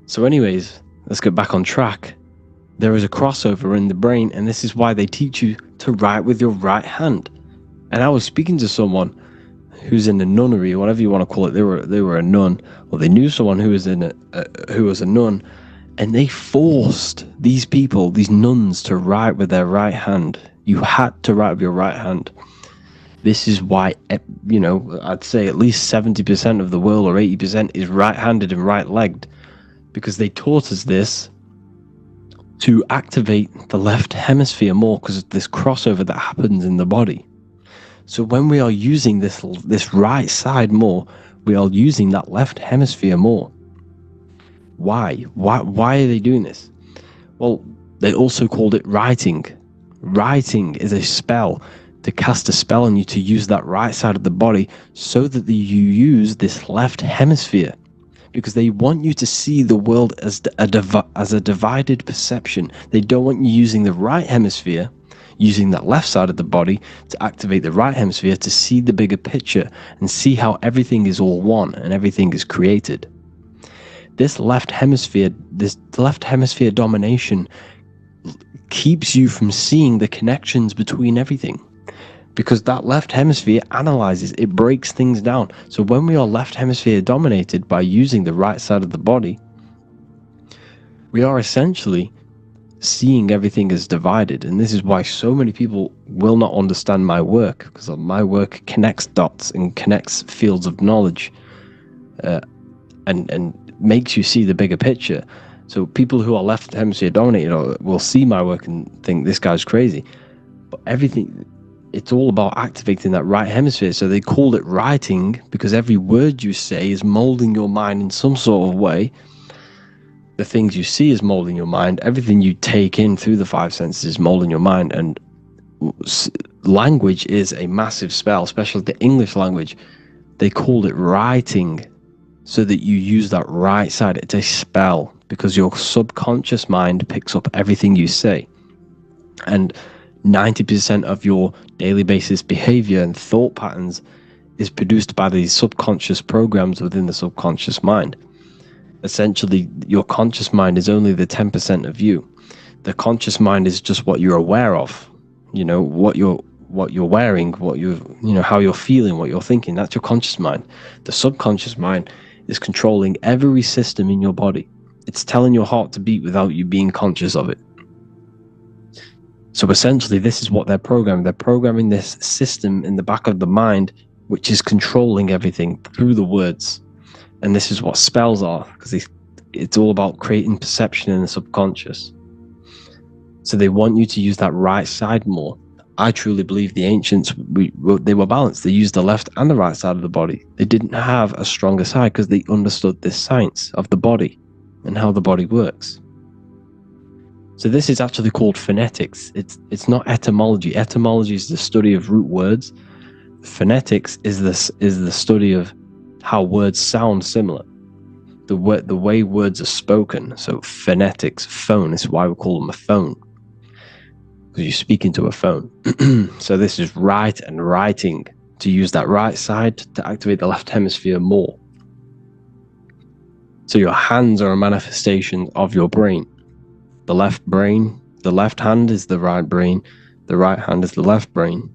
So anyways, let's get back on track. There is a crossover in the brain, and this is why they teach you to write with your right hand. And I was speaking to someone who's in a nunnery, or whatever you want to call it. They were a nun, or they knew someone who was who was a nun, and they forced these people, these nuns, to write with their right hand. You had to write with your right hand. This is why, I'd say at least 70% of the world, or 80%, is right-handed and right-legged, because they taught us this to activate the left hemisphere more because of this crossover that happens in the body. So when we are using this right side more, we are using that left hemisphere more. Why? Why are they doing this? Well, they also called it writing. Writing is a spell, to cast a spell on you to use that right side of the body so that you use this left hemisphere, because they want you to see the world as a divided perception. They don't want you using the right hemisphere, using that left side of the body to activate the right hemisphere to see the bigger picture and see how everything is all one and everything is created. This left hemisphere domination keeps you from seeing the connections between everything, because that left hemisphere analyzes, it breaks things down. So when we are left hemisphere dominated by using the right side of the body, we are essentially seeing everything as divided. And this is why so many people will not understand my work, because my work connects dots and connects fields of knowledge, and makes you see the bigger picture. So people who are left hemisphere dominated will see my work and think this guy's crazy. But it's all about activating that right hemisphere. So they called it writing because every word you say is molding your mind in some sort of way. The things you see is molding your mind. Everything you take in through the five senses is molding your mind. And language is a massive spell, especially the English language. They called it writing so that you use that right side. It's a spell because your subconscious mind picks up everything you say. And 90% of your daily basis behavior and thought patterns is produced by these subconscious programs within the subconscious mind. Essentially, your conscious mind is only the 10% of you. The conscious mind is just what you're aware of, what you're wearing, how you're feeling, what you're thinking. That's your conscious mind. The subconscious mind is controlling every system in your body. It's telling your heart to beat without you being conscious of it. So essentially, this is what they're programming. They're programming this system in the back of the mind, which is controlling everything through the words. And this is what spells are, because it's all about creating perception in the subconscious. So they want you to use that right side more. I truly believe the ancients, they were balanced. They used the left and the right side of the body. They didn't have a stronger side because they understood this science of the body and how the body works. So this is actually called phonetics. It's not etymology. Etymology is the study of root words. Phonetics is the study of how words sound similar, the way words are spoken. So phonetics, phone, is why we call them a phone, because you speak into a phone. So this is write and writing, to use that right side to activate the left hemisphere more. So your hands are a manifestation of your brain. The left hand is the right brain, the right hand is the left brain.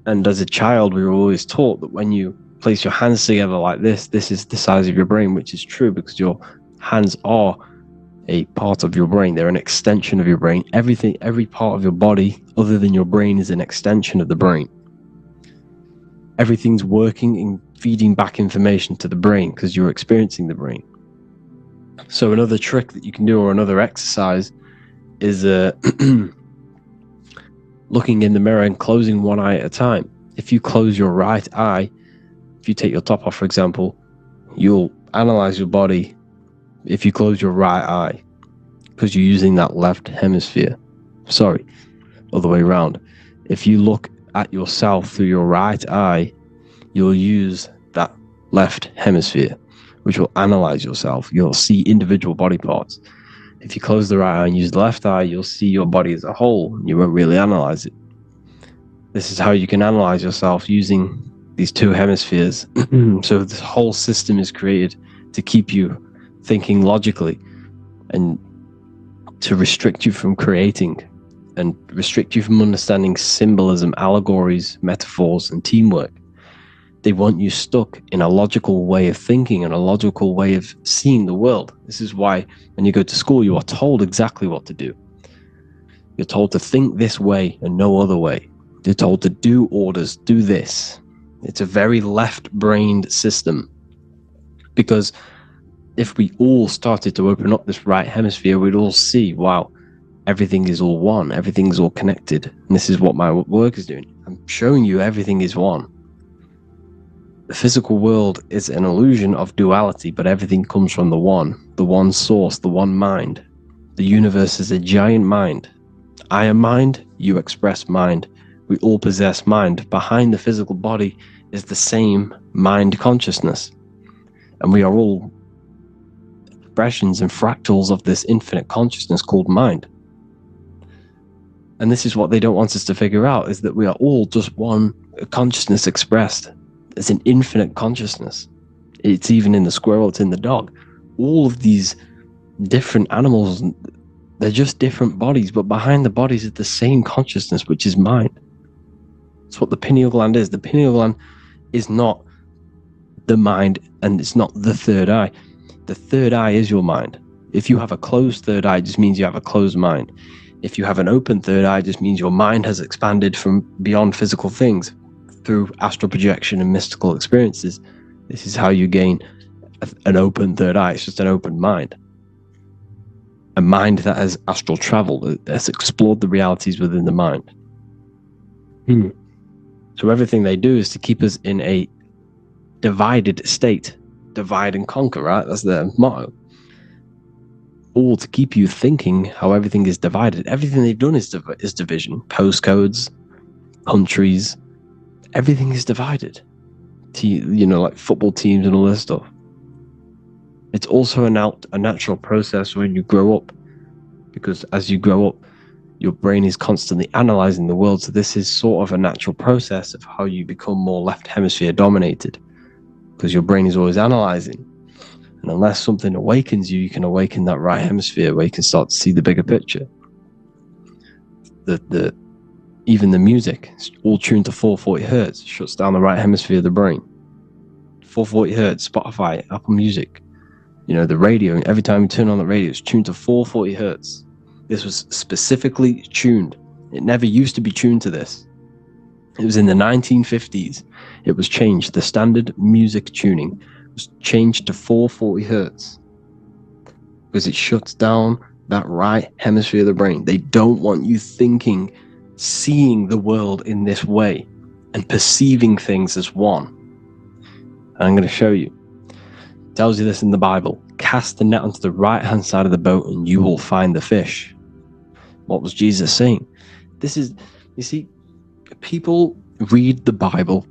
And as a child, we were always taught that when you place your hands together like this is the size of your brain, which is true because your hands are a part of your brain. They're an extension of your brain. Every part of your body other than your brain is an extension of the brain. Everything's working and feeding back information to the brain because you're experiencing the brain. So another trick that you can do, or another exercise, is looking in the mirror and closing one eye at a time. If you close your right eye, if you take your top off, for example, you'll analyze your body if you close your right eye, because you're using that left hemisphere. Sorry, other way around. If you look at yourself through your right eye, you'll use that left hemisphere, which will analyze yourself. You'll see individual body parts. If you close the right eye and use the left eye, you'll see your body as a whole. You won't really analyze it. This is how you can analyze yourself using these two hemispheres. So this whole system is created to keep you thinking logically and to restrict you from creating and restrict you from understanding symbolism, allegories, metaphors, and teamwork. They want you stuck in a logical way of thinking and a logical way of seeing the world. This is why when you go to school, you are told exactly what to do. You're told to think this way and no other way. You're told to do orders, do this. It's a very left-brained system, because if we all started to open up this right hemisphere, we'd all see, wow, everything is all one, everything is all connected. And this is what my work is doing. I'm showing you everything is one. The physical world is an illusion of duality, but everything comes from the one source, the one mind. The universe is a giant mind. I am mind, you express mind. We all possess mind. Behind the physical body is the same mind consciousness. And we are all expressions and fractals of this infinite consciousness called mind. And this is what they don't want us to figure out, is that we are all just one consciousness expressed. It's an infinite consciousness. It's even in the squirrel, it's in the dog. All of these different animals, they're just different bodies, but behind the bodies is the same consciousness, which is mind. It's what the pineal gland is. The pineal gland is not the mind, and it's not the third eye. The third eye is your mind. If you have a closed third eye, it just means you have a closed mind. If you have an open third eye, it just means your mind has expanded from beyond physical things through astral projection and mystical experiences. This is how you gain an open third eye. It's just an open mind. A mind that has astral traveled, that has explored the realities within the mind. So everything they do is to keep us in a divided state. Divide and conquer, right? That's their motto. All to keep you thinking how everything is divided. Everything they've done is division. Postcodes, countries, everything is divided. Like football teams and all this stuff. It's also a natural process when you grow up, because as you grow up, your brain is constantly analyzing the world. So this is sort of a natural process of how you become more left hemisphere dominated, because your brain is always analyzing. And unless something awakens you, you can awaken that right hemisphere where you can start to see the bigger picture. Even the music, it's all tuned to 440 hertz, shuts down the right hemisphere of the brain. 440 hertz, Spotify, Apple Music, the radio, every time you turn on the radio, it's tuned to 440 hertz. This was specifically tuned. It never used to be tuned to this. It was in the 1950s. It was changed. The standard music tuning was changed to 440 hertz because it shuts down that right hemisphere of the brain. They don't want you thinking, seeing the world in this way and perceiving things as one. And I'm going to show you. It tells you this in the Bible. Cast the net onto the right hand side of the boat and you will find the fish. What was Jesus saying? You see, people read the Bible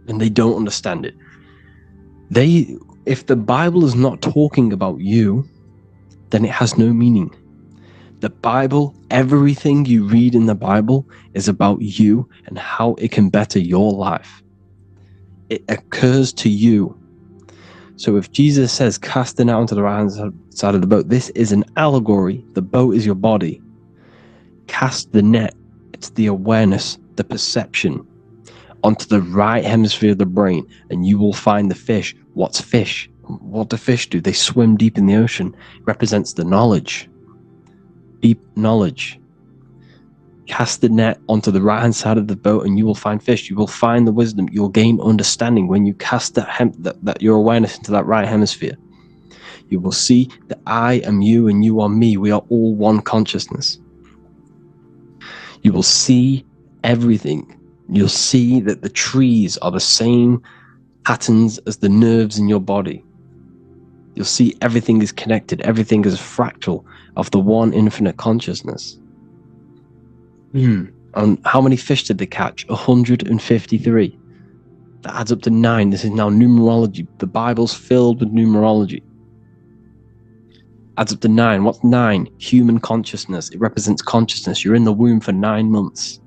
and they don't understand it. If the Bible is not talking about you, then it has no meaning. The Bible, everything you read in the Bible is about you and how it can better your life. It occurs to you. So if Jesus says, cast the net onto the right hand side of the boat, this is an allegory. The boat is your body. Cast the net, it's the awareness, the perception, onto the right hemisphere of the brain, and you will find the fish. What's fish? What do fish do? They swim deep in the ocean. It represents the knowledge. Deep knowledge. Cast the net onto the right hand side of the boat and you will find fish. You will find the wisdom. You'll gain understanding when you cast that your awareness into that right hemisphere. You will see that I am you and you are me. We are all one consciousness. You will see everything. You'll see that the trees are the same patterns as the nerves in your body. You'll see everything is connected. Everything is a fractal of the one infinite consciousness. And how many fish did they catch? 153. That adds up to 9. This is now numerology. The Bible's filled with numerology. Adds up to 9. What's 9? Human consciousness. It represents consciousness. You're in the womb for 9 months.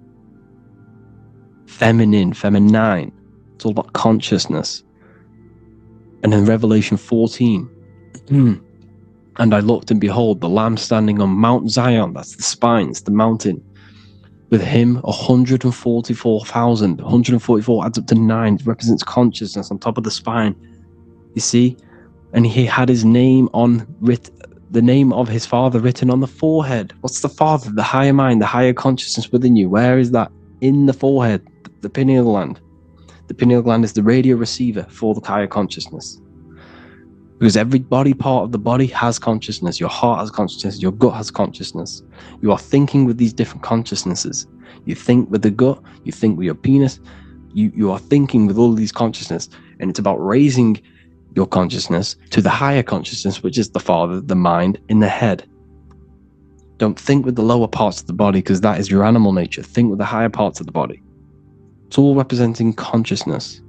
Feminine. It's all about consciousness. And in Revelation 14, and I looked and behold, the Lamb standing on Mount Zion, that's the spines, the mountain. With him, 144,000. 144 adds up to 9. It represents consciousness on top of the spine. You see? And he had his name the name of his Father written on the forehead. What's the Father? The higher mind, the higher consciousness within you. Where is that? In the forehead, the pineal gland. The pineal gland is the radio receiver for the higher consciousness. Because every body part of the body has consciousness. Your heart has consciousness. Your gut has consciousness. You are thinking with these different consciousnesses. You think with the gut. You think with your penis. You are thinking with all these consciousness. And it's about raising your consciousness to the higher consciousness, which is the Father, the mind, in the head. Don't think with the lower parts of the body, because that is your animal nature. Think with the higher parts of the body. It's all representing consciousness.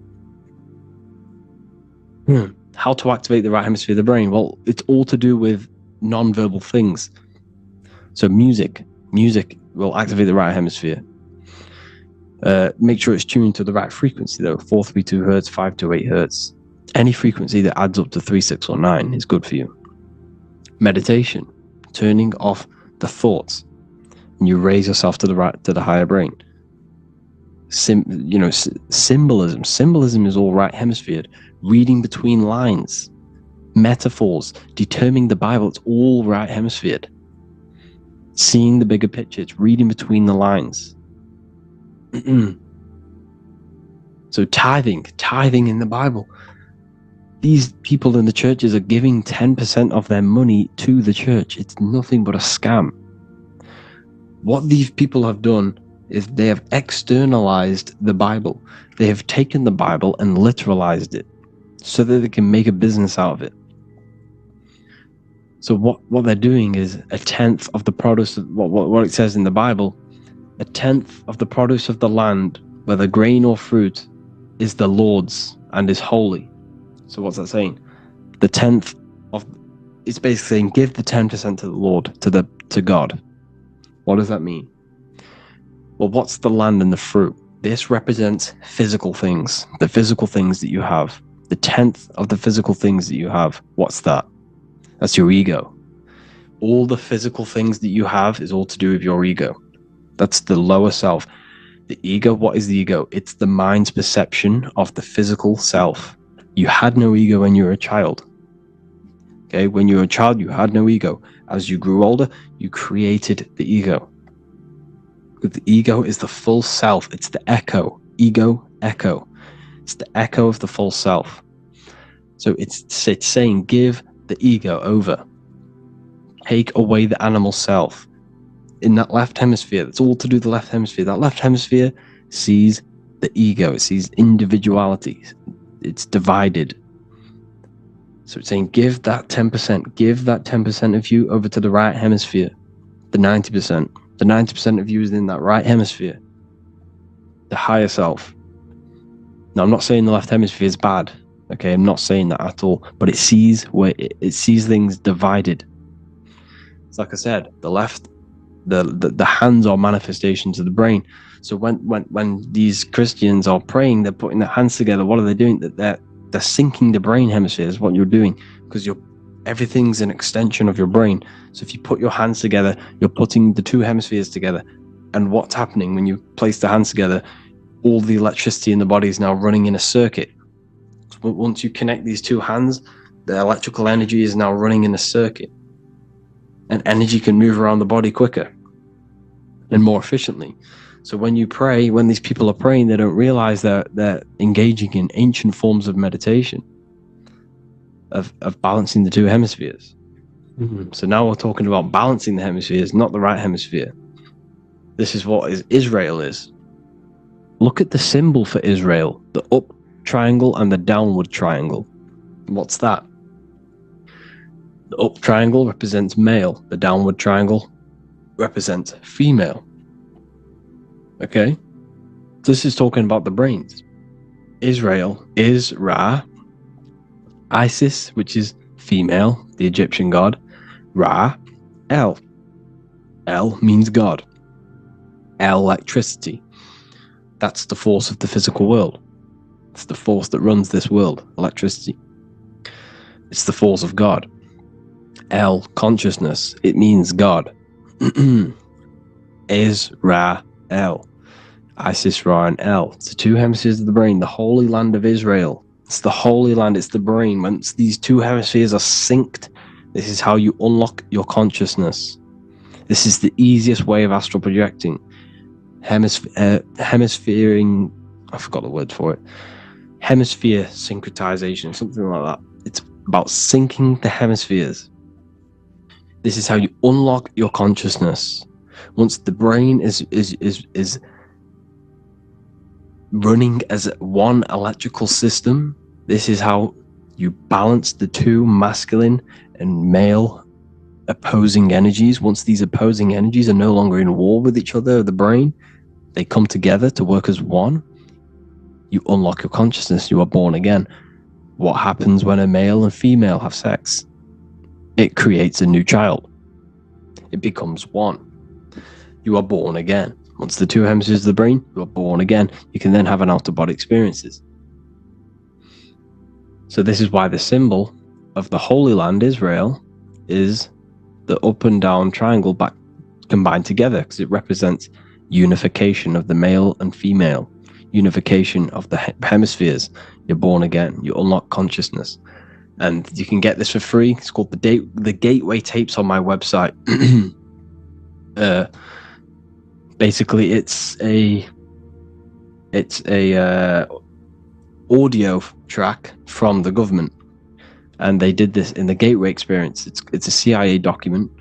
How to activate the right hemisphere of the brain? Well, it's all to do with non-verbal things. So music will activate the right hemisphere. Make sure it's tuned to the right frequency though. 432 hertz, 528 hertz. Any frequency that adds up to 3, 6, or 9 is good for you. Meditation, turning off the thoughts, and you raise yourself to the higher brain. Symbolism. Symbolism is all right hemisphered. Reading between lines, metaphors, determining the Bible, it's all right hemisphered. Seeing the bigger picture, it's reading between the lines. So tithing in the Bible. These people in the churches are giving 10% of their money to the church. It's nothing but a scam. What these people have done is they have externalized the Bible. They have taken the Bible and literalized it so that they can make a business out of it. So what they're doing is a tenth of the produce of what it says in the Bible, a tenth of the produce of the land, whether grain or fruit, is the Lord's and is holy. So what's that saying? The tenth of, it's basically saying give the 10% to the Lord, to God. What does that mean? Well, what's the land and the fruit? This represents physical things, the physical things that you have. The tenth of the physical things that you have, what's that? That's your ego. All the physical things that you have is all to do with your ego. That's the lower self. The ego, what is the ego? It's the mind's perception of the physical self. You had no ego when you were a child. Okay, when you were a child, you had no ego. As you grew older, you created the ego. The ego is the full self. It's the echo. Ego, echo. It's the echo of the full self. So it's saying give the ego over. Take away the animal self. In that left hemisphere, that's all to do with the left hemisphere. That left hemisphere sees the ego. It sees individuality. It's divided. So it's saying give that 10%. Give that 10% of you over to the right hemisphere. The 90%. The 90% of you is in that right hemisphere. The higher self. Now, I'm not saying the left hemisphere is bad. Okay, I'm not saying that at all. But it sees things divided. It's like I said, the left, the hands are manifestations of the brain. So when these Christians are praying, they're putting their hands together. What are they doing? They're syncing the brain hemisphere is what you're doing, because everything's an extension of your brain. So if you put your hands together, you're putting the two hemispheres together. And what's happening when you place the hands together? All the electricity in the body is now running in a circuit. So once you connect these two hands, the electrical energy is now running in a circuit. And energy can move around the body quicker and more efficiently. So when you pray, when these people are praying, they don't realize that they're engaging in ancient forms of meditation, of balancing the two hemispheres. So now we're talking about balancing the hemispheres, not the right hemisphere. This is what Israel is. Look at the symbol for Israel, the up triangle and the downward triangle. What's that? The up triangle represents male. The downward triangle represents female. Okay? This is talking about the brains. Israel is Ra. Isis, which is female, the Egyptian god. Ra, El. El means God. Electricity. That's the force of the physical world. It's the force that runs this world, electricity. It's the force of God. El, consciousness. It means God. Israel. Isis, Ra, and El. It's the two hemispheres of the brain, the holy land of Israel. It's the holy land, it's the brain. Once these two hemispheres are synced, this is how you unlock your consciousness. This is the easiest way of astral projecting. Hemisphering, I forgot the word for it. Hemisphere syncretization, something like that. It's about syncing the hemispheres. This is how you unlock your consciousness. Once the brain is running as one electrical system, this is how you balance the two masculine and male opposing energies. Once these opposing energies are no longer in war with each other, the brain, they come together to work as one. You unlock your consciousness. You are born again. What happens when a male and female have sex? It creates a new child. It becomes one. You are born again. Once the two hemispheres of the brain, you are born again. You can then have an out-of-body experiences. So this is why the symbol of the Holy Land, Israel, is the up and down triangle back combined together, because it represents unification of the male and female, unification of the hemispheres. You're born again. You unlock consciousness. And you can get this for free. It's called the Gateway Tapes on my website. Basically, it's a audio track from the government, and they did this in the Gateway Experience. It's a CIA document,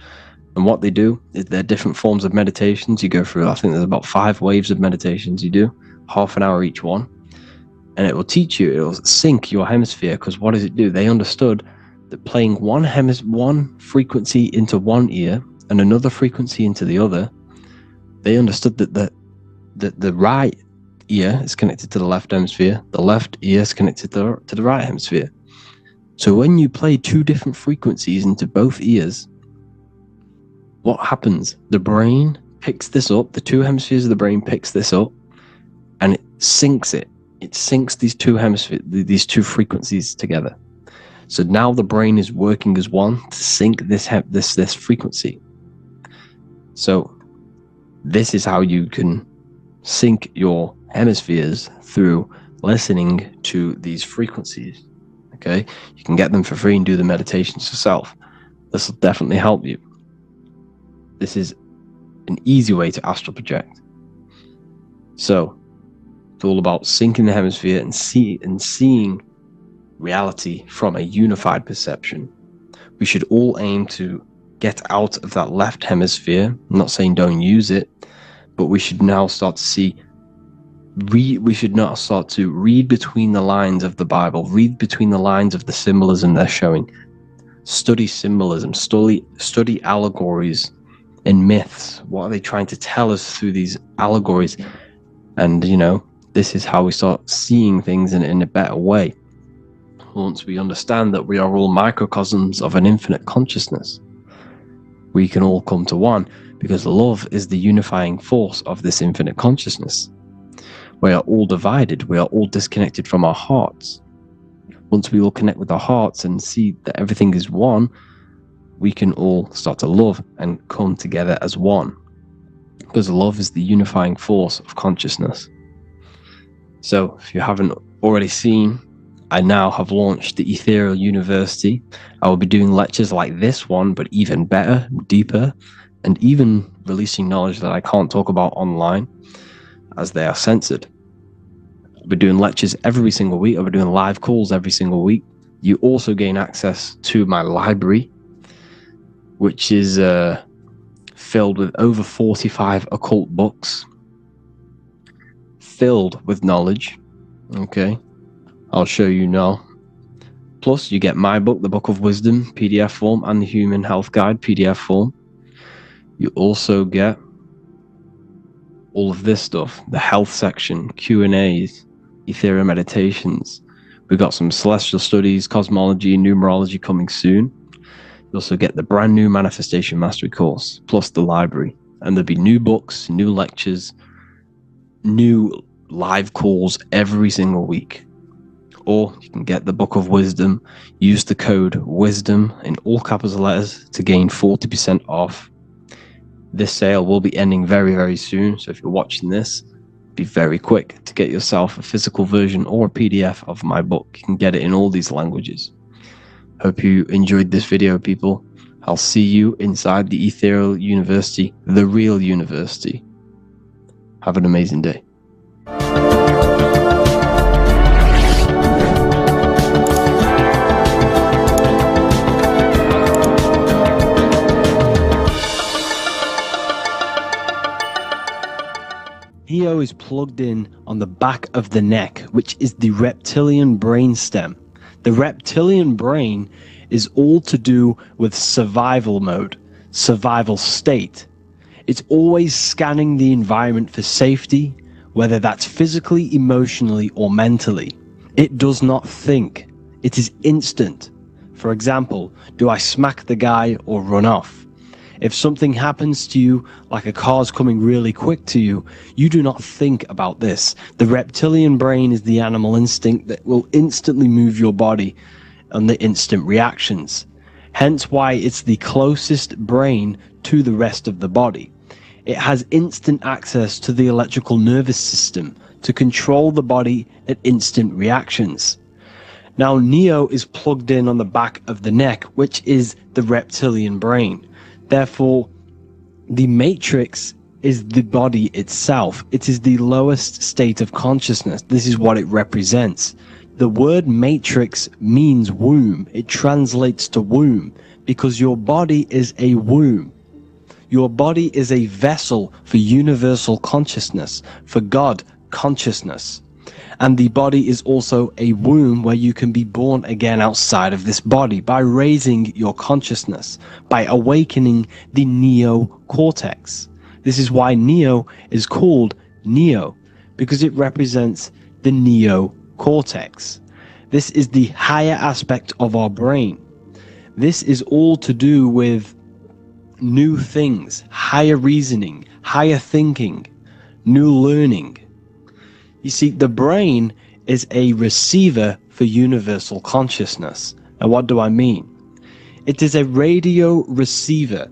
and what they do is there are different forms of meditations you go through. I think there's about 5 waves of meditations you do, half an hour each one. And it will teach you, it will sync your hemisphere, because what does it do? They understood that playing one frequency into one ear and another frequency into the other, they understood that the right ear is connected to the left hemisphere, the left ear is connected to the right hemisphere. So when you play 2 different frequencies into both ears, what happens? The brain picks this up, the 2 hemispheres of the brain picks this up, and it syncs it. It syncs these 2 hemispheres, these 2 frequencies together. So now the brain is working as one to sync this frequency. So this is how you can sync your hemispheres, through listening to these frequencies. Okay, you can get them for free and do the meditations yourself. This will definitely help you. This is an easy way to astral project. So it's all about syncing the hemisphere and seeing reality from a unified perception. We should all aim to get out of that left hemisphere. I'm not saying don't use it, but we should now start to read between the lines of the Bible, read between the lines of the symbolism they're showing. Study symbolism, study allegories and myths. What are they trying to tell us through these allegories? And this is how we start seeing things in a better way. Once we understand that we are all microcosms of an infinite consciousness, we can all come to one, because love is the unifying force of this infinite consciousness. We are all divided. We are all disconnected from our hearts. Once we all connect with our hearts and see that everything is one, we can all start to love and come together as one, because love is the unifying force of consciousness. So if you haven't already seen, I now have launched the Ethereal University. I will be doing lectures like this one, but even better, deeper, and even releasing knowledge that I can't talk about online, as they are censored. I'll be doing lectures every single week. I'll be doing live calls every single week. You also gain access to my library, which is filled with over 45 occult books, filled with knowledge. Okay, I'll show you now. Plus, you get my book, The Book of Wisdom, PDF form, and the Human Health Guide, PDF form. You also get all of this stuff, the health section, Q&As, ethereal meditations. We've got some celestial studies, cosmology, numerology coming soon. You also get the brand new Manifestation Mastery course, plus the library. And there'll be new books, new lectures, new live calls every single week. Or you can get the Book of Wisdom, use the code WISDOM in all capital letters to gain 40% off. This sale will be ending very, very soon. So if you're watching this, be very quick to get yourself a physical version or a PDF of my book. You can get it in all these languages. Hope you enjoyed this video, people. I'll see you inside the Ethereal University, the real university. Have an amazing day. Neo is plugged in on the back of the neck, which is the reptilian brainstem. The reptilian brain is all to do with survival mode, survival state. It's always scanning the environment for safety, whether that's physically, emotionally, or mentally. It does not think. It is instant. For example, do I smack the guy or run off? If something happens to you, like a car's coming really quick to you, you do not think about this. The reptilian brain is the animal instinct that will instantly move your body on the instant reactions. Hence why it's the closest brain to the rest of the body. It has instant access to the electrical nervous system to control the body at instant reactions. Now, Neo is plugged in on the back of the neck, which is the reptilian brain. Therefore, the matrix is the body itself. It is the lowest state of consciousness. This is what it represents. The word matrix means womb. It translates to womb because your body is a womb. Your body is a vessel for universal consciousness, for God consciousness. And the body is also a womb where you can be born again outside of this body by raising your consciousness, by awakening the neocortex. This is why Neo is called Neo, because it represents the neocortex. This is the higher aspect of our brain. This is all to do with new things, higher reasoning, higher thinking, new learning. You see, the brain is a receiver for universal consciousness. Now, what do I mean? It is a radio receiver.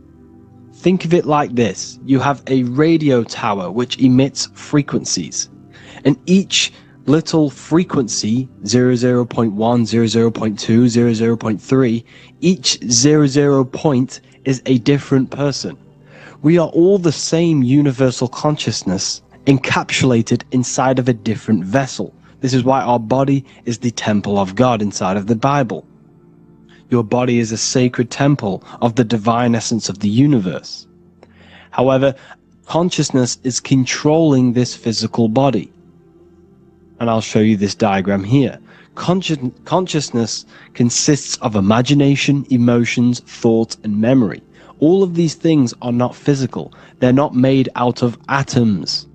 Think of it like this. You have a radio tower which emits frequencies. And each little frequency, 00.1, 00.2, 00.3, each 00 point is a different person. We are all the same universal consciousness encapsulated inside of a different vessel. This is why our body is the temple of God inside of the Bible. Your body is a sacred temple of the divine essence of the universe. However, consciousness is controlling this physical body. And I'll show you this diagram here. Consciousness consists of imagination, emotions, thought, and memory. All of these things are not physical. They're not made out of atoms.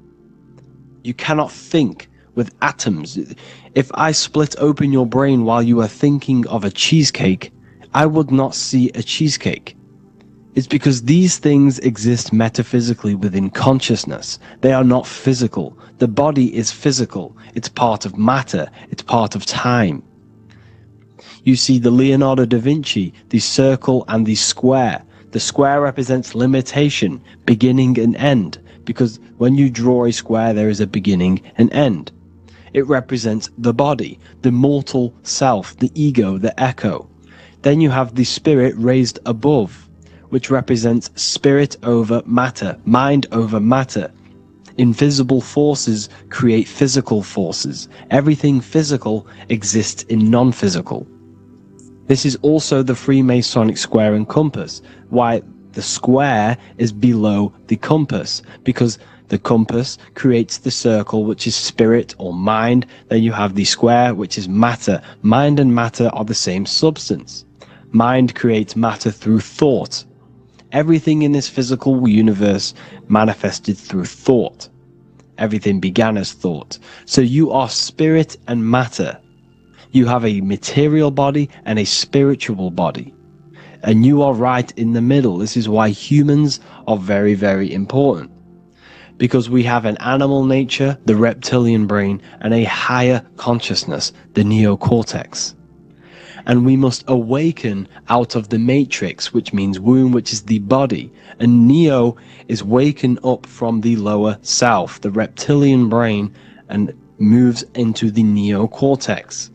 You cannot think with atoms. If I split open your brain while you are thinking of a cheesecake, I would not see a cheesecake. It's because these things exist metaphysically within consciousness. They are not physical. The body is physical. It's part of matter. It's part of time. You see the Leonardo da Vinci, the circle and the square. The square represents limitation, beginning and end, because when you draw a square, there is a beginning and end. It represents the body, the mortal self, the ego, the echo. Then you have the spirit raised above, which represents spirit over matter, mind over matter. Invisible forces create physical forces. Everything physical exists in non-physical. This is also the Freemasonic square and compass, why the square is below the compass, because the compass creates the circle, which is spirit or mind. Then you have the square, which is matter. Mind and matter are the same substance. Mind creates matter through thought. Everything in this physical universe manifested through thought. Everything began as thought. So you are spirit and matter. You have a material body and a spiritual body. And you are right in the middle. This is why humans are very, very important. Because we have an animal nature, the reptilian brain, and a higher consciousness, the neocortex. And we must awaken out of the matrix, which means womb, which is the body. And Neo is waken up from the lower self, the reptilian brain, and moves into the neocortex.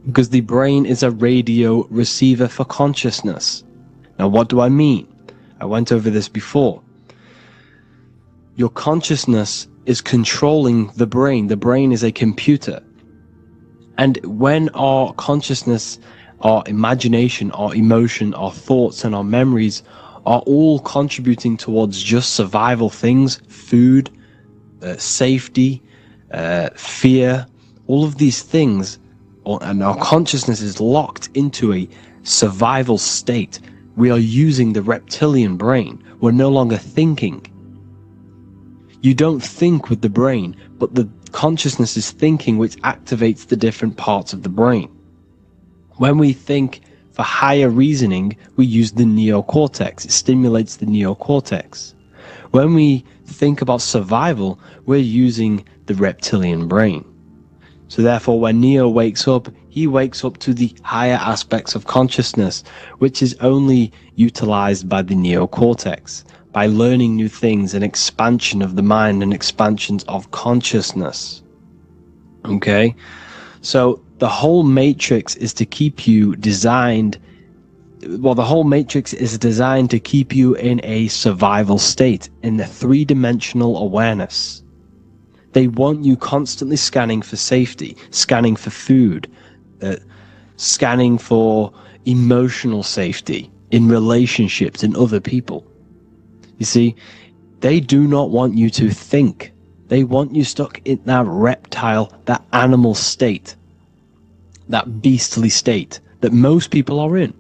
Because the brain is a radio receiver for consciousness. Now, what do I mean? I went over this before. Your consciousness is controlling the brain. The brain is a computer. And when our consciousness, our imagination, our emotion, our thoughts, and our memories are all contributing towards just survival things, food, safety, fear, all of these things, and our consciousness is locked into a survival state. We are using the reptilian brain. We're no longer thinking. You don't think with the brain, but the consciousness is thinking, which activates the different parts of the brain. When we think for higher reasoning, we use the neocortex. It stimulates the neocortex. When we think about survival, we're using the reptilian brain. So therefore, when Neo wakes up, he wakes up to the higher aspects of consciousness, which is only utilized by the neocortex, by learning new things and expansion of the mind and expansions of consciousness. Okay? So the whole matrix is to keep you designed, the whole matrix is designed to keep you in a survival state, in the three-dimensional awareness. They want you constantly scanning for safety, scanning for food, scanning for emotional safety in relationships and other people. You see, they do not want you to think. They want you stuck in that reptile, that animal state, that beastly state that most people are in.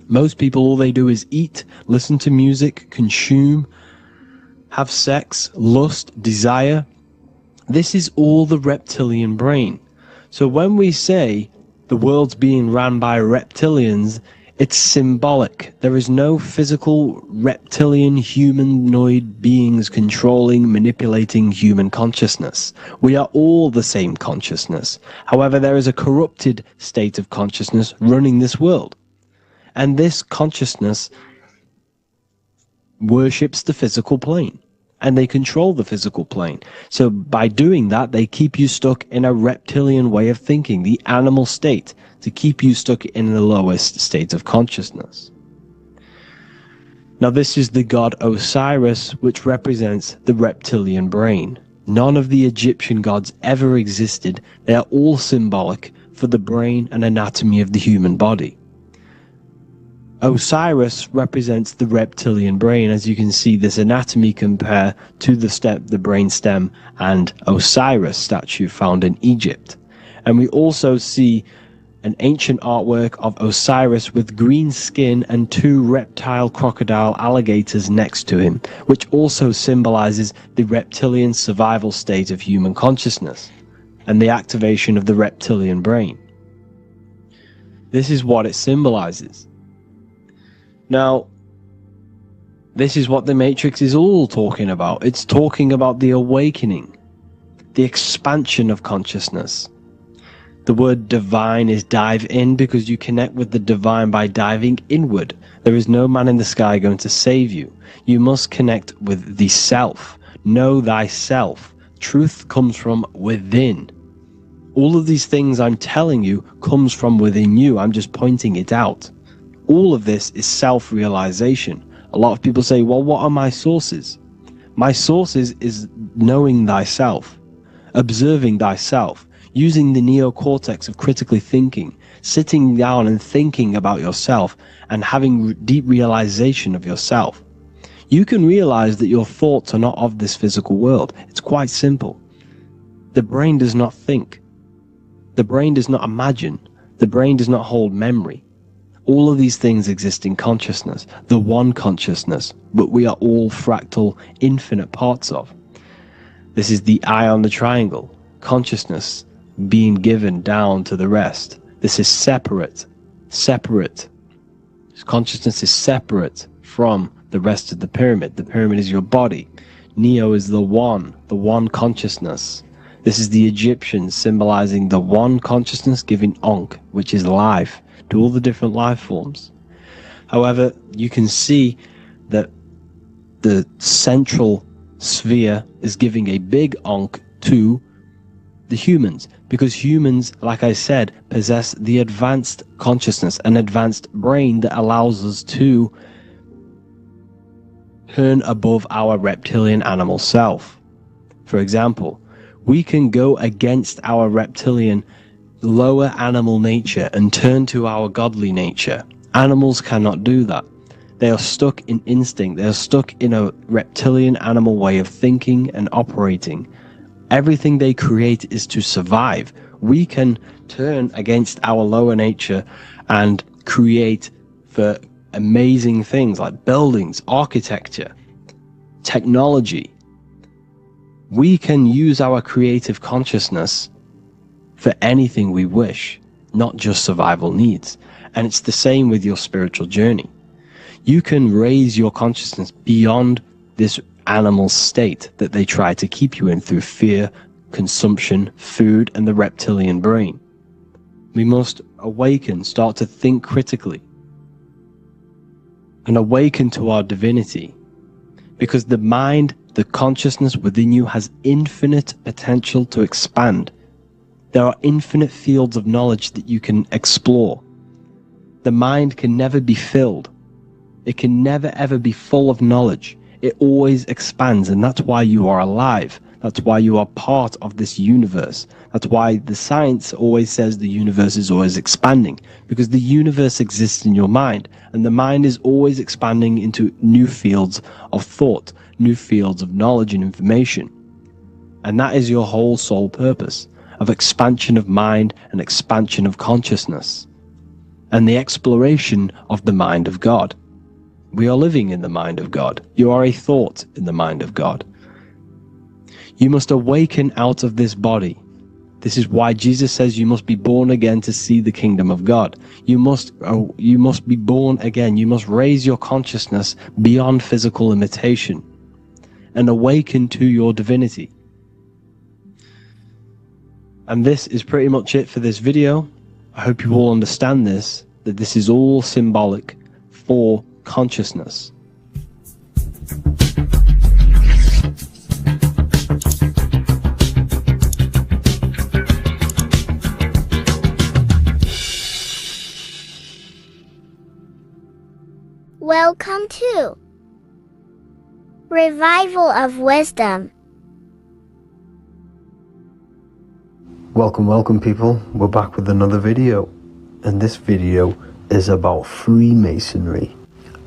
Most people, all they do is eat, listen to music, consume, have sex, lust, desire. This is all the reptilian brain. So when we say the world's being ran by reptilians, it's symbolic. There is no physical reptilian humanoid beings controlling, manipulating human consciousness. We are all the same consciousness. However, there is a corrupted state of consciousness running this world. And this consciousness worships the physical plane. And they control the physical plane. So by doing that, they keep you stuck in a reptilian way of thinking, the animal state, to keep you stuck in the lowest state of consciousness. Now this is the god Osiris, which represents the reptilian brain. None of the Egyptian gods ever existed. They are all symbolic for the brain and anatomy of the human body. Osiris represents the reptilian brain. As you can see, this anatomy compare to the brain stem and Osiris statue found in Egypt. And we also see an ancient artwork of Osiris with green skin and two reptile crocodile alligators next to him, which also symbolizes the reptilian survival state of human consciousness and the activation of the reptilian brain. This is what it symbolizes. Now, this is what the Matrix is all talking about. It's talking about the awakening, the expansion of consciousness. The word divine is dive in because you connect with the divine by diving inward. There is no man in the sky going to save you. You must connect with the self. Know thyself. Truth comes from within. All of these things I'm telling you comes from within you. I'm just pointing it out. All of this is self-realization. A lot of people say, well, what are my sources? My sources is knowing thyself, observing thyself, using the neocortex of critically thinking, sitting down and thinking about yourself and having deep realization of yourself. You can realize that your thoughts are not of this physical world. It's quite simple. The brain does not think. The brain does not imagine. The brain does not hold memory. All of these things exist in consciousness, the one consciousness, but we are all fractal, infinite parts of. This is the eye on the triangle, consciousness being given down to the rest. This is separate. Consciousness is separate from the rest of the pyramid. The pyramid is your body. Neo is the one consciousness. This is the Egyptians symbolizing the one consciousness giving Ankh, which is life, to all the different life forms. However, you can see that the central sphere is giving a big Ankh to the humans, because humans, like I said, possess the advanced consciousness, an advanced brain that allows us to turn above our reptilian animal self. For example, we can go against our reptilian lower animal nature and turn to our godly nature. Animals cannot do that. They are stuck in instinct. They are stuck in a reptilian animal way of thinking and operating. Everything they create is to survive. We can turn against our lower nature and create for amazing things like buildings, architecture, technology. We can use our creative consciousness for anything we wish, not just survival needs. And it's the same with your spiritual journey. You can raise your consciousness beyond this animal state that they try to keep you in through fear, consumption, food, and the reptilian brain. We must awaken, start to think critically, and awaken to our divinity, because the mind, the consciousness within you has infinite potential to expand. There are infinite fields of knowledge that you can explore. The mind can never be filled. It can never ever be full of knowledge. It always expands, and that's why you are alive. That's why you are part of this universe. That's why the science always says the universe is always expanding, because the universe exists in your mind, and the mind is always expanding into new fields of thought, new fields of knowledge and information. And that is your whole sole purpose, of expansion of mind and expansion of consciousness, and the exploration of the mind of God. We are living in the mind of God. You are a thought in the mind of God. You must awaken out of this body. This is why Jesus says you must be born again to see the kingdom of God. You must be born again. You must raise your consciousness beyond physical limitation and awaken to your divinity. And this is pretty much it for this video. I hope you all understand this, that this is all symbolic for consciousness. Welcome to Revival of Wisdom. Welcome people, we're back with another video, and this video is about Freemasonry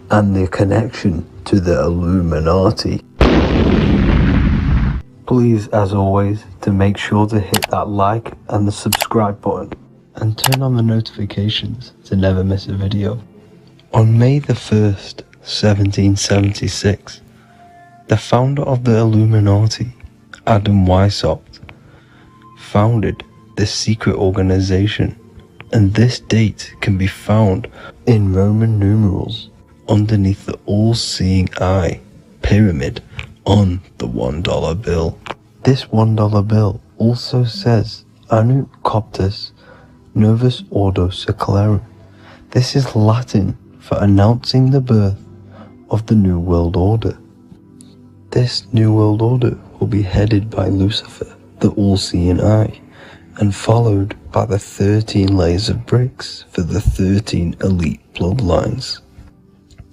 and their connection to the Illuminati. Please, as always, to make sure to hit that like and the subscribe button and turn on the notifications to never miss a video. On May the 1st, 1776, the founder of the Illuminati, Adam Weishaupt, founded this secret organization, and this date can be found in Roman numerals underneath the all-seeing eye pyramid on the $1 bill. This $1 bill also says Anut Coptus Novus Ordo Secularum. This is Latin for announcing the birth of the New World Order. This New World Order will be headed by Lucifer, the all-seeing eye, and followed by the 13 layers of bricks for the 13 elite bloodlines.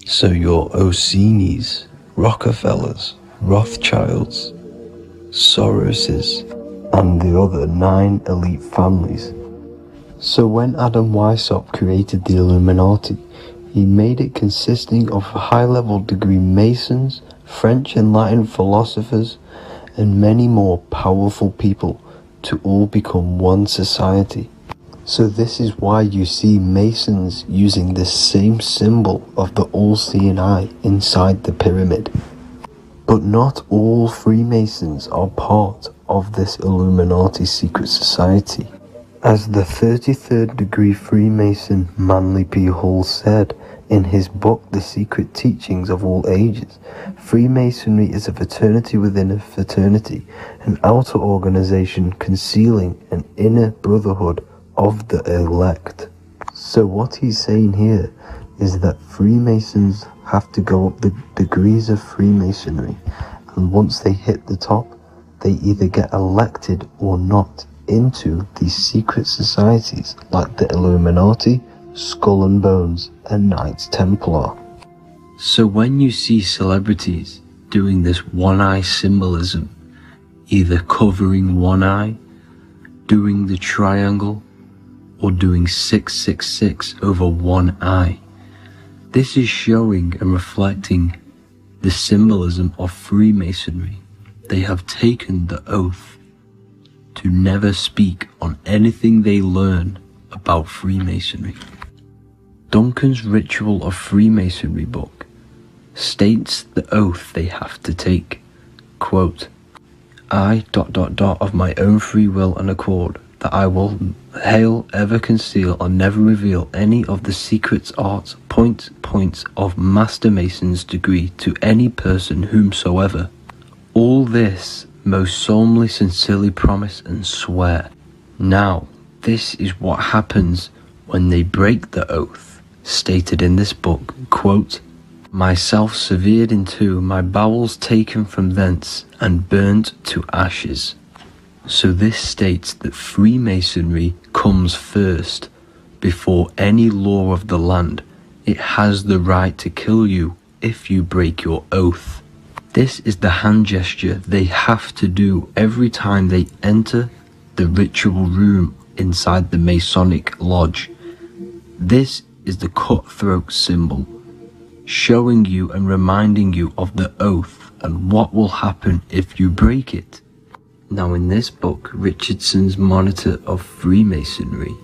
So your Orsini's, Rockefellers, Rothschilds, Soroses, and the other 9 elite families. So when Adam Weishaupt created the Illuminati, he made it consisting of high-level degree Masons, French and Latin philosophers, and many more powerful people to all become one society. So this is why you see Masons using this same symbol of the all-seeing eye inside the pyramid. But not all Freemasons are part of this Illuminati secret society. As the 33rd degree Freemason Manly P. Hall said in his book The Secret Teachings of All Ages, Freemasonry is a fraternity within a fraternity, an outer organization concealing an inner brotherhood of the elect. So what he's saying here is that Freemasons have to go up the degrees of Freemasonry, and once they hit the top, they either get elected or not into these secret societies like the Illuminati, Skull and Bones, and Knights Templar. So when you see celebrities doing this one-eye symbolism, either covering one eye, doing the triangle, or doing 666 over one eye, This is showing and reflecting the symbolism of Freemasonry. They have taken the oath to never speak on anything they learn about Freemasonry. Duncan's Ritual of Freemasonry book states the oath they have to take. Quote, I ... of my own free will and accord, that I will hail, ever conceal, or never reveal any of the secrets, arts, points of Master Mason's degree to any person whomsoever. All this most solemnly, sincerely promise and swear. Now, this is what happens when they break the oath, stated in this book, quote, myself severed in two, my bowels taken from thence, and burnt to ashes. So this states that Freemasonry comes first, before any law of the land. It has the right to kill you if you break your oath. This is the hand gesture they have to do every time they enter the ritual room inside the Masonic lodge. This is the cutthroat symbol, showing you and reminding you of the oath and what will happen if you break it. Now in this book, Richardson's Monitor of Freemasonry,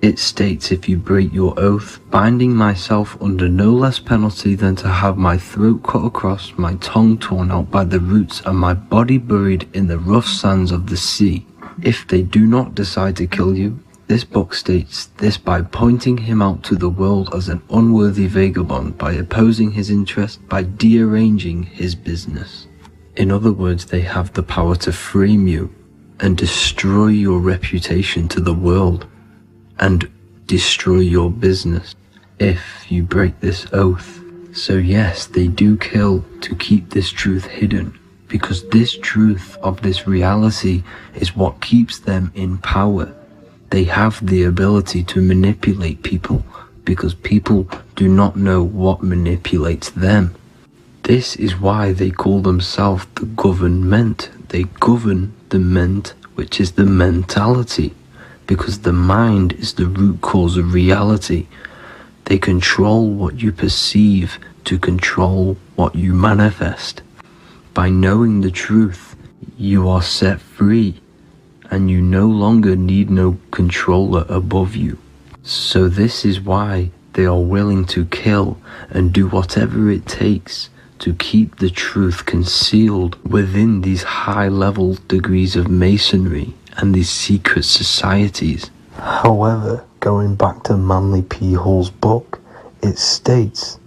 it states, if you break your oath, binding myself under no less penalty than to have my throat cut across, my tongue torn out by the roots, and my body buried in the rough sands of the sea. If they do not decide to kill you, this book states this by pointing him out to the world as an unworthy vagabond, by opposing his interest, by dearranging his business. In other words, they have the power to frame you and destroy your reputation to the world and destroy your business if you break this oath. So yes, they do kill to keep this truth hidden, because this truth of this reality is what keeps them in power. They have the ability to manipulate people because people do not know what manipulates them. This is why they call themselves the government. They govern the ment, which is the mentality, because the mind is the root cause of reality. They control what you perceive to control what you manifest. By knowing the truth, you are set free, and you no longer need no controller above you. So this is why they are willing to kill and do whatever it takes to keep the truth concealed within these high-level degrees of masonry and these secret societies. However, going back to Manly P. Hall's book, it states,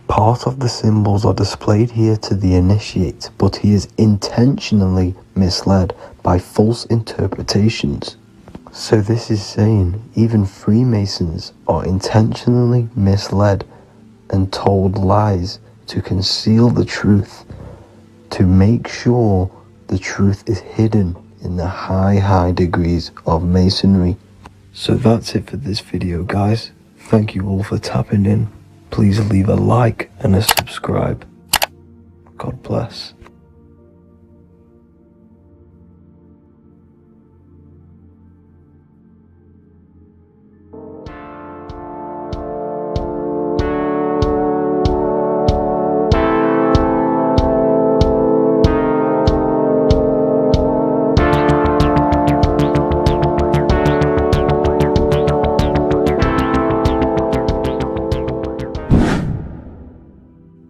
part of the symbols are displayed here to the initiate, but he is intentionally misled by false interpretations. So this is saying even Freemasons are intentionally misled and told lies to conceal the truth, to make sure the truth is hidden in the high degrees of masonry. So that's it for this video, guys. Thank you all for tapping in. Please leave a like and a subscribe. God bless.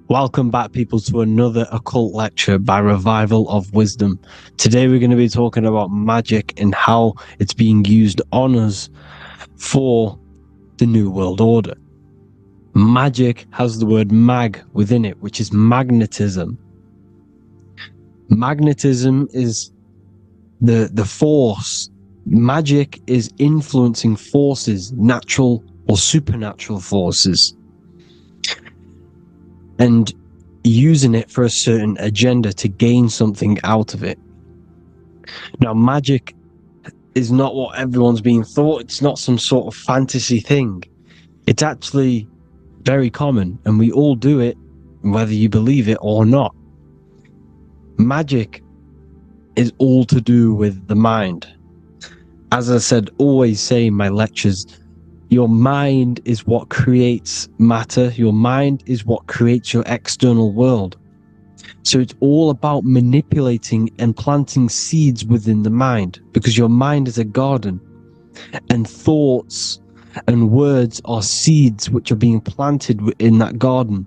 Welcome back, people, to another occult lecture by Revival of Wisdom. Today we're going to be talking about magic and how it's being used on us for the New World Order. Magic has the word mag within it, which is magnetism. Magnetism is the force. Magic is influencing forces, natural or supernatural forces, and using it for a certain agenda to gain something out of it. Now, magic is not what everyone's being thought. It's not some sort of fantasy thing. It's actually very common, and we all do it, whether you believe it or not. Magic is all to do with the mind. As I said, always say in my lectures, Your mind is what creates matter. Your mind is what creates your external world. So it's all about manipulating and planting seeds within the mind, because your mind is a garden, and thoughts and words are seeds which are being planted in that garden.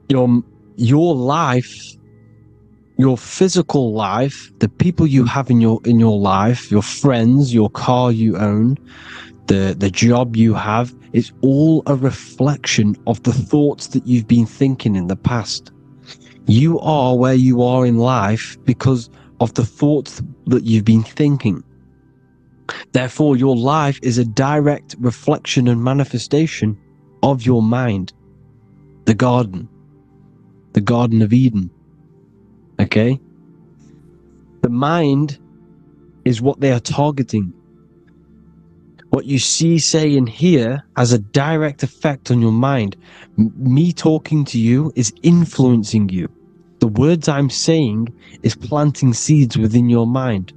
Your life, your physical life, the people you have in your life, your friends, your car you own, the job you have, is all a reflection of the thoughts that you've been thinking in the past. You are where you are in life because of the thoughts that you've been thinking. Therefore, your life is a direct reflection and manifestation of your mind. The Garden of Eden. Okay? The mind is what they are targeting. What you see, say, and hear has a direct effect on your mind. Me talking to you is influencing you. The words I'm saying is planting seeds within your mind.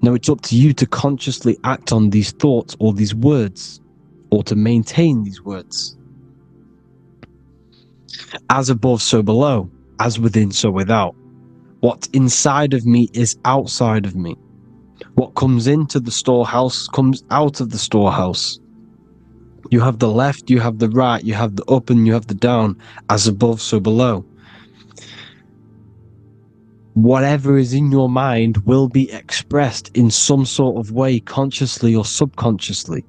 Now it's up to you to consciously act on these thoughts or these words, or to maintain these words. As above, so below. As within, so without. What's inside of me is outside of me. What comes into the storehouse comes out of the storehouse. You have the left, you have the right, you have the up and you have the down. As above, so below. Whatever is in your mind will be expressed in some sort of way, consciously or subconsciously,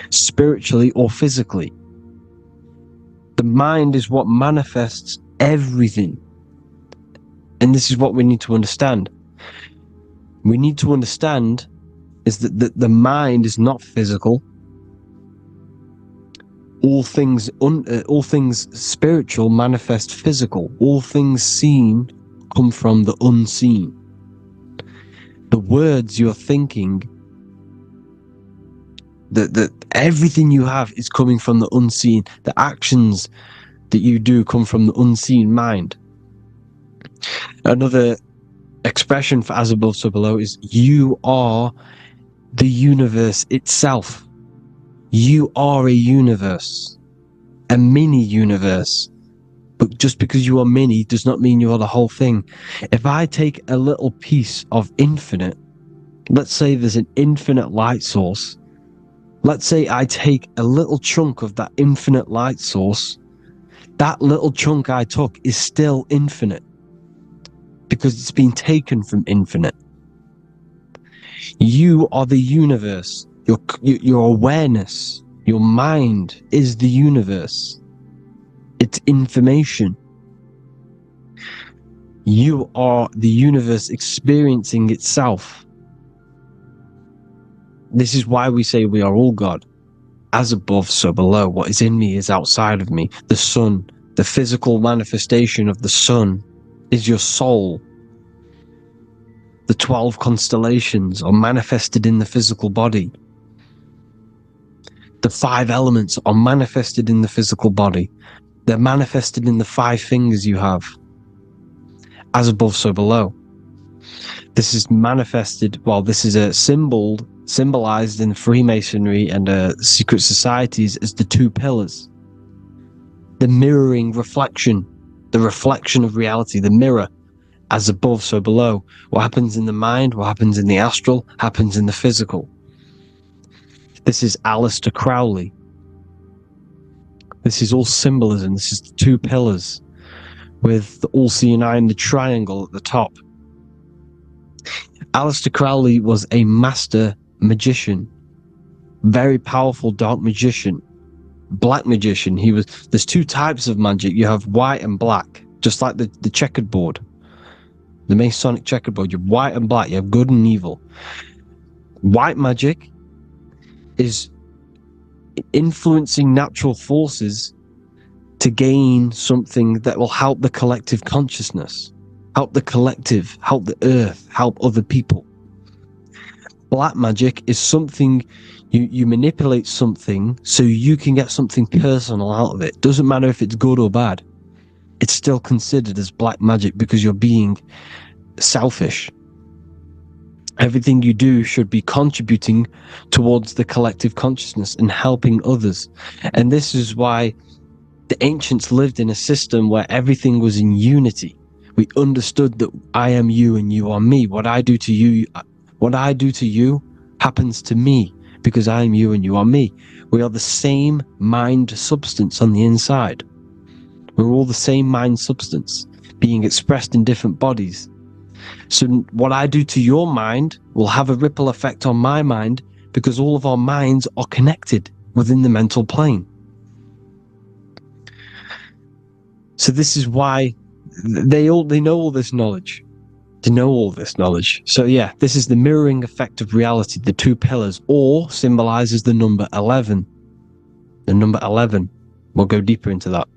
spiritually or physically. The mind is what manifests everything. And this is what we need to understand. We need to understand is that the mind is not physical. All things spiritual manifest physical. All things seen come from the unseen. The words you're thinking, that everything you have is coming from the unseen. The actions that you do come from the unseen mind. Another expression for as above, so below is you are the universe itself. You are a universe, a mini universe. But just because you are mini does not mean you are the whole thing. If I take a little piece of infinite, let's say there's an infinite light source. Let's say I take a little chunk of that infinite light source. That little chunk I took is still infinite because it's been taken from infinite. You are the universe. Your awareness, your mind is the universe. It's information. You are the universe experiencing itself. This is why we say we are all God. As above, so below. What is in me is outside of me. The sun, the physical manifestation of the sun, is your soul. The 12 constellations are manifested in the physical body. The 5 elements are manifested in the physical body. They're manifested in the 5 fingers you have. As above, so below. This is manifested, this is symbolized in Freemasonry and secret societies as the 2 pillars. The mirroring reflection, the reflection of reality, the mirror. As above, so below. What happens in the mind, what happens in the astral, happens in the physical. This is Aleister Crowley. This is all symbolism. This is the 2 pillars with the all-seeing eye and the triangle at the top. Aleister Crowley was a master magician, very powerful dark magician, black magician. There's 2 types of magic. You have white and black, just like the checkered board. The Masonic checkerboard, you have white and black, you have good and evil. White magic is influencing natural forces to gain something that will help the collective consciousness, help the collective, help the earth, help other people. Black magic is something you manipulate something so you can get something personal out of it. Doesn't matter if it's good or bad. It's still considered as black magic because you're being selfish. Everything you do should be contributing towards the collective consciousness and helping others. And this is why the ancients lived in a system where everything was in unity. We understood that I am you and you are me. What I do to you happens to me because I am you and you are me. We are the same mind substance on the inside. We're all the same mind substance being expressed in different bodies. So what I do to your mind will have a ripple effect on my mind because all of our minds are connected within the mental plane. So this is why they know all this knowledge. They know all this knowledge. So yeah, this is the mirroring effect of reality, the two pillars, or symbolizes the number 11. The number 11. We'll go deeper into that.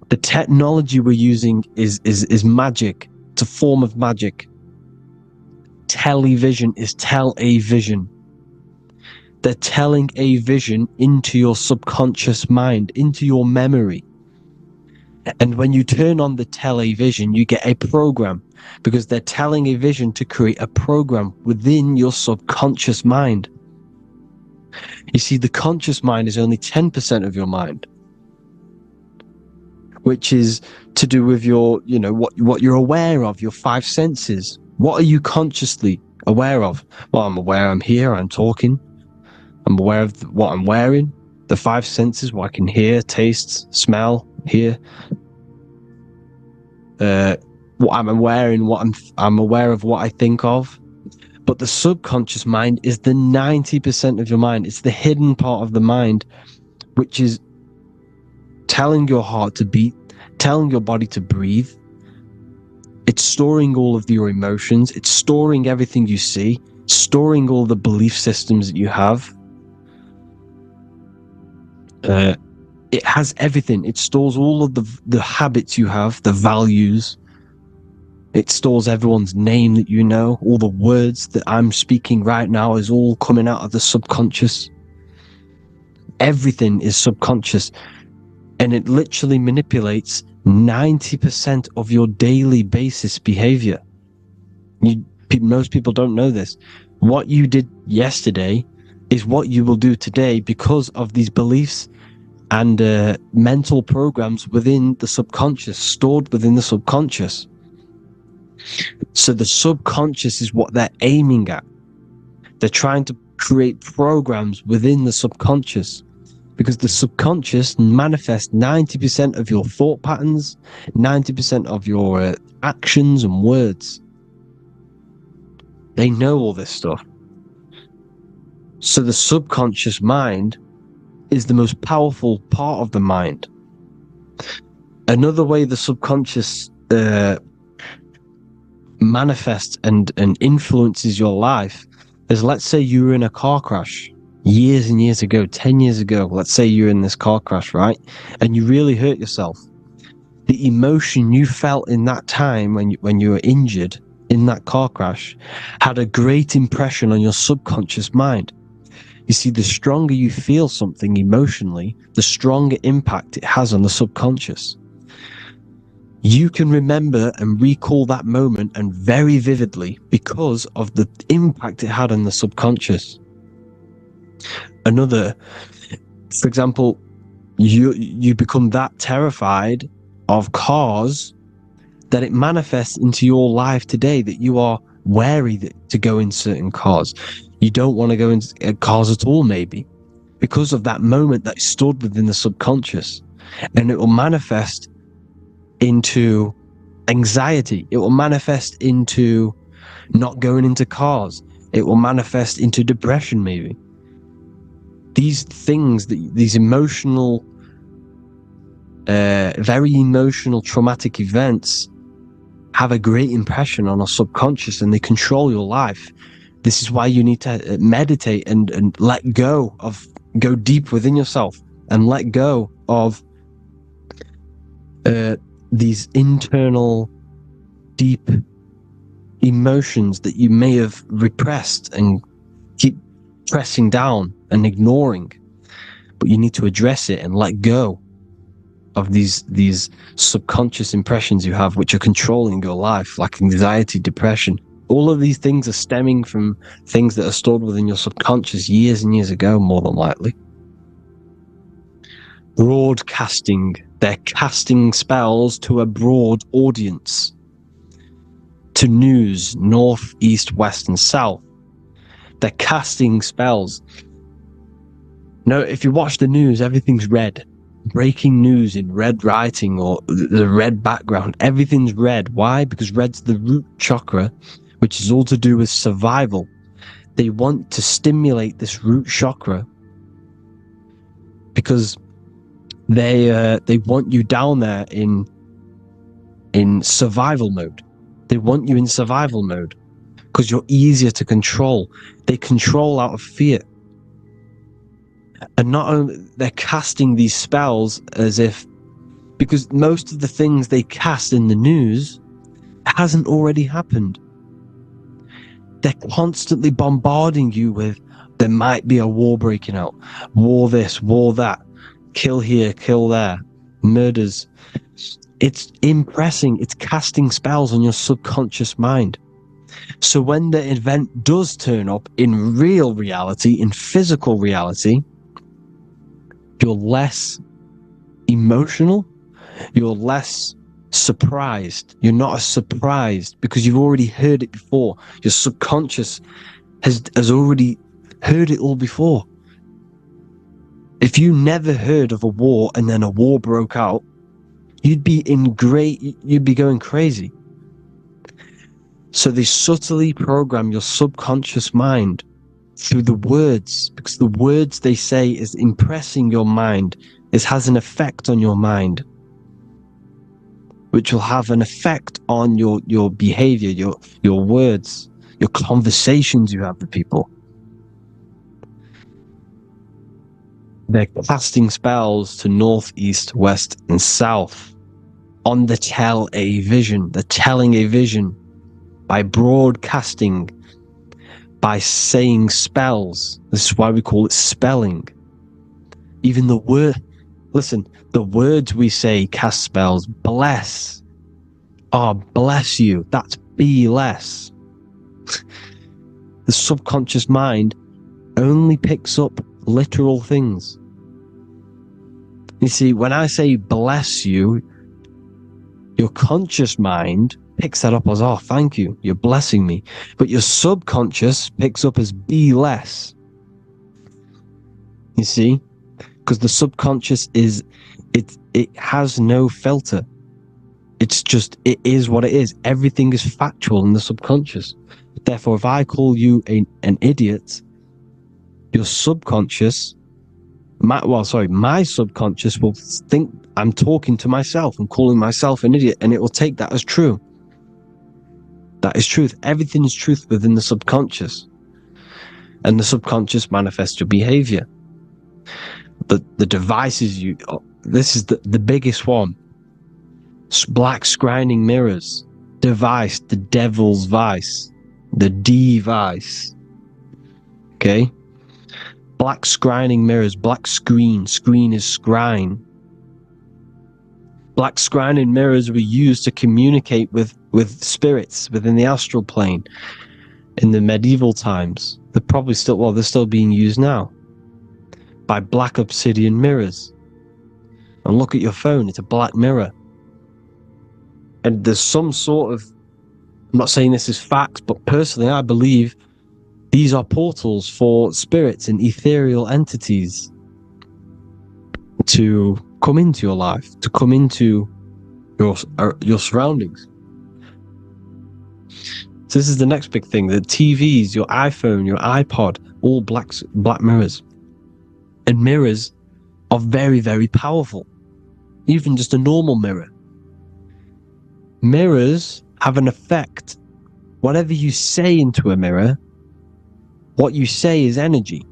The technology we're using is magic. It's a form of magic. Television is tell a vision. They're telling a vision into your subconscious mind, into your memory. And when you turn on the television, you get a program because they're telling a vision to create a program within your subconscious mind. You see, the conscious mind is only 10% of your mind, which is to do with your, what you're aware of, your five senses. What are you consciously aware of? Well, I'm aware I'm here, I'm talking. I'm aware of what I'm wearing, the five senses, what I can hear, taste, smell, hear. What I'm wearing, I'm aware of what I think of. But the subconscious mind is the 90% of your mind. It's the hidden part of the mind, which is telling your heart to beat, telling your body to breathe. It's storing all of your emotions. It's storing everything you see, storing all the belief systems that you have. It has everything. It stores all of the habits you have, the values. It stores everyone's name that you know. All the words that I'm speaking right now is all coming out of the subconscious. Everything is subconscious. And it literally manipulates 90% of your daily basis behavior. Most people don't know this. What you did yesterday is what you will do today because of these beliefs and mental programs within the subconscious, stored within the subconscious. So the subconscious is what they're aiming at. They're trying to create programs within the subconscious because the subconscious manifests 90% of your thought patterns, 90% of your actions and words. They know all this stuff. So the subconscious mind is the most powerful part of the mind. Another way the subconscious manifests and influences your life is, let's say you were in a car crash years and years ago, 10 years ago. Let's say you're in this car crash, right? And you really hurt yourself. The emotion you felt in that time when you were injured in that car crash had a great impression on your subconscious mind. You see, the stronger you feel something emotionally, the stronger impact it has on the subconscious. You can remember and recall that moment, and very vividly, because of the impact it had on the subconscious. Another, for example, you become that terrified of cars that it manifests into your life today, that you are wary to go in certain cars. You don't want to go into cars at all, maybe, because of that moment that is stored within the subconscious. And it will manifest into anxiety. It will manifest into not going into cars. It will manifest into depression, maybe. These things, these emotional, very emotional, traumatic events have a great impression on our subconscious, and they control your life. This is why you need to meditate and let go deep within yourself and let go of these internal, deep emotions that you may have repressed and keep pressing down and ignoring. But you need to address it and let go of these subconscious impressions you have, which are controlling your life, like anxiety, depression, All of these things are stemming from things that are stored within your subconscious years and years ago, more than likely. Broadcasting. They're casting spells to a broad audience. To news, north, east, west, and south. They're casting spells. No, if you watch the news, everything's red. Breaking news in red writing or the red background. Everything's red. Why? Because red's the root chakra, which is all to do with survival. They want to stimulate this root chakra because they want you down there in survival mode. They want you in survival mode because you're easier to control. They control out of fear. And not only they're casting these spells as if, because most of the things they cast in the news hasn't already happened. They're constantly bombarding you with, there might be a war breaking out, war this, war that, kill here, kill there, murders. It's impressing, it's casting spells on your subconscious mind. So when the event does turn up in real reality, in physical reality, you're less emotional, you're less surprised. You're not as surprised because you've already heard it before. Your subconscious has already heard it all before. If you never heard of a war and then a war broke out, you'd be going crazy. So they subtly program your subconscious mind through the words, because the words they say is impressing your mind. It has an effect on your mind, which will have an effect on your behavior, your words, your conversations you have with people. They're casting spells to north, east, west, and south on the tell a vision. They're telling a vision by broadcasting, by saying spells. This is why we call it spelling. Even the words we say cast spells. Bless. Oh, bless you. That's be less. The subconscious mind only picks up literal things. You see, when I say bless you, your conscious mind picks that up as, oh, thank you, you're blessing me. But your subconscious picks up as be less. You see? Because the subconscious it has no filter. It's just, it is what it is. Everything is factual in the subconscious. Therefore, if I call you an idiot, your subconscious, my subconscious will think I'm talking to myself and calling myself an idiot, and it will take that as true. That is truth. Everything is truth within the subconscious. And the subconscious manifests your behavior. The devices this is the biggest one. Black scrying mirrors. Device, the devil's vice. The device. Okay? Black scrying mirrors, black screen is scrying. Black scrying mirrors were used to communicate with spirits within the astral plane in the medieval times. They're still being used now by black obsidian mirrors. And look at your phone, it's a black mirror. And there's some sort of, I'm not saying this is facts, but personally I believe these are portals for spirits and ethereal entities to come into your life, to come into your surroundings. So this is the next big thing. The TVs, your iPhone, your iPod, all black mirrors. And mirrors are very, very powerful. Even just a normal mirror. Mirrors have an effect. Whatever you say into a mirror, what you say is energy.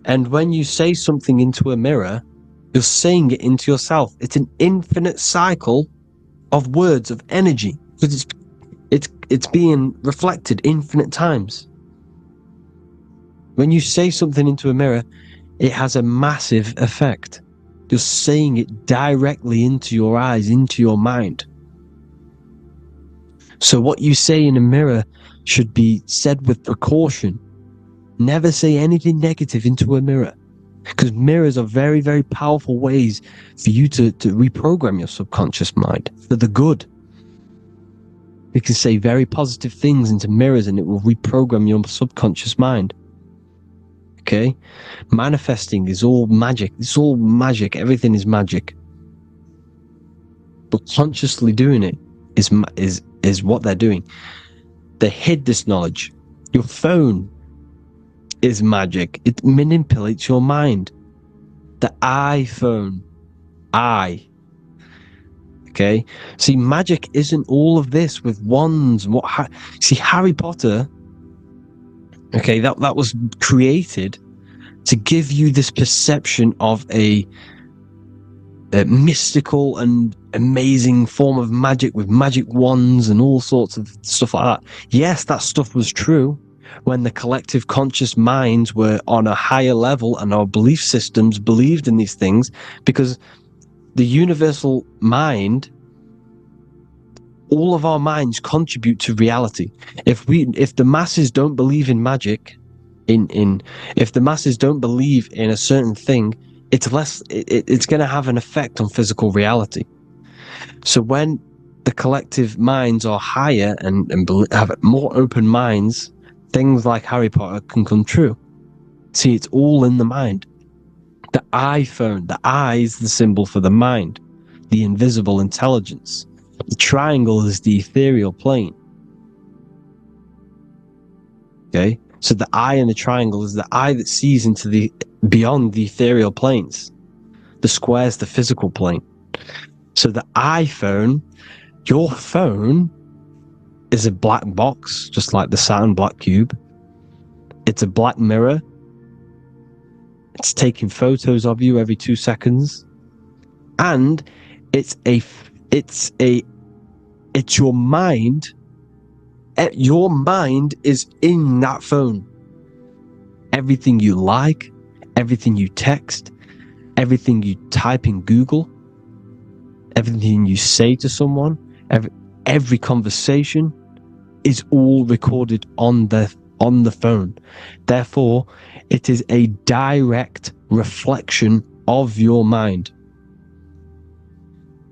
And when you say something into a mirror, you're saying it into yourself. It's an infinite cycle of words, of energy. Because it's being reflected infinite times. When you say something into a mirror, it has a massive effect. You're saying it directly into your eyes, into your mind. So what you say in a mirror should be said with precaution. Never say anything negative into a mirror, because mirrors are very, very powerful ways for you to reprogram your subconscious mind for the good. You can say very positive things into mirrors and it will reprogram your subconscious mind. Okay? Manifesting is all magic. It's all magic. Everything is magic. But consciously doing it is what they're doing. They hid this knowledge. Your phone is magic. It manipulates your mind. The iPhone. Okay? See, magic isn't all of this with wands. See, Harry Potter, okay, that was created to give you this perception of a mystical and amazing form of magic with magic wands and all sorts of stuff like that. Yes, that stuff was true when the collective conscious minds were on a higher level and our belief systems believed in these things, because the universal mind, all of our minds contribute to reality. If the masses don't believe in magic, if the masses don't believe in a certain thing, it's going to have an effect on physical reality. So when the collective minds are higher and have more open minds, things like Harry Potter can come true. See, it's all in the mind. The iPhone, the I is the symbol for the mind, the invisible intelligence. The triangle is the ethereal plane. Okay? So the eye in the triangle is the eye that sees into the beyond the ethereal planes. The square is the physical plane. So the iPhone, your phone, is a black box, just like the Saturn black cube. It's a black mirror. It's taking photos of you every 2 seconds. And it's your mind. Your mind is in that phone. Everything you like, everything you text, everything you type in Google, everything you say to someone, every conversation is all recorded on the phone. Therefore, it is a direct reflection of your mind.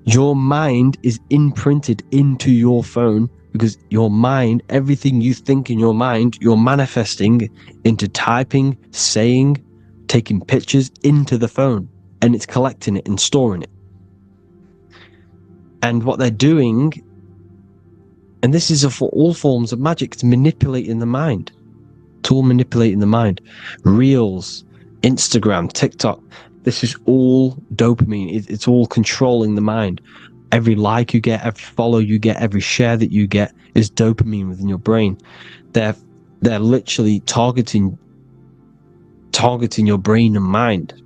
Your mind is imprinted into your phone, because your mind, everything you think in your mind, you're manifesting into typing, saying, taking pictures into the phone, and it's collecting it and storing it. And what they're doing, and this is for all forms of magic, it's manipulating the mind. It's all manipulating the mind. Reels, Instagram, TikTok, this is all dopamine. It's all controlling the mind. Every like you get, every follow you get, every share that you get is dopamine within your brain. They're literally targeting your brain and mind.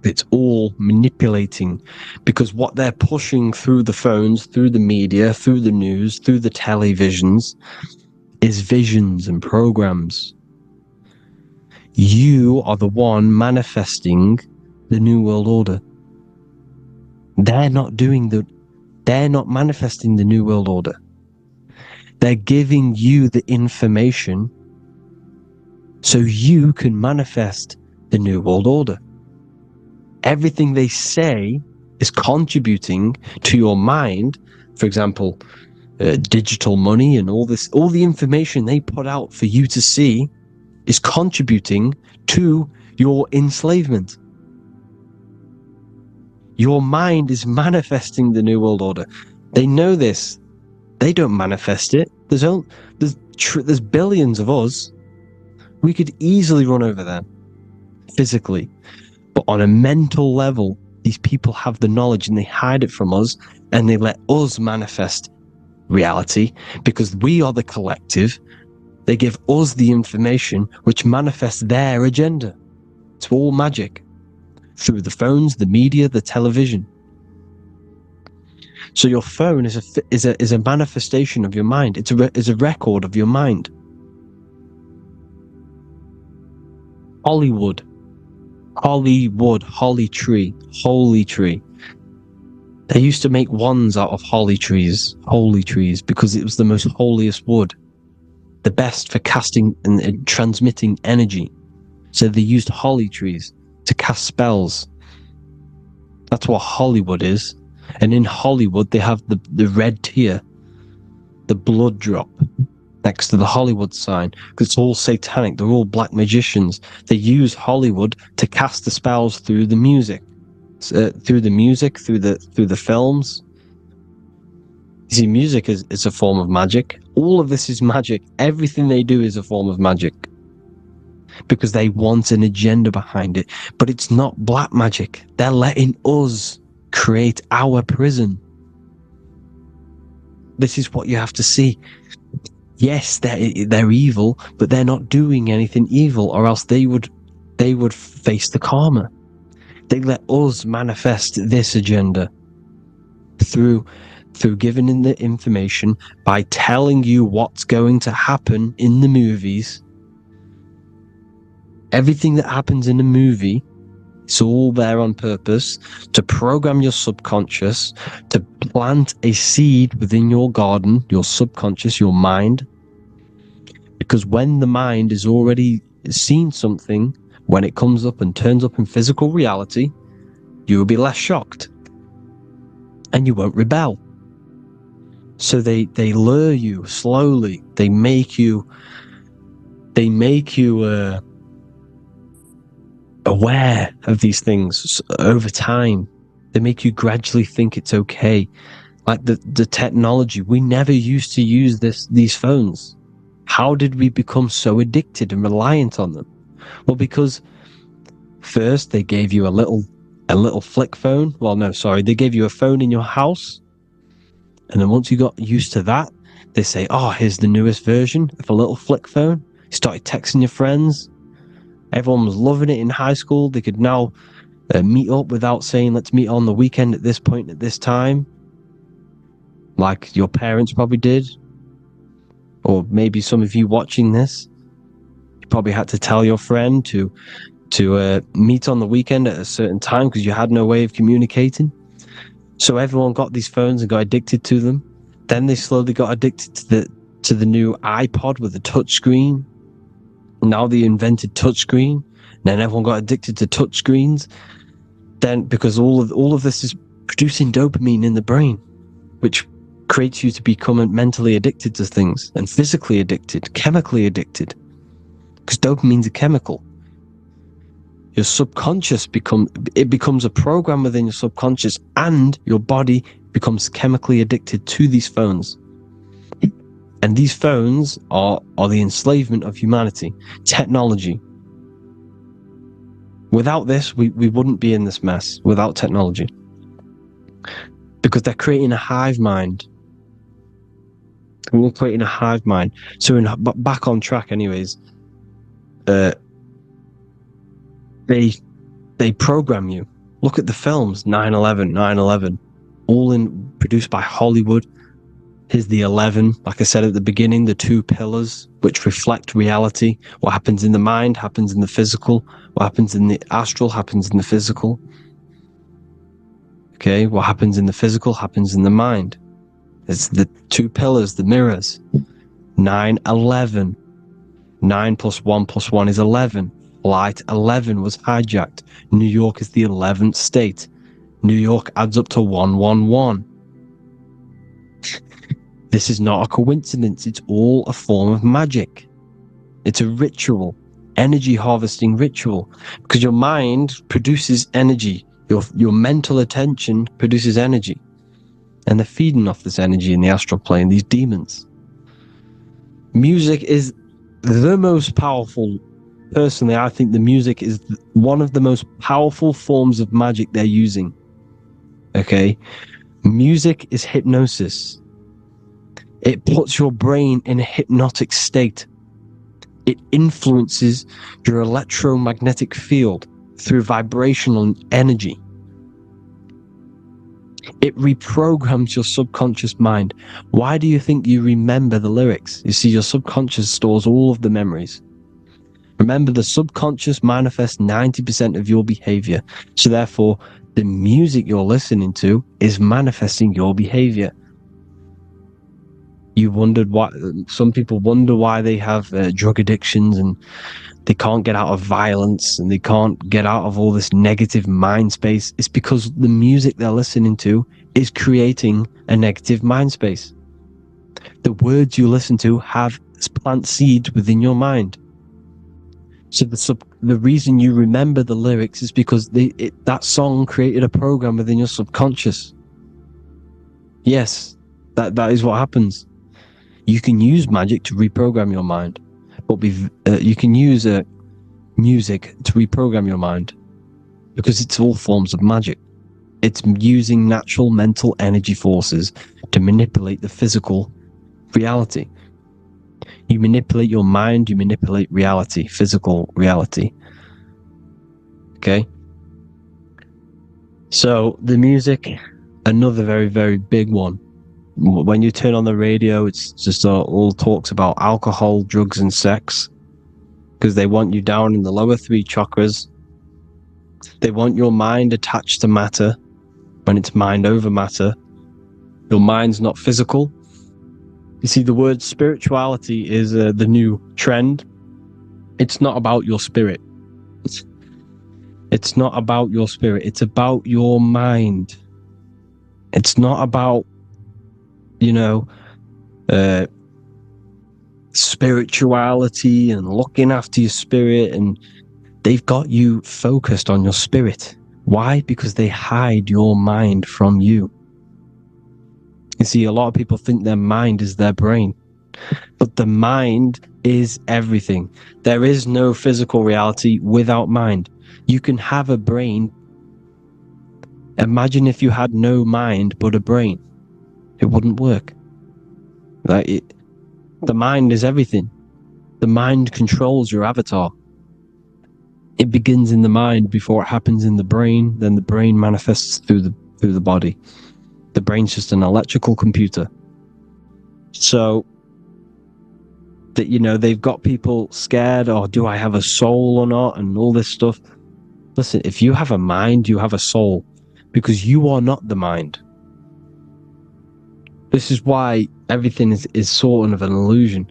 It's all manipulating, because what they're pushing through the phones, through the media, through the news, through the televisions is visions and programs. You are the one manifesting the New World Order. They're not manifesting the New World Order. They're giving you the information so you can manifest the New World Order. Everything they say is contributing to your mind. For example, digital money and all the information they put out for you to see is contributing to your enslavement. Your mind is manifesting the New World Order. They know this. They don't manifest it. There's billions of us. We could easily run over them physically. But on a mental level, these people have the knowledge and they hide it from us, and they let us manifest reality because we are the collective. They give us the information which manifests their agenda. It's all magic through the phones, the media, the television. So your phone is a manifestation of your mind. It's a record of your mind. Hollywood, holly tree. They used to make wands out of holy trees, because it was the most holiest wood, the best for casting and transmitting energy. So they used holly trees to cast spells. That's what Hollywood is. And in Hollywood, they have the red tear, the blood drop next to the Hollywood sign, because it's all satanic. They're all black magicians. They use Hollywood to cast the spells through the music. Through the films. You see, music is a form of magic. All of this is magic. Everything they do is a form of magic, because they want an agenda behind it. But it's not black magic. They're letting us create our prison. This is what you have to see. Yes, they're evil, but they're not doing anything evil, or else they would face the karma. They let us manifest this agenda through giving in the information, by telling you what's going to happen in the movies. Everything that happens in a movie, it's all there on purpose to program your subconscious, to plant a seed within your garden, your subconscious, your mind. Because when the mind is already seen something, when it comes up and turns up in physical reality, you will be less shocked and you won't rebel. So they lure you slowly. They make you aware of these things over time. They make you gradually think it's okay. Like the technology, we never used to use these phones. How did we become so addicted and reliant on them? Well, because first they gave you a little flick phone. Well, no, sorry, they gave you a phone in your house, and then once you got used to that, they say, "Oh, here's the newest version of a little flick phone." You started texting your friends. Everyone was loving it in high school. They could now meet up without saying, "Let's meet on the weekend at this point at this time," like your parents probably did, or maybe some of you watching this, you probably had to tell your friend to meet on the weekend at a certain time because you had no way of communicating. So everyone got these phones and got addicted to them. Then they slowly got addicted to the new iPod with the touch screen. Now they invented touch screen. Then everyone got addicted to touch screens. Then because all of this is producing dopamine in the brain, which creates you to become mentally addicted to things, and physically addicted, chemically addicted, because dopamine's a chemical. Your subconscious becomes a program within your subconscious, and your body becomes chemically addicted to these phones. And these phones are the enslavement of humanity, technology. Without this, we wouldn't be in this mess, without technology. Because they're creating a hive mind. We're creating a hive mind. So back on track anyways, they program you. Look at the films, 9/11, all produced by Hollywood. Here's the 11, like I said at the beginning, the two pillars which reflect reality. What happens in the mind happens in the physical. What happens in the astral happens in the physical. Okay, what happens in the physical happens in the mind. It's the two pillars, the mirrors. 9/11. 9 + 1 + 1 is 11. Flight 11 was hijacked. New York is the 11th state. New York adds up to 111. This is not a coincidence. It's all a form of magic. It's a ritual, energy harvesting ritual, because your mind produces energy. Your mental attention produces energy, and they're feeding off this energy in the astral plane, these demons. Music is the most powerful. Personally, I think the music is one of the most powerful forms of magic they're using. Okay? Music is hypnosis. It puts your brain in a hypnotic state. It influences your electromagnetic field through vibrational energy. It reprograms your subconscious mind. Why do you think you remember the lyrics? You see, your subconscious stores all of the memories. Remember, the subconscious manifests 90% of your behavior. So therefore, the music you're listening to is manifesting your behavior. You wondered why some people wonder why they have drug addictions and they can't get out of violence and they can't get out of all this negative mind space. It's because the music they're listening to is creating a negative mind space. The words you listen to have plant seeds within your mind. So the reason you remember the lyrics is because that song created a program within your subconscious. Yes, that is what happens. You can use magic to reprogram your mind, but you can use music to reprogram your mind because it's all forms of magic. It's using natural mental energy forces to manipulate the physical reality. You manipulate your mind, you manipulate reality, physical reality. Okay? So the music, another very, very big one. When you turn on the radio, it's just all talks about alcohol, drugs, and sex, because they want you down in the lower three chakras. They want your mind attached to matter when it's mind over matter. Your mind's not physical. You see, the word spirituality is the new trend. It's not about your spirit. It's not about your spirit. It's about your mind. It's not about, spirituality and looking after your spirit. And they've got you focused on your spirit. Why? Because they hide your mind from you. You see, a lot of people think their mind is their brain, but the mind is everything. There is no physical reality without mind. You can have a brain. Imagine if you had no mind but a brain. It wouldn't work. The mind is everything. The mind controls your avatar. It begins in the mind before it happens in the brain. Then the brain manifests through the body. The brain's just an electrical computer. So that, they've got people scared, or do I have a soul or not, and all this stuff. Listen, if you have a mind, you have a soul, because you are not the mind. This is why everything is sort of an illusion,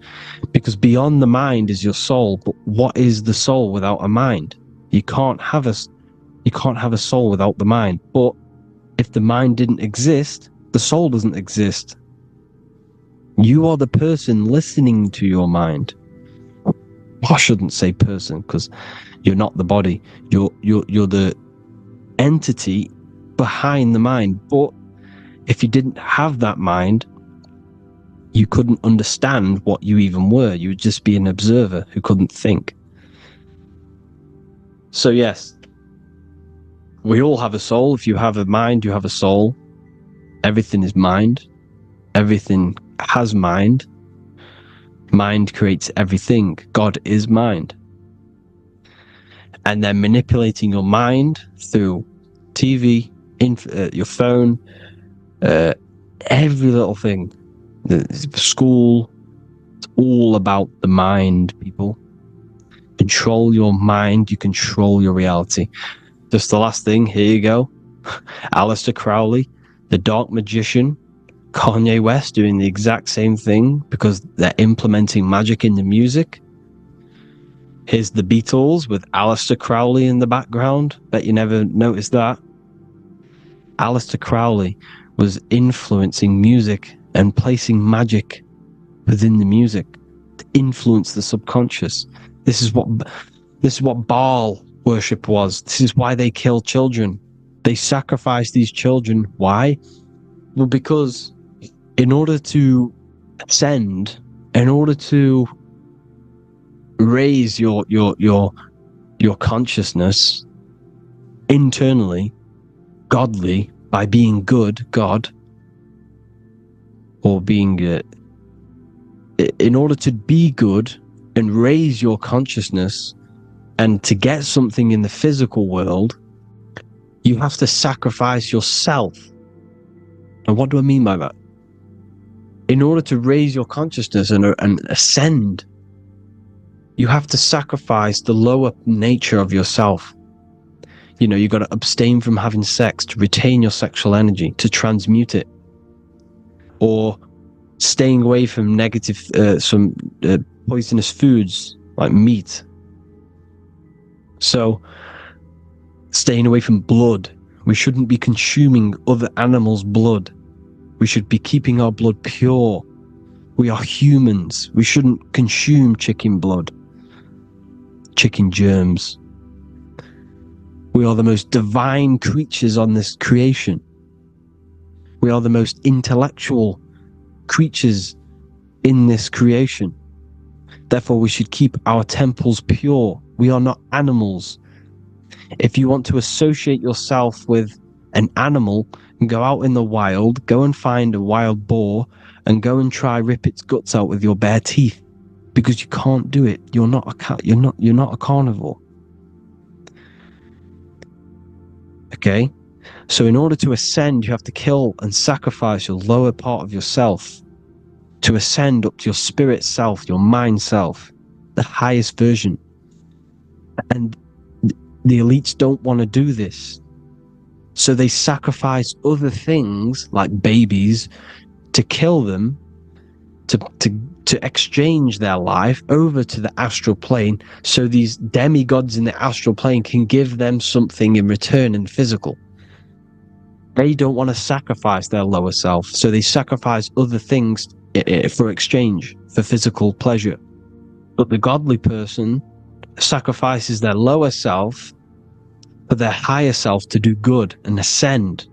because beyond the mind is your soul. But what is the soul without a mind? You can't have a soul without the mind. But if the mind didn't exist, the soul doesn't exist. You are the person listening to your mind. I shouldn't say person, because you're not the body. You're the entity behind the mind. But if you didn't have that mind, you couldn't understand what you even were. You would just be an observer who couldn't think. So yes, we all have a soul. If you have a mind, you have a soul. Everything is mind. Everything has mind. Mind creates everything. God is mind. And then manipulating your mind through TV, your phone, every little thing. The school, it's all about the mind, people. Control your mind, you control your reality. Just the last thing, here you go. Aleister Crowley, the dark magician, Kanye West doing the exact same thing because they're implementing magic in the music. Here's the Beatles with Aleister Crowley in the background. Bet you never noticed that. Aleister Crowley was influencing music and placing magic within the music to influence the subconscious. This is what Baal worship was. This is why they kill children. They sacrifice these children. Why? Well, because in order to ascend, in order to raise your consciousness internally, godly, by being good, God, or being in order to be good and raise your consciousness and to get something in the physical world, you have to sacrifice yourself. And what do I mean by that? In order to raise your consciousness and ascend, you have to sacrifice the lower nature of yourself. You know, you've got to abstain from having sex to retain your sexual energy, to transmute it. Or staying away from negative, poisonous foods like meat. So, staying away from blood. We shouldn't be consuming other animals' blood. We should be keeping our blood pure. We are humans. We shouldn't consume chicken blood, chicken germs. We are the most divine creatures on this creation. We are the most intellectual creatures in this creation. Therefore, we should keep our temples pure. We are not animals. If you want to associate yourself with an animal, go out in the wild, go and find a wild boar, and go and try rip its guts out with your bare teeth, because you can't do it. You're not a cat. You're not a carnivore. Okay? So in order to ascend, you have to kill and sacrifice your lower part of yourself to ascend up to your spirit self, your mind self, the highest version. And the elites don't want to do this. So they sacrifice other things like babies to kill them, to exchange their life over to the astral plane, so these demigods in the astral plane can give them something in return in physical. They don't want to sacrifice their lower self, so they sacrifice other things for exchange, for physical pleasure. But the godly person sacrifices their lower self for their higher self to do good and ascend.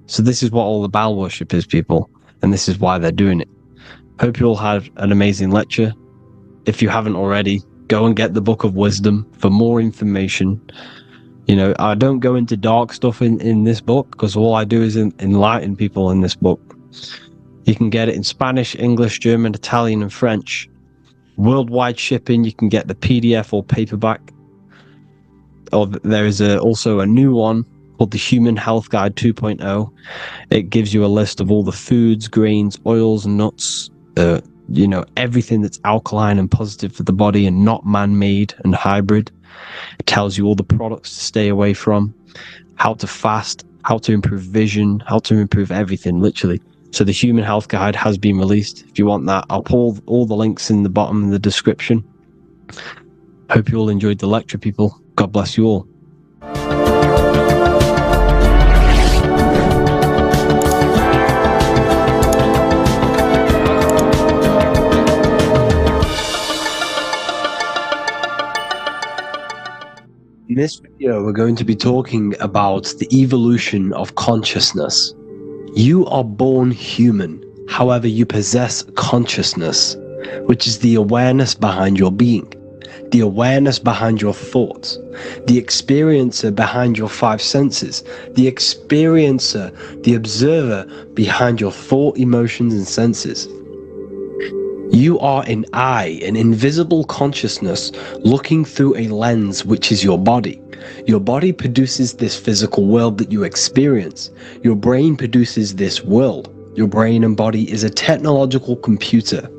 So this is what all the Baal worship is, people, and this is why they're doing it. Hope you all had an amazing lecture. If you haven't already, go and get the Book of Wisdom for more information. You know, I don't go into dark stuff in this book, because all I do is enlighten people in this book. You can get it in Spanish, English, German, Italian, and French. Worldwide shipping. You can get the PDF or paperback. Or there is also a new one called the Human Health Guide 2.0. It gives you a list of all the foods, grains, oils, and nuts, everything that's alkaline and positive for the body and not man-made and hybrid. It tells you all the products to stay away from, how to fast, how to improve vision, how to improve everything, literally. So the Human Health Guide has been released. If you want that, I'll put all the links in the bottom in the description. Hope you all enjoyed the lecture, people. God bless you all. In this video, we're going to be talking about the evolution of consciousness. You are born human, however you possess consciousness, which is the awareness behind your being, the awareness behind your thoughts, the experiencer behind your five senses, the experiencer, the observer behind your thought, emotions, and senses. You are an eye, an invisible consciousness looking through a lens, which is your body. Your body produces this physical world that you experience. Your brain produces this world. Your brain and body is a technological computer.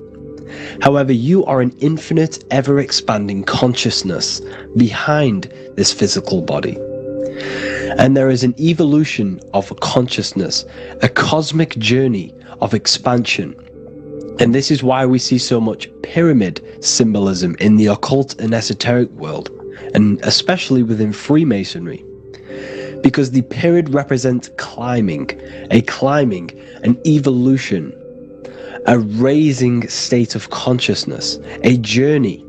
However, you are an infinite, ever-expanding consciousness behind this physical body. And there is an evolution of consciousness, a cosmic journey of expansion. And this is why we see so much pyramid symbolism in the occult and esoteric world, and especially within Freemasonry. Because the pyramid represents climbing, an evolution, a raising state of consciousness, a journey.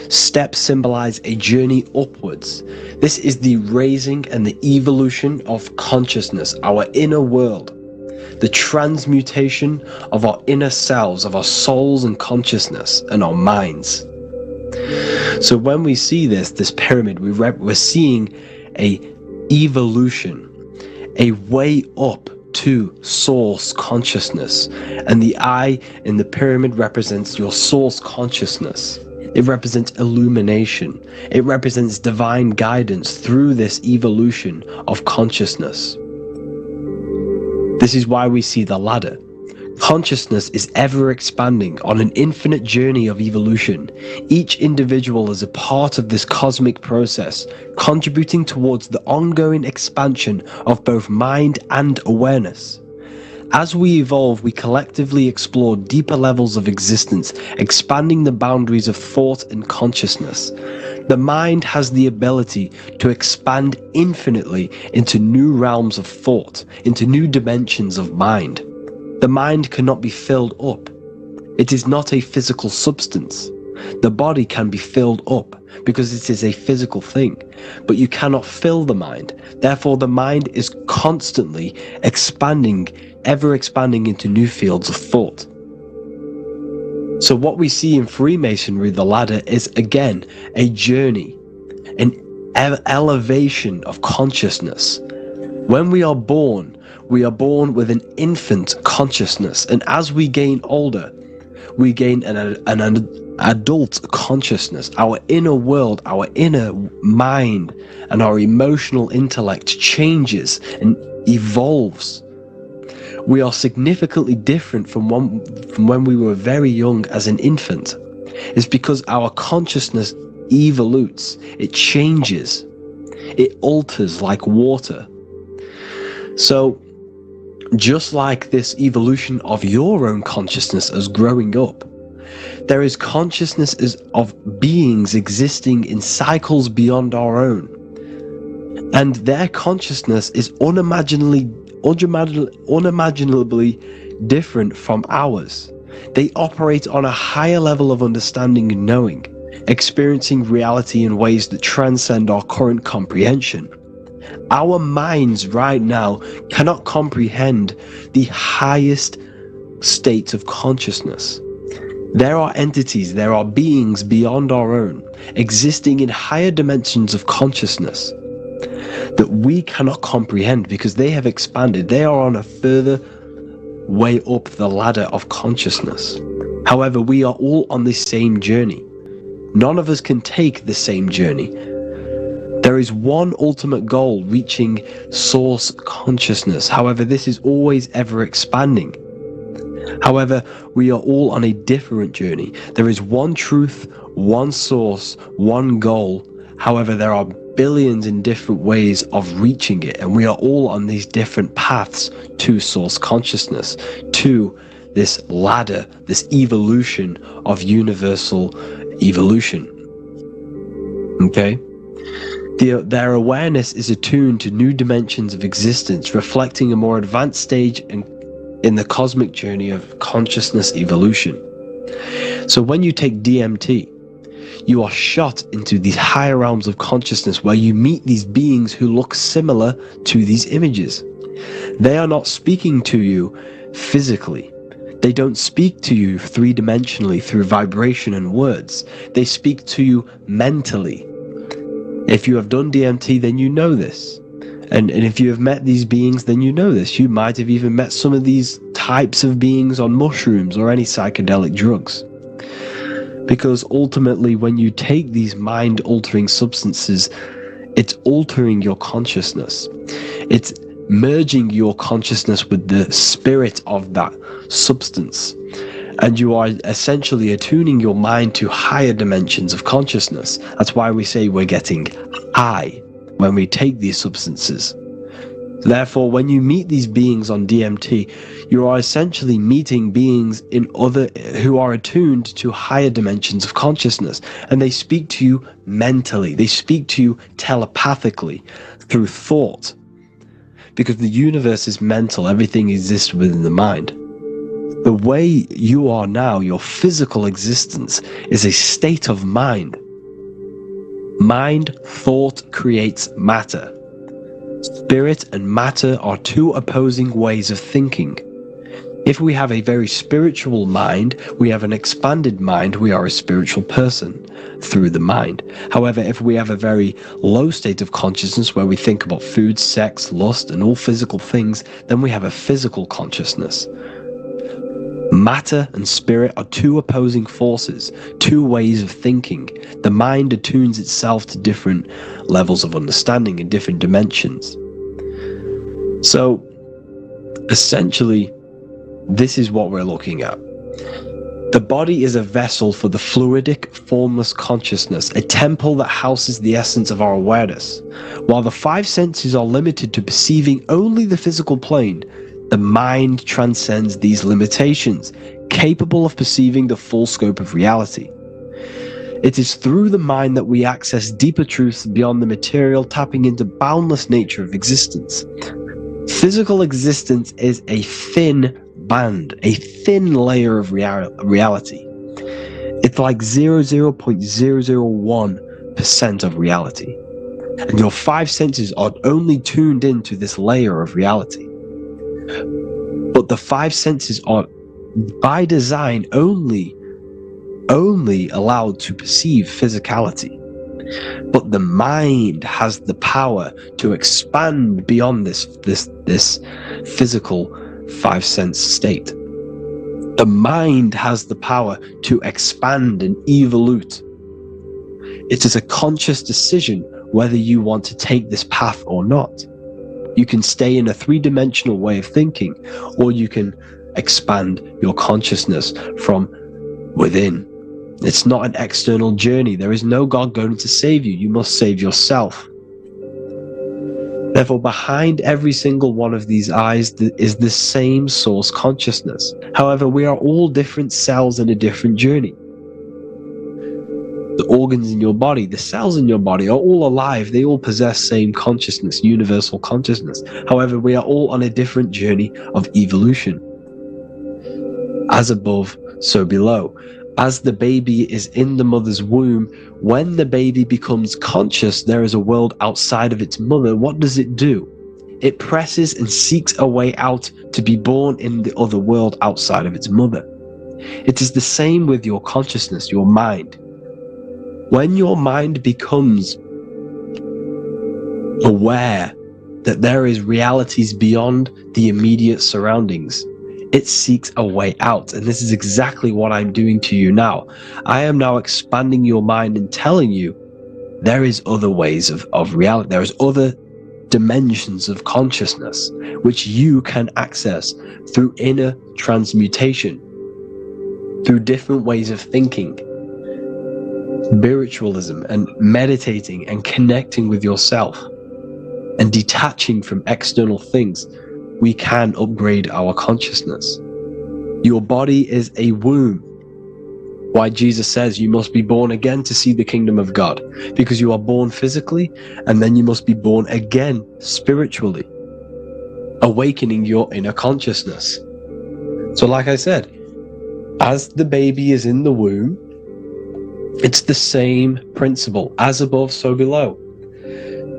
Steps symbolize a journey upwards. This is the raising and the evolution of consciousness, our inner world. The transmutation of our inner selves, of our souls and consciousness and our minds. So when we see this pyramid, we're seeing a evolution, a way up to source consciousness. And the eye in the pyramid represents your source consciousness. It represents illumination. It represents divine guidance through this evolution of consciousness. This is why we see the ladder. Consciousness is ever expanding on an infinite journey of evolution. Each individual is a part of this cosmic process, contributing towards the ongoing expansion of both mind and awareness. As we evolve, we collectively explore deeper levels of existence, expanding the boundaries of thought and consciousness. The mind has the ability to expand infinitely into new realms of thought, into new dimensions of mind. The mind cannot be filled up. It is not a physical substance. The body can be filled up because it is a physical thing, but you cannot fill the mind. Therefore, the mind is constantly expanding, ever expanding into new fields of thought. So what we see in Freemasonry, the ladder, is again a journey, an elevation of consciousness. When we are born with an infant consciousness, and as we gain older, we gain an adult consciousness. Our inner world, our inner mind, and our emotional intellect changes and evolves. We are significantly different from when we were very young as an infant. It's because our consciousness evolutes, it changes, it alters like water. So, just like this evolution of your own consciousness as growing up, there is consciousness of beings existing in cycles beyond our own. And their consciousness is unimaginably different from ours. They operate on a higher level of understanding and knowing, experiencing reality in ways that transcend our current comprehension. Our minds right now cannot comprehend the highest states of consciousness. There are entities, there are beings beyond our own, existing in higher dimensions of consciousness that we cannot comprehend because they have expanded. They are on a further way up the ladder of consciousness. However, we are all on this same journey. None of us can take the same journey. There is one ultimate goal, reaching source consciousness. However, this is always ever expanding. However, we are all on a different journey. There is one truth, one source, one goal. However, there are billions in different ways of reaching it, and we are all on these different paths to source consciousness, to this ladder, this evolution of universal evolution. Okay? Their awareness is attuned to new dimensions of existence, reflecting a more advanced stage in the cosmic journey of consciousness evolution. So when you take DMT, you are shot into these higher realms of consciousness where you meet these beings who look similar to these images. They are not speaking to you physically. They don't speak to you three-dimensionally through vibration and words. They speak to you mentally. If you have done DMT, then you know this. And if you have met these beings, then you know this. You might have even met some of these types of beings on mushrooms or any psychedelic drugs. Because ultimately, when you take these mind-altering substances, it's altering your consciousness. It's merging your consciousness with the spirit of that substance. And you are essentially attuning your mind to higher dimensions of consciousness. That's why we say we're getting high when we take these substances. Therefore, when you meet these beings on DMT, you are essentially meeting beings who are attuned to higher dimensions of consciousness, and they speak to you mentally. They speak to you telepathically through thought, because the universe is mental. Everything exists within the mind. The way you are now, your physical existence, is a state of mind. Mind, thought creates matter. Spirit and matter are two opposing ways of thinking. If we have a very spiritual mind, we have an expanded mind, we are a spiritual person through the mind. However, if we have a very low state of consciousness where we think about food, sex, lust, and all physical things, then we have a physical consciousness. Matter and spirit are two opposing forces, two ways of thinking. The mind attunes itself to different levels of understanding in different dimensions. So, essentially, this is what we're looking at. The body is a vessel for the fluidic, formless consciousness, a temple that houses the essence of our awareness. While the five senses are limited to perceiving only the physical plane, the mind transcends these limitations, capable of perceiving the full scope of reality. It is through the mind that we access deeper truths beyond the material, tapping into boundless nature of existence. Physical existence is a thin band, a thin layer of reality. It's like 0.001% of reality. And your five senses are only tuned into this layer of reality. But the five senses are, by design, only allowed to perceive physicality. But the mind has the power to expand beyond this physical five sense state. The mind has the power to expand and evolute. It is a conscious decision whether you want to take this path or not. You can stay in a three-dimensional way of thinking, or you can expand your consciousness from within. It's not an external journey. There is no God going to save you. You must save yourself. Therefore, behind every single one of these eyes is the same source consciousness. However, we are all different cells in a different journey. The organs in your body, the cells in your body are all alive. They all possess same consciousness, universal consciousness. However, we are all on a different journey of evolution. As above, so below. As the baby is in the mother's womb, when the baby becomes conscious there is a world outside of its mother, what does it do? It presses and seeks a way out to be born in the other world outside of its mother. It is the same with your consciousness, your mind. When your mind becomes aware that there is realities beyond the immediate surroundings, it seeks a way out. And this is exactly what I'm doing to you now. I am now expanding your mind and telling you there is other ways of reality. There is other dimensions of consciousness which you can access through inner transmutation, through different ways of thinking, spiritualism and meditating and connecting with yourself and detaching from external things. We can upgrade our consciousness. Your body is a womb. Why Jesus says you must be born again to see the kingdom of God, because you are born physically and then you must be born again spiritually, awakening your inner consciousness. So like I said, as the baby is in the womb, it's the same principle. As above, so below.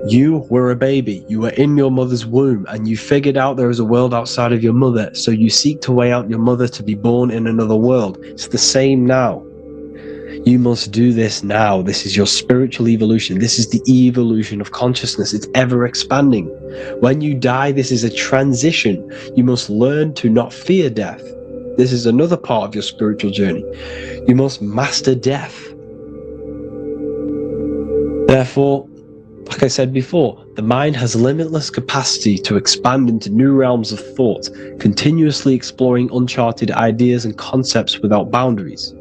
You were a baby, you were in your mother's womb, and you figured out there is a world outside of your mother, so you seek to way out your mother to be born in another world. It's the same now. You must do this now. This is your spiritual evolution. This is the evolution of consciousness. It's ever expanding. When you die, this is a transition. You must learn to not fear death. This is another part of your spiritual journey. You must master death. Therefore, like I said before, the mind has limitless capacity to expand into new realms of thought, continuously exploring uncharted ideas and concepts without boundaries.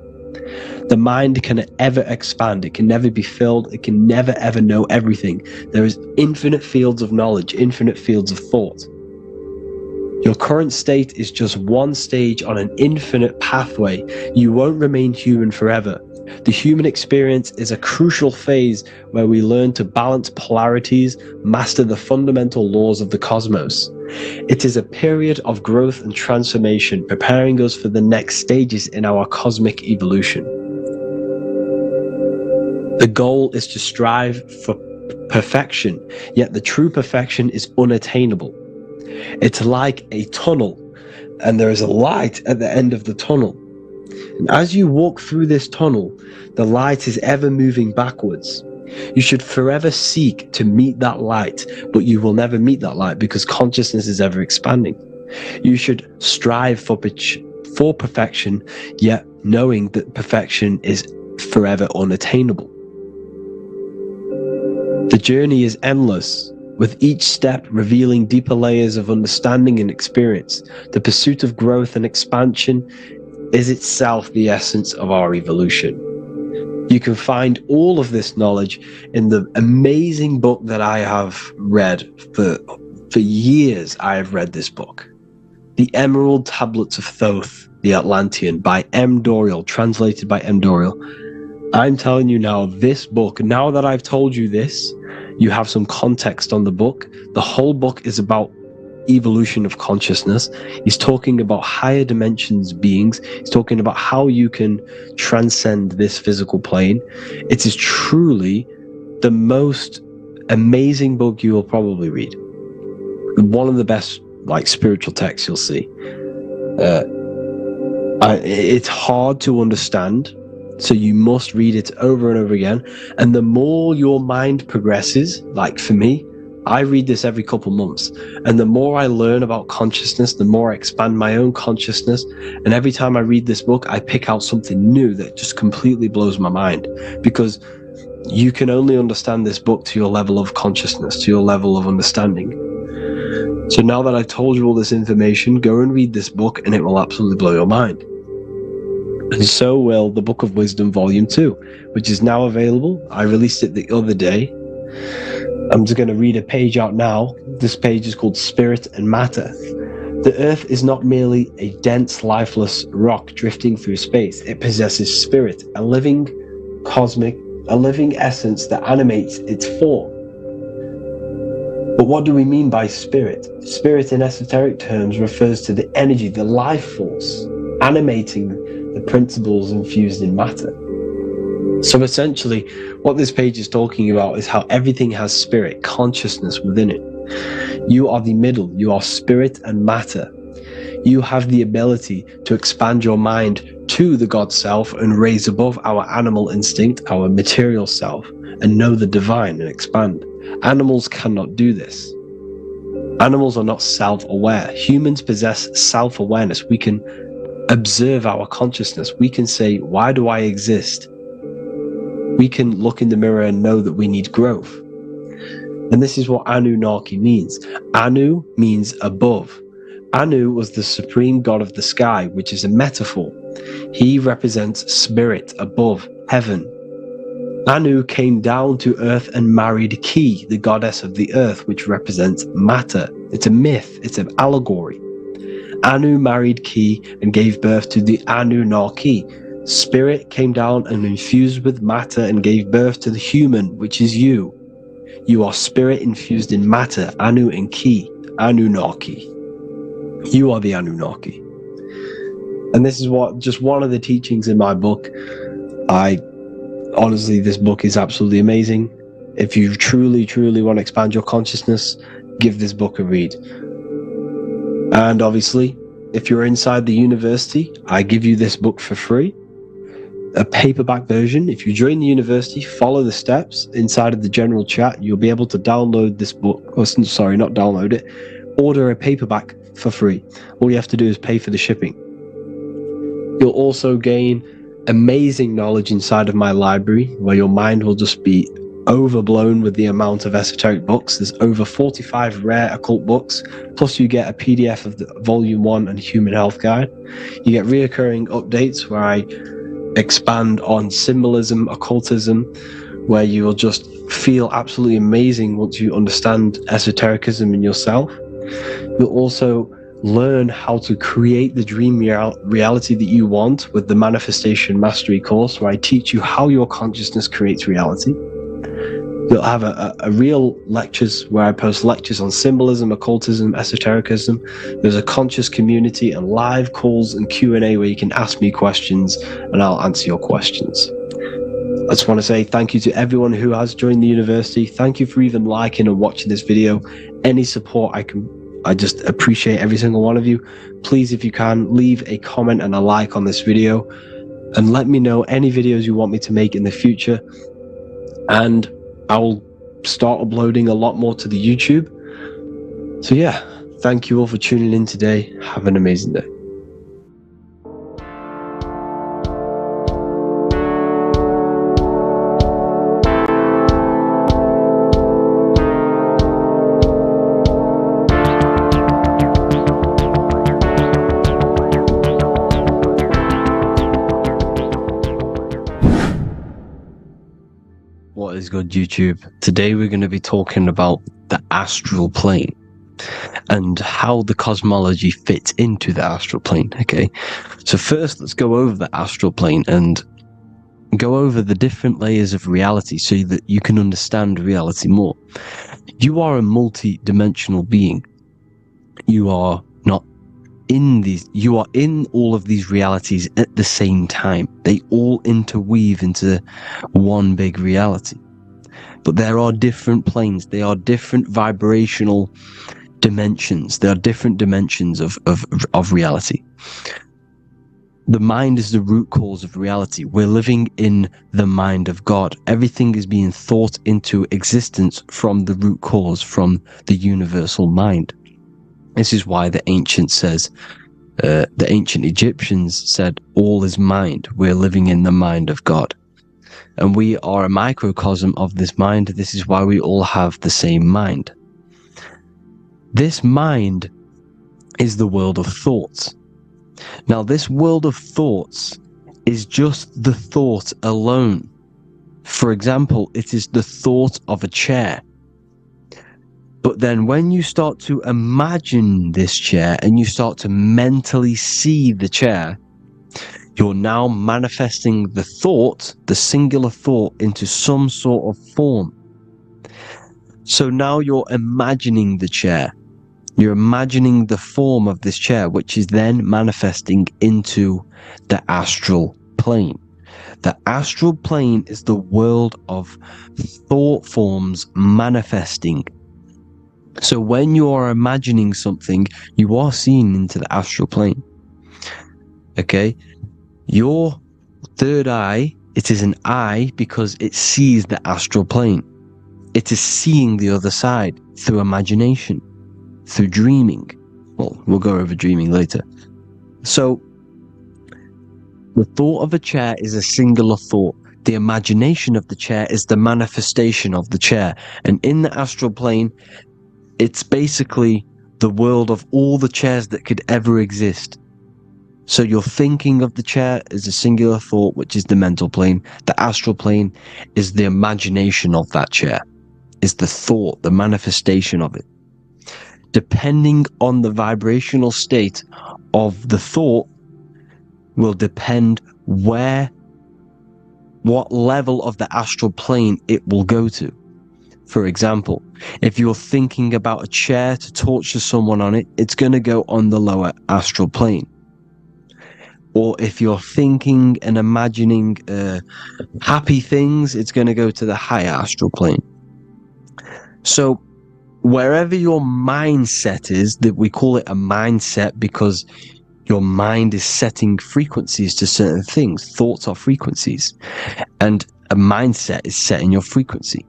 The mind can ever expand. It can never be filled. It can never ever know everything. There is infinite fields of knowledge, infinite fields of thought. Your current state is just one stage on an infinite pathway. You won't remain human forever. The human experience is a crucial phase where we learn to balance polarities, master the fundamental laws of the cosmos. It is a period of growth and transformation, preparing us for the next stages in our cosmic evolution. The goal is to strive for perfection, yet the true perfection is unattainable. It's like a tunnel, and there is a light at the end of the tunnel. And as you walk through this tunnel, the light is ever moving backwards. You should forever seek to meet that light, but you will never meet that light because consciousness is ever expanding. You should strive for perfection, yet knowing that perfection is forever unattainable. The journey is endless. with each step revealing deeper layers of understanding and experience. The pursuit of growth and expansion is itself the essence of our evolution. You can find all of this knowledge in the amazing book that I have read for years. I have read this book, The Emerald Tablets of Thoth, the Atlantean, by M. Dorial, translated by M. Dorial. I'm telling you now, this book, now that I've told you this, you have some context on the book. The whole book is about evolution of consciousness. He's talking about higher dimensions beings. He's talking about how you can transcend this physical plane. It is truly the most amazing book you will probably read. One of the best spiritual texts you'll see. It's hard to understand, so you must read it over and over again. And the more your mind progresses, like for me, I read this every couple months, and the more I learn about consciousness, the more I expand my own consciousness. And every time I read this book, I pick out something new that just completely blows my mind, because you can only understand this book to your level of consciousness, to your level of understanding. So now that I've told you all this information, go and read this book and it will absolutely blow your mind. And so will the Book of Wisdom Volume 2, which is now available. I released it the other day. I'm just going to read a page out now. This page is called Spirit and Matter. The Earth is not merely a dense, lifeless rock drifting through space. It possesses spirit, a living essence that animates its form. But what do we mean by spirit? Spirit in esoteric terms refers to the energy, the life force, animating the principles infused in matter. So essentially, what this page is talking about is how everything has spirit, consciousness within it. You are the middle, you are spirit and matter. You have the ability to expand your mind to the God self and raise above our animal instinct, our material self, and know the divine and expand. Animals cannot do this. Animals are not self-aware. Humans possess self-awareness. We can observe our consciousness. We can say, why do I exist? We can look in the mirror and know that we need growth. And this is what Anunnaki means. Anu means above. Anu was the supreme god of the sky, which is a metaphor. He represents spirit above, heaven. Anu came down to earth and married Ki, the goddess of the earth, which represents matter. It's a myth, it's an allegory. Anu married Ki and gave birth to the Anunnaki. Spirit came down and infused with matter and gave birth to the human, which is you. You are spirit infused in matter, Anu and Ki, Anunnaki. You are the Anunnaki. And this is just one of the teachings in my book. Honestly, this book is absolutely amazing. If you truly, truly want to expand your consciousness, give this book a read. And obviously, if you're inside the university, I give you this book for free. A paperback version. If you join the university, follow the steps inside of the general chat, you'll be able to download this book. Sorry, not download it. Order a paperback for free. All you have to do is pay for the shipping. You'll also gain amazing knowledge inside of my library, where your mind will just be overblown with the amount of esoteric books. There's over 45 rare occult books, plus you get a PDF of the Volume 1 and Human Health Guide. You get reoccurring updates where I expand on symbolism, occultism, where you will just feel absolutely amazing once you understand esotericism in yourself. You'll also learn how to create the dream reality that you want with the Manifestation Mastery course, where I teach you how your consciousness creates reality. You'll have a real lectures where I post lectures on symbolism, occultism, esotericism. There's a conscious community and live calls and Q&A where you can ask me questions and I'll answer your questions. I just want to say thank you to everyone who has joined the university. Thank you for even liking and watching this video. Any support I just appreciate every single one of you. Please, if you can, leave a comment and a like on this video and let me know any videos you want me to make in the future. And I will start uploading a lot more to the YouTube. So yeah, thank you all for tuning in today. Have an amazing day. What is good, YouTube? Today we're going to be talking about the astral plane and how the cosmology fits into the astral plane. Okay, so first let's go over the astral plane and go over the different layers of reality so that you can understand reality more. You are a multi-dimensional being. You are not in these, you are in all of these realities at the same time. They all interweave into one big reality. But there are different planes. They are different vibrational dimensions. There are different dimensions of reality. The mind is the root cause of reality. We're living in the mind of God. Everything is being thought into existence from the root cause, from the universal mind. This is why the ancient Egyptians said, all is mind. We're living in the mind of God. And we are a microcosm of this mind. This is why we all have the same mind. This mind is the world of thoughts. Now, this world of thoughts is just the thought alone. For example, it is the thought of a chair. But then when you start to imagine this chair and you start to mentally see the chair, you're now manifesting the thought, the singular thought, into some sort of form. So now you're imagining the chair. You're imagining the form of this chair, which is then manifesting into the astral plane. The astral plane is the world of thought forms manifesting. So when you are imagining something, you are seeing into the astral plane. Okay? Your third eye, it is an eye because it sees the astral plane. It is seeing the other side through imagination, through dreaming. Well, we'll go over dreaming later. So, the thought of a chair is a singular thought. The imagination of the chair is the manifestation of the chair. And in the astral plane, it's basically the world of all the chairs that could ever exist. So you're thinking of the chair as a singular thought, which is the mental plane. The astral plane is the imagination of that chair, is the thought, the manifestation of it. Depending on the vibrational state of the thought will depend what level of the astral plane it will go to. For example, if you're thinking about a chair to torture someone on it, it's going to go on the lower astral plane. Or if you're thinking and imagining happy things, it's going to go to the higher astral plane. So wherever your mindset is, that we call it a mindset because your mind is setting frequencies to certain things. Thoughts are frequencies. And a mindset is setting your frequency.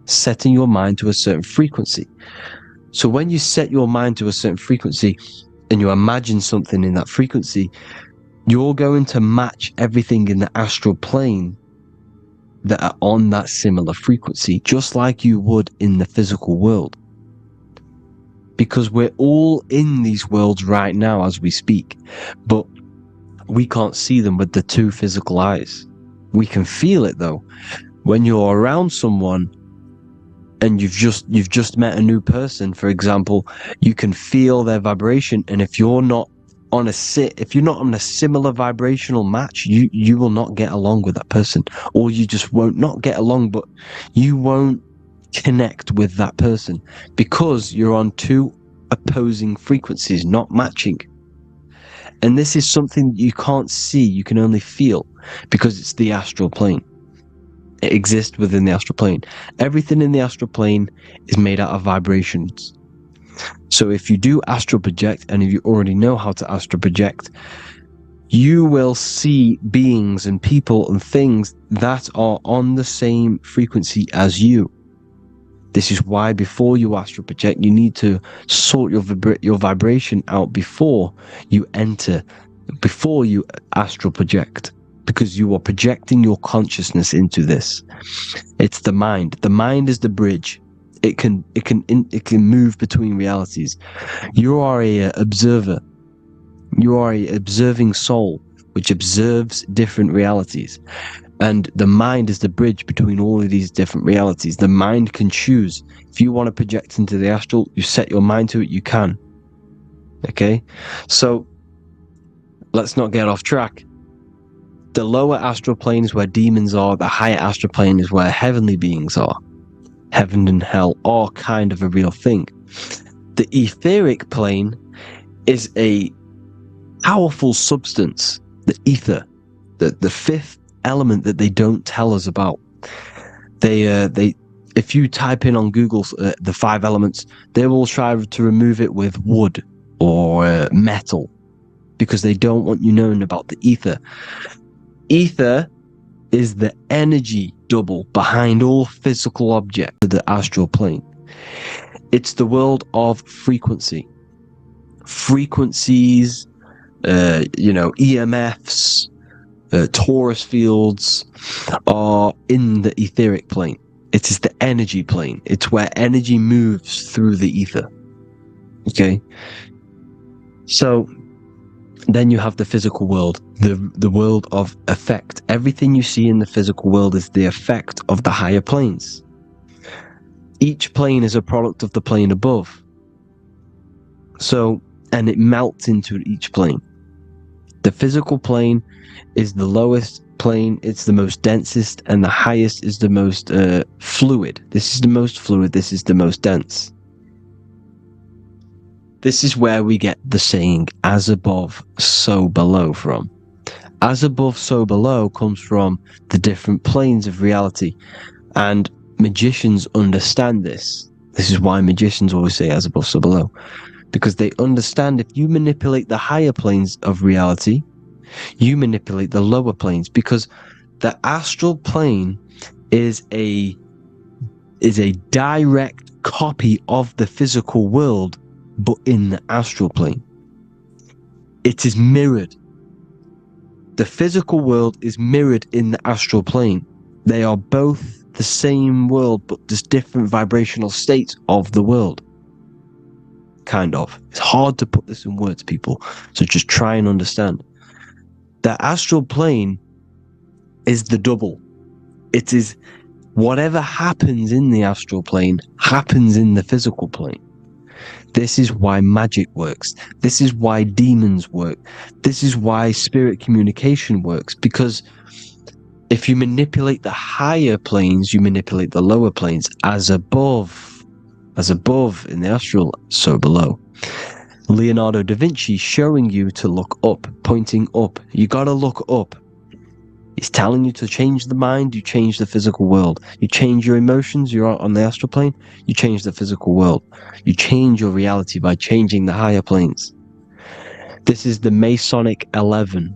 Setting your mind to a certain frequency. So when you set your mind to a certain frequency and you imagine something in that frequency, you're going to match everything in the astral plane that are on that similar frequency, just like you would in the physical world. Because we're all in these worlds right now as we speak, but we can't see them with the two physical eyes. We can feel it though. When you're around someone and you've just met a new person, for example, you can feel their vibration, and if you're not on a similar vibrational match, you will not get along with that person, or you just won't not get along, but you won't connect with that person because you're on two opposing frequencies, not matching. And this is something you can't see, you can only feel, because it's the astral plane. It exists within the astral plane. Everything in the astral plane is made out of vibrations. So if you do astral project, and if you already know how to astral project, you will see beings and people and things that are on the same frequency as you. This is why before you astral project, you need to sort your vibration out before you astral project, because you are projecting your consciousness into this. It's the mind. The mind is the bridge. It can move between realities. You are a observer. You are a observing soul which observes different realities. And the mind is the bridge between all of these different realities. The mind can choose. If you want to project into the astral, you set your mind to it, you can. Okay? So, let's not get off track. The lower astral plane is where demons are. The higher astral plane is where heavenly beings are. Heaven and hell are kind of a real thing. The etheric plane is a powerful substance, the ether, the fifth element that they don't tell us about. If you type in on Google the 5 elements, they will try to remove it with wood or metal because they don't want you knowing about the ether. Ether is the energy double behind all physical objects of the astral plane. It's the world of frequency. Frequencies, EMFs, torus fields are in the etheric plane. It is the energy plane. It's where energy moves through the ether. Okay? So then you have the physical world, the world of effect. Everything you see in the physical world is the effect of the higher planes. Each plane is a product of the plane above. So, and it melts into each plane. The physical plane is the lowest plane, it's the most densest, and the highest is the most fluid. This is the most fluid, this is the most dense. This is where we get the saying, as above, so below from. As above, so below comes from the different planes of reality. And magicians understand this. This is why magicians always say as above, so below. Because they understand if you manipulate the higher planes of reality, you manipulate the lower planes. Because the astral plane is a direct copy of the physical world, but in the astral plane. It is mirrored. The physical world is mirrored in the astral plane. They are both the same world, but there's different vibrational states of the world. Kind of. It's hard to put this in words, people. So just try and understand. The astral plane is the double. It is whatever happens in the astral plane happens in the physical plane. This is why magic works. This is why demons work. This is why spirit communication works. Because if you manipulate the higher planes, you manipulate the lower planes. As above in the astral, so below. Leonardo da Vinci showing you to look up, pointing up. You gotta look up. He's telling you to change the mind, you change the physical world. You change your emotions, you're on the astral plane, you change the physical world. You change your reality by changing the higher planes. This is the Masonic 11.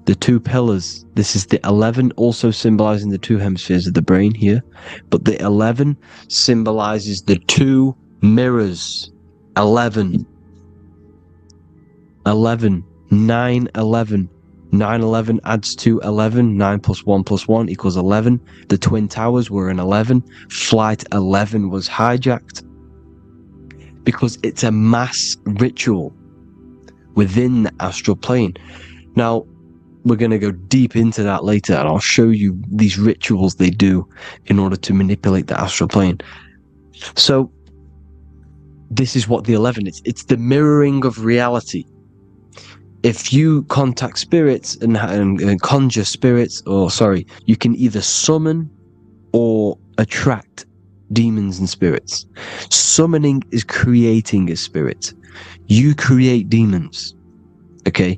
The 2 pillars. This is the 11 also symbolizing the 2 hemispheres of the brain here. But the 11 symbolizes the 2 mirrors. 11. 11. 9, 11. 9, 11 adds to 11. 9 plus 1 plus 1 equals 11. The Twin Towers were in 11. Flight 11 was hijacked. Because it's a mass ritual within the astral plane. Now, we're going to go deep into that later, and I'll show you these rituals they do in order to manipulate the astral plane. So, this is what the 11 is. It's the mirroring of reality. If you contact spirits and conjure spirits, you can either summon or attract demons and spirits. Summoning is creating a spirit. You create demons. Okay?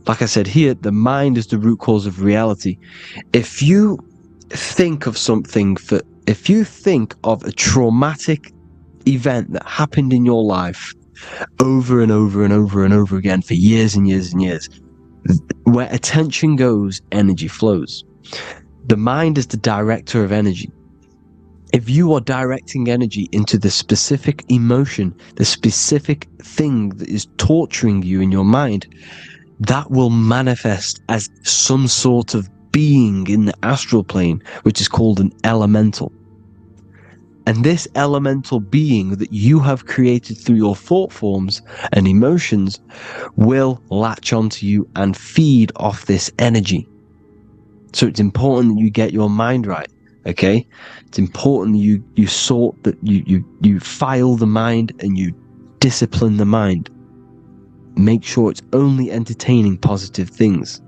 Like I said here, the mind is the root cause of reality. If you think of if you think of a traumatic event that happened in your life over and over and over and over again for years and years and years, where attention goes, energy flows. The mind is the director of energy. If you are directing energy into the specific emotion, the specific thing that is torturing you in your mind, that will manifest as some sort of being in the astral plane, which is called an elemental. And this elemental being that you have created through your thought forms and emotions will latch onto you and feed off this energy. So it's important that you get your mind right. Okay, it's important that you sort that you file the mind and you discipline the mind. Make sure it's only entertaining positive things,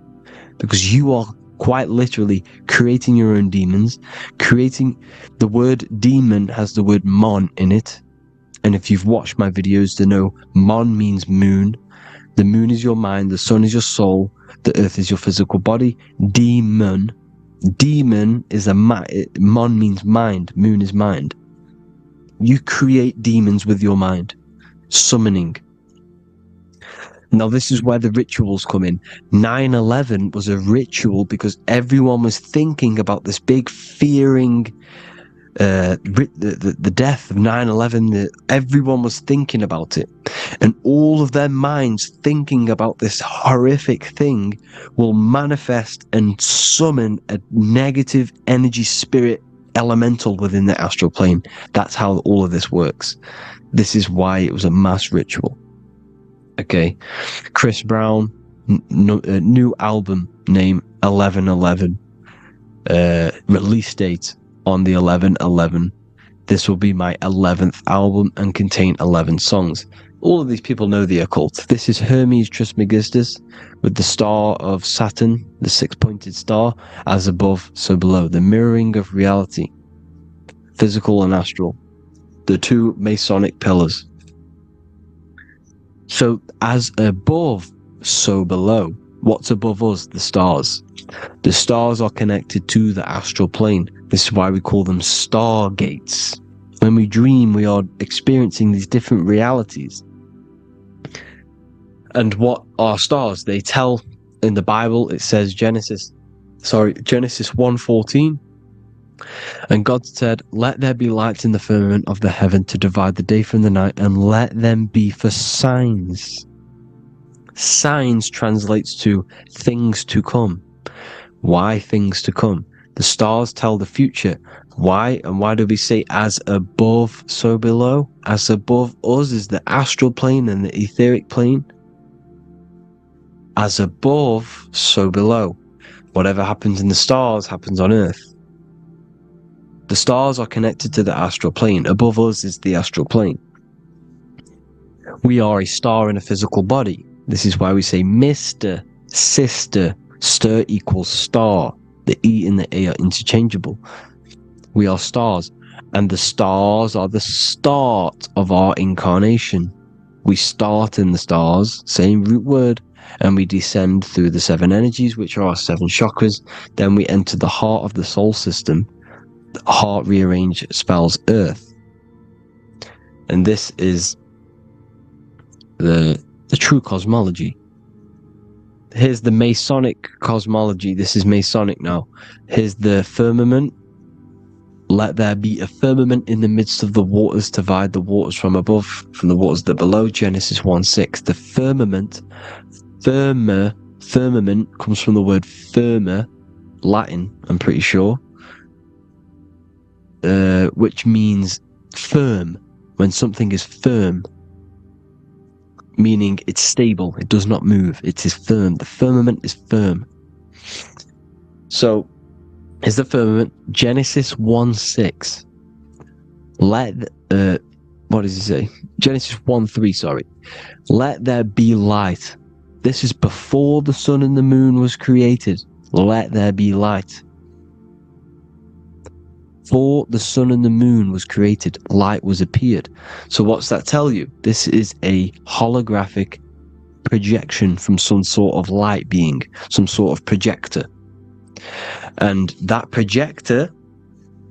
because you are quite literally creating your own demons. Creating, the word demon has the word mon in it, and if you've watched my videos to know, mon means moon. The moon is your mind, the sun is your soul, the earth is your physical body. Demon is mon means mind, moon is mind. You create demons with your mind. Summoning. Now this is where the rituals come in. 9/11 was a ritual because everyone was thinking about this big fearing, the death of 9/11. Everyone was thinking about it, and all of their minds thinking about this horrific thing will manifest and summon a negative energy spirit elemental within the astral plane. That's how all of this works. This is why it was a mass ritual. Okay, Chris Brown, new album name 11/11, release date on the 11/11. This will be my 11th album and contain 11 songs. All of these people know the occult. This is Hermes Trismegistus with the star of Saturn, the six-pointed star, as above, so below. The mirroring of reality, physical and astral. The two Masonic pillars. So, as above, so below. What's above us? The stars. The stars are connected to the astral plane. This is why we call them stargates. When we dream, we are experiencing these different realities. And what are stars? They tell, in the Bible, it says Genesis 1:14. And God said, "Let there be lights in the firmament of the heaven to divide the day from the night, and let them be for signs." Signs translates to things to come. Why things to come? The stars tell the future. Why? And why do we say as above, so below? As above us is the astral plane and the etheric plane. As above, so below. Whatever happens in the stars happens on Earth. The stars are connected to the astral plane. Above us is the astral plane. We are a star in a physical body. This is why we say Mr., Sister, stir equals star. The E and the A are interchangeable. We are stars, and the stars are the start of our incarnation. We start in the stars, same root word, and we descend through the seven energies, which are our seven chakras. Then we enter the heart of the soul system. The heart rearranged spells Earth. And this is the true cosmology. Here's the Masonic cosmology. This is Masonic now. Here's the firmament. Let there be a firmament in the midst of the waters to divide the waters from above from the waters that below. Genesis 1:6. The firmament, firmament comes from the word firma, Latin, I'm pretty sure, which means firm. When something is firm, meaning it's stable, it does not move, it is firm. The firmament is firm. So, is the firmament Genesis 1:6. What does he say? Genesis 1:3, sorry. Let there be light. This is before the sun and the moon was created. Let there be light. Before the sun and the moon was created, light was appeared. So what's that tell you? This is a holographic projection from some sort of light being, some sort of projector. And that projector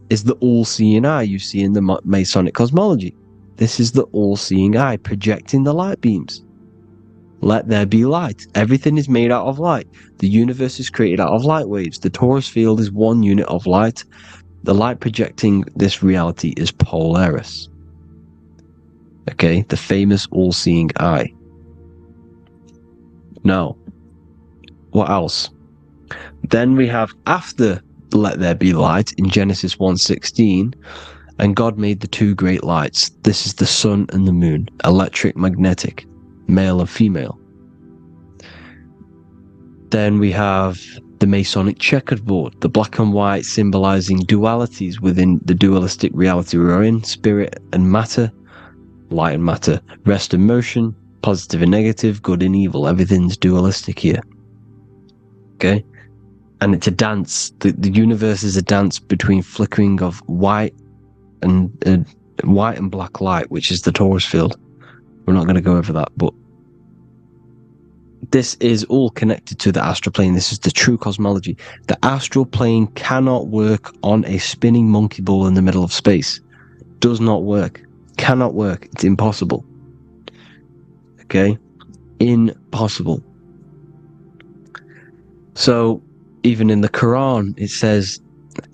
is the all-seeing eye you see in the Masonic cosmology. This is the all-seeing eye projecting the light beams. Let there be light. Everything is made out of light. The universe is created out of light waves. The torus field is one unit of light. The light projecting this reality is Polaris. Okay, the famous all-seeing eye. Now, what else? Then we have after let there be light in Genesis 1:16, and God made the two great lights. This is the sun and the moon, electric, magnetic, male and female. Then we have The Masonic checkerboard, the black and white symbolizing dualities within the dualistic reality we're in, spirit and matter, light and matter, rest and motion, positive and negative, good and evil. Everything's dualistic here. Okay? And it's a dance. The universe is a dance between flickering of white and black light, which is the Taurus field. We're not going to go over that, but this is all connected to the astral plane. This is the true cosmology. The astral plane cannot work on a spinning monkey ball in the middle of space. Does not work. Cannot work. It's impossible. Okay? Impossible. So, even in the Quran, it says,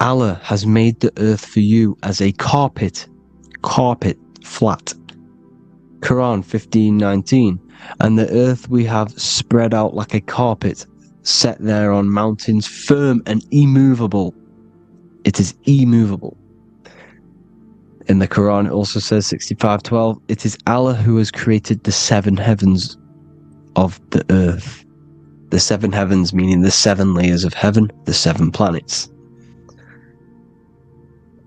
Allah has made the earth for you as a carpet, flat. Quran 15:19. And the earth we have spread out like a carpet, set there on mountains, firm and immovable. It is immovable. In the Quran, it also says 65:12, it is Allah who has created the 7 heavens of the earth. The 7 heavens meaning the 7 layers of heaven, the 7 planets.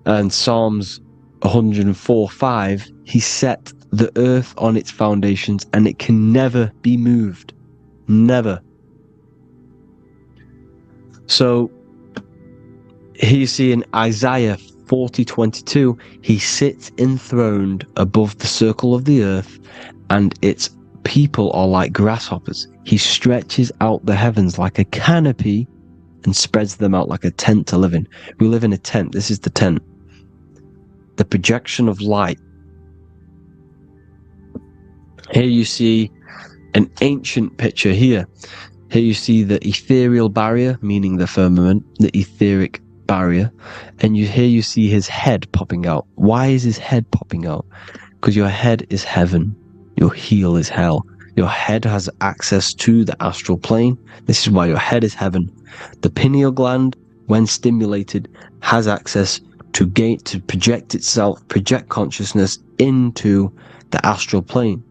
And Psalms 104:5, he set the earth on its foundations and it can never be moved. Never. So here you see in Isaiah 40:22, he sits enthroned above the circle of the earth and its people are like grasshoppers. He stretches out the heavens like a canopy and spreads them out like a tent to live in. We live in a tent. This is the tent. The projection of light. Here you see an ancient picture here. Here you see the ethereal barrier, meaning the firmament, the etheric barrier. And here you see his head popping out. Why is his head popping out? Because your head is heaven. Your heel is hell. Your head has access to the astral plane. This is why your head is heaven. The pineal gland, when stimulated, has access to project itself, project consciousness into the astral plane.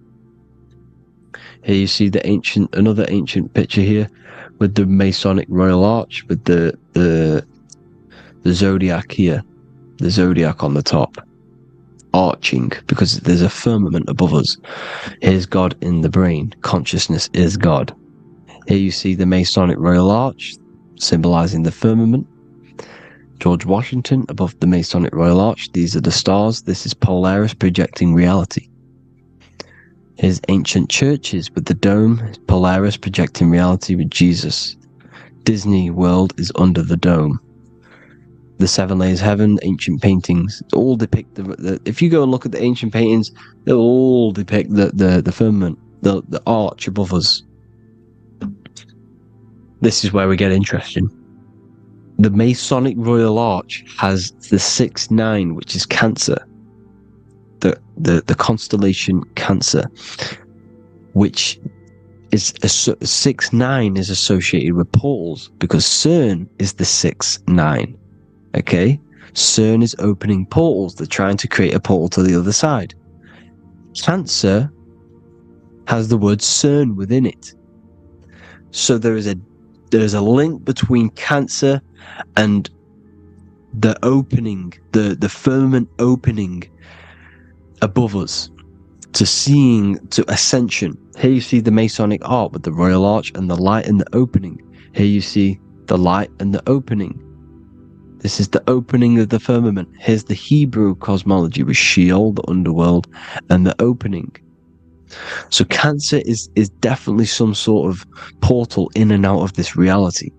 Here you see another ancient picture here with the Masonic Royal Arch, with the zodiac here, the zodiac on the top, arching, because there's a firmament above us. Here's God in the brain. Consciousness is God. Here you see the Masonic Royal Arch, symbolizing the firmament. George Washington above the Masonic Royal Arch. These are the stars. This is Polaris projecting reality. Here's ancient churches with the dome. Polaris projecting reality with Jesus. Disney World is under the dome. The 7 layers heaven, ancient paintings, all depict if you go and look at the ancient paintings, they'll all depict the firmament, the arch above us. This is where we get interesting. The Masonic Royal Arch has the 6-9, which is Cancer. The constellation Cancer, which is 6-9 is associated with portals, because CERN is the 6-9. Okay, CERN is opening portals. They're trying to create a portal to the other side. Cancer has the word CERN within it, so there is a link between Cancer and the opening, the firmament opening above us to ascension. Here you see the Masonic art with the Royal Arch and the light and the opening. Here you see the light and the opening. This is the opening of the firmament. Here's the Hebrew cosmology with Sheol, the underworld, and the opening. So Cancer is definitely some sort of portal in and out of this reality.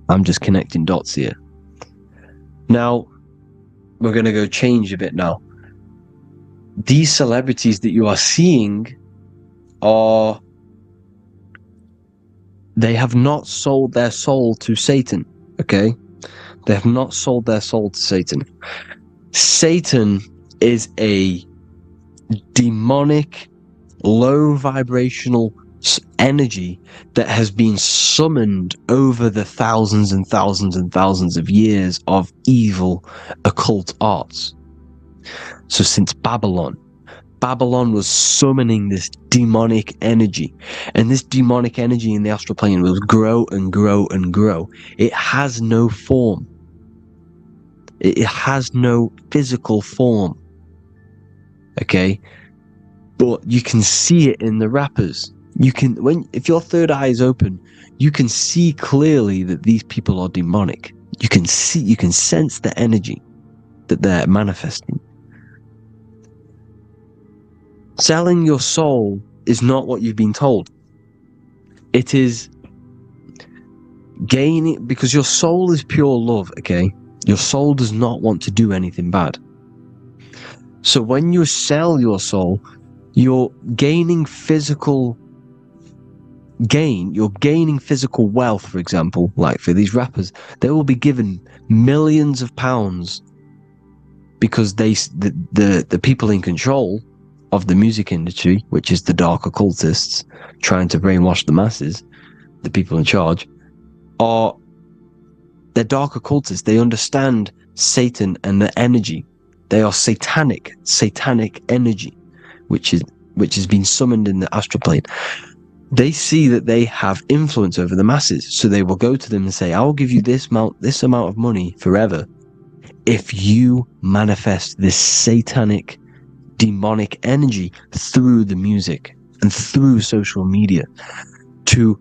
I'm just connecting dots here. Now, we're going to go change a bit now. These celebrities that you are seeing they have not sold their soul to Satan, okay? They have not sold their soul to Satan. Satan is a demonic, low vibrational energy that has been summoned over the thousands and thousands and thousands of years of evil occult arts. So since Babylon Babylon was summoning this demonic energy, and this demonic energy in the astral plane will grow and grow and grow. It has no form. It has no physical form. Okay? But you can see it in the rappers. If your third eye is open, you can see clearly that these people are demonic. You can sense the energy that they're manifesting. Selling your soul is not what you've been told. It is gaining, because your soul is pure love, okay? Your soul does not want to do anything bad. So when you sell your soul, you're gaining physical gain. You're gaining physical wealth, for example. Like for these rappers, they will be given millions of pounds because the people in control of the music industry, which is the dark occultists trying to brainwash the masses, the people in charge, they're dark occultists. They understand Satan and the energy. They are satanic energy, which has been summoned in the astral plane. They see that they have influence over the masses, so they will go to them and say, "I will give you this amount of money forever if you manifest this satanic, demonic energy through the music and through social media to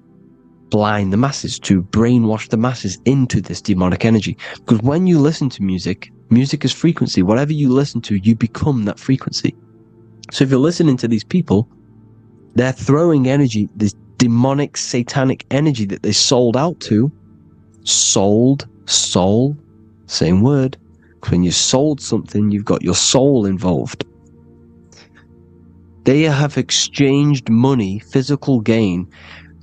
blind the masses, to brainwash the masses into this demonic energy." Because when you listen to music is frequency. Whatever you listen to, you become that frequency. So if you're listening to these people, they're throwing energy, this demonic, satanic energy that they sold out to. Soul, same word. When you sold something, you've got your soul involved. They have exchanged money, physical gain,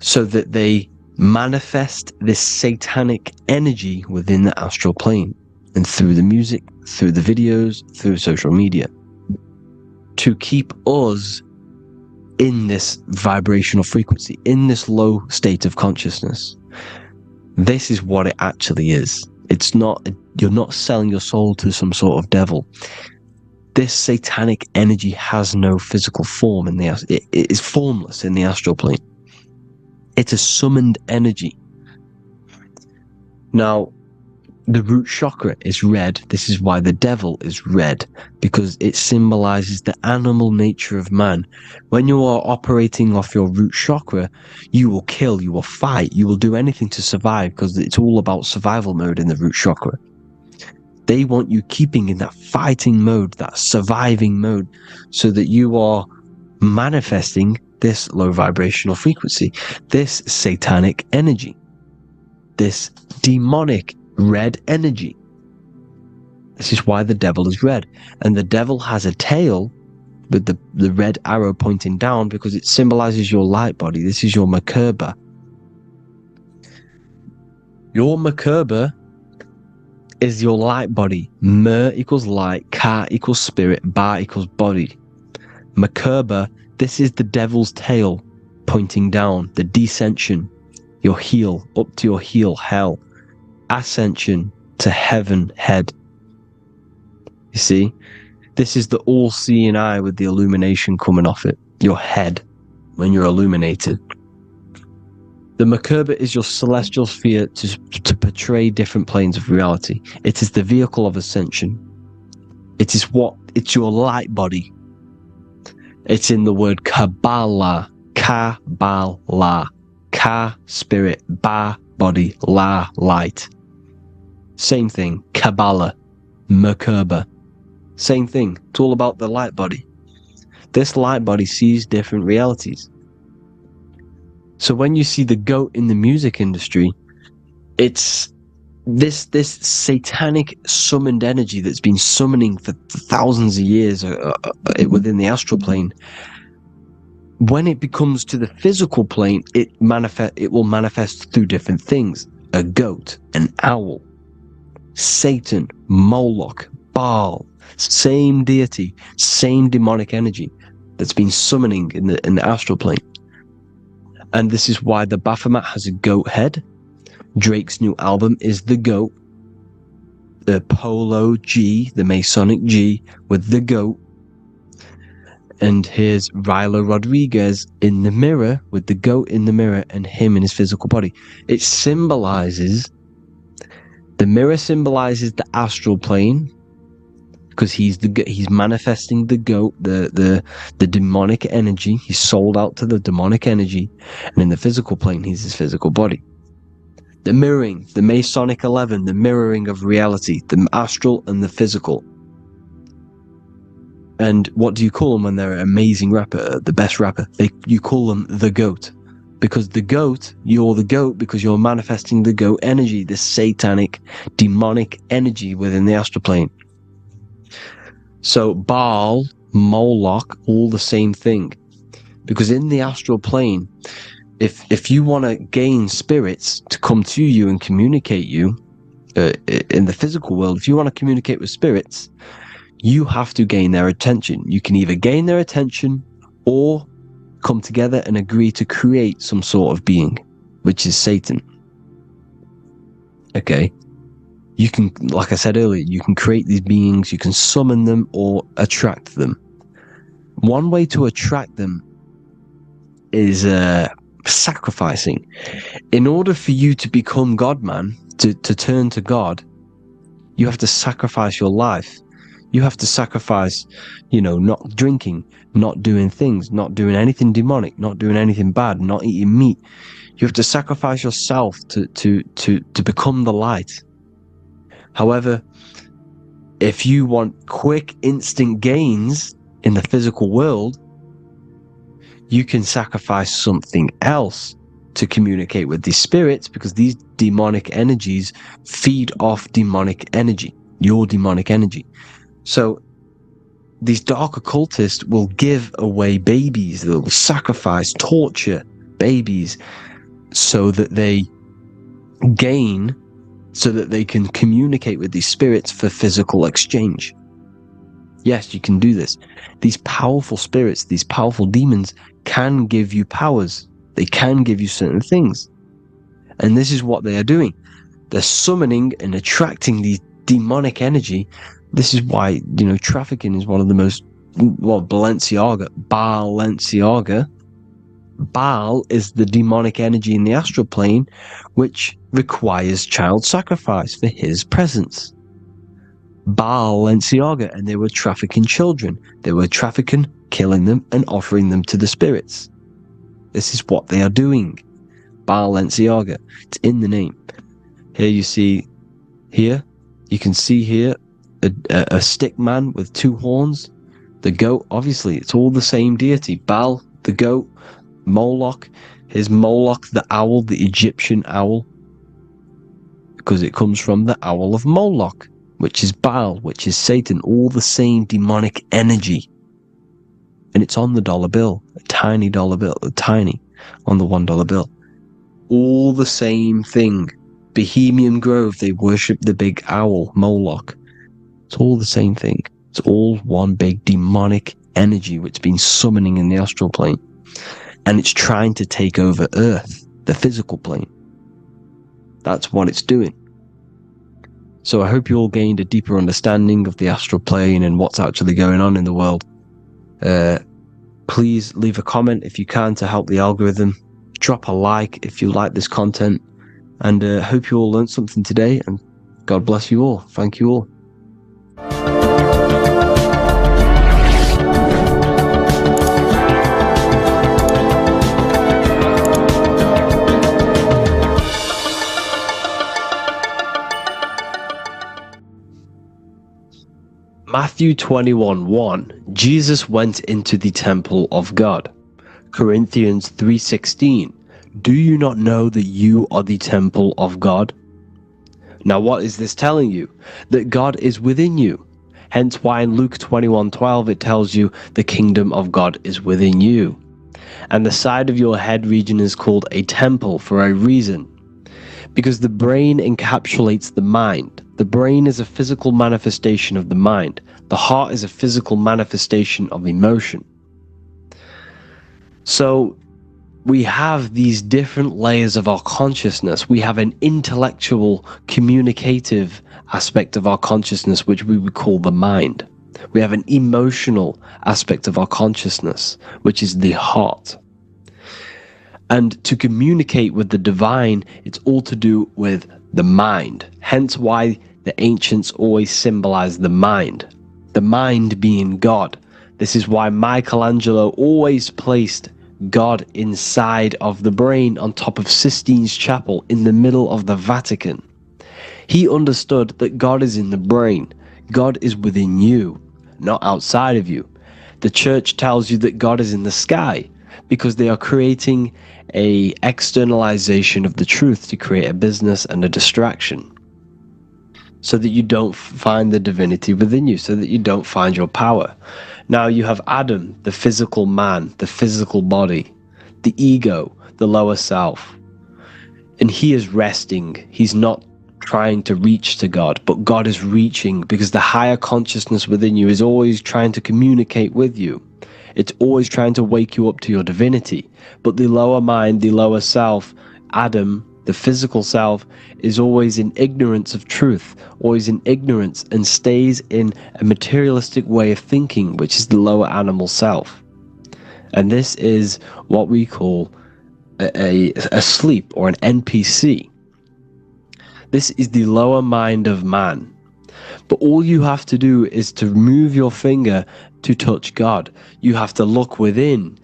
so that they manifest this satanic energy within the astral plane and through the music, through the videos, through social media, to keep us in this vibrational frequency, in this low state of consciousness. This is what it actually is. It's not, you're not selling your soul to some sort of devil. This satanic energy has no physical form it is formless in the astral plane. It's a summoned energy. Now, the root chakra is red. This is why the devil is red, because it symbolizes the animal nature of man. When you are operating off your root chakra, you will kill, you will fight, you will do anything to survive, because it's all about survival mode in the root chakra. They want you keeping in that fighting mode, that surviving mode, so that you are manifesting this low vibrational frequency, this satanic energy, this demonic red energy. This is why the devil is red. And the devil has a tail with the red arrow pointing down, because it symbolizes your light body. This is your Merkaba. Your Merkaba is your light body. Mer equals light, Ka equals spirit, Ba equals body. Merkaba, this is the devil's tail pointing down, the descension, your heel, up to your heel, hell. Ascension to heaven, head. You see, this is the all-seeing eye with the illumination coming off it, your head, when you're illuminated. The Merkaba is your celestial sphere to portray different planes of reality. It is the vehicle of ascension. It's your light body. It's in the word Kabbalah, Kabbalah, Ka, spirit, Ba, body, La, light. Same thing, Kabbalah, Merkaba. Same thing, it's all about the light body. This light body sees different realities. So when you see the goat in the music industry, it's this satanic summoned energy that's been summoning for thousands of years within the astral plane. When it becomes to the physical plane, it will manifest through different things. A goat, an owl, Satan, Moloch, Baal, same deity, same demonic energy that's been summoning in the astral plane. And this is why the Baphomet has a goat head. Drake's new album is the goat. The Polo G, the Masonic G with the goat. And here's Rilo Rodriguez in the mirror with the goat in the mirror and him in his physical body. It symbolizes, the mirror symbolizes the astral plane, because he's manifesting the goat, the demonic energy. He's sold out to the demonic energy, and in the physical plane, he's his physical body. The mirroring, the Masonic 11, the mirroring of reality, the astral and the physical. And what do you call them when they're an amazing rapper, the best rapper? You call them the goat, because the goat, you're the goat because you're manifesting the goat energy, the satanic, demonic energy within the astral plane. So Baal, Moloch, all the same thing. Because in the astral plane, if you want to gain spirits to come to you and communicate you, in the physical world, if you want to communicate with spirits, you have to gain their attention. You can either gain their attention or come together and agree to create some sort of being, which is Satan. Okay. You can, like I said earlier, you can create these beings, you can summon them or attract them. One way to attract them is sacrificing. In order for you to become God, man, to turn to God, you have to sacrifice your life. You have to sacrifice, not drinking, not doing things, not doing anything demonic, not doing anything bad, not eating meat. You have to sacrifice yourself to become the light. However, if you want quick, instant gains in the physical world, you can sacrifice something else to communicate with these spirits, because these demonic energies feed off demonic energy, your demonic energy. So these dark occultists will give away babies, they'll sacrifice, torture babies so that they gain, so that they can communicate with these spirits for physical exchange. Yes, you can do this. These powerful spirits, these powerful demons can give you powers. They can give you certain things. And this is what they are doing. They're summoning and attracting these demonic energy. This is why, trafficking is one of the most, Balenciaga. Baal is the demonic energy in the astral plane, which requires child sacrifice for his presence. Balenciaga, and they were trafficking children. They were trafficking, killing them, and offering them to the spirits. This is what they are doing. Balenciaga. It's in the name. Here you see, you can see here a stick man with two horns. The goat, obviously, it's all the same deity. Baal, the goat. Moloch, here's Moloch, the owl, the Egyptian owl, because it comes from the owl of Moloch, which is Baal, which is Satan, all the same demonic energy. And it's on the dollar bill, a tiny dollar bill, tiny on the $1 bill. All the same thing. Bohemian Grove, they worship the big owl, Moloch. It's all the same thing. It's all one big demonic energy which has been summoning in the astral plane. And it's trying to take over Earth, the physical plane. That's what it's doing. So I hope you all gained a deeper understanding of the astral plane and what's actually going on in the world. Please leave a comment if you can to help the algorithm. Drop a like if you like this content. And hope you all learned something today. And God bless you all. Thank you all. Matthew 21:1, Jesus went into the temple of God. Corinthians 3:16, do you not know that you are the temple of God? Now what is this telling you? That God is within you. Hence why in Luke 21:12 it tells you the kingdom of God is within you. And the side of your head region is called a temple for a reason. Because the brain encapsulates the mind. The brain is a physical manifestation of the mind. The heart is a physical manifestation of emotion. So we have these different layers of our consciousness. We have an intellectual, communicative aspect of our consciousness, which we would call the mind. We have an emotional aspect of our consciousness, which is the heart. And to communicate with the divine, it's all to do with the mind. Hence why the ancients always symbolize the mind being God. This is why Michelangelo always placed God inside of the brain on top of Sistine Chapel in the middle of the Vatican. He understood that God is in the brain. God is within you, not outside of you. The church tells you that God is in the sky because they are creating a externalization of the truth to create a business and a distraction, so that you don't find the divinity within you, so that you don't find your power. Now you have Adam, the physical man, the physical body, the ego, the lower self. And he is resting. He's not trying to reach to God, but God is reaching, because the higher consciousness within you is always trying to communicate with you. It's always trying to wake you up to your divinity. But the lower mind, the lower self, Adam, the physical self, is always in ignorance of truth, always in ignorance, and stays in a materialistic way of thinking, which is the lower animal self. And this is what we call a sleep, or an NPC. This is the lower mind of man. But all you have to do is to move your finger to touch God. You have to look within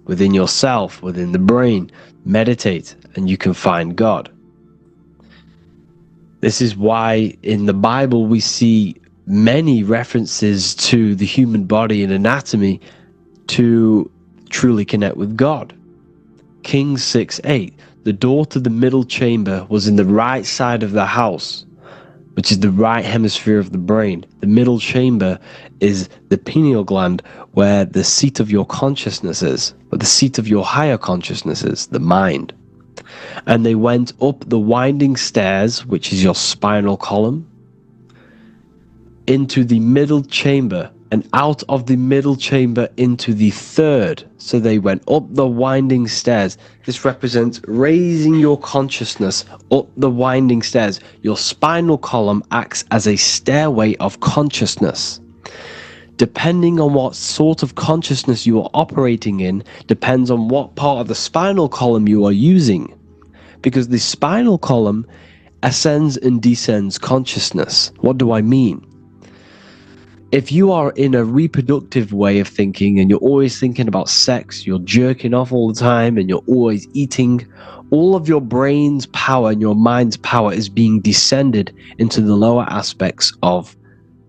yourself, within the brain, meditate, and you can find God. This is why in the Bible we see many references to the human body and anatomy to truly connect with God. Kings 6:8, the door to the middle chamber was in the right side of the house, which is the right hemisphere of the brain. The middle chamber is the pineal gland, where the seat of your consciousness is, where the seat of your higher consciousness is, the mind. And they went up the winding stairs, which is your spinal column, into the middle chamber, and out of the middle chamber into the third. So they went up the winding stairs. This represents raising your consciousness up the winding stairs. Your spinal column acts as a stairway of consciousness. Depending on what sort of consciousness you are operating in, depends on what part of the spinal column you are using. Because the spinal column ascends and descends consciousness. What do I mean? If you are in a reproductive way of thinking and you're always thinking about sex, you're jerking off all the time and you're always eating, all of your brain's power and your mind's power is being descended into the lower aspects of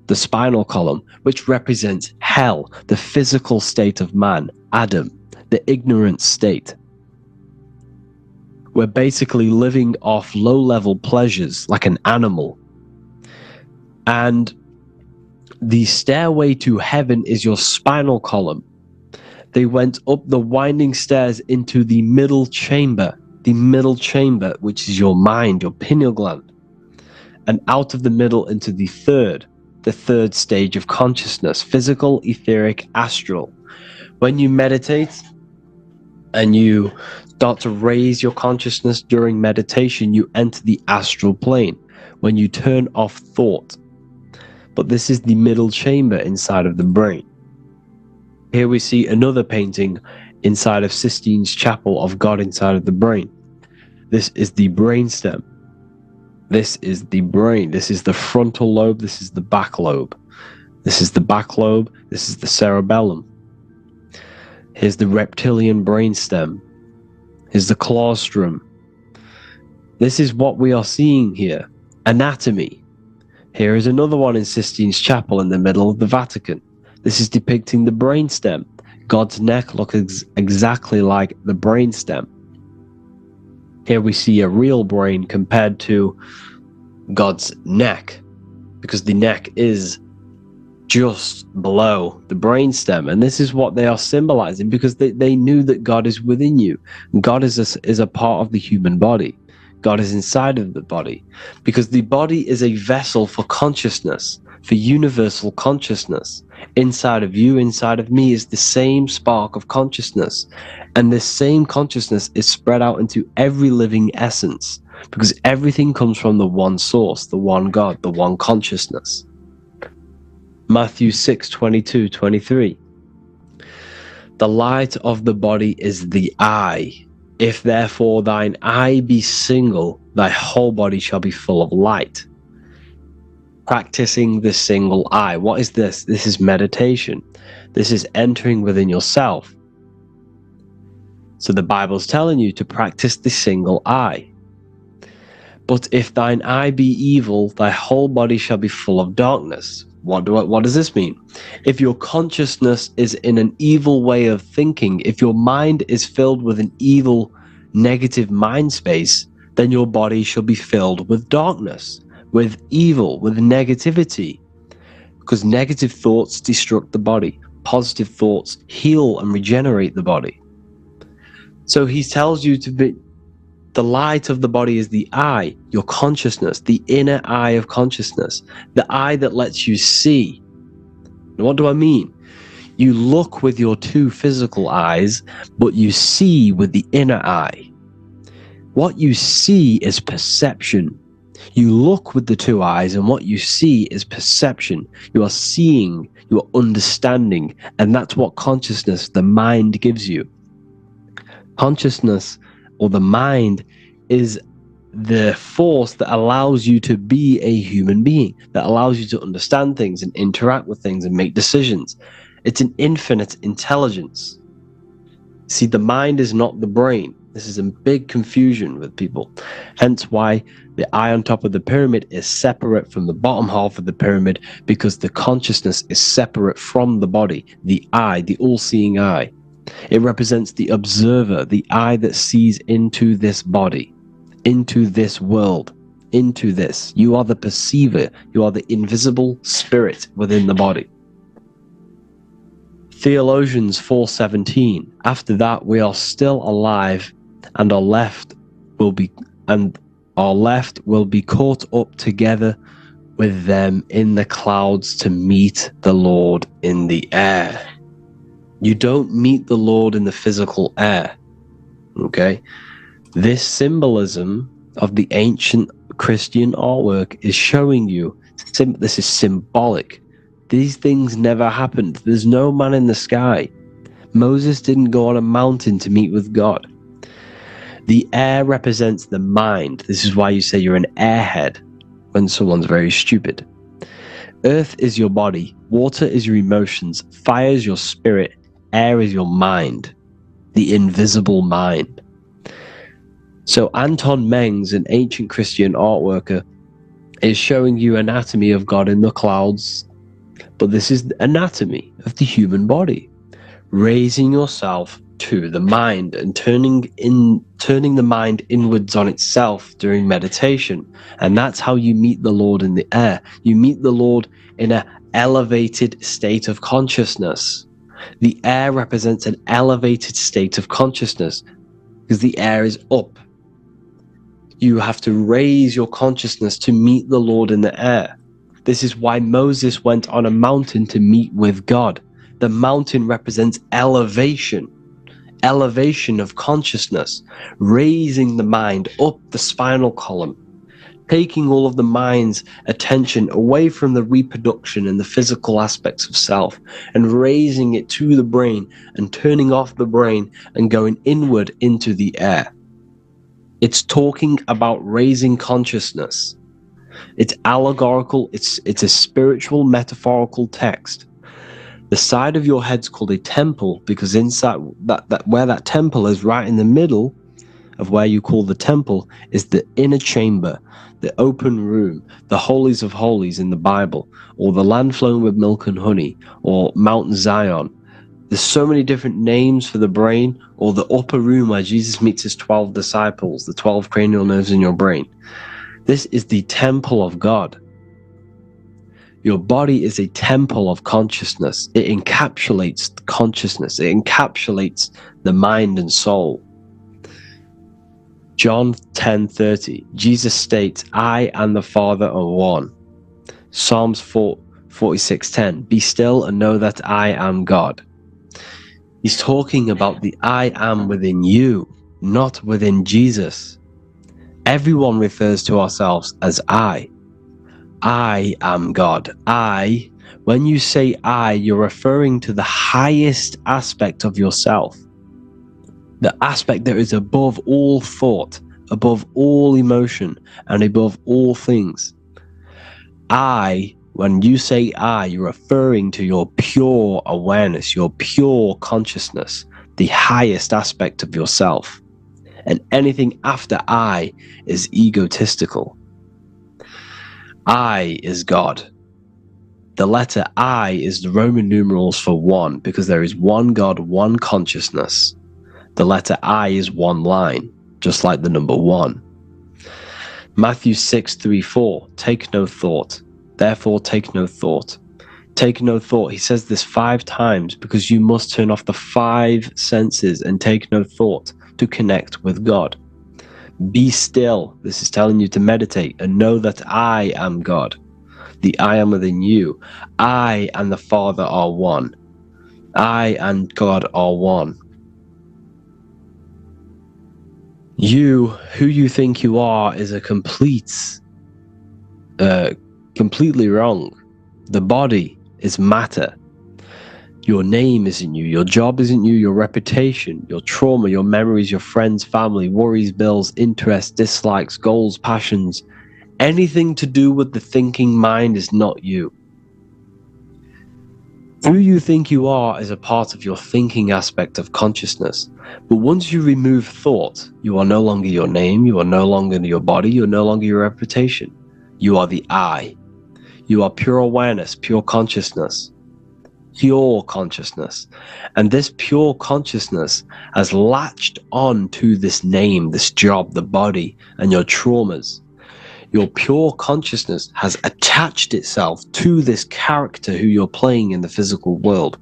the spinal column, which represents hell, the physical state of man, Adam, the ignorant state. We're basically living off low-level pleasures like an animal. And the stairway to heaven is your spinal column. They went up the winding stairs into the middle chamber, which is your mind, your pineal gland, and out of the middle into the third stage of consciousness, physical, etheric, astral. When you meditate and you start to raise your consciousness during meditation, you enter the astral plane when you turn off thought. But this is the middle chamber inside of the brain. Here we see another painting inside of Sistine's Chapel of God inside of the brain. This is the brainstem. This is the brain. This is the frontal lobe. This is the back lobe. This is the back lobe. This is the cerebellum. Here's the reptilian brainstem. Here's the claustrum. This is what we are seeing here. Anatomy. Here is another one in Sistine's Chapel in the middle of the Vatican. This is depicting the brainstem. God's neck looks exactly like the brainstem. Here we see a real brain compared to God's neck, because the neck is just below the brainstem. And this is what they are symbolizing, because they knew that God is within you. God is a part of the human body. God is inside of the body, because the body is a vessel for consciousness, for universal consciousness. Inside of you, inside of me, is the same spark of consciousness. And this same consciousness is spread out into every living essence, because everything comes from the one source, the one God, the one consciousness. Matthew 6:22-23. The light of the body is the eye. If therefore thine eye be single, thy whole body shall be full of light. Practicing the single eye. What is this? This is meditation. This is entering within yourself. So the Bible's telling you to practice the single eye. But if thine eye be evil, thy whole body shall be full of darkness. What does this mean? If your consciousness is in an evil way of thinking, if your mind is filled with an evil, negative mind space, then your body shall be filled with darkness, with evil, with negativity. Because negative thoughts destruct the body. Positive thoughts heal and regenerate the body. So he tells you to be, the light of the body is the eye, your consciousness, the inner eye of consciousness, the eye that lets you see. And what do I mean? You look with your two physical eyes, but you see with the inner eye. What you see is perception. You look with the two eyes, and what you see is perception. You are seeing, you are understanding, and that's what consciousness, the mind, gives you. Consciousness, or the mind, is the force that allows you to be a human being, that allows you to understand things and interact with things and make decisions. It's an infinite intelligence. See, the mind is not the brain. This is a big confusion with people. Hence why the eye on top of the pyramid is separate from the bottom half of the pyramid, because the consciousness is separate from the body, the eye, the all-seeing eye. It represents the observer, the eye that sees into this body, into this world, into this. You are the perceiver. You are the invisible spirit within the body. Theologians 4:17. After that, we are still alive, and our left will be caught up together with them in the clouds to meet the Lord in the air. You don't meet the Lord in the physical air. Okay? This symbolism of the ancient Christian artwork is showing you this is symbolic. These things never happened. There's no man in the sky. Moses didn't go on a mountain to meet with God. The air represents the mind. This is why you say you're an airhead when someone's very stupid. Earth is your body. Water is your emotions. Fire is your spirit. Air is your mind, the invisible mind. So Anton Mengs, an ancient Christian art worker, is showing you anatomy of God in the clouds, but this is the anatomy of the human body. Raising yourself to the mind and turning the mind inwards on itself during meditation. And that's how you meet the Lord in the air. You meet the Lord in an elevated state of consciousness. The air represents an elevated state of consciousness because the air is up. You have to raise your consciousness to meet the Lord in the air. This is why Moses went on a mountain to meet with God. The mountain represents elevation of consciousness, raising the mind up the spinal column, taking all of the mind's attention away from the reproduction and the physical aspects of self and raising it to the brain and turning off the brain and going inward into the air. It's talking about raising consciousness. It's allegorical. It's a spiritual, metaphorical text. The side of your head's called a temple because inside that where that temple is, right in the middle of where you call the temple, is the inner chamber, the open room, the holies of holies in the Bible, or the land flowing with milk and honey, or Mount Zion. There's so many different names for the brain, or the upper room where Jesus meets his 12 disciples, the 12 cranial nerves in your brain. This is the temple of God. Your body is a temple of consciousness. It encapsulates consciousness. It encapsulates the mind and soul. John 10:30, Jesus states, I and the Father are one. Psalms 46:10, be still and know that I am God. He's talking about the I am within you, not within Jesus. Everyone refers to ourselves as I. I am God. I When you say I, you're referring to the highest aspect of yourself, the aspect that is above all thought, above all emotion, and above all things. I, when you say I, you're referring to your pure awareness, your pure consciousness, the highest aspect of yourself. And anything after I is egotistical. I is God. The letter I is the Roman numerals for one, because there is one God, one consciousness. The letter I is one line, just like the number 1. Matthew 6:3-4, take no thought, therefore take no thought. Take no thought. He says this 5 times because you must turn off the 5 senses and take no thought to connect with God. Be still. This is telling you to meditate and know that I am God. The I am within you. I and the Father are one. I and God are one. You, who you think you are, is a completely wrong. The body is matter. Your name isn't you. Your job isn't you. Your reputation, your trauma, your memories, your friends, family, worries, bills, interests, dislikes, goals, passions. Anything to do with the thinking mind is not you. Who you think you are is a part of your thinking aspect of consciousness. But once you remove thought, you are no longer your name, you are no longer your body, you are no longer your reputation. You are the I. You are pure awareness, pure consciousness. Pure consciousness. And this pure consciousness has latched on to this name, this job, the body, and your traumas. Your pure consciousness has attached itself to this character who you're playing in the physical world.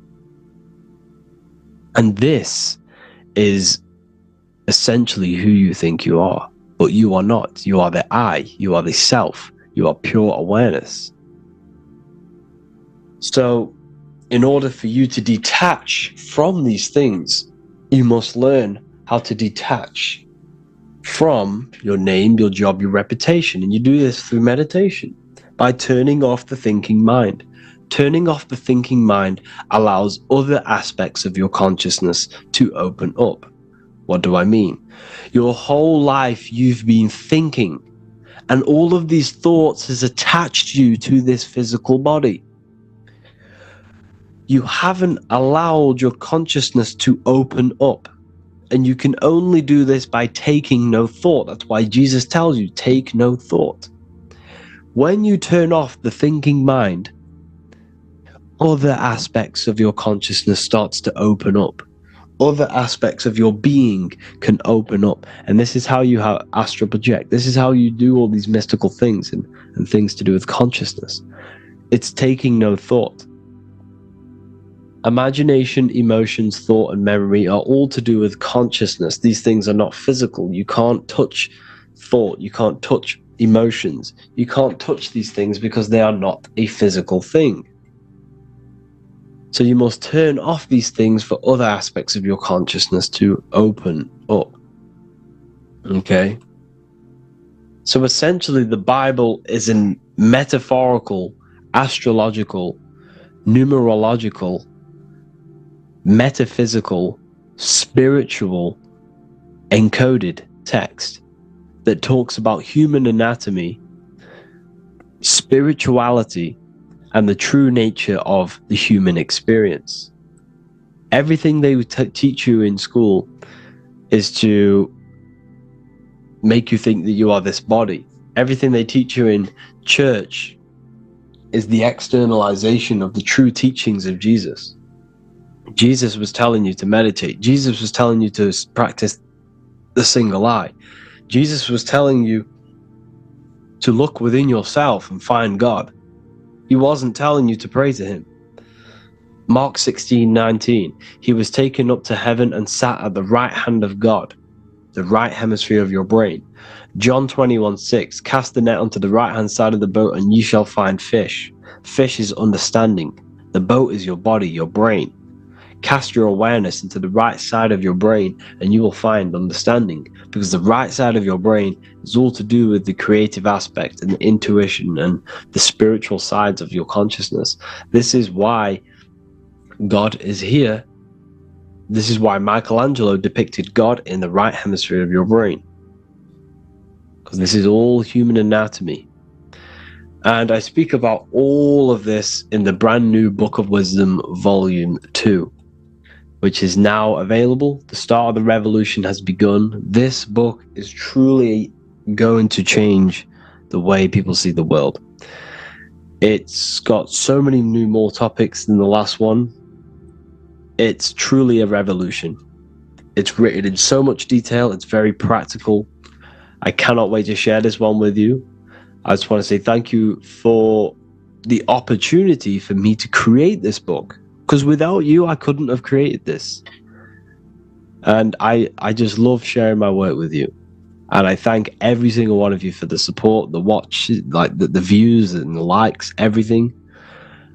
And this is essentially who you think you are. But you are not. You are the I. You are the self. You are pure awareness. So, in order for you to detach from these things, you must learn how to detach from your name, your job, your reputation. And you do this through meditation, by turning off the thinking mind. Turning off the thinking mind allows other aspects of your consciousness to open up. What do I mean? Your whole life you've been thinking, and all of these thoughts has attached you to this physical body. You haven't allowed your consciousness to open up. And you can only do this by taking no thought. That's why Jesus tells you, take no thought. When you turn off the thinking mind, other aspects of your consciousness starts to open up. Other aspects of your being can open up. And this is how you astral project. This is how you do all these mystical things and things to do with consciousness. It's taking no thought. Imagination, emotions, thought, and memory are all to do with consciousness. These things are not physical. You can't touch thought. You can't touch emotions. You can't touch these things because they are not a physical thing. So you must turn off these things for other aspects of your consciousness to open up. Okay? So essentially, the Bible is a metaphorical, astrological, numerological, metaphysical, spiritual, encoded text that talks about human anatomy, spirituality, and the true nature of the human experience. Everything they teach you in school is to make you think that you are this body. Everything they teach you in church is the externalization of the true teachings of Jesus. Jesus was telling you to meditate. Jesus was telling you to practice the single eye. Jesus was telling you to look within yourself and find God. He wasn't telling you to pray to him. Mark 16:19, he was taken up to heaven and sat at the right hand of God, the right hemisphere of your brain. John 21:6, cast the net onto the right hand side of the boat and ye shall find fish. Fish is understanding. The boat is your body, your brain. cast your awareness into the right side of your brain and you will find understanding, because the right side of your brain is all to do with the creative aspect and the intuition and the spiritual sides of your consciousness. This is why God is here. This is why Michelangelo depicted God in the right hemisphere of your brain, because this is all human anatomy. And I speak about all of this in the brand new Book of Wisdom, Volume 2, which is now available. The start of the revolution has begun. This book is truly going to change the way people see the world. It's got so many more topics than the last one. It's truly a revolution. It's written in so much detail. It's very practical. I cannot wait to share this one with you. I just want to say thank you for the opportunity for me to create this book, because without you, I couldn't have created this. And I just love sharing my work with you. And I thank every single one of you for the support, the watch, like the views and the likes, everything,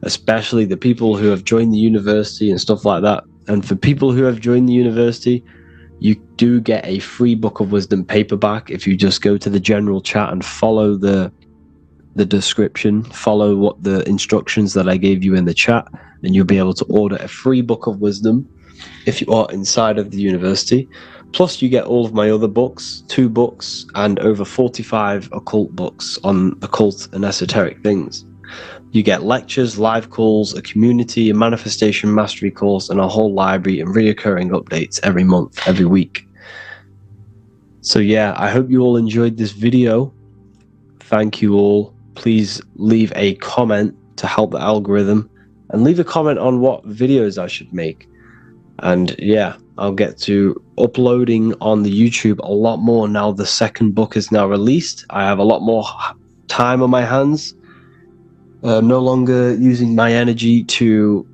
especially the people who have joined the university and stuff like that. And for people who have joined the university, you do get a free Book of Wisdom paperback if you just go to the general chat and follow the description, follow what the instructions that I gave you in the chat, and you'll be able to order a free Book of Wisdom if you are inside of the university. Plus you get all of my other books, 2 books, and over 45 occult books on occult and esoteric things. You get lectures, live calls, a community, a manifestation mastery course, and a whole library and reoccurring updates every month, every week. So yeah, I hope you all enjoyed this video. Thank you all. Please leave a comment to help the algorithm, and leave a comment on what videos I should make. And yeah, I'll get to uploading on the YouTube a lot more now the second book is now released. I have a lot more time on my hands. No longer using my energy to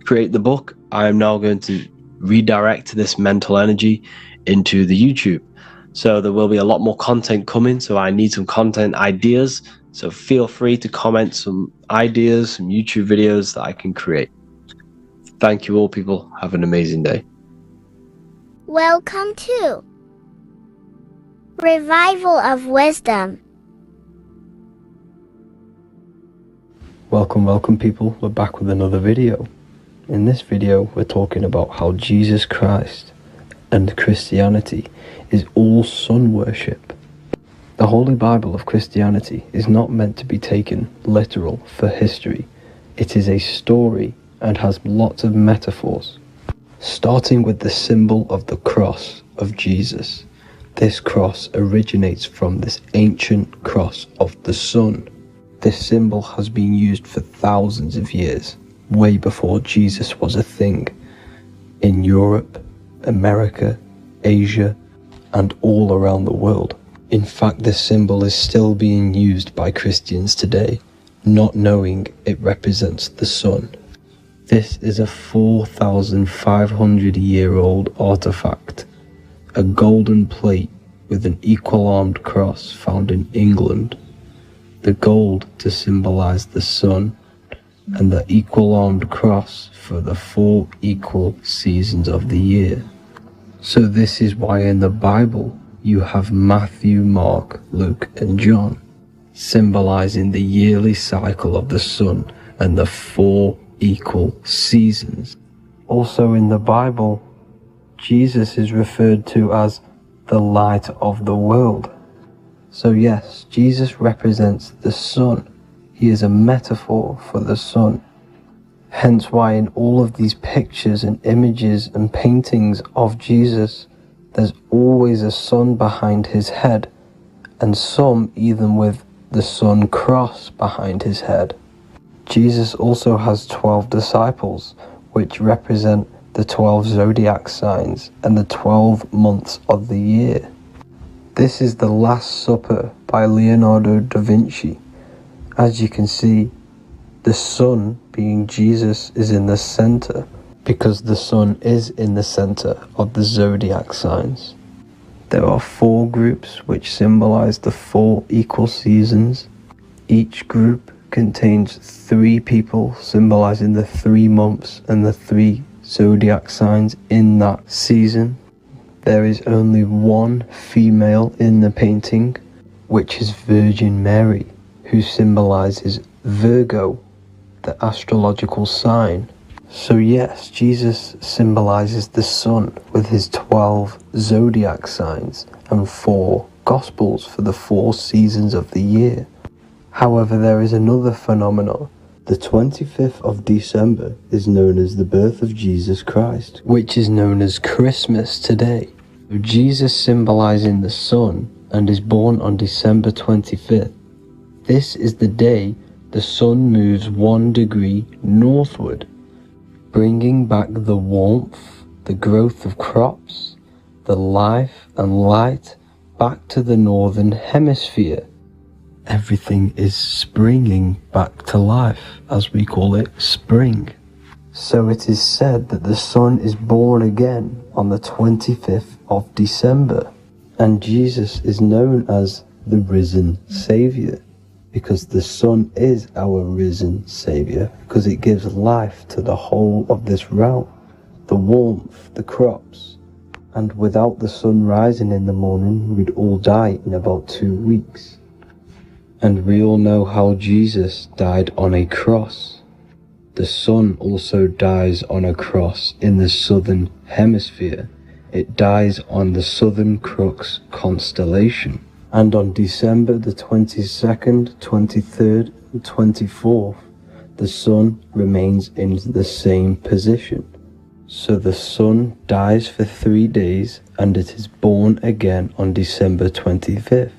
create the book. I am now going to redirect this mental energy into the YouTube. So there will be a lot more content coming. So I need some content ideas. So feel free to comment some ideas, some YouTube videos that I can create. Thank you all, people. Have an amazing day. Welcome to Revival of Wisdom. Welcome people, we're back with another video. In this video we're talking about how Jesus Christ and Christianity is all sun worship. The Holy Bible of Christianity is not meant to be taken literal for history. It is a story and has lots of metaphors. Starting with the symbol of the cross of Jesus. This cross originates from this ancient cross of the sun. This symbol has been used for thousands of years, way before Jesus was a thing, in Europe, America, Asia, and all around the world. In fact, this symbol is still being used by Christians today, not knowing it represents the sun. This is a 4,500-year-old artifact, a golden plate with an equal-armed cross found in England. The gold to symbolize the sun, and the equal-armed cross for the 4 equal seasons of the year. So this is why in the Bible you have Matthew, Mark, Luke, and John, symbolizing the yearly cycle of the sun and the 4 equal seasons. Also in the Bible, Jesus is referred to as the light of the world. So yes, Jesus represents the sun. He is a metaphor for the sun. Hence why in all of these pictures and images and paintings of Jesus, there's always a sun behind his head, and some even with the sun cross behind his head. Jesus also has 12 disciples, which represent the 12 zodiac signs and the 12 months of the year. This is the Last Supper by Leonardo da Vinci. As you can see, the sun, being Jesus, is in the center, because the sun is in the center of the zodiac signs. There are 4 groups which symbolize the 4 equal seasons. Each group contains 3 people symbolizing the 3 months and the 3 zodiac signs in that season. There is only one female in the painting, which is Virgin Mary, who symbolizes Virgo, the astrological sign. So yes, Jesus symbolizes the sun with his 12 zodiac signs and 4 gospels for the 4 seasons of the year. However, there is another phenomenon. The 25th of December is known as the birth of Jesus Christ, which is known as Christmas today. Jesus symbolizing the sun and is born on December 25th. This is the day the sun moves 1 degree northward, bringing back the warmth, the growth of crops, the life and light back to the northern hemisphere. Everything is springing back to life, as we call it, spring. So it is said that the sun is born again on the 25th of December, and Jesus is known as the risen Saviour, because the sun is our risen Saviour, because it gives life to the whole of this realm, the warmth, the crops. And without the sun rising in the morning, we'd all die in about 2 weeks. And we all know how Jesus died on a cross. The sun also dies on a cross in the southern hemisphere. It dies on the Southern Crux constellation. And on December the 22nd, 23rd, and 24th, the sun remains in the same position. So the sun dies for 3 days and it is born again on December 25th,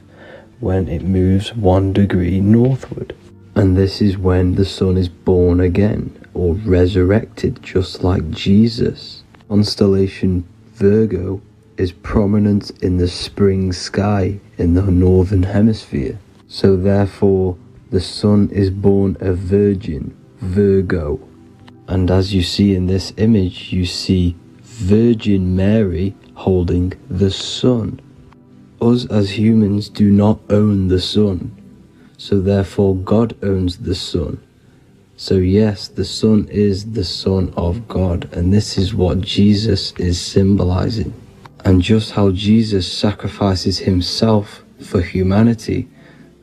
when it moves 1 degree northward. And this is when the sun is born again, or resurrected, just like Jesus. Constellation Virgo is prominent in the spring sky in the northern hemisphere. So therefore, the sun is born a virgin, Virgo. And as you see in this image, you see Virgin Mary holding the sun. Us as humans do not own the sun, so therefore God owns the sun. So yes, the sun is the Son of God, and this is what Jesus is symbolizing. And just how Jesus sacrifices himself for humanity,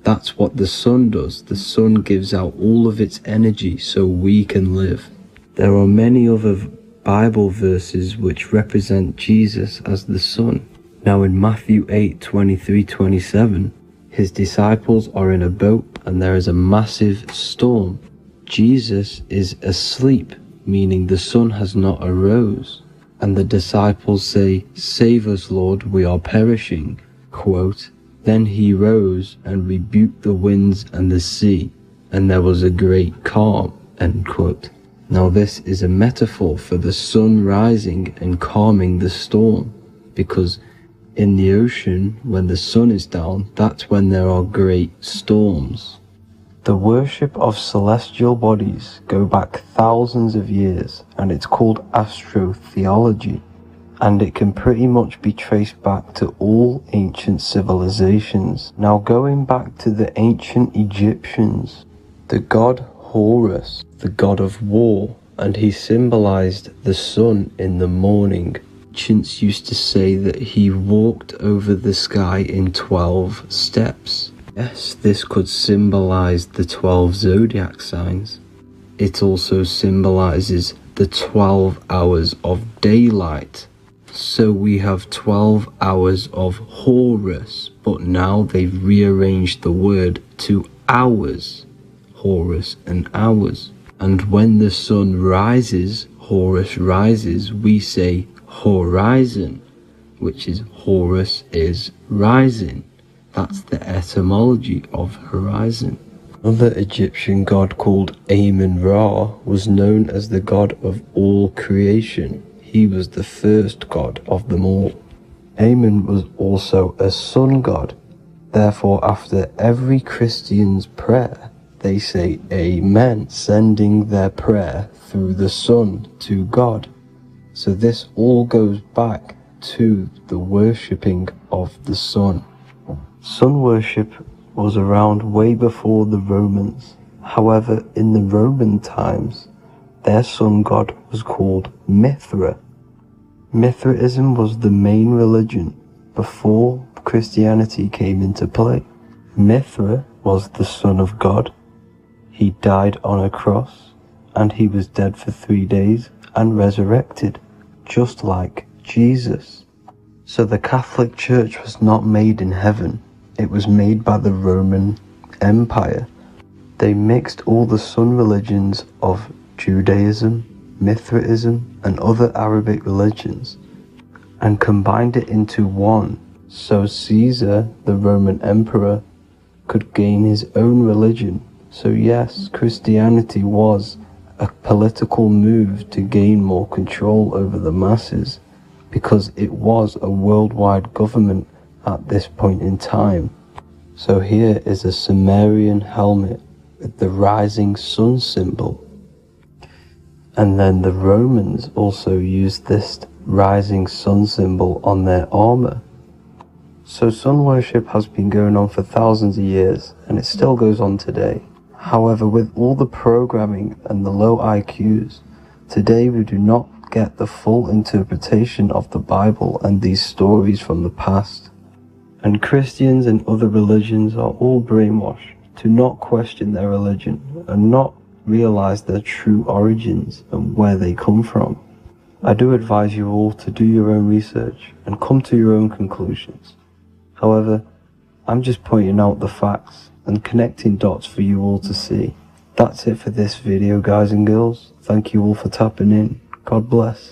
that's what the sun does. The sun gives out all of its energy so we can live. There are many other Bible verses which represent Jesus as the sun. Now in Matthew 8:23-27, his disciples are in a boat and there is a massive storm. Jesus is asleep, meaning the sun has not arose. And the disciples say, "Save us, Lord, we are perishing." Quote, "Then he rose and rebuked the winds and the sea, and there was a great calm." End quote. Now this is a metaphor for the sun rising and calming the storm, because in the ocean, when the sun is down, that's when there are great storms. The worship of celestial bodies go back thousands of years, and it's called astrotheology, and it can pretty much be traced back to all ancient civilizations. Now going back to the ancient Egyptians, the god Horus, the god of war, and he symbolized the sun in the morning. Ancients used to say that he walked over the sky in 12 steps. Yes, this could symbolize the 12 zodiac signs. It also symbolizes the 12 hours of daylight. So we have 12 hours of Horus, but now they've rearranged the word to hours. Horus and hours. And when the sun rises, Horus rises, we say horizon, which is Horus is rising. That's the etymology of horizon. Another Egyptian god called Amun-Ra was known as the god of all creation. He was the first god of them all. Amun was also a sun god. Therefore, after every Christian's prayer, they say Amen, sending their prayer through the sun to God. So this all goes back to the worshipping of the sun. Sun worship was around way before the Romans. However, in the Roman times, their sun god was called Mithra. Mithraism was the main religion before Christianity came into play. Mithra was the son of God. He died on a cross, and he was dead for 3 days and resurrected, just like Jesus. So the Catholic Church was not made in heaven. It was made by the Roman Empire. They mixed all the sun religions of Judaism, Mithraism, and other Arabic religions and combined it into one, so Caesar, the Roman emperor, could gain his own religion. So yes, Christianity was a political move to gain more control over the masses, because it was a worldwide government at this point in time. So here is a Sumerian helmet with the rising sun symbol. And then the Romans also used this rising sun symbol on their armor. So sun worship has been going on for thousands of years, and it still goes on today. However, with all the programming and the low IQs, today we do not get the full interpretation of the Bible and these stories from the past. And Christians and other religions are all brainwashed to not question their religion and not realize their true origins and where they come from. I do advise you all to do your own research and come to your own conclusions. However, I'm just pointing out the facts and connecting dots for you all to see. That's it for this video, guys and girls. Thank you all for tapping in. God bless.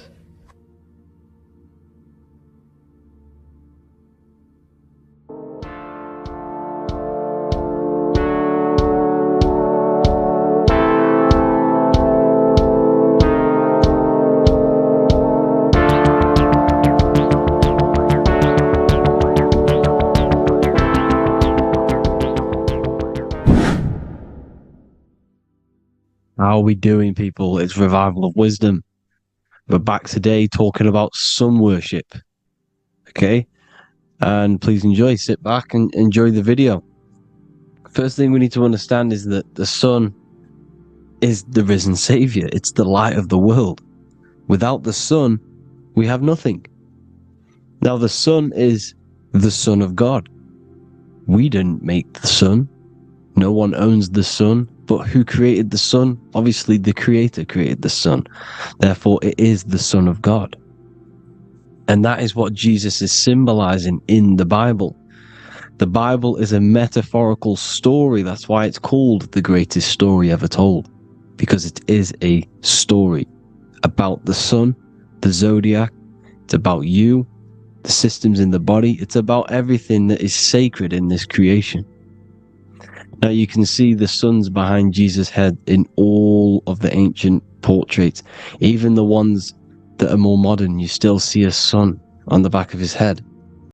How are we doing, people? It's Revival of Wisdom. We're back today talking about sun worship. Okay? And please enjoy, sit back and enjoy the video. First thing we need to understand is that the sun is the risen Savior. It's the light of the world. Without the sun, we have nothing. Now, the sun is the Son of God. We didn't make the sun. No one owns the sun. But who created the sun? Obviously, the Creator created the sun. Therefore, it is the Son of God. And that is what Jesus is symbolizing in the Bible. The Bible is a metaphorical story. That's why it's called the greatest story ever told. Because it is a story about the sun, the zodiac. It's about you, the systems in the body. It's about everything that is sacred in this creation. Now you can see the suns behind Jesus' head in all of the ancient portraits. Even the ones that are more modern, you still see a sun on the back of his head.